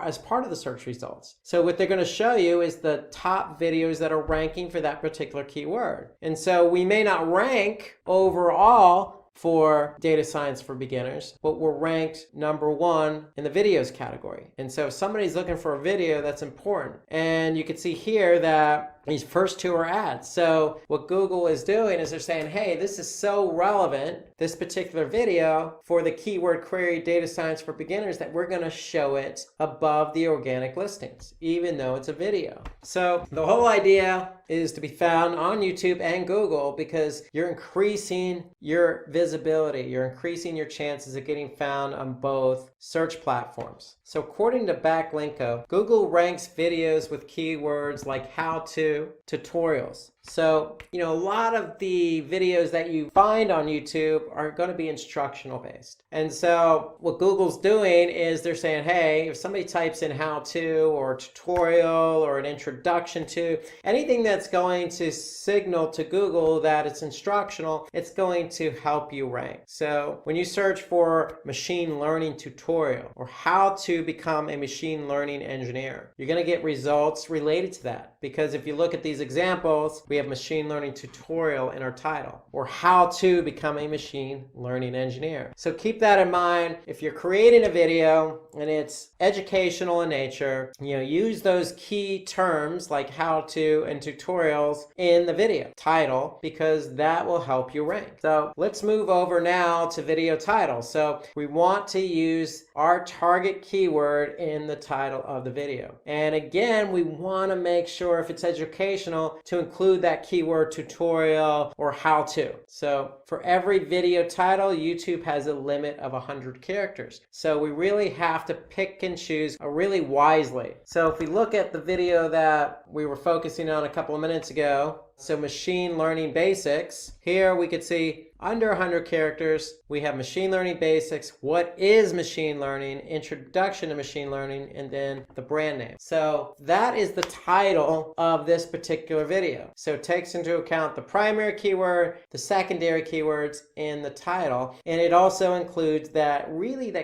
as part of the search results. So what they're going to show you is the top videos that are ranking for that particular keyword. And so we may not rank overall for data science for beginners, but we're ranked #1 in the videos category. And so if somebody's looking for a video, that's important. And you can see here that these first two are ads. So what Google is doing is they're saying, hey, this is so relevant, this particular video, for the keyword query data science for beginners, that we're going to show it above the organic listings, even though it's a video. So the whole idea is to be found on YouTube and Google because you're increasing your visibility. You're increasing your chances of getting found on both search platforms. So according to Backlinko, Google ranks videos with keywords like how-to, tutorials. So, a lot of the videos that you find on YouTube are going to be instructional based. And so what Google's doing is they're saying, hey, if somebody types in how to or tutorial or an introduction to, anything that's going to signal to Google that it's instructional, it's going to help you rank. So when you search for machine learning tutorial or how to become a machine learning engineer, you're going to get results related to that. Because if you look at these examples, we have machine learning tutorial in our title, or how to become a machine learning engineer. So keep that in mind. If you're creating a video and it's educational in nature, use those key terms like how to and tutorials in the video title, because that will help you rank. So let's move over now to video title. So we want to use our target keyword in the title of the video. And again, we want to make sure if it's educational to include that keyword tutorial or how to. So for every video title, YouTube has a limit of 100 characters. So we really have to pick and choose really wisely. So if we look at the video that we were focusing on a couple of minutes ago, so machine learning basics, here we could see under 100 characters, we have machine learning basics, what is machine learning, introduction to machine learning, and then the brand name. So that is the title of this particular video. So it takes into account the primary keyword, the secondary keywords, and the title. And it also includes that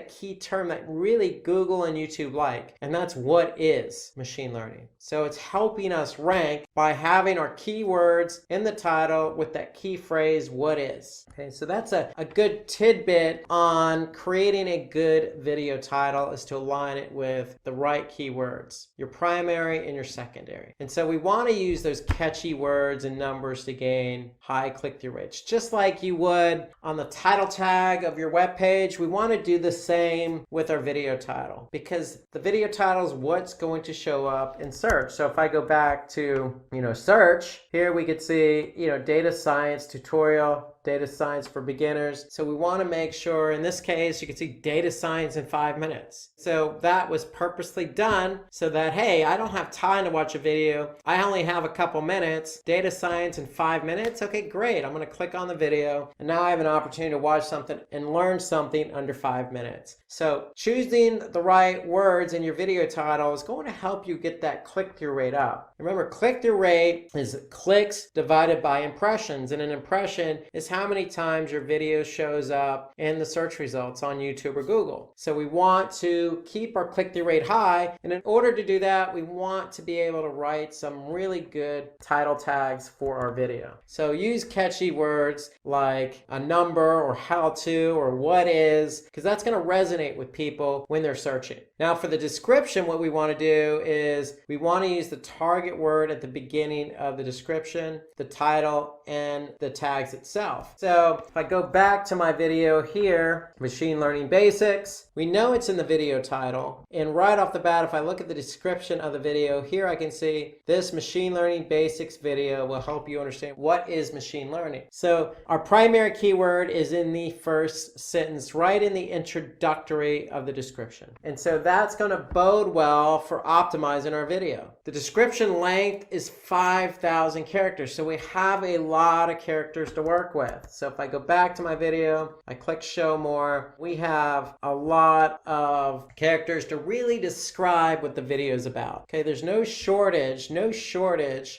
key term that really Google and YouTube like, and that's what is machine learning. So it's helping us rank by having our keywords in the title with that key phrase, what is. Okay, so that's a good tidbit on creating a good video title, is to align it with the right keywords, your primary and your secondary. And so we want to use those catchy words and numbers to gain high click-through rates. Just like you would on the title tag of your web page, we want to do the same with our video title, because the video title is what's going to show up in search. So if I go back to, search, here we could see, data science tutorial, data science for beginners. So we want to make sure, in this case, you can see data science in 5 minutes. So that was purposely done so that, hey, I don't have time to watch a video. I only have a couple minutes. Data science in 5 minutes. Okay, great. I'm going to click on the video, and now I have an opportunity to watch something and learn something under 5 minutes. So choosing the right words in your video title is going to help you get that click-through rate up. Remember, click-through rate is clicks divided by impressions, and an impression is how many times your video shows up in the search results on YouTube or Google. So we want to keep our click-through rate high, and in order to do that, we want to be able to write some really good title tags for our video. So use catchy words like a number or how to or what is, because that's going to resonate with people when they're searching. Now for the description, what we want to do is we want to use the target word at the beginning of the description, the title, and the tags itself. So if I go back to my video here, machine learning basics, we know it's in the video title. And right off the bat, if I look at the description of the video here, I can see this machine learning basics video will help you understand what is machine learning. So our primary keyword is in the first sentence, right in the introductory of the description. And so that's going to bode well for optimizing our video. The description length is 5,000 characters. So we have a lot of characters to work with. So if I go back to my video, I click show more, we have a lot of characters to really describe what the video is about. Okay, there's no shortage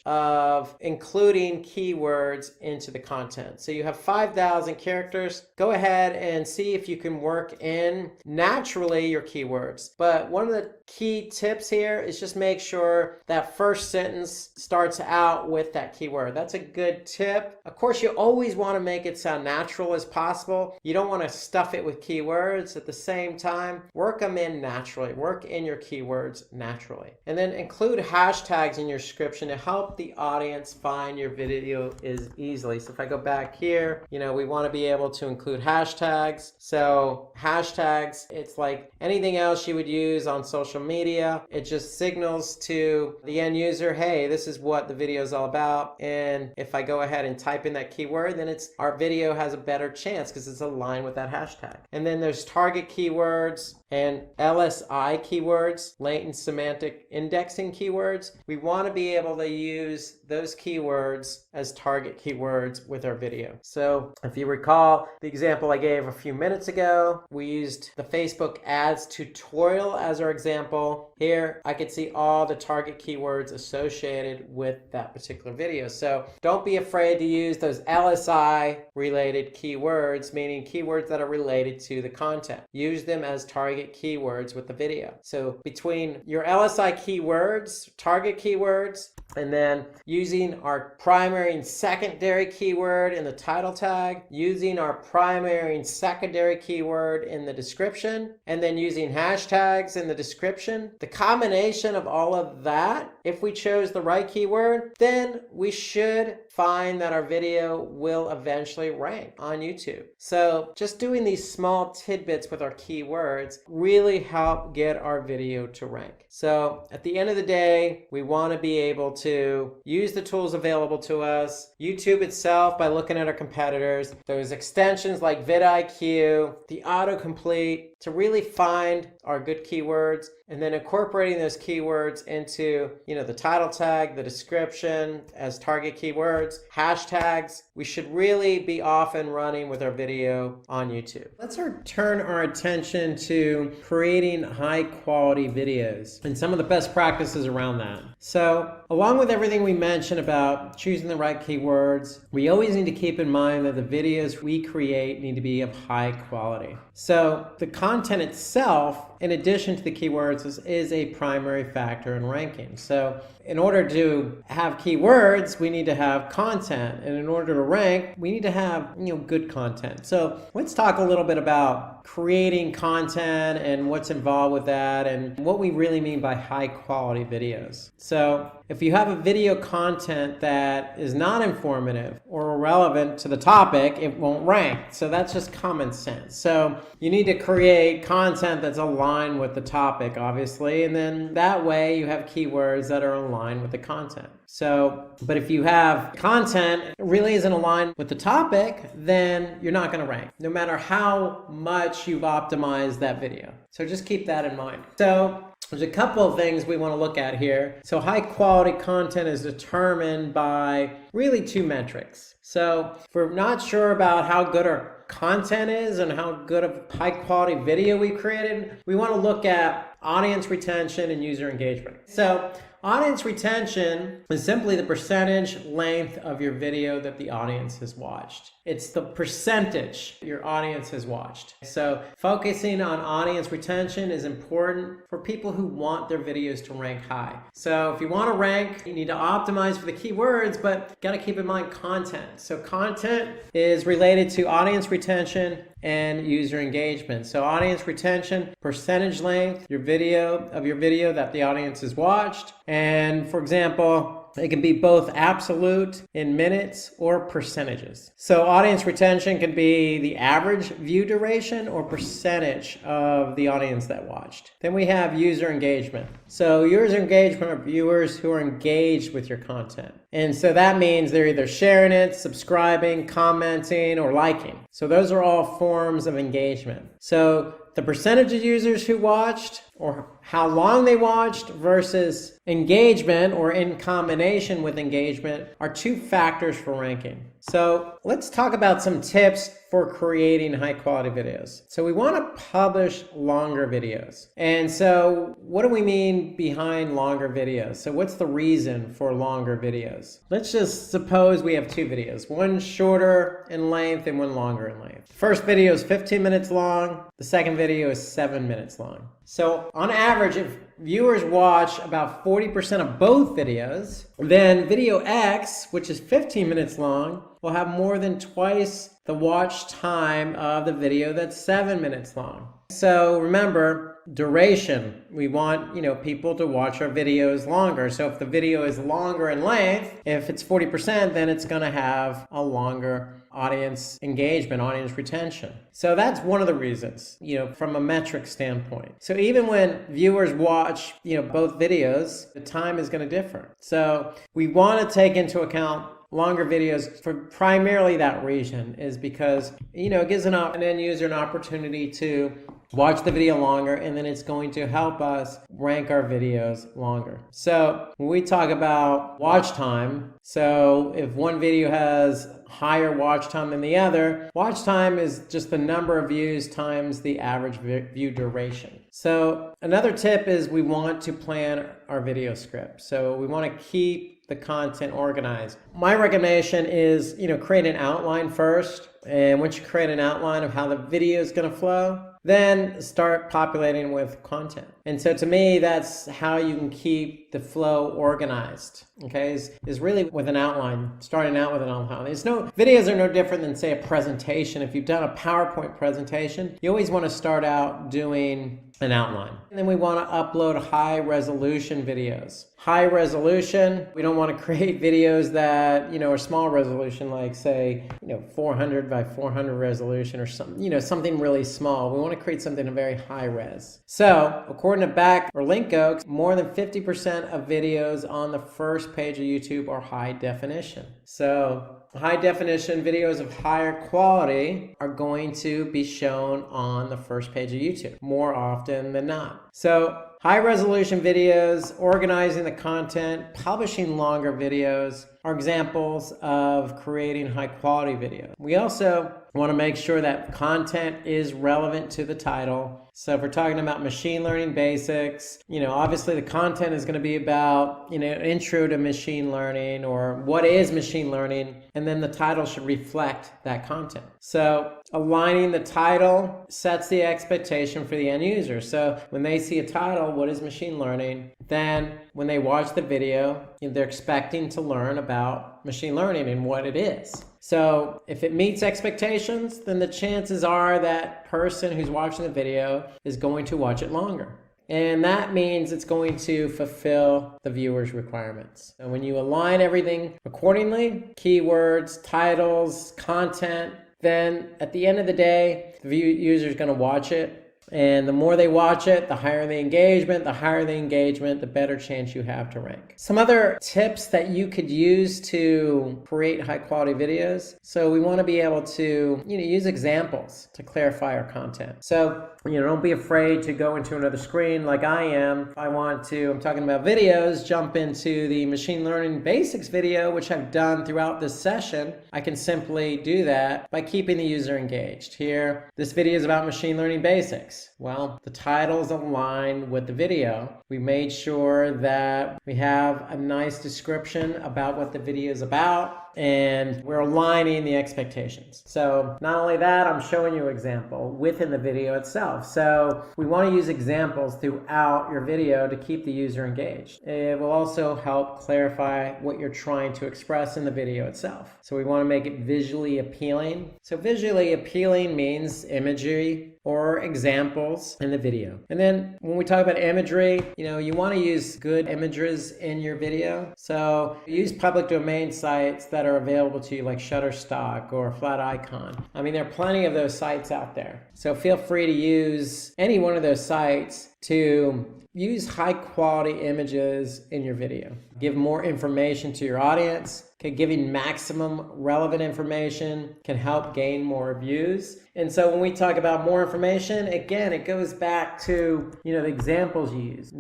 of including keywords into the content. So you have 5,000 characters. Go ahead and see if you can work in naturally your keywords. But one of the key tips here is just make sure that first sentence starts out with that keyword. That's a good tip. Of course, you always want to make it sound natural as possible. You don't want to stuff it with keywords. At the same time, work them in naturally. Work in your keywords naturally. And then include hashtags in your description to help the audience find your video easily. So if I go back here, we want to be able to include hashtags. So hashtags, it's like anything else you would use on social media. It just signals to the end user, hey, this is what the video is all about. And if I go ahead and type in that keyword, then our video has a better chance because it's aligned with that hashtag. And then there's target keywords and LSI keywords, latent semantic indexing keywords. We want to be able to use those keywords as target keywords with our video. So if you recall the example I gave a few minutes ago, we used the Facebook ads tutorial as our example. Here I could see all the target keywords associated with that particular video. So don't be afraid to use those LSI related keywords, meaning keywords that are related to the content. Use them as target keywords with the video. So between your LSI keywords, target keywords, and then using our primary and secondary keyword in the title tag, using our primary and secondary keyword in the description, and then using hashtags in the description. The combination of all of that, if we chose the right keyword, then we should find that our video will eventually rank on YouTube. So just doing these small tidbits with our keywords really help get our video to rank. So at the end of the day, we want to be able to use the tools available to us, YouTube itself by looking at our competitors, those extensions like vidIQ, the autocomplete, to really find our good keywords, and then incorporating those keywords into, the title tag, the description as target keywords, hashtags. We should really be off and running with our video on YouTube. Let's turn our attention to creating high quality videos and some of the best practices around that. So along with everything we mentioned about choosing the right keywords, we always need to keep in mind that the videos we create need to be of high quality. So the content itself, in addition to the keywords, is a primary factor in ranking. So in order to have keywords, we need to have content. And in order to rank, we need to have good content. So let's talk a little bit about creating content and what's involved with that and what we really mean by high quality videos. So if you have a video content that is not informative or relevant to the topic, it won't rank. So that's just common sense. So you need to create content that's aligned with the topic, obviously, and then that way you have keywords that are aligned with the content. So, but if you have content that really isn't aligned with the topic, then you're not going to rank, no matter how much you've optimized that video. So just keep that in mind. So there's a couple of things we want to look at here. So high quality content is determined by really two metrics. So if we're not sure about how good our content is and how good of high quality video we created, we want to look at audience retention and user engagement. So audience retention is simply the percentage length of your video that the audience has watched. It's the percentage your audience has watched. So focusing on audience retention is important for people who want their videos to rank high. So if you want to rank, you need to optimize for the keywords, but got to keep in mind content. So content is related to audience retention and user engagement. So audience retention, percentage length, your video that the audience has watched. And for example, it can be both absolute in minutes or percentages. So audience retention can be the average view duration or percentage of the audience that watched. Then we have user engagement. So user engagement are viewers who are engaged with your content. And so that means they're either sharing it, subscribing, commenting, or liking. So those are all forms of engagement. So the percentage of users who watched or how long they watched versus engagement or in combination with engagement are two factors for ranking. So let's talk about some tips for creating high quality videos. So we want to publish longer videos. And so what do we mean behind longer videos? So what's the reason for longer videos? Let's just suppose we have two videos, one shorter in length and one longer in length. The first video is 15 minutes long. The second video is 7 minutes long. So on average, if viewers watch about 40% of both videos, then video X, which is 15 minutes long, will have more than twice the watch time of the video that's 7 minutes long. So remember, duration. We want, people to watch our videos longer. So if the video is longer in length, if it's 40%, then it's going to have a longer audience engagement, audience retention. So that's one of the reasons, from a metric standpoint. So even when viewers watch, both videos, the time is going to differ. So we want to take into account longer videos for primarily that reason, is because, it gives an end user an opportunity to watch the video longer, and then it's going to help us rank our videos longer. So when we talk about watch time, so if one video has higher watch time than the other, watch time is just the number of views times the average view duration. So another tip is we want to plan our video script. So we want to keep the content organized. My recommendation is, create an outline first. And once you create an outline of how the video is going to flow, then start populating with content. And so to me, that's how you can keep the flow organized, okay, is really with an outline, starting out with an outline. Videos are no different than, say, a presentation. If you've done a PowerPoint presentation, you always want to start out doing an outline. And then we want to upload high resolution videos. High resolution, we don't want to create videos that, are small resolution, like say, 400 by 400 resolution or something, something really small. We want to create something in very high res. So according to Linko, more than 50% of videos on the first page of YouTube are high definition. So high definition videos of higher quality are going to be shown on the first page of YouTube more often than not. So high resolution videos, organizing the content, publishing longer videos are examples of creating high quality videos. We also want to make sure that content is relevant to the title. So if we're talking about machine learning basics, obviously the content is going to be about, intro to machine learning or what is machine learning, and then the title should reflect that content. So aligning the title sets the expectation for the end user. So when they see a title, what is machine learning? Then when they watch the video, they're expecting to learn about machine learning and what it is. So if it meets expectations, then the chances are that person who's watching the video is going to watch it longer. And that means it's going to fulfill the viewer's requirements. And when you align everything accordingly, keywords, titles, content, then at the end of the day, the user is going to watch it. And the more they watch it, the higher the engagement. The higher the engagement, the better chance you have to rank. Some other tips that you could use to create high quality videos. So we want to be able to, use examples to clarify our content. So, don't be afraid to go into another screen like I am. If I'm talking about videos, jump into the machine learning basics video, which I've done throughout this session. I can simply do that by keeping the user engaged. Here, this video is about machine learning basics. Well, the title's aligned with the video. We made sure that we have a nice description about what the video is about, and we're aligning the expectations. So not only that, I'm showing you an example within the video itself. So we want to use examples throughout your video to keep the user engaged. It will also help clarify what you're trying to express in the video itself. So we want to make it visually appealing. So visually appealing means imagery or examples in the video. And then when we talk about imagery, you want to use good images in your video. So use public domain sites that are available to you, like Shutterstock or Flat Icon. There are plenty of those sites out there. So feel free to use any one of those sites to use high quality images in your video. Give more information to your audience. Giving maximum relevant information can help gain more views. And so when we talk about more information, again, it goes back to, the examples you use.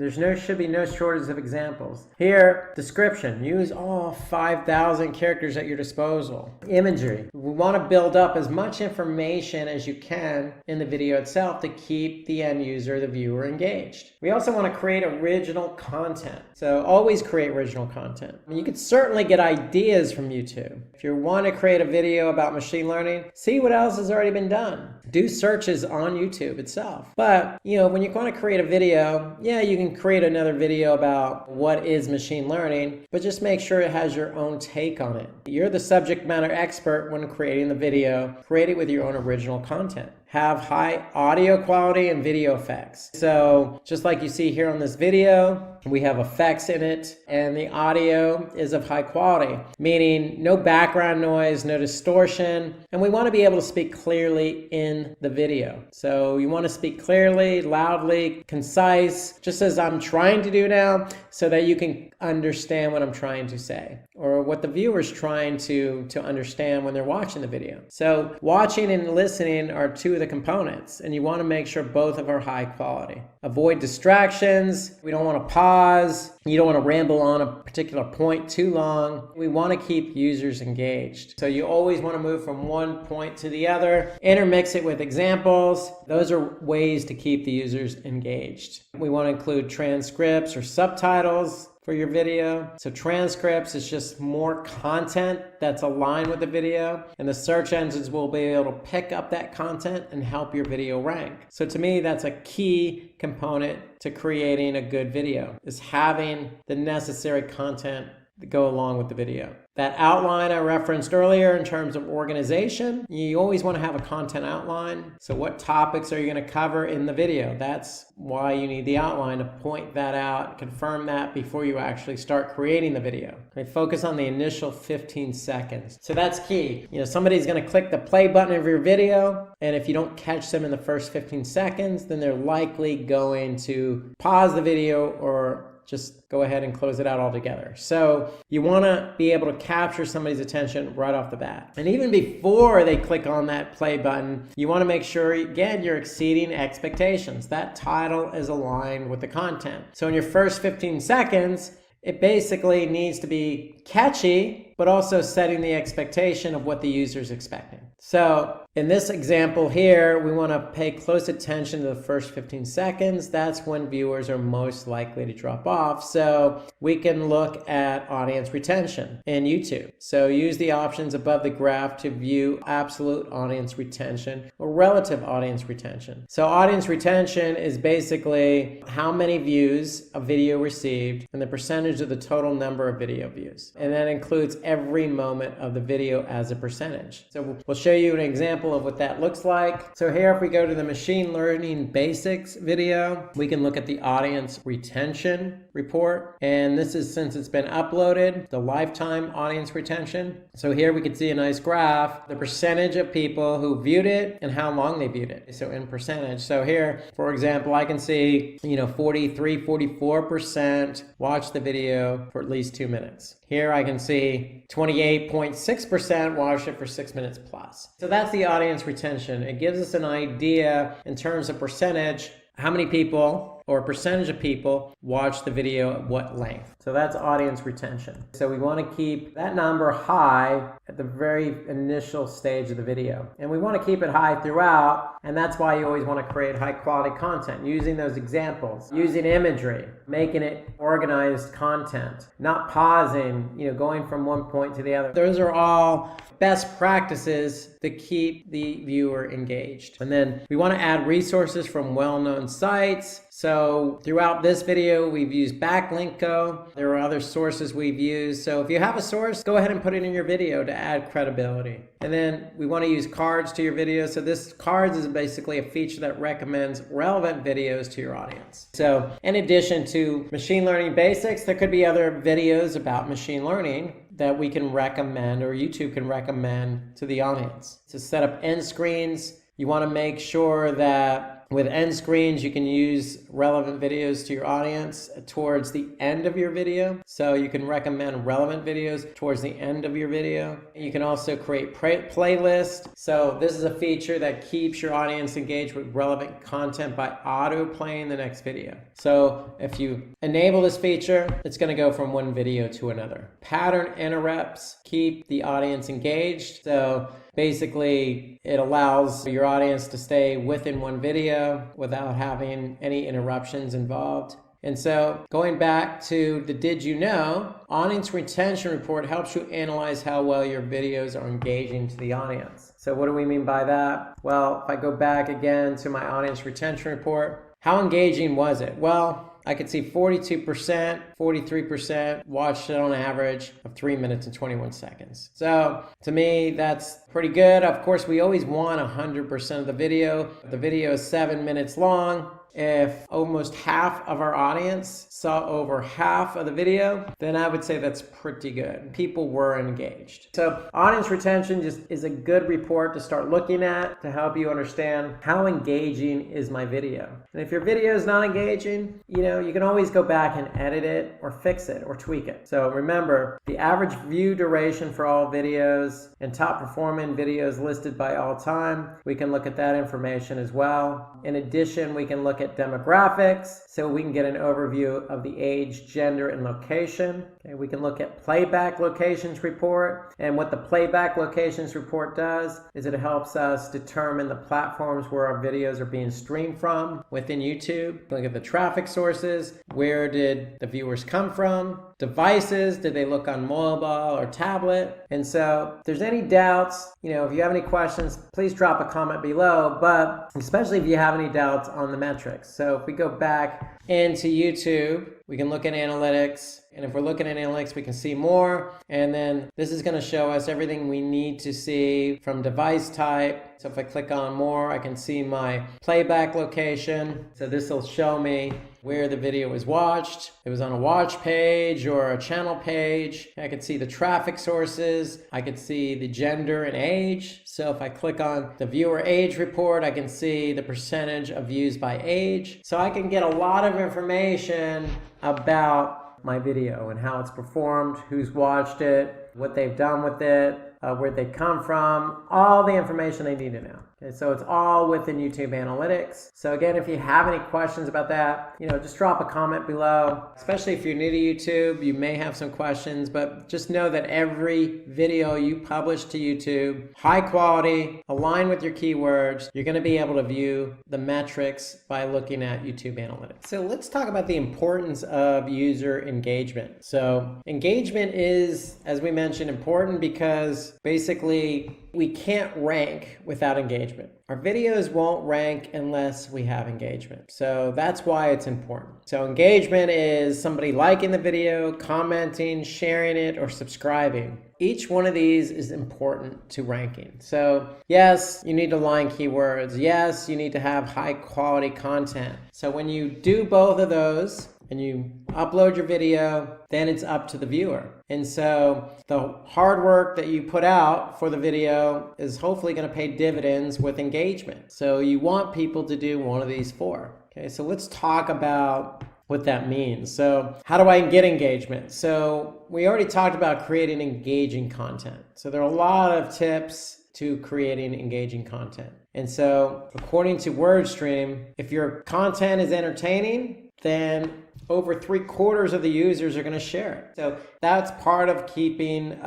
Should be no shortage of examples. Here, description, use all 5,000 characters at your disposal. Imagery, we want to build up as much information as you can in the video itself to keep the end user, the viewer, engaged. We also want to create original content. So always create original content. You could certainly get ideas from YouTube. If you want to create a video about machine learning, see what else has already been done. Do searches on YouTube itself. But, when you're going to create a video, you can create another video about what is machine learning, but just make sure it has your own take on it. You're the subject matter expert when creating the video. Create it with your own original content. Have high audio quality and video effects. So just like you see here on this video, we have effects in it, and the audio is of high quality, meaning no background noise, no distortion, and we want to be able to speak clearly in the video. So you want to speak clearly, loudly, concise, just as I'm trying to do now, so that you can understand what I'm trying to say, or what the viewer's trying to understand when they're watching the video. So watching and listening are two of the components, and you want to make sure both of are high quality. Avoid distractions. We don't want to pause. You don't want to ramble on a particular point too long. We want to keep users engaged. So you always want to move from one point to the other. Intermix it with examples. Those are ways to keep the users engaged. We want to include transcripts or subtitles. for your video. So transcripts is just more content that's aligned with the video, and the search engines will be able to pick up that content and help your video rank. So to me, that's a key component to creating a good video, is having the necessary content to go along with the video. That outline I referenced earlier in terms of organization, you always want to have a content outline. So what topics are you going to cover in the video? That's why you need the outline, to point that out, confirm that before you actually start creating the video. Okay, focus on the initial 15 seconds. So that's key. Somebody's going to click the play button of your video, and if you don't catch them in the first 15 seconds, then they're likely going to pause the video or just go ahead and close it out altogether. So you want to be able to capture somebody's attention right off the bat. And even before they click on that play button, you want to make sure, again, you're exceeding expectations. That title is aligned with the content. So in your first 15 seconds, it basically needs to be catchy, but also setting the expectation of what the user is expecting. So in this example here, we want to pay close attention to the first 15 seconds. That's when viewers are most likely to drop off. So we can look at audience retention in YouTube. So use the options above the graph to view absolute audience retention or relative audience retention. So audience retention is basically how many views a video received and the percentage of the total number of video views. And that includes every moment of the video as a percentage. So we'll show you an example of what that looks like. So here, if we go to the machine learning basics video, we can look at the audience retention report. And this is, since it's been uploaded, the lifetime audience retention. So here we can see a nice graph, the percentage of people who viewed it and how long they viewed it. So in percentage. So here, for example, I can see, 43, 44% watched the video for at least 2 minutes. Here I can see 28.6% watched it for 6 minutes plus. So that's the audience retention. It gives us an idea in terms of percentage, how many people or percentage of people watch the video at what length. So that's audience retention. So we want to keep that number high at the very initial stage of the video. And we want to keep it high throughout, and that's why you always want to create high quality content, using those examples, using imagery, making it organized content, not pausing, going from one point to the other. Those are all best practices to keep the viewer engaged. And then we want to add resources from well-known sites. So throughout this video, we've used Backlinko. There are other sources we've used. So if you have a source, go ahead and put it in your video to add credibility. And then we want to use cards to your video. So this cards is basically a feature that recommends relevant videos to your audience. So in addition to machine learning basics, there could be other videos about machine learning that we can recommend, or YouTube can recommend to the audience. To set up end screens, you want to make sure that with end screens, you can use relevant videos to your audience towards the end of your video. So you can recommend relevant videos towards the end of your video. You can also create playlists. So this is a feature that keeps your audience engaged with relevant content by auto playing the next video. So if you enable this feature, it's going to go from one video to another. Pattern interrupts keep the audience engaged. So basically, it allows your audience to stay within one video without having any interruptions involved. And so going back to the Did You Know, audience retention report helps you analyze how well your videos are engaging to the audience. So what do we mean by that? Well, if I go back again to my audience retention report, how engaging was it? Well, I could see 42%, 43% watched it on average of 3 minutes and 21 seconds. So to me, that's pretty good. Of course, we always want 100% of the video. The video is 7 minutes long. If almost half of our audience saw over half of the video, then I would say that's pretty good. People were engaged. So audience retention just is a good report to start looking at to help you understand how engaging is my video. And if your video is not engaging, you can always go back and edit it or fix it or tweak it. So remember, the average view duration for all videos and top performing videos listed by all time, we can look at that information as well. In addition, we can look at demographics so we can get an overview of the age, gender, and location. Okay, we can look at playback locations report, and what the playback locations report does is it helps us determine the platforms where our videos are being streamed from within YouTube. Look at the traffic sources. Where did the viewers come from? Devices, did they look on mobile or tablet? And so if there's any doubts, if you have any questions, please drop a comment below, but especially if you have any doubts on the metrics. So if we go back into YouTube, we can look at analytics. And if we're looking at analytics, we can see more. And then this is going to show us everything we need to see from device type. So if I click on more, I can see my playback location. So this will show me where the video was watched. It was on a watch page or a channel page. I could see the traffic sources. I could see the gender and age. So if I click on the viewer age report, I can see the percentage of views by age. So I can get a lot of information about my video and how it's performed, who's watched it, what they've done with it, where they come from, all the information they need to know. Okay, so it's all within YouTube Analytics. So again, if you have any questions about that, just drop a comment below. Especially if you're new to YouTube, you may have some questions, but just know that every video you publish to YouTube, high quality, aligned with your keywords, you're going to be able to view the metrics by looking at YouTube Analytics. So let's talk about the importance of user engagement. So engagement is, as we mentioned, important because basically we can't rank without engagement. Our videos won't rank unless we have engagement. So that's why it's important. So engagement is somebody liking the video, commenting, sharing it, or subscribing. Each one of these is important to ranking. So yes, you need to align keywords. Yes, you need to have high quality content. So when you do both of those, and you upload your video, then it's up to the viewer. And so the hard work that you put out for the video is hopefully going to pay dividends with engagement. So you want people to do one of these four. Okay, so let's talk about what that means. So how do I get engagement? So we already talked about creating engaging content. So there are a lot of tips to creating engaging content. And so according to WordStream, if your content is entertaining, then over 3/4 of the users are going to share it. So that's part of keeping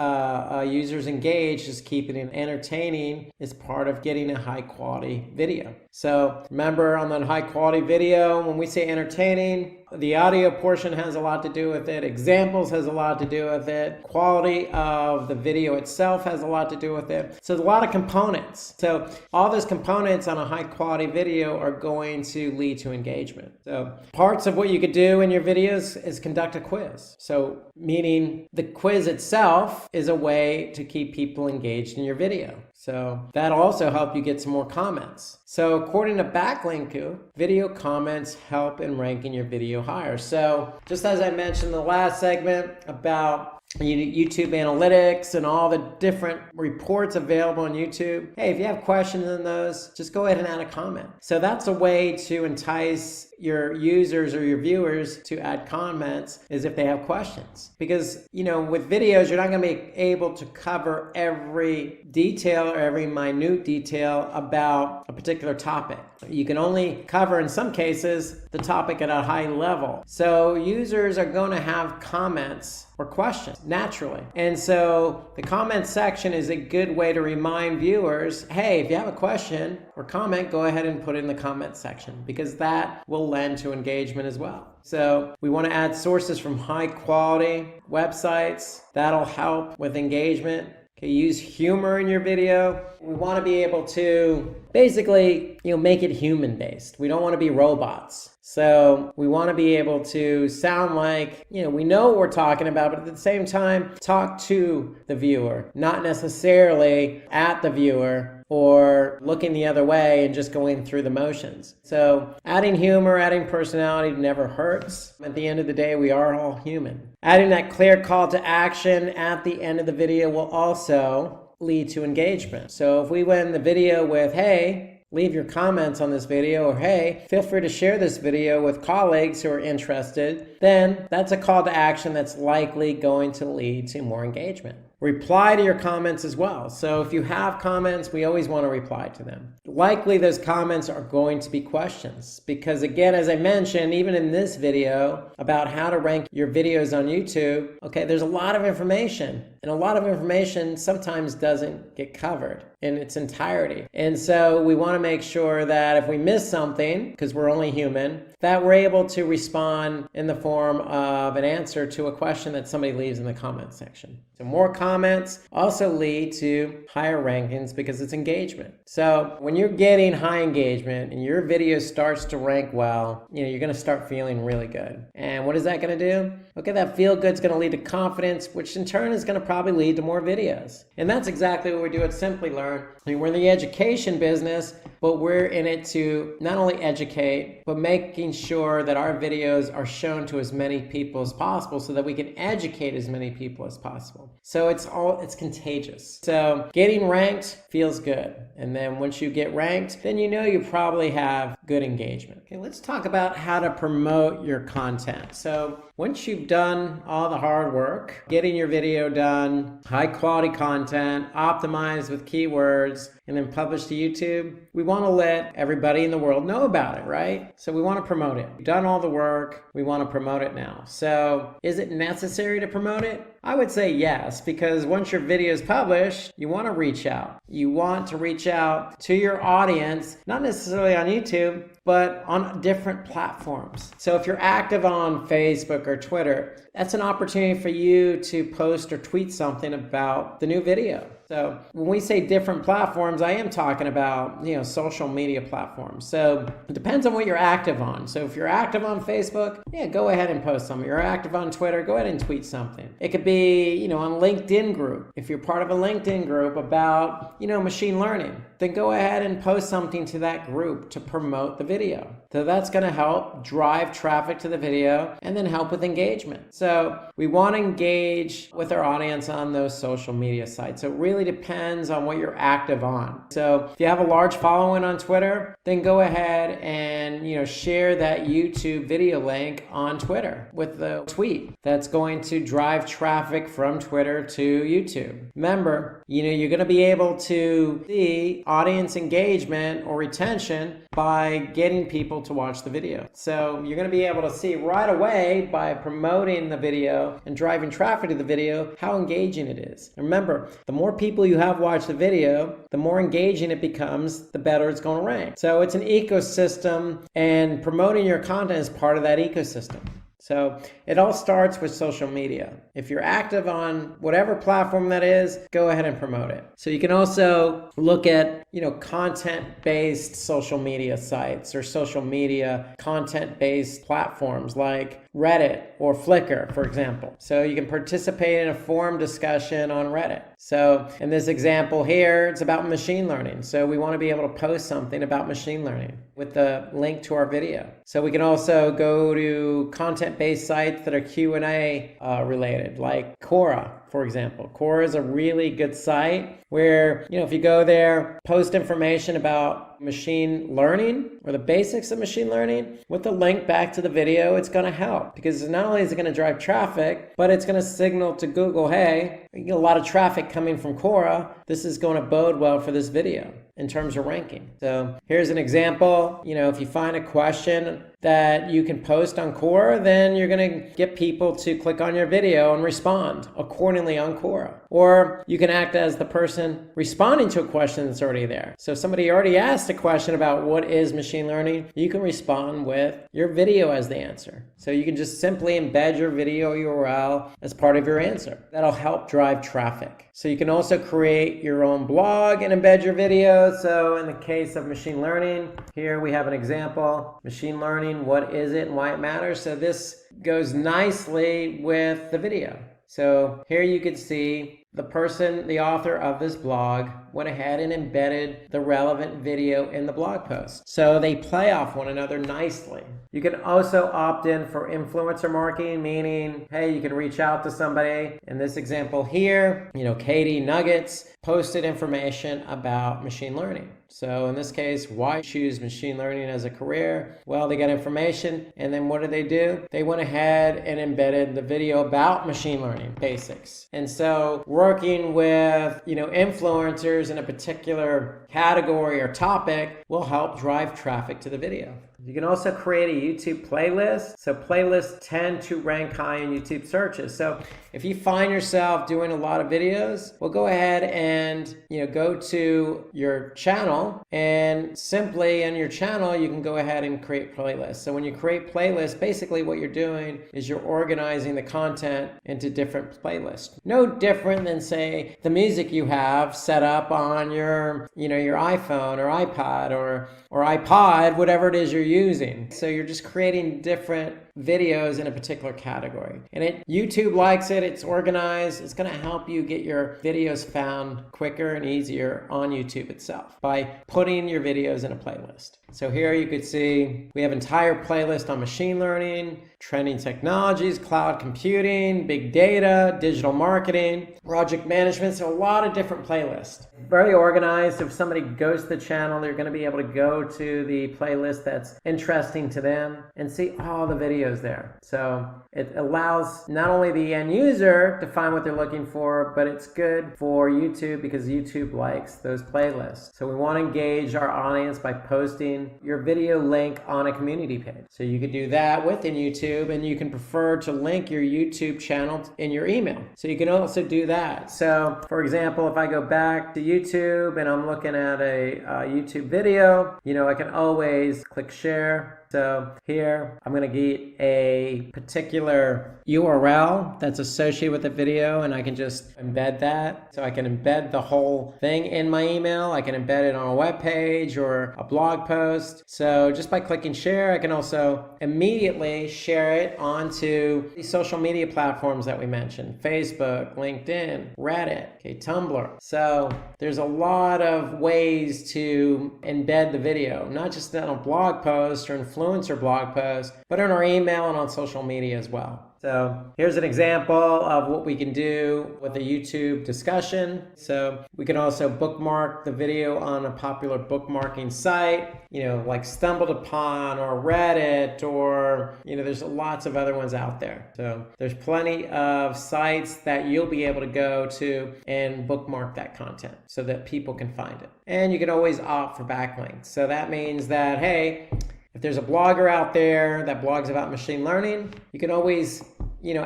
users engaged, is keeping it entertaining, is part of getting a high quality video. So remember, on that high quality video, when we say entertaining, the audio portion has a lot to do with it. Examples has a lot to do with it. Quality of the video itself has a lot to do with it. So there's a lot of components. So all those components on a high quality video are going to lead to engagement. So parts of what you could do in your videos is conduct a quiz. So meaning the quiz itself is a way to keep people engaged in your video. So that'll also help you get some more comments. So according to Backlink, video comments help in ranking your video higher. So just as I mentioned in the last segment about YouTube Analytics and all the different reports available on YouTube, hey, if you have questions on those, just go ahead and add a comment. So that's a way to entice your users or your viewers to add comments, is if they have questions. Because, with videos, you're not going to be able to cover every detail or every minute detail about a particular topic. You can only cover, in some cases, the topic at a high level. So users are going to have comments or questions naturally. And so the comment section is a good way to remind viewers, hey, if you have a question or comment, go ahead and put it in the comment section, because that will lend to engagement as well. So we want to add sources from high quality websites. That'll help with engagement. Okay, use humor in your video. We want to be able to basically, make it human based. We don't want to be robots. So we want to be able to sound like, we know what we're talking about, but at the same time, talk to the viewer, not necessarily at the viewer or looking the other way and just going through the motions. So adding humor, adding personality never hurts. At the end of the day, we are all human. Adding that clear call to action at the end of the video will also lead to engagement. So if we win the video with, hey, leave your comments on this video, or hey, feel free to share this video with colleagues who are interested, then that's a call to action that's likely going to lead to more engagement. reply to your comments as well. So if you have comments, we always want to reply to them. Likely those comments are going to be questions because, again, as I mentioned, even in this video about how to rank your videos on YouTube, okay, there's a lot of information, and a lot of information sometimes doesn't get covered in its entirety. And so we want to make sure that if we miss something, because we're only human, that we're able to respond in the form of an answer to a question that somebody leaves in the comments section. So more comments also lead to higher rankings because it's engagement. So when you're getting high engagement and your video starts to rank well, you're going to start feeling really good. And what is that going to do? Okay, that feel good is going to lead to confidence, which in turn is going to probably lead to more videos. And that's exactly what we do at Simplilearn. We're in the education business, but we're in it to not only educate, but making sure that our videos are shown to as many people as possible so that we can educate as many people as possible. So it's contagious. So getting ranked feels good. And then once you get ranked, then you probably have good engagement. Okay, let's talk about how to promote your content. So once you've done all the hard work, getting your video done, high quality content, optimized with keywords, and then published to YouTube, we want to let everybody in the world know about it, right? So we want to promote it. We've done all the work. We want to promote it now. So is it necessary to promote it? I would say yes, because once your video is published, you want to reach out. You want to reach out to your audience, not necessarily on YouTube, but on different platforms. So if you're active on Facebook or Twitter, that's an opportunity for you to post or tweet something about the new video. So when we say different platforms, I am talking about, social media platforms. So it depends on what you're active on. So if you're active on Facebook, go ahead and post something. If you're active on Twitter, go ahead and tweet something. It could be, on LinkedIn group. If you're part of a LinkedIn group about, machine learning, then go ahead and post something to that group to promote the video. So that's going to help drive traffic to the video and then help with engagement. So we want to engage with our audience on those social media sites. So it really depends on what you're active on. So if you have a large following on Twitter, then go ahead and share that YouTube video link on Twitter with the tweet that's going to drive traffic from Twitter to YouTube. Remember, you're going to be able to see audience engagement or retention by getting people to watch the video. So you're going to be able to see right away by promoting the video and driving traffic to the video how engaging it is. And remember, the more people you have watch the video, the more engaging it becomes, the better it's going to rank. So it's an ecosystem, and promoting your content is part of that ecosystem. So it all starts with social media. If you're active on whatever platform that is, go ahead and promote it. So you can also look at, content-based social media sites or social media content-based platforms like Reddit or Flickr, for example. So you can participate in a forum discussion on Reddit. So in this example here, it's about machine learning. So we want to be able to post something about machine learning with the link to our video. So we can also go to content-based sites that are Q&A related, like Quora, for example. Quora is a really good site where, if you go there, post information about machine learning or the basics of machine learning with the link back to the video, it's going to help because not only is it going to drive traffic, but it's going to signal to Google, hey, you get a lot of traffic coming from Quora. This is going to bode well for this video in terms of ranking. So here's an example. If you find a question that you can post on Quora, then you're going to get people to click on your video and respond accordingly on Quora. Or you can act as the person responding to a question that's already there. So if somebody already asked a question about what is machine learning, you can respond with your video as the answer. So you can just simply embed your video URL as part of your answer. That'll help drive traffic. So you can also create your own blog and embed your video. So in the case of machine learning, here we have an example. Machine learning, what is it and why it matters? So this goes nicely with the video. So here you can see the person, the author of this blog, went ahead and embedded the relevant video in the blog post. So they play off one another nicely. You can also opt in for influencer marketing, meaning, hey, you can reach out to somebody. In this example here, Katie Nuggets posted information about machine learning. So in this case, why choose machine learning as a career? Well, they got information, and then what do? They went ahead and embedded the video about machine learning basics. And so working with, influencers in a particular category or topic will help drive traffic to the video. You can also create a YouTube playlist. So playlists tend to rank high in YouTube searches. So if you find yourself doing a lot of videos, well, go ahead and go to your channel, and simply in your channel you can go ahead and create playlists. So when you create playlists, basically what you're doing is you're organizing the content into different playlists. No different than, say, the music you have set up on your your iPhone or iPad or iPod, whatever it is you're using. So you're just creating different videos in a particular category. And YouTube likes it, it's organized, it's going to help you get your videos found quicker and easier on YouTube itself by putting your videos in a playlist. So here you could see we have an entire playlist on machine learning, trending technologies, cloud computing, big data, digital marketing, project management, so a lot of different playlists. Very organized. If somebody goes to the channel, they're going to be able to go to the playlist that's interesting to them and see all the videos there. So it allows not only the end user to find what they're looking for, but it's good for YouTube because YouTube likes those playlists. So we want to engage our audience by posting your video link on a community page. So you could do that within YouTube, and you can prefer to link your YouTube channel in your email. So you can also do that. So for example, if I go back to YouTube and I'm looking at a YouTube video, I can always click share. So here I'm going to get a particular URL that's associated with the video, and I can just embed that. So I can embed the whole thing in my email. I can embed it on a web page or a blog post. So just by clicking share, I can also immediately share it onto the social media platforms that we mentioned: Facebook, LinkedIn, Reddit, Tumblr. So there's a lot of ways to embed the video, not just on a blog post or influencer blog post, but in our email and on social media as well. So here's an example of what we can do with a YouTube discussion. So we can also bookmark the video on a popular bookmarking site, like Stumbled Upon or Reddit, or, there's lots of other ones out there. So there's plenty of sites that you'll be able to go to and bookmark that content so that people can find it. And you can always opt for backlinks. So that means that, hey, if there's a blogger out there that blogs about machine learning, you can always,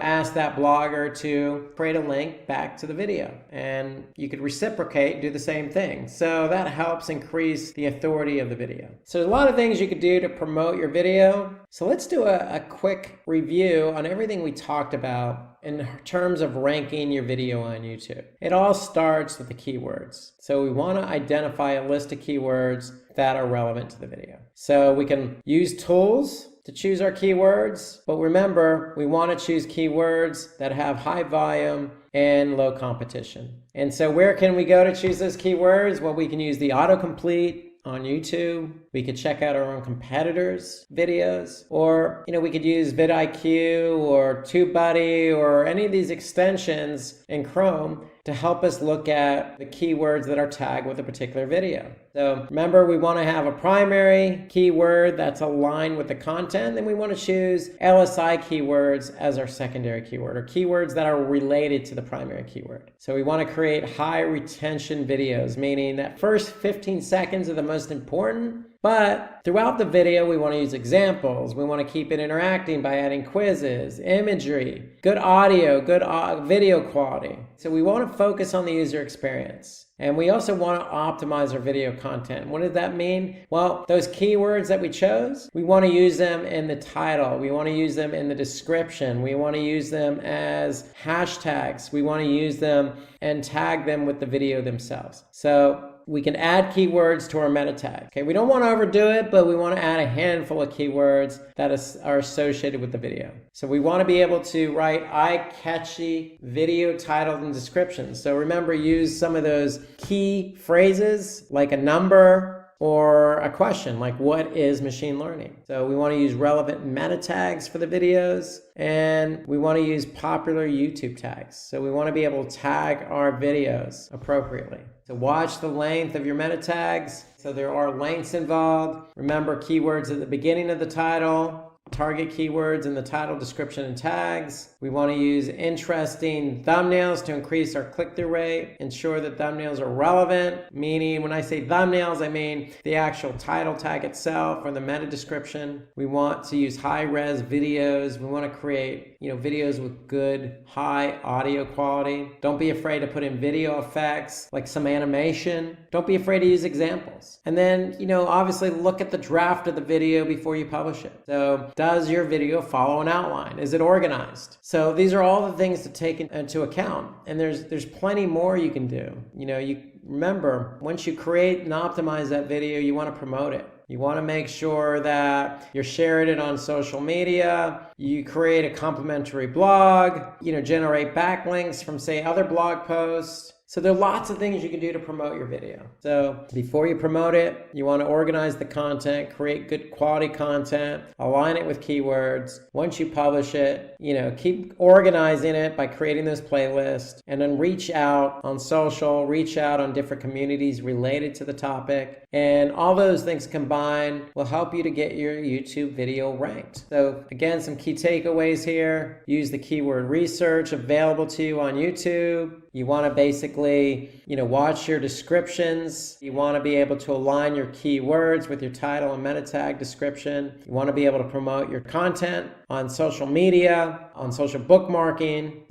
ask that blogger to create a link back to the video, and you could reciprocate, do the same thing. So that helps increase the authority of the video. So there's a lot of things you could do to promote your video. So let's do a quick review on everything we talked about in terms of ranking your video on YouTube. It all starts with the keywords. So we want to identify a list of keywords that are relevant to the video. So we can use tools to choose our keywords, but remember, we want to choose keywords that have high volume and low competition. And so where can we go to choose those keywords? Well, we can use the autocomplete on YouTube. We could check out our own competitors' videos, or we could use vidIQ or TubeBuddy or any of these extensions in Chrome to help us look at the keywords that are tagged with a particular video. So remember, we want to have a primary keyword that's aligned with the content, and we want to choose LSI keywords as our secondary keyword, or keywords that are related to the primary keyword. So we want to create high retention videos, meaning that first 15 seconds are the most important. But throughout the video, we want to use examples. We want to keep it interacting by adding quizzes, imagery, good audio, good video quality. So we want to focus on the user experience. And we also want to optimize our video content. What does that mean? Well, those keywords that we chose, we want to use them in the title. We want to use them in the description. We want to use them as hashtags. We want to use them and tag them with the video themselves. So we can add keywords to our meta tag. Okay, we don't want to overdo it, but we want to add a handful of keywords that are associated with the video. So we want to be able to write eye-catchy video titles and descriptions. So remember, use some of those key phrases like a number, or a question like, what is machine learning? So we want to use relevant meta tags for the videos, and we want to use popular YouTube tags. So we want to be able to tag our videos appropriately. So watch the length of your meta tags. So there are lengths involved. Remember keywords at the beginning of the title. Target keywords in the title, description, and tags. We want to use interesting thumbnails to increase our click-through rate. Ensure that thumbnails are relevant, meaning when I say thumbnails, I mean the actual title tag itself or the meta description. We want to use high-res videos. We want to create, videos with good high audio quality. Don't be afraid to put in video effects like some animation. Don't be afraid to use examples. And then, obviously look at the draft of the video before you publish it. So does your video follow an outline? Is it organized? So these are all the things to take into account. And there's plenty more you can do. You remember, once you create and optimize that video, you want to promote it. You want to make sure that you're sharing it on social media. You create a complimentary blog, generate backlinks from, say, other blog posts. So there are lots of things you can do to promote your video. So before you promote it, you want to organize the content, create good quality content, align it with keywords. Once you publish it, keep organizing it by creating those playlists, and then reach out on social, reach out on different communities related to the topic. And all those things combined will help you to get your YouTube video ranked. So again, some key takeaways here. Use the keyword research available to you on YouTube. You want to basically, watch your descriptions. You want to be able to align your keywords with your title and meta tag description. You want to be able to promote your content on social media, on social bookmarking.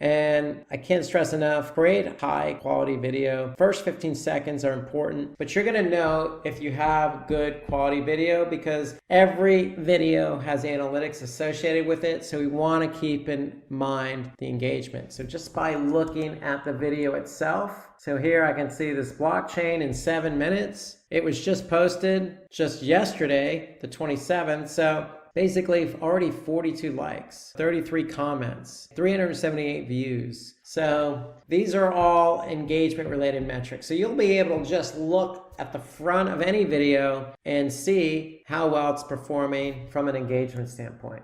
And I can't stress enough, create high quality video. First 15 seconds are important, but you're going to know if you have good quality video because every video has analytics associated with it. So we want to keep in mind the engagement. So just by looking at the video itself. So here I can see this blockchain in 7 minutes. It was just posted just yesterday, the 27th. So basically already 42 likes, 33 comments, 378 views. So these are all engagement related metrics. So you'll be able to just look at the front of any video and see how well it's performing from an engagement standpoint.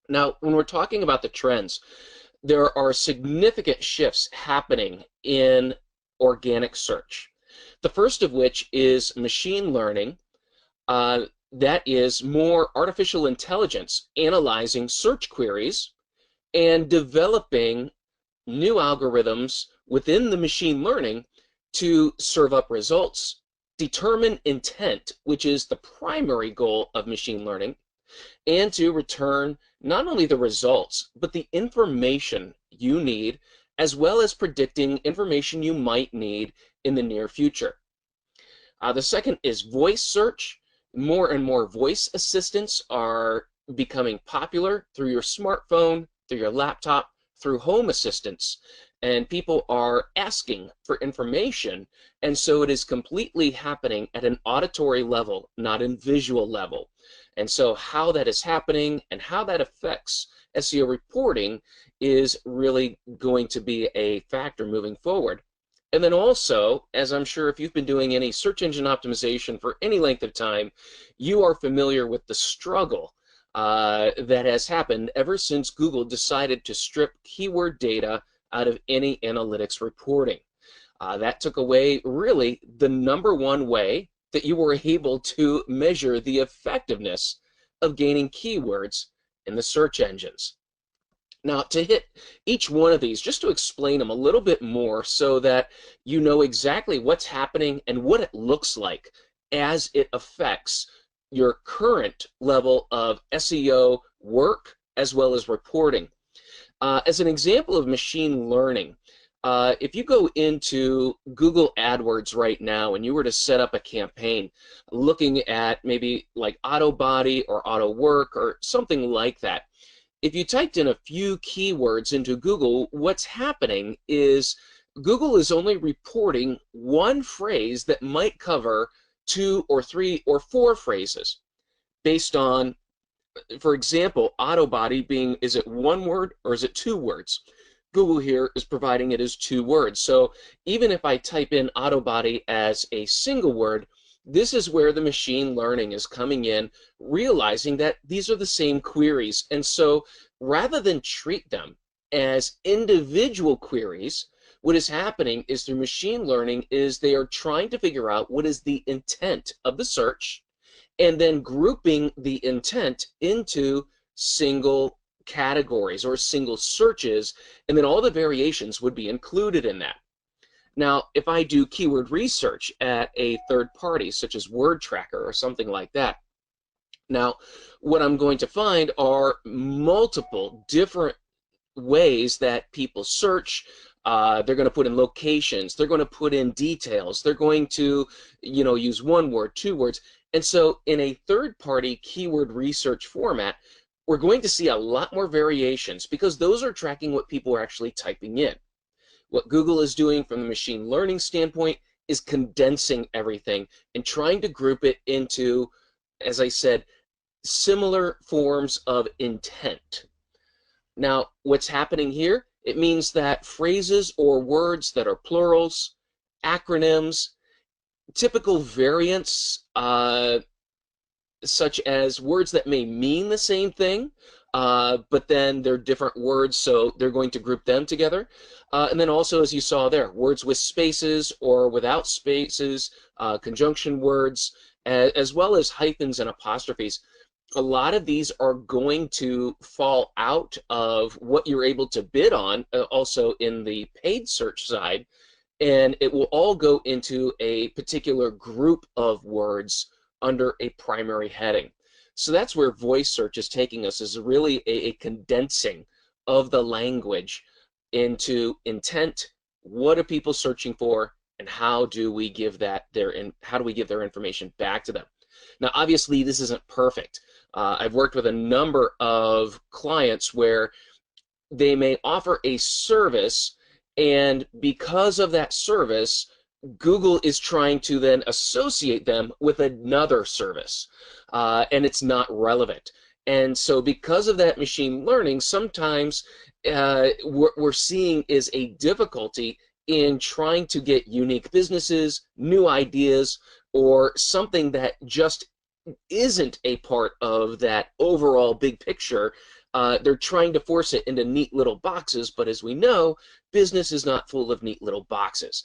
Now, when we're talking about the trends, there are significant shifts happening in organic search. The first of which is machine learning. That is more artificial intelligence analyzing search queries and developing new algorithms within the machine learning to serve up results, determine intent, which is the primary goal of machine learning, and to return not only the results, but the information you need, as well as predicting information you might need in the near future. The second is voice search. More and more voice assistants are becoming popular through your smartphone, through your laptop, through home assistants, and people are asking for information, and so it is completely happening at an auditory level, not in visual level. And so how that is happening and how that affects SEO reporting is really going to be a factor moving forward. And then also, as I'm sure if you've been doing any search engine optimization for any length of time, you are familiar with the struggle that has happened ever since Google decided to strip keyword data out of any analytics reporting. That took away really the #1 way that you were able to measure the effectiveness of gaining keywords in the search engines. Now, to hit each one of these, just to explain them a little bit more so that you know exactly what's happening and what it looks like as it affects your current level of SEO work as well as reporting. As an example of machine learning, if you go into Google AdWords right now and you were to set up a campaign looking at maybe like auto body or auto work or something like that, if you typed in a few keywords into Google, what's happening is Google is only reporting one phrase that might cover 2 or 3 or 4 phrases based on, for example, auto body being, is it 1 word or is it 2 words? Google here is providing it as 2 words. So even if I type in auto body as a single word, This is where the machine learning is coming in, realizing that these are the same queries. And so rather than treat them as individual queries, what is happening is through machine learning is they are trying to figure out what is the intent of the search and then grouping the intent into single categories or single searches, and then all the variations would be included in that. Now, if I do keyword research at a third party, such as WordTracker or something like that, now what I'm going to find are multiple different ways that people search. They're going to put in locations, they're going to put in details, they're going to, use one word, two words. And so in a third-party keyword research format, we're going to see a lot more variations because those are tracking what people are actually typing in. What Google is doing from the machine learning standpoint is condensing everything and trying to group it into, as I said, similar forms of intent. Now, what's happening here? It means that phrases or words that are plurals, acronyms, typical variants, such as words that may mean the same thing, but then they're different words, so they're going to group them together. And then also, as you saw there, words with spaces or without spaces, conjunction words, as well as hyphens and apostrophes. A lot of these are going to fall out of what you're able to bid on, also in the paid search side, and it will all go into a particular group of words under a primary heading. So that's where voice search is taking us, is really a condensing of the language into intent. What are people searching for, and how do we give their information back to them? Now, obviously, this isn't perfect. I've worked with a number of clients where they may offer a service, and because of that service, Google is trying to then associate them with another service, and it's not relevant. And so because of that machine learning, sometimes what we're seeing is a difficulty in trying to get unique businesses, new ideas, or something that just isn't a part of that overall big picture. They're trying to force it into neat little boxes, but as we know, business is not full of neat little boxes.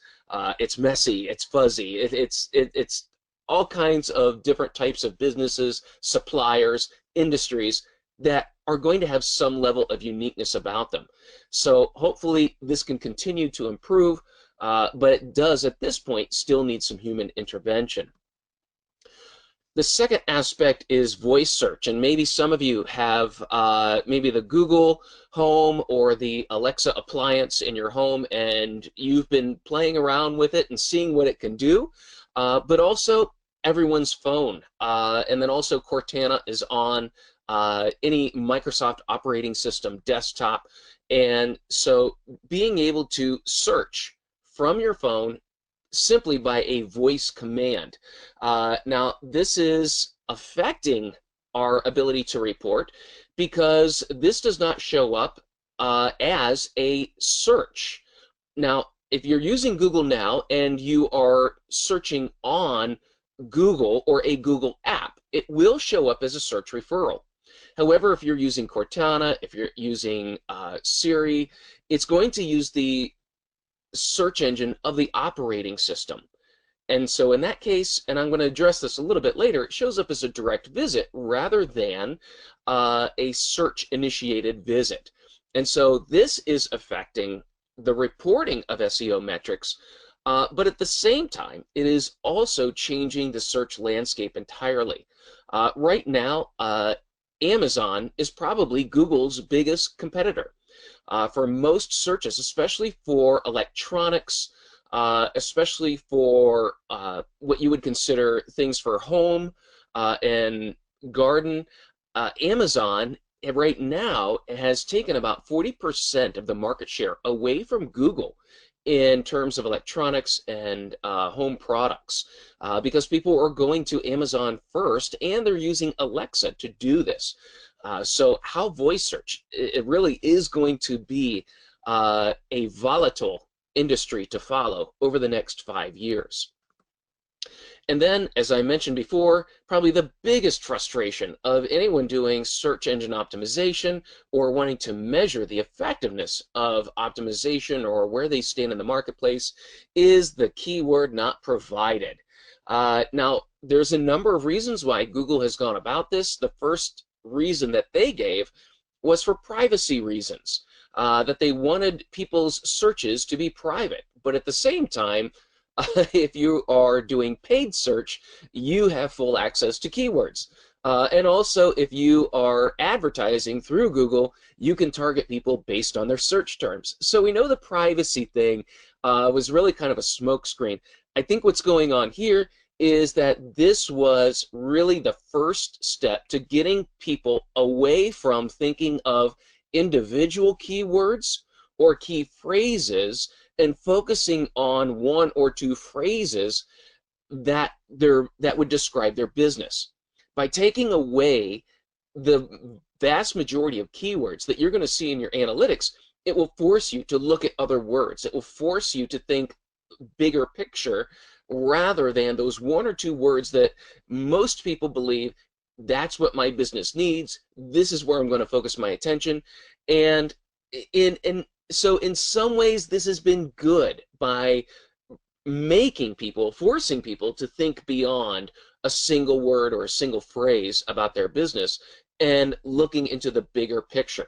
It's messy, it's fuzzy, it's all kinds of different types of businesses, suppliers, industries that are going to have some level of uniqueness about them. So hopefully this can continue to improve, but it does at this point still need some human intervention. The second aspect is voice search, and maybe some of you have maybe the Google Home or the Alexa appliance in your home, and you've been playing around with it and seeing what it can do, but also everyone's phone, and then also Cortana is on any Microsoft operating system desktop, and so being able to search from your phone simply by a voice command. Now, this is affecting our ability to report because this does not show up as a search. Now, if you're using Google now and you are searching on Google or a Google app, it will show up as a search referral. However, if you're using Cortana, if you're using Siri, it's going to use the search engine of the operating system. And so in that case, and I'm going to address this a little bit later, it shows up as a direct visit rather than a search initiated visit. And so this is affecting the reporting of SEO metrics, but at the same time, it is also changing the search landscape entirely. Right now, Amazon is probably Google's biggest competitor. For most searches, especially for electronics, especially for what you would consider things for home and garden, Amazon right now has taken about 40% of the market share away from Google in terms of electronics and home products, because people are going to Amazon first, and they're using Alexa to do this. So how voice search, it really is going to be a volatile industry to follow over the next 5 years. And then, as I mentioned before, probably the biggest frustration of anyone doing search engine optimization or wanting to measure the effectiveness of optimization or where they stand in the marketplace is the keyword not provided. Now, there's a number of reasons why Google has gone about this. The first reason that they gave was for privacy reasons, that they wanted people's searches to be private. But at the same time, if you are doing paid search, you have full access to keywords. And also, if you are advertising through Google, you can target people based on their search terms. So we know the privacy thing was really kind of a smokescreen. I think what's going on here is that this was really the first step to getting people away from thinking of individual keywords or key phrases and focusing on one or two phrases that would describe their business. By taking away the vast majority of keywords that you're going to see in your analytics, it will force you to look at other words. It will force you to think bigger picture rather than those one or two words that most people believe that's what my business needs. This is where I'm going to focus my attention. And so in some ways, this has been good by forcing people to think beyond a single word or a single phrase about their business and looking into the bigger picture.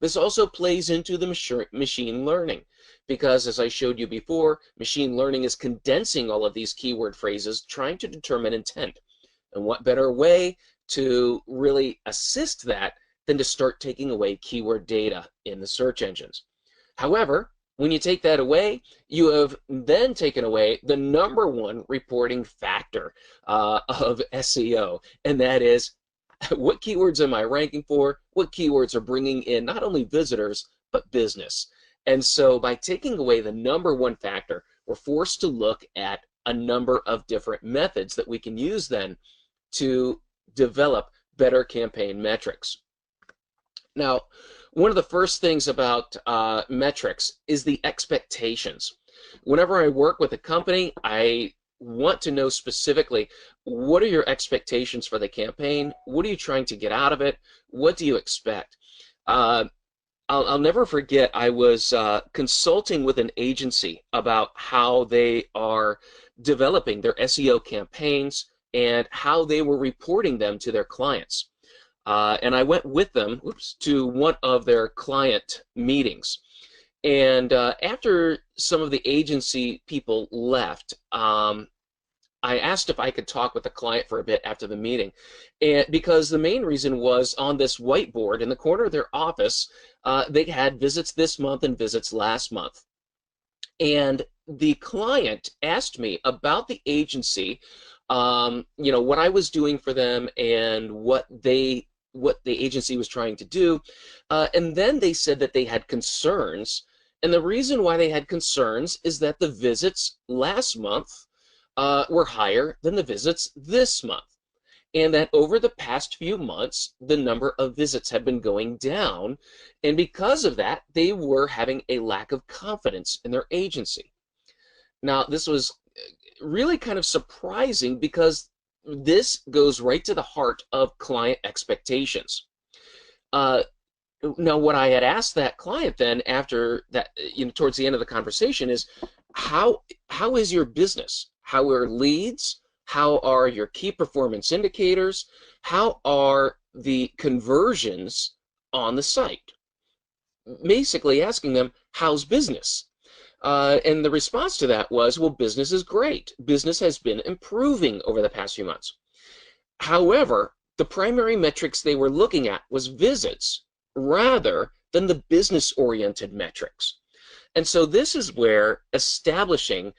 This also plays into the machine learning because, as I showed you before, machine learning is condensing all of these keyword phrases, trying to determine intent. And what better way to really assist that than to start taking away keyword data in the search engines. However, when you take that away, you have then taken away the #1 reporting factor of SEO, and that is what keywords am I ranking for? What keywords are bringing in not only visitors, but business? And so by taking away the #1 factor, we're forced to look at a number of different methods that we can use then to develop better campaign metrics. Now, one of the first things about metrics is the expectations. Whenever I work with a company, I want to know specifically, what are your expectations for the campaign? What are you trying to get out of it? What do you expect? I'll never forget, I was consulting with an agency about how they are developing their SEO campaigns and how they were reporting them to their clients. And I went with them to one of their client meetings. And after some of the agency people left, I asked if I could talk with the client for a bit after the meeting, and because the main reason was on this whiteboard in the corner of their office, they had visits this month and visits last month. And the client asked me about the agency, what I was doing for them and what the agency was trying to do. And then they said that they had concerns. And the reason why they had concerns is that the visits last month were higher than the visits this month. And that over the past few months, the number of visits have been going down. And because of that, they were having a lack of confidence in their agency. Now, this was really kind of surprising because this goes right to the heart of client expectations. Now, what I had asked that client then after that, towards the end of the conversation is, how is your business? How are leads? How are your key performance indicators? How are the conversions on the site? Basically asking them, how's business? And the response to that was, well, business is great. Business has been improving over the past few months. However, the primary metrics they were looking at was visits rather than the business-oriented metrics. And so this is where establishing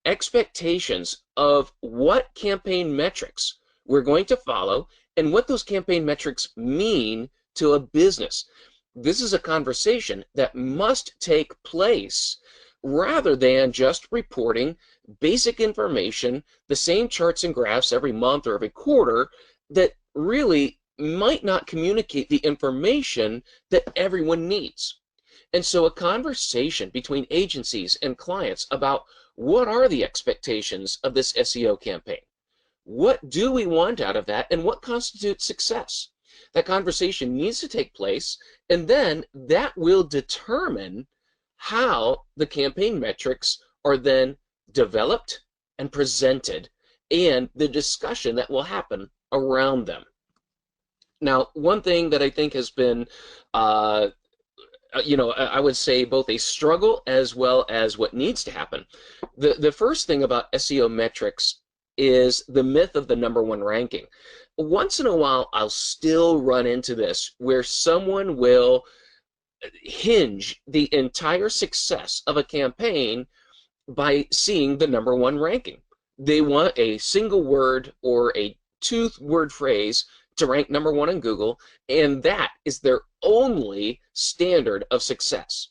expectations of what campaign metrics we're going to follow and what those campaign metrics mean to a business. This is a conversation that must take place rather than just reporting basic information, the same charts and graphs every month or every quarter that really might not communicate the information that everyone needs. And so a conversation between agencies and clients about What are the expectations of this SEO campaign? What do we want out of that, and what constitutes success? That conversation needs to take place, and then that will determine how the campaign metrics are then developed and presented, and the discussion that will happen around them. Now, one thing that I think has been, I would say both a struggle as well as what needs to happen. The first thing about SEO metrics is the myth of the #1 ranking. Once in a while, I'll still run into this where someone will hinge the entire success of a campaign by seeing the #1 ranking. They want a single word or a two-word phrase to rank #1 in Google, and that is their only standard of success.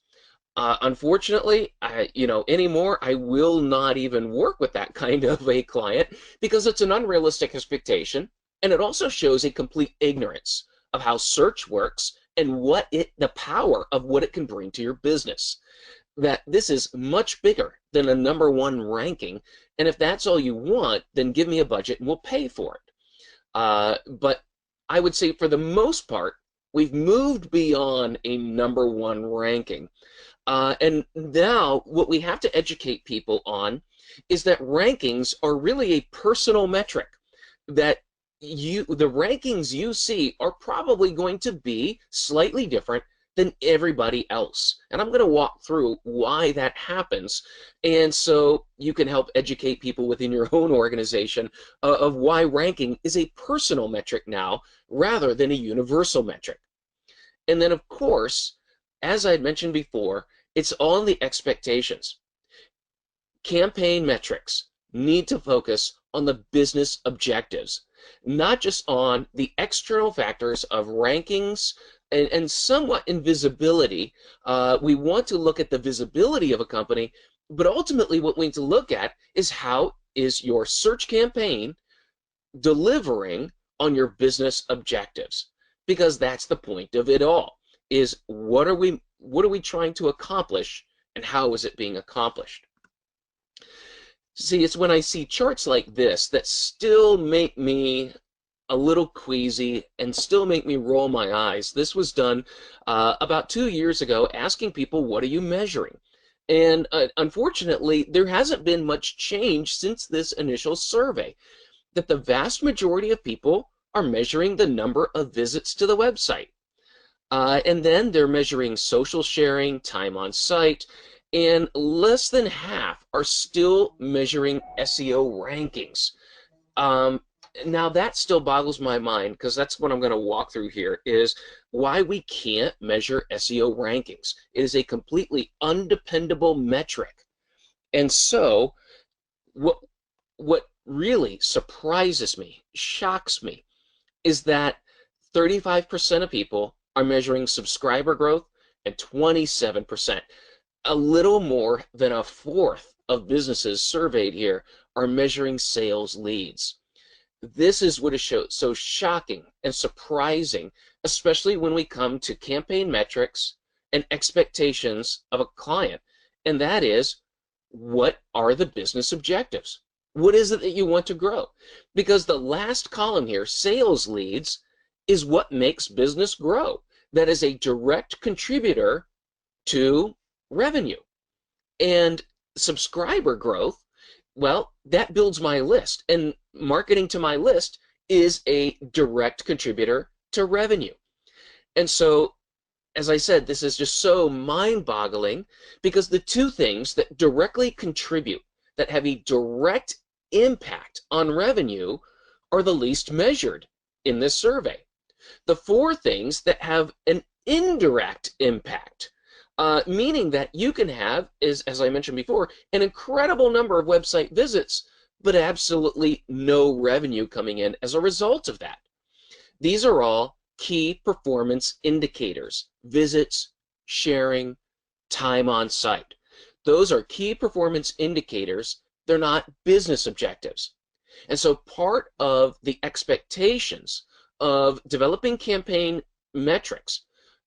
Unfortunately, anymore, I will not even work with that kind of a client because it's an unrealistic expectation, and it also shows a complete ignorance of how search works and the power of what it can bring to your business. That this is much bigger than a #1 ranking, and if that's all you want, then give me a budget and we'll pay for it. But I would say for the most part, we've moved beyond a #1 ranking. And now what we have to educate people on is that rankings are really a personal metric, that the rankings you see are probably going to be slightly different than everybody else. And I'm going to walk through why that happens, and so you can help educate people within your own organization of why ranking is a personal metric now rather than a universal metric. And then, of course, as I had mentioned before, it's all in the expectations. Campaign metrics need to focus on the business objectives, not just on the external factors of rankings and somewhat in visibility. We want to look at the visibility of a company, but ultimately what we need to look at is how is your search campaign delivering on your business objectives, because that's the point of it all, is what are we trying to accomplish and how is it being accomplished? See, it's when I see charts like this that still make me a little queasy and still make me roll my eyes. This was done about 2 years ago, asking people, what are you measuring? And unfortunately, there hasn't been much change since this initial survey, that the vast majority of people are measuring the number of visits to the website. And then they're measuring social sharing, time on site, and less than half are still measuring SEO rankings. Now that still boggles my mind, because that's what I'm going to walk through here, is why we can't measure SEO rankings. It is a completely undependable metric. And so what really surprises me, shocks me, is that 35% of people are measuring subscriber growth and 27%. A little more than a fourth of businesses surveyed here are measuring sales leads. This is what is so shocking and surprising, especially when we come to campaign metrics and expectations of a client, and that is, what are the business objectives? What is it that you want to grow? Because the last column here, sales leads, is what makes business grow. That is a direct contributor to revenue. And subscriber growth, well, that builds my list, and marketing to my list is a direct contributor to revenue. And so, as I said, this is just so mind-boggling, because the two things that directly contribute, that have a direct impact on revenue, are the least measured in this survey. The four things that have an indirect impact, meaning that you can have, as I mentioned before, an incredible number of website visits, but absolutely no revenue coming in as a result of that. These are all key performance indicators: visits, sharing, time on site. Those are key performance indicators. They're not business objectives. And so part of the expectations of developing campaign metrics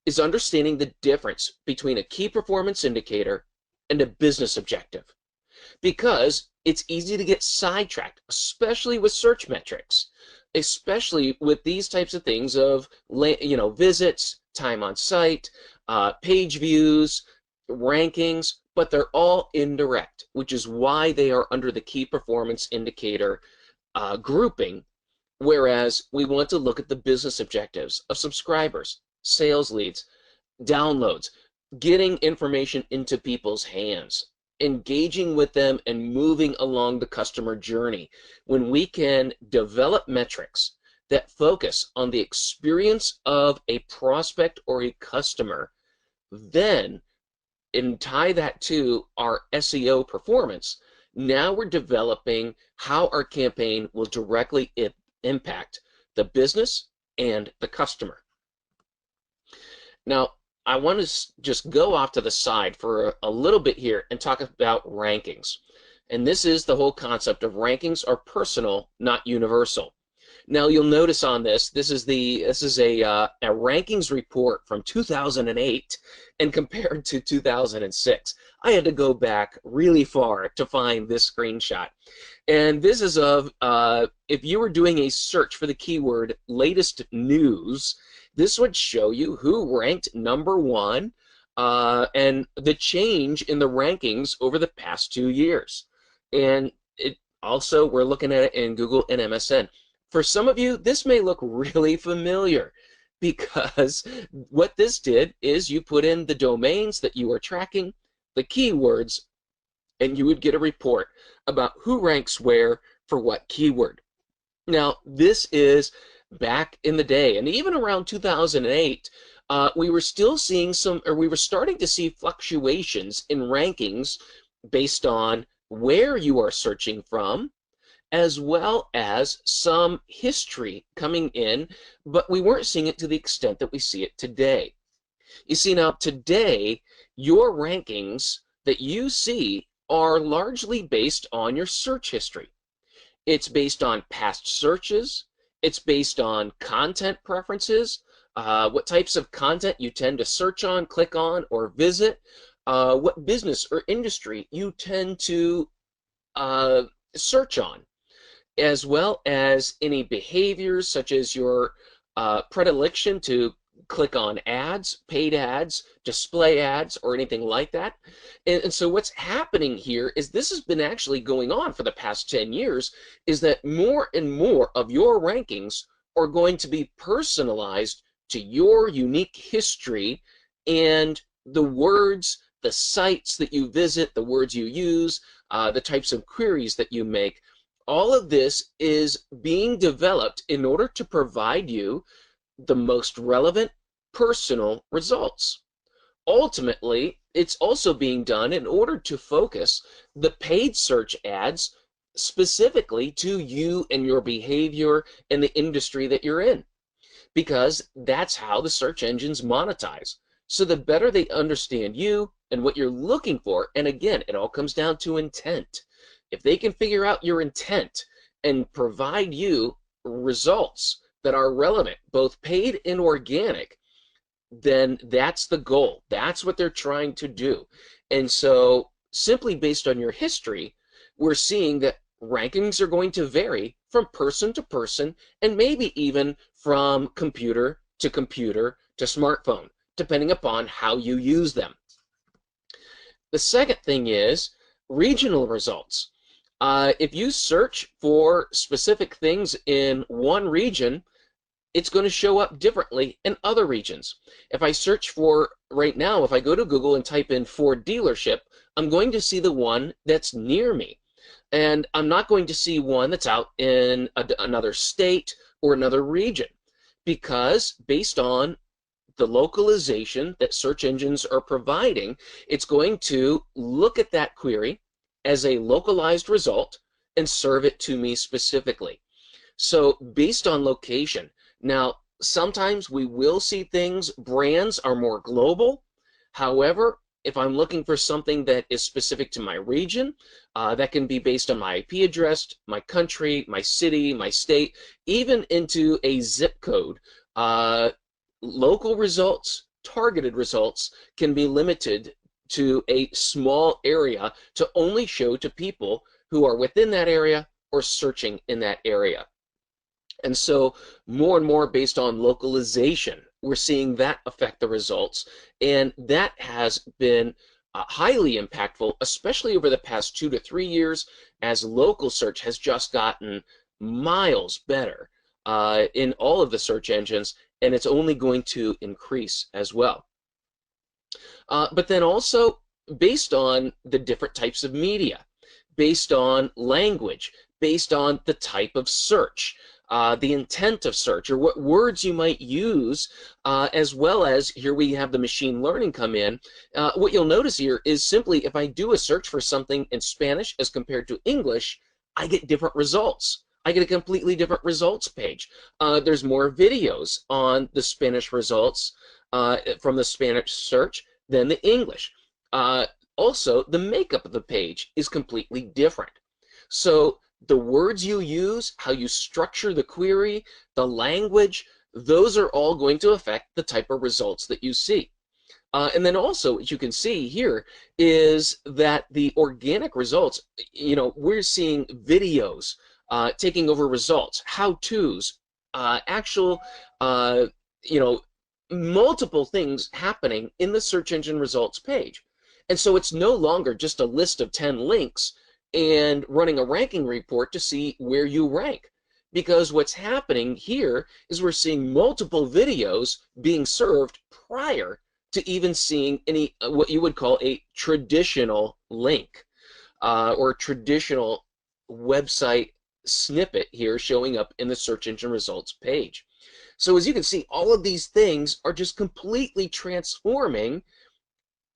is understanding the difference between a key performance indicator and a business objective. because it's easy to get sidetracked, especially with search metrics, especially with these types of things of, visits, time on site, page views, rankings, but they're all indirect, which is why they are under the key performance indicator grouping, whereas we want to look at the business objectives of subscribers, sales leads, downloads, getting information into people's hands, engaging with them, and moving along the customer journey. When we can develop metrics that focus on the experience of a prospect or a customer, then and tie that to our SEO performance, now we're developing how our campaign will directly impact the business and the customer. Now, I want to just go off to the side for a little bit here and talk about rankings. And this is the whole concept of rankings are personal, not universal. Now, you'll notice on this is a rankings report from 2008 and compared to 2006. I had to go back really far to find this screenshot. And this is of, if you were doing a search for the keyword latest news, this would show you who ranked #1 and the change in the rankings over the past 2 years. And it also, we're looking at it in Google and MSN. For some of you, this may look really familiar because what this did is you put in the domains that you are tracking, the keywords, and you would get a report about who ranks where for what keyword. Now, this is back in the day, and even around 2008, we were still seeing we were starting to see fluctuations in rankings based on where you are searching from, as well as some history coming in, but we weren't seeing it to the extent that we see it today. You see, now today, your rankings that you see are largely based on your search history. It's based on past searches. It's based on content preferences, what types of content you tend to search on, click on, or visit, what business or industry you tend to search on, as well as any behaviors such as your predilection to click on ads, paid ads, display ads, or anything like that. And so what's happening here is this has been actually going on for the past 10 years, is that more and more of your rankings are going to be personalized to your unique history and the words, the sites that you visit, the words you use, the types of queries that you make. All of this is being developed in order to provide you the most relevant personal results. Ultimately, it's also being done in order to focus the paid search ads specifically to you and your behavior and the industry that you're in, because that's how the search engines monetize. So the better they understand you and what you're looking for, and again, it all comes down to intent. If they can figure out your intent and provide you results that are relevant, both paid and organic, then that's the goal. That's what they're trying to do. And so simply based on your history, we're seeing that rankings are going to vary from person to person and maybe even from computer to smartphone, depending upon how you use them. The second thing is regional results. If you search for specific things in one region, it's going to show up differently in other regions. If I search for, right now, if I go to Google and type in Ford dealership, I'm going to see the one that's near me. And I'm not going to see one that's out in another state or another region, because based on the localization that search engines are providing, it's going to look at that query as a localized result and serve it to me specifically. So based on location, now sometimes we will see things, brands are more global. However, if I'm looking for something that is specific to my region, that can be based on my IP address, my country, my city, my state, even into a zip code. Local results, targeted results can be limited to a small area to only show to people who are within that area or searching in that area. And so more and more based on localization, we're seeing that affect the results. And that has been highly impactful, especially over the past 2 to 3 years, as local search has just gotten miles better in all of the search engines, and it's only going to increase as well. But then also based on the different types of media, based on language, based on the type of search, the intent of search, or what words you might use, as well as here we have the machine learning come in. What you'll notice here is simply if I do a search for something in Spanish as compared to English, I get different results. I get a completely different results page. There's more videos on the Spanish results from the Spanish search than the English. Also, the makeup of the page is completely different. So the words you use, how you structure the query, the language, those are all going to affect the type of results that you see. And then also, what you can see here is that the organic results, we're seeing videos taking over results, how-tos, actual, multiple things happening in the search engine results page. And so it's no longer just a list of 10 links and running a ranking report to see where you rank. Because what's happening here is we're seeing multiple videos being served prior to even seeing any what you would call a traditional link or traditional website snippet here showing up in the search engine results page. So as you can see, all of these things are just completely transforming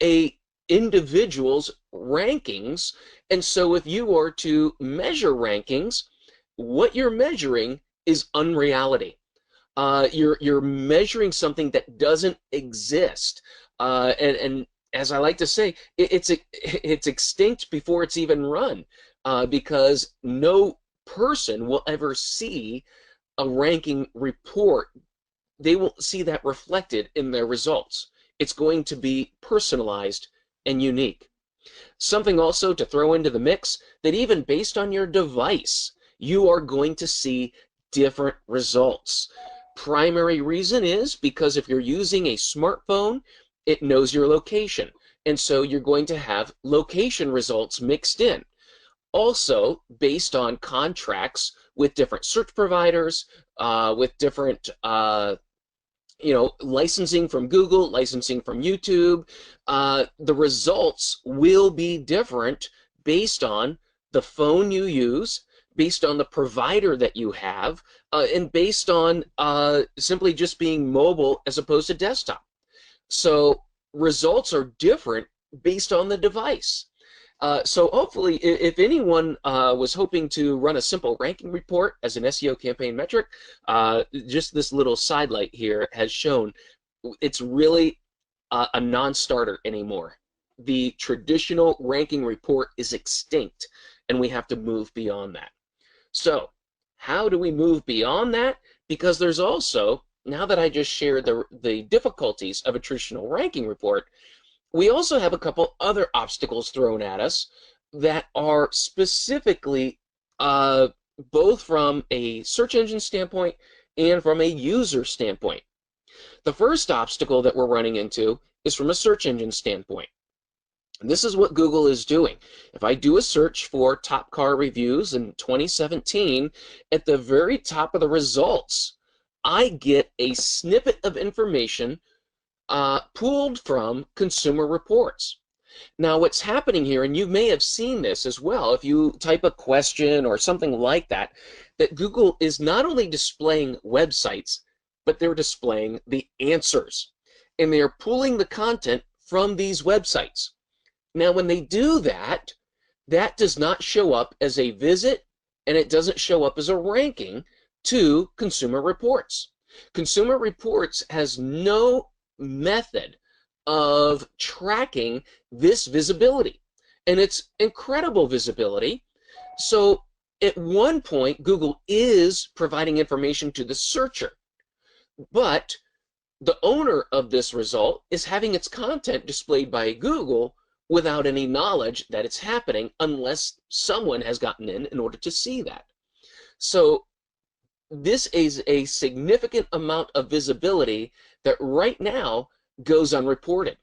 a individual's rankings. And so if you are to measure rankings, what you're measuring is unreality. You're measuring something that doesn't exist. And as I like to say, it's extinct before it's even run, because no person will ever see a ranking report. They will see that reflected in their results. It's going to be personalized and unique. Something also to throw into the mix, that even based on your device, you are going to see different results. Primary reason is because if you're using a smartphone, it knows your location. And so you're going to have location results mixed in. Also, based on contracts with different search providers, with different licensing from Google, licensing from YouTube, the results will be different based on the phone you use, based on the provider that you have, and based on simply just being mobile as opposed to desktop. So results are different based on the device. So hopefully, if anyone was hoping to run a simple ranking report as an SEO campaign metric, just this little sidelight here has shown it's really a non-starter anymore. The traditional ranking report is extinct, and we have to move beyond that. So how do we move beyond that? Because there's also, now that I just shared the difficulties of a traditional ranking report, we also have a couple other obstacles thrown at us that are specifically both from a search engine standpoint and from a user standpoint. The first obstacle that we're running into is from a search engine standpoint. And this is what Google is doing. If I do a search for top car reviews in 2017, at the very top of the results, I get a snippet of information pulled from Consumer Reports. Now what's happening here, and you may have seen this as well, if you type a question or something like that, that Google is not only displaying websites, but they're displaying the answers. And they're pulling the content from these websites. Now when they do that, that does not show up as a visit, and it doesn't show up as a ranking to Consumer Reports. Consumer Reports has no method of tracking this visibility, and it's incredible visibility. So at one point Google is providing information to the searcher, but the owner of this result is having its content displayed by Google without any knowledge that it's happening unless someone has gotten in order to see that. So this is a significant amount of visibility that right now goes unreported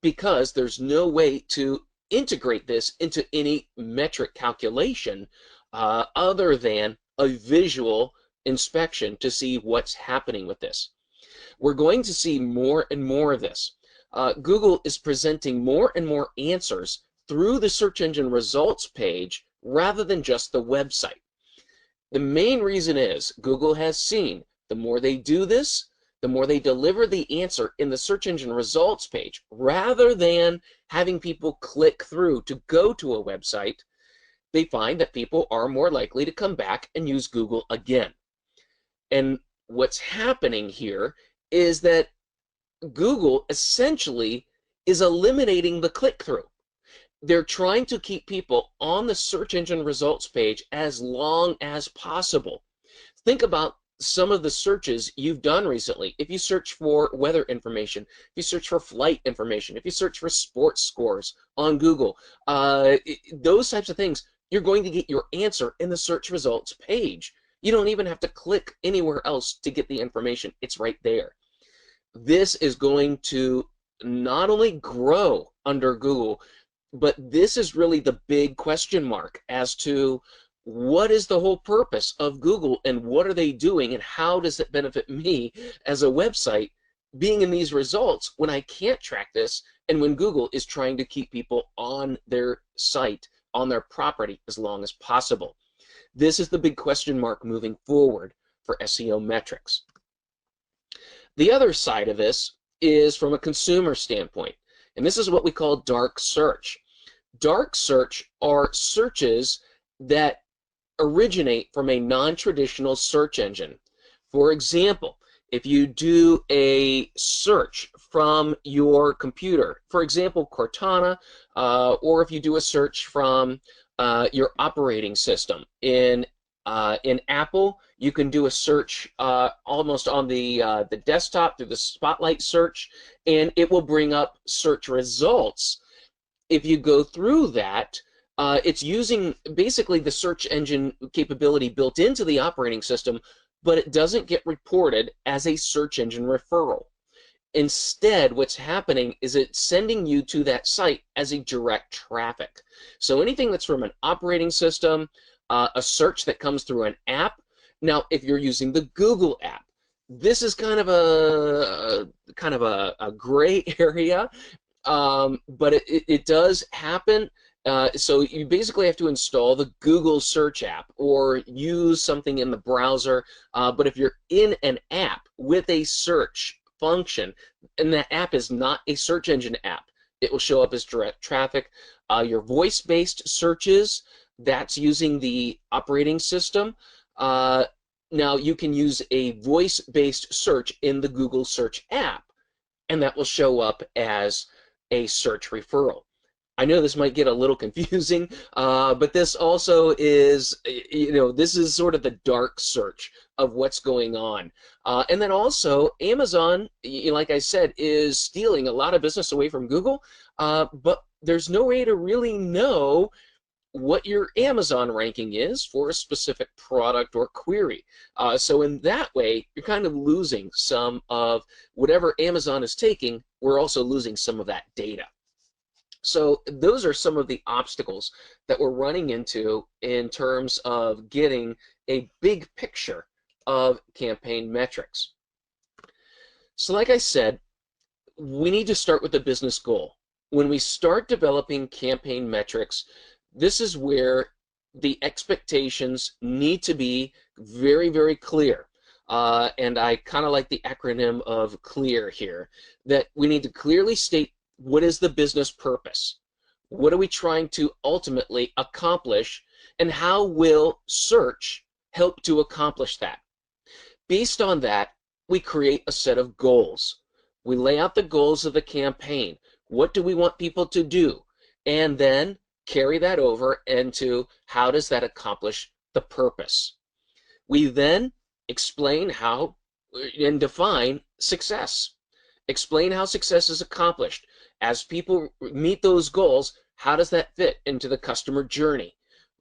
because there's no way to integrate this into any metric calculation other than a visual inspection to see what's happening with this. We're going to see more and more of this. Google is presenting more and more answers through the search engine results page rather than just the website. The main reason is Google has seen the more they do this, the more they deliver the answer in the search engine results page rather than having people click through to go to a website, they find that people are more likely to come back and use Google again. And what's happening here is that Google essentially is eliminating the click-through. They're trying to keep people on the search engine results page as long as possible. Think about some of the searches you've done recently. If you search for weather information, if you search for flight information, if you search for sports scores on Google, those types of things, you're going to get your answer in the search results page. You don't even have to click anywhere else to get the information. It's right there. This is going to not only grow under Google, but this is really the big question mark as to what is the whole purpose of Google and what are they doing and how does it benefit me as a website being in these results when I can't track this and when Google is trying to keep people on their site, on their property as long as possible. This is the big question mark moving forward for SEO metrics. The other side of this is from a consumer standpoint, and this is what we call dark search. Dark search are searches that originate from a non-traditional search engine. For example, if you do a search from your computer, for example, Cortana, or if you do a search from your operating system in Apple, you can do a search almost on the desktop through the Spotlight search, and it will bring up search results. If you go through that, it's using basically the search engine capability built into the operating system, but it doesn't get reported as a search engine referral. Instead, what's happening is it's sending you to that site as a direct traffic. So anything that's from an operating system, a search that comes through an app. Now, if you're using the Google app, this is kind of a gray area, but it does happen. So you basically have to install the Google search app or use something in the browser. But if you're in an app with a search function, and that app is not a search engine app, it will show up as direct traffic. Your voice-based searches, that's using the operating system. Now you can use a voice-based search in the Google search app, and that will show up as a search referral. I know this might get a little confusing, but this also is, this is sort of the dark search of what's going on. And then also, Amazon, like I said, is stealing a lot of business away from Google, but there's no way to really know what your Amazon ranking is for a specific product or query. So in that way, you're kind of losing some of whatever Amazon is taking. We're also losing some of that data. So those are some of the obstacles that we're running into in terms of getting a big picture of campaign metrics. So like I said, we need to start with the business goal. When we start developing campaign metrics, this is where the expectations need to be very, very clear. And I kind of like the acronym of CLEAR here, that we need to clearly state what is the business purpose? What are we trying to ultimately accomplish? And how will search help to accomplish that? Based on that, we create a set of goals. We lay out the goals of the campaign. What do we want people to do? And then carry that over into how does that accomplish the purpose? We then explain how and define success. Explain how success is accomplished. As people meet those goals, how does that fit into the customer journey?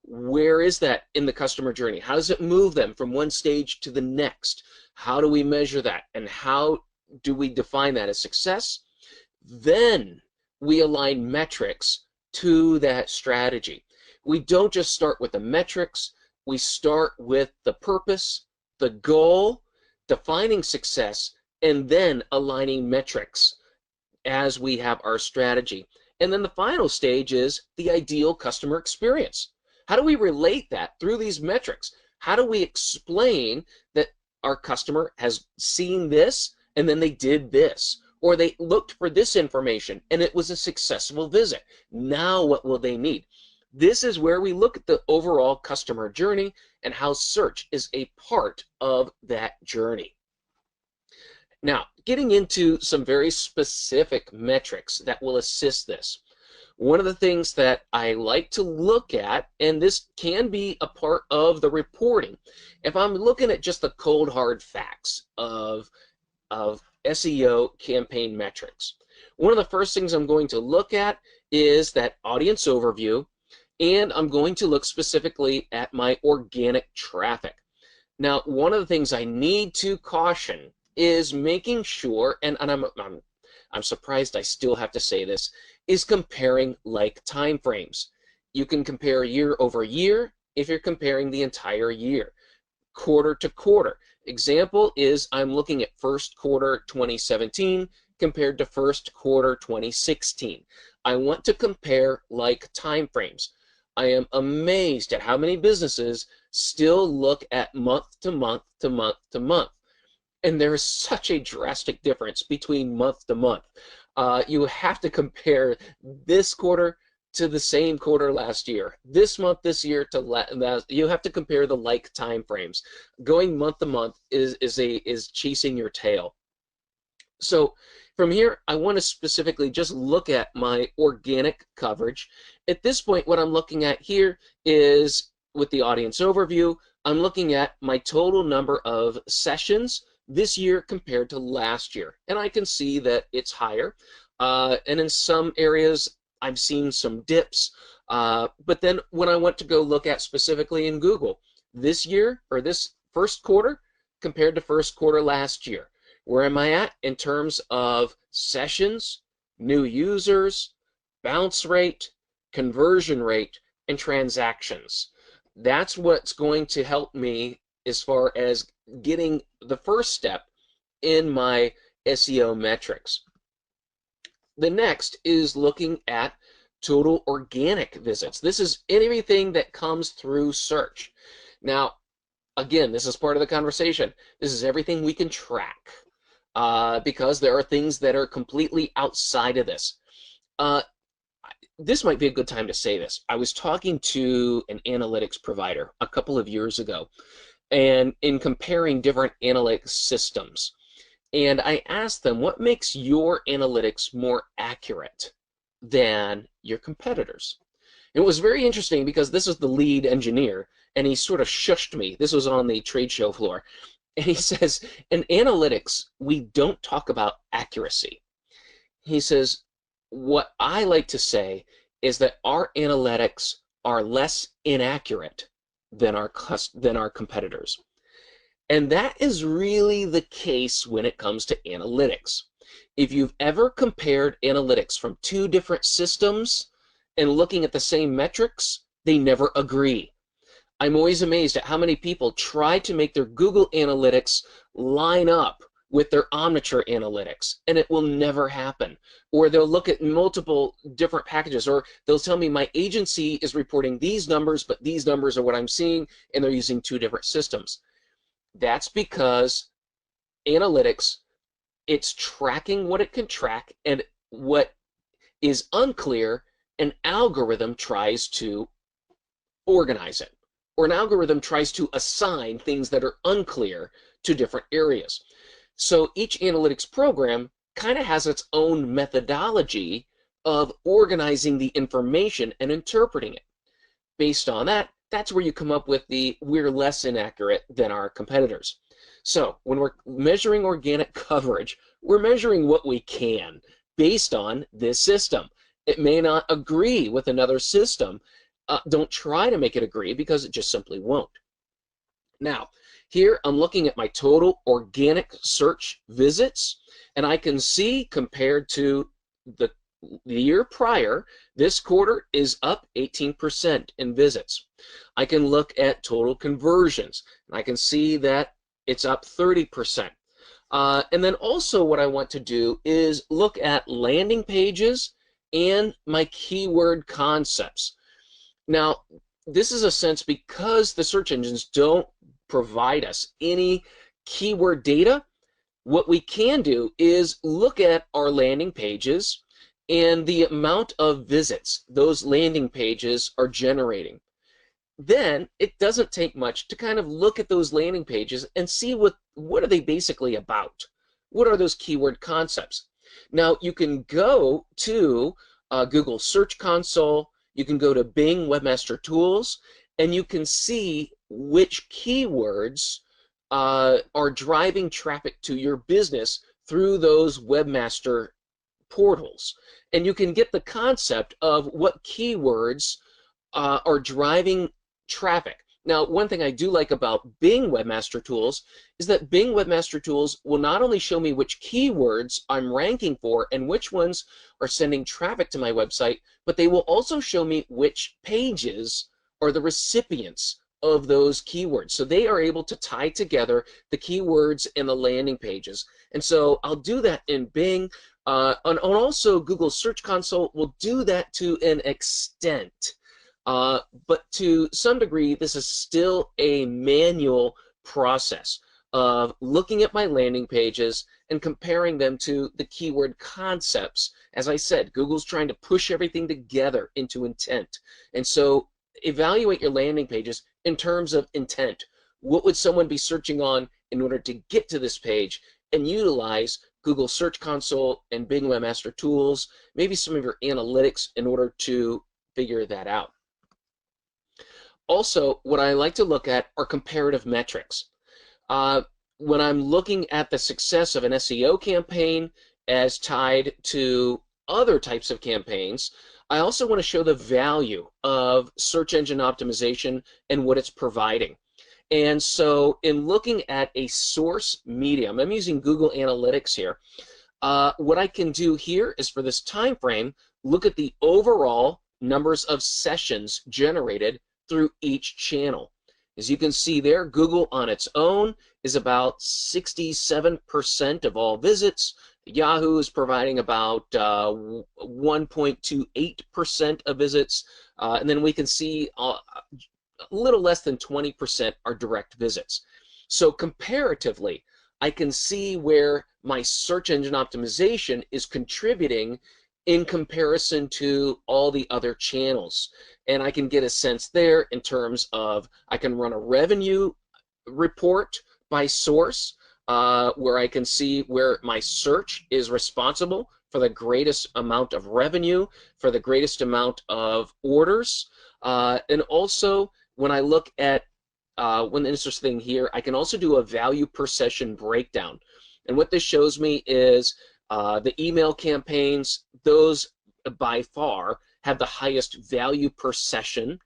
Where is that in the customer journey? How does it move them from one stage to the next? How do we measure that? And how do we define that as success? Then we align metrics to that strategy. We don't just start with the metrics, we start with the purpose, the goal, defining success, and then aligning metrics as we have our strategy. And then the final stage is the ideal customer experience. How do we relate that through these metrics? How do we explain that our customer has seen this and then they did this, or they looked for this information and it was a successful visit? Now what will they need? This is where we look at the overall customer journey and how search is a part of that journey. Now, getting into some very specific metrics that will assist this. One of the things that I like to look at, and this can be a part of the reporting, if I'm looking at just the cold hard facts of SEO campaign metrics, one of the first things I'm going to look at is that audience overview, and I'm going to look specifically at my organic traffic. Now, one of the things I need to caution is making sure, and I'm surprised I still have to say this, is comparing like time frames. You can compare year over year if you're comparing the entire year, quarter to quarter. Example is I'm looking at first quarter 2017 compared to first quarter 2016. I want to compare like time frames. I am amazed at how many businesses still look at month to month to month to month. And there is such a drastic difference between month to month. You have to compare this quarter to the same quarter last year. This month this year to last. You have to compare the like time frames. Going month to month is chasing your tail. So from here, I want to specifically just look at my organic coverage. At this point, what I'm looking at here is with the audience overview, I'm looking at my total number of sessions this year compared to last year. And I can see that it's higher. And in some areas, I've seen some dips. But then when I want to go look at specifically in Google, this year or this first quarter compared to first quarter last year, where am I at in terms of sessions, new users, bounce rate, conversion rate, and transactions? That's what's going to help me as far as getting the first step in my SEO metrics. The next is looking at total organic visits. This is everything that comes through search. Now, again, this is part of the conversation. This is everything we can track because there are things that are completely outside of this. This might be a good time to say this. I was talking to an analytics provider a couple of years ago, and in comparing different analytics systems. And I asked them, what makes your analytics more accurate than your competitors? It was very interesting because this is the lead engineer, and he sort of shushed me. This was on the trade show floor. And he says, in analytics, we don't talk about accuracy. He says, what I like to say is that our analytics are less inaccurate than our competitors. And that is really the case when it comes to analytics. If you've ever compared analytics from two different systems and looking at the same metrics, they never agree. I'm always amazed at how many people try to make their Google Analytics line up with their Omniture Analytics, and it will never happen. Or they'll look at multiple different packages, or they'll tell me my agency is reporting these numbers, but these numbers are what I'm seeing, and they're using two different systems. That's because analytics, it's tracking what it can track, and what is unclear, an algorithm tries to organize it, or an algorithm tries to assign things that are unclear to different areas. So each analytics program kind of has its own methodology of organizing the information and interpreting it. Based on that, that's where you come up with the we're less inaccurate than our competitors. So when we're measuring organic coverage, we're measuring what we can. based on this system. It may not agree with another system. Don't try to make it agree, because it just simply won't. Now, here I'm looking at my total organic search visits, and I can see compared to the year prior, this quarter is up 18% in visits. I can look at total conversions, and I can see that it's up 30%. And then also what I want to do is look at landing pages and my keyword concepts. Now, this is a sense because the search engines don't provide us any keyword data. What we can do is look at our landing pages and the amount of visits those landing pages are generating. Then it doesn't take much to kind of look at those landing pages and see what are they basically about. What are those keyword concepts? Now, you can go to Google Search Console, you can go to Bing Webmaster Tools, and you can see which keywords are driving traffic to your business through those webmaster portals. And you can get the concept of what keywords are driving traffic. Now, one thing I do like about Bing Webmaster Tools is that Bing Webmaster Tools will not only show me which keywords I'm ranking for and which ones are sending traffic to my website, but they will also show me which pages are the recipients of those keywords. So they are able to tie together the keywords and the landing pages. And so I'll do that in Bing. And also Google Search Console will do that to an extent. But to some degree, this is still a manual process of looking at my landing pages and comparing them to the keyword concepts. As I said, Google's trying to push everything together into intent. And so evaluate your landing pages in terms of intent. What would someone be searching on in order to get to this page? And utilize Google Search Console and Bing Webmaster Tools, maybe some of your analytics in order to figure that out. Also, what I like to look at are comparative metrics. When I'm looking at the success of an SEO campaign as tied to other types of campaigns, I also want to show the value of search engine optimization and what it's providing. And so in looking at a source medium, I'm using Google Analytics here. What I can do here is for this time frame, look at the overall numbers of sessions generated through each channel. As you can see there, Google on its own is about 67% of all visits. Yahoo is providing about 1.28% of visits. And then we can see a little less than 20% are direct visits. So comparatively, I can see where my search engine optimization is contributing in comparison to all the other channels. And I can get a sense there in terms of, I can run a revenue report by source, where I can see where my search is responsible for the greatest amount of revenue, for the greatest amount of orders. And also, when I look at one interesting thing here, I can also do a value per session breakdown. And what this shows me is the email campaigns, those by far have the highest value per session.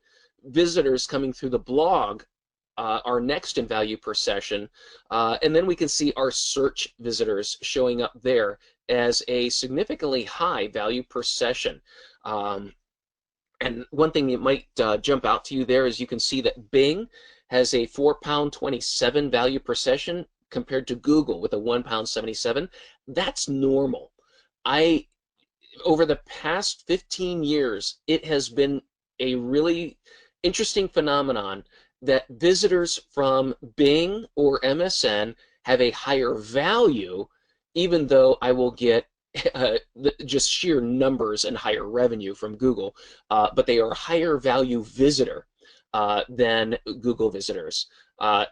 Visitors coming through the blog are next in value per session. And then we can see our search visitors showing up there as a significantly high value per session. And one thing that might jump out to you there is you can see that Bing has a £4.27 value per session compared to Google with a £1.77. That's normal. Over the past 15 years, it has been a really interesting phenomenon that visitors from Bing or MSN have a higher value, even though I will get just sheer numbers and higher revenue from Google, but they are a higher value visitor than Google visitors.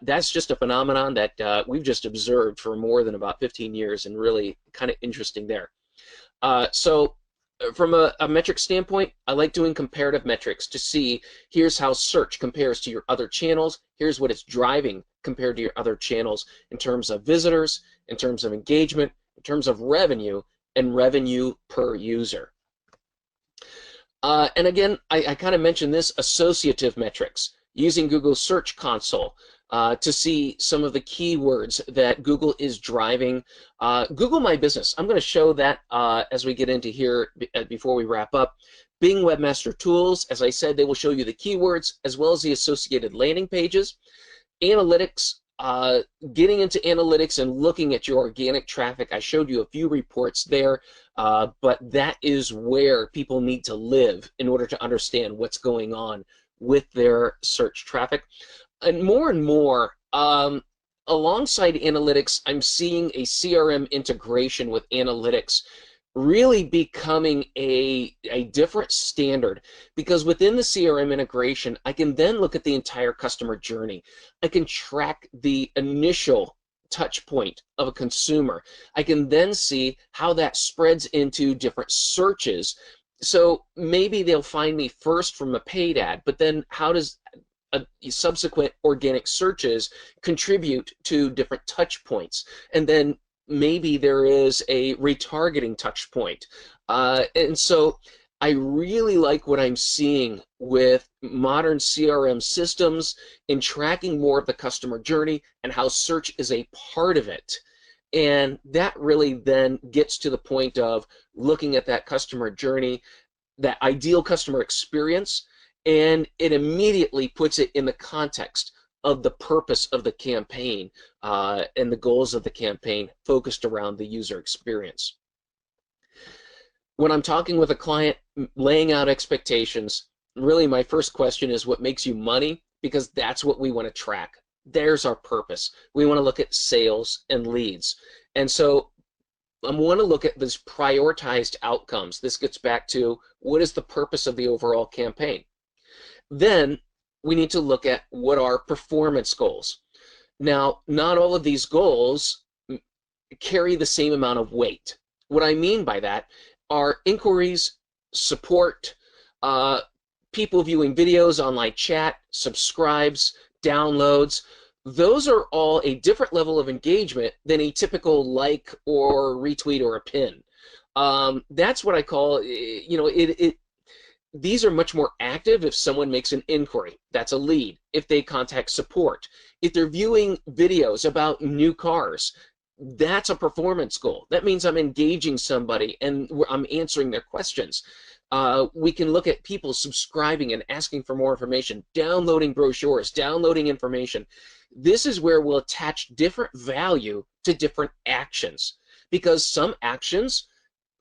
That's just a phenomenon that we've just observed for more than about 15 years, and really kind of interesting there. So from a metric standpoint, I like doing comparative metrics to see, here's how search compares to your other channels, here's what it's driving compared to your other channels in terms of visitors, in terms of engagement, in terms of revenue, and revenue per user. And again, I kind of mentioned this, associative metrics, using Google Search Console to see some of the keywords that Google is driving. Google My Business, I'm going to show that as we get into here before we wrap up. Bing Webmaster Tools, as I said, they will show you the keywords as well as the associated landing pages. Analytics, getting into analytics and looking at your organic traffic. I showed you a few reports there, but that is where people need to live in order to understand what's going on with their search traffic. And more, alongside analytics, I'm seeing a CRM integration with analytics really becoming a different standard, because within the CRM integration, I can then look at the entire customer journey. I can track the initial touch point of a consumer. I can then see how that spreads into different searches. So maybe they'll find me first from a paid ad, but then how does subsequent organic searches contribute to different touch points? And then maybe there is a retargeting touch point. And so I really like what I'm seeing with modern CRM systems in tracking more of the customer journey and how search is a part of it. And that really then gets to the point of looking at that customer journey, that ideal customer experience, and it immediately puts it in the context of the purpose of the campaign and the goals of the campaign focused around the user experience. When I'm talking with a client, laying out expectations, really my first question is, what makes you money? Because that's what we want to track. There's our purpose. We want to look at sales and leads. And so I want to look at these prioritized outcomes. This gets back to, what is the purpose of the overall campaign? Then we need to look at what are performance goals. Now, not all of these goals carry the same amount of weight. What I mean by that are inquiries, support, people viewing videos, online chat, subscribes, downloads. Those are all a different level of engagement than a typical like or retweet or a pin. That's what I call, these are much more active if someone makes an inquiry. That's a lead. If they contact support. If they're viewing videos about new cars, that's a performance goal. That means I'm engaging somebody and I'm answering their questions. We can look at people subscribing and asking for more information, downloading brochures, downloading information. This is where we'll attach different value to different actions, because some actions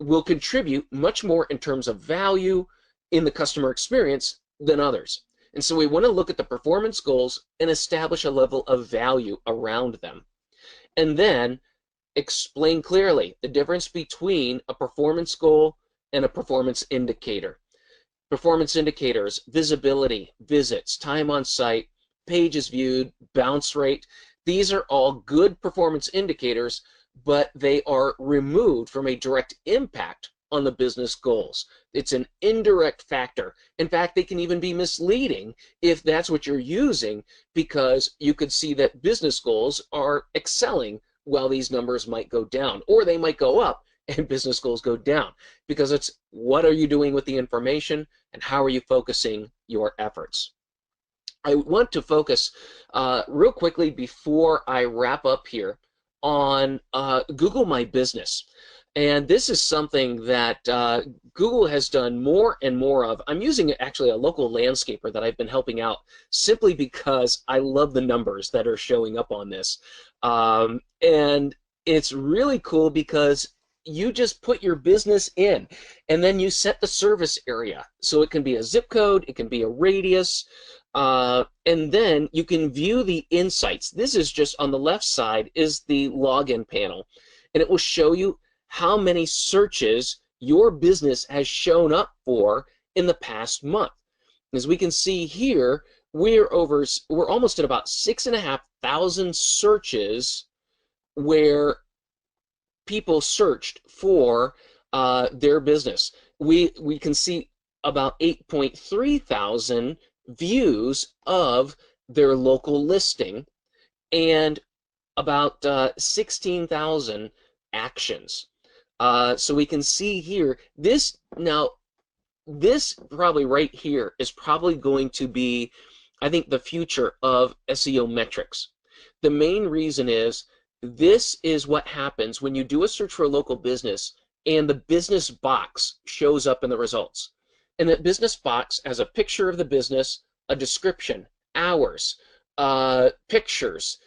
will contribute much more in terms of value in the customer experience than others. And so we want to look at the performance goals and establish a level of value around them. And then explain clearly the difference between a performance goal and a performance indicator. Performance indicators, visibility, visits, time on site, pages viewed, bounce rate. These are all good performance indicators, but they are removed from a direct impact on the business goals. It's an indirect factor. In fact, they can even be misleading if that's what you're using, because you could see that business goals are excelling while these numbers might go down, or they might go up and business goals go down, because it's what are you doing with the information and how are you focusing your efforts. I want to focus real quickly before I wrap up here on Google My Business. And this is something that Google has done more and more of. I'm using actually a local landscaper that I've been helping out simply because I love the numbers that are showing up on this. And it's really cool because you just put your business in and then you set the service area. So it can be a zip code, it can be a radius, and then you can view the insights. This is just on the left side is the login panel, and it will show you how many searches your business has shown up for in the past month. As we can see here, we're almost at about 6,500 searches where people searched for their business. We can see about 8.3 thousand views of their local listing and about 16,000 actions. So we can see here, this probably right here is probably going to be, I think, the future of SEO metrics. The main reason is this is what happens when you do a search for a local business and the business box shows up in the results. And that business box has a picture of the business, a description, hours, pictures,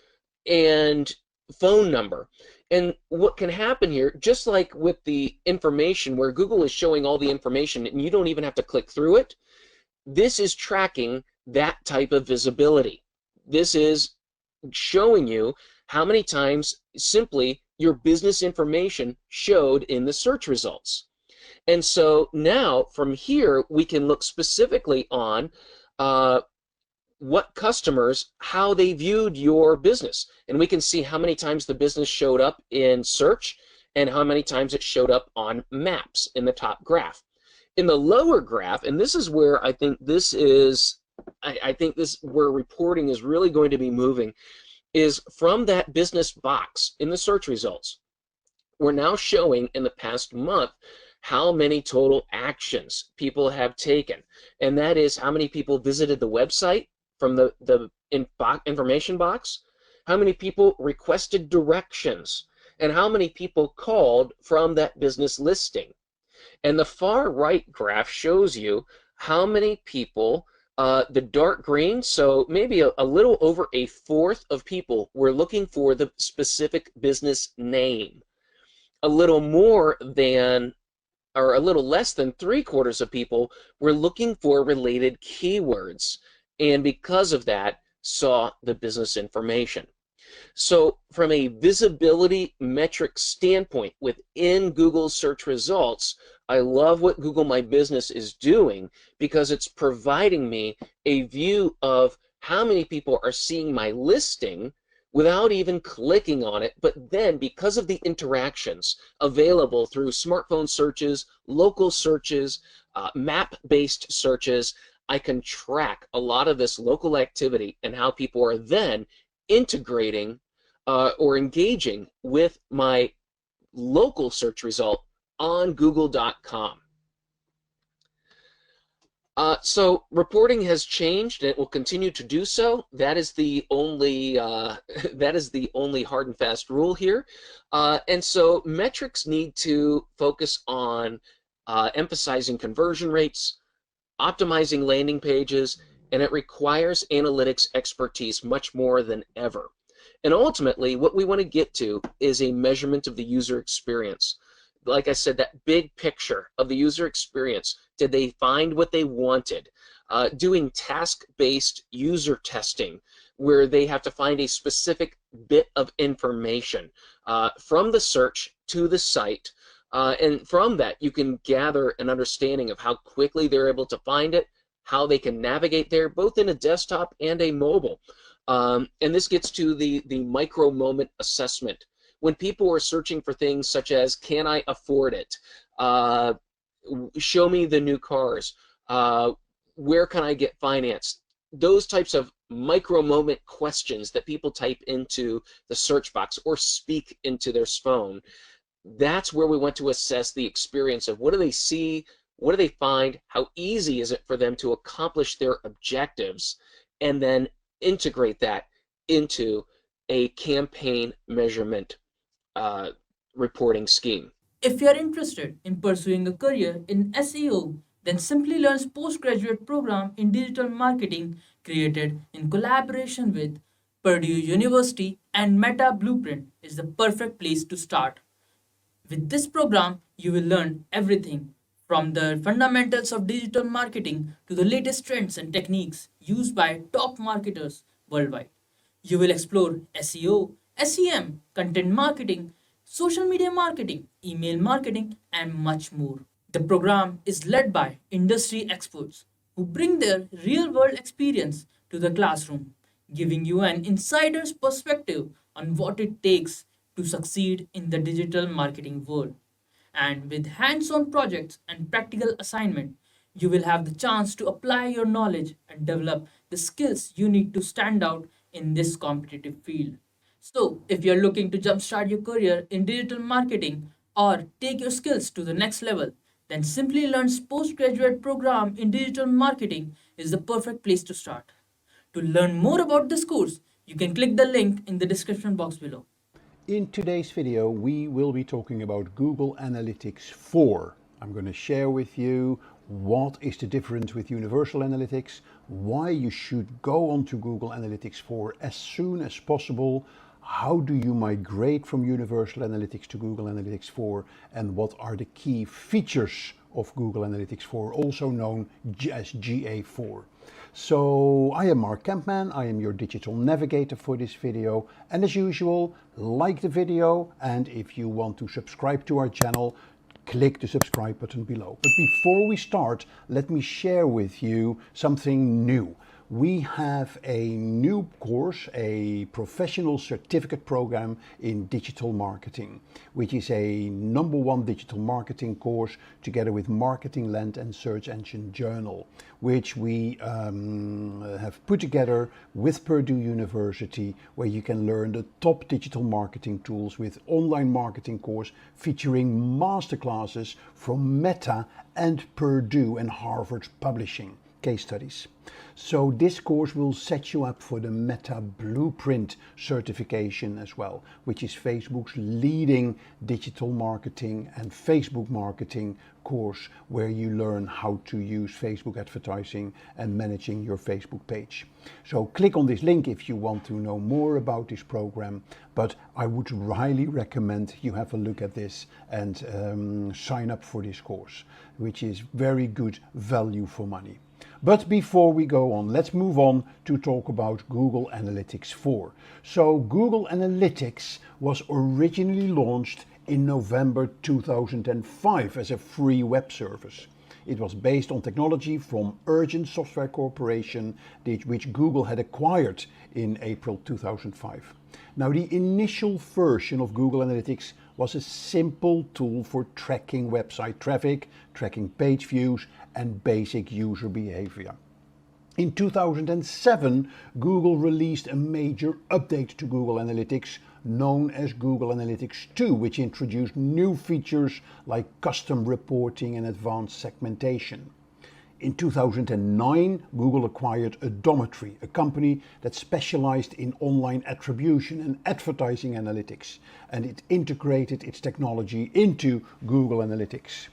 and phone number. And what can happen here, just like with the information where Google is showing all the information and you don't even have to click through it, this is tracking that type of visibility. This is showing you how many times simply your business information showed in the search results. And so now from here, we can look specifically on what customers, how they viewed your business. And we can see how many times the business showed up in search and how many times it showed up on maps in the top graph. In the lower graph, and this is where I think this is, where reporting is really going to be moving, is from that business box in the search results. We're now showing in the past month how many total actions people have taken. And that is how many people visited the website from the information box, how many people requested directions, and how many people called from that business listing. And the far right graph shows you how many people, the dark green, so maybe a little over a fourth of people were looking for the specific business name. A little more than, or a little less than 3/4 of people were looking for related keywords, and because of that, saw the business information. So from a visibility metric standpoint within Google search results, I love what Google My Business is doing because it's providing me a view of how many people are seeing my listing without even clicking on it. But then because of the interactions available through smartphone searches, local searches, map-based searches, I can track a lot of this local activity and how people are then integrating or engaging with my local search result on google.com. So reporting has changed and it will continue to do so. That is the only hard and fast rule here. And so metrics need to focus on emphasizing conversion rates, optimizing landing pages, and it requires analytics expertise much more than ever. And ultimately, what we want to get to is a measurement of the user experience. Like I said, that big picture of the user experience. Did they find what they wanted? Doing task-based user testing, where they have to find a specific bit of information from the search to the site. And from that, you can gather an understanding of how quickly they're able to find it, how they can navigate there, both in a desktop and a mobile. And this gets to the micro moment assessment. When people are searching for things such as, can I afford it? Show me the new cars. Where can I get financed? Those types of micro moment questions that people type into the search box or speak into their phone. That's where we want to assess the experience of what do they see, what do they find, how easy is it for them to accomplish their objectives, and then integrate that into a campaign measurement reporting scheme. If you are interested in pursuing a career in SEO, then Simplilearn's postgraduate program in digital marketing, created in collaboration with Purdue University and Meta Blueprint, is the perfect place to start. With this program, you will learn everything from the fundamentals of digital marketing to the latest trends and techniques used by top marketers worldwide. You will explore SEO, SEM, content marketing, social media marketing, email marketing, and much more. The program is led by industry experts who bring their real world experience to the classroom, giving you an insider's perspective on what it takes to succeed in the digital marketing world. And with hands on projects and practical assignment, you will have the chance to apply your knowledge and develop the skills you need to stand out in this competitive field. So, if you're looking to jumpstart your career in digital marketing, or take your skills to the next level, then Simplilearn's postgraduate program in digital marketing is the perfect place to start. To learn more about this course, you can click the link in the description box below. In today's video, we will be talking about Google Analytics 4. I'm going to share with you what is the difference with Universal Analytics, why you should go on to Google Analytics 4 as soon as possible, how do you migrate from Universal Analytics to Google Analytics 4, and what are the key features of Google Analytics 4, also known as GA4. So I am Mark Kempman, I am your digital navigator for this video, and as usual, like the video, and if you want to subscribe to our channel, click the subscribe button below. But before we start, let me share with you something new. We have a new course, a professional certificate program in digital marketing, which is a #1 digital marketing course together with Marketing Land and Search Engine Journal, which we have put together with Purdue University, where you can learn the top digital marketing tools with online marketing course featuring masterclasses from Meta and Purdue and Harvard Publishing case studies. So this course will set you up for the Meta Blueprint certification as well, which is Facebook's leading digital marketing and Facebook marketing course, where you learn how to use Facebook advertising and managing your Facebook page. So click on this link if you want to know more about this program, but I would highly recommend you have a look at this and sign up for this course, which is very good value for money. But before we go on, let's move on to talk about Google Analytics 4. So Google Analytics was originally launched in November 2005 as a free web service. It was based on technology from Urgent Software Corporation, which Google had acquired in April 2005. Now, the initial version of Google Analytics was a simple tool for tracking website traffic, tracking page views, and basic user behavior. In 2007, Google released a major update to Google Analytics known as Google Analytics 2, which introduced new features like custom reporting and advanced segmentation. In 2009, Google acquired Odometry, a company that specialized in online attribution and advertising analytics, and it integrated its technology into Google Analytics.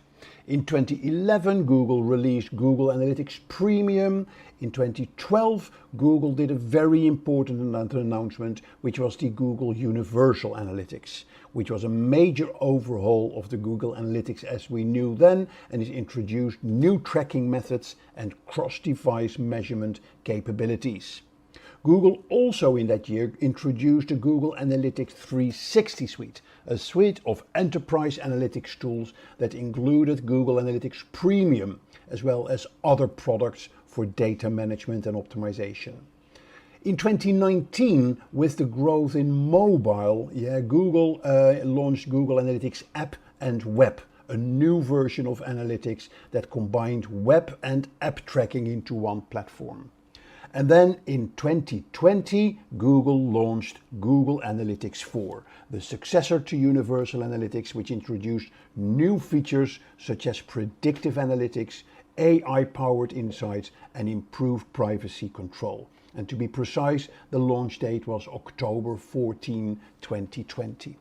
In 2011, Google released Google Analytics Premium. In 2012, Google did a very important announcement, which was the Google Universal Analytics, which was a major overhaul of the Google Analytics as we knew then, and it introduced new tracking methods and cross-device measurement capabilities. Google also in that year introduced the Google Analytics 360 suite, a suite of enterprise analytics tools that included Google Analytics Premium, as well as other products for data management and optimization. In 2019, with the growth in mobile, Google launched Google Analytics App and Web, a new version of analytics that combined web and app tracking into one platform. And then in 2020, Google launched Google Analytics 4, the successor to Universal Analytics, which introduced new features such as predictive analytics, AI-powered insights, and improved privacy control. And to be precise, the launch date was October 14, 2020.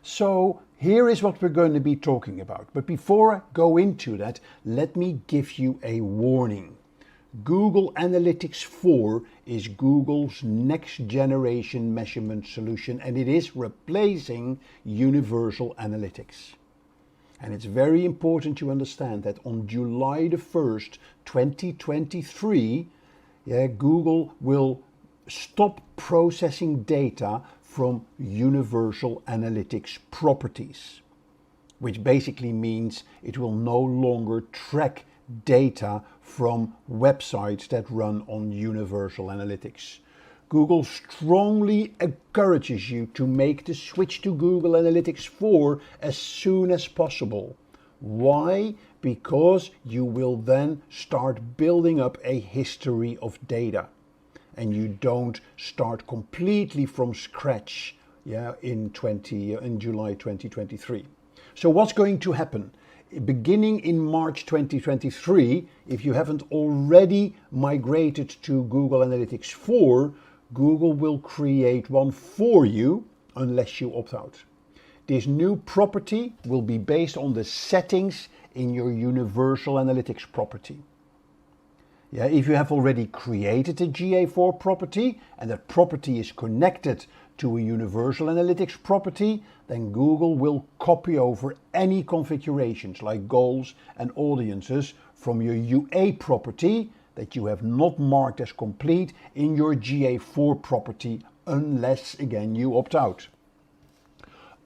So here is what we're going to be talking about. But before I go into that, let me give you a warning. Google Analytics 4 is Google's next generation measurement solution, and it is replacing Universal Analytics. And it's very important to understand that on July the 1st, 2023, Google will stop processing data from Universal Analytics properties, which basically means it will no longer track data from websites that run on Universal Analytics. Google strongly encourages you to make the switch to Google Analytics 4 as soon as possible. Why? Because you will then start building up a history of data, and you don't start completely from scratch in July 2023. So what's going to happen? Beginning in March 2023, if you haven't already migrated to Google Analytics 4, Google will create one for you unless you opt out. This new property will be based on the settings in your Universal Analytics property. If you have already created a GA4 property and that property is connected to a Universal Analytics property, then Google will copy over any configurations like goals and audiences from your UA property that you have not marked as complete in your GA4 property unless, again, you opt out.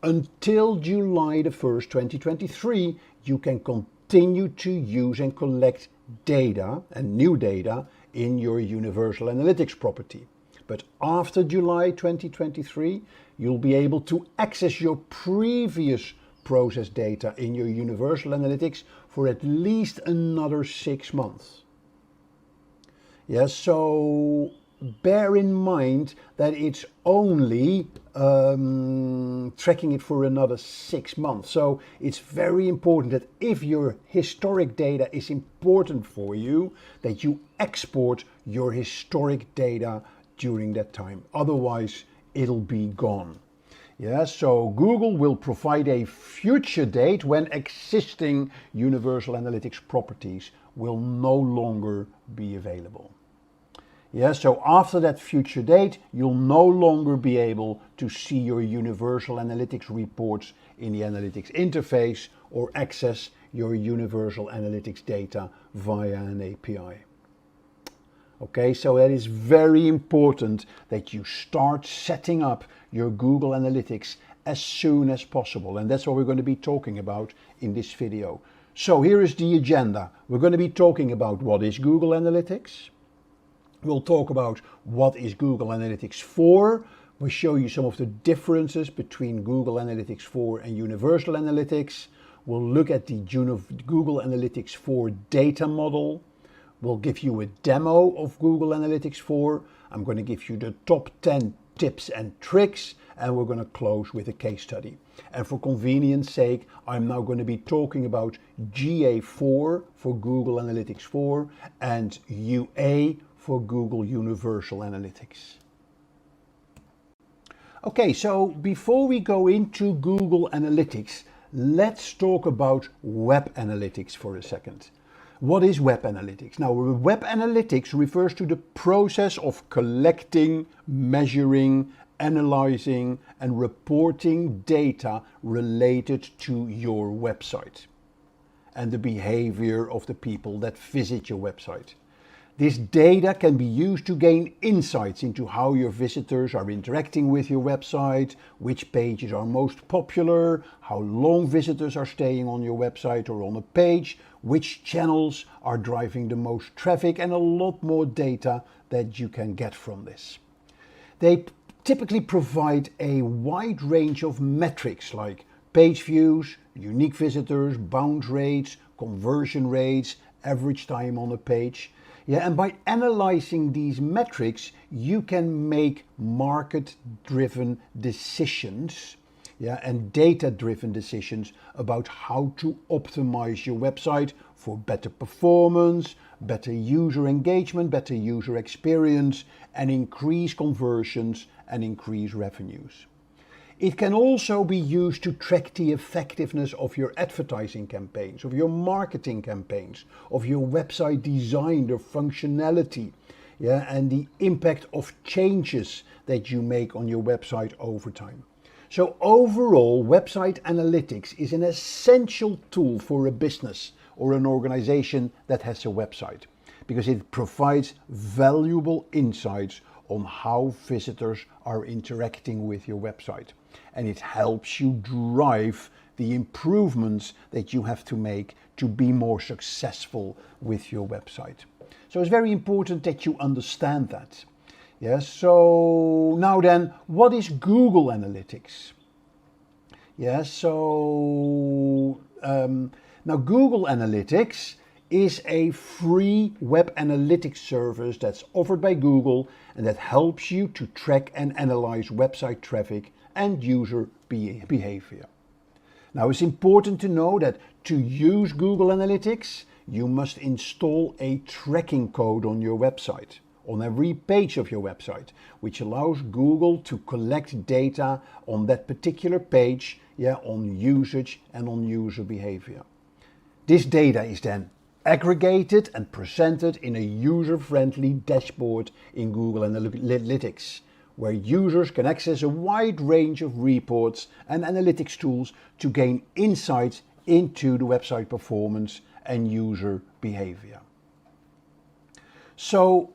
Until July the 1st, 2023, you can continue to use and collect data and new data in your Universal Analytics property. But after July 2023, you'll be able to access your previous process data in your Universal Analytics for at least another 6 months. So bear in mind that it's only tracking it for another 6 months. So it's very important that if your historic data is important for you, that you export your historic data during that time. Otherwise, it'll be gone. So Google will provide a future date when existing Universal Analytics properties will no longer be available. So after that future date, you'll no longer be able to see your Universal Analytics reports in the Analytics interface or access your Universal Analytics data via an API. So that is very important that you start setting up your Google Analytics as soon as possible. And that's what we're going to be talking about in this video. So here is the agenda. We're going to be talking about what is Google Analytics. We'll talk about what is Google Analytics 4. We'll show you some of the differences between Google Analytics 4 and Universal Analytics. We'll look at the Google Analytics 4 data model. We'll give you a demo of Google Analytics 4. I'm going to give you the top 10 tips and tricks, and we're going to close with a case study. And for convenience sake, I'm now going to be talking about GA4 for Google Analytics 4 and UA for Google Universal Analytics. So before we go into Google Analytics, let's talk about web analytics for a second. What is web analytics? Now, web analytics refers to the process of collecting, measuring, analyzing, and reporting data related to your website and the behavior of the people that visit your website. This data can be used to gain insights into how your visitors are interacting with your website, which pages are most popular, how long visitors are staying on your website or on a page, which channels are driving the most traffic, and a lot more data that you can get from this. They typically provide a wide range of metrics like page views, unique visitors, bounce rates, conversion rates, average time on a page. And by analyzing these metrics, you can make market-driven decisions, and data-driven decisions about how to optimize your website for better performance, better user engagement, better user experience, and increase conversions and increase revenues. It can also be used to track the effectiveness of your advertising campaigns, of your marketing campaigns, of your website design, their functionality, and the impact of changes that you make on your website over time. So overall, website analytics is an essential tool for a business or an organization that has a website, because it provides valuable insights on how visitors are interacting with your website. And it helps you drive the improvements that you have to make to be more successful with your website. So it's very important that you understand that. So now then, what is Google Analytics? Now Google Analytics is a free web analytics service that's offered by Google and that helps you to track and analyze website traffic and user behavior. Now, it's important to know that to use Google Analytics, you must install a tracking code on your website, on every page of your website, which allows Google to collect data on that particular page, on usage and on user behavior. This data is then aggregated and presented in a user-friendly dashboard in Google Analytics, where users can access a wide range of reports and analytics tools to gain insights into the website performance and user behavior. So,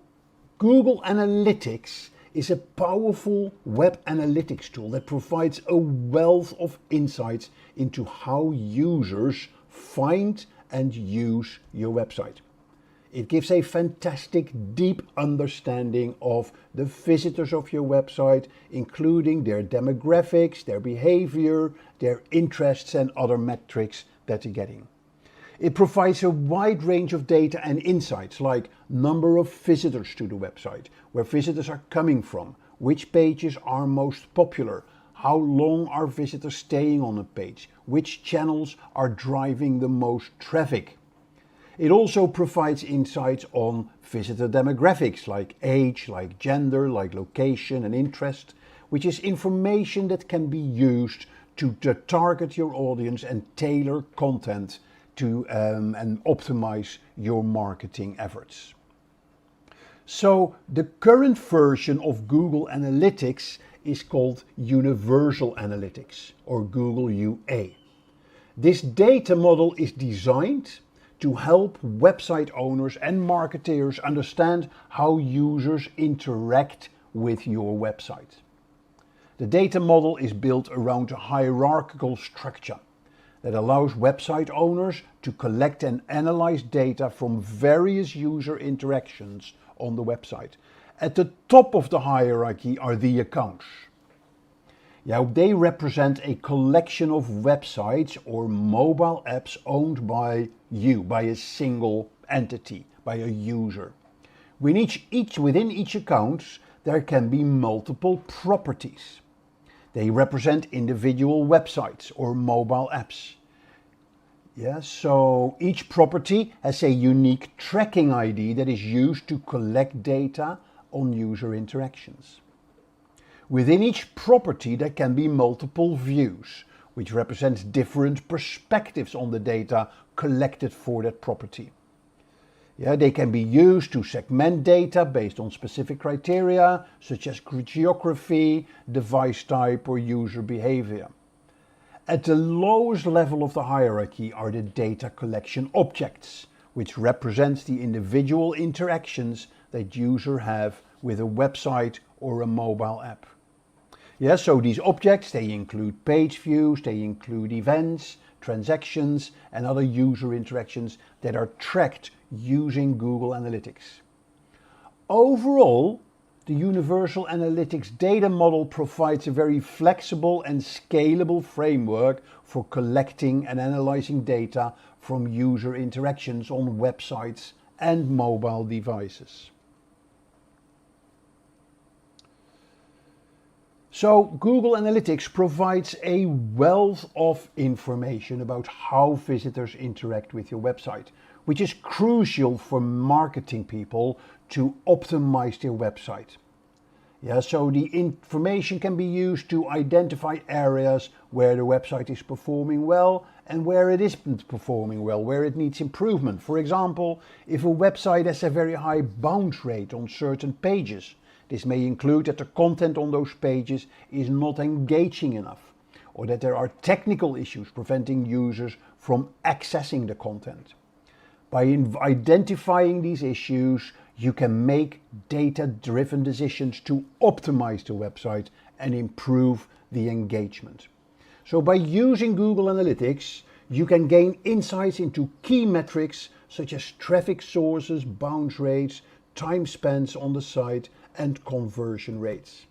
Google Analytics is a powerful web analytics tool that provides a wealth of insights into how users find and use your website. It gives a fantastic deep understanding of the visitors of your website, including their demographics, their behavior, their interests and other metrics that you're getting. It provides a wide range of data and insights like number of visitors to the website, where visitors are coming from, which pages are most popular, how long are visitors staying on a page, which channels are driving the most traffic. It also provides insights on visitor demographics like age, like gender, like location and interest, which is information that can be used to target your audience and tailor content to and optimize your marketing efforts. So the current version of Google Analytics is called Universal Analytics, or Google UA. This data model is designed to help website owners and marketers understand how users interact with your website. The data model is built around a hierarchical structure that allows website owners to collect and analyze data from various user interactions on the website. At the top of the hierarchy are the accounts. They represent a collection of websites or mobile apps owned by you, by a single entity, by a user. Within each account, there can be multiple properties. They represent individual websites or mobile apps. So each property has a unique tracking ID that is used to collect data on user interactions. Within each property there can be multiple views, which represents different perspectives on the data collected for that property. They can be used to segment data based on specific criteria, such as geography, device type, or user behavior. At the lowest level of the hierarchy are the data collection objects, which represents the individual interactions that users have with a website or a mobile app. So these objects, they include page views, they include events, transactions, and other user interactions that are tracked using Google Analytics. Overall, the Universal Analytics data model provides a very flexible and scalable framework for collecting and analyzing data from user interactions on websites and mobile devices. So Google Analytics provides a wealth of information about how visitors interact with your website, which is crucial for marketing people to optimize their website. So the information can be used to identify areas where the website is performing well and where it isn't performing well, where it needs improvement. For example, if a website has a very high bounce rate on certain pages, this may include that the content on those pages is not engaging enough, or that there are technical issues preventing users from accessing the content. By identifying these issues, you can make data-driven decisions to optimize the website and improve the engagement. So by using Google Analytics, you can gain insights into key metrics such as traffic sources, bounce rates, time spent on the site, and conversion rates.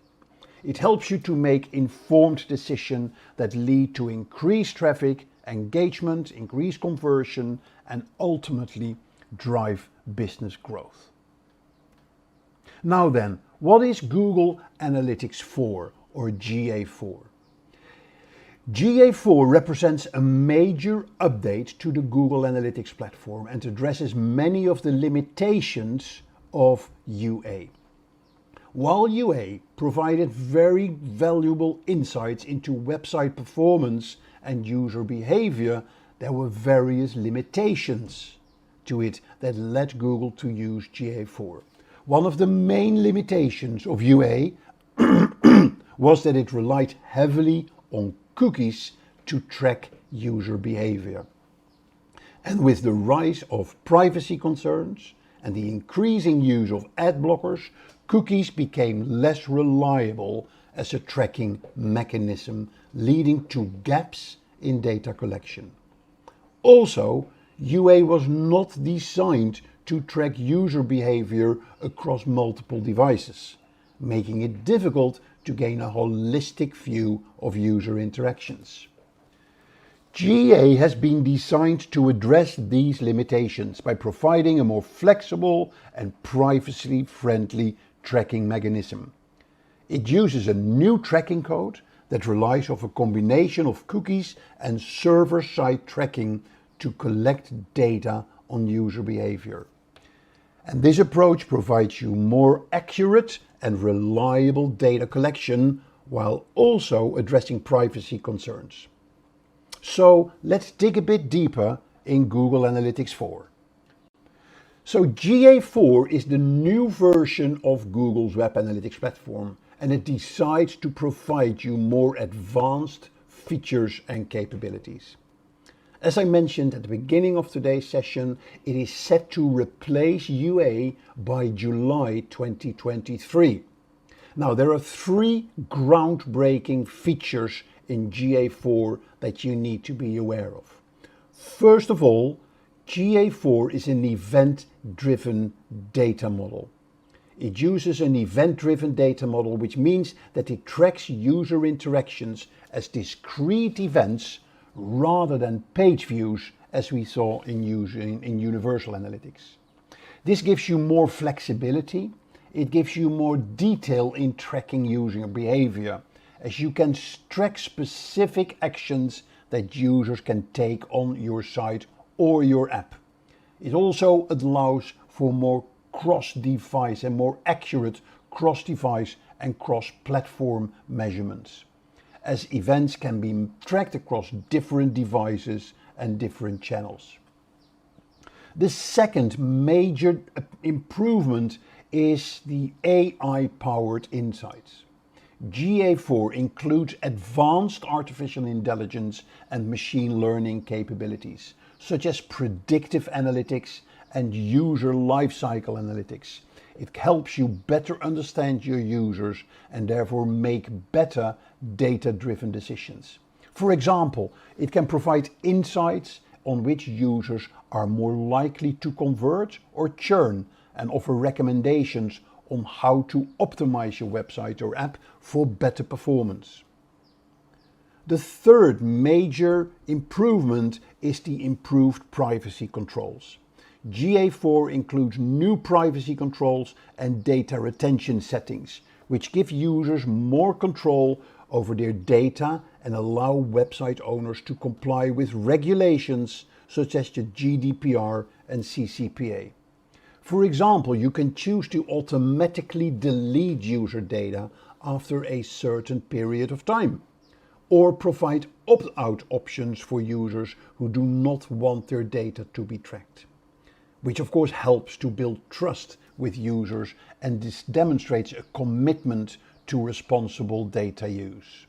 It helps you to make informed decisions that lead to increased traffic, engagement, increased conversion, and ultimately drive business growth. Now then, what is Google Analytics 4 or GA4? GA4 represents a major update to the Google Analytics platform and addresses many of the limitations of UA. While UA provided very valuable insights into website performance and user behavior, there were various limitations to it that led Google to use GA4. One of the main limitations of UA was that it relied heavily on cookies to track user behavior. And with the rise of privacy concerns and the increasing use of ad blockers, cookies became less reliable as a tracking mechanism, leading to gaps in data collection. Also, UA was not designed to track user behavior across multiple devices, making it difficult to gain a holistic view of user interactions. GA has been designed to address these limitations by providing a more flexible and privacy-friendly tracking mechanism. It uses a new tracking code that relies on a combination of cookies and server-side tracking to collect data on user behavior. And this approach provides you more accurate and reliable data collection while also addressing privacy concerns. So let's dig a bit deeper in Google Analytics 4. So GA4 is the new version of Google's Web Analytics platform, and it decides to provide you more advanced features and capabilities. As I mentioned at the beginning of today's session, it is set to replace UA by July 2023. Now, there are 3 groundbreaking features in GA4 that you need to be aware of. First of all, GA4 is an event-driven data model. It uses an event-driven data model, which means that it tracks user interactions as discrete events rather than page views as we saw in Universal Analytics. This gives you more flexibility, it gives you more detail in tracking user behavior, as you can track specific actions that users can take on your site or your app. It also allows for more cross-device and more accurate cross-device and cross-platform measurements, as events can be tracked across different devices and different channels. The second major improvement is the AI-powered insights. GA4 includes advanced artificial intelligence and machine learning capabilities, such as predictive analytics and user lifecycle analytics. It helps you better understand your users and therefore make better data-driven decisions. For example, it can provide insights on which users are more likely to convert or churn and offer recommendations on how to optimize your website or app for better performance. The third major improvement is the improved privacy controls. GA4 includes new privacy controls and data retention settings, which give users more control over their data and allow website owners to comply with regulations such as the GDPR and CCPA. For example, you can choose to automatically delete user data after a certain period of time, or provide opt-out options for users who do not want their data to be tracked, which of course helps to build trust with users, and this demonstrates a commitment to responsible data use.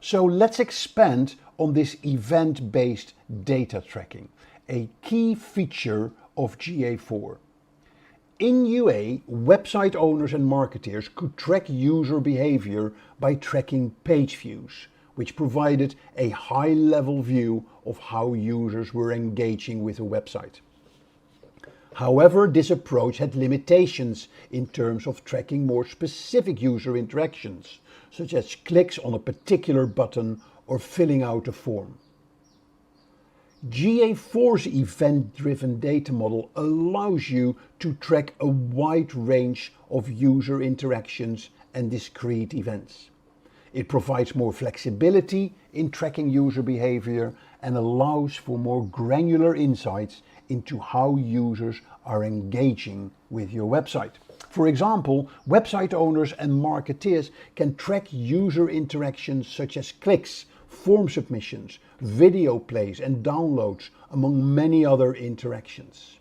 So let's expand on this event-based data tracking, a key feature of GA4. In UA, website owners and marketers could track user behavior by tracking page views, which provided a high-level view of how users were engaging with a website. However, this approach had limitations in terms of tracking more specific user interactions, such as clicks on a particular button or filling out a form. GA4's event-driven data model allows you to track a wide range of user interactions and discrete events. It provides more flexibility in tracking user behavior and allows for more granular insights into how users are engaging with your website. For example, website owners and marketeers can track user interactions such as clicks, form submissions, video plays and downloads, among many other interactions.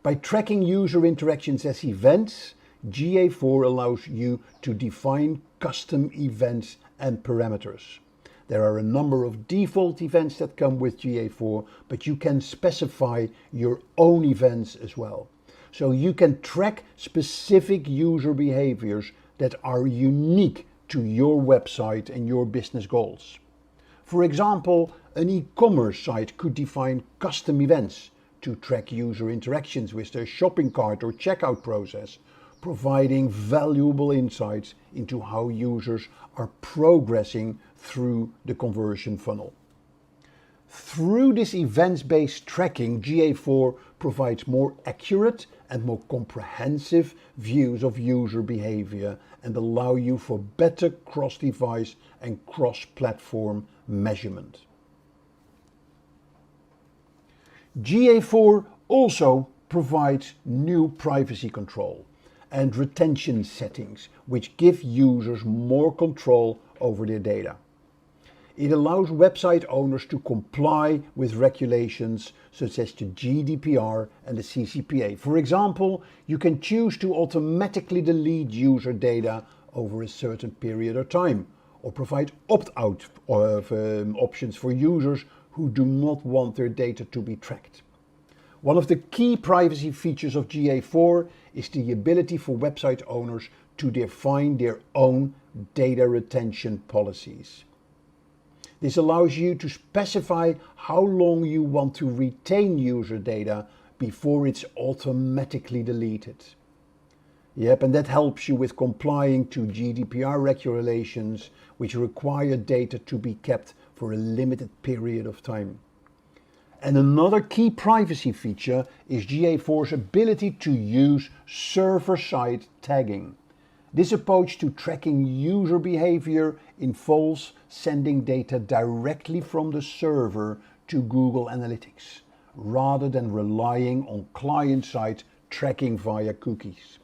By tracking user interactions as events, GA4 allows you to define custom events and parameters. There are a number of default events that come with GA4, but you can specify your own events as well. So you can track specific user behaviors that are unique to your website and your business goals. For example, an e-commerce site could define custom events to track user interactions with their shopping cart or checkout process, providing valuable insights into how users are progressing through the conversion funnel. Through this events-based tracking, GA4 provides more accurate and more comprehensive views of user behavior and allow you for better cross-device and cross-platform measurement. GA4 also provides new privacy control and retention settings, which give users more control over their data. It allows website owners to comply with regulations such as the GDPR and the CCPA. For example, you can choose to automatically delete user data over a certain period of time, or provide opt-out options for users who do not want their data to be tracked. One of the key privacy features of GA4 is the ability for website owners to define their own data retention policies. This allows you to specify how long you want to retain user data before it's automatically deleted. Yep, and that helps you with complying to GDPR regulations, which require data to be kept for a limited period of time. And another key privacy feature is GA4's ability to use server-side tagging. This approach to tracking user behavior involves sending data directly from the server to Google Analytics, rather than relying on client-side tracking via cookies.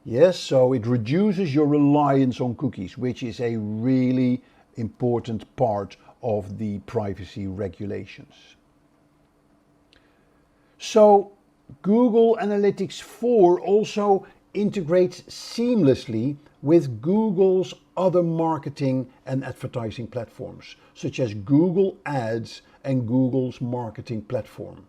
Yes, so it reduces your reliance on cookies, which is a really important part of the privacy regulations. So Google Analytics 4 also integrates seamlessly with Google's other marketing and advertising platforms, such as Google Ads and Google's marketing platform.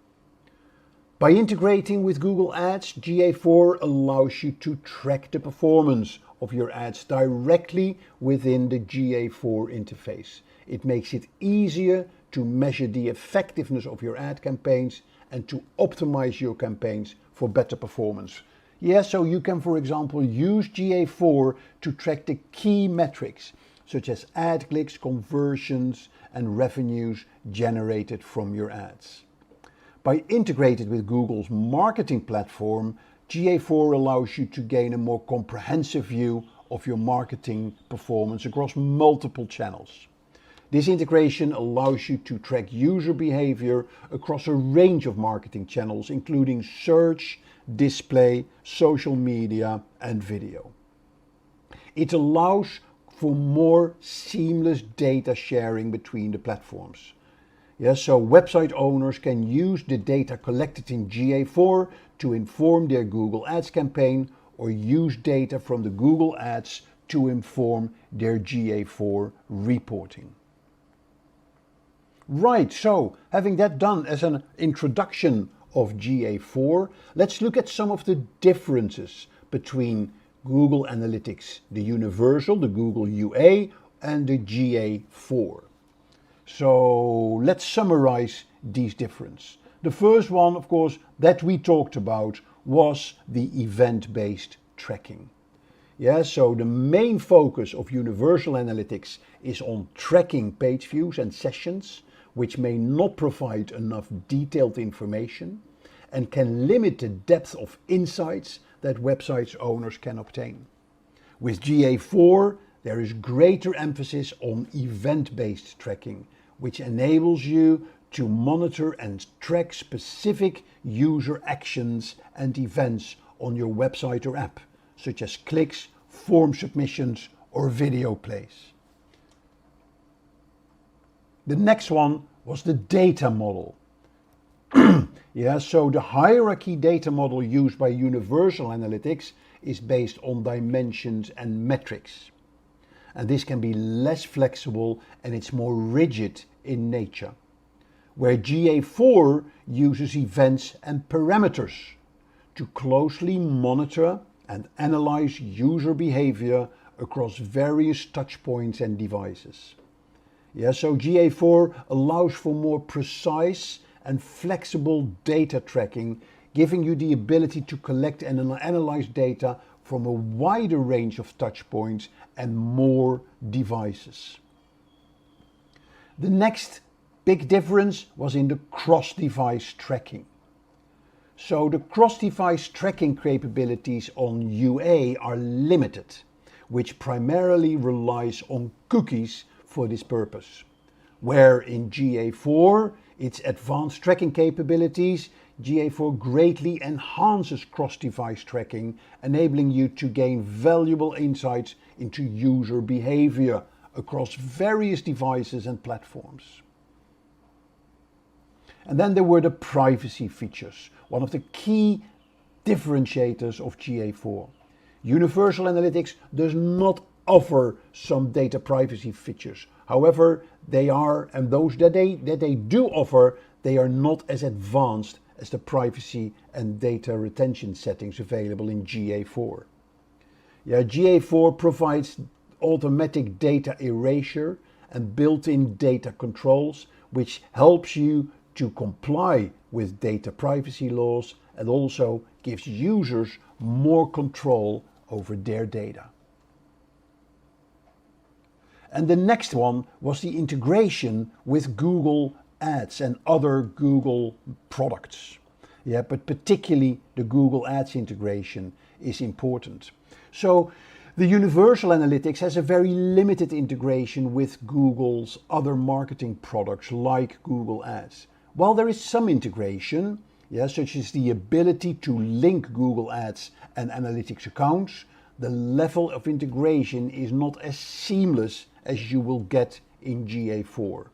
By integrating with Google Ads, GA4 allows you to track the performance of your ads directly within the GA4 interface. It makes it easier to measure the effectiveness of your ad campaigns and to optimize your campaigns for better performance. Yeah, so you can, for example, use GA4 to track the key metrics, such as ad clicks, conversions, and revenues generated from your ads. By integrating with Google's marketing platform, GA4 allows you to gain a more comprehensive view of your marketing performance across multiple channels. This integration allows you to track user behavior across a range of marketing channels, including search, display, social media, and video. It allows for more seamless data sharing between the platforms. Yes, so website owners can use the data collected in GA4 to inform their Google Ads campaign, or use data from the Google Ads to inform their GA4 reporting. Right, so having that done as an introduction of GA4, let's look at some of the differences between Google Analytics, the universal, the Google UA, and the GA4. So let's summarize these differences. The first one, of course, that we talked about was the event-based tracking. Yeah, so the main focus of Universal Analytics is on tracking page views and sessions, which may not provide enough detailed information and can limit the depth of insights that website owners can obtain. With GA4, there is greater emphasis on event-based tracking, which enables you to monitor and track specific user actions and events on your website or app, such as clicks, form submissions, or video plays. The next one was the data model. So the hierarchy data model used by Universal Analytics is based on dimensions and metrics. And this can be less flexible and it's more rigid in nature. Where GA4 uses events and parameters to closely monitor and analyze user behavior across various touchpoints and devices. So GA4 allows for more precise and flexible data tracking, giving you the ability to collect and analyze data from a wider range of touchpoints and more devices. The next big difference was in the cross-device tracking. So the cross-device tracking capabilities on UA are limited, which primarily relies on cookies for this purpose. Where in GA4, its advanced tracking capabilities, GA4 greatly enhances cross-device tracking, enabling you to gain valuable insights into user behavior across various devices and platforms. And then there were the privacy features, one of the key differentiators of GA4. Universal Analytics does not offer some data privacy features. However, they are, and those that they do offer, they are not as advanced as the privacy and data retention settings available in GA4. GA4 provides automatic data erasure and built-in data controls, which helps you to comply with data privacy laws and also gives users more control over their data. And the next one was the integration with Google Ads and other Google products. But particularly the Google Ads integration is important. So the Universal Analytics has a very limited integration with Google's other marketing products like Google Ads. While there is some integration, such as the ability to link Google Ads and analytics accounts, the level of integration is not as seamless as you will get in GA4.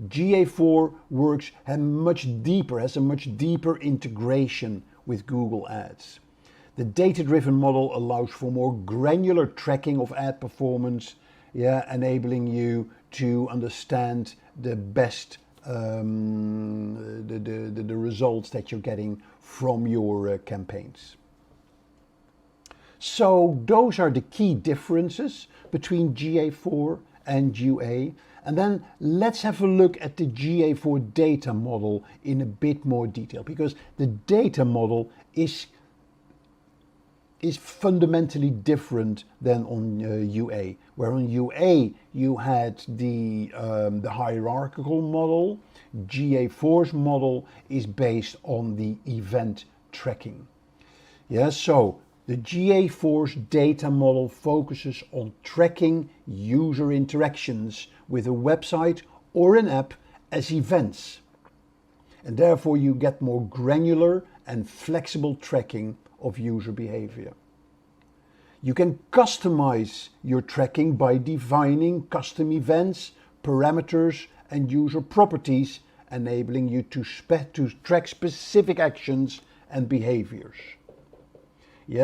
GA4 has a much deeper integration with Google Ads. The data-driven model allows for more granular tracking of ad performance, enabling you to understand the best the results that you're getting from your campaigns. So those are the key differences between GA4 and UA. And then let's have a look at the GA4 data model in a bit more detail, because the data model is fundamentally different than on UA. Where on UA you had the hierarchical model, GA4's model is based on the event tracking. So the GA4's data model focuses on tracking user interactions with a website or an app as events. And therefore you get more granular and flexible tracking of user behavior. You can customize your tracking by defining custom events, parameters, and user properties, enabling you to track specific actions and behaviors.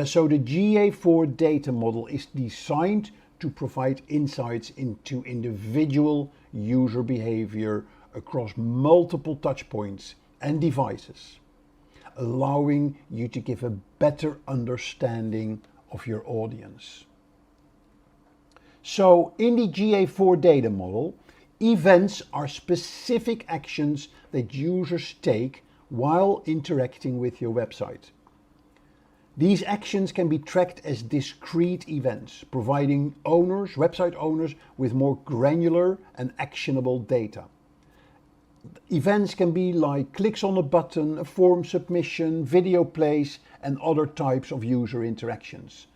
So the GA4 data model is designed to provide insights into individual user behavior across multiple touchpoints and devices, allowing you to give a better understanding of your audience. So in the GA4 data model, events are specific actions that users take while interacting with your website. These actions can be tracked as discrete events, providing website owners with more granular and actionable data. Events can be like clicks on a button, a form submission, video plays, and other types of user interactions.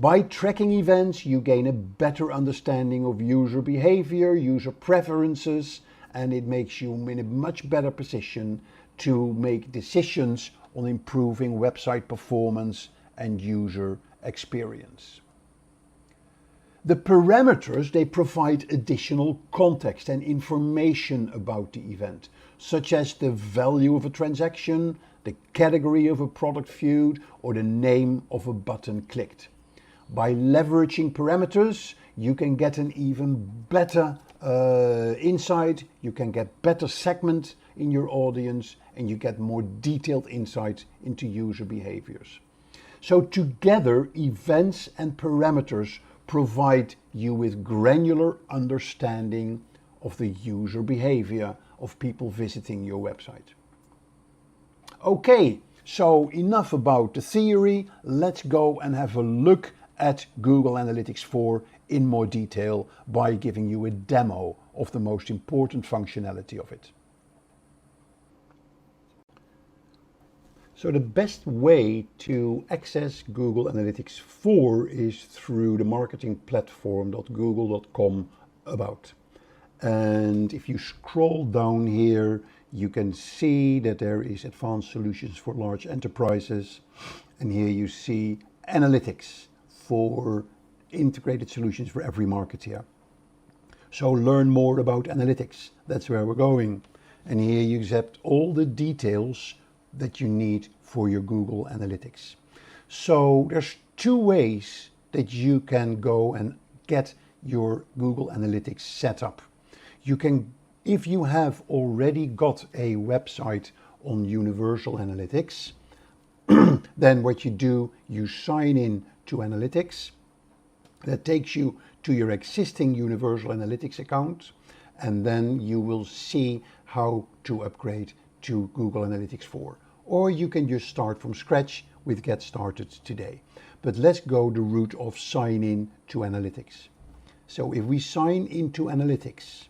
By tracking events, you gain a better understanding of user behavior, user preferences, and it makes you in a much better position to make decisions on improving website performance and user experience. The parameters, they provide additional context and information about the event, such as the value of a transaction, the category of a product viewed, or the name of a button clicked. By leveraging parameters, you can get an even better insight, you can get better segment in your audience, and you get more detailed insight into user behaviors. So together, events and parameters provide you with granular understanding of the user behavior of people visiting your website. Okay, so enough about the theory. Let's go and have a look at Google Analytics 4 in more detail by giving you a demo of the most important functionality of it. So the best way to access Google Analytics 4 is through the marketing platform.google.com about. And if you scroll down here, you can see that there is advanced solutions for large enterprises. And here you see analytics for integrated solutions for every marketer. So learn more about analytics. That's where we're going. And here you accept all the details that you need for your Google Analytics. So there's two ways that you can go and get your Google Analytics set up. You can, if you have already got a website on Universal Analytics, then what you do, you sign in to Analytics. That takes you to your existing Universal Analytics account, and then you will see how to upgrade to Google Analytics 4. Or you can just start from scratch with Get Started today. But let's go the route of sign in to Analytics. So if we sign into Analytics,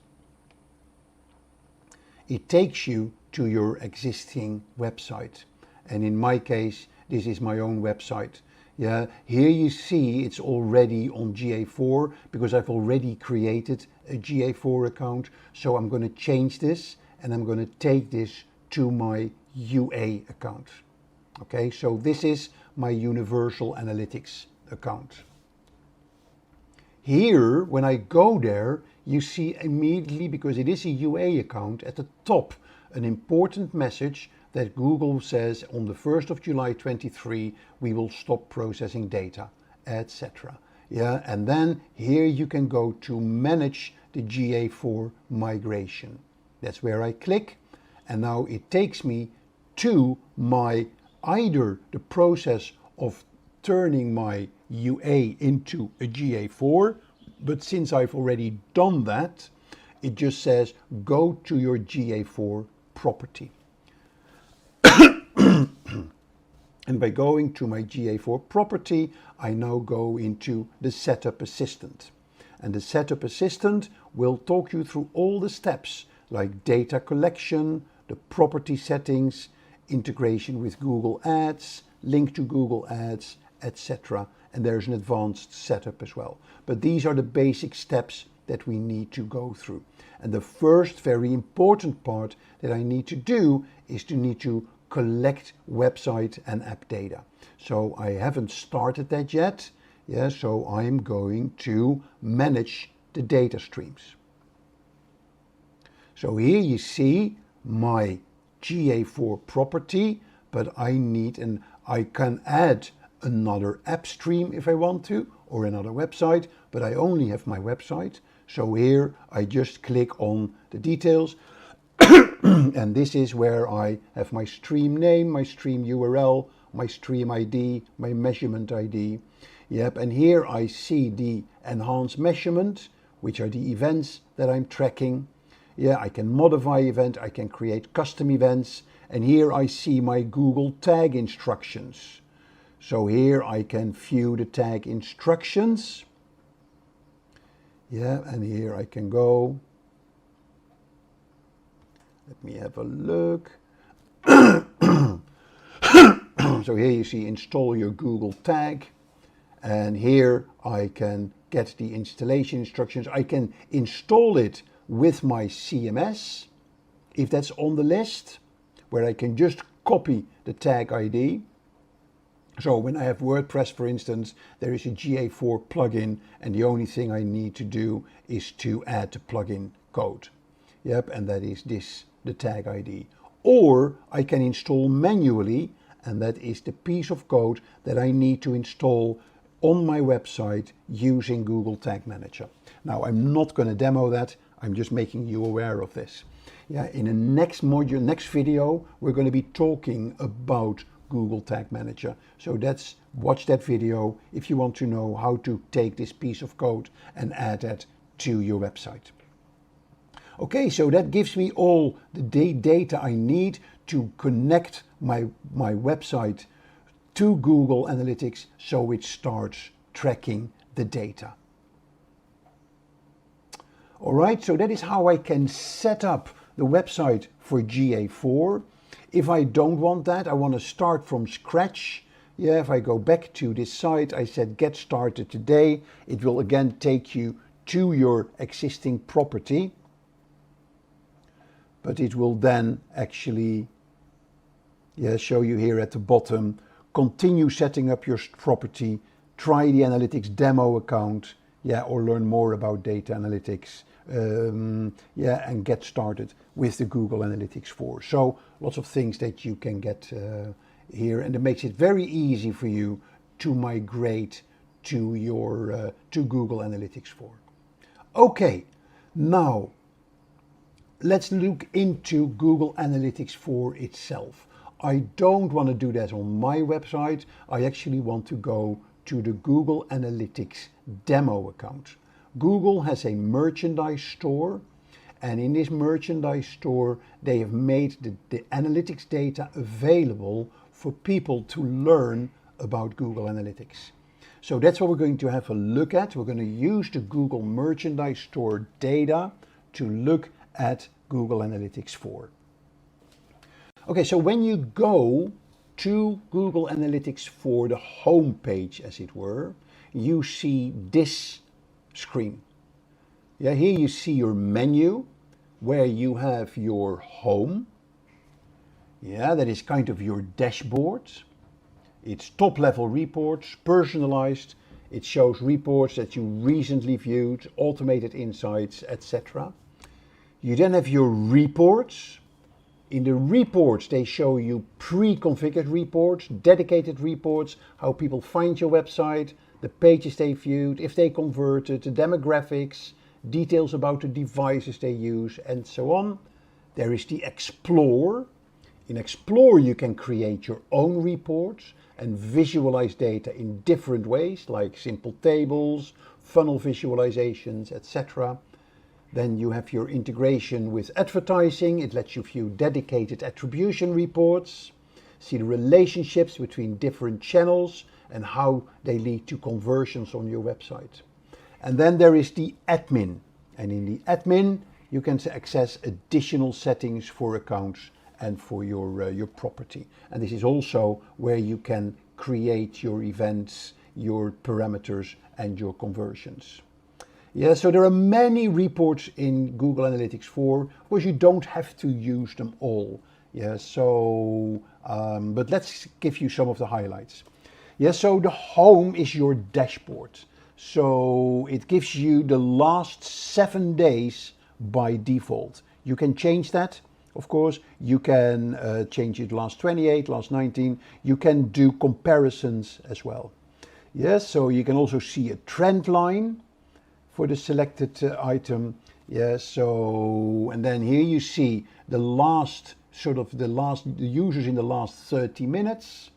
it takes you to your existing website. And in my case, this is my own website. Yeah, here you see it's already on GA4 because I've already created a GA4 account. So I'm going to change this and I'm going to take this to my UA account. Okay, so this is my Universal Analytics account. Here, when I go there, you see immediately, because it is a UA account, at the top, an important message that Google says on the 1st of July 23, we will stop processing data, etc. Yeah, and then here you can go to manage the GA4 migration. That's where I click, and now it takes me to my either the process of turning my UA into a GA4, but since I've already done that, it just says go to your GA4 property. And by going to my GA4 property, I now go into the Setup Assistant. And the Setup Assistant will talk you through all the steps like data collection, the property settings, integration with Google Ads, link to Google Ads, etc. And there's an advanced setup as well. But these are the basic steps that we need to go through. And the first very important part that I need to do is to need to collect website and app data. So I haven't started that yet. Yeah, so I'm going to manage the data streams. So here you see my GA4 property, but I need, and I can add another app stream if I want to, or another website, but I only have my website. So here I just click on the details and this is where I have my stream name, my stream URL, my stream ID, my measurement ID. Yep, and here I see the enhanced measurement, which are the events that I'm tracking. Yeah, I can modify event, I can create custom events, and here I see my Google tag instructions. So here I can view the tag instructions. Yeah, and here I can go. Let me have a look. So here you see install your Google tag. And here I can get the installation instructions. I can install it with my CMS, if that's on the list, where I can just copy the tag ID. So when I have WordPress, for instance, there is a GA4 plugin, and the only thing I need to do is to add the plugin code. Yep, and that is this, the tag ID. Or I can install manually, and that is the piece of code that I need to install on my website using Google Tag Manager. Now, I'm not going to demo that. I'm just making you aware of this. Yeah, in the next module, next video, we're going to be talking about Google Tag Manager. So watch that video if you want to know how to take this piece of code and add that to your website. Okay, so that gives me all the data I need to connect my website to Google Analytics so it starts tracking the data. All right, so that is how I can set up the website for GA4. If I don't want that, I want to start from scratch. Yeah, if I go back to this site, I said get started today. It will again take you to your existing property. But it will then actually show you here at the bottom, continue setting up your property, try the analytics demo account, or learn more about data analytics, and get started with the Google Analytics 4. So lots of things that you can get here, and it makes it very easy for you to migrate to your to Google Analytics 4. Okay, now let's look into Google Analytics 4 itself. I don't want to do that on my website. I actually want to go to the Google Analytics demo account. Google has a merchandise store, and in this merchandise store, they have made the analytics data available for people to learn about Google Analytics. So that's what we're going to have a look at. We're going to use the Google merchandise store data to look at Google Analytics 4. Okay, so when you go to Google Analytics 4, the home page as it were, you see this screen. Yeah, here you see your menu where you have your home. Yeah, that is kind of your dashboard. It's top level reports, personalized. It shows reports that you recently viewed, automated insights, etc. You then have your reports. In the reports, they show you pre-configured reports, dedicated reports, how people find your website, the pages they viewed, if they converted, the demographics, details about the devices they use, and so on. There is the Explore. In Explore, you can create your own reports and visualize data in different ways, like simple tables, funnel visualizations, etc. Then you have your integration with advertising. It lets you view dedicated attribution reports, see the relationships between different channels and how they lead to conversions on your website. And then there is the admin. And in the admin, you can access additional settings for accounts and for your property. And this is also where you can create your events, your parameters, and your conversions. Yeah, so there are many reports in Google Analytics 4. Of course, you don't have to use them all. Yeah, so, but let's give you some of the highlights. Yeah, so the home is your dashboard. So it gives you the last 7 days by default. You can change that, of course. You can change it last 28, last 19. You can do comparisons as well. Yes, so you can also see a trend line for the selected item. Yeah, so, and then here you see the users in the last 30 minutes.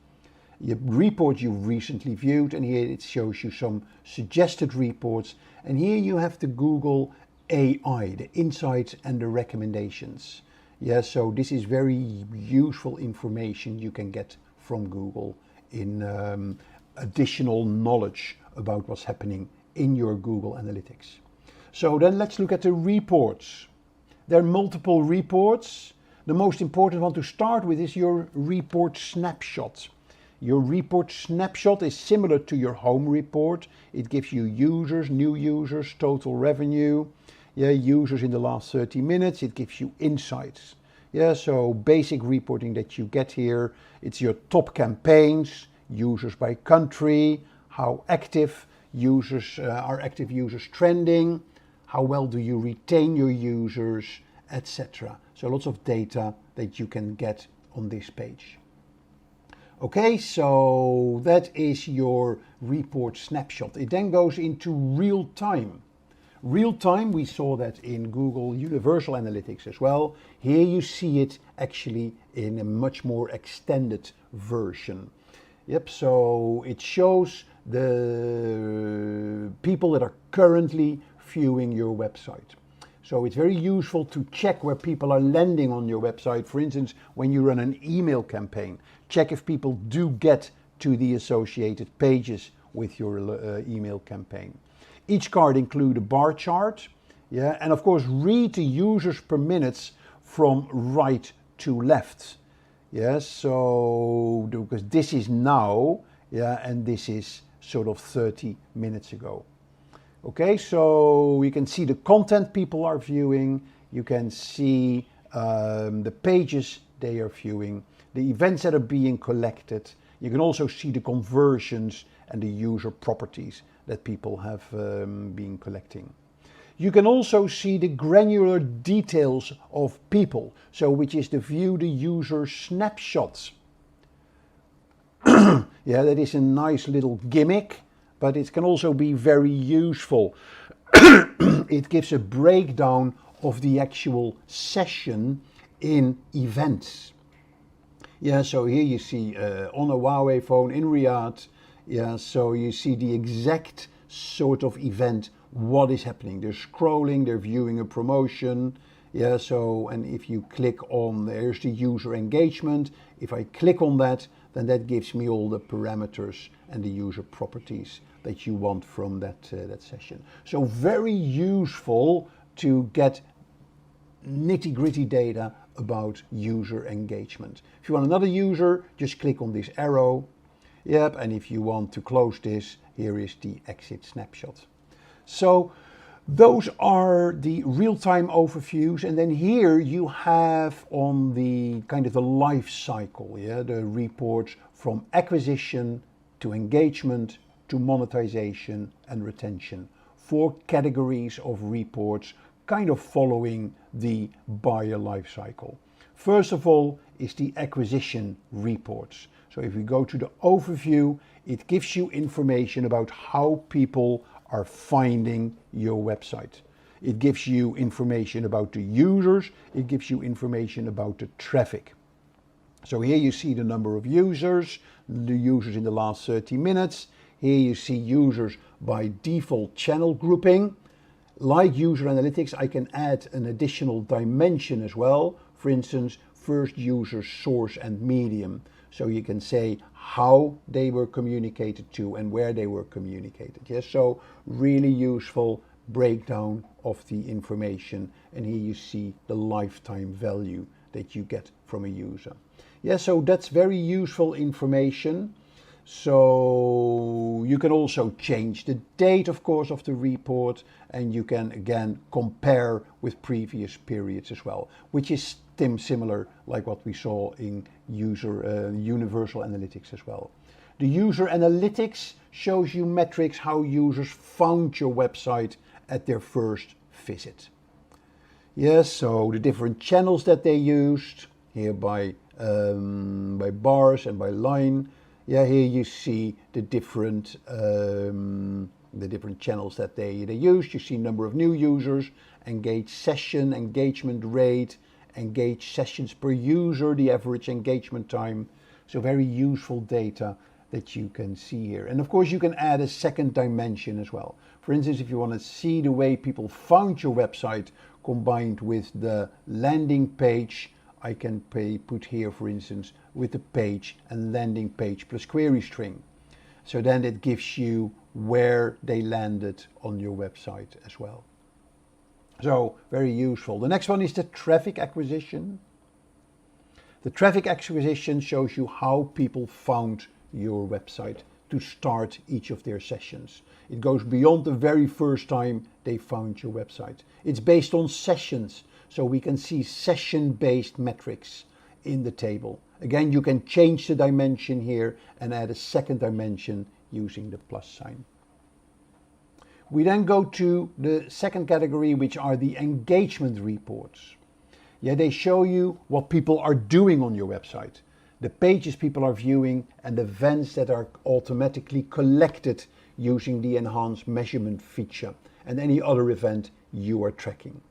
Your report you've recently viewed, and here it shows you some suggested reports. And here you have the Google AI, the insights and the recommendations. Yeah, so this is very useful information you can get from Google in additional knowledge about what's happening in your Google Analytics. So then let's look at the reports. There are multiple reports. The most important one to start with is your report snapshot. Your report snapshot is similar to your home report. It gives you users, new users, total revenue, users in the last 30 minutes. It gives you insights. So basic reporting that you get here. It's your top campaigns, users by country, how active users are active users trending, how well do you retain your users, etc. So lots of data that you can get on this page. Okay, so that is your report snapshot. It then goes into real time. Real time, we saw that in Google Universal Analytics as well. Here you see it actually in a much more extended version. So it shows the people that are currently viewing your website. So it's very useful to check where people are landing on your website. For instance, when you run an email campaign, check if people do get to the associated pages with your email campaign. Each card includes a bar chart, and of course read the users per minute from right to left. So because this is now, and this is sort of 30 minutes ago. Okay, so you can see the content people are viewing, you can see the pages they are viewing, the events that are being collected. You can also see the conversions and the user properties that people have been collecting. You can also see the granular details of people, so which is the view the user snapshots. That is a nice little gimmick, but it can also be very useful. It gives a breakdown of the actual session in events. So here you see on a Huawei phone in Riyadh, so you see the exact sort of event, what is happening. They're scrolling, they're viewing a promotion, and if you click on, there's the user engagement. If I click on that, then that gives me all the parameters and the user properties that you want from that session. So very useful to get nitty-gritty data about user engagement. If you want another user, just click on this arrow. And if you want to close this, here is the exit snapshot. So those are the real-time overviews, and then here you have on the kind of the life cycle, the reports from acquisition to engagement to monetization and retention. 4 categories of reports kind of following the buyer life cycle. First of all is the acquisition reports. So if we go to the overview, it gives you information about how people are finding your website. It gives you information about the users, it gives you information about the traffic. So here you see the number of users, the users in the last 30 minutes. Here you see users by default channel grouping. Like user analytics, I can add an additional dimension as well. For instance, first user, source and medium. So you can say how they were communicated to and where they were communicated. So really useful breakdown of the information. And here you see the lifetime value that you get from a user. So that's very useful information. So you can also change the date, of course, of the report, and you can again compare with previous periods as well, which is similar like what we saw in Universal Analytics as well. The user analytics shows you metrics how users found your website at their first visit. So the different channels that they used here by bars and by line. Here you see the different channels that they used. You see number of new users, engaged session, engagement rate, engaged sessions per user, the average engagement time. So very useful data that you can see here. And of course you can add a second dimension as well. For instance, if you want to see the way people found your website combined with the landing page, I can put here, for instance, with the page and landing page plus query string. So then it gives you where they landed on your website as well. So very useful. The next one is the traffic acquisition. The traffic acquisition shows you how people found your website to start each of their sessions. It goes beyond the very first time they found your website. It's based on sessions, so we can see session-based metrics in the table. Again, you can change the dimension here and add a second dimension using the plus sign. We then go to the second category, which are the engagement reports. Yeah, they show you what people are doing on your website, the pages people are viewing, and the events that are automatically collected using the enhanced measurement feature, and any other event you are tracking.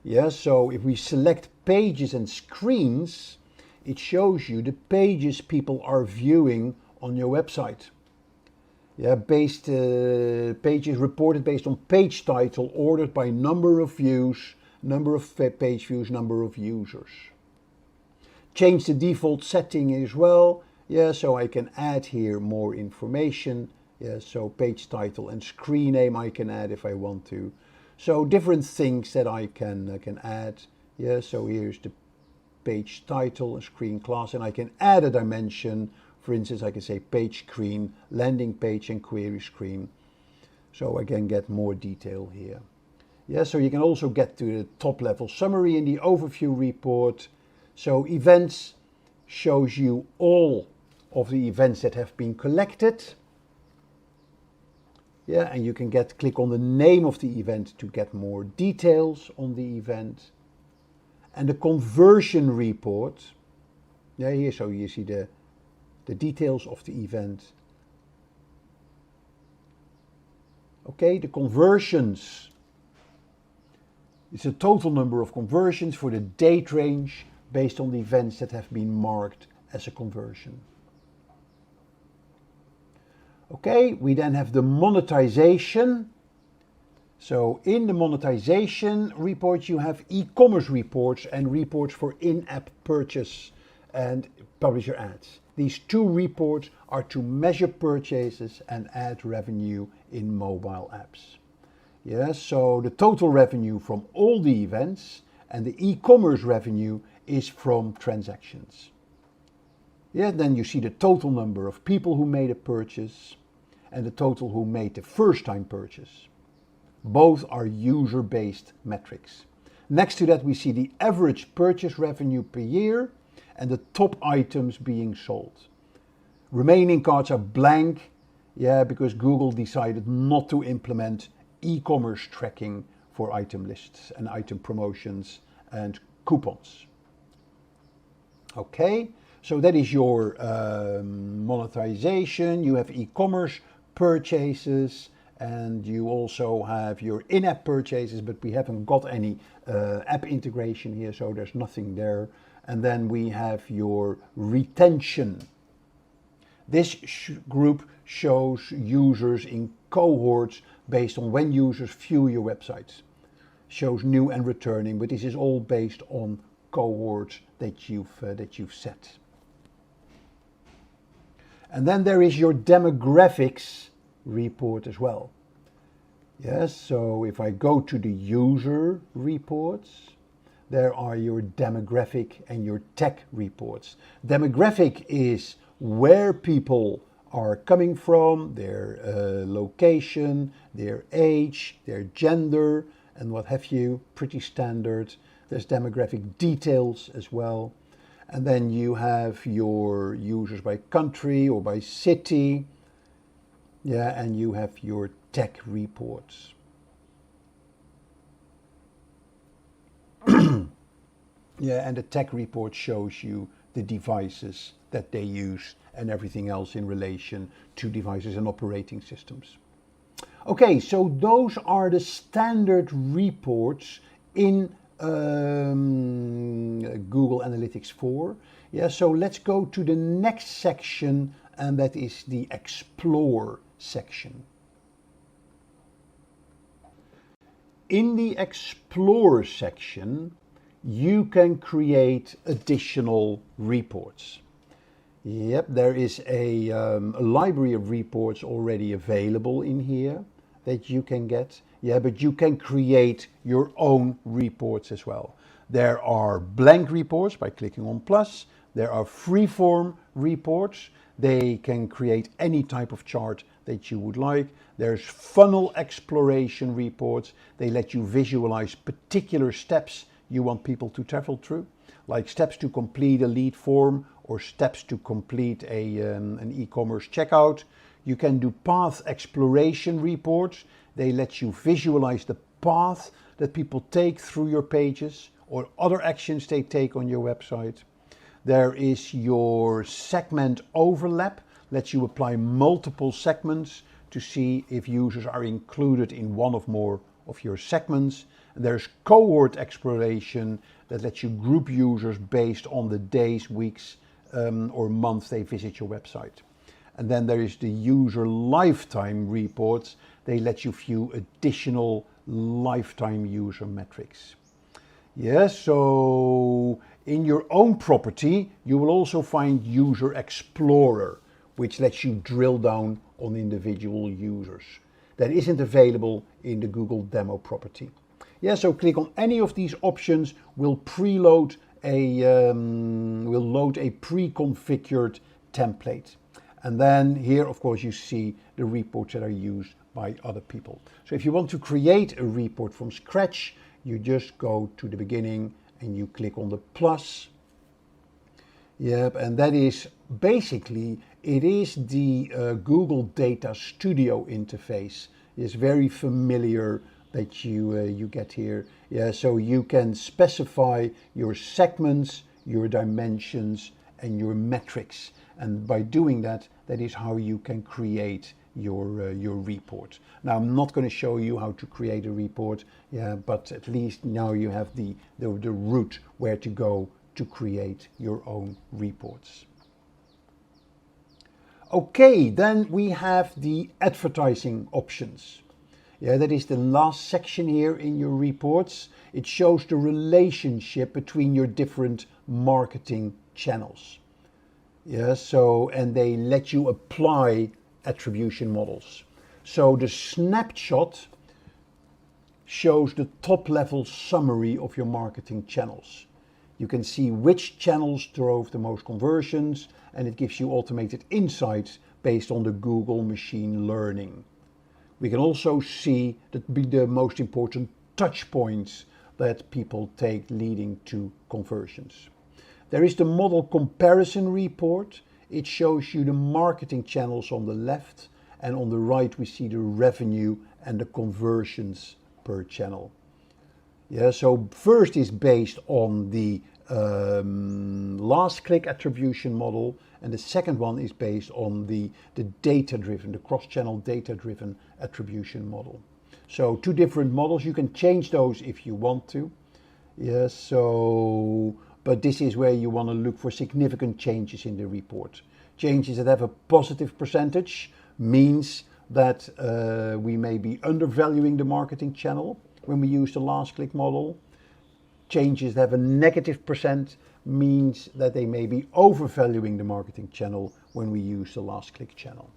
Yeah, so if we select pages and screens, it shows you the pages people are viewing on your website. Yeah, pages reported based on page title, ordered by number of views, number of page views, number of users. Change the default setting as well. Yeah, so I can add here more information. Yeah, so page title and screen name I can add if I want to. So different things that I can add. Yeah, so here's the page title and screen class, and I can add a dimension. For instance, I can say page screen, landing page and query screen. So I can get more detail here. Yeah, so you can also get to the top level summary in the overview report. So events shows you all of the events that have been collected. Yeah, and you can click on the name of the event to get more details on the event. And the conversion report. Yeah, here, so you see the details of the event. Okay, the conversions. It's a total number of conversions for the date range based on the events that have been marked as a conversion. Okay, we then have the monetization. So in the monetization report, you have e-commerce reports and reports for in-app purchase and publisher ads. These two reports are to measure purchases and ad revenue in mobile apps. Yes, so the total revenue from all the events and the e-commerce revenue is from transactions. Yeah, then you see the total number of people who made a purchase and the total who made the first time purchase. Both are user-based metrics. Next to that, we see the average purchase revenue per year and the top items being sold. Remaining cards are blank, yeah, because Google decided not to implement e-commerce tracking for item lists and item promotions and coupons. Okay, so that is your monetization. You have e-commerce purchases and you also have your in-app purchases, but we haven't got any app integration here, so there's nothing there. And then we have your retention. This group shows users in cohorts based on when users view your websites. Shows new and returning, but this is all based on cohorts that you've set. And then there is your demographics report as well. Yes, so if I go to the user reports, there are your demographic and your tech reports. Demographic is where people are coming from, their location, their age, their gender, and what have you, pretty standard. There's demographic details as well. And then you have your users by country or by city. Yeah, and you have your tech reports. Yeah, and the tech report shows you the devices that they use and everything else in relation to devices and operating systems. Okay, so those are the standard reports in Google Analytics 4. Yeah, so let's go to the next section, and that is the Explore section. In the Explore section, you can create additional reports. Yep, there is a library of reports already available in here that you can get. Yeah, but you can create your own reports as well. There are blank reports by clicking on plus. There are freeform reports. They can create any type of chart that you would like. There's funnel exploration reports. They let you visualize particular steps you want people to travel through, like steps to complete a lead form or steps to complete an e-commerce checkout. You can do path exploration reports. They let you visualize the path that people take through your pages or other actions they take on your website. There is your segment overlap, lets you apply multiple segments to see if users are included in one or more of your segments. And there's cohort exploration that lets you group users based on the days, weeks, or months they visit your website. And then there is the user lifetime reports. They let you view additional lifetime user metrics. Yes, so in your own property, you will also find User Explorer, which lets you drill down on individual users. That isn't available in the Google demo property. Yeah, so click on any of these options. We'll load a pre-configured template. And then here, of course, you see the reports that are used by other people. So if you want to create a report from scratch, you just go to the beginning and you click on the plus. Yep, and that is basically, it is the Google Data Studio interface. It's very familiar that you get here. Yeah, so you can specify your segments, your dimensions, and your metrics. And by doing that, that is how you can create your report. Now, I'm not going to show you how to create a report, yeah, but at least now you have the route where to go to create your own reports. Okay, then we have the advertising options. Yeah, that is the last section here in your reports. It shows the relationship between your different marketing channels. Yeah, so, and they let you apply attribution models. So the snapshot shows the top level summary of your marketing channels. You can see which channels drove the most conversions, and it gives you automated insights based on the Google machine learning. We can also see the most important touch points that people take leading to conversions. There is the model comparison report. It shows you the marketing channels on the left, and on the right we see the revenue and the conversions per channel. Yeah, so first is based on the last click attribution model, and the second one is based on the data-driven, the cross-channel data-driven attribution model. So two different models. You can change those if you want to. Yes, so, but this is where you want to look for significant changes in the report. Changes that have a positive percentage means that we may be undervaluing the marketing channel when we use the last click model. Changes that have a negative percent means that they may be overvaluing the marketing channel when we use the last click channel.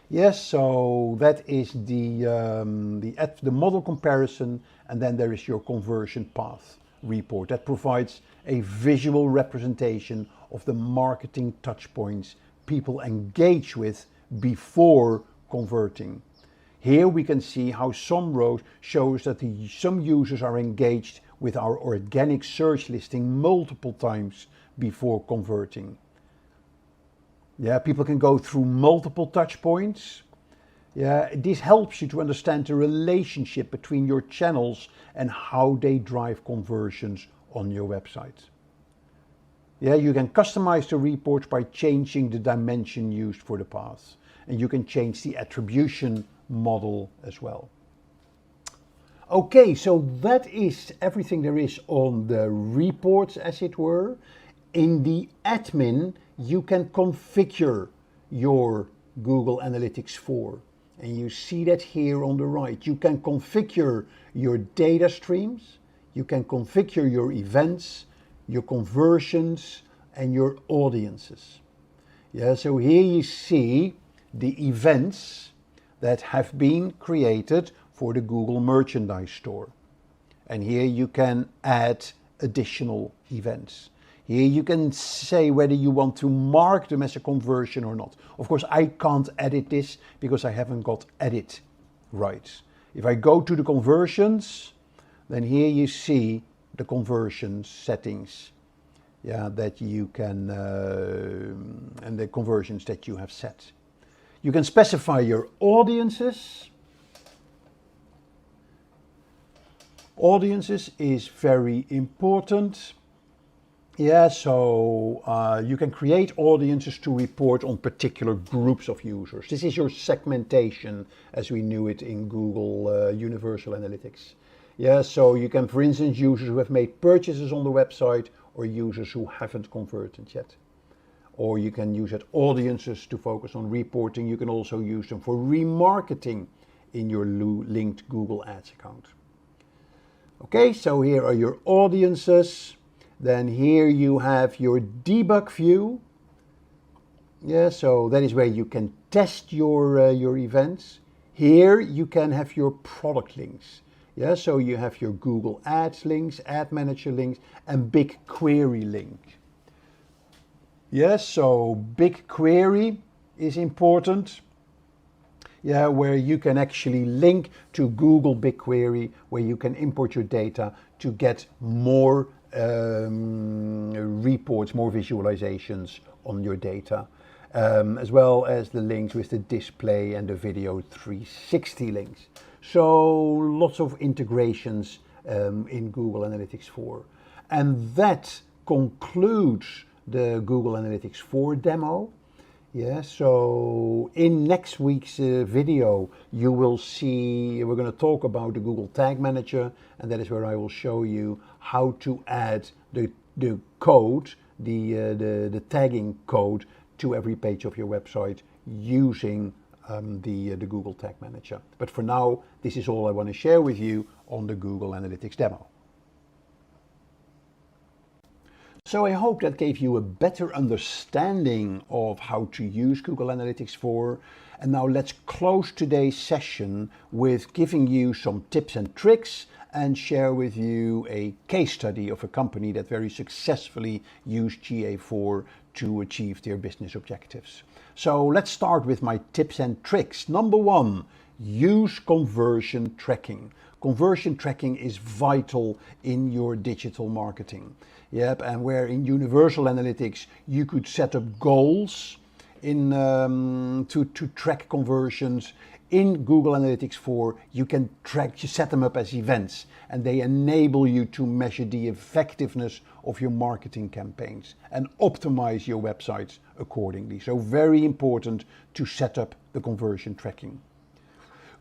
Yes, so that is the model comparison, and then there is your conversion path report that provides a visual representation of the marketing touch points people engage with before converting. Here we can see how some rows shows that some users are engaged with our organic search listing multiple times before converting. Yeah, people can go through multiple touch points. Yeah, this helps you to understand the relationship between your channels and how they drive conversions on your website. Yeah, you can customize the reports by changing the dimension used for the path, and you can change the attribution model as well. Okay, so that is everything there is on the reports, as it were. In the admin, you can configure your Google Analytics 4. And you see that here on the right. You can configure your data streams, you can configure your events, your conversions, and your audiences. Yeah, so here you see the events that have been created for the Google Merchandise Store. And here you can add additional events. Here you can say whether you want to mark them as a conversion or not. Of course, I can't edit this because I haven't got edit right. If I go to the conversions, then here you see the conversion settings. Yeah, that you can, and the conversions that you have set. You can specify your audiences. Audiences is very important. Yeah, so you can create audiences to report on particular groups of users. This is your segmentation as we knew it in Google Universal Analytics. Yeah, so you can, for instance, users who have made purchases on the website or users who haven't converted yet. Or you can use it audiences to focus on reporting. You can also use them for remarketing in your linked Google Ads account. Okay, so here are your audiences. Then here you have your debug view. Yeah, so that is where you can test your events. Here you can have your product links. Yeah, so you have your Google Ads links, Ad Manager links, and BigQuery link. Yes, so BigQuery is important. Yeah, where you can actually link to Google BigQuery, where you can import your data to get more reports, more visualizations on your data, as well as the links with the display and the video 360 links. So lots of integrations in Google Analytics 4. And that concludes the Google Analytics 4 demo. Yeah, so in next week's video, you will see, we're going to talk about the Google Tag Manager, and that is where I will show you how to add the code, the tagging code to every page of your website using the Google Tag Manager. But for now, this is all I want to share with you on the Google Analytics demo. So I hope that gave you a better understanding of how to use Google Analytics 4. And now let's close today's session with giving you some tips and tricks and share with you a case study of a company that very successfully used GA4 to achieve their business objectives. So let's start with my tips and tricks. Number 1, use conversion tracking. Conversion tracking is vital in your digital marketing. Yep, and where in Universal Analytics you could set up goals in to track conversions. In Google Analytics 4 you can set them up as events, and they enable you to measure the effectiveness of your marketing campaigns and optimize your websites accordingly. So very important to set up the conversion tracking.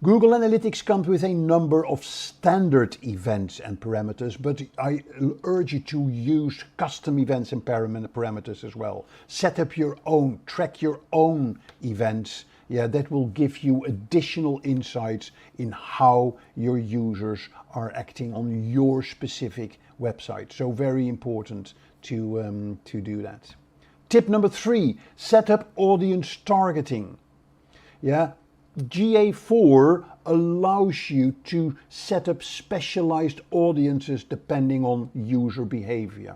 Google Analytics comes with a number of standard events and parameters, but I urge you to use custom events and parameters as well. Set up your own, track your own events. Yeah, that will give you additional insights in how your users are acting on your specific website. So very important to do that. Tip number 3, set up audience targeting. Yeah. GA4 allows you to set up specialized audiences depending on user behavior.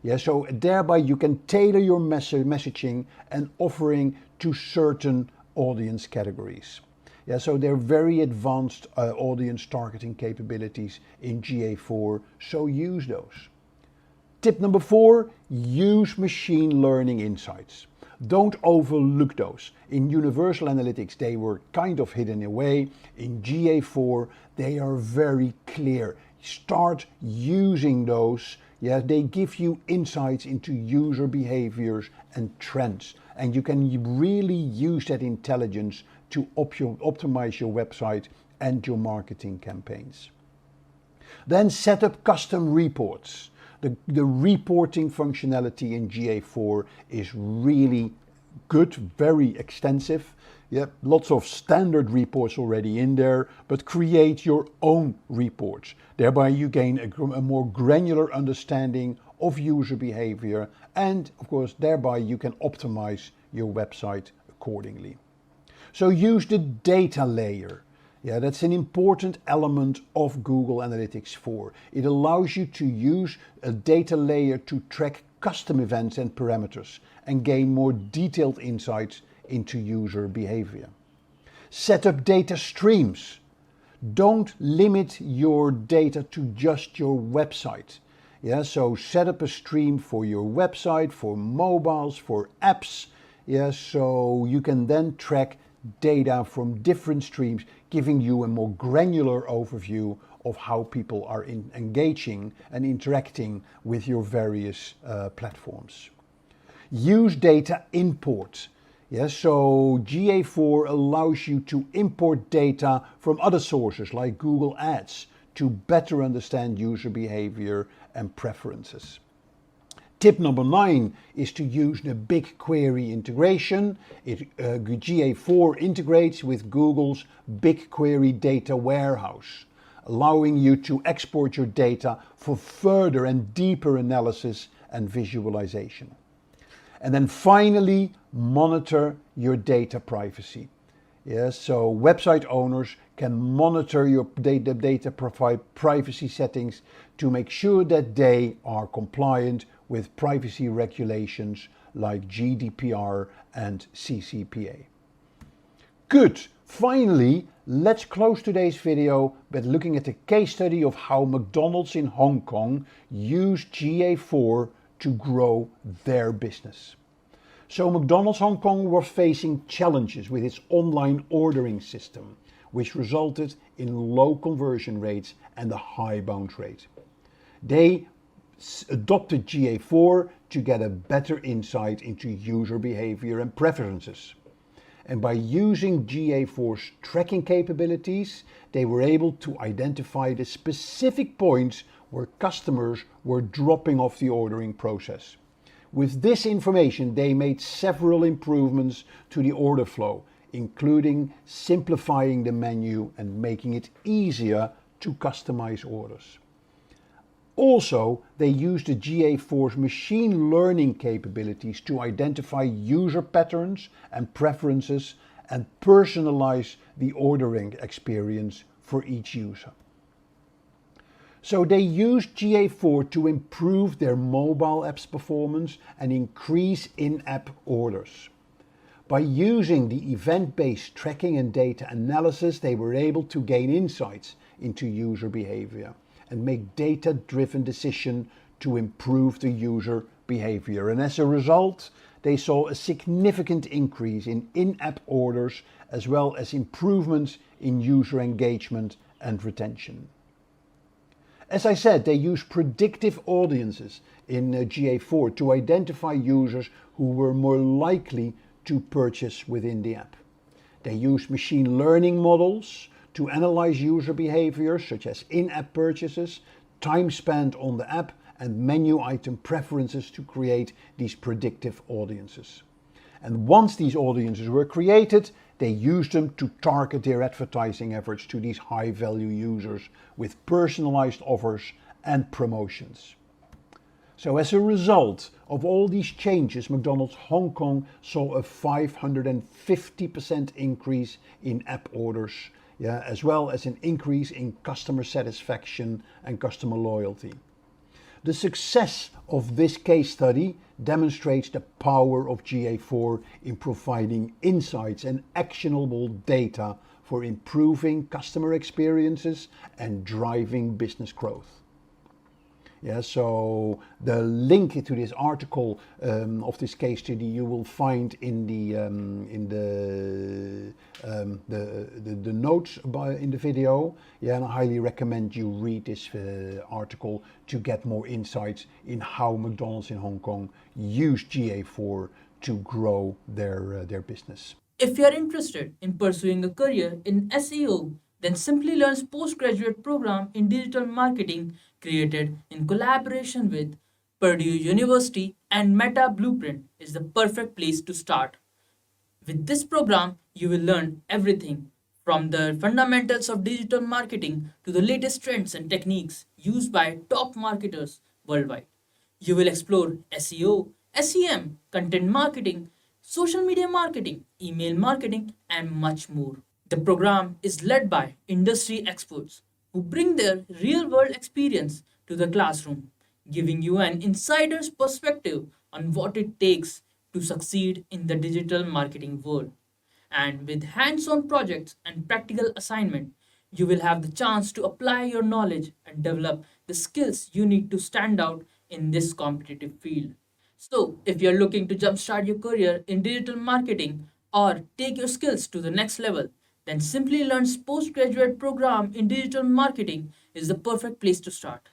Yeah, so thereby you can tailor your messaging and offering to certain audience categories. Yeah, so they're very advanced audience targeting capabilities in GA4, so use those. Tip number 4, use machine learning insights. Don't overlook those. In Universal Analytics, they were kind of hidden away. In GA4, they are very clear. Start using those. Yeah, they give you insights into user behaviors and trends. And you can really use that intelligence to optimize your website and your marketing campaigns. Then set up custom reports. The reporting functionality in GA4 is really good, very extensive. Yep, lots of standard reports already in there, but create your own reports. Thereby you gain a more granular understanding of user behavior, and of course thereby you can optimize your website accordingly. So use the data layer. Yeah, that's an important element of Google Analytics 4. It allows you to use a data layer to track custom events and parameters and gain more detailed insights into user behavior. Set up data streams. Don't limit your data to just your website. Yeah, so set up a stream for your website, for mobiles, for apps. Yeah, so you can then track data from different streams, giving you a more granular overview of how people are engaging and interacting with your various platforms. Use data import. Yes, so GA4 allows you to import data from other sources like Google Ads to better understand user behavior and preferences. Tip number 9 is to use the BigQuery integration. GA4 integrates with Google's BigQuery data warehouse, allowing you to export your data for further and deeper analysis and visualization. And then finally, monitor your data privacy. Yes, so website owners can monitor your data privacy settings to make sure that they are compliant with privacy regulations like GDPR and CCPA. Good. Finally, let's close today's video by looking at a case study of how McDonald's in Hong Kong used GA4 to grow their business. So McDonald's Hong Kong was facing challenges with its online ordering system, which resulted in low conversion rates and a high bounce rate. They adopted GA4 to get a better insight into user behavior and preferences. And by using GA4's tracking capabilities, they were able to identify the specific points where customers were dropping off the ordering process. With this information, they made several improvements to the order flow, including simplifying the menu and making it easier to customize orders. Also, they used the GA4's machine learning capabilities to identify user patterns and preferences and personalize the ordering experience for each user. So they used GA4 to improve their mobile app's performance and increase in-app orders. By using the event-based tracking and data analysis, they were able to gain insights into user behavior and make data-driven decisions to improve the user behavior. And as a result, they saw a significant increase in in-app orders as well as improvements in user engagement and retention. As I said, they use predictive audiences in GA4 to identify users who were more likely to purchase within the app. They use machine learning models to analyze user behavior such as in-app purchases, time spent on the app, and menu item preferences to create these predictive audiences. And once these audiences were created, they used them to target their advertising efforts to these high-value users with personalized offers and promotions. So as a result of all these changes, McDonald's Hong Kong saw a 550% increase in app orders, as well as an increase in customer satisfaction and customer loyalty. The success of this case study demonstrates the power of GA4 in providing insights and actionable data for improving customer experiences and driving business growth. So the link to this article of this case study you will find in the notes in the video. And I highly recommend you read this article to get more insights in how McDonald's in Hong Kong used GA4 to grow their business. If you are interested in pursuing a career in SEO, then Simplilearn's postgraduate program in digital marketing, created in collaboration with Purdue University and Meta Blueprint, is the perfect place to start. With this program, you will learn everything from the fundamentals of digital marketing to the latest trends and techniques used by top marketers worldwide. You will explore SEO, SEM, content marketing, social media marketing, email marketing, and much more. The program is led by industry experts who bring their real-world experience to the classroom, giving you an insider's perspective on what it takes to succeed in the digital marketing world. And with hands on projects and practical assignment, you will have the chance to apply your knowledge and develop the skills you need to stand out in this competitive field. So, if you're looking to jumpstart your career in digital marketing or take your skills to the next level, then Simplilearn's postgraduate program in digital marketing is the perfect place to start.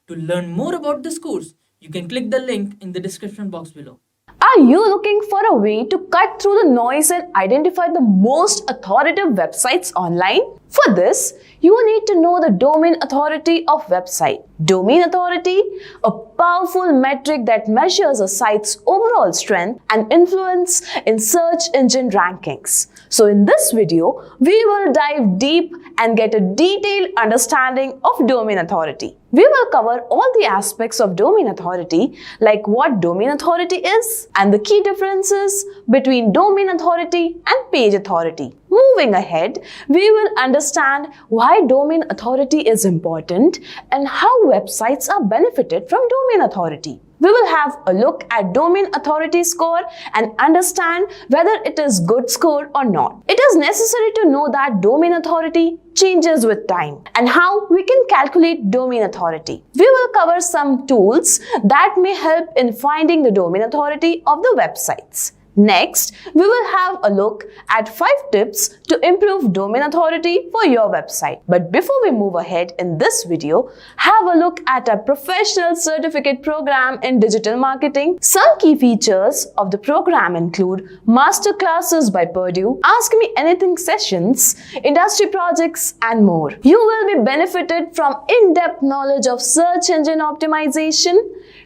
To learn more about this course, you can click the link in the description box below. Are you looking for a way to cut through the noise and identify the most authoritative websites online? For this, you need to know the domain authority of website. Domain authority, a powerful metric that measures a site's overall strength and influence in search engine rankings. So in this video, we will dive deep and get a detailed understanding of domain authority. We will cover all the aspects of domain authority, like what domain authority is and the key differences between domain authority and page authority. Moving ahead, we will understand why domain authority is important and how websites are benefited from domain authority. We will have a look at domain authority score and understand whether it is good score or not. It is necessary to know that domain authority changes with time and how we can calculate domain authority. We will cover some tools that may help in finding the domain authority of the websites. Next, we will have a look at 5 tips to improve domain authority for your website. But before we move ahead in this video, have a look at our professional certificate program in digital marketing. Some key features of the program include master classes by Purdue, Ask Me Anything sessions, industry projects, and more. You will be benefited from in-depth knowledge of search engine optimization,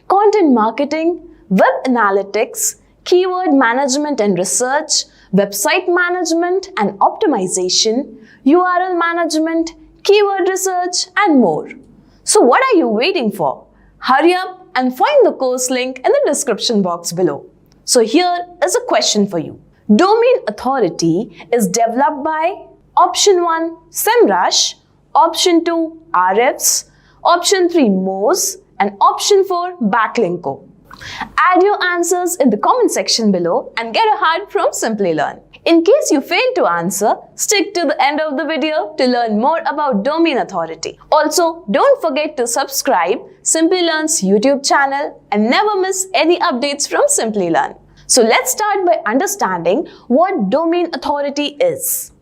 content marketing, web analytics, keyword management and research, website management and optimization, URL management, keyword research, and more. So what are you waiting for? Hurry up and find the course link in the description box below. So here is a question for you. Domain authority is developed by option 1 SEMrush, option 2 Ahrefs, option 3 Moz, and option 4 Backlinko. Add your answers in the comment section below and get a heart from Simplilearn. In case you fail to answer, stick to the end of the video to learn more about domain authority. Also, don't forget to subscribe Simplilearn's YouTube channel and never miss any updates from Simplilearn. So let's start by understanding what domain authority is.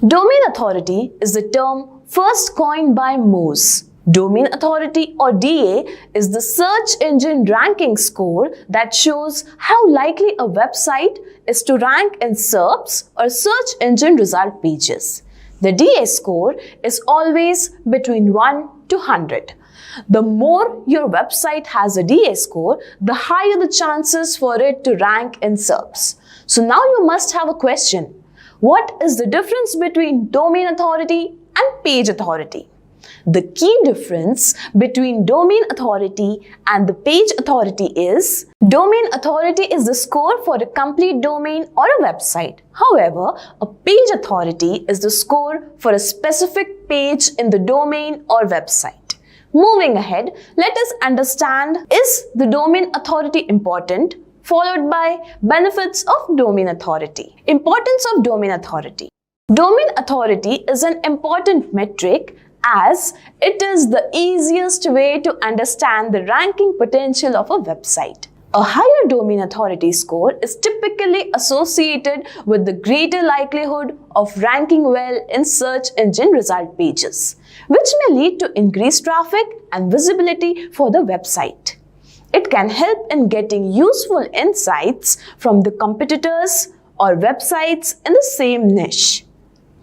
Domain authority is the term first coined by Moz. Domain authority or DA is the search engine ranking score that shows how likely a website is to rank in SERPs or search engine result pages. The DA score is always between 1 to 100. The more your website has a DA score, the higher the chances for it to rank in SERPs. So now you must have a question. What is the difference between domain authority and page authority? The key difference between domain authority and the page authority is domain authority is the score for a complete domain or a website. However, a page authority is the score for a specific page in the domain or website. Moving ahead, let us understand, is the domain authority important? Followed by benefits of domain authority. Importance of domain authority. Domain authority is an important metric as it is the easiest way to understand the ranking potential of a website. A higher domain authority score is typically associated with the greater likelihood of ranking well in search engine result pages, which may lead to increased traffic and visibility for the website. It can help in getting useful insights from the competitors or websites in the same niche.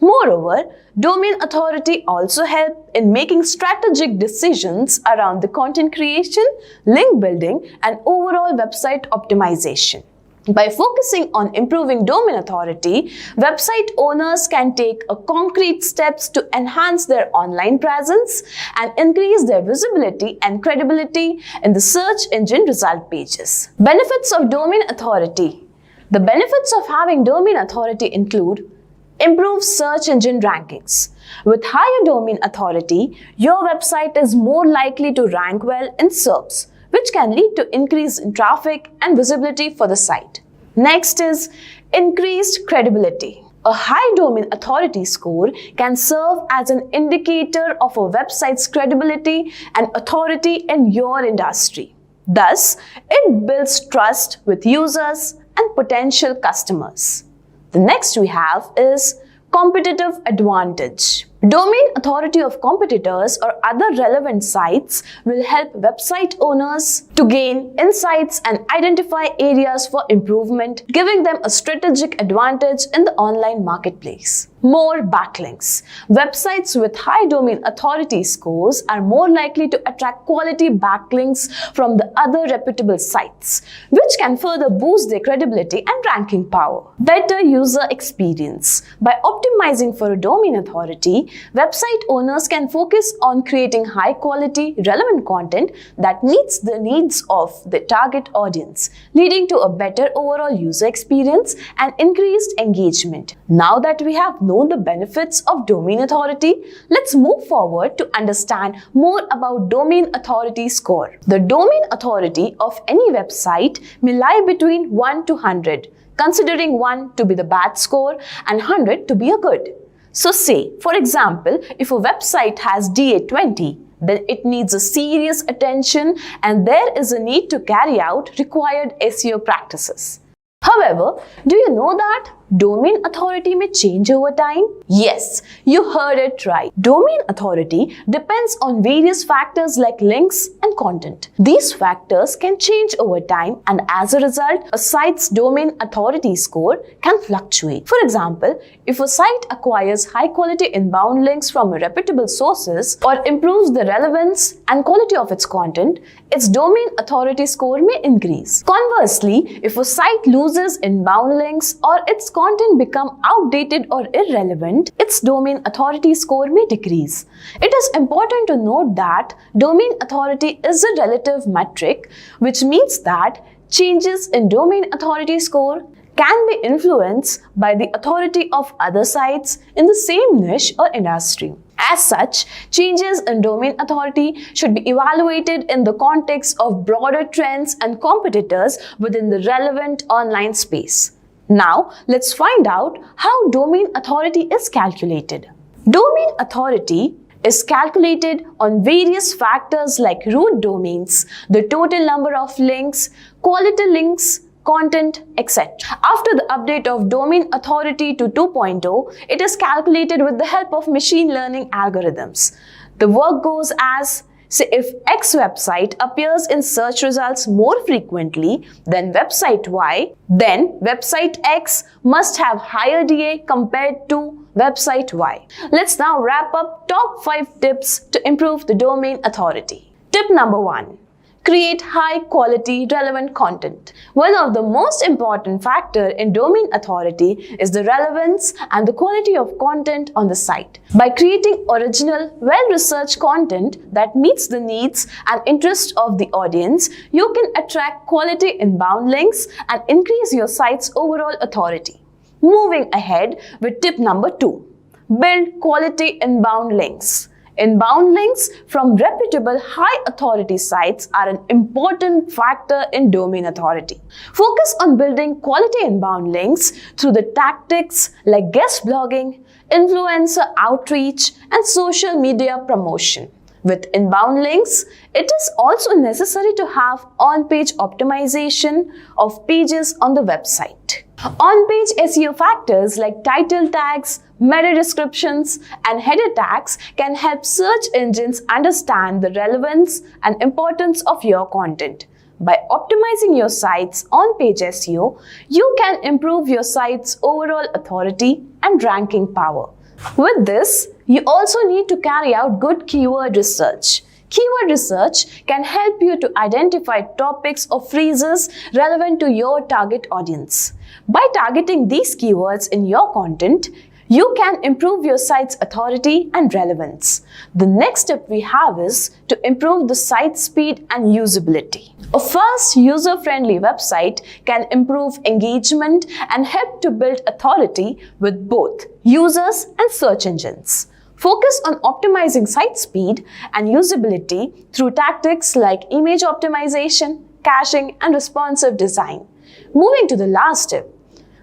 Moreover, domain authority also helps in making strategic decisions around the content creation, link building, and overall website optimization. By focusing on improving domain authority, website owners can take concrete steps to enhance their online presence and increase their visibility and credibility in the search engine result pages. Benefits of domain authority. The benefits of having domain authority include Improve search engine rankings. With higher domain authority, your website is more likely to rank well in SERPs, which can lead to increase in traffic and visibility for the site. Next is increased credibility. A high domain authority score can serve as an indicator of a website's credibility and authority in your industry. Thus, it builds trust with users and potential customers. The next we have is competitive advantage. Domain authority of competitors or other relevant sites will help website owners to gain insights and identify areas for improvement, giving them a strategic advantage in the online marketplace. More backlinks. Websites with high domain authority scores are more likely to attract quality backlinks from the other reputable sites, which can further boost their credibility and ranking power. Better user experience. By optimizing for a domain authority, website owners can focus on creating high-quality, relevant content that meets the needs of the target audience, leading to a better overall user experience and increased engagement. Now that we have known the benefits of domain authority, let's move forward to understand more about domain authority score. The domain authority of any website may lie between 1 to 100, considering 1 to be the bad score and 100 to be a good. So say, for example, if a website has DA20, then it needs a serious attention and there is a need to carry out required SEO practices. However, do you know that domain authority may change over time? Yes, you heard it right. Domain authority depends on various factors like links and content. These factors can change over time, and as a result, a site's domain authority score can fluctuate. For example, if a site acquires high-quality inbound links from reputable sources or improves the relevance and quality of its content, its domain authority score may increase. Conversely, if a site loses inbound links or its content become outdated or irrelevant, its domain authority score may decrease. It is important to note that domain authority is a relative metric, which means that changes in domain authority score can be influenced by the authority of other sites in the same niche or industry. As such, changes in domain authority should be evaluated in the context of broader trends and competitors within the relevant online space. Now, let's find out how domain authority is calculated. Domain authority is calculated on various factors like root domains, the total number of links, quality links, content, etc. After the update of domain authority to 2.0, it is calculated with the help of machine learning algorithms. The work goes as, say, if X website appears in search results more frequently than website Y, then website X must have higher DA compared to website Y. Let's now wrap up top 5 tips to improve the domain authority. Tip number 1. Create high-quality, relevant content. One of the most important factors in domain authority is the relevance and the quality of content on the site. By creating original, well-researched content that meets the needs and interests of the audience, you can attract quality inbound links and increase your site's overall authority. Moving ahead with tip number 2. Build quality inbound links. Inbound links from reputable high-authority sites are an important factor in domain authority. Focus on building quality inbound links through the tactics like guest blogging, influencer outreach, and social media promotion. With inbound links, it is also necessary to have on-page optimization of pages on the website. On-page SEO factors like title tags, meta descriptions, and header tags can help search engines understand the relevance and importance of your content. By optimizing your site's on-page SEO, you can improve your site's overall authority and ranking power. With this, you also need to carry out good keyword research. Keyword research can help you to identify topics or phrases relevant to your target audience. By targeting these keywords in your content, you can improve your site's authority and relevance. The next step we have is to improve the site speed and usability. A fast, user-friendly website can improve engagement and help to build authority with both users and search engines. Focus on optimizing site speed and usability through tactics like image optimization, caching, and responsive design. Moving to the last step,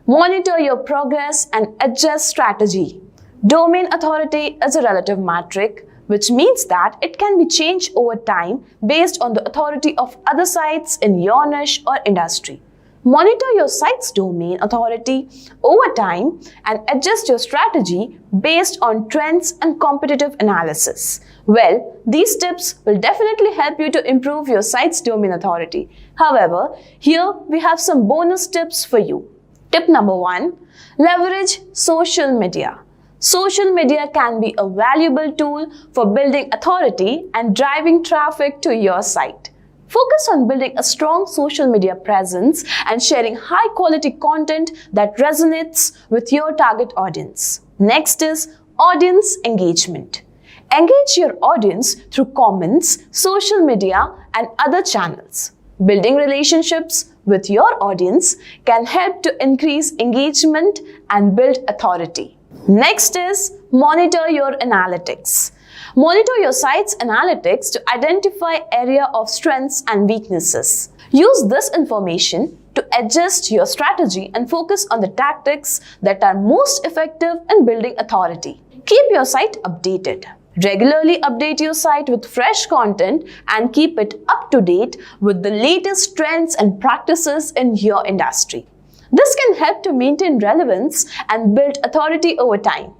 monitor your progress and adjust strategy. Domain authority is a relative metric, which means that it can be changed over time based on the authority of other sites in your niche or industry. Monitor your site's domain authority over time and adjust your strategy based on trends and competitive analysis. Well, these tips will definitely help you to improve your site's domain authority. However, here we have some bonus tips for you. Tip number 1, leverage social media. Social media can be a valuable tool for building authority and driving traffic to your site. Focus on building a strong social media presence and sharing high-quality content that resonates with your target audience. Next is audience engagement. Engage your audience through comments, social media, and other channels. Building relationships with your audience can help to increase engagement and build authority. Next is monitor your analytics. Monitor your site's analytics to identify area of strengths and weaknesses. Use this information to adjust your strategy and focus on the tactics that are most effective in building authority. Keep your site updated. Regularly update your site with fresh content and keep it up to date with the latest trends and practices in your industry. This can help to maintain relevance and build authority over time.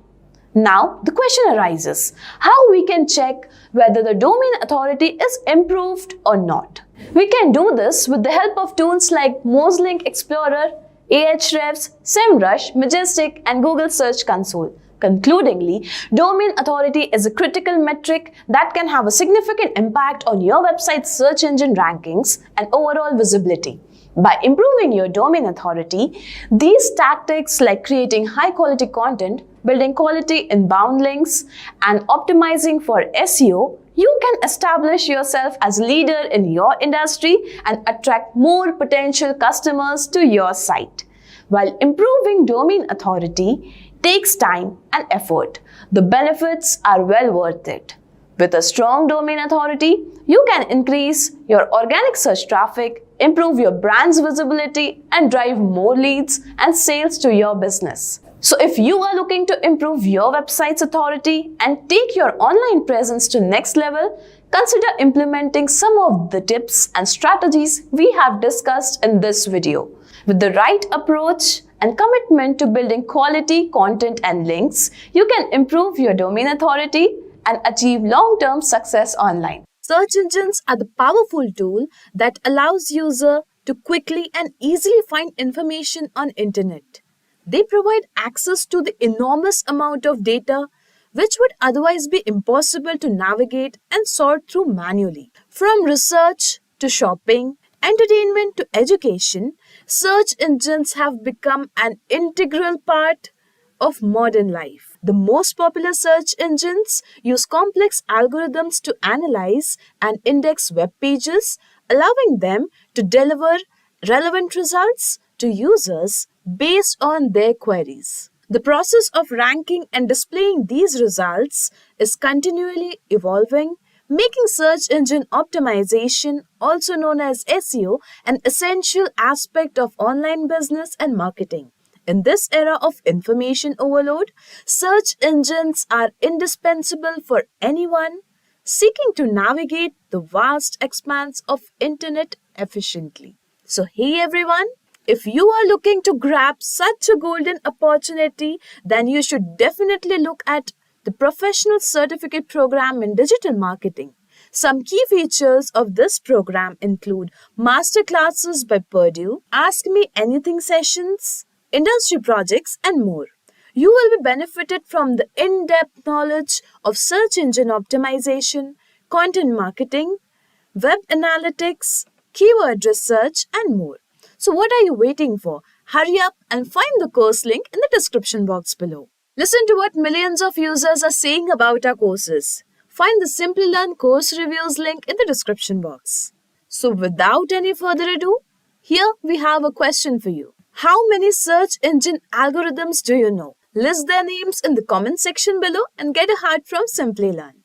Now, the question arises, how we can check whether the domain authority is improved or not. We can do this with the help of tools like Mozelink Explorer, Ahrefs, SEMrush, Majestic, and Google Search Console. Concludingly, domain authority is a critical metric that can have a significant impact on your website's search engine rankings and overall visibility. By improving your domain authority, these tactics like creating high-quality content, building quality inbound links, and optimizing for SEO, you can establish yourself as a leader in your industry and attract more potential customers to your site. While improving domain authority takes time and effort, the benefits are well worth it. With a strong domain authority, you can increase your organic search traffic, improve your brand's visibility, and drive more leads and sales to your business. So if you are looking to improve your website's authority and take your online presence to next level, consider implementing some of the tips and strategies we have discussed in this video. With the right approach and commitment to building quality content and links, you can improve your domain authority and achieve long-term success online. Search engines are the powerful tool that allows users to quickly and easily find information on internet. They provide access to the enormous amount of data which would otherwise be impossible to navigate and sort through manually. From research to shopping, entertainment to education, search engines have become an integral part of modern life. The most popular search engines use complex algorithms to analyze and index web pages, allowing them to deliver relevant results to users based on their queries. The process of ranking and displaying these results is continually evolving, making search engine optimization, also known as SEO, an essential aspect of online business and marketing. In this era of information overload, search engines are indispensable for anyone seeking to navigate the vast expanse of internet efficiently. So hey everyone, if you are looking to grab such a golden opportunity, then you should definitely look at the Professional Certificate Program in Digital Marketing. Some key features of this program include masterclasses by Purdue, Ask Me Anything sessions, industry projects, and more. You will be benefited from the in-depth knowledge of search engine optimization, content marketing, web analytics, keyword research, and more. So what are you waiting for? Hurry up and find the course link in the description box below. Listen to what millions of users are saying about our courses. Find the Simplilearn course reviews link in the description box. So without any further ado, here we have a question for you. How many search engine algorithms do you know? List their names in the comment section below and get a heart from Simplilearn.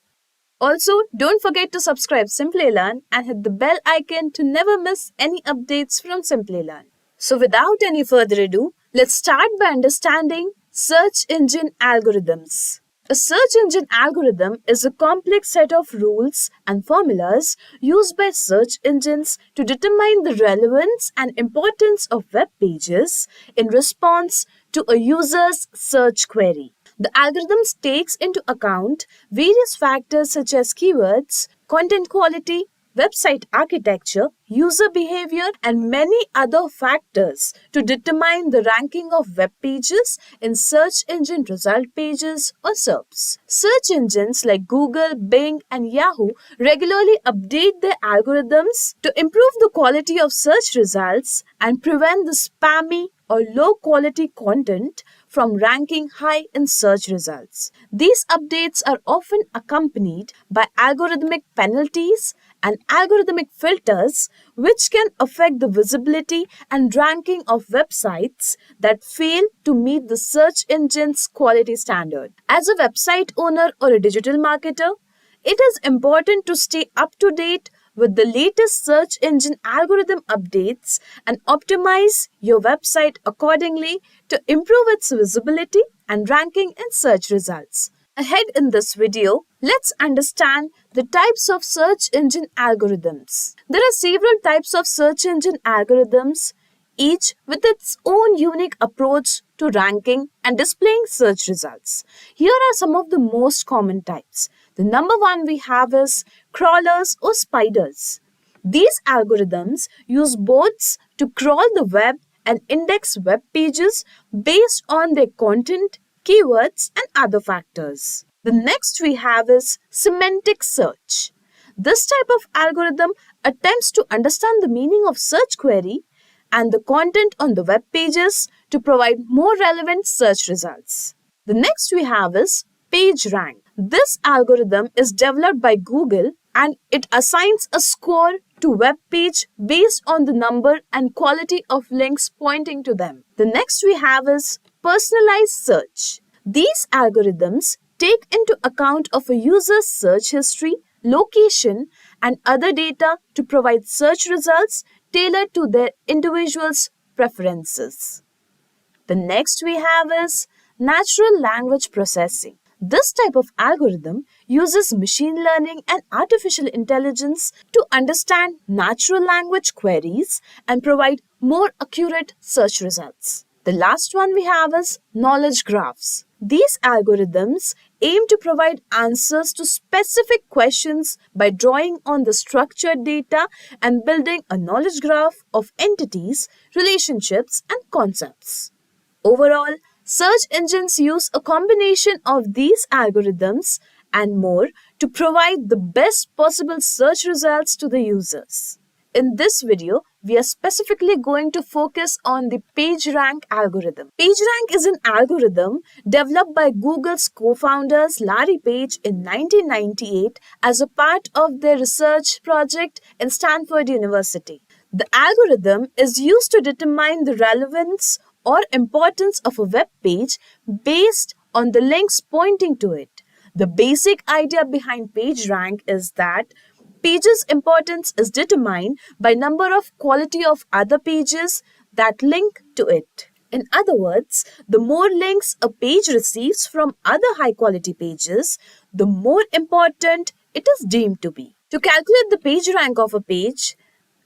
Also, don't forget to subscribe Simplilearn and hit the bell icon to never miss any updates from Simplilearn. So without any further ado, let's start by understanding search engine algorithms. A search engine algorithm is a complex set of rules and formulas used by search engines to determine the relevance and importance of web pages in response to a user's search query. The algorithm takes into account various factors such as keywords, content quality, website architecture, user behavior, and many other factors to determine the ranking of web pages in search engine result pages or SERPs. Search engines like Google, Bing, and Yahoo regularly update their algorithms to improve the quality of search results and prevent the spammy or low quality content from ranking high in search results. These updates are often accompanied by algorithmic penalties and algorithmic filters which can affect the visibility and ranking of websites that fail to meet the search engine's quality standard. As a website owner or a digital marketer, it is important to stay up to date with the latest search engine algorithm updates and optimize your website accordingly to improve its visibility and ranking in search results. Ahead in this video, let's understand the types of search engine algorithms. There are several types of search engine algorithms, each with its own unique approach to ranking and displaying search results. Here are some of the most common types. The number one we have is crawlers or spiders. These algorithms use bots to crawl the web and index web pages based on their content, keywords, and other factors. The next we have is semantic search. This type of algorithm attempts to understand the meaning of search query and the content on the web pages to provide more relevant search results. The next we have is PageRank. This algorithm is developed by Google and it assigns a score to web page based on the number and quality of links pointing to them. The next we have is personalized search. These algorithms take into account of a user's search history, location, and other data to provide search results tailored to their individual's preferences. The next we have is natural language processing. This type of algorithm uses machine learning and artificial intelligence to understand natural language queries and provide more accurate search results. The last one we have is knowledge graphs. These algorithms aim to provide answers to specific questions by drawing on the structured data and building a knowledge graph of entities, relationships, and concepts. Overall, search engines use a combination of these algorithms and more to provide the best possible search results to the users. In this video, we are specifically going to focus on the PageRank algorithm. PageRank is an algorithm developed by Google's co-founders Larry Page in 1998 as a part of their research project in Stanford University. The algorithm is used to determine the relevance or importance of a web page based on the links pointing to it. The basic idea behind PageRank is that page's importance is determined by number of quality of other pages that link to it. In other words, the more links a page receives from other high quality pages, the more important it is deemed to be. To calculate the page rank of a page,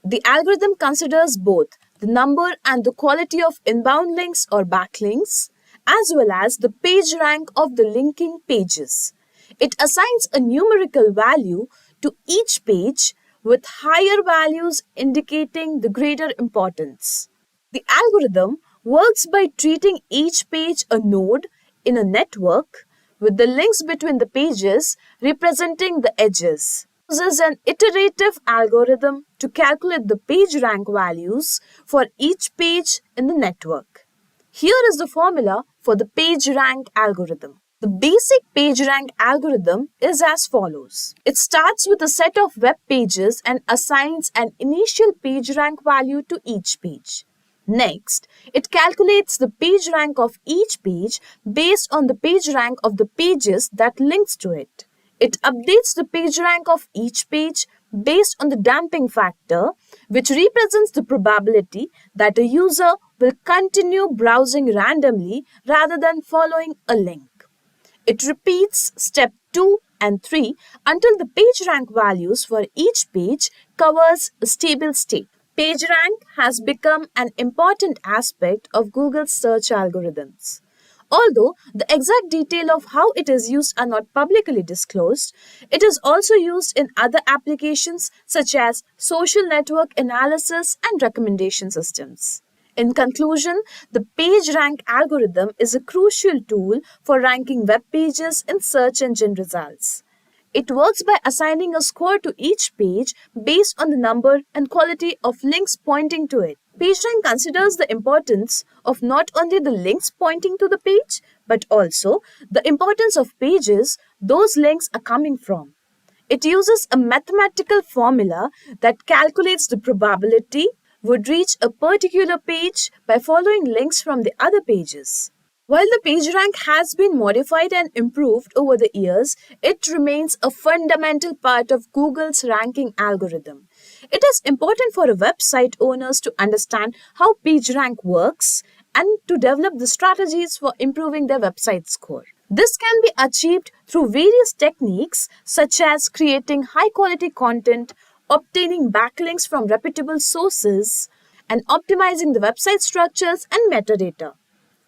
the algorithm considers both the number and the quality of inbound links or backlinks, as well as the page rank of the linking pages. It assigns a numerical value to each page with higher values indicating the greater importance. The algorithm works by treating each page a node in a network with the links between the pages representing the edges. It uses an iterative algorithm to calculate the page rank values for each page in the network. Here is the formula for the PageRank algorithm. The basic PageRank algorithm is as follows. It starts with a set of web pages and assigns an initial PageRank value to each page. Next, it calculates the PageRank of each page based on the PageRank of the pages that links to it. It updates the PageRank of each page based on the damping factor, which represents the probability that a user will continue browsing randomly rather than following a link. It repeats step 2 and 3 until the PageRank values for each page covers a stable state. PageRank has become an important aspect of Google's search algorithms. Although the exact detail of how it is used are not publicly disclosed, it is also used in other applications such as social network analysis and recommendation systems. In conclusion, the PageRank algorithm is a crucial tool for ranking web pages in search engine results. It works by assigning a score to each page based on the number and quality of links pointing to it. PageRank considers the importance of not only the links pointing to the page, but also the importance of pages those links are coming from. It uses a mathematical formula that calculates the probability would reach a particular page by following links from the other pages. While the PageRank has been modified and improved over the years, it remains a fundamental part of Google's ranking algorithm. It is important for website owners to understand how PageRank works and to develop the strategies for improving their website score. This can be achieved through various techniques such as creating high-quality content, obtaining backlinks from reputable sources, and optimizing the website structures and metadata.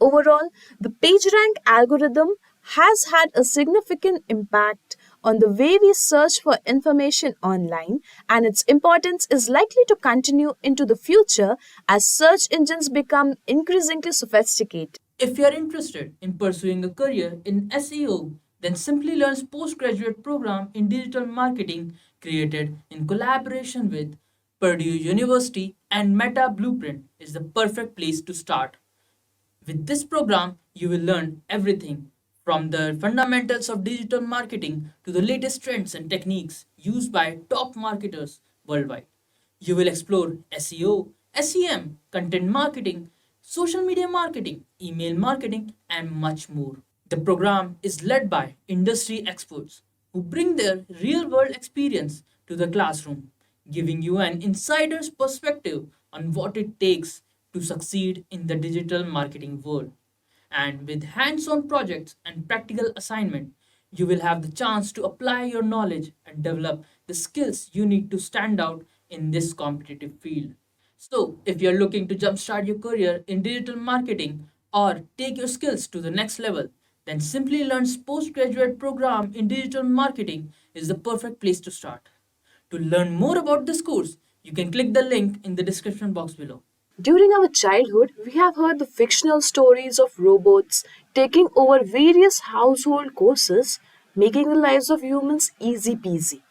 Overall, the PageRank algorithm has had a significant impact on the way we search for information online, and its importance is likely to continue into the future as search engines become increasingly sophisticated. If you are interested in pursuing a career in SEO, then Simplilearn's postgraduate program in digital marketing, created in collaboration with Purdue University and Meta Blueprint, is the perfect place to start. With this program, you will learn everything from the fundamentals of digital marketing to the latest trends and techniques used by top marketers worldwide. You will explore SEO, SEM, content marketing, social media marketing, email marketing, and much more. The program is led by industry experts who bring their real world experience to the classroom, giving you an insider's perspective on what it takes to succeed in the digital marketing world. And with hands on projects and practical assignment, you will have the chance to apply your knowledge and develop the skills you need to stand out in this competitive field. So, if you're looking to jumpstart your career in digital marketing or take your skills to the next level, then Simplilearn's postgraduate program in digital marketing is the perfect place to start. To learn more about this course, you can click the link in the description box below. During our childhood, we have heard the fictional stories of robots taking over various household courses, making the lives of humans easy peasy.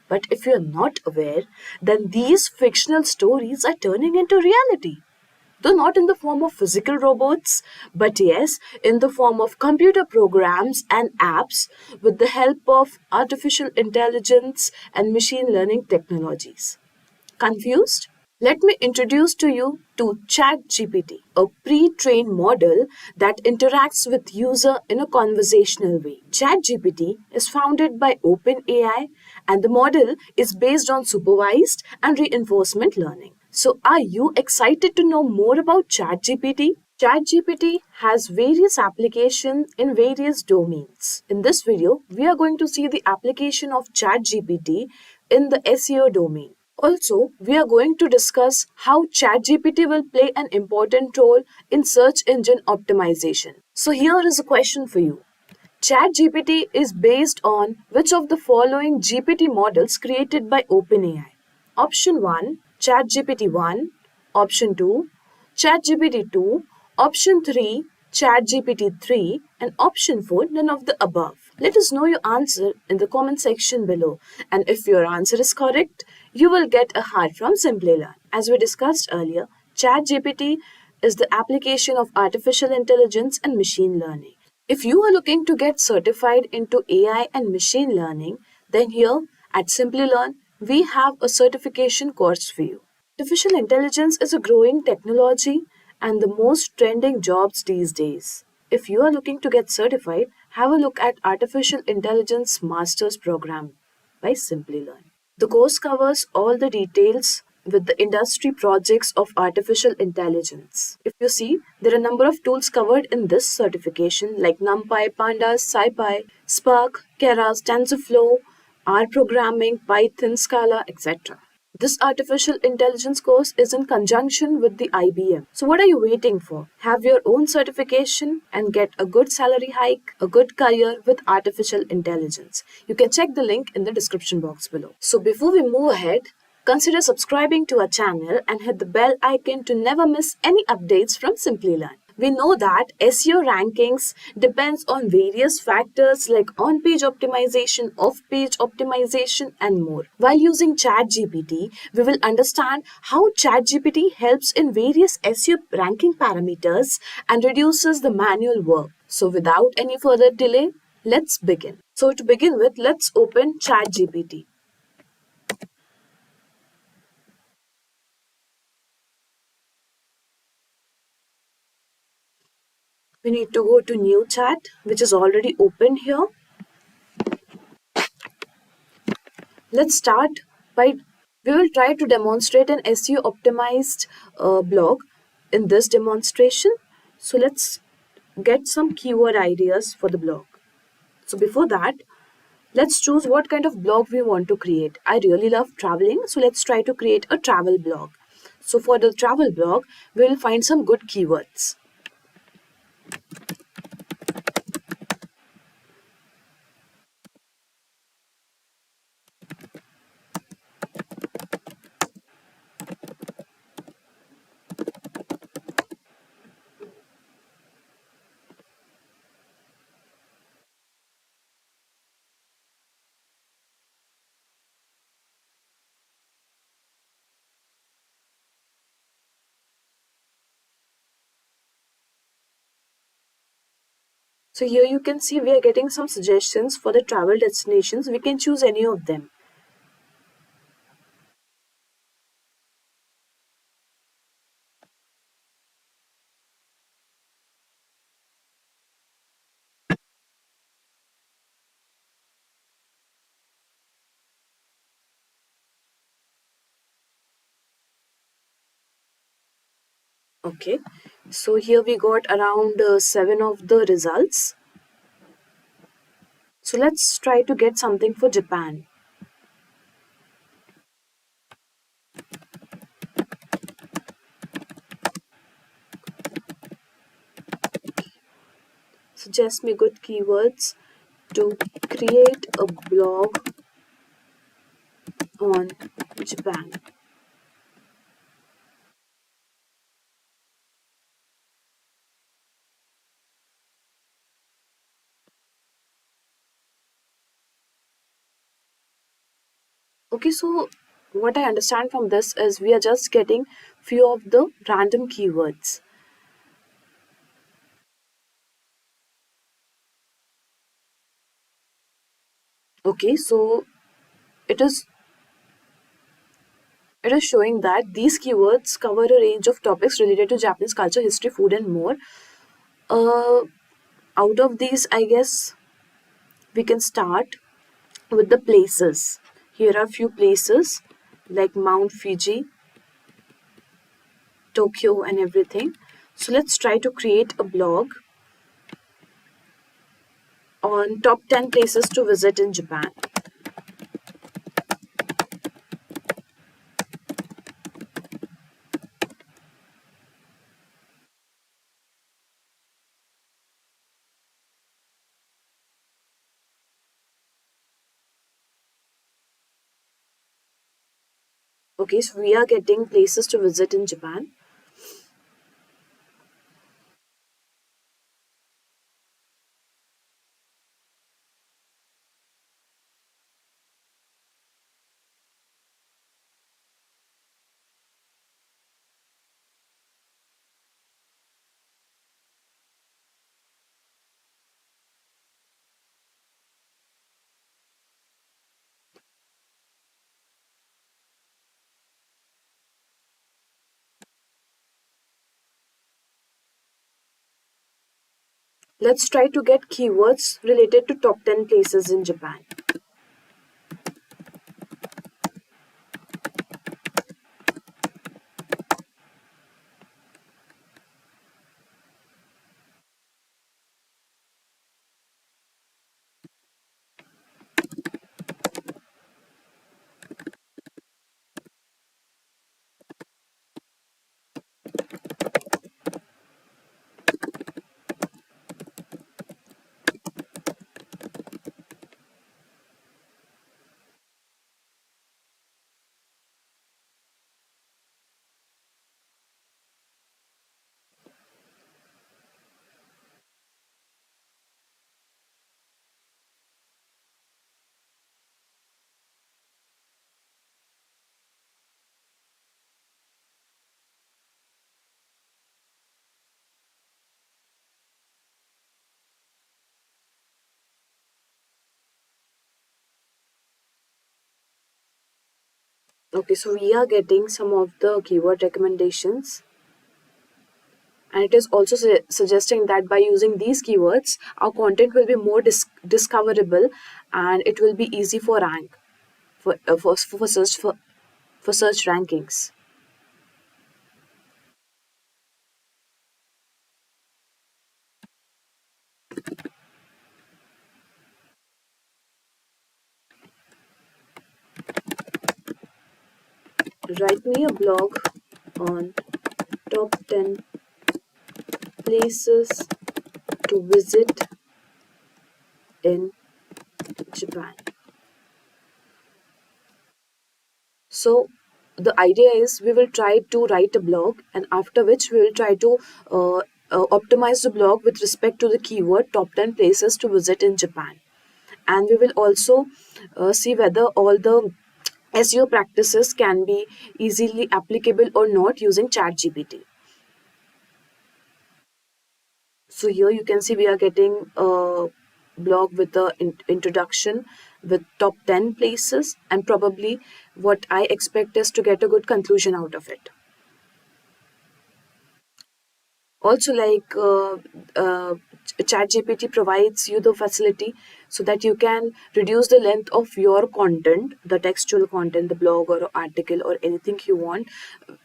But if you're not aware, then these fictional stories are turning into reality. Though not in the form of physical robots, but yes, in the form of computer programs and apps with the help of artificial intelligence and machine learning technologies. Confused? Let me introduce to you to ChatGPT, a pre-trained model that interacts with user in a conversational way. ChatGPT is founded by OpenAI and the model is based on supervised and reinforcement learning. So are you excited to know more about ChatGPT? ChatGPT has various applications in various domains. In this video, we are going to see the application of ChatGPT in the SEO domain. Also, we are going to discuss how ChatGPT will play an important role in search engine optimization. So here is a question for you. ChatGPT is based on which of the following GPT models created by OpenAI? Option 1, ChatGPT 1. Option 2, ChatGPT 2. Option 3, ChatGPT 3. And option 4, none of the above. Let us know your answer in the comment section below. And if your answer is correct, you will get a heart from Simplilearn. As we discussed earlier, ChatGPT is the application of artificial intelligence and machine learning. If you are looking to get certified into AI and machine learning, then here at Simplilearn, we have a certification course for you. Artificial intelligence is a growing technology and the most trending jobs these days. If you are looking to get certified, have a look at Artificial Intelligence Masters Program by Simplilearn. The course covers all the details with the industry projects of artificial intelligence. If you see, there are a number of tools covered in this certification like NumPy, Pandas, SciPy, Spark, Keras, TensorFlow, R programming, Python, Scala, etc. This artificial intelligence course is in conjunction with the IBM. So what are you waiting for? Have your own certification and get a good salary hike, a good career with artificial intelligence. You can check the link in the description box below. So before we move ahead, consider subscribing to our channel and hit the bell icon to never miss any updates from Simplilearn. We know that SEO rankings depends on various factors like on-page optimization, off-page optimization and more. While using ChatGPT, we will understand how ChatGPT helps in various SEO ranking parameters and reduces the manual work. So without any further delay, let's begin. So to begin with, let's open ChatGPT. We need to go to new chat, which is already open here. Let's start by, we will try to demonstrate an SEO optimized blog in this demonstration. So let's get some keyword ideas for the blog. So before that, let's choose what kind of blog we want to create. I really love traveling, so let's try to create a travel blog. So for the travel blog, we will find some good keywords. So here you can see we are getting some suggestions for the travel destinations. We can choose any of them. Okay, so here we got around 7 of the results. So let's try to get something for Japan. Suggest me good keywords to create a blog on Japan. Okay, so what I understand from this is we are just getting few of the random keywords. Okay, so it is showing that these keywords cover a range of topics related to Japanese culture, history, food, and more. Out of these, I guess we can start with the places. Here are few places like Mount Fuji, Tokyo, and everything. So let's try to create a blog on top 10 places to visit in Japan. Okay, so we are getting places to visit in Japan. Let's try to get keywords related to top 10 places in Japan. Okay, so we are getting some of the keyword recommendations, and it is also suggesting that by using these keywords, our content will be more discoverable, and it will be easy for rank for search rankings. Write me a blog on top 10 places to visit in Japan. So the idea is we will try to write a blog, and after which we will try to optimize the blog with respect to the keyword top 10 places to visit in Japan. And we will also see whether all the SEO practices can be easily applicable or not using ChatGPT. So here you can see we are getting a blog with the introduction with top 10 places, and probably what I expect is to get a good conclusion out of it. Also, like ChatGPT provides you the facility so that you can reduce the length of your content, the textual content, the blog or article or anything you want,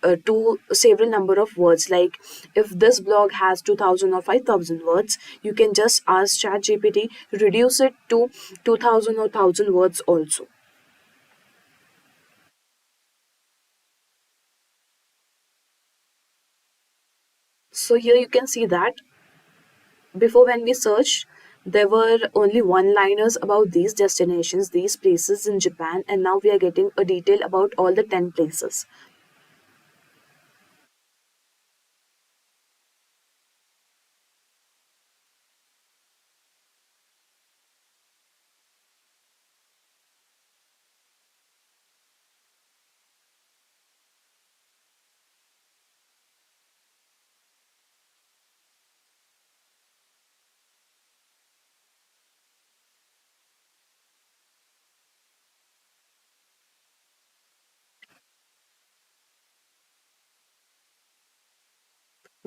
to several number of words. Like if this blog has 2000 or 5000 words, you can just ask ChatGPT to reduce it to 2000 or 1000 words also. So here you can see that before, when we searched, there were only one-liners about these destinations, these places in Japan, and now we are getting a detail about all the 10 places.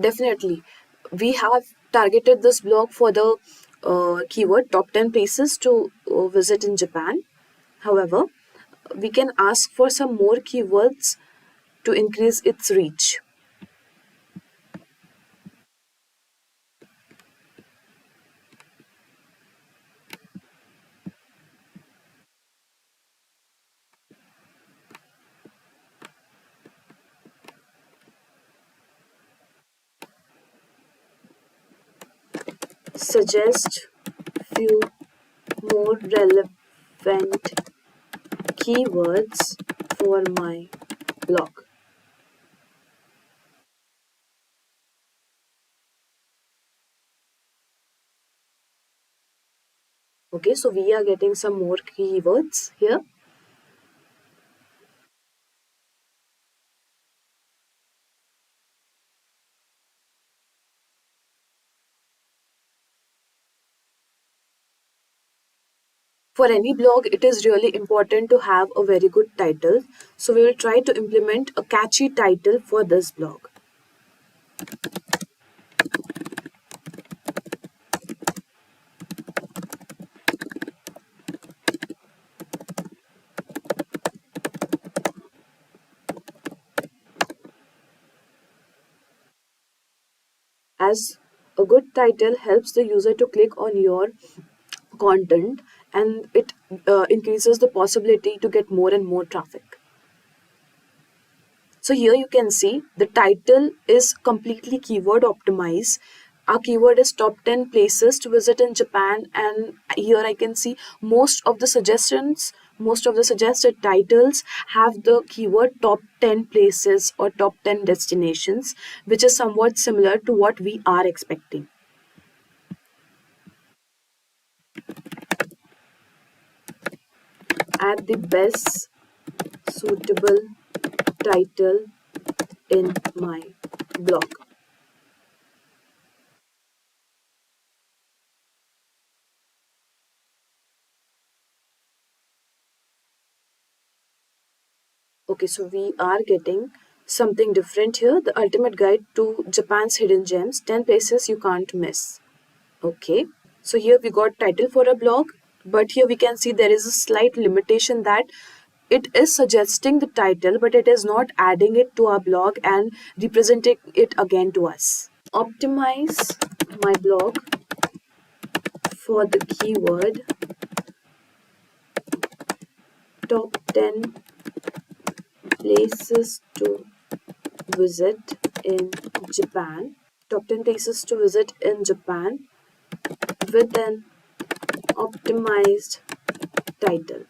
Definitely. We have targeted this blog for the keyword top 10 places to visit in Japan. However, we can ask for some more keywords to increase its reach. Suggest few more relevant keywords for my blog. Okay, so we are getting some more keywords here. For any blog, it is really important to have a very good title. So we will try to implement a catchy title for this blog. as a good title helps the user to click on your content, and it increases the possibility to get more and more traffic. So here you can see the title is completely keyword optimized. Our keyword is top 10 places to visit in Japan, and here I can see most of the suggested titles have the keyword top 10 places or top 10 destinations, which is somewhat similar to what we are expecting. Add the best suitable title in my blog. Okay, so we are getting something different here. The ultimate guide to Japan's hidden gems, 10 places you can't miss. Okay, so here we got title for a blog, but here we can see there is a slight limitation that it is suggesting the title, but it is not adding it to our blog and representing it again to us. Optimize my blog for the keyword top 10 places to visit in Japan. Top 10 places to visit in Japan with an optimized title.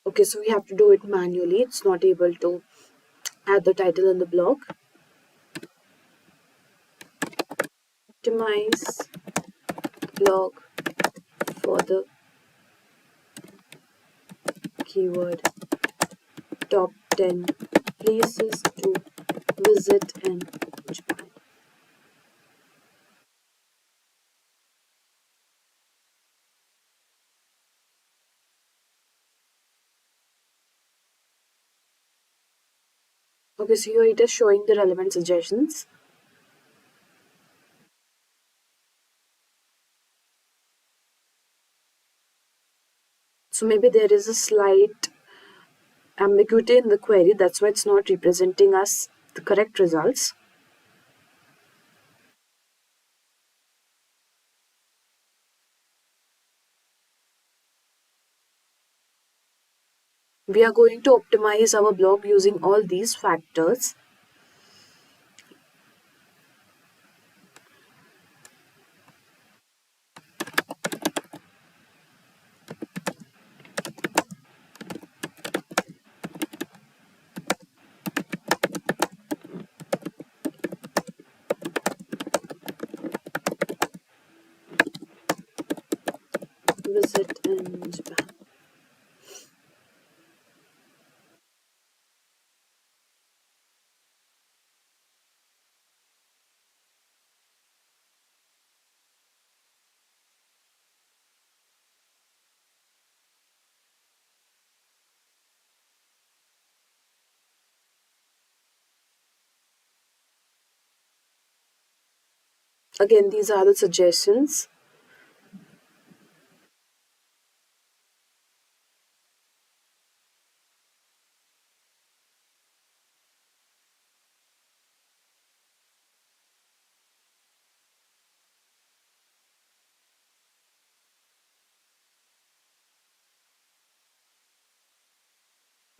Okay, so we have to do it manually. It's not able to add the title in the blog. Optimize blog for the keyword top 10 places to visit in Japan. Okay, so here it is showing the relevant suggestions. So maybe there is a slight ambiguity in the query, that's why it's not representing us the correct results. We are going to optimize our blog using all these factors. Visit in Japan. Again, these are the suggestions.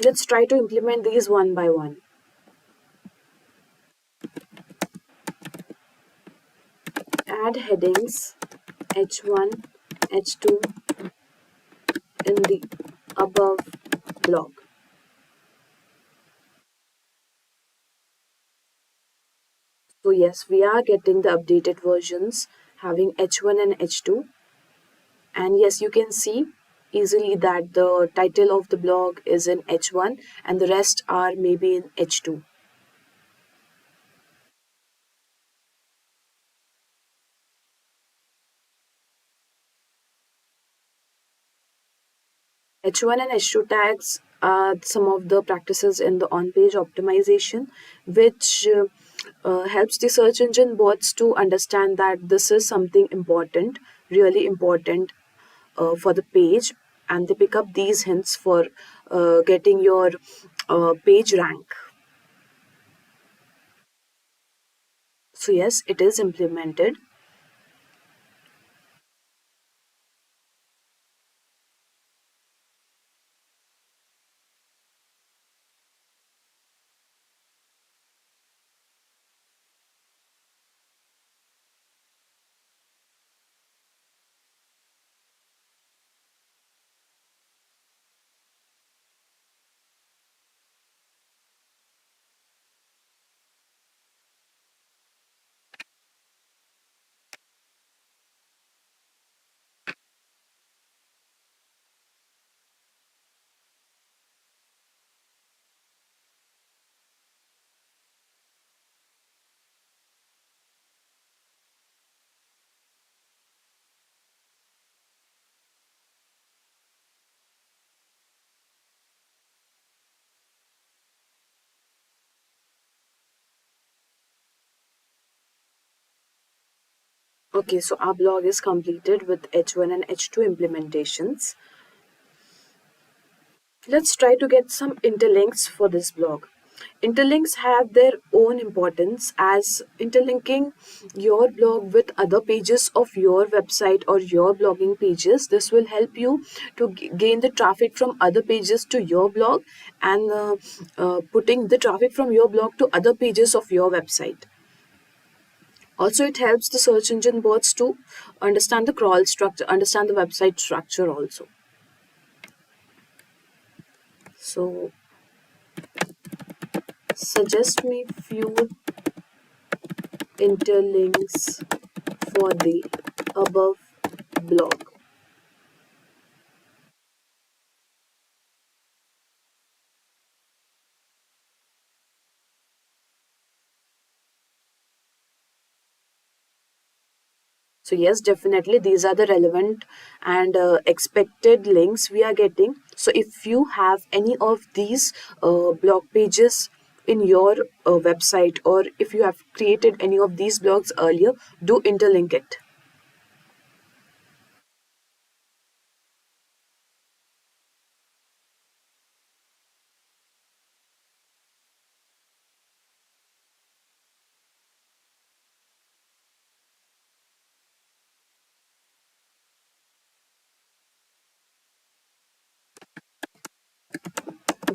Let's try to implement these one by one. Add headings H1, H2 in the above blog. So yes, we are getting the updated versions having H1 and H2. And yes, you can see easily that the title of the blog is in H1 and the rest are maybe in H2. H1 and H2 tags are some of the practices in the on-page optimization, which helps the search engine bots to understand that this is something important, really important for the page, and they pick up these hints for getting your page rank. So yes, it is implemented. Okay, so our blog is completed with H1 and H2 implementations. Let's try to get some interlinks for this blog. Interlinks have their own importance, as interlinking your blog with other pages of your website or your blogging pages. This will help you to gain the traffic from other pages to your blog and putting the traffic from your blog to other pages of your website. Also, it helps the search engine bots to understand the crawl structure, understand the website structure also. So, suggest me few interlinks for the above blog. So yes, definitely these are the relevant and expected links we are getting. So if you have any of these blog pages in your website, or if you have created any of these blogs earlier, do interlink it.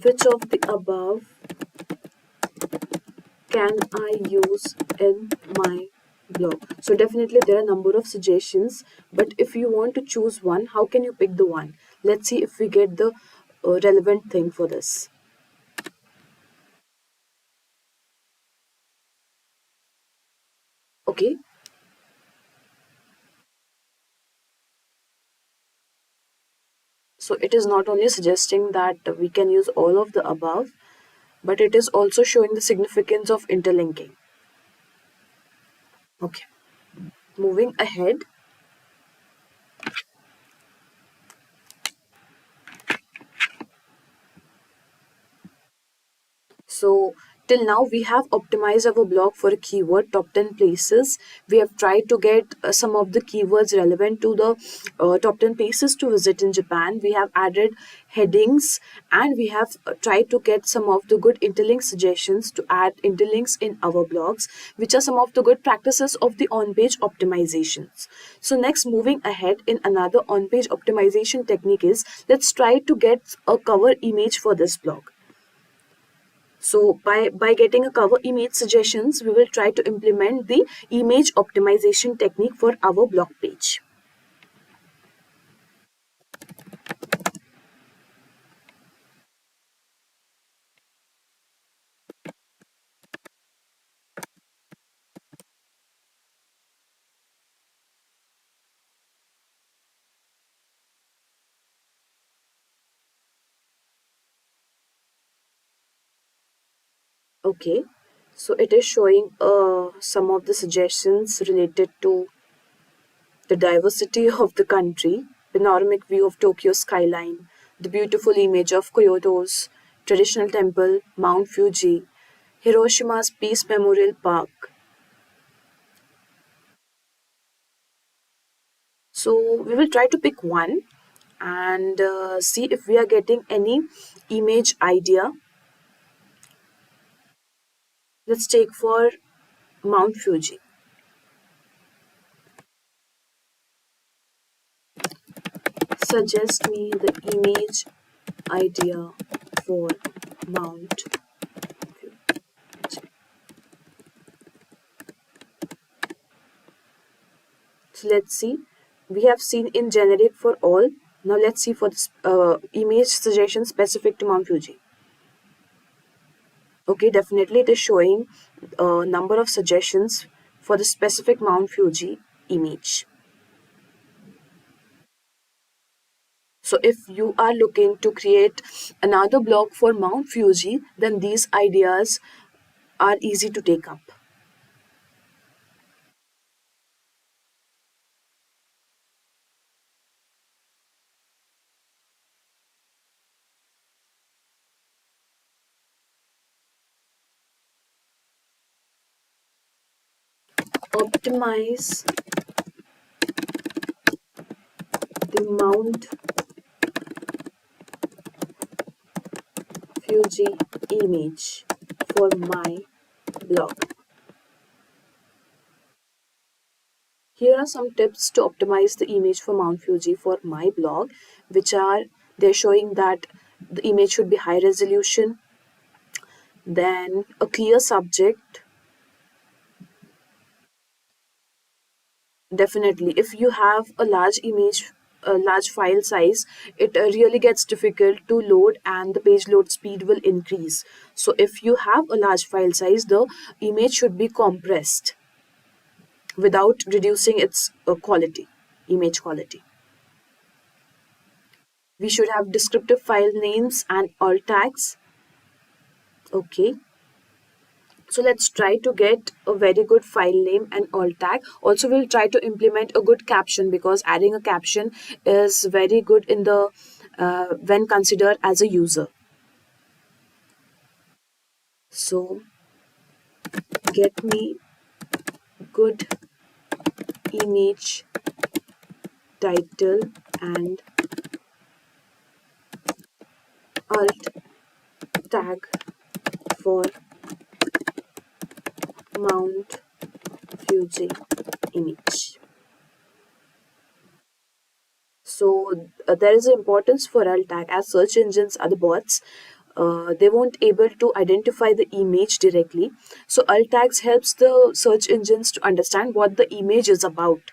Which of the above can I use in my blog? So definitely there are a number of suggestions, but if you want to choose one, how can you pick the one? Let's see if we get the relevant thing for this. Okay. So it is not only suggesting that we can use all of the above, but it is also showing the significance of interlinking. Okay. Moving ahead. So till now we have optimized our blog for a keyword top 10 places. We have tried to get some of the keywords relevant to the top 10 places to visit in Japan. We have added headings, and we have tried to get some of the good interlink suggestions to add interlinks in our blogs, which are some of the good practices of the on-page optimizations. So next, moving ahead in another on-page optimization technique is, let's try to get a cover image for this blog. So by getting a cover image suggestions, we will try to implement the image optimization technique for our blog page. Okay, so it is showing some of the suggestions related to the diversity of the country, panoramic view of Tokyo skyline, the beautiful image of Kyoto's traditional temple, Mount Fuji, Hiroshima's Peace Memorial Park. So we will try to pick one and see if we are getting any image idea. Let's take for Mount Fuji. Suggest me the image idea for Mount Fuji. So let's see. We have seen in generic for all. Now let's see for this image suggestion specific to Mount Fuji. Okay, definitely it is showing a number of suggestions for the specific Mount Fuji image. So if you are looking to create another blog for Mount Fuji, then these ideas are easy to take up. Optimize the Mount Fuji image for my blog. Here are some tips to optimize the image for Mount Fuji for my blog, which are they're showing that the image should be high resolution, then a clear subject. Definitely, if you have a large image, a large file size, it really gets difficult to load and the page load speed will increase. So if you have a large file size, the image should be compressed without reducing its quality, image quality. We should have descriptive file names and alt tags. Okay. So let's try to get a very good file name and alt tag. Also, we'll try to implement a good caption because adding a caption is very good in the when considered as a user. So get me good image title and alt tag for Mount Fuji image. So there is importance for alt tag as search engines are the bots. They won't able to identify the image directly. So alt tags helps the search engines to understand what the image is about.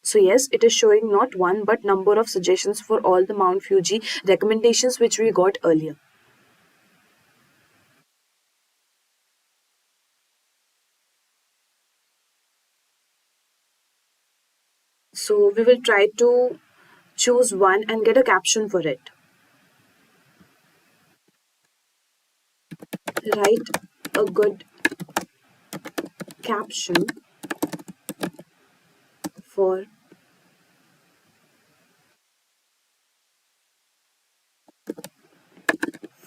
So yes, it is showing not one but number of suggestions for all the Mount Fuji recommendations which we got earlier. So we will try to choose one and get a caption for it. Write a good caption for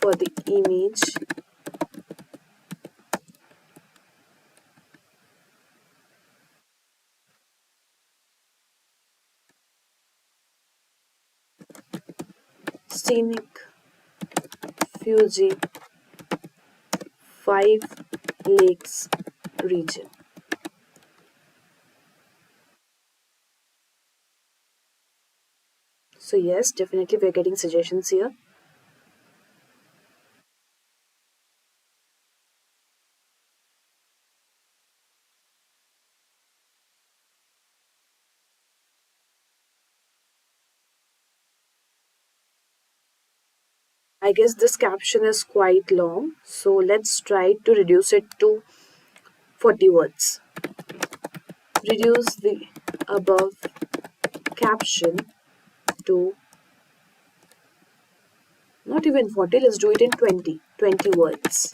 the image scenic Fuji 5 lakes region. So yes, definitely we're getting suggestions here. I guess this caption is quite long, so let's try to reduce it to 40 words. Reduce the above caption to not even 40, let's do it in 20 20 words.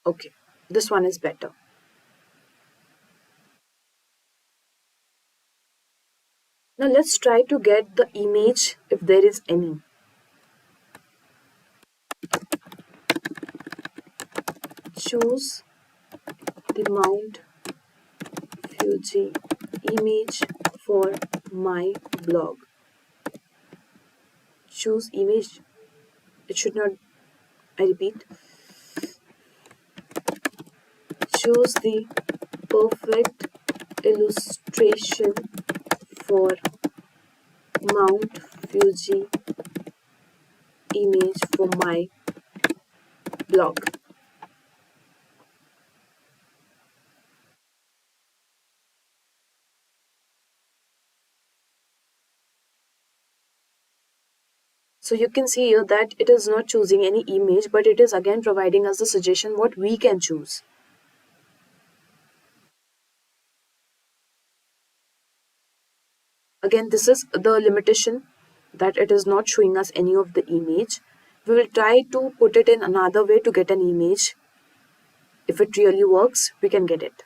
Okay, this one is better. Now let's try to get the image if there is any. Choose the Mount Fuji image for my blog. Choose image. It should not, I repeat, choose the perfect illustration for Mount Fuji image for my blog. So you can see here that it is not choosing any image, but it is again providing us the suggestion what we can choose. Again, this is the limitation, that it is not showing us any of the image. We will try to put it in another way to get an image. If it really works, we can get it.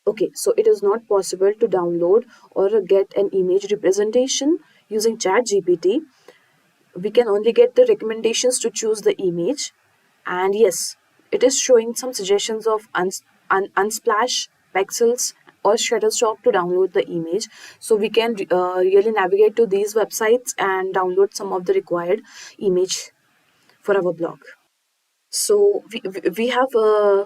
Okay, so it is not possible to download or get an image representation using ChatGPT. We can only get the recommendations to choose the image. And yes, it is showing some suggestions of Unsplash, Pexels, or Shutterstock to download the image. So we can really navigate to these websites and download some of the required image for our blog. So we have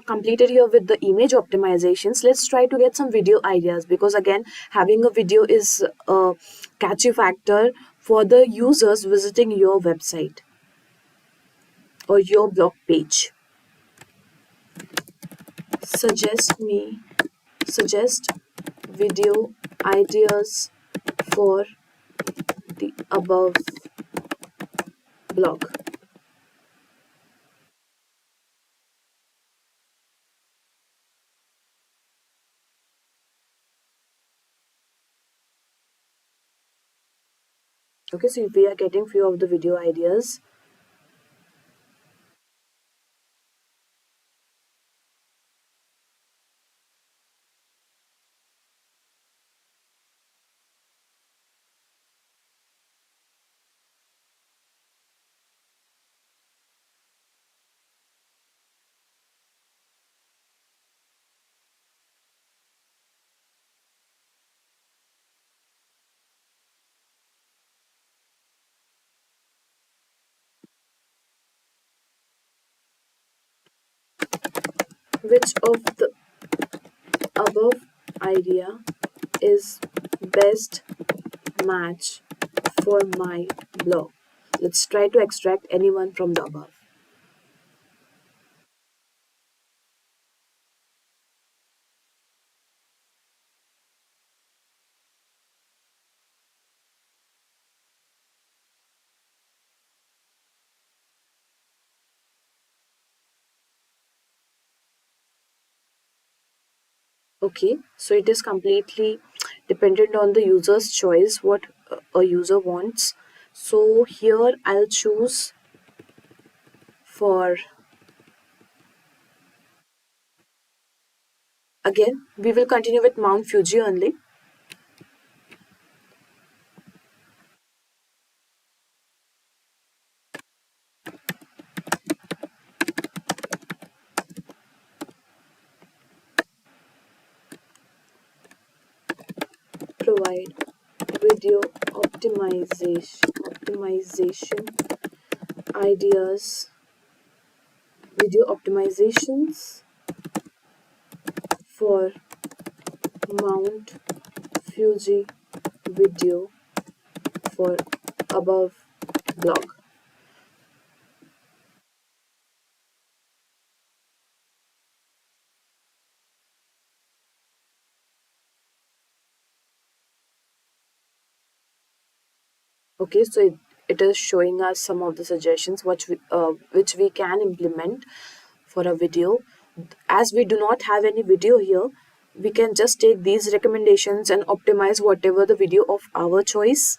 completed here with the image optimizations. Let's try to get some video ideas, because again, having a video is a catchy factor for the users visiting your website or your blog page. Suggest video ideas for the above blog. Okay, so we are getting few of the video ideas. Which of the above idea is best match for my blog? Let's try to extract anyone from the above. Okay, so it is completely dependent on the user's choice what a user wants. So here I'll choose for, again we will continue with Mount Fuji only. Provide video optimization ideas, video optimizations for Mount Fuji video for above blog. Okay, so it is showing us some of the suggestions which we can implement for a video. As we do not have any video here, we can just take these recommendations and optimize whatever the video of our choice.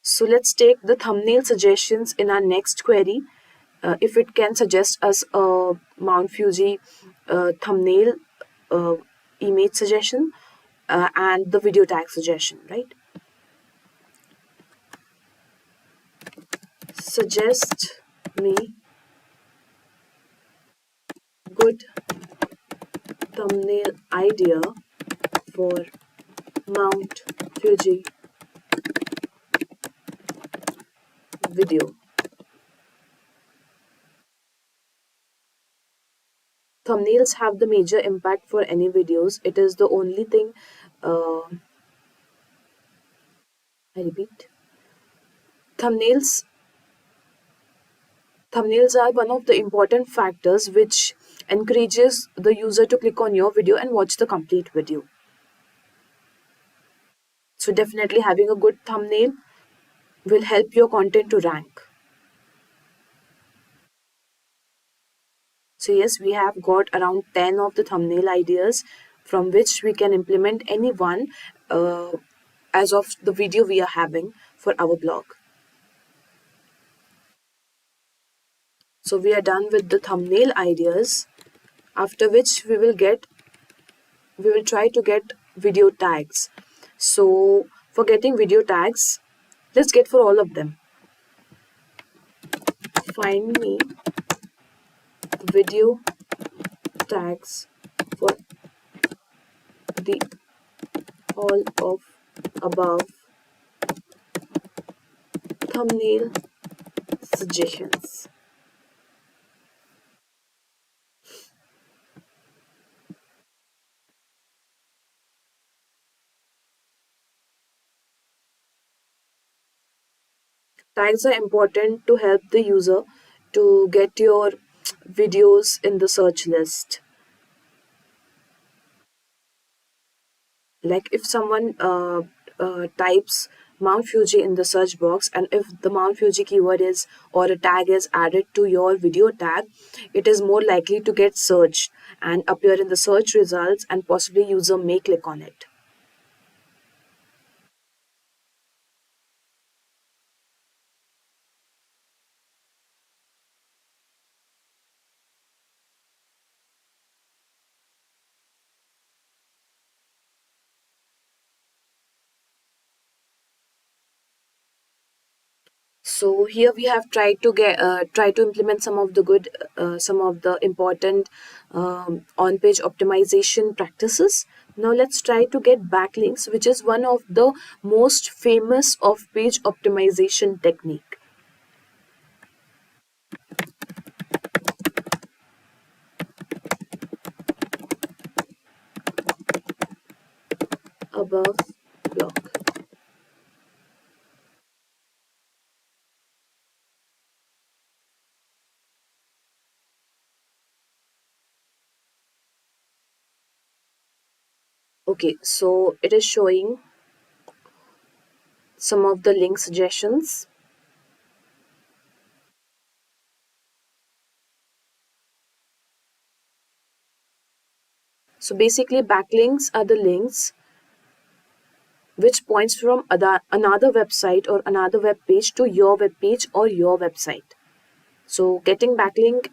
So let's take the thumbnail suggestions in our next query. If it can suggest us a Mount Fuji thumbnail image suggestion and the video tag suggestion, right? Suggest me good thumbnail idea for Mount Fuji video. Thumbnails have the major impact for any videos. It is the only thing, I repeat, thumbnails are one of the important factors which encourages the user to click on your video and watch the complete video. So definitely having a good thumbnail will help your content to rank. So yes, we have got around 10 of the thumbnail ideas from which we can implement any one as of the video we are having for our blog. So we are done with the thumbnail ideas, after which we will try to get video tags. So for getting video tags, let's get for all of them. Find me video tags for the all of above thumbnail suggestions. Tags are important to help the user to get your videos in the search list. Like if someone types Mount Fuji in the search box, and if the Mount Fuji keyword is or a tag is added to your video tag, it is more likely to get searched and appear in the search results, and possibly user may click on it. So here we have tried to implement some of the important on-page optimization practices. Now let's try to get backlinks, which is one of the most famous off-page optimization technique. Above block. Okay, so it is showing some of the link suggestions. So basically backlinks are the links which points from another website or another web page to your web page or your website. So getting backlink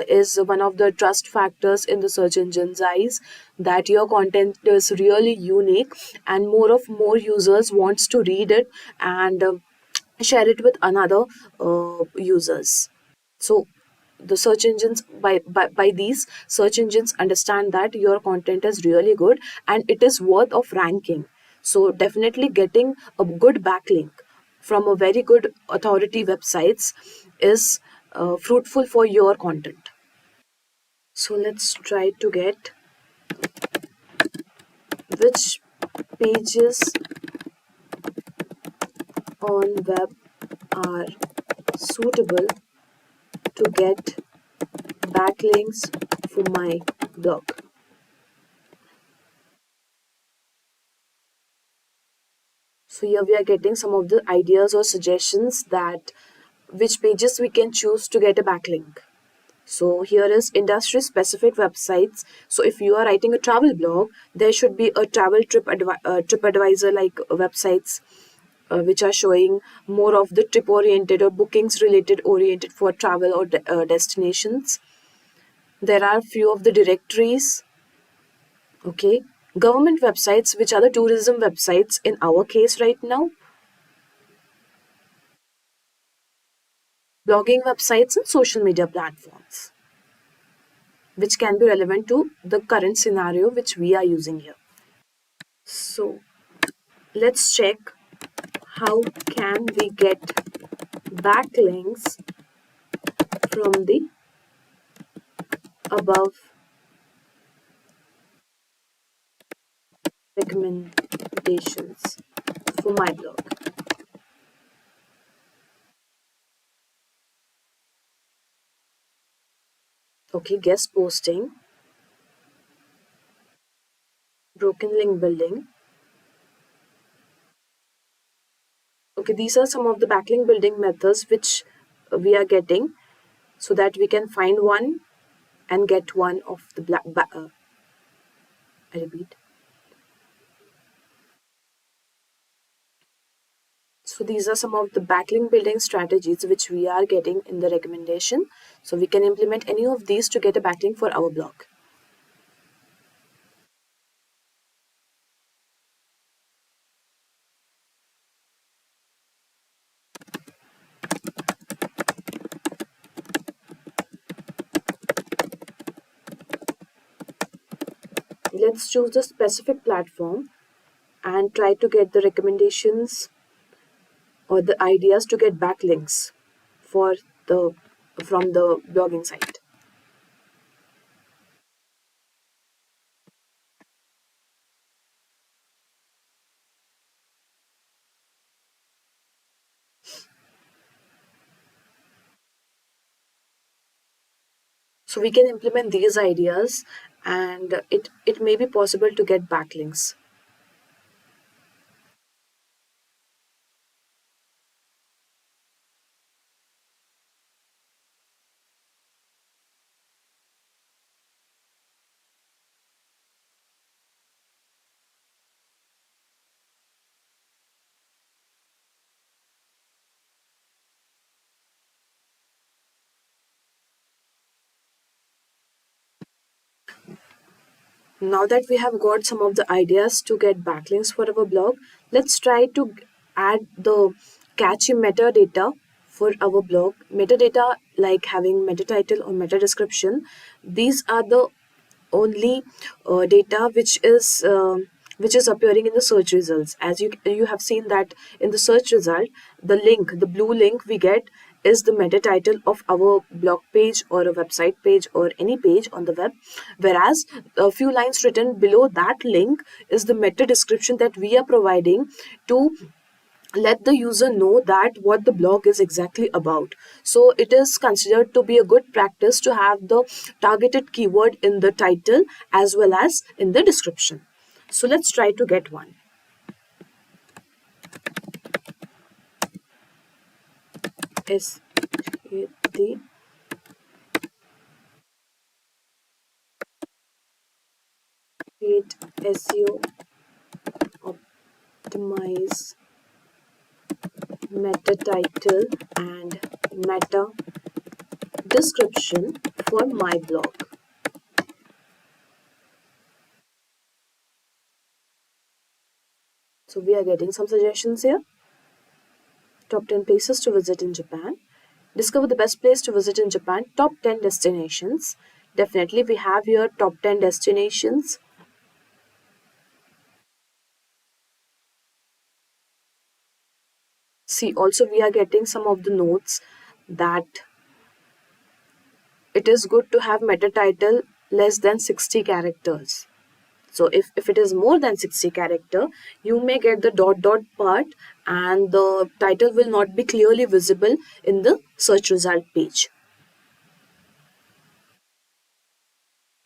is one of the trust factors in the search engine's eyes, that your content is really unique and more users wants to read it and share it with another users. So the search engines, by these search engines, understand that your content is really good and it is worth of ranking. So definitely getting a good backlink from a very good authority websites is fruitful for your content. So let's try to get which pages on web are suitable to get backlinks for my blog. So here we are getting some of the ideas or suggestions that which pages we can choose to get a backlink. So here is industry specific websites. So if you are writing a travel blog, there should be a travel TripAdvisor like websites which are showing more of the trip oriented or bookings related oriented for travel or destinations. There are few of the directories. Okay, government websites, which are the tourism websites in our case right now. Blogging websites and social media platforms, which can be relevant to the current scenario which we are using here. So let's check how can we get backlinks from the above recommendations for my blog. Okay, guest posting, broken link building. Okay, these are some of the backlink building methods which we are getting so that we can find one and get one of the I repeat. So these are some of the backlink building strategies which we are getting in the recommendation. So we can implement any of these to get a backlink for our blog. Let's choose the specific platform and try to get the recommendations or the ideas to get backlinks for the from the blogging site. So we can implement these ideas and it may be possible to get backlinks. Now that we have got some of the ideas to get backlinks for our blog, let's try to add the catchy metadata for our blog. Metadata like having meta title or meta description. These are the only data which is appearing in the search results. As you have seen that in the search result, the blue link we get is the meta title of our blog page or a website page or any page on the web, whereas a few lines written below that link is the meta description that we are providing to let the user know that what the blog is exactly about. So it is considered to be a good practice to have the targeted keyword in the title as well as in the description. So let's try to get one. Is the create SEO optimize meta title and meta description for my blog. So we are getting some suggestions here. Top 10 places to visit in Japan. Discover the best place to visit in Japan. Top 10 destinations. Definitely we have here top 10 destinations. See, also we are getting some of the notes that it is good to have meta title less than 60 characters. So if it is more than 60 character, you may get the dot part and the title will not be clearly visible in the search result page.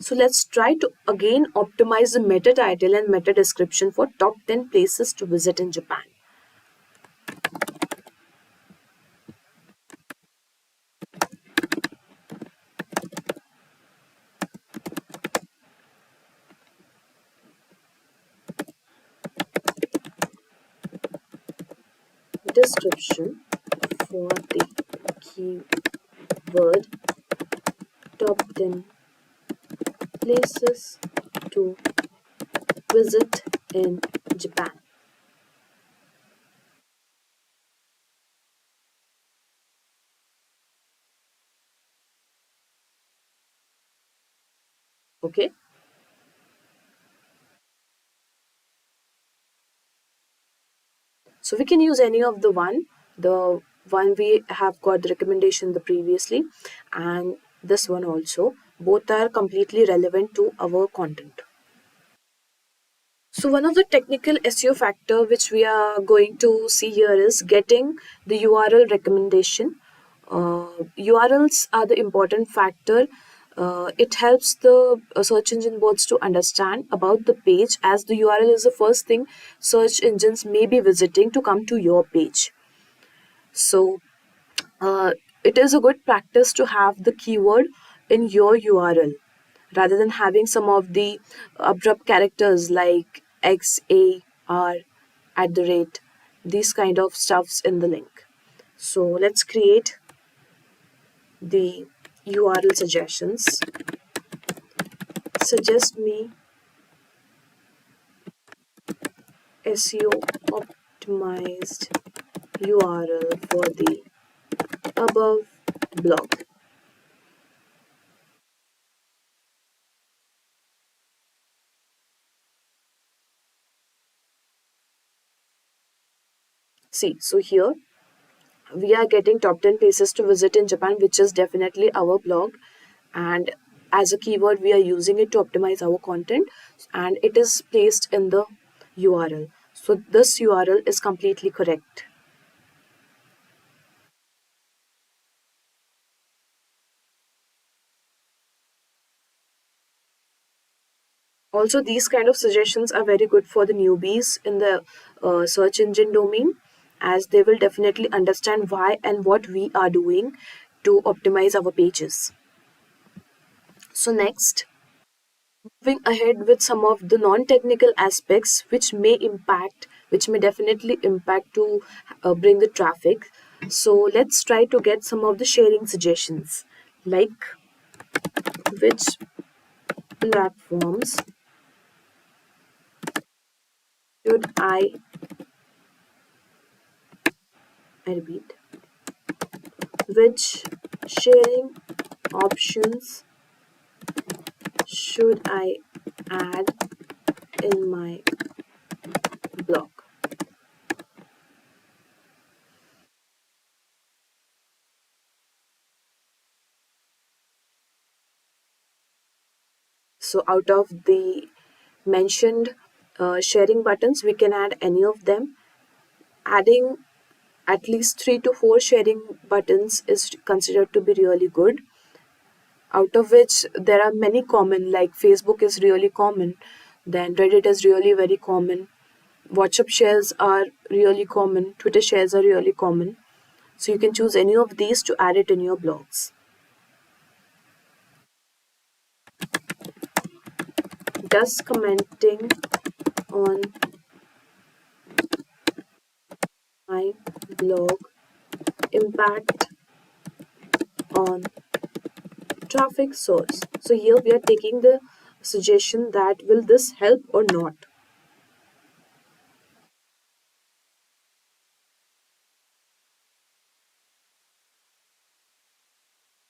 So let's try to again optimize the meta title and meta description for top 10 places to visit in Japan. description for the keyword top 10 places to visit in Japan. Okay. So we can use any of the one we have got the recommendation the previously, and this one also. Both are completely relevant to our content. So one of the technical SEO factor which we are going to see here is getting the URL recommendation. URLs are the important factor. It helps the search engine bots to understand about the page, as the URL is the first thing search engines may be visiting to come to your page. So it is a good practice to have the keyword in your URL rather than having some of the abrupt characters like XAR at the rate, these kind of stuffs in the link. So let's create the URL suggestions. Suggest me SEO optimized URL for the above blog. See, so here we are getting top 10 places to visit in Japan, which is definitely our blog. And as a keyword, we are using it to optimize our content, and it is placed in the URL. So this URL is completely correct. Also, these kind of suggestions are very good for the newbies in the search engine domain, as they will definitely understand why and what we are doing to optimize our pages. So next, moving ahead with some of the non-technical aspects which may definitely impact to bring the traffic. So let's try to get some of the sharing suggestions, like which platforms should I repeat, which sharing options should I add in my blog? So out of the mentioned sharing buttons, we can add any of them. Adding at least 3 to 4 sharing buttons is considered to be really good, out of which there are many common, like Facebook is really common, then Reddit is really very common, WhatsApp shares are really common, Twitter shares are really common. So you can choose any of these to add it in your blogs. Does commenting on my blog impact on traffic source? So here we are taking the suggestion that will this help or not.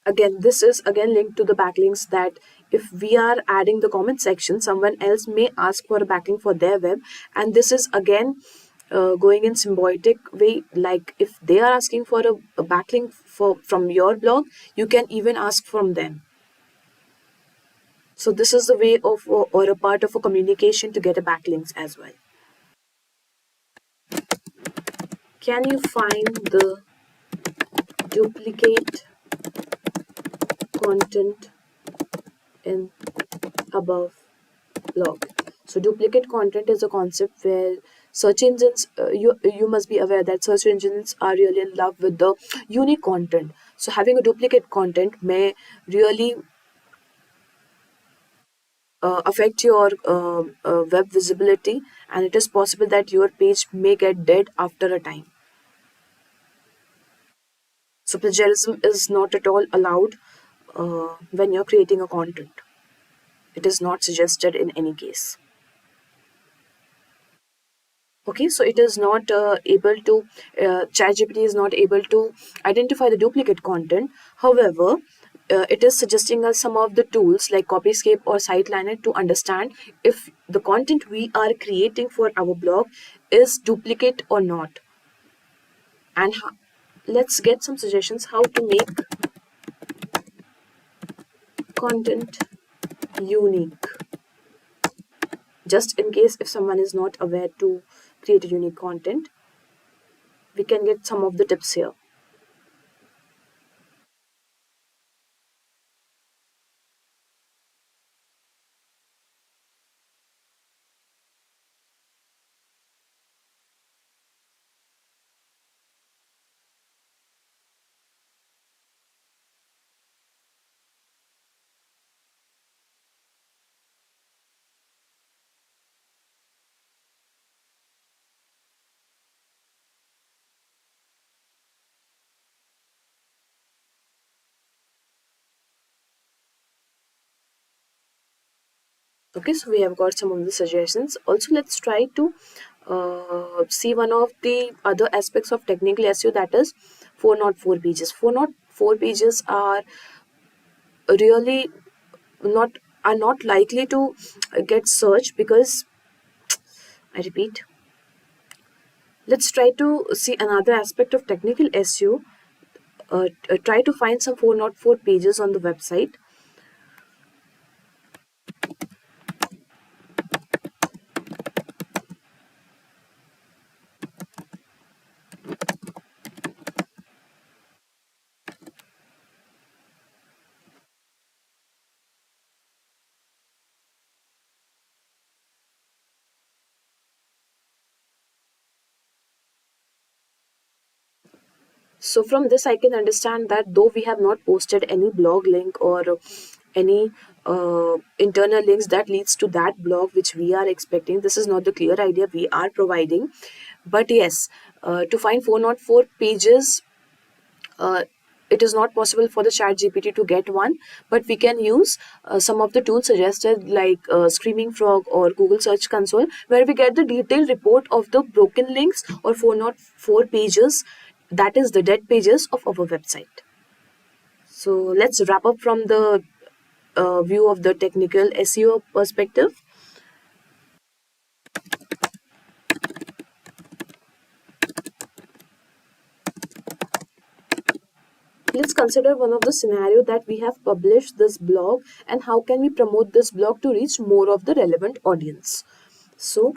Again, this is again linked to the backlinks, that if we are adding the comment section, someone else may ask for a backlink for their web, and this is again going in symbiotic way. Like if they are asking for a backlink from your blog, you can even ask from them. So this is the way of or a part of a communication to get a backlinks as well. Can you find the duplicate content in above blog? So duplicate content is a concept where search engines, you must be aware that search engines are really in love with the unique content. So having a duplicate content may really affect your web visibility, and it is possible that your page may get dead after a time. So plagiarism is not at all allowed when you're creating a content. It is not suggested in any case. Okay, so it is not able to, ChatGPT is not able to identify the duplicate content. However, it is suggesting us some of the tools like Copyscape or Siteliner to understand if the content we are creating for our blog is duplicate or not. And let's get some suggestions how to make content unique. Just in case if someone is not aware to create a unique content, we can get some of the tips here. Okay, so we have got some of the suggestions. Also, let's try to see one of the other aspects of technical SEO, that is 404 pages. 404 pages are really not likely to get searched because, I repeat, let's try to see another aspect of technical SEO. Try to find some 404 pages on the website. So from this, I can understand that though we have not posted any blog link or any internal links that leads to that blog which we are expecting, this is not the clear idea we are providing. But yes, to find 404 pages, it is not possible for the ChatGPT to get one, but we can use some of the tools suggested like Screaming Frog or Google Search Console, where we get the detailed report of the broken links or 404 pages, that is the dead pages of our website. So let's wrap up from the view of the technical SEO perspective. Let's consider one of the scenario that we have published this blog and how can we promote this blog to reach more of the relevant audience. So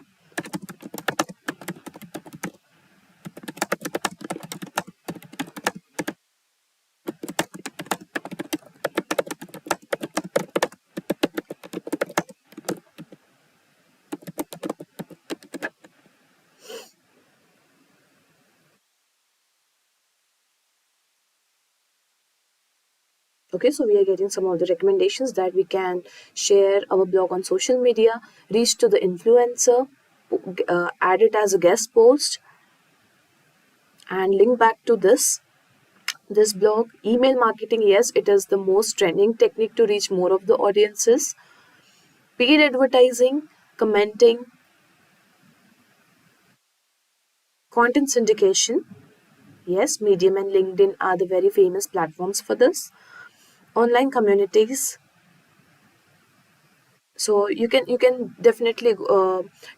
okay, so we are getting some of the recommendations that we can share our blog on social media, reach to the influencer, add it as a guest post, and link back to this blog. Email marketing, yes, it is the most trending technique to reach more of the audiences. Paid advertising, commenting, content syndication. Yes, Medium and LinkedIn are the very famous platforms for this. Online communities. So you can definitely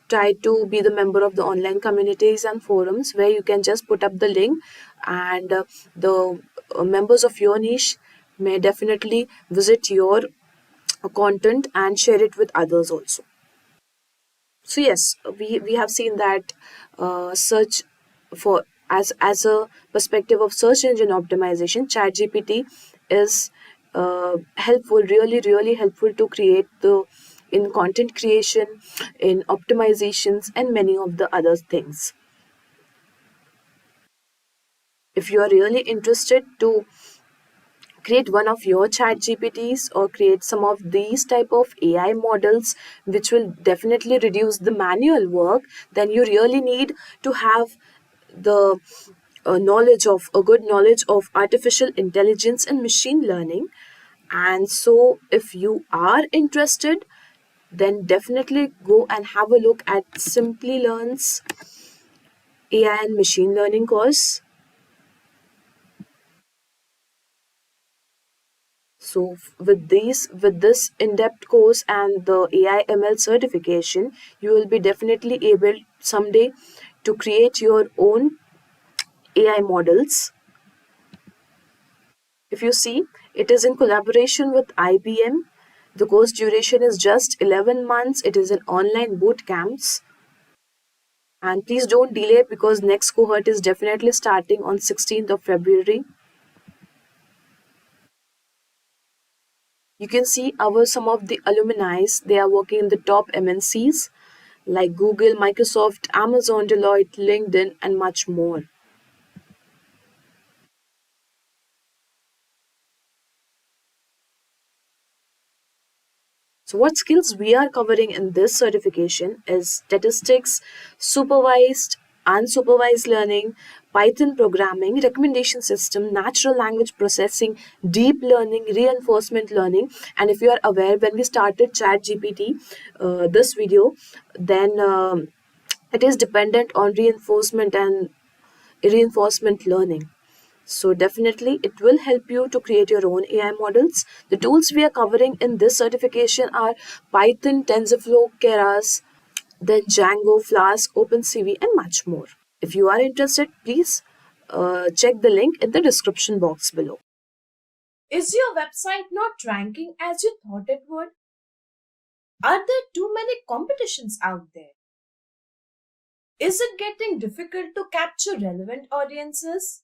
try to be the member of the online communities and forums where you can just put up the link, and the members of your niche may definitely visit your content and share it with others also. So yes, we have seen that search for as a perspective of search engine optimization, ChatGPT is helpful, really helpful to create the in content creation, in optimizations, and many of the other things. If you are really interested to create one of your chat GPTs or create some of these type of AI models which will definitely reduce the manual work, then you really need to have the a good knowledge of artificial intelligence and machine learning. And so if you are interested, then definitely go and have a look at Simplilearn's AI and machine learning course. So with this in-depth course and the AI ML certification, you will be definitely able someday to create your own AI models. If you see, it is in collaboration with IBM. The course duration is just 11 months. It is an online boot camps. And please don't delay because next cohort is definitely starting on 16th of February. You can see some of the alumni, they are working in the top MNCs like Google, Microsoft, Amazon, Deloitte, LinkedIn, and much more. So what skills we are covering in this certification is statistics, supervised, unsupervised learning, Python programming, recommendation system, natural language processing, deep learning, reinforcement learning. And if you are aware, when we started ChatGPT, this video, then it is dependent on reinforcement learning. So definitely it will help you to create your own AI models. The tools we are covering in this certification are Python, TensorFlow, Keras, then Django, Flask, OpenCV, and much more. If you are interested, please check the link in the description box below. Is your website not ranking as you thought it would? Are there too many competitions out there? Is it getting difficult to capture relevant audiences?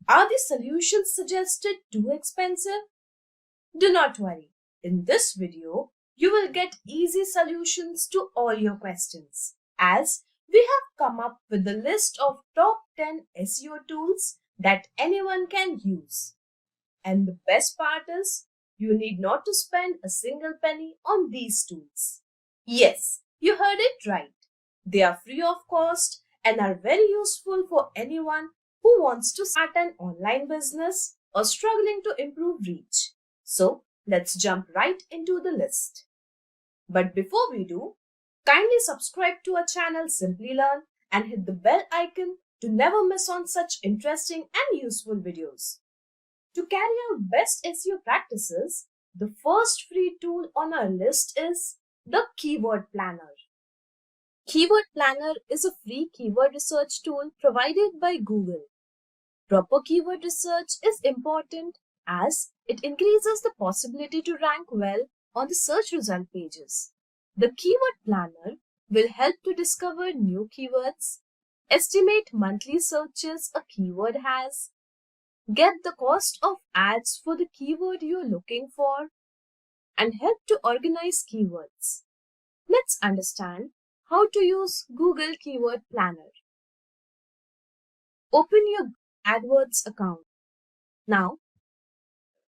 Are the solutions suggested too expensive? Do not worry. In this video, you will get easy solutions to all your questions, as we have come up with a list of top 10 SEO tools that anyone can use. And the best part is, you need not to spend a single penny on these tools. Yes, you heard it right. They are free of cost and are very useful for anyone who wants to start an online business or struggling to improve reach. So let's jump right into the list. But before we do, kindly subscribe to our channel Simplilearn and hit the bell icon to never miss on such interesting and useful videos. To carry out best SEO practices, the first free tool on our list is the Keyword Planner. Keyword Planner is a free keyword research tool provided by Google. Proper keyword research is important as it increases the possibility to rank well on the search result pages. The Keyword Planner will help to discover new keywords, estimate monthly searches a keyword has, get the cost of ads for the keyword you are looking for, and help to organize keywords. Let's understand how to use Google Keyword Planner. Open your AdWords account. Now,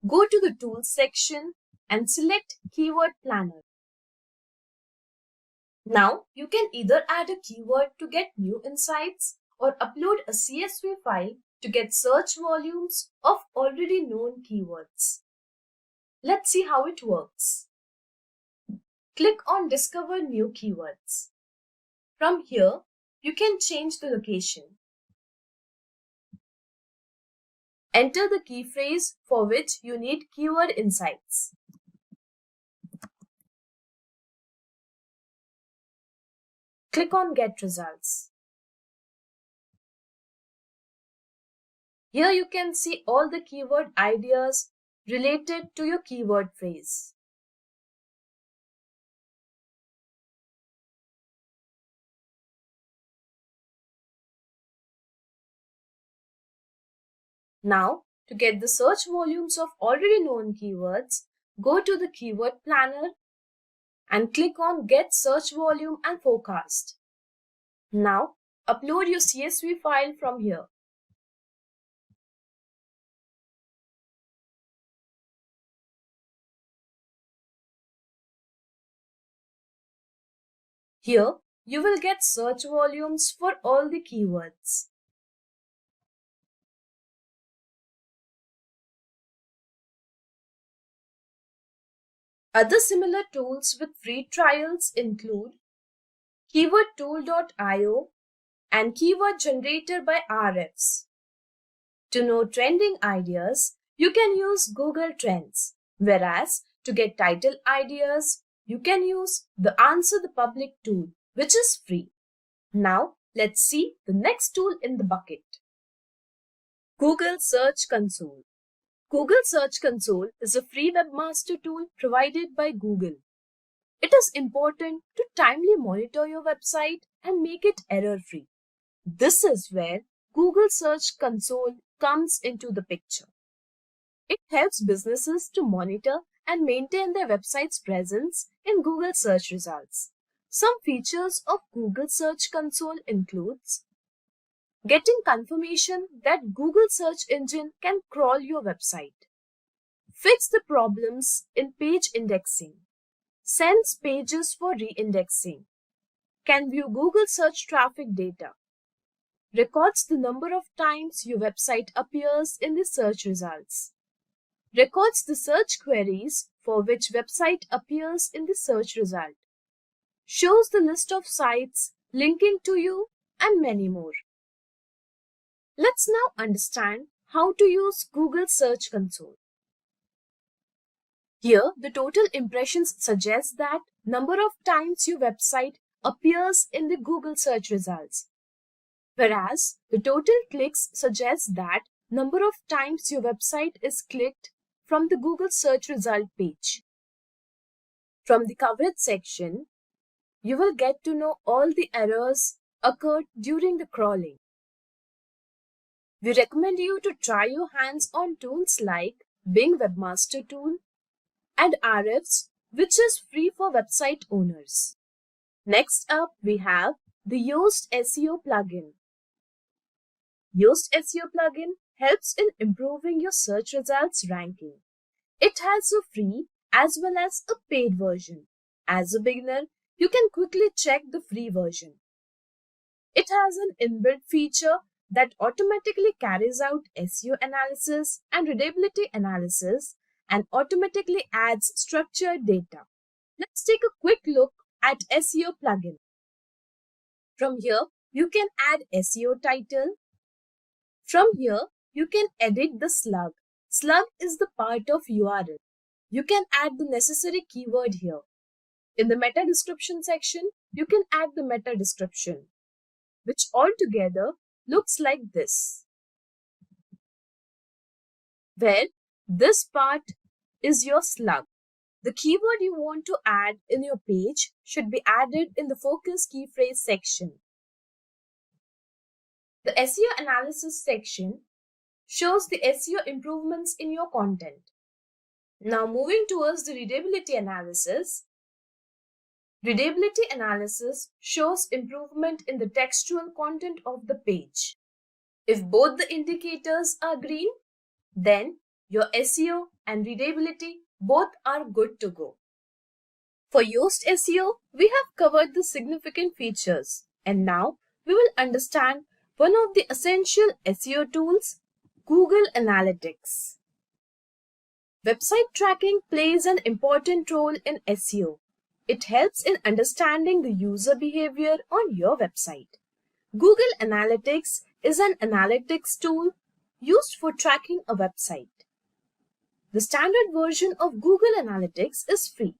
go to the Tools section and select Keyword Planner. Now, you can either add a keyword to get new insights or upload a CSV file to get search volumes of already known keywords. Let's see how it works. Click on Discover New Keywords. From here, you can change the location. Enter the key phrase for which you need keyword insights. Click on Get Results. Here you can see all the keyword ideas related to your keyword phrase. Now, to get the search volumes of already known keywords, go to the Keyword Planner and click on Get Search Volume and Forecast. Now, upload your CSV file from here. Here, you will get search volumes for all the keywords. Other similar tools with free trials include keywordtool.io and Keyword Generator by Ahrefs. To know trending ideas, you can use Google Trends, whereas to get title ideas, you can use the Answer the Public tool, which is free. Now, let's see the next tool in the bucket. Google Search Console. Google Search Console is a free webmaster tool provided by Google. It is important to timely monitor your website and make it error-free. This is where Google Search Console comes into the picture. It helps businesses to monitor and maintain their website's presence in Google search results. Some features of Google Search Console includes getting confirmation that Google search engine can crawl your website, fix the problems in page indexing, sends pages for re-indexing, can view Google search traffic data, records the number of times your website appears in the search results, records the search queries for which website appears in the search result, shows the list of sites linking to you, and many more. Let's now understand how to use Google Search Console. Here, the total impressions suggests that number of times your website appears in the Google search results, whereas the total clicks suggests that number of times your website is clicked from the Google search result page. From the coverage section, you will get to know all the errors occurred during the crawling. We recommend you to try your hands on tools like Bing Webmaster Tool and Ahrefs, which is free for website owners. Next up, we have the Yoast SEO plugin. Yoast SEO plugin helps in improving your search results ranking. It has a free as well as a paid version. As a beginner, you can quickly check the free version. It has an inbuilt feature that automatically carries out SEO analysis and readability analysis and automatically adds structured data. Let's take a quick look at SEO plugin. From here, you can add SEO title. From here, you can edit the slug. Slug is the part of URL. You can add the necessary keyword here. In the meta description section, you can add the meta description, which altogether looks like this, where this part is your slug. The keyword you want to add in your page should be added in the focus key phrase section. The SEO analysis section shows the SEO improvements in your content. Now moving towards the readability analysis. Readability analysis shows improvement in the textual content of the page. If both the indicators are green, then your SEO and readability both are good to go. For Yoast SEO, we have covered the significant features, and now we will understand one of the essential SEO tools, Google Analytics. Website tracking plays an important role in SEO. It helps in understanding the user behavior on your website. Google Analytics is an analytics tool used for tracking a website. The standard version of Google Analytics is free.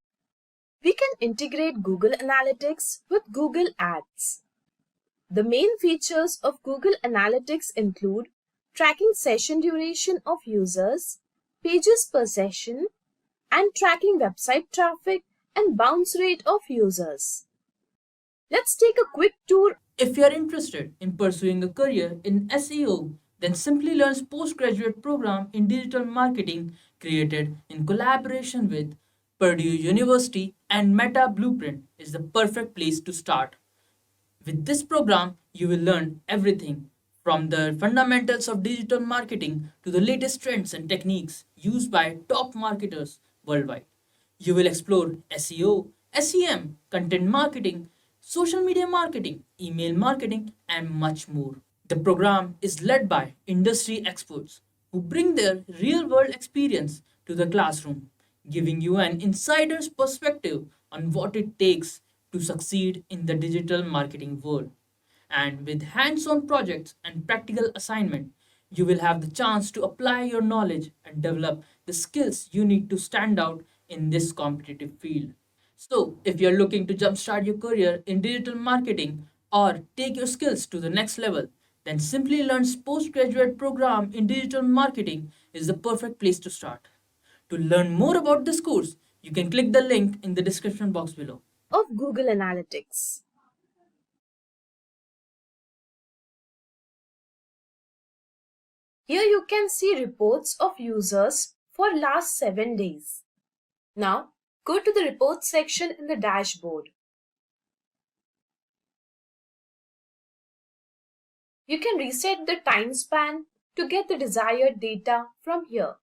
We can integrate Google Analytics with Google Ads. The main features of Google Analytics include tracking session duration of users, pages per session, and tracking website traffic and bounce rate of users. Let's take a quick tour. If you are interested in pursuing a career in SEO, then Simplilearn's postgraduate program in digital marketing, created in collaboration with Purdue University and Meta Blueprint, is the perfect place to start. With this program, you will learn everything from the fundamentals of digital marketing to the latest trends and techniques used by top marketers worldwide. You will explore SEO, SEM, content marketing, social media marketing, email marketing, and much more. The program is led by industry experts who bring their real-world experience to the classroom, giving you an insider's perspective on what it takes to succeed in the digital marketing world. And with hands on projects and practical assignment, you will have the chance to apply your knowledge and develop the skills you need to stand out in this competitive field. So, if you're looking to jumpstart your career in digital marketing or take your skills to the next level, then Simplilearn's postgraduate program in digital marketing is the perfect place to start. To learn more about this course, you can click the link in the description box below. Of Google Analytics. Here you can see reports of users for last 7 days. Now, go to the reports section in the dashboard. You can reset the time span to get the desired data from here.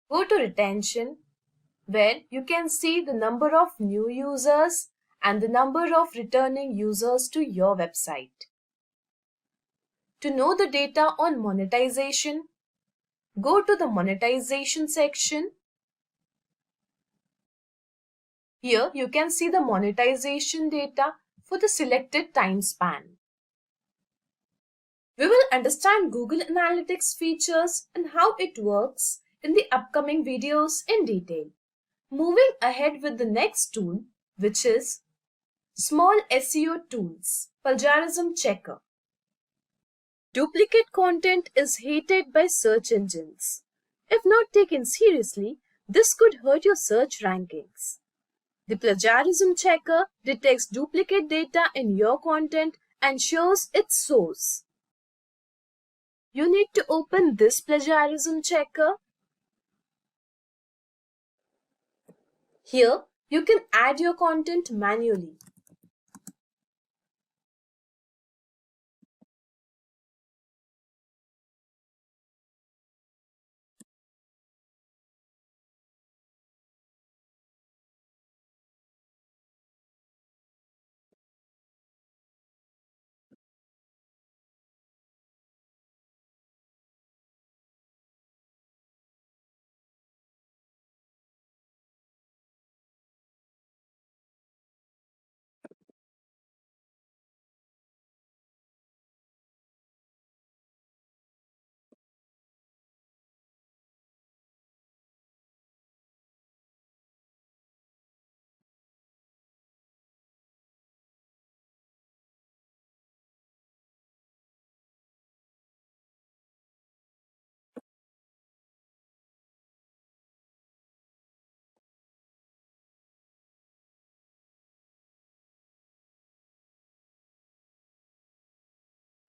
Go to retention, where you can see the number of new users and the number of returning users to your website. To know the data on monetization, go to the monetization section. Here you can see the monetization data for the selected time span. We will understand Google Analytics features and how it works in the upcoming videos in detail. Moving ahead with the next tool, which is Small SEO Tools, Plagiarism Checker. Duplicate content is hated by search engines. If not taken seriously, this could hurt your search rankings. The Plagiarism Checker detects duplicate data in your content and shows its source. You need to open this Plagiarism Checker. Here, you can add your content manually.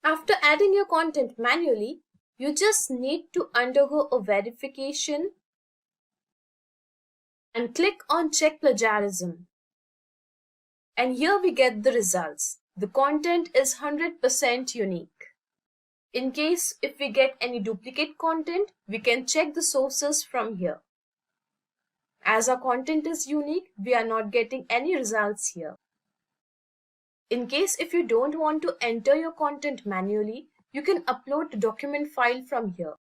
After adding your content manually, you just need to undergo a verification and click on Check Plagiarism. And here we get the results. The content is 100% unique. In case if we get any duplicate content, we can check the sources from here. As our content is unique, we are not getting any results here. In case if you don't want to enter your content manually, you can upload the document file from here.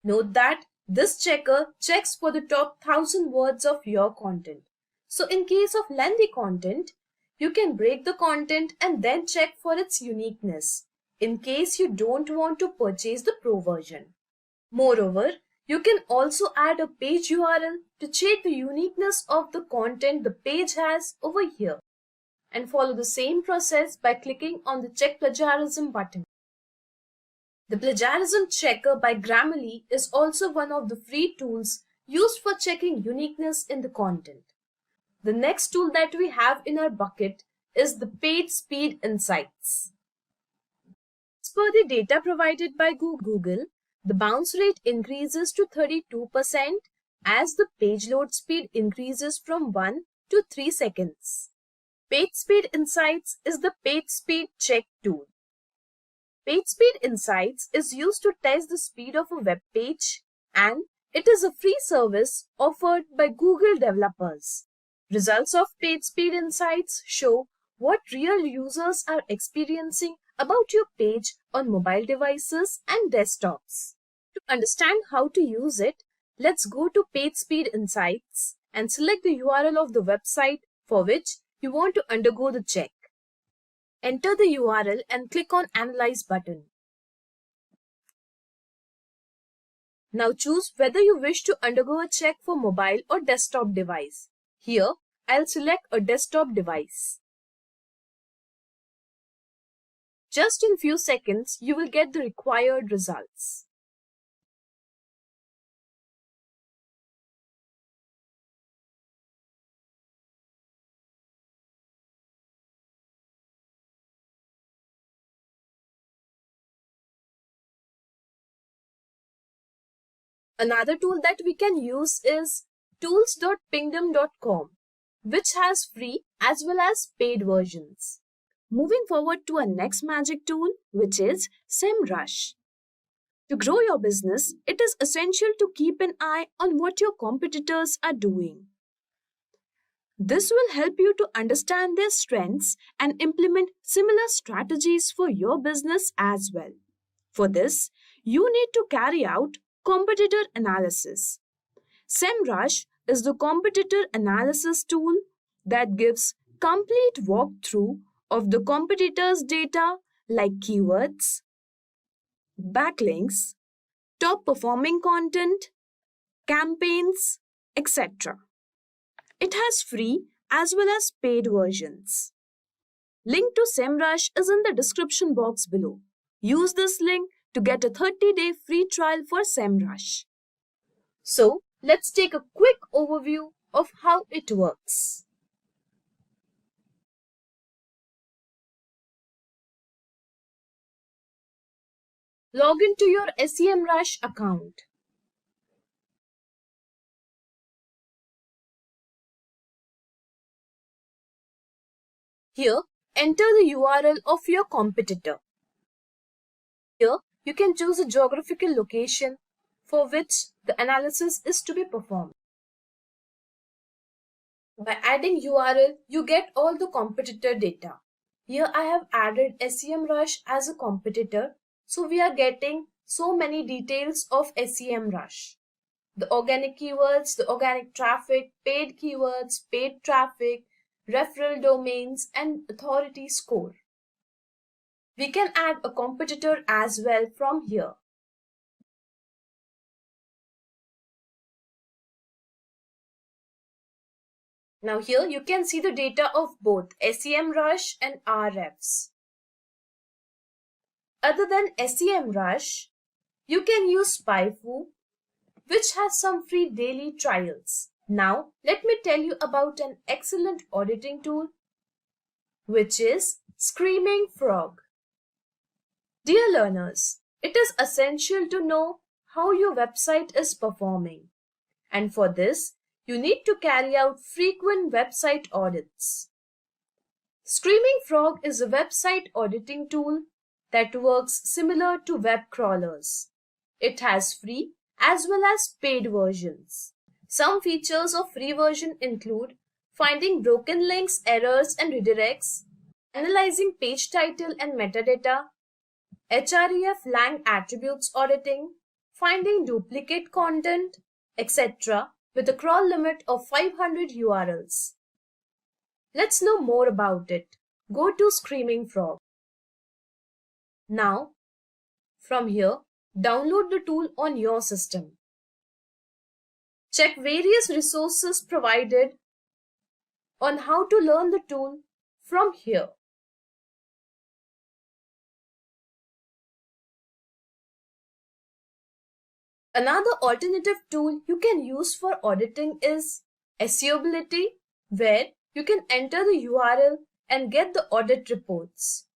Note that this checker checks for the top 1000 words of your content. So in case of lengthy content, you can break the content and then check for its uniqueness, in case you don't want to purchase the pro version. Moreover, you can also add a page URL to check the uniqueness of the content the page has over here, and follow the same process by clicking on the Check Plagiarism button. The Plagiarism Checker by Grammarly is also one of the free tools used for checking uniqueness in the content. The next tool that we have in our bucket is the Page Speed Insights. As per the data provided by Google, the bounce rate increases to 32% as the page load speed increases from 1 to 3 seconds. Page Speed Insights is the page speed check tool. Page Speed Insights is used to test the speed of a web page, and it is a free service offered by Google developers. Results of Page Speed Insights show what real users are experiencing about your page on mobile devices and desktops. To understand how to use it, let's go to Page Speed Insights and select the URL of the website for which you want to undergo the check. Enter the URL and click on Analyze button. Now choose whether you wish to undergo a check for mobile or desktop device. Here, I'll select a desktop device. Just in few seconds, you will get the required results. Another tool that we can use is tools.pingdom.com, which has free as well as paid versions. Moving forward to our next magic tool, which is SEMrush. To grow your business, it is essential to keep an eye on what your competitors are doing. This will help you to understand their strengths and implement similar strategies for your business as well. For this, you need to carry out competitor analysis. SEMrush is the competitor analysis tool that gives complete walkthrough of the competitors' data like keywords, backlinks, top performing content, campaigns, etc. It has free as well as paid versions. Link to SEMrush is in the description box below. Use this link to get a 30-day free trial for SEMrush. So, let's take a quick overview of how it works. Log into your SEMrush account. Here, enter the URL of your competitor. Here, you can choose a geographical location for which the analysis is to be performed. By adding URL, you get all the competitor data. Here I have added SEMrush as a competitor, so we are getting so many details of SEMrush. The organic keywords, the organic traffic, paid keywords, paid traffic, referral domains, and authority score. We can add a competitor as well from here. Now here you can see the data of both SEMrush and Ahrefs. Other than SEMrush, you can use SpyFu, which has some free daily trials. Now let me tell you about an excellent auditing tool, which is Screaming Frog. Dear learners, it is essential to know how your website is performing. And for this, you need to carry out frequent website audits. Screaming Frog is a website auditing tool that works similar to web crawlers. It has free as well as paid versions. Some features of free version include finding broken links, errors and redirects, analyzing page title and metadata, href lang attributes auditing, finding duplicate content, etc. with a crawl limit of 500 URLs. Let's know more about it. Go to Screaming Frog. Now, from here, download the tool on your system. Check various resources provided on how to learn the tool from here. Another alternative tool you can use for auditing is SEObility, where you can enter the URL and get the audit reports.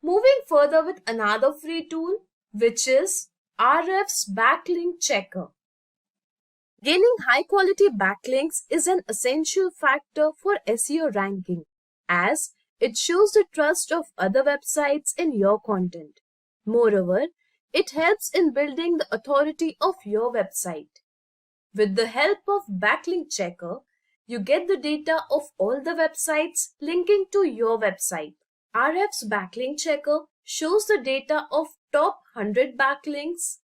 Moving further with another free tool, which is Ahrefs Backlink Checker. Gaining high-quality backlinks is an essential factor for SEO ranking, as it shows the trust of other websites in your content. Moreover, it helps in building the authority of your website. With the help of Backlink Checker, you get the data of all the websites linking to your website. Ahrefs Backlink Checker shows the data of top 100 backlinks,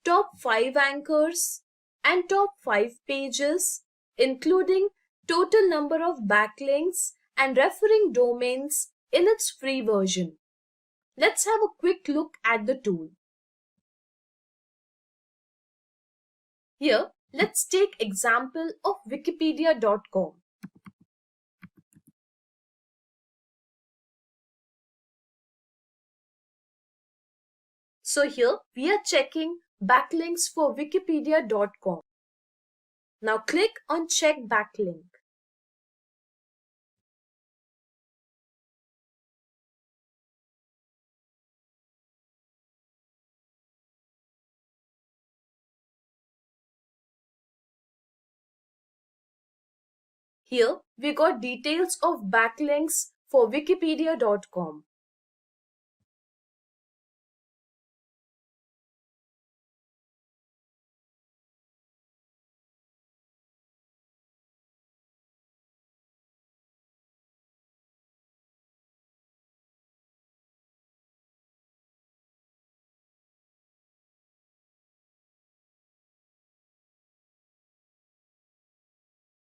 top 5 anchors, and top 5 pages, including total number of backlinks and referring domains in its free version. Let's have a quick look at the tool. Here, let's take example of wikipedia.com. So here we are checking backlinks for wikipedia.com. Now click on check backlink. Here we got details of backlinks for wikipedia.com.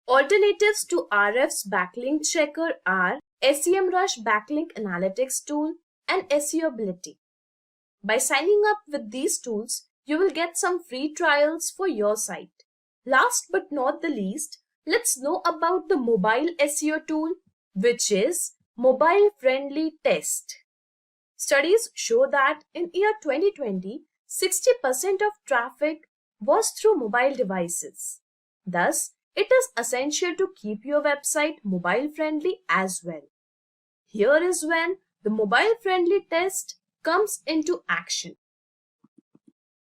Alternatives to RF's backlink checker are SEMrush backlink analytics tool and SEObility. By signing up with these tools, you will get some free trials for your site. Last but not the least, let's know about the mobile SEO tool, which is Mobile Friendly Test. Studies show that in year 2020, 60% of traffic was through mobile devices. Thus, it is essential to keep your website mobile friendly as well. Here is when the mobile friendly test comes into action.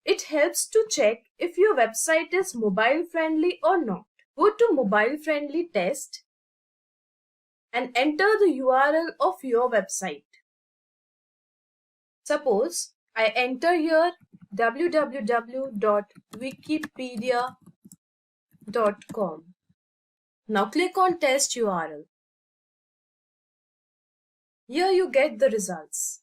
It helps to check if your website is mobile friendly or not. Go to mobile friendly test and enter the URL of your website. Suppose I enter here www.wikipedia.com. Now click on test URL. Here you get the results.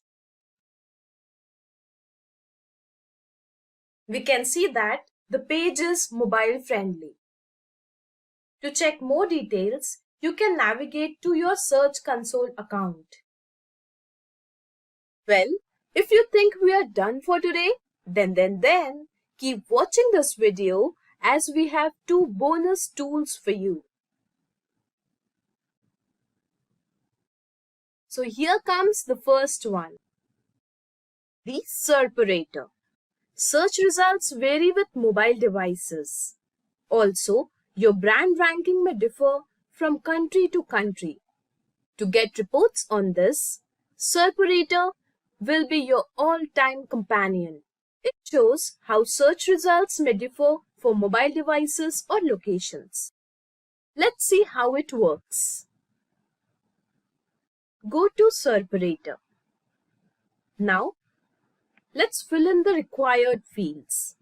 We can see that the page is mobile friendly. To check more details, you can navigate to your Search Console account. Well, if you think we are done for today, then keep watching this video as we have 2 bonus tools for you. So here comes the first one, the Serperator. Search results vary with mobile devices. Also, your brand ranking may differ from country to country. To get reports on this, Serperator will be your all-time companion. It shows how search results may differ for mobile devices or locations. Let's see how it works. Go to Serperator. Now, let's fill in the required fields.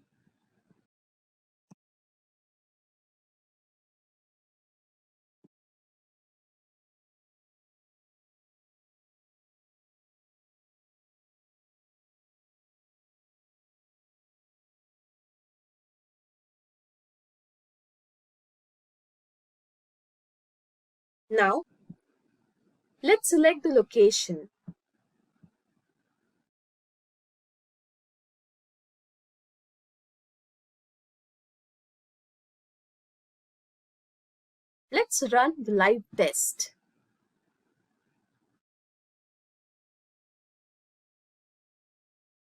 Now, let's select the location. Let's run the live test.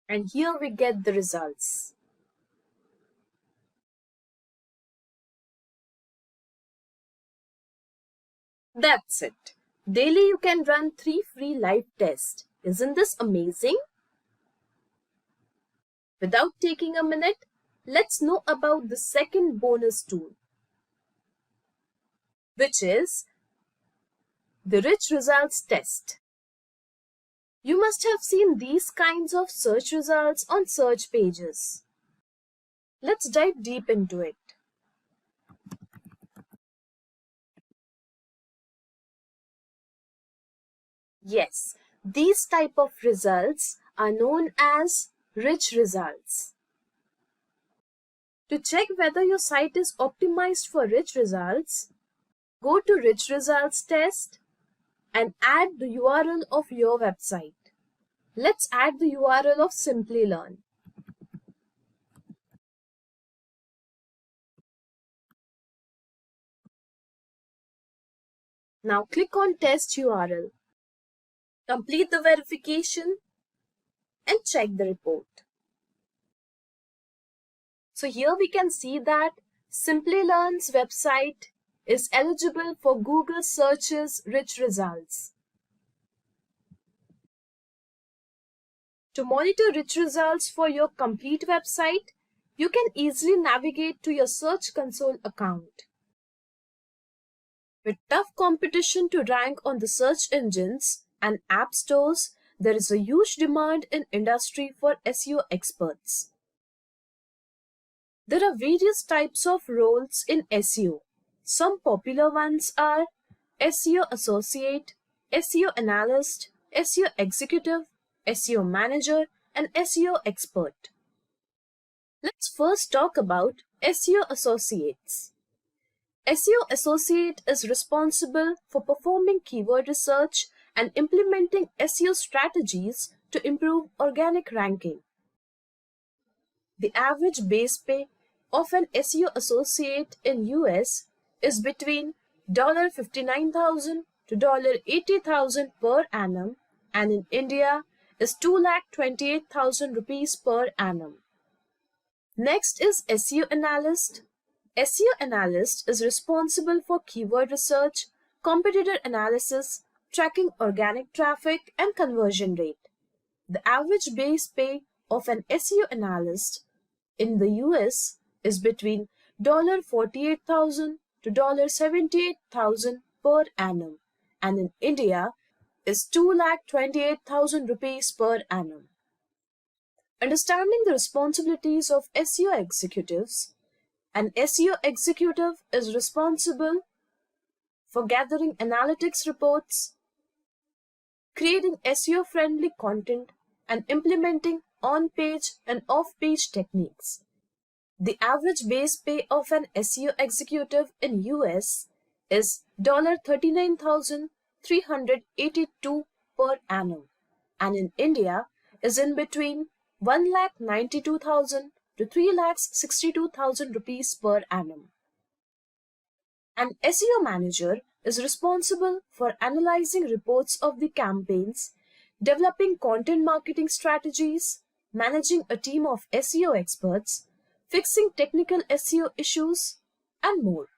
And here we get the results. That's it. Daily you can run 3 free live tests. Isn't this amazing? Without taking a minute, let's know about the second bonus tool, which is the Rich Results Test. You must have seen these kinds of search results on search pages. Let's dive deep into it. Yes, These type of results are known as rich results. To check whether your site is optimized for rich results, go to Rich Results Test and add the URL of your website. Let's add the URL of Simplilearn. Now click on Test URL. Complete the verification and check the report. So here we can see that Simplilearn's website is eligible for Google Search's rich results. To monitor rich results for your complete website, you can easily navigate to your Search Console account. With tough competition to rank on the search engines and app stores, there is a huge demand in industry for SEO experts. There are various types of roles in SEO. Some popular ones are SEO Associate, SEO Analyst, SEO Executive, SEO Manager, and SEO Expert. Let's first talk about SEO Associates. SEO Associate is responsible for performing keyword research and implementing SEO strategies to improve organic ranking. The average base pay of an SEO Associate in US is between $59,000 to $80,000 per annum, and in India is 2,28,000 rupees per annum. Next is SEO Analyst. SEO Analyst is responsible for keyword research, competitor analysis, tracking organic traffic, and conversion rate. The average base pay of an SEO Analyst in the US is between $48,000 to $78,000 per annum, and in India is 2,28,000 rupees per annum. Understanding the responsibilities of SEO executives. An SEO executive is responsible for gathering analytics reports, creating SEO-friendly content, and implementing on-page and off-page techniques. The average base pay of an SEO executive in US is $39,382 per annum, and in India is in between 1,92,000 to 3,62,000 rupees per annum. An SEO manager is responsible for analyzing reports of the campaigns, developing content marketing strategies, managing a team of SEO experts, fixing technical SEO issues, and more.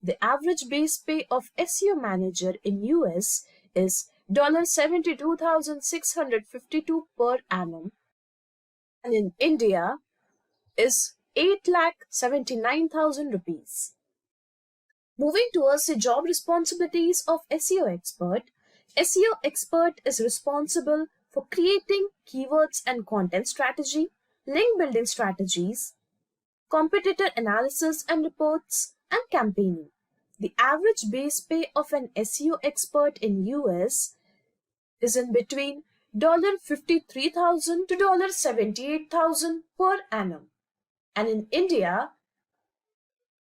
The average base pay of SEO manager in US is $72,652 per annum, and in India is 8,79,000 rupees. Moving towards the job responsibilities of SEO expert, SEO expert is responsible for creating keywords and content strategy, link building strategies, competitor analysis and reports, and campaigning. The average base pay of an SEO expert in US is in between $53,000 to $78,000 per annum, and in India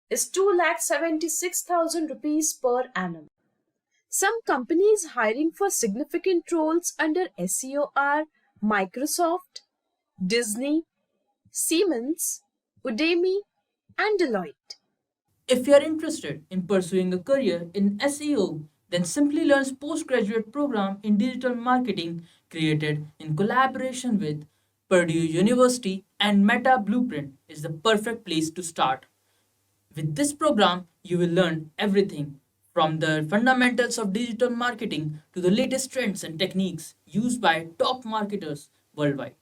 is 2,76,000 rupees per annum. Some companies hiring for significant roles under SEO are Microsoft, Disney, Siemens, Udemy, and Deloitte. If you are interested in pursuing a career in SEO, then Simplilearn's postgraduate program in digital marketing, created in collaboration with Purdue University and Meta Blueprint, is the perfect place to start. With this program, you will learn everything from the fundamentals of digital marketing to the latest trends and techniques used by top marketers worldwide.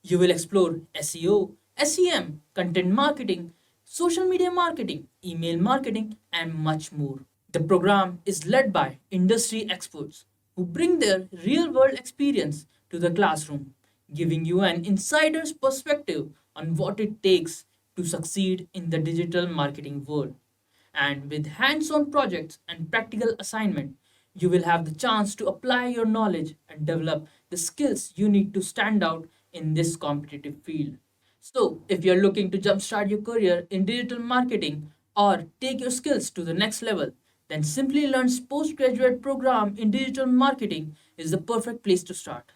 You will explore SEO, SEM, content marketing, social media marketing, email marketing, and much more. The program is led by industry experts who bring their real world experience to the classroom, giving you an insider's perspective on what it takes to succeed in the digital marketing world. And with hands on projects and practical assignment, You will have the chance to apply your knowledge and develop the skills you need to stand out in this competitive field. So, if you're looking to jumpstart your career in digital marketing or take your skills to the next level, then Simplilearn's postgraduate program in digital marketing is the perfect place to start.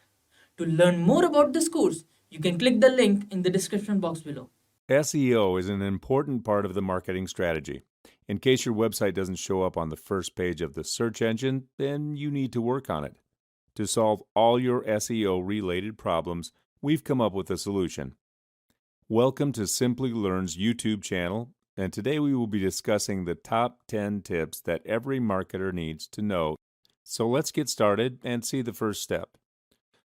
To learn more about this course, you can click the link in the description box below. SEO is an important part of the marketing strategy. In case your website doesn't show up on the first page of the search engine, then you need to work on it. To solve all your SEO-related problems, we've come up with a solution. Welcome to Simplilearn's YouTube channel, and today we will be discussing the top 10 tips that every marketer needs to know. So let's get started and see the first step.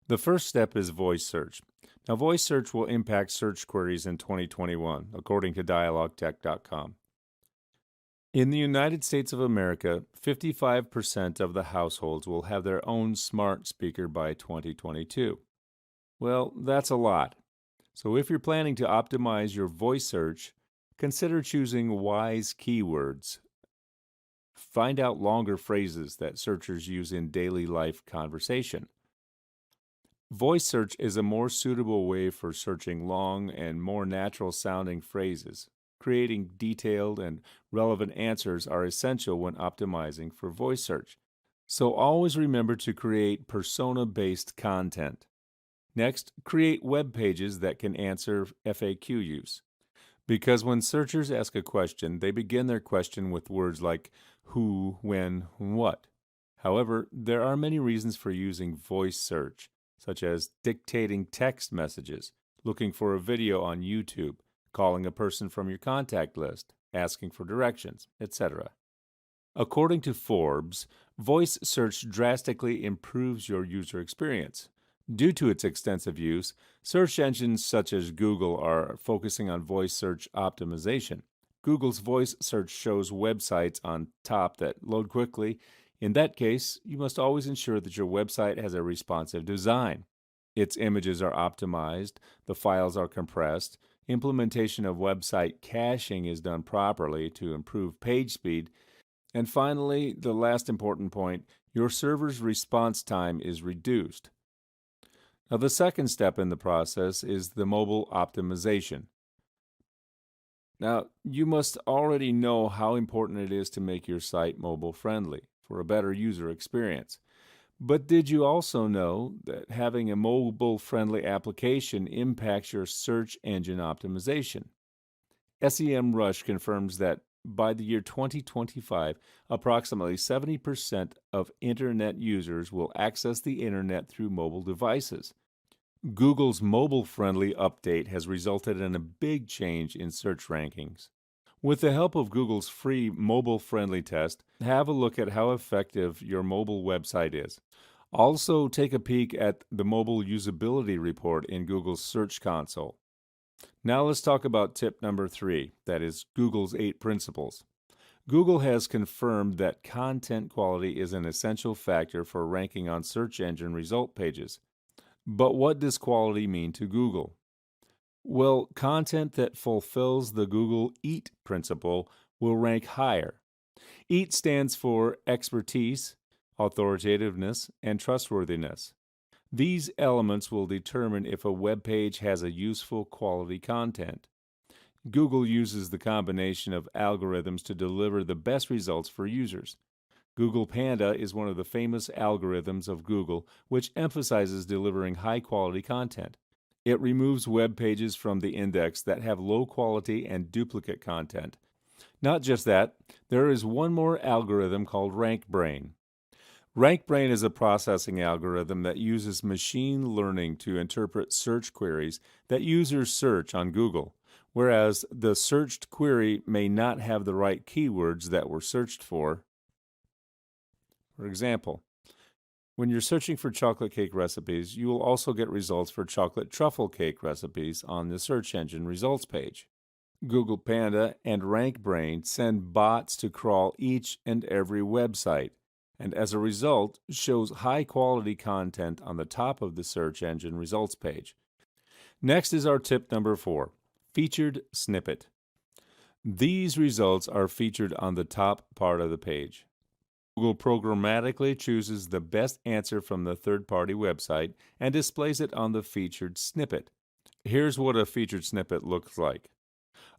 The first step is voice search. Now, voice search will impact search queries in 2021, according to dialogtech.com. In the United States of America, 55% of the households will have their own smart speaker by 2022. Well, that's a lot. So if you're planning to optimize your voice search, consider choosing wise keywords. Find out longer phrases that searchers use in daily life conversation. Voice search is a more suitable way for searching long and more natural-sounding phrases. Creating detailed and relevant answers are essential when optimizing for voice search. So always remember to create persona-based content. Next, create web pages that can answer FAQ use. Because when searchers ask a question, they begin their question with words like who, when, what. However, there are many reasons for using voice search, such as dictating text messages, looking for a video on YouTube, calling a person from your contact list, asking for directions, etc. According to Forbes, voice search drastically improves your user experience. Due to its extensive use, search engines such as Google are focusing on voice search optimization. Google's voice search shows websites on top that load quickly. In that case, you must always ensure that your website has a responsive design. Its images are optimized, the files are compressed, implementation of website caching is done properly to improve page speed, and finally, the last important point, your server's response time is reduced. Now, the second step in the process is the mobile optimization. Now, you must already know how important it is to make your site mobile friendly for a better user experience. But did you also know that having a mobile-friendly application impacts your search engine optimization? SEMrush confirms that by the year 2025, approximately 70% of Internet users will access the Internet through mobile devices. Google's mobile-friendly update has resulted in a big change in search rankings. With the help of Google's free mobile-friendly test, have a look at how effective your mobile website is. Also, take a peek at the mobile usability report in Google's Search Console. Now let's talk about tip number 3, that is Google's 8 principles. Google has confirmed that content quality is an essential factor for ranking on search engine result pages. But what does quality mean to Google? Well, content that fulfills the Google EAT principle will rank higher. EAT stands for expertise, authoritativeness, and trustworthiness. These elements will determine if a web page has a useful quality content. Google uses the combination of algorithms to deliver the best results for users. Google Panda is one of the famous algorithms of Google, which emphasizes delivering high-quality content. It removes web pages from the index that have low quality and duplicate content. Not just that, there is one more algorithm called RankBrain. RankBrain is a processing algorithm that uses machine learning to interpret search queries that users search on Google, whereas the searched query may not have the right keywords that were searched for. For example, when you're searching for chocolate cake recipes, you will also get results for chocolate truffle cake recipes on the search engine results page. Google Panda and RankBrain send bots to crawl each and every website, and as a result, shows high-quality content on the top of the search engine results page. Next is our tip number 4, featured snippet. These results are featured on the top part of the page. Google programmatically chooses the best answer from the third-party website and displays it on the featured snippet. Here's what a featured snippet looks like.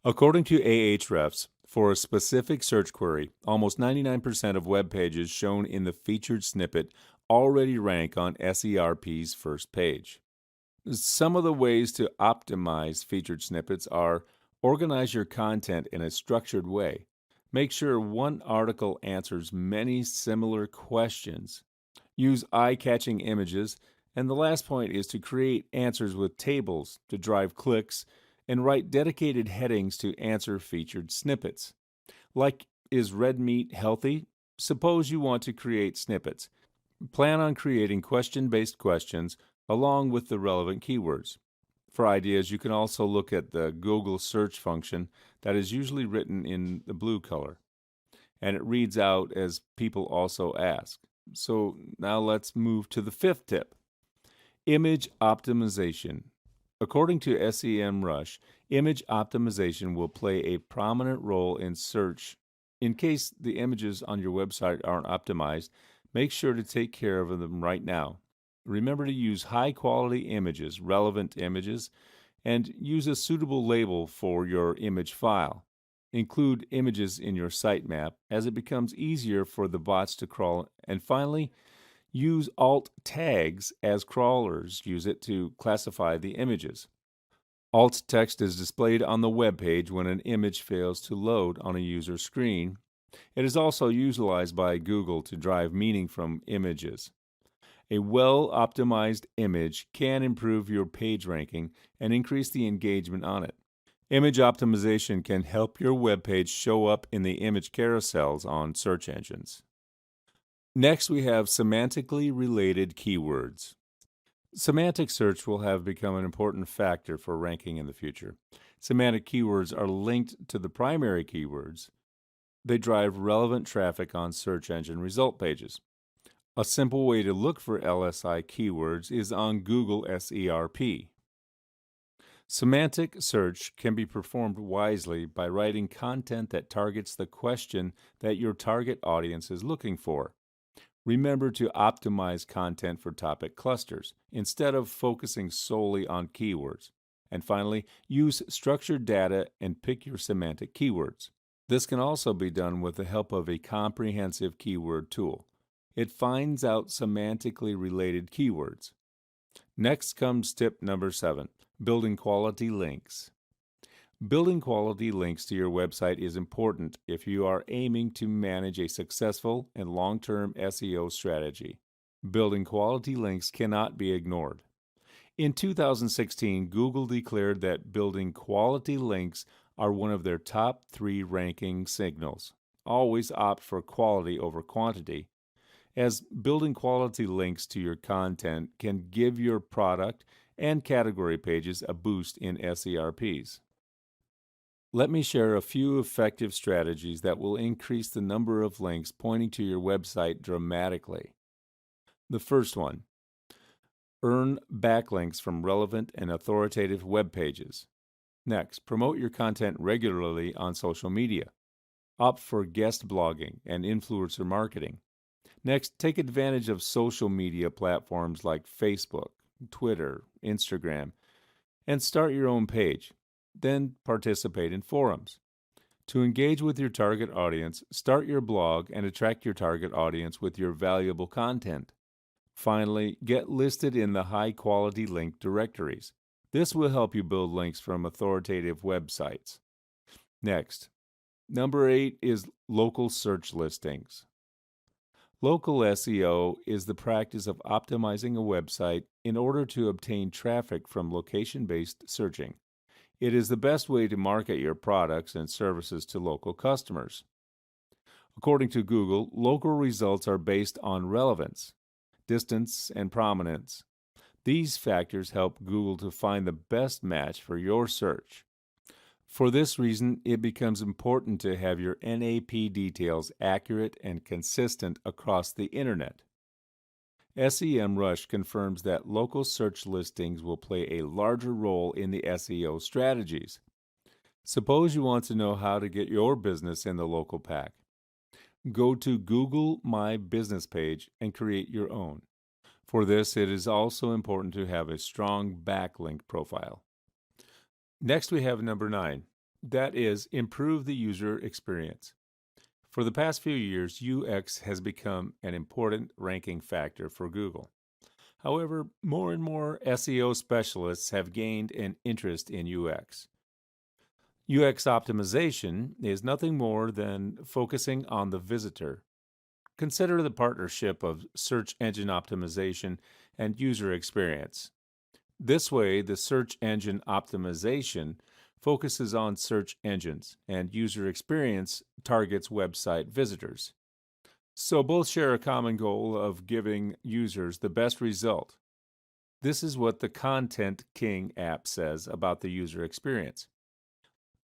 According to Ahrefs, for a specific search query, almost 99% of web pages shown in the featured snippet already rank on SERP's first page. Some of the ways to optimize featured snippets are: organize your content in a structured way. Make sure one article answers many similar questions. Use eye-catching images. And the last point is to create answers with tables to drive clicks and write dedicated headings to answer featured snippets. Like, is red meat healthy? Suppose you want to create snippets. Plan on creating question-based questions along with the relevant keywords. For ideas, you can also look at the Google search function that is usually written in the blue color, and it reads out as people also ask. So now let's move to the fifth tip. Image optimization. According to SEMrush, image optimization will play a prominent role in search. In case the images on your website aren't optimized, make sure to take care of them right now. Remember to use high-quality images, relevant images, and use a suitable label for your image file. Include images in your sitemap as it becomes easier for the bots to crawl. And finally, use alt tags as crawlers use it to classify the images. Alt text is displayed on the web page when an image fails to load on a user screen. It is also utilized by Google to drive meaning from images. A well-optimized image can improve your page ranking and increase the engagement on it. Image optimization can help your web page show up in the image carousels on search engines. Next, we have semantically related keywords. Semantic search will have become an important factor for ranking in the future. Semantic keywords are linked to the primary keywords. They drive relevant traffic on search engine result pages. A simple way to look for LSI keywords is on Google SERP. Semantic search can be performed wisely by writing content that targets the question that your target audience is looking for. Remember to optimize content for topic clusters instead of focusing solely on keywords. And finally, use structured data and pick your semantic keywords. This can also be done with the help of a comprehensive keyword tool. It finds out semantically related keywords. Next comes tip number 7, building quality links. Building quality links to your website is important if you are aiming to manage a successful and long-term SEO strategy. Building quality links cannot be ignored. In 2016, Google declared that building quality links are one of their top 3 ranking signals. Always opt for quality over quantity, as building quality links to your content can give your product and category pages a boost in SERPs. Let me share a few effective strategies that will increase the number of links pointing to your website dramatically. The first one, earn backlinks from relevant and authoritative web pages. Next, promote your content regularly on social media. Opt for guest blogging and influencer marketing. Next, take advantage of social media platforms like Facebook, Twitter, Instagram, and start your own page. Then participate in forums. To engage with your target audience, start your blog and attract your target audience with your valuable content. Finally, get listed in the high-quality link directories. This will help you build links from authoritative websites. Next, number 8 is local search listings. Local SEO is the practice of optimizing a website in order to obtain traffic from location-based searching. It is the best way to market your products and services to local customers. According to Google, local results are based on relevance, distance, and prominence. These factors help Google to find the best match for your search. For this reason, it becomes important to have your NAP details accurate and consistent across the internet. SEMrush confirms that local search listings will play a larger role in the SEO strategies. Suppose you want to know how to get your business in the local pack. go to Google My Business page and create your own. For this, it is also important to have a strong backlink profile. Next, we have number 9. That is, improve the user experience. For the past few years, UX has become an important ranking factor for Google. However, more and more SEO specialists have gained an interest in UX. UX optimization is nothing more than focusing on the visitor. Consider the partnership of search engine optimization and user experience. This way, the search engine optimization focuses on search engines, and user experience targets website visitors. So both share a common goal of giving users the best result. This is what the Content King app says about the user experience.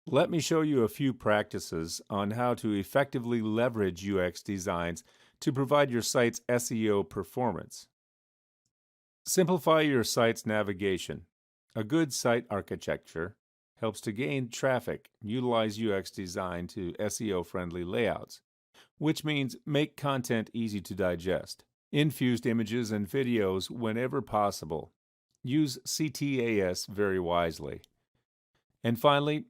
Let me show you a few practices on how to effectively leverage UX designs to provide your site's SEO performance. Simplify your site's navigation. A good site architecture helps to gain traffic. Utilize UX design to SEO-friendly layouts, which means make content easy to digest. Infused images and videos whenever possible. Use CTAS very wisely. And finally,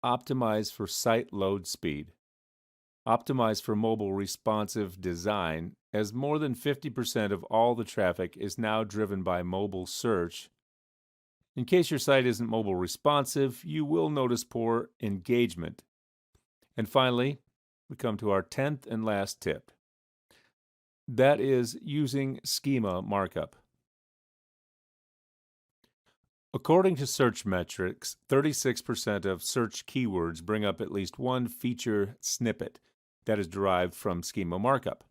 optimize for site load speed. Optimize for mobile responsive design, as more than 50% of all the traffic is now driven by mobile search. In case your site isn't mobile responsive, you will notice poor engagement. And finally, we come to our 10th and last tip. That is using schema markup. According to search metrics, 36% of search keywords bring up at least one feature snippet that is derived from schema markup.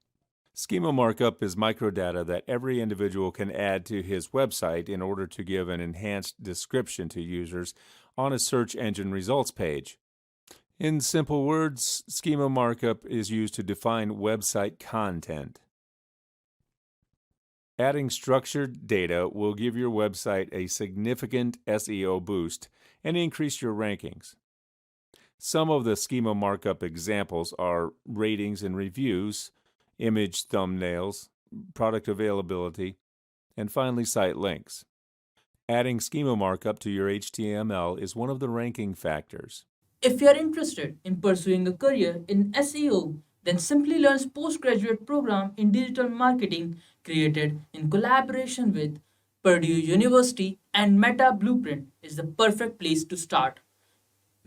Schema markup is microdata that every individual can add to his website in order to give an enhanced description to users on a search engine results page. In simple words, schema markup is used to define website content. Adding structured data will give your website a significant SEO boost and increase your rankings. Some of the schema markup examples are ratings and reviews, image thumbnails, product availability, and finally site links. Adding schema markup to your HTML is one of the ranking factors. If you are interested in pursuing a career in SEO, then Simplilearn's postgraduate program in digital marketing, created in collaboration with Purdue University and Meta Blueprint, is the perfect place to start.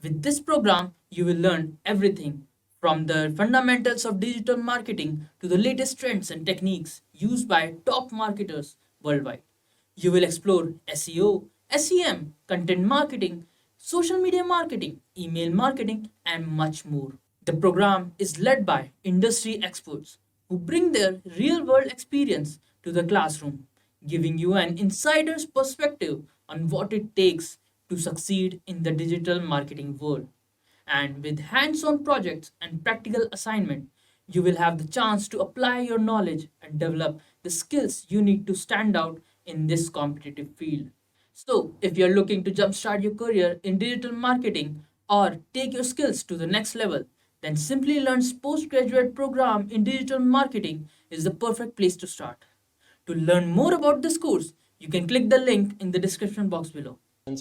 With this program, you will learn everything from the fundamentals of digital marketing to the latest trends and techniques used by top marketers worldwide. You will explore SEO, SEM, content marketing, social media marketing, email marketing, and much more. The program is led by industry experts who bring their real-world experience to the classroom, giving you an insider's perspective on what it takes to succeed in the digital marketing world. And with hands-on projects and practical assignment, you will have the chance to apply your knowledge and develop the skills you need to stand out in this competitive field. So, if you're looking to jumpstart your career in digital marketing or take your skills to the next level, then Simplilearn's postgraduate program in digital marketing is the perfect place to start. To learn more about this course, you can click the link in the description box below.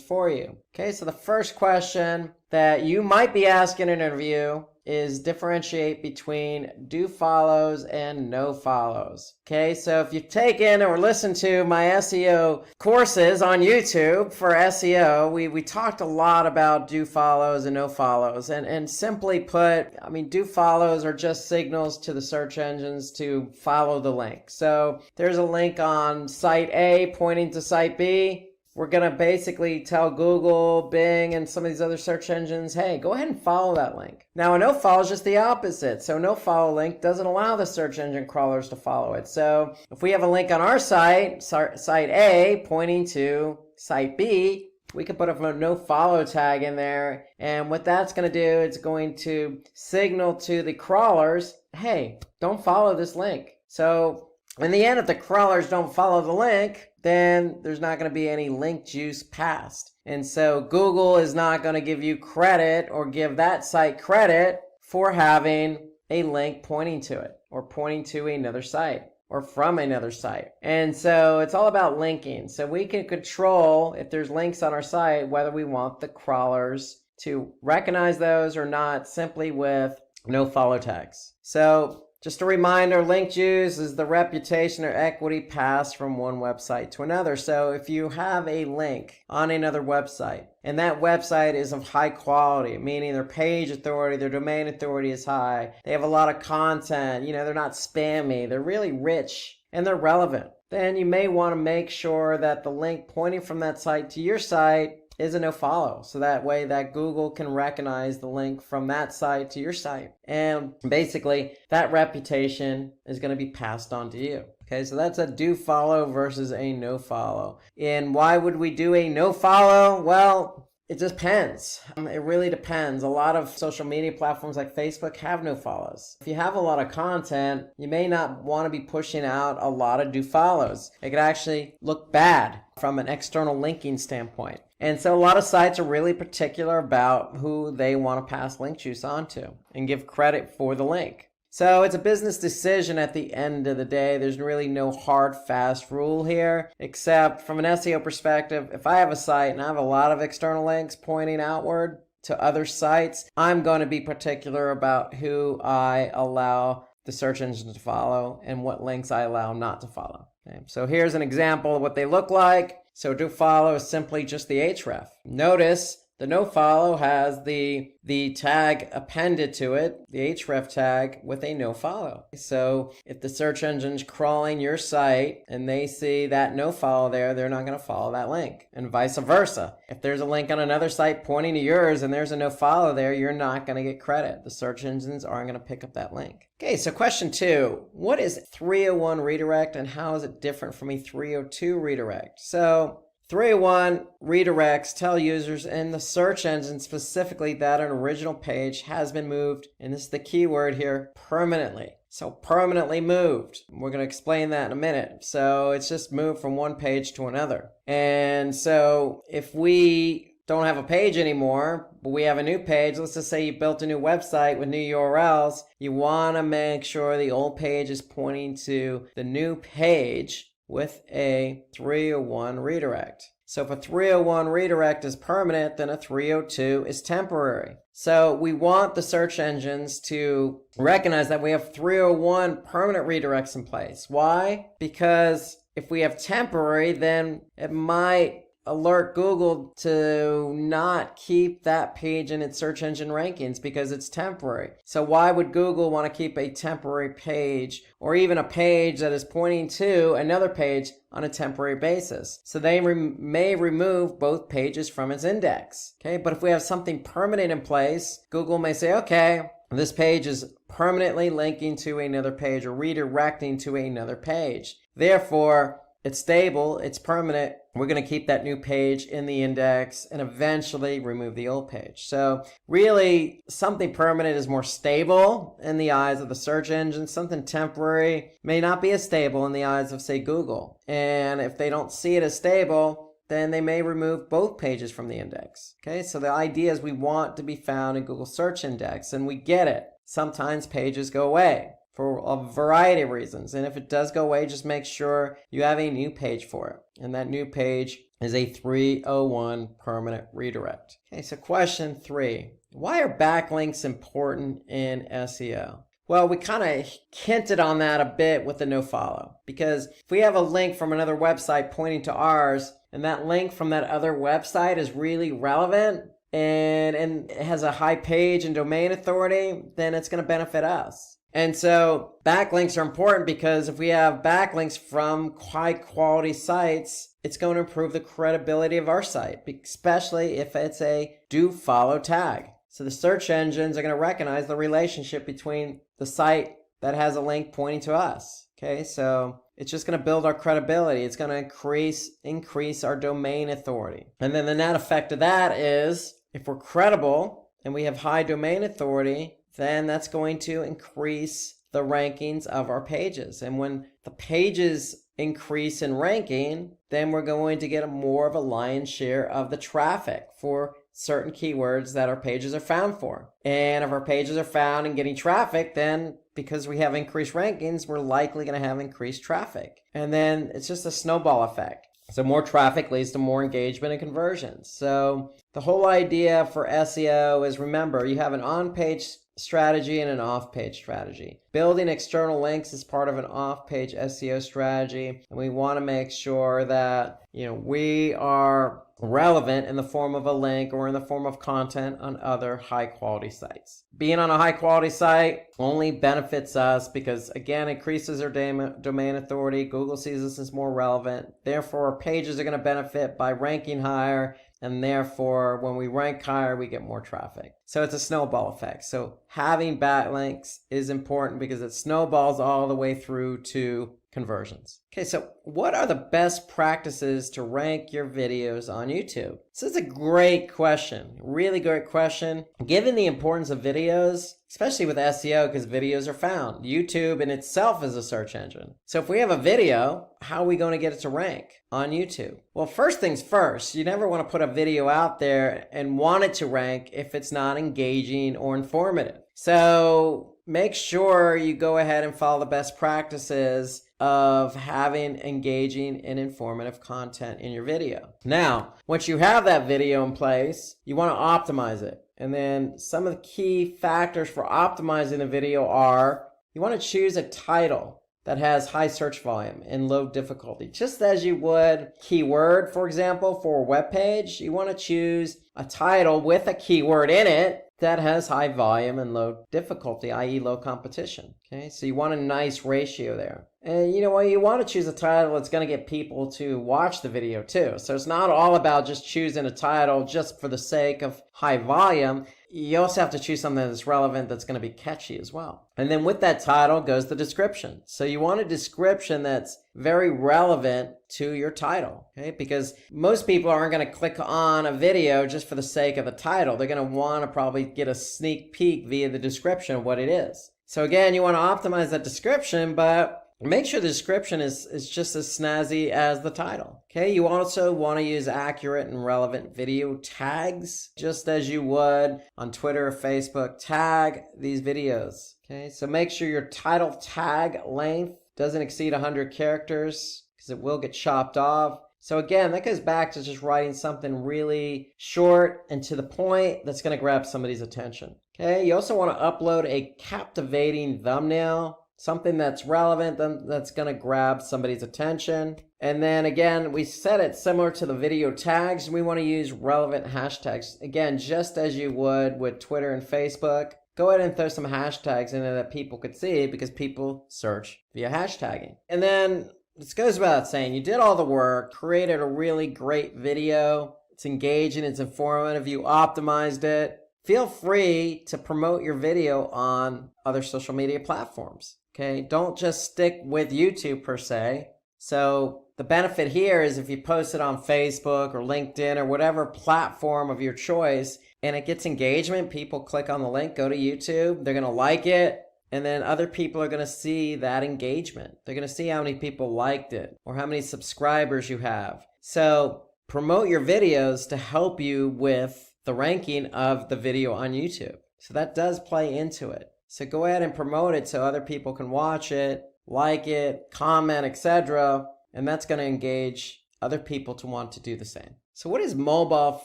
For you. Okay, so the first question that you might be asked in an interview is differentiate between do follows and no follows. Okay, so if you've taken or listened to my SEO courses on YouTube for SEO, we talked a lot about do follows and no follows. And simply put, I mean, do follows are just signals to the search engines to follow the link. So there's a link on site A pointing to site B. We're going to basically tell Google, Bing, and some of these other search engines, hey, go ahead and follow that link. Now, a no-follow is just the opposite. So no-follow link doesn't allow the search engine crawlers to follow it. So if we have a link on our site, site A, pointing to site B, we can put a no-follow tag in there. And what that's going to do, it's going to signal to the crawlers, hey, don't follow this link. So in the end, if the crawlers don't follow the link, then there's not going to be any link juice passed. And so Google is not going to give you credit or give that site credit for having a link pointing to it or pointing to another site or from another site. And so it's all about linking. So we can control if there's links on our site, whether we want the crawlers to recognize those or not, simply with no follow tags. So just a reminder, link juice is the reputation or equity passed from one website to another. So if you have a link on another website and that website is of high quality, meaning their page authority, their domain authority is high, they have a lot of content, they're not spammy, they're really rich and they're relevant, then you may want to make sure that the link pointing from that site to your site is a no follow. So that way that Google can recognize the link from that site to your site. And basically that reputation is going to be passed on to you. Okay, so that's a do follow versus a no follow. And why would we do a no follow? Well, it depends. It really depends. A lot of social media platforms like Facebook have no follows. If you have a lot of content, you may not want to be pushing out a lot of do follows. It could actually look bad from an external linking standpoint. And so a lot of sites are really particular about who they want to pass link juice onto and give credit for the link. So it's a business decision at the end of the day. There's really no hard, fast rule here, except from an SEO perspective, if I have a site and I have a lot of external links pointing outward to other sites, I'm going to be particular about who I allow the search engine to follow and what links I allow not to follow. Okay, so here's an example of what they look like. So do follow is simply just the href. Notice the no follow has the tag appended to it, the href tag with a no follow. So if the search engine's crawling your site and they see that no follow there, they're not going to follow that link, and vice versa. If there's a link on another site pointing to yours and there's a no follow there, you're not going to get credit. The search engines aren't going to pick up that link. Okay, so question 2, what is 301 redirect and how is it different from a 302 redirect? So 301 redirects tell users in the search engine specifically that an original page has been moved, and this is the key word here, permanently. So permanently moved. We're going to explain that in a minute. So it's just moved from one page to another. And so if we don't have a page anymore, but we have a new page, let's just say you built a new website with new URLs, you want to make sure the old page is pointing to the new page with a 301 redirect. So if a 301 redirect is permanent, then a 302 is temporary. So we want the search engines to recognize that we have 301 permanent redirects in place. Why? Because if we have temporary, then it might alert Google to not keep that page in its search engine rankings because it's temporary. So why would Google want to keep a temporary page or even a page that is pointing to another page on a temporary basis? So they may remove both pages from its index. Okay, but if we have something permanent in place, Google may say, okay, this page is permanently linking to another page or redirecting to another page. Therefore, it's stable, it's permanent. We're going to keep that new page in the index and eventually remove the old page. So really, something permanent is more stable in the eyes of the search engine. Something temporary may not be as stable in the eyes of, say, Google. And if they don't see it as stable, then they may remove both pages from the index. Okay, so the idea is we want to be found in Google Search Index, and we get it. Sometimes pages go away for a variety of reasons. And if it does go away, just make sure you have a new page for it. And that new page is a 301 permanent redirect. Okay, so question 3. Why are backlinks important in SEO? Well, we kind of hinted on that a bit with the no follow. Because if we have a link from another website pointing to ours, and that link from that other website is really relevant, and it has a high page and domain authority, then it's going to benefit us. And so backlinks are important because if we have backlinks from high quality sites, it's going to improve the credibility of our site, especially if it's a do follow tag. So the search engines are going to recognize the relationship between the site that has a link pointing to us. Okay, so it's just going to build our credibility. It's going to increase our domain authority. And then the net effect of that is if we're credible and we have high domain authority, then that's going to increase the rankings of our pages. And when the pages increase in ranking, then we're going to get more of a lion's share of the traffic for certain keywords that our pages are found for. And if our pages are found and getting traffic, then because we have increased rankings, we're likely going to have increased traffic. And then it's just a snowball effect. So more traffic leads to more engagement and conversions. So the whole idea for SEO is, remember, you have an on-page strategy and an off-page strategy. Building external links is part of an off-page SEO strategy, and we want to make sure that we are relevant in the form of a link or in the form of content on other high-quality sites. Being on a high-quality site only benefits us because, again, increases our domain authority. Google sees us as more relevant. Therefore, our pages are going to benefit by ranking higher, and therefore, when we rank higher, we get more traffic. So it's a snowball effect. So having backlinks is important because it snowballs all the way through to conversions. Okay, so what are the best practices to rank your videos on YouTube? This is a great question, really great question. Given the importance of videos, especially with SEO, because videos are found. YouTube in itself is a search engine. So if we have a video, how are we going to get it to rank on YouTube? Well, first things first, you never want to put a video out there and want it to rank if it's not engaging or informative. So make sure you go ahead and follow the best practices of having engaging and informative content in your video. Now, once you have that video in place, you want to optimize it. And then some of the key factors for optimizing a video are, you want to choose a title that has high search volume and low difficulty. Just as you would keyword, for example, for a web page, you want to choose a title with a keyword in it that has high volume and low difficulty, i.e. low competition. Okay, so you want a nice ratio there. And you want to choose a title that's going to get people to watch the video too. So it's not all about just choosing a title just for the sake of high volume. You also have to choose something that's relevant, that's going to be catchy as well. And then with that title goes the description. So you want a description that's very relevant to your title, okay? Because most people aren't going to click on a video just for the sake of the title. They're going to want to probably get a sneak peek via the description of what it is. So again, you want to optimize that description, but make sure the description is just as snazzy as the title. Okay, you also want to use accurate and relevant video tags, just as you would on Twitter or Facebook. Tag these videos. Okay, so make sure your title tag length doesn't exceed 100 characters because it will get chopped off. So again, that goes back to just writing something really short and to the point that's going to grab somebody's attention. Okay, you also want to upload a captivating thumbnail, something that's relevant, that's going to grab somebody's attention. And then again, we set it similar to the video tags. We want to use relevant hashtags. Again, just as you would with Twitter and Facebook, go ahead and throw some hashtags in there that people could see because people search via hashtagging. And then this goes without saying, you did all the work, created a really great video. It's engaging, it's informative, you optimized it. Feel free to promote your video on other social media platforms. Okay, don't just stick with YouTube per se. So the benefit here is if you post it on Facebook or LinkedIn or whatever platform of your choice and it gets engagement, people click on the link, go to YouTube, they're going to like it, and then other people are going to see that engagement. They're going to see how many people liked it or how many subscribers you have. So promote your videos to help you with the ranking of the video on YouTube. So that does play into it. So go ahead and promote it so other people can watch it, like it, comment, etc. And that's going to engage other people to want to do the same. So what is mobile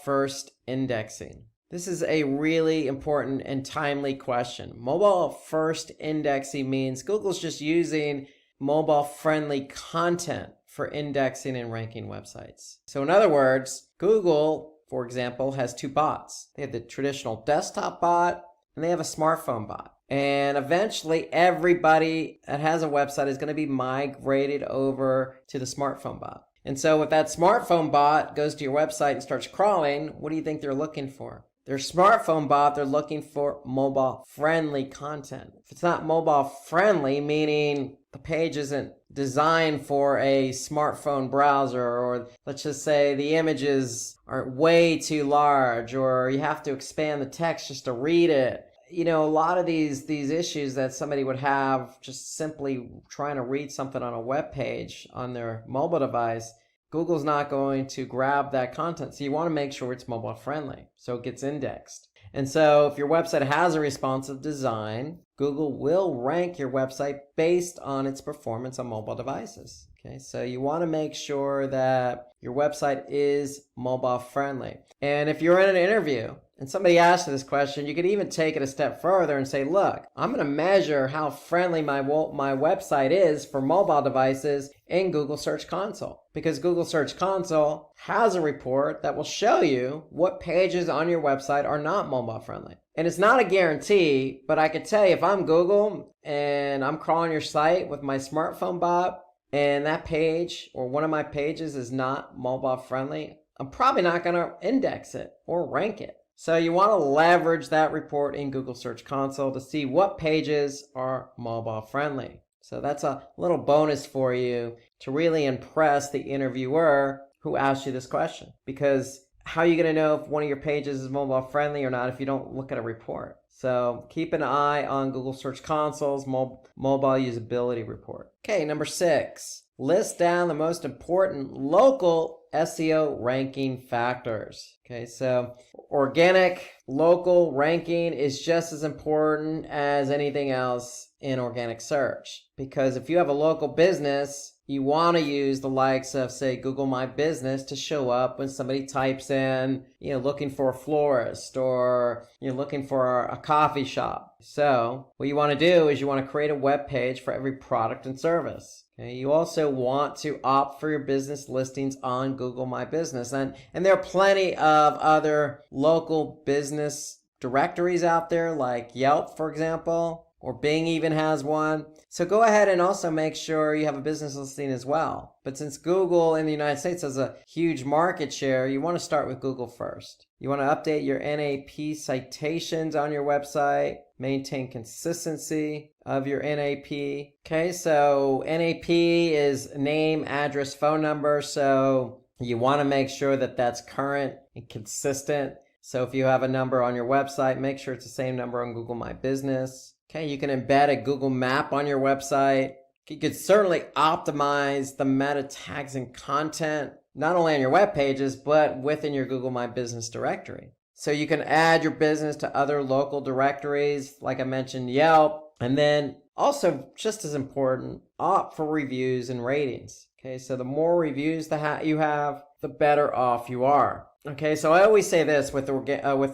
first indexing? This is a really important and timely question. Mobile first indexing means Google's just using mobile friendly content for indexing and ranking websites. So in other words, Google, for example, has two bots. They have the traditional desktop bot and they have a smartphone bot. And eventually everybody that has a website is going to be migrated over to the smartphone bot. And so if that smartphone bot goes to your website and starts crawling, what do you think they're looking for? Their smartphone bot, they're looking for mobile friendly content. If it's not mobile friendly, meaning the page isn't designed for a smartphone browser, or let's just say the images are way too large, or you have to expand the text just to read it. You know, a lot of these issues that somebody would have just simply trying to read something on a web page on their mobile device, Google's not going to grab that content. So you want to make sure it's mobile friendly so it gets indexed. And so if your website has a responsive design, Google will rank your website based on its performance on mobile devices. Okay, so you want to make sure that your website is mobile friendly. And if you're in an interview and somebody asks you this question, you could even take it a step further and say, look, I'm going to measure how friendly my website is for mobile devices in Google Search Console. Because Google Search Console has a report that will show you what pages on your website are not mobile friendly. And it's not a guarantee, but I could tell you if I'm Google and I'm crawling your site with my smartphone bot, and that page or one of my pages is not mobile friendly, I'm probably not going to index it or rank it. So you want to leverage that report in Google Search Console to see what pages are mobile friendly. So that's a little bonus for you to really impress the interviewer who asked you this question. Because how are you going to know if one of your pages is mobile friendly or not if you don't look at a report? So keep an eye on Google Search Console's mobile usability report. Okay, number 6, list down the most important local SEO ranking factors. Okay, so organic local ranking is just as important as anything else in organic search. Because if you have a local business, you want to use the likes of, say, Google My Business to show up when somebody types in, looking for a florist or looking for a coffee shop. So what you want to do is you want to create a web page for every product and service. Okay? You also want to opt for your business listings on Google My Business. And there are plenty of other local business directories out there like Yelp, for example, or Bing even has one. So go ahead and also make sure you have a business listing as well. But since Google in the United States has a huge market share, you want to start with Google first. You want to update your NAP citations on your website, maintain consistency of your NAP. Okay, so NAP is name, address, phone number. So you want to make sure that that's current and consistent. So if you have a number on your website, make sure it's the same number on Google My Business. Okay, you can embed a Google map on your website. You could certainly optimize the meta tags and content, not only on your web pages, but within your Google My Business directory. So you can add your business to other local directories, like I mentioned, Yelp. And then also, just as important, opt for reviews and ratings. Okay, so the more reviews you have, the better off you are. Okay, so I always say this with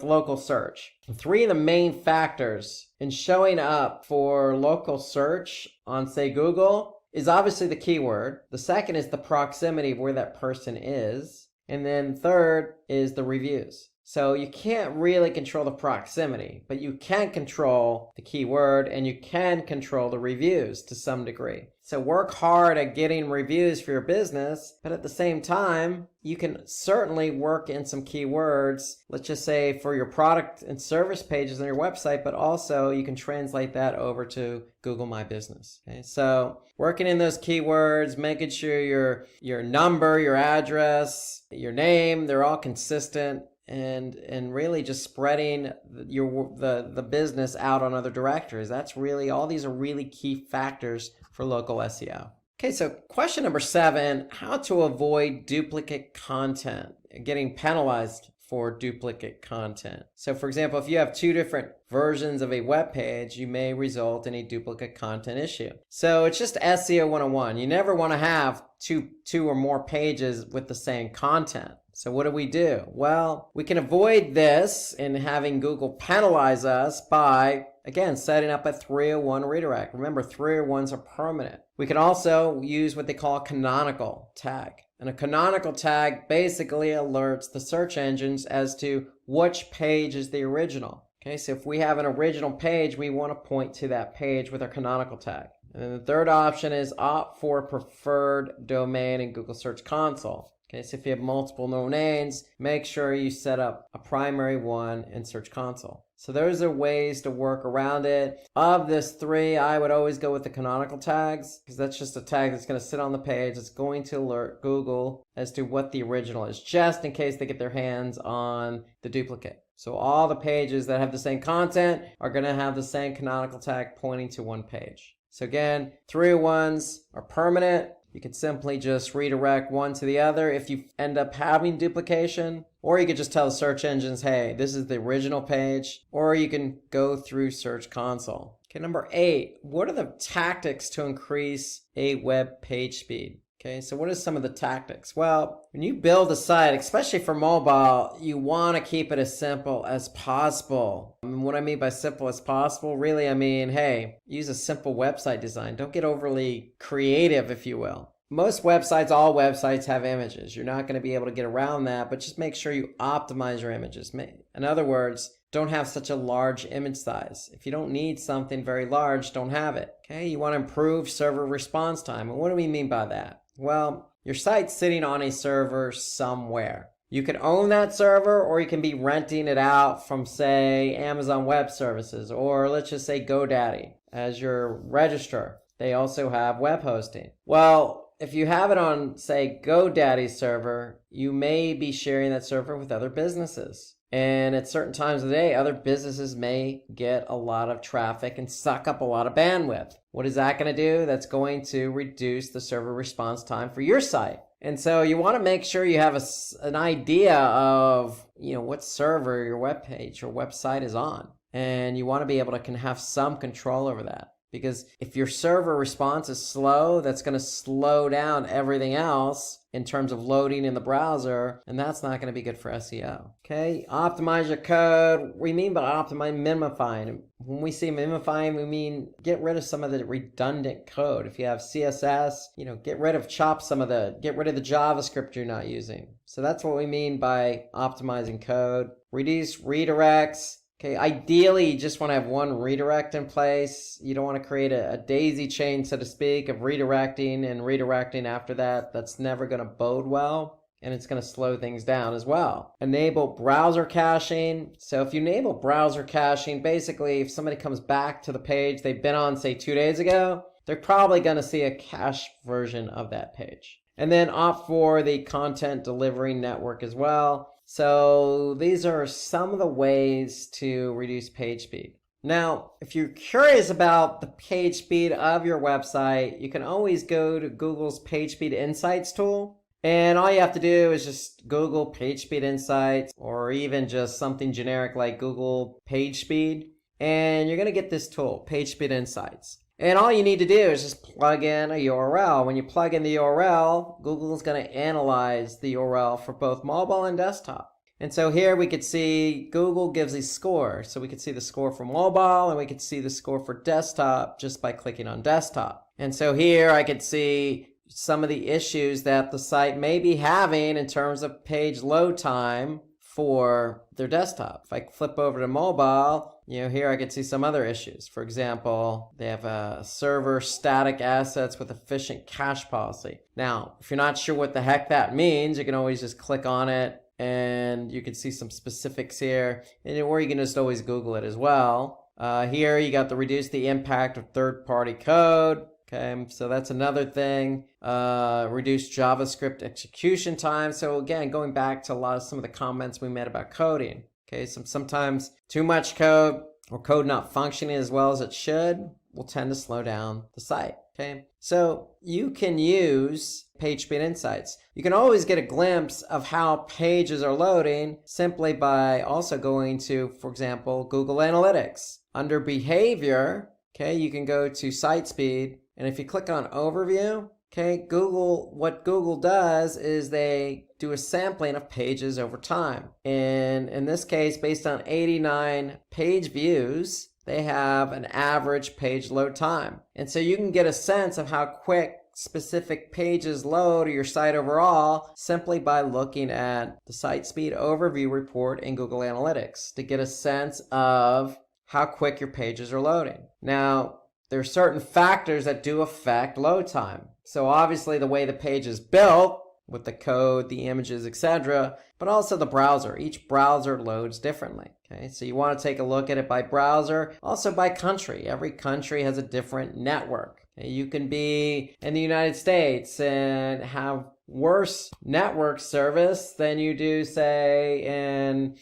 local search. 3 of the main factors in showing up for local search on, say, Google is obviously the keyword. The second is the proximity of where that person is. And then third is the reviews. So you can't really control the proximity, but you can control the keyword and you can control the reviews to some degree. So work hard at getting reviews for your business, but at the same time, you can certainly work in some keywords, let's just say for your product and service pages on your website, but also you can translate that over to Google My Business. Okay, so working in those keywords, making sure your number, your address, your name, they're all consistent. And really just spreading the business out on other directories. That's really, all these are really key factors for local SEO. Okay, so question number 7, how to avoid duplicate content, getting penalized for duplicate content. So for example, if you have 2 different versions of a web page, you may result in a duplicate content issue. So it's just SEO 101. You never want to have two or more pages with the same content. So what do? Well, we can avoid this in having Google penalize us by, again, setting up a 301 redirect. Remember, 301s are permanent. We can also use what they call a canonical tag. And a canonical tag basically alerts the search engines as to which page is the original. Okay, so if we have an original page, we want to point to that page with our canonical tag. And then the third option is opt for preferred domain in Google Search Console. Okay, so if you have multiple domains, make sure you set up a primary one in Search Console. So those are ways to work around it. Of this 3, I would always go with the canonical tags because that's just a tag that's going to sit on the page. It's going to alert Google as to what the original is, just in case they get their hands on the duplicate. So all the pages that have the same content are going to have the same canonical tag pointing to one page. So again, 301s are permanent. You could simply just redirect one to the other if you end up having duplication, or you could just tell the search engines, hey, this is the original page, or you can go through Search Console. Okay, number 8, what are the tactics to increase a web page speed? Okay, so what are some of the tactics? Well, when you build a site, especially for mobile, you want to keep it as simple as possible. And what I mean by simple as possible, really, I mean, hey, use a simple website design. Don't get overly creative, if you will. Most websites, all websites have images. You're not going to be able to get around that, but just make sure you optimize your images. In other words, don't have such a large image size. If you don't need something very large, don't have it. Okay, you want to improve server response time. And what do we mean by that? Well, your site's sitting on a server somewhere. You can own that server, or you can be renting it out from, say, Amazon Web Services, or let's just say GoDaddy as your registrar. They also have web hosting. Well, if you have it on, say, GoDaddy's server, you may be sharing that server with other businesses. And at certain times of the day, other businesses may get a lot of traffic and suck up a lot of bandwidth. What is that going to do? That's going to reduce the server response time for your site. And so you want to make sure you have an idea of, what server your web page or website is on. And you want to be able to have some control over that. Because if your server response is slow, that's going to slow down everything else in terms of loading in the browser, and that's not going to be good for SEO. Okay, optimize your code. We mean by optimize, minifying. When we say minifying, we mean get rid of some of the redundant code. If you have CSS, get rid of the JavaScript you're not using. So that's what we mean by optimizing code. Reduce redirects. Okay, ideally, you just want to have one redirect in place. You don't want to create a daisy chain, so to speak, of redirecting and redirecting after that. That's never going to bode well, and it's going to slow things down as well. Enable browser caching. So if you enable browser caching, basically, if somebody comes back to the page they've been on, say, 2 days ago, they're probably going to see a cached version of that page. And then opt for the content delivery network as well. So these are some of the ways to reduce page speed. Now, if you're curious about the page speed of your website, you can always go to Google's Page Speed Insights tool. And all you have to do is just Google Page Speed Insights, or even just something generic like Google Page Speed. And you're going to get this tool, Page Speed Insights. And all you need to do is just plug in a URL. When you plug in the URL, Google is going to analyze the URL for both mobile and desktop. And so here we could see Google gives a score. So we could see the score for mobile, and we could see the score for desktop just by clicking on desktop. And so here I could see some of the issues that the site may be having in terms of page load time for their desktop. If I flip over to mobile, here I could see some other issues. For example, they have a server static assets with efficient cache policy. Now, if you're not sure what the heck that means, you can always just click on it and you can see some specifics here. Or you can just always Google it as well. Here you got to reduce the impact of third-party code. Okay, so that's another thing. Reduce JavaScript execution time. So again, going back to some of the comments we made about coding. Okay, sometimes too much code or code not functioning as well as it should will tend to slow down the site. Okay, so you can use Page Speed Insights. You can always get a glimpse of how pages are loading simply by also going to, for example, Google Analytics. Under Behavior, okay, you can go to Site Speed, and if you click on Overview, okay, what Google does is they do a sampling of pages over time. And in this case, based on 89 page views, they have an average page load time. And so you can get a sense of how quick specific pages load your site overall simply by looking at the Site Speed Overview report in Google Analytics to get a sense of how quick your pages are loading. Now, there are certain factors that do affect load time. So obviously the way the page is built with the code, the images, etc., but also the browser. Each browser loads differently. Okay, so you want to take a look at it by browser, also by country. Every country has a different network. Okay, you can be in the United States and have worse network service than you do, say, in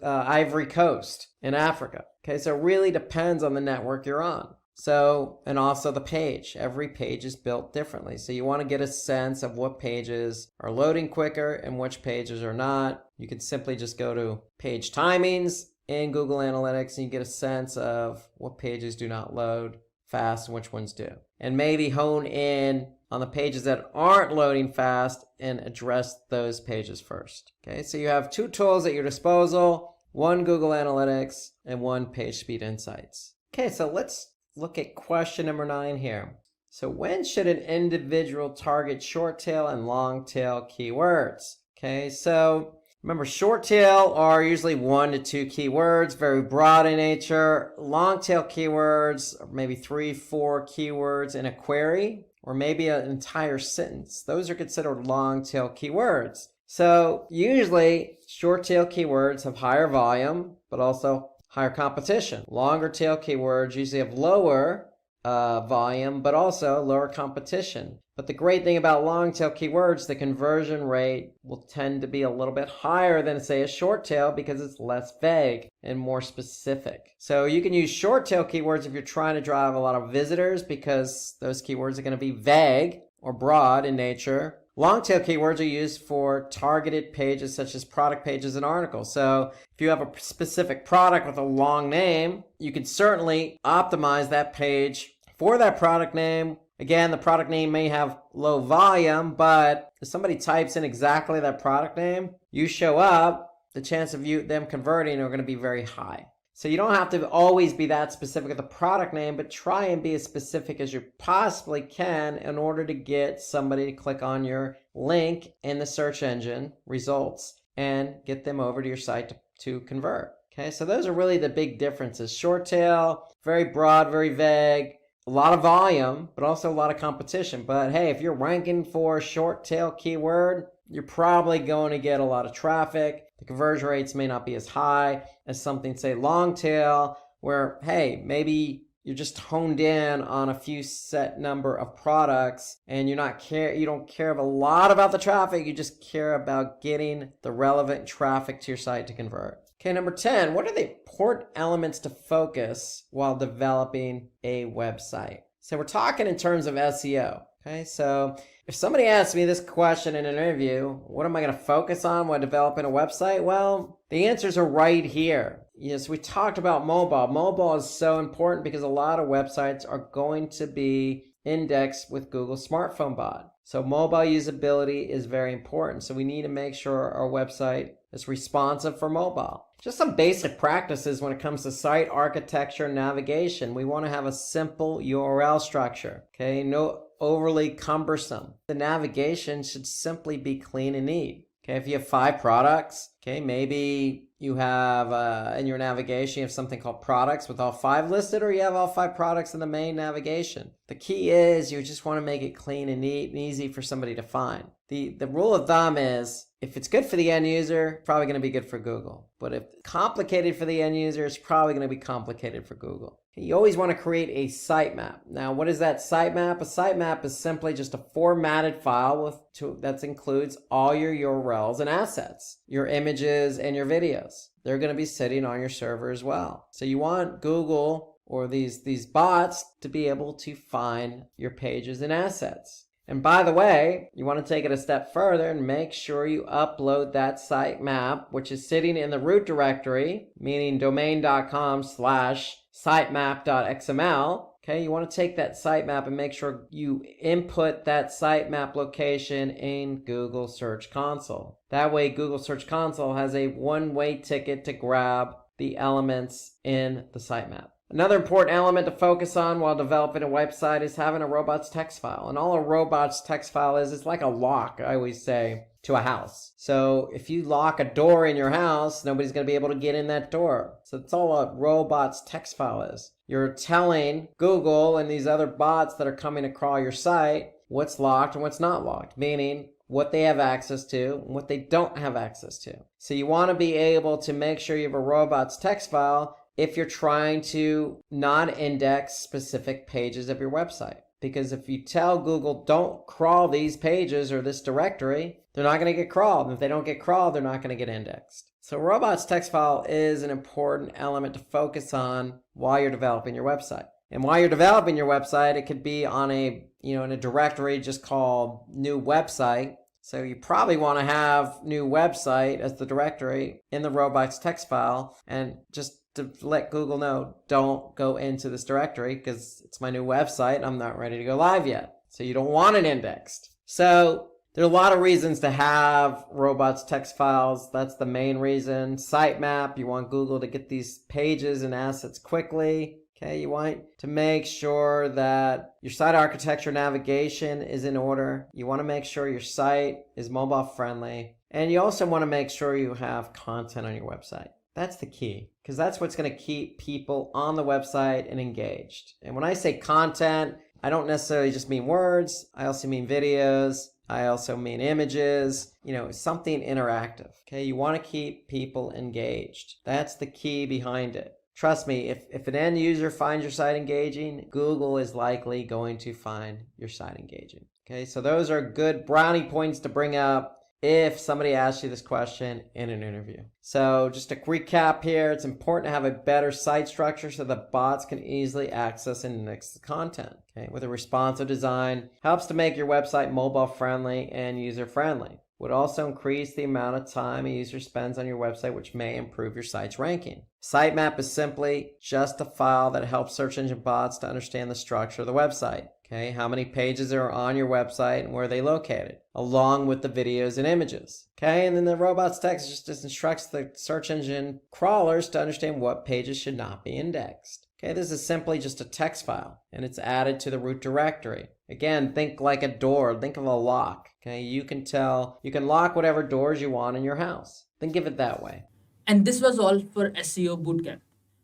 Ivory Coast in Africa. Okay, so it really depends on the network you're on. So, and also the page. Every page is built differently. So you want to get a sense of what pages are loading quicker and which pages are not. You can simply just go to page timings in Google Analytics and you get a sense of what pages do not load fast and which ones do. And maybe hone in on the pages that aren't loading fast and address those pages first. Okay, so you have two tools at your disposal, one Google Analytics and one PageSpeed Insights. Okay, so let's look at question number 9 here. So when should an individual target short tail and long tail keywords? Okay, so remember, short tail are usually 1 to 2 keywords, very broad in nature. Long tail keywords are maybe 3, 4 keywords in a query, or maybe an entire sentence. Those are considered long tail keywords. So usually short tail keywords have higher volume, but also higher competition. Longer tail keywords usually have lower volume, but also lower competition. But the great thing about long tail keywords, the conversion rate will tend to be a little bit higher than, say, a short tail because it's less vague and more specific. So you can use short tail keywords if you're trying to drive a lot of visitors because those keywords are going to be vague or broad in nature. Long tail keywords are used for targeted pages such as product pages and articles. So if you have a specific product with a long name, you can certainly optimize that page for that product name. Again, the product name may have low volume, but if somebody types in exactly that product name, you show up, the chance of them converting are going to be very high. So you don't have to always be that specific with the product name, but try and be as specific as you possibly can in order to get somebody to click on your link in the search engine results and get them over to your site to convert. Okay, so those are really the big differences. Short tail, very broad, very vague, a lot of volume, but also a lot of competition. But hey, if you're ranking for a short tail keyword, you're probably going to get a lot of traffic. The conversion rates may not be as high as something, say, long tail, where, hey, maybe you're just honed in on a few set number of products and you don't care a lot about the traffic. You just care about getting the relevant traffic to your site to convert. Okay, number 10, what are the important elements to focus while developing a website? So we're talking in terms of SEO. Okay, so if somebody asks me this question in an interview, what am I going to focus on while developing a website? Well, the answers are right here. Yes, we talked about mobile. Mobile is so important because a lot of websites are going to be indexed with Google Smartphone Bot. So mobile usability is very important. So we need to make sure our website is responsive for mobile. Just some basic practices when it comes to site architecture and navigation. We want to have a simple URL structure. Okay, no overly cumbersome. The navigation should simply be clean and neat. Okay, if you have 5 products, okay, maybe you have in your navigation, you have something called products with all 5 listed, or you have all 5 products in the main navigation. The key is you just want to make it clean and neat and easy for somebody to find. The rule of thumb is if it's good for the end user, it's probably going to be good for Google. But if it's complicated for the end user, it's probably going to be complicated for Google. You always want to create a sitemap. Now, what is that sitemap? A sitemap is simply just a formatted file that includes all your URLs and assets, your images and your videos. They're going to be sitting on your server as well. So you want Google or these bots to be able to find your pages and assets. And by the way, you want to take it a step further and make sure you upload that sitemap, which is sitting in the root directory, meaning domain.com/sitemap.xml. Okay, you want to take that sitemap and make sure you input that sitemap location in Google Search Console. That way, Google Search Console has a one-way ticket to grab the elements in the sitemap. Another important element to focus on while developing a website is having a robots text file. And all a robots text file is, it's like a lock, I always say, to a house. So if you lock a door in your house, nobody's going to be able to get in that door. So that's all a robots text file is. You're telling Google and these other bots that are coming to crawl your site what's locked and what's not locked, meaning what they have access to and what they don't have access to. So you want to be able to make sure you have a robots text file if you're trying to not index specific pages of your website. Because if you tell Google, don't crawl these pages or this directory, they're not going to get crawled. And if they don't get crawled, they're not going to get indexed. So robots text file is an important element to focus on while you're developing your website. And while you're developing your website, it could be on in a directory just called new website. So you probably want to have new website as the directory in the robots text file, and just to let Google know, don't go into this directory because it's my new website. I'm not ready to go live yet. So you don't want it indexed. So there are a lot of reasons to have robots text files. That's the main reason. Sitemap, you want Google to get these pages and assets quickly. Okay, you want to make sure that your site architecture navigation is in order. You want to make sure your site is mobile friendly. And you also want to make sure you have content on your website. That's the key, because that's what's going to keep people on the website and engaged. And when I say content, I don't necessarily just mean words. I also mean videos. I also mean images, something interactive. Okay, you want to keep people engaged. That's the key behind it. Trust me, if an end user finds your site engaging, Google is likely going to find your site engaging. Okay, so those are good brownie points to bring up if somebody asks you this question in an interview. So just a recap here, it's important to have a better site structure so that bots can easily access and index the content. Okay, with a responsive design, helps to make your website mobile friendly and user friendly. Would also increase the amount of time a user spends on your website, which may improve your site's ranking. Sitemap is simply just a file that helps search engine bots to understand the structure of the website. Okay, how many pages are on your website and where are they located, along with the videos and images. Okay, and then the robots text just instructs the search engine crawlers to understand what pages should not be indexed. Okay, this is simply just a text file, and it's added to the root directory. Again, think like a door, think of a lock. Okay, you can lock whatever doors you want in your house. Think of it that way. And this was all for SEO Bootcamp.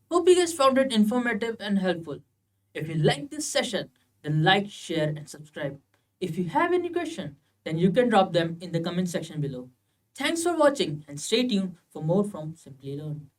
Hope you guys found it informative and helpful. If you liked this session, then like, share, and subscribe. If you have any question, then you can drop them in the comment section below. Thanks for watching and stay tuned for more from Simplilearn.